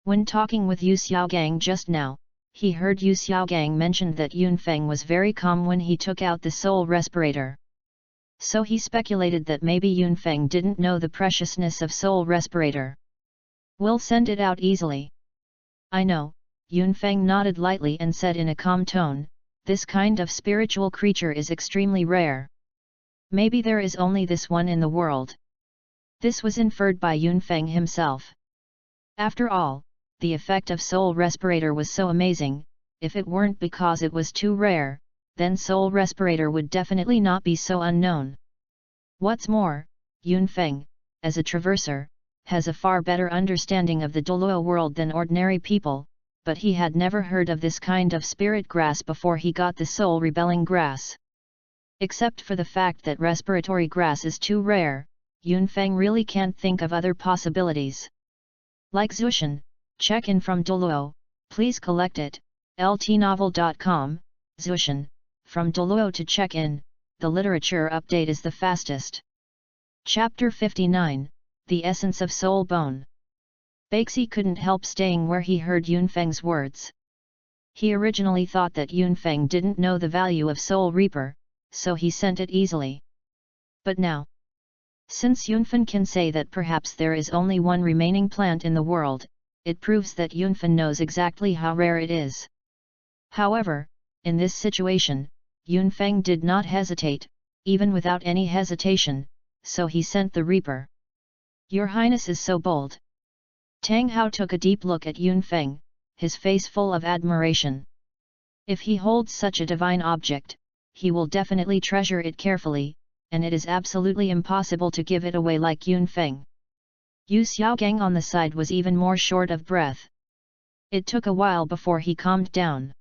When talking with Yu Xiaogang just now, he heard Yu Xiaogang mention that Yunfeng was very calm when he took out the soul respirator. So he speculated that maybe Yunfeng didn't know the preciousness of soul respirator. "We'll send it out easily." "I know," Yunfeng nodded lightly and said in a calm tone, "this kind of spiritual creature is extremely rare. Maybe there is only this one in the world." This was inferred by Yunfeng himself. After all, the effect of soul respirator was so amazing, if it weren't because it was too rare, then soul respirator would definitely not be so unknown. What's more, Yunfeng, as a traverser, has a far better understanding of the Douluo world than ordinary people, but he had never heard of this kind of spirit grass before he got the soul rebelling grass. Except for the fact that respiratory grass is too rare, Yunfeng really can't think of other possibilities. Like Zushan, check in from Douluo, please collect it, ltnovel.com, Zushan, from Douluo to check in, the literature update is the fastest. Chapter 59, The Essence of Soul Bone. Baxi couldn't help staying where he heard Yunfeng's words. He originally thought that Yunfeng didn't know the value of Soul Reaper, so he sent it easily. But now, since Yunfeng can say that perhaps there is only one remaining plant in the world, it proves that Yunfeng knows exactly how rare it is. However, in this situation, Yunfeng did not hesitate, even without any hesitation, so he sent the Reaper. "Your Highness is so bold." Tang Hao took a deep look at Yunfeng, his face full of admiration. If he holds such a divine object, he will definitely treasure it carefully, and it is absolutely impossible to give it away like Yunfeng. Yu Xiaogang on the side was even more short of breath. It took a while before he calmed down.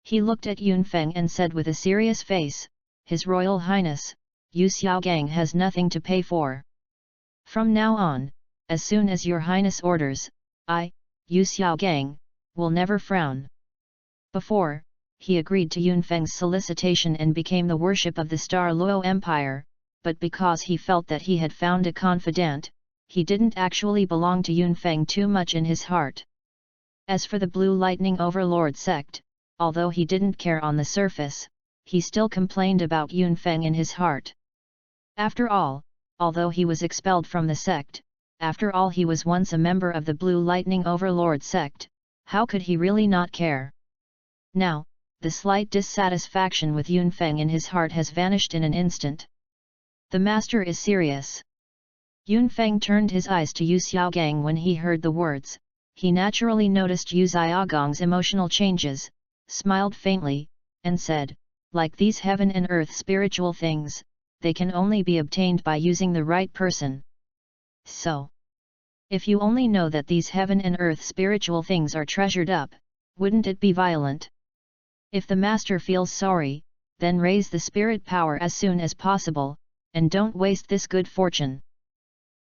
He looked at Yunfeng and said with a serious face, "His Royal Highness, Yu Xiaogang has nothing to pay for. From now on, as soon as your Highness orders, I, Yu Xiaogang, will never frown." Before, he agreed to Yunfeng's solicitation and became the worship of the Star Luo Empire, but because he felt that he had found a confidant, he didn't actually belong to Yunfeng too much in his heart. As for the Blue Lightning Overlord sect, although he didn't care on the surface, he still complained about Yunfeng in his heart. After all, although he was expelled from the sect, after all he was once a member of the Blue Lightning Overlord sect, how could he really not care? Now, the slight dissatisfaction with Yunfeng in his heart has vanished in an instant. The master is serious. Yunfeng turned his eyes to Yu Xiaogang when he heard the words. He naturally noticed Yu Xiaogang's emotional changes, smiled faintly, and said, "Like these heaven and earth spiritual things, they can only be obtained by using the right person. So, if you only know that these heaven and earth spiritual things are treasured up, wouldn't it be violent? If the master feels sorry, then raise the spirit power as soon as possible, and don't waste this good fortune."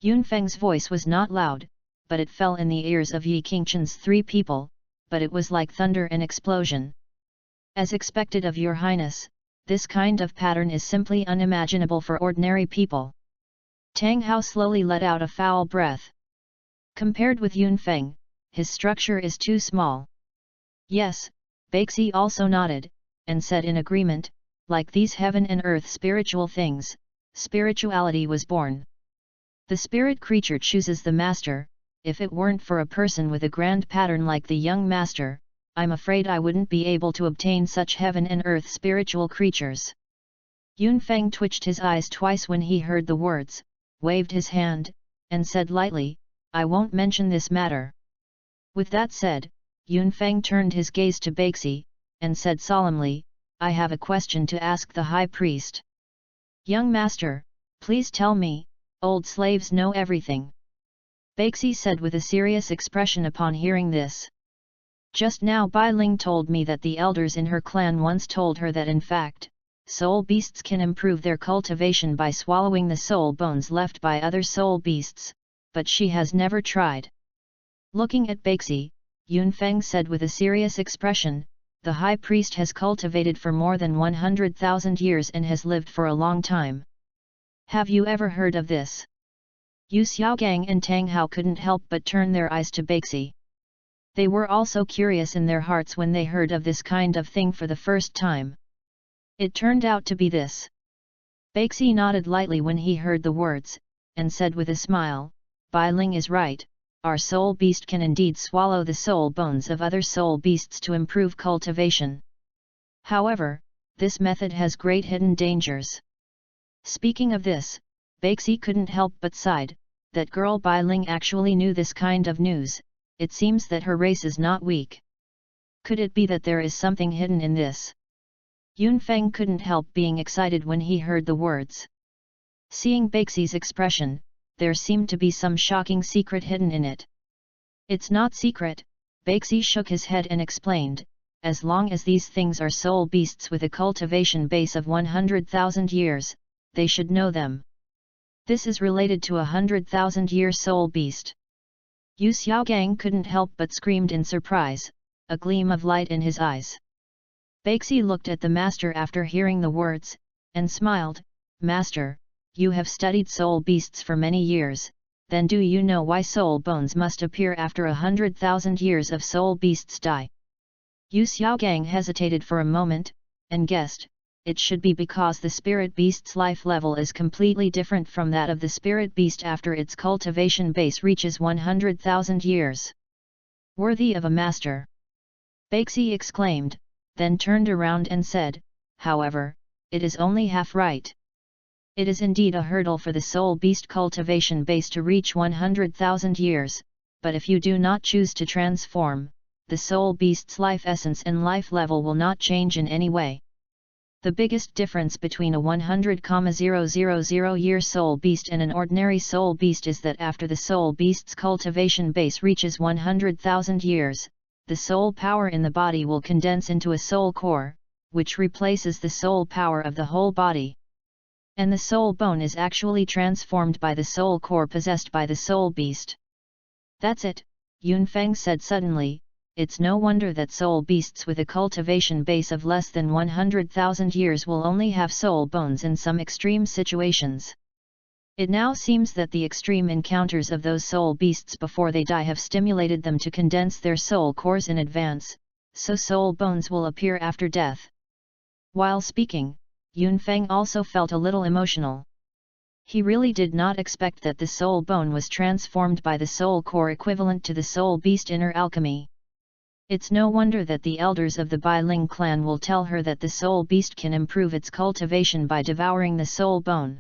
Yunfeng's voice was not loud, but it fell in the ears of Yi Qingchen's three people, but it was like thunder and explosion. "As expected of your highness, this kind of pattern is simply unimaginable for ordinary people." Tang Hao slowly let out a foul breath. Compared with Yunfeng, his structure is too small. Yes, Baxi also nodded, and said in agreement, like these heaven and earth spiritual things, spirituality was born. The spirit creature chooses the master. If it weren't for a person with a grand pattern like the young master, I'm afraid I wouldn't be able to obtain such heaven and earth spiritual creatures. Yunfeng twitched his eyes twice when he heard the words, waved his hand, and said lightly, "I won't mention this matter." With that said, Yunfeng turned his gaze to Baxi, and said solemnly, "I have a question to ask the high priest." "Young master, please tell me, old slaves know everything." Baxi said with a serious expression upon hearing this. "Just now Bai Ling told me that the elders in her clan once told her that in fact, soul beasts can improve their cultivation by swallowing the soul bones left by other soul beasts, but she has never tried." Looking at Baxi, Yunfeng said with a serious expression, "The high priest has cultivated for more than 100,000 years and has lived for a long time. Have you ever heard of this?" Yu Xiaogang and Tang Hao couldn't help but turn their eyes to Baxi. They were also curious in their hearts when they heard of this kind of thing for the first time. It turned out to be this. Baxi nodded lightly when he heard the words, and said with a smile, "Bai Ling is right, our soul beast can indeed swallow the soul bones of other soul beasts to improve cultivation. However, this method has great hidden dangers." Speaking of this, Baxi couldn't help but sighed. That girl Bai Ling actually knew this kind of news. It seems that her race is not weak. Could it be that there is something hidden in this? Yunfeng couldn't help being excited when he heard the words. Seeing Baxi's expression, there seemed to be some shocking secret hidden in it. "It's not secret," Baxi shook his head and explained, "as long as these things are soul beasts with a cultivation base of 100,000 years, they should know them. This is related to 100,000-year soul beast." Yu Xiaogang couldn't help but screamed in surprise, a gleam of light in his eyes. Baxi looked at the master after hearing the words, and smiled, "Master, you have studied soul beasts for many years, then do you know why soul bones must appear after 100,000 years of soul beasts die?" Yu Xiaogang hesitated for a moment, and guessed, it should be because the spirit beast's life level is completely different from that of the spirit beast after its cultivation base reaches 100,000 years. "Worthy of a master!" Baxi exclaimed, then turned around and said, "However, it is only half right. It is indeed a hurdle for the soul beast cultivation base to reach 100,000 years, but if you do not choose to transform, the soul beast's life essence and life level will not change in any way. The biggest difference between a 100,000-year soul beast and an ordinary soul beast is that after the soul beast's cultivation base reaches 100,000 years, the soul power in the body will condense into a soul core, which replaces the soul power of the whole body. And the soul bone is actually transformed by the soul core possessed by the soul beast. That's it, Yunfeng said suddenly. It's no wonder that soul beasts with a cultivation base of less than 100,000 years will only have soul bones in some extreme situations. It now seems that the extreme encounters of those soul beasts before they die have stimulated them to condense their soul cores in advance, so soul bones will appear after death. While speaking, Yunfeng also felt a little emotional. He really did not expect that the soul bone was transformed by the soul core equivalent to the soul beast inner alchemy. It's no wonder that the elders of the Bailing clan will tell her that the soul beast can improve its cultivation by devouring the soul bone.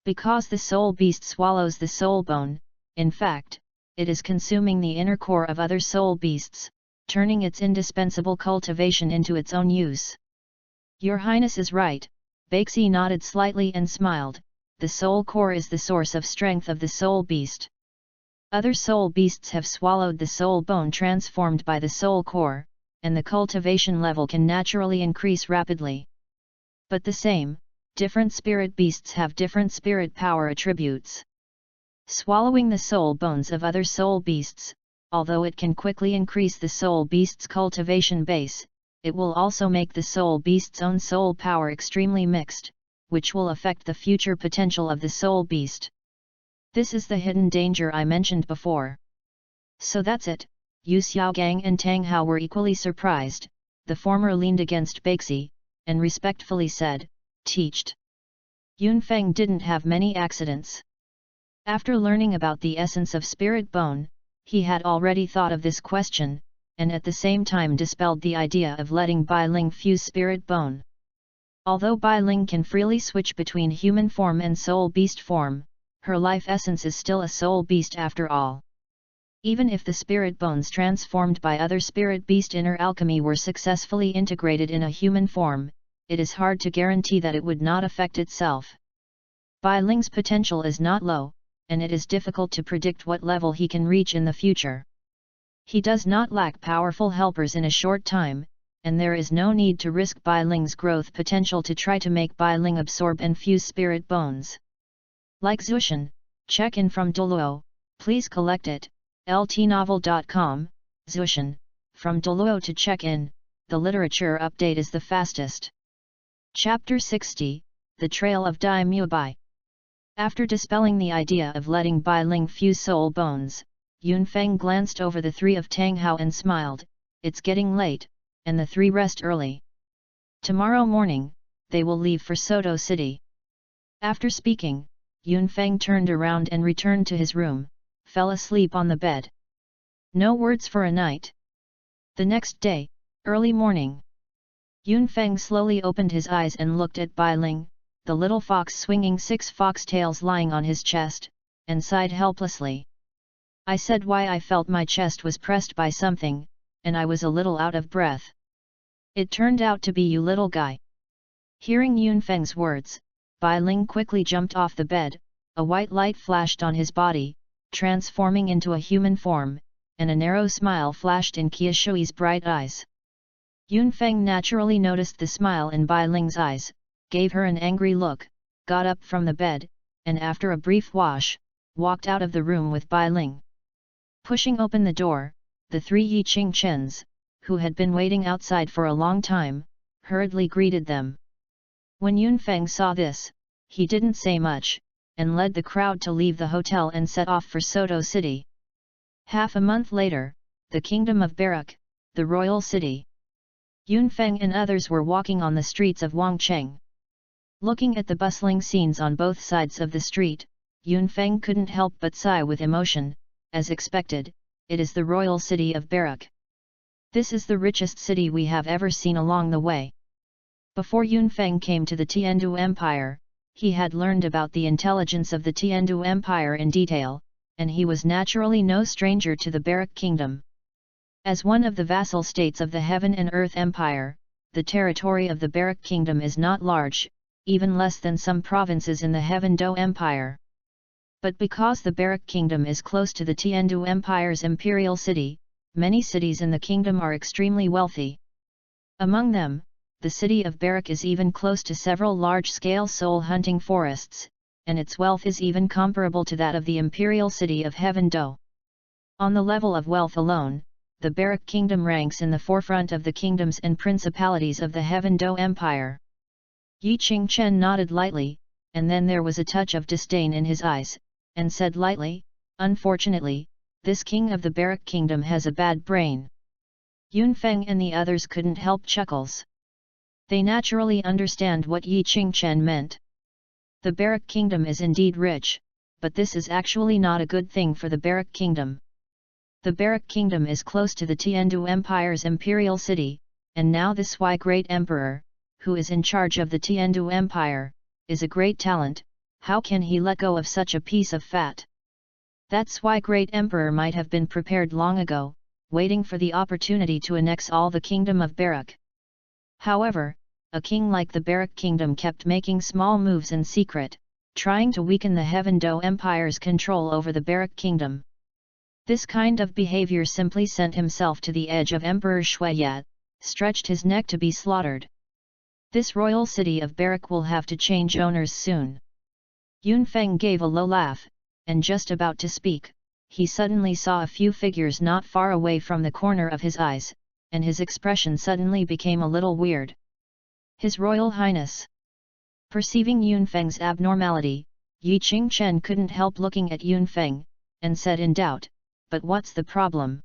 Because the soul beast swallows the soul bone, in fact, it is consuming the inner core of other soul beasts, turning its indispensable cultivation into its own use. Your Highness is right, Baxi nodded slightly and smiled. The soul core is the source of strength of the soul beast. Other soul beasts have swallowed the soul bone transformed by the soul core, and the cultivation level can naturally increase rapidly. But the same, different spirit beasts have different spirit power attributes. Swallowing the soul bones of other soul beasts, although it can quickly increase the soul beast's cultivation base, it will also make the soul beast's own soul power extremely mixed, which will affect the future potential of the soul beast. This is the hidden danger I mentioned before. So that's it. Yu Xiaogang and Tang Hao were equally surprised. The former leaned against Baxi, and respectfully said, "Teached." Yunfeng didn't have many accidents. After learning about the essence of spirit bone, he had already thought of this question, and at the same time dispelled the idea of letting Bai Ling fuse spirit bone. Although Bai Ling can freely switch between human form and soul beast form, her life essence is still a soul beast after all. Even if the spirit bones transformed by other spirit beast inner alchemy were successfully integrated in a human form, it is hard to guarantee that it would not affect itself. Bai Ling's potential is not low, and it is difficult to predict what level he can reach in the future. He does not lack powerful helpers in a short time, and there is no need to risk Bai Ling's growth potential to try to make Bai Ling absorb and fuse spirit bones. Like Zushan, check in from Douluo, please collect it, ltnovel.com, Zushan, from Douluo to check in, the literature update is the fastest. Chapter 60, The Trail of Dai Mubai. After dispelling the idea of letting Bai Ling fuse soul bones, Yunfeng glanced over the three of Tang Hao and smiled. It's getting late, and the three rest early. Tomorrow morning, they will leave for Soto City. After speaking, Yunfeng turned around and returned to his room, fell asleep on the bed. No words for a night. The next day, early morning. Yunfeng slowly opened his eyes and looked at Bai Ling, the little fox swinging 6 foxtails lying on his chest, and sighed helplessly. I said why I felt my chest was pressed by something, and I was a little out of breath. It turned out to be you little guy. Hearing Yunfeng's words, Bai Ling quickly jumped off the bed, a white light flashed on his body, transforming into a human form, and a narrow smile flashed in Qia Shui's bright eyes. Yunfeng naturally noticed the smile in Bai Ling's eyes, gave her an angry look, got up from the bed, and after a brief wash, walked out of the room with Bai Ling. Pushing open the door, the 3 Yi Ching Chens, who had been waiting outside for a long time, hurriedly greeted them. When Yunfeng saw this, he didn't say much, and led the crowd to leave the hotel and set off for Soto City. Half a month later, the Kingdom of Barak, the royal city. Yunfeng and others were walking on the streets of Wangcheng. Looking at the bustling scenes on both sides of the street, Yunfeng couldn't help but sigh with emotion. As expected, it is the royal city of Barak. This is the richest city we have ever seen along the way. Before Yunfeng came to the Tiandu Empire, he had learned about the intelligence of the Tiandu Empire in detail, and he was naturally no stranger to the Barak Kingdom. As one of the vassal states of the Heaven and Earth Empire, the territory of the Barak Kingdom is not large, even less than some provinces in the Heaven Do Empire. But because the Barak Kingdom is close to the Tiandu Empire's imperial city, many cities in the kingdom are extremely wealthy. Among them, the city of Barak is even close to several large-scale soul hunting forests, and its wealth is even comparable to that of the imperial city of Heaven Do. On the level of wealth alone, the Barak Kingdom ranks in the forefront of the kingdoms and principalities of the Heaven Do Empire. Yi Qingchen nodded lightly, and then there was a touch of disdain in his eyes, and said lightly, "Unfortunately, this king of the Barak Kingdom has a bad brain." Yunfeng and the others couldn't help chuckles. They naturally understand what Yi Qingchen meant. The Barak Kingdom is indeed rich, but this is actually not a good thing for the Barak Kingdom. The Barak Kingdom is close to the Tiandu Empire's imperial city, and now this Y great emperor, who is in charge of the Tiandu Empire, is a great talent. How can he let go of such a piece of fat? That's why great emperor might have been prepared long ago, waiting for the opportunity to annex all the kingdom of Barak. However, a king like the Barak Kingdom kept making small moves in secret, trying to weaken the Heaven Do Empire's control over the Barak Kingdom. This kind of behavior simply sent himself to the edge of Emperor Shuiyat, stretched his neck to be slaughtered. This royal city of Barak will have to change owners soon. Yunfeng gave a low laugh, and just about to speak, he suddenly saw a few figures not far away from the corner of his eyes, and his expression suddenly became a little weird. His Royal Highness. Perceiving Yunfeng's abnormality, Yi Qingchen couldn't help looking at Yunfeng, and said in doubt, "But what's the problem?"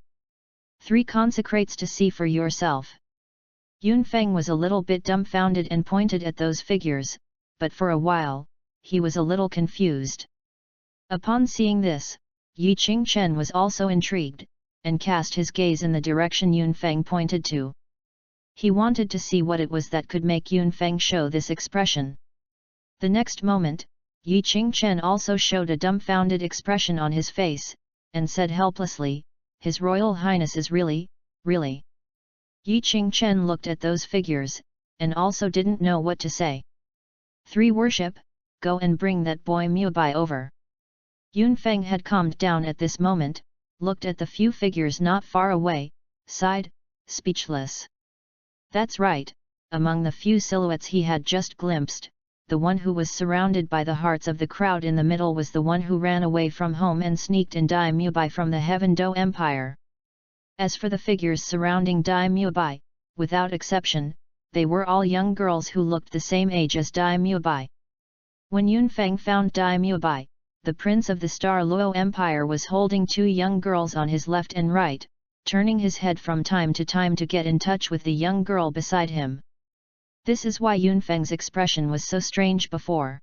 "3 consecrates to see for yourself." Yunfeng was a little bit dumbfounded and pointed at those figures, but for a while, he was a little confused. Upon seeing this, Yi Qingchen was also intrigued, and cast his gaze in the direction Yunfeng pointed to. He wanted to see what it was that could make Yunfeng show this expression. The next moment, Yi Qingchen also showed a dumbfounded expression on his face, and said helplessly, "His Royal Highness is really." Yi Qingchen looked at those figures, and also didn't know what to say. "3 worship, go and bring that boy Mubai over." Yunfeng had calmed down at this moment, looked at the few figures not far away, sighed, speechless. That's right, among the few silhouettes he had just glimpsed, the one who was surrounded by the hearts of the crowd in the middle was the one who ran away from home and sneaked in Dai Mubai from the Heaven Do Empire. As for the figures surrounding Dai Mubai, without exception, they were all young girls who looked the same age as Dai Mubai. When Yunfeng found Dai Mubai, the prince of the Douluo Empire was holding 2 young girls on his left and right, turning his head from time to time to get in touch with the young girl beside him. This is why Yunfeng's expression was so strange before.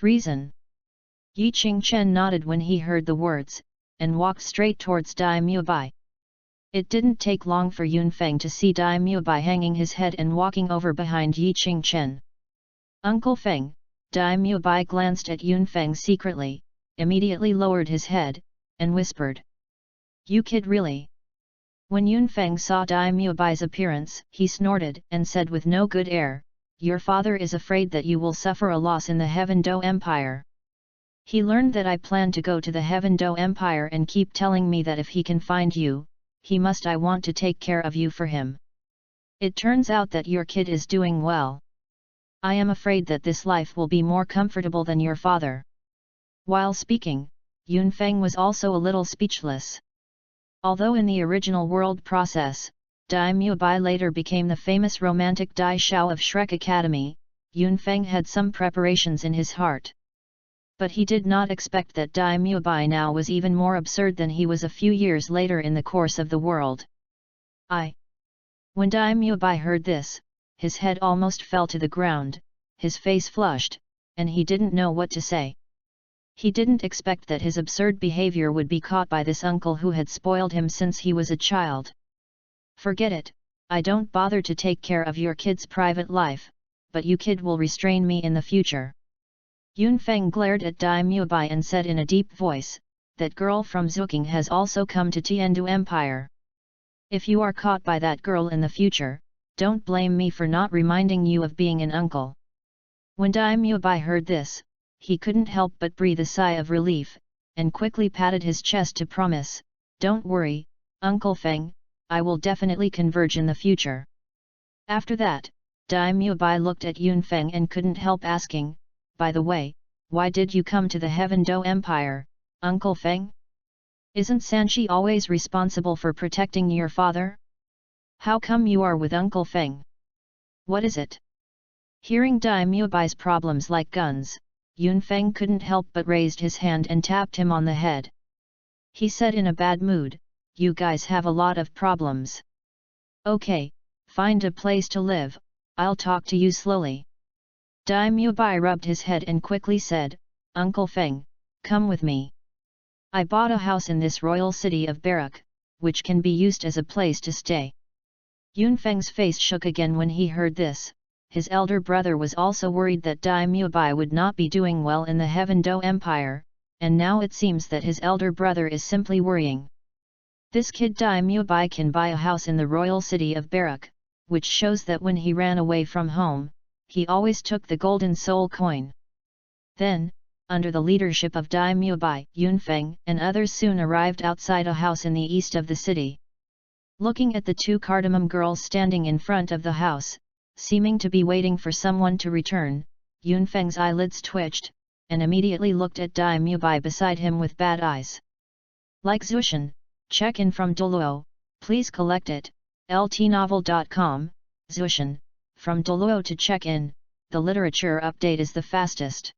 Reason. Yi Qingchen nodded when he heard the words, and walked straight towards Dai Mubai. It didn't take long for Yunfeng to see Dai Mubai hanging his head and walking over behind Yi Qingchen. "Uncle Feng." Dai Mubai glanced at Yunfeng secretly, immediately lowered his head, and whispered, "You kid really?" When Yunfeng saw Dai Mubai's appearance, he snorted and said with no good air, "Your father is afraid that you will suffer a loss in the Heaven Do Empire. He learned that I plan to go to the Heaven Do Empire and keep telling me that if he can find you, I want to take care of you for him. It turns out that your kid is doing well. I am afraid that this life will be more comfortable than your father." While speaking, Yunfeng was also a little speechless. Although in the original world process, Dai Mubai later became the famous romantic Dai Shao of Shrek Academy, Yunfeng had some preparations in his heart. But he did not expect that Dai Mubai now was even more absurd than he was a few years later in the course of the world. When Dai Mubai heard this, his head almost fell to the ground, his face flushed, and he didn't know what to say. He didn't expect that his absurd behavior would be caught by this uncle who had spoiled him since he was a child. "Forget it, I don't bother to take care of your kid's private life, but you kid will restrain me in the future." Yunfeng glared at Dai Mubai and said in a deep voice, "That girl from Zuking has also come to Tiandu Empire." If you are caught by that girl in the future, don't blame me for not reminding you of being an uncle. When Daimyo Bai heard this, he couldn't help but breathe a sigh of relief, and quickly patted his chest to promise, "Don't worry, Uncle Feng, I will definitely converge in the future." After that, Daimyo Bai looked at Yun Feng and couldn't help asking, "By the way, why did you come to the Heaven Do Empire, Uncle Feng? Isn't Sanchi always responsible for protecting your father? How come you are with Uncle Feng? What is it?" Hearing Daimyo Bai's problems like guns, Yun Feng couldn't help but raised his hand and tapped him on the head. He said in a bad mood, "You guys have a lot of problems. Okay, find a place to live, I'll talk to you slowly." Daimyo Bai rubbed his head and quickly said, "Uncle Feng, come with me. I bought a house in this royal city of Barak, which can be used as a place to stay." Yun Feng's face shook again when he heard this. His elder brother was also worried that Daimyo Bai would not be doing well in the Heaven Do Empire, and now it seems that his elder brother is simply worrying. This kid Daimyo Bai can buy a house in the royal city of Barak, which shows that when he ran away from home, he always took the golden soul coin. Then, under the leadership of Daimyo Bai, Yun Feng and others soon arrived outside a house in the east of the city. Looking at the two cardamom girls standing in front of the house, seeming to be waiting for someone to return, Yun Feng's eyelids twitched, and immediately looked at Daimyo Bai beside him with bad eyes. Like Zushan, check-in from Douluo, please collect it, ltnovel.com, Zushan, from Douluo to check-in, the literature update is the fastest.